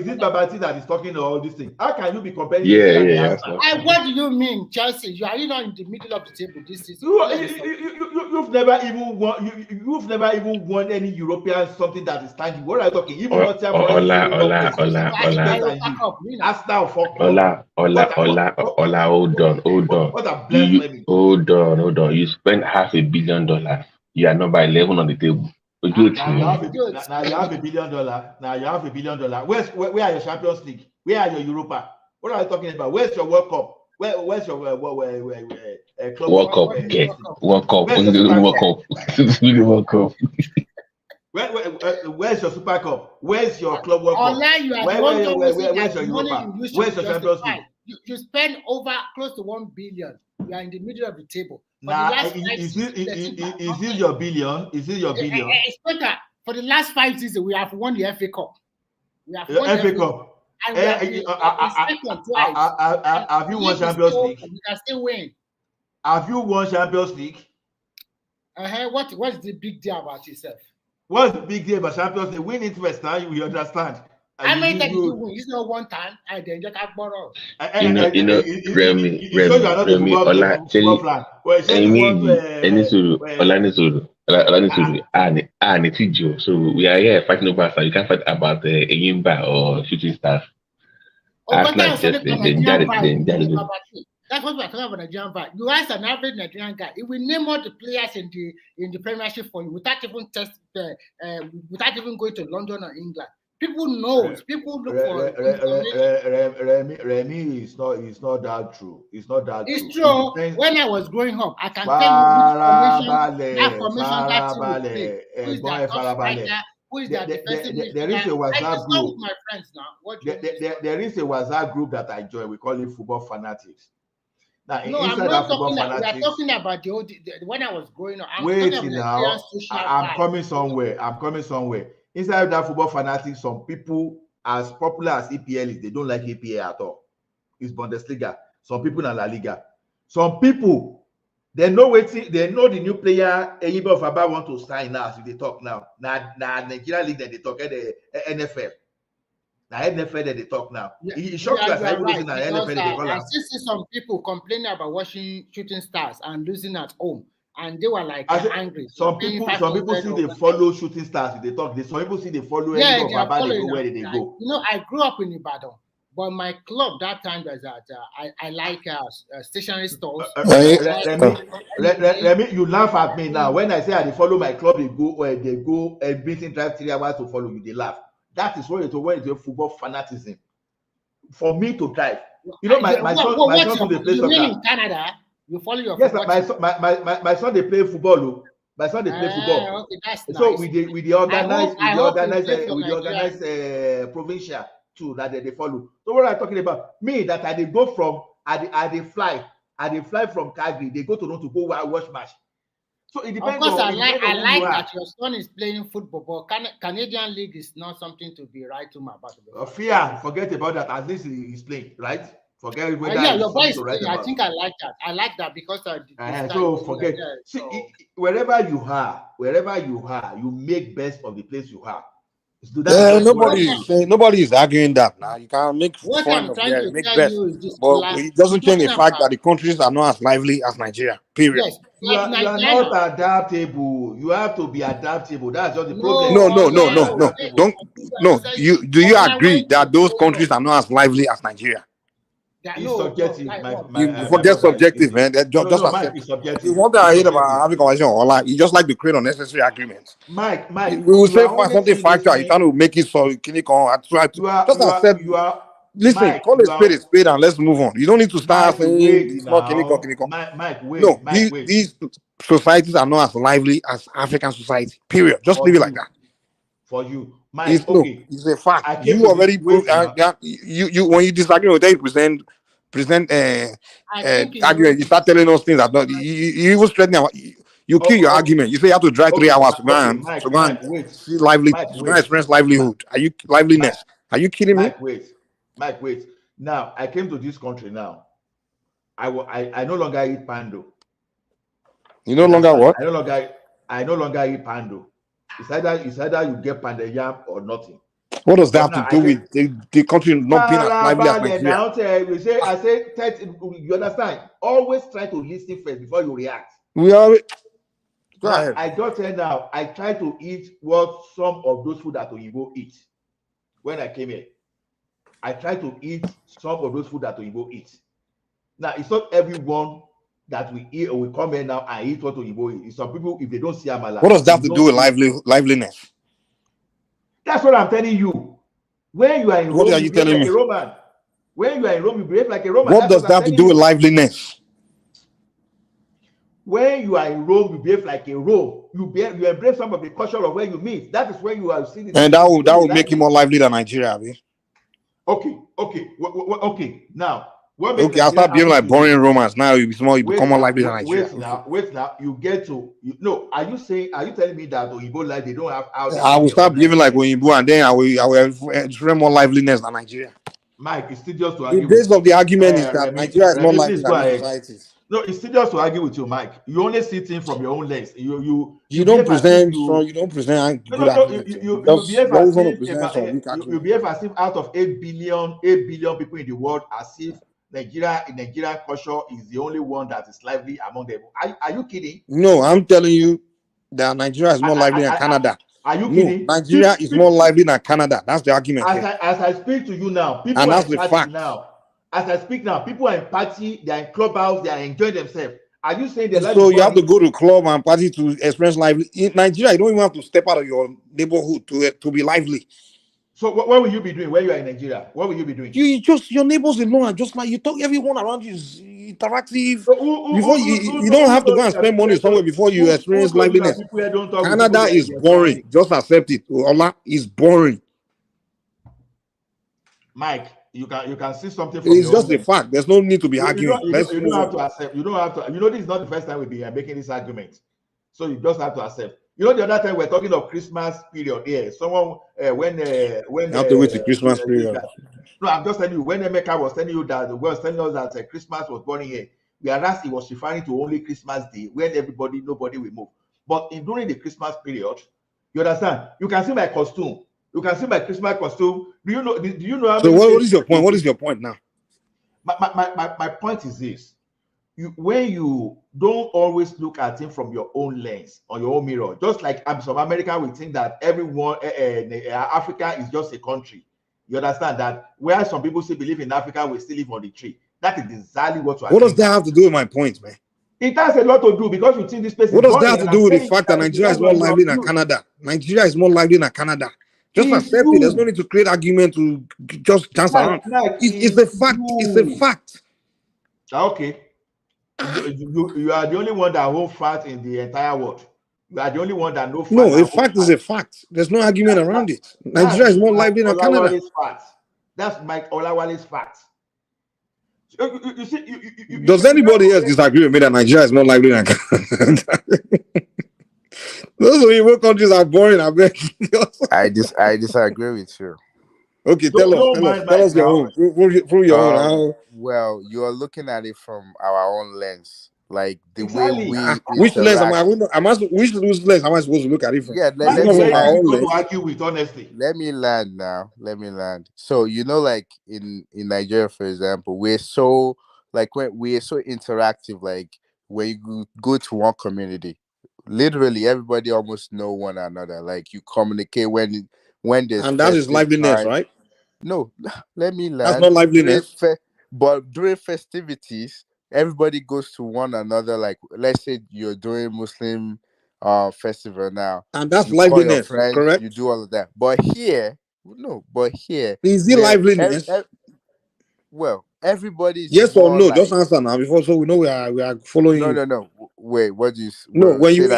it Babati that is talking all this thing? How can you be comparing? Yeah. What do you mean, Chelsea? You are not in the middle of the table this season. You've never even won. You've never even won any European something that is tangible. What are you talking? Even Hold on. You spend $500 million. You are number 11 on the table. Now you have $1 billion. Now you have $1 billion. Where are your Champions League? Where are your Europa? What are you talking about? Where's your World Cup? Where's your club? World Cup. Okay. World Cup. Where's your Super Cup? Where's your Club World Cup? Where's your Europa? Where's your Champions League? You spend over close to 1 billion. You are in the middle of the table. Now, is this your billion? Is this your billion? It's better. For the last 5 seasons, we have won the FA Cup. We have won the FA Cup. Have you won Champions League? We can still win. Have you won Champions League? What's the big deal about yourself? What's the big deal about Champions League? Win it first time, you will understand. I mean that you win. It's not one time. I then just have borrow. Remy, so we are here fighting over stuff. You can't fight about Eyimba or shooting stars. That's what we're talking about Nigerian vibe. You ask an average Nigerian guy, it will name all the players in the Premiership for you without even going to London or England. People knows. People look for information. Remy is not that true. It's not that It's true. true. When I was growing up, I can tell you which formation that team will play. Who is their top striker? Who is their defensive midfielder? There is a WhatsApp group. With my friends now. There is a WhatsApp group that I join. We call it Football Fanatics. Now, no, I'm not talking about. We are talking about the old. When I was growing up, I'm coming somewhere. Inside that Football Fanatics, some people, as popular as EPL is, they don't like EPL at all. It's Bundesliga. Some people in La Liga. Some people, they know the new player Eyibo of Aba want to sign now. So they talk now. Now Nigeria League, then they talk at the NFL. Now NFL, then they talk now. It shocks us. I see some people complaining about watching Shooting Stars and losing at home. And they were like angry. Some people see they follow Shooting Stars. They talk. Some people see they follow. They go where they go. You know, I grew up in Ibadan, but my club that time was that I like stationery stores. Remy, you laugh at me now. When I say I follow my club, they go everything drive 3 hours to follow you. They laugh. That is when it's a football fanaticism. For me to drive, you know, my son they play soccer. You mean in Canada? You follow your my son they play football. My son they play football. Okay, that's nice. So we organize provincial too that they follow. So what I'm talking about, me that I they go from I fly from Calgary. They go to Toronto to go watch match. So it depends. Of course, I like that your son is playing football, but Canadian League is not something to be right to my about. Fear, forget about that. At least he's playing, right? Forget whether your voice. I think I like that. I like that because so forget. See, wherever you are, you make best of the place you are. Nobody is arguing that now. You can't make fun of it, make best, but it doesn't change the fact that the countries are not as lively as Nigeria. Period. Yes, you are not adaptable. You have to be adaptable. That's just the problem. No. Do you agree that those countries are not as lively as Nigeria? It's subjective. You forget subjective, man. It's subjective. The one thing I hate about having conversation online, you just like to create unnecessary arguments. Mike, we will say something factual. You trying to make it so clinical. I try to listen. Mike, call a spade, and let's move on. You don't need to start saying it's not clinical. Mike, these societies are not as lively as African society. Period. Just leave it like that. For you, Mike, it's a fact. You already proved. You when you disagree with that, you present argument. You start telling us things that not. You even threatening. You kill your argument. You say you have to drive 3 hours to go and see experience livelihood. Liveliness? Are you kidding me? Mike, wait. Now I came to this country. Now I no longer eat pando. You no longer what? I no longer eat pando. It's either you get panda yam or nothing. What does that have to do with the country not being as lively as Nigeria? I say, you understand? Always try to listen first before you react. Go ahead. I just said now, I try to eat what some of those food that Oyibo eat. When I came here, I try to eat some of those food that Oyibo eat. Now, it's not everyone that we eat or we come here now and eat what Oyibo eat. Some people, if they don't see amala. What does that have to do with liveliness? That's what I'm telling you. When you are in Rome, you behave like a Roman. When you are in Rome, you behave like a Roman. What does that have to do with liveliness? When you are in Rome, you behave like a Rome. You embrace some of the culture of where you meet. That is when you are seeing it. And that will make you more lively than Nigeria, Abi. Okay. Now, I start behaving like boring Romans. Now you become more lively than Nigeria. Wait now. You get to are you telling me that Oyibo life they don't have out? I will start behaving like Oyibo, and then I will express more liveliness than Nigeria. Mike, it's still just to argue. The base of the argument is that Nigeria is more lively than societies. No, it's still just to argue with you, Mike. You only see things from your own lens. You don't present good arguments. You behave as if out of 8 billion people in the world, as if Nigerian culture is the only one that is lively among them. Are you kidding? No, I'm telling you that Nigeria is more lively than Canada. Are you kidding? Nigeria is more lively than Canada. That's the argument. As I speak to you now, people and are that's the fact. Now. As I speak now, people are in party, they are in clubhouse, they are enjoying themselves. Are you saying they like? So you have to go to club and party to experience lively? In Nigeria, you don't even have to step out of your neighborhood to be lively. So what will you be doing when you are in Nigeria? What will you be doing? You just, your neighbors alone are just like, you talk, everyone around you is interactive. So Before you don't have to go and spend money somewhere before you experience told you that liveliness. people here don't talk with Canada people is they are boring. Just accept it. Ola is boring. Mike, you can see something from It's your just own a fact. There's no need to be arguing. you don't have to accept. You don't have to. You know, this is not the first time we've been making this argument. So you just have to accept. You know, the other time we're talking of Christmas period here. Someone when you have to wait till Christmas period. No, I'm just telling you, when Emeka was telling you that the was telling us that Christmas was born here, whereas he was referring to only Christmas Day when nobody will move. But during the Christmas period, you understand? You can see my costume. You can see my Christmas costume. Do you know how so many? What is your point? What is your point now? My point is this. When you don't always look at it from your own lens or your own mirror, just like some American will think that everyone Africa is just a country. You understand that where some people still believe in Africa, we still live on the tree. That is exactly what you are. What does that have to do with my point, man? It has a lot to do because you think this place. What does that have to do with the fact that Nigeria is more lively than Canada? Nigeria is more lively than Canada. Just accept it. There's no need to create argument to just dance around. It's a fact. It's a fact. Okay. You are the only one that holds fat in the entire world. You are the only one that knows. No, a fact is a fact. There's no argument around it. Nigeria is more lively than Canada. That's Mike Olawale's fact. You see, does anybody else disagree with me that Nigeria is more lively than Canada? Those Igbo countries are boring. I bet. I disagree with you. Okay, tell us your own. Prove your own. Well, you are looking at it from our own lens, like the way we. Which lens am I? Which lens am I supposed to look at it from? Yeah, let me argue with honesty. Let me land now. Let me land. So like in Nigeria, for example, we're so when we're so interactive. Like when you go to one community, literally everybody almost know one another. Like you communicate when there's and that is liveliness, time. Right? No, let me land. That's not liveliness. But during festivities, everybody goes to one another. Like let's say you're doing Muslim festival now, and that's you liveliness. Call your friends, correct? You do all of that. But here, is it liveliness? Well, everybody's yes or no. Just answer now before so we know we are following. No. Wait, what do you? No, when you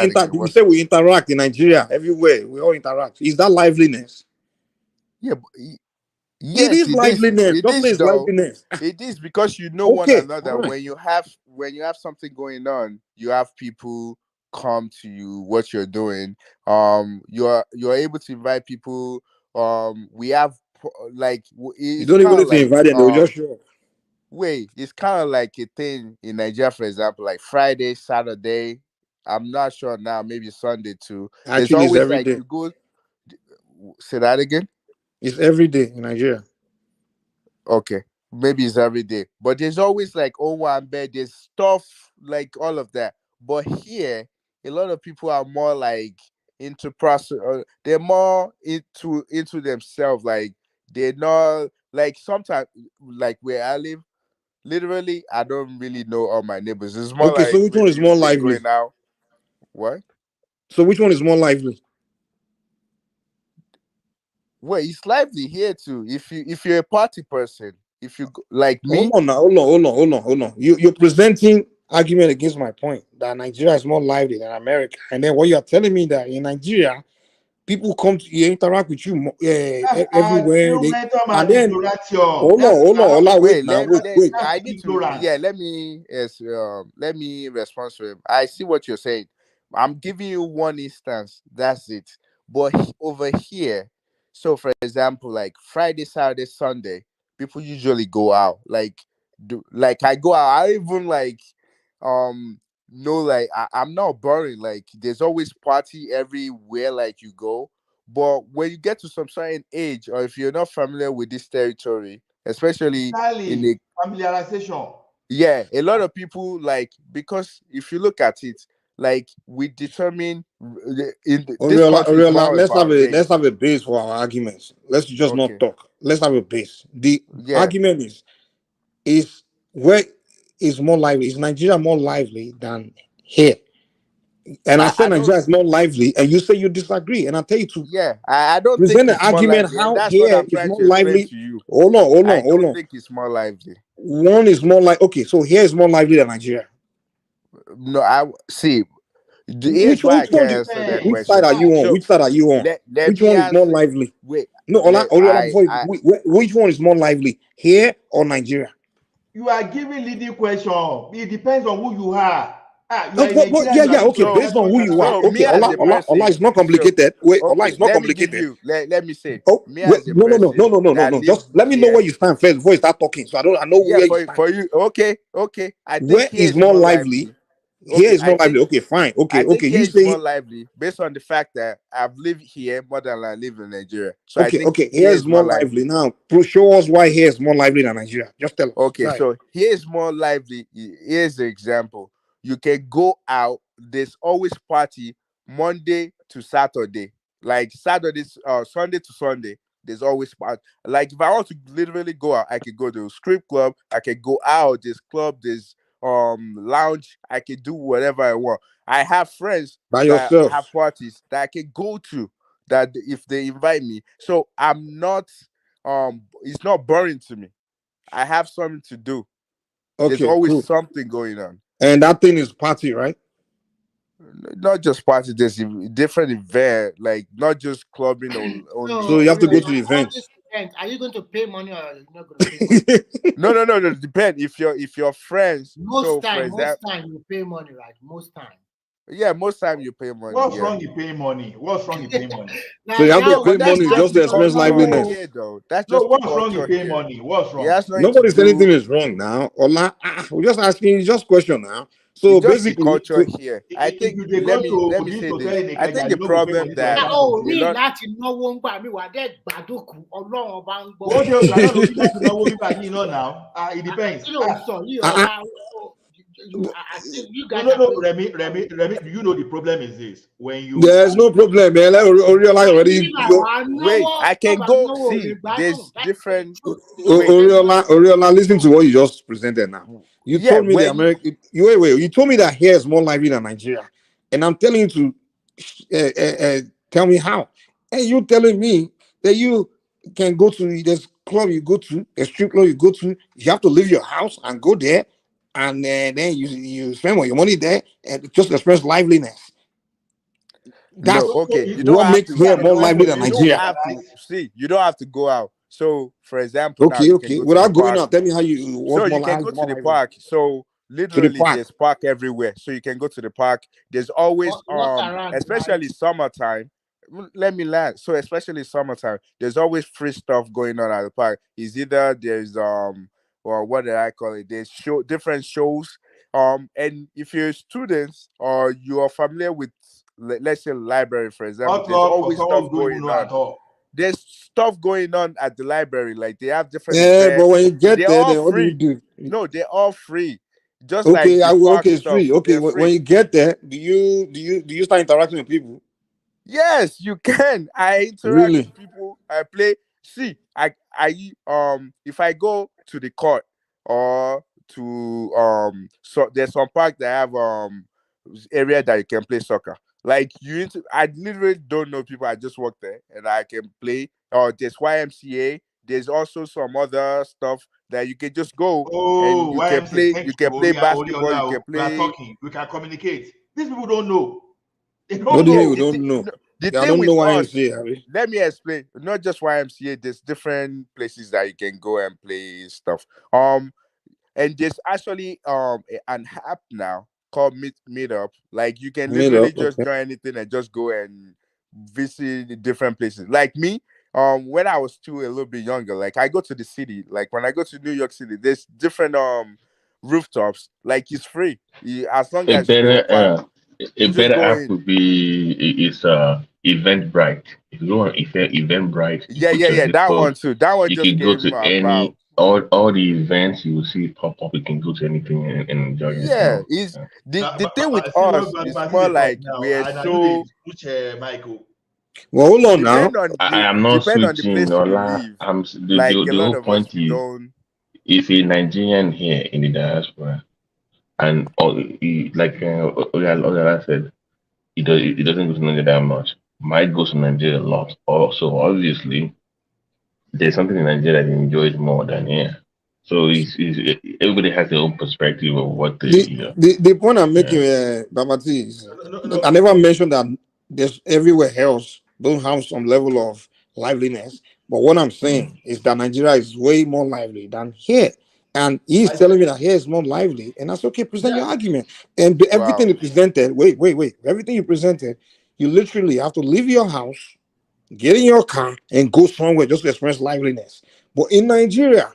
say we interact in Nigeria everywhere, we all interact. Is that liveliness? Yeah. Yes, it is liveliness. Don't say it's liveliness. It is because you know one another. Right. When you have something going on, you have people come to you. What you're doing, you're able to invite people. We have you don't even need to invite them. They'll just show up. Wait, it's kind of like a thing in Nigeria, for example, like Friday, Saturday. I'm not sure now. Maybe Sunday too. Actually, it's every day. You go. Say that again. It's every day in Nigeria. Okay, maybe it's every day, but there's always one bed. There's stuff like all of that. But here, a lot of people are more into process. They're more into themselves. Like they're not sometimes where I live. Literally, I don't really know all my neighbors. It's more okay. So which one is more lively? Now, what? So which one is more lively? Well, it's lively here too. If you're a party person, if you like me, hold on. You're presenting argument against my point that Nigeria is more lively than America, and then what you are telling me that in Nigeria, people come to interact with you everywhere. And then hold on. Wait. I need to. Yeah, let me respond to him. I see what you're saying. I'm giving you one instance. That's it. But over here. So, for example, like Friday, Saturday, Sunday, people usually go out. I go out. I even I'm not boring. Like there's always party everywhere. Like you go, but when you get to some certain age, or if you're not familiar with this territory, especially in the familiarization. Yeah, a lot of people because if you look at it. We determine in this country. Let's have a base for our arguments. Let's just not talk. Let's have a base. The argument is where is more lively? Is Nigeria more lively than here? And I said Nigeria is more lively, and you say you disagree, and I tell you to I don't think present an it's more argument lively, and how that's what here I'm is trying more to explain lively. to you. Hold I don't on. think it's more lively. One is more like okay, so here is more lively than Nigeria. No, I see. Here's why I can't answer that Which question. side are you on? So Which side are you on? let Which me one is more answer. lively? Wait, No, Ola, before you, which one is more lively, here or Nigeria? You are giving leading question. It depends on who you are. You are in Nigeria. Yeah, okay. Based on who you are, okay. Ola, it's not complicated. Wait, Ola, it's not let me give complicated. you. Let me say. Oh, Me as a no. person. Just let me know where you stand first before you start talking. So I know where you stand. For you. Okay. I think Where here is more lively? Here is more lively. Okay, fine. Okay. Here You is say more lively based on the fact that I've lived here more than I live in Nigeria. So okay. I think Here is more lively. Now, show us why here is more lively than Nigeria. Just tell us. Okay, so here is more lively. Here's the example. You can go out. There's always party Monday to Saturday. Like Saturdays, Sunday to Sunday. There's always party. Like if I want to literally go out, I could go to a strip club. I could go out. There's club. There's lounge. I can do whatever I want. I have friends by that yourself have parties that I can go to. That if they invite me, so I'm not. It's not boring to me. I have something to do. There's Okay, always cool. something going on. And that thing is party, right? Not just party, there's different event, like not just clubbing or only. So you have to go to the events. Are you going to pay money or are you not going to pay money? No. Depend if your friends. Most time you pay money, right? Most time. Yeah, most time you pay money. What's wrong in paying money? So you have to pay money just to express liveliness. That's just what's wrong in paying money? What's wrong? Nobody said anything is wrong now. Ola, we're just asking you just question now. So it's just basically, the culture here. I think let me say this. I think the problem that it depends. Remy, you know the problem is this. When you there's no problem, man. Already. Wait, I can go see. There's different. Oriola, listen to what you just presented now. You told me the American. You told me that here is more lively than Nigeria, and I'm telling you to tell me how. And you telling me that you can go to this club you go to, a strip club you go to. You have to leave your house and go there, and then you spend all your money there and just express liveliness. That's You don't what have makes here more lively than Nigeria. You don't have to go out. So, for example, now you can go without going out, tell me how you. So you can go to the park. So literally, there's park everywhere. So you can go to the park. There's always especially summertime. Let me land. So especially summertime, there's always free stuff going on at the park. Is either there's or what did I call it? There's different shows. And if you're students or you are familiar with, let's say, library, for example, there's always stuff going on. There's stuff going on at the library, like they have different events. But when you get there, then what do you do? No, they're all free. Just okay, like it's free. Okay, when you get there, do you start interacting with people? Yes, you can. I interact with people. I play. See, I if I go to the court or to so there's some park that have area that you can play soccer. Like I literally don't know people. I just walk there and I can play. Or there's YMCA. There's also some other stuff that you can just go and you can play. You can play basketball. You can play. We are talking. We can communicate. These people don't know. They don't what do know. you don't know? The I thing don't with know YMCA. Let me explain. Not just YMCA. There's different places that you can go and play stuff. And there's actually an app now called Meetup. Like you can literally just join anything and just go and visit different places. Like me, when I was still a little bit younger, like I go to the city. Like when I go to New York City, there's different rooftops. Like it's free as long as a better app would be Eventbrite. If you go on Eventbrite, yeah, that one too. That one you just can go to any all the events you will see pop up. You can go to anything and enjoy yourself. Is the thing with us is more like we're so. Well, hold on now. I am not switching. The whole point is if a Nigerian here in the diaspora, and like Oyala said, He doesn't go to Nigeria that much. Mike goes to Nigeria a lot. Also, obviously, there's something in Nigeria that he enjoys more than here. So everybody has their own perspective of what they, the point I'm making, Babati, is I never mentioned that there's everywhere else don't have some level of liveliness. But what I'm saying is that Nigeria is way more lively than here. And he's telling me that here is more lively, and that's okay. Present your argument. And everything you presented, everything you presented, you literally have to leave your house, get in your car, and go somewhere just to experience liveliness. But in Nigeria,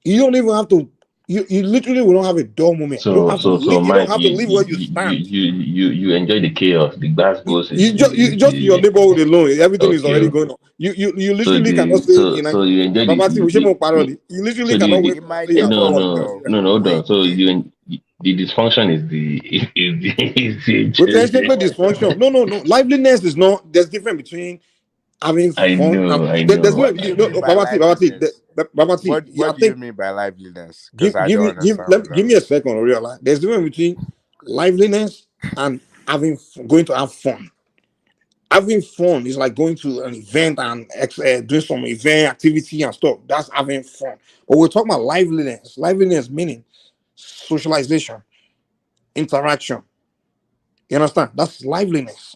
you don't even have to. You literally will not have a dull moment. You don't have to leave. You don't Mike, have to leave where you stand. you enjoy the chaos, the bass goes. You just your neighborhood alone. Everything is already Okay. going on. You literally cannot say So you enjoy You literally cannot wait. No, hold on. So the dysfunction is the Potentially dysfunction. No. Liveliness is not. There's difference between having fun. I know. There's What do you mean by liveliness? What do you mean by liveliness? Because I don't understand. Give me a second to realize there's difference between liveliness and going to have fun. Having fun is like going to an event and doing some event activity and stuff. That's having fun. But we're talking about liveliness. Liveliness meaning socialization, interaction. You understand? That's liveliness.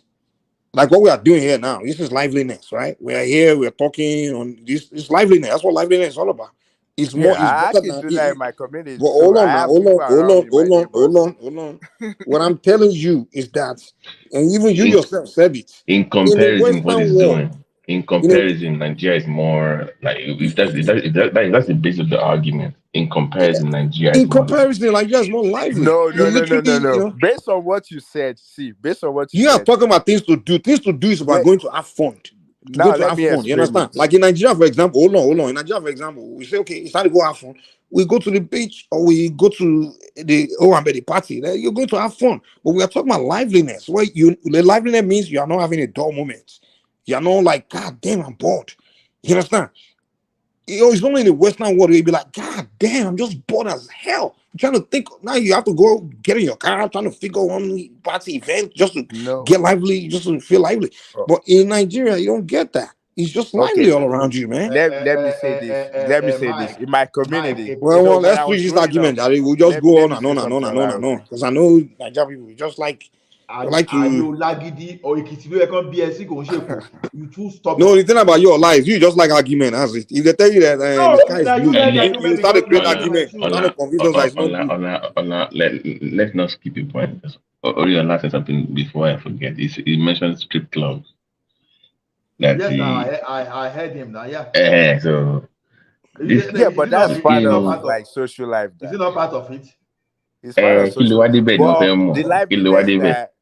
Like what we are doing here now. This is liveliness, right? We are here. We are talking on this. It's liveliness. That's what liveliness is all about. It's more. It's I better can than. do that in my community. But hold on now. Hold on. What I'm telling you is that, and even you yourself said it. In comparison, what it's doing. In comparison, Nigeria is more like if that's the base of the argument. In comparison, Nigeria is more lively. No. Based on what you said, based on what you said, are talking about things to do. Things to do is about going to have fun. You understand? Like in Nigeria, for example, hold on. In Nigeria, for example, we say, okay, it's time to go have fun. We go to the beach or we go to the party. You're going to have fun. But we are talking about liveliness. Where the liveliness means you are not having a dull moment. You are not like, God damn, I'm bored. You understand? It's only in the Western world where you'll be like, God damn, I'm just bored as hell. I'm trying to think. Now you have to go get in your car, trying to figure one party event just to get lively, just to feel lively. But in Nigeria, you don't get that. It's just lively all around you, man. Let me say this. In my community. Well, let's switch this argument. We'll just go on and on. Because I know Nigerian people just like to. Lagidi or you too stop. No, the thing about your life, you just like argument. That's it. If they tell you that the sky is blue, you start a great argument. Trying to convince us that it's not blue. Let's not skip a point. Oriola said something before I forget. He mentioned strip clubs. I heard him now. Yeah. So but that's part of like social life. Is it not part of it? It's part of social life. The liveliness that.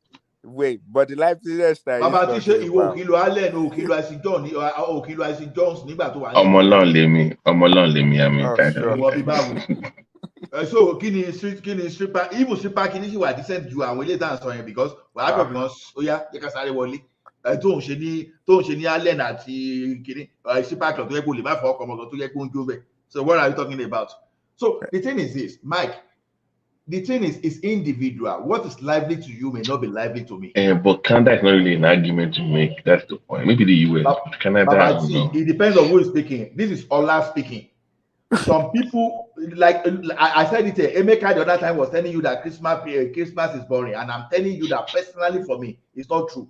Wait, but the liveliness that Baba ti ṣe ìwọ kìlọ̀ Allen o kìlọ̀ Isaac John o kìlọ̀ Isaac Jones nígbà tó wà ní. Ọmọ Ọlọ́run lèmi àmì ìtajà. Ìwọ bí báwo. So kí ni stripper even stripper kí ni ṣì wà decent ju àwọn ilé ìtàn sọ yẹn because wàá kọ̀ bí wọ́n ó yá yẹ ká sáré wọlé. Tó ń ṣe ní Allen àti kìíní stripper club tó yẹ kó lè má fọ ọkọ̀ ọmọ kan tó yẹ kó ń jó bẹ̀. So what are you talking about? So the thing is this, Mike. The thing is individual. What is lively to you may not be lively to me. But Canada is not really an argument to make. That's the point. Maybe the US, Canada. It depends on who is speaking. This is Ola speaking. Some people, like I said it here, Emeka the other time was telling you that Christmas is boring. And I'm telling you that personally for me, it's not true.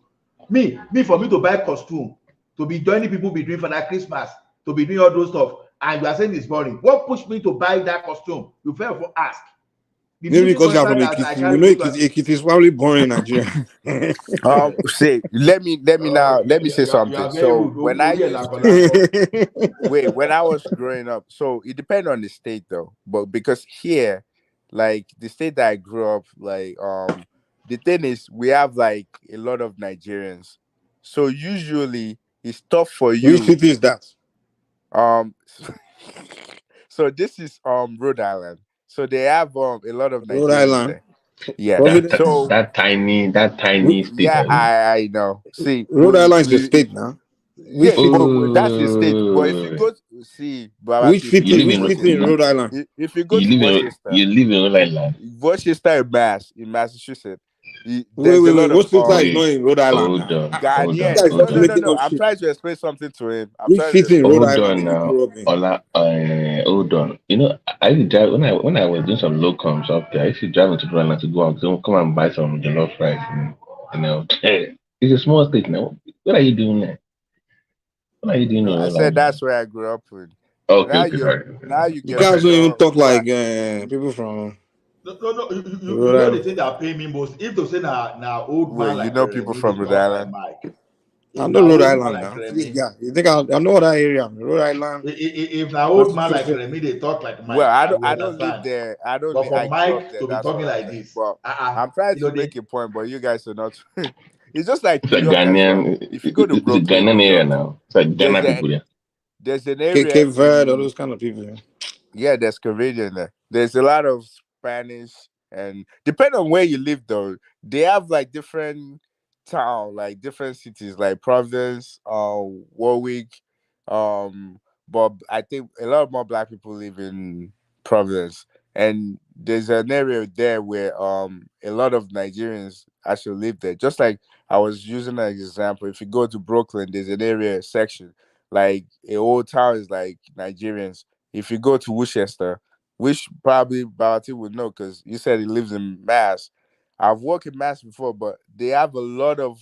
For me to buy costume, to be joining people be doing for that Christmas, to be doing all those stuff, and you are saying it's boring. What pushed me to buy that costume? You fail for ask. Maybe because you're from Ekiti. You know Ekiti is probably boring in Nigeria. Let me say something. So when I was growing up, so it depends on the state though. But because here, like the state that I grew up, like the thing is we have like a lot of Nigerians. So usually it's tough for you. Which city is that? So this is Rhode Island. So they have a lot of Nigerians Rhode Island. there. Yeah. That tiny state. Yeah, I know. See, Rhode Island is the state now. Yeah, that's the state. But if you go to see, which city in Rhode Island? If you go to Worcester, you live in Rhode Island. Worcester in Massachusetts. Wait. What state is not in Rhode Island Hold now? on, hold You on, guys hold just on. making up I'm shit. trying to explain something to him. Which city in Rhode Hold Island on did you now, grow up in? Ola. Hold on. You know, I used to drive when I was doing some locums up there. I used to drive into Rhode Island to go and come and buy some jollof rice. You know, it's a small state now. What are you doing there? What are you doing in I Rhode said Island? that's where I grew up with. Okay, Now you You get guys to don't even know talk why. like people from No. You Rhode know the Island. thing that pay me most. If they say now old Wait, man you like know people Remy, they from Rhode talk like Island? Mike. I If know now Rhode old man Island like now. Please, Remy, yeah. You think I know that area? Rhode Island. if now old man like Remy, they talk like Well, Mike. I will I don't live understand. there. But I for grew up Mike there. to be That's talking what I'm like saying. this, But I'm trying to they make a point, but you guys are not. It's just like It's a New York as well. Ghanaian. If you go to It's a Brooklyn, Ghanaian New area York, now. It's like there's Ghana people there. an area Cape Verde, all in those kind of people. yeah, there's Canadian there. There's a lot of Spanish, and depending on where you live, though, they have like different town, like different cities, like Providence, Warwick, but I think a lot more black people live in Providence, and there's an area there where a lot of Nigerians actually live there. Just like I was using an example, if you go to Brooklyn, there's an area section like a whole town is like Nigerians. If you go to Worcester, which probably Balti would know because you said he lives in Mass. I've worked in Mass before, but they have a lot of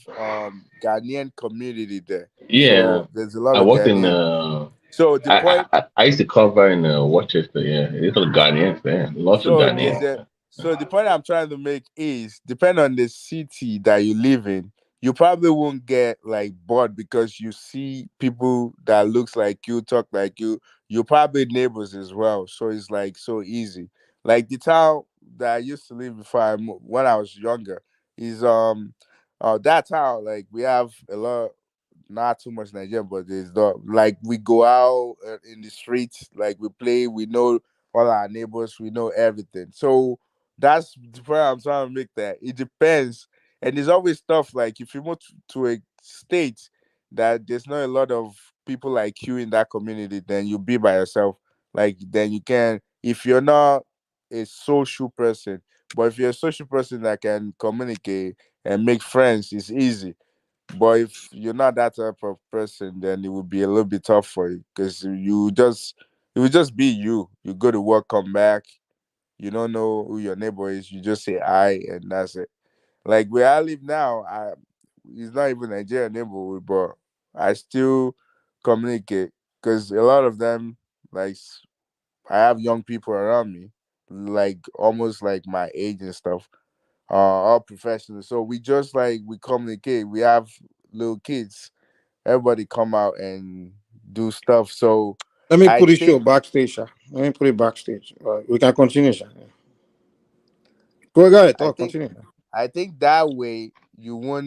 Ghanaian community there. Yeah, So there's a lot I of worked in. Ghanaian. So the point I used to cover in Worcester. Yeah, little Ghanaians there. Lots of So there's Ghanaians. a so the point I'm trying to make is depending on the city that you live in, you probably won't get like bored because you see people that looks like you, talk like you. You're probably neighbors as well. So it's like so easy. Like the town that I used to live before when I was younger is that town, like we have a lot, not too much Nigerian, but there's not like we go out in the streets, like we play, we know all our neighbors, we know everything. So that's the point I'm trying to make, that it depends. And there's always stuff like if you move to a state that there's not a lot of people like you in that community, then you be by yourself. Like then you can, if you're not a social person, but if you're a social person that can communicate and make friends, it's easy. But if you're not that type of person, then it would be a little bit tough for you because it would just be you. You go to work, come back, you don't know who your neighbor is. You just say hi, and that's it. Like where I live now, it's not even Nigerian neighborhood, but I still communicate because a lot of them, like I have young people around me, like almost like my age and stuff, all professionals. So we just like we communicate. We have little kids. Everybody come out and do stuff. So Let me I put the show think backstage, sir. Let me put it backstage. We can continue, sir. Go ahead, I talk, think continue. I think that way you won't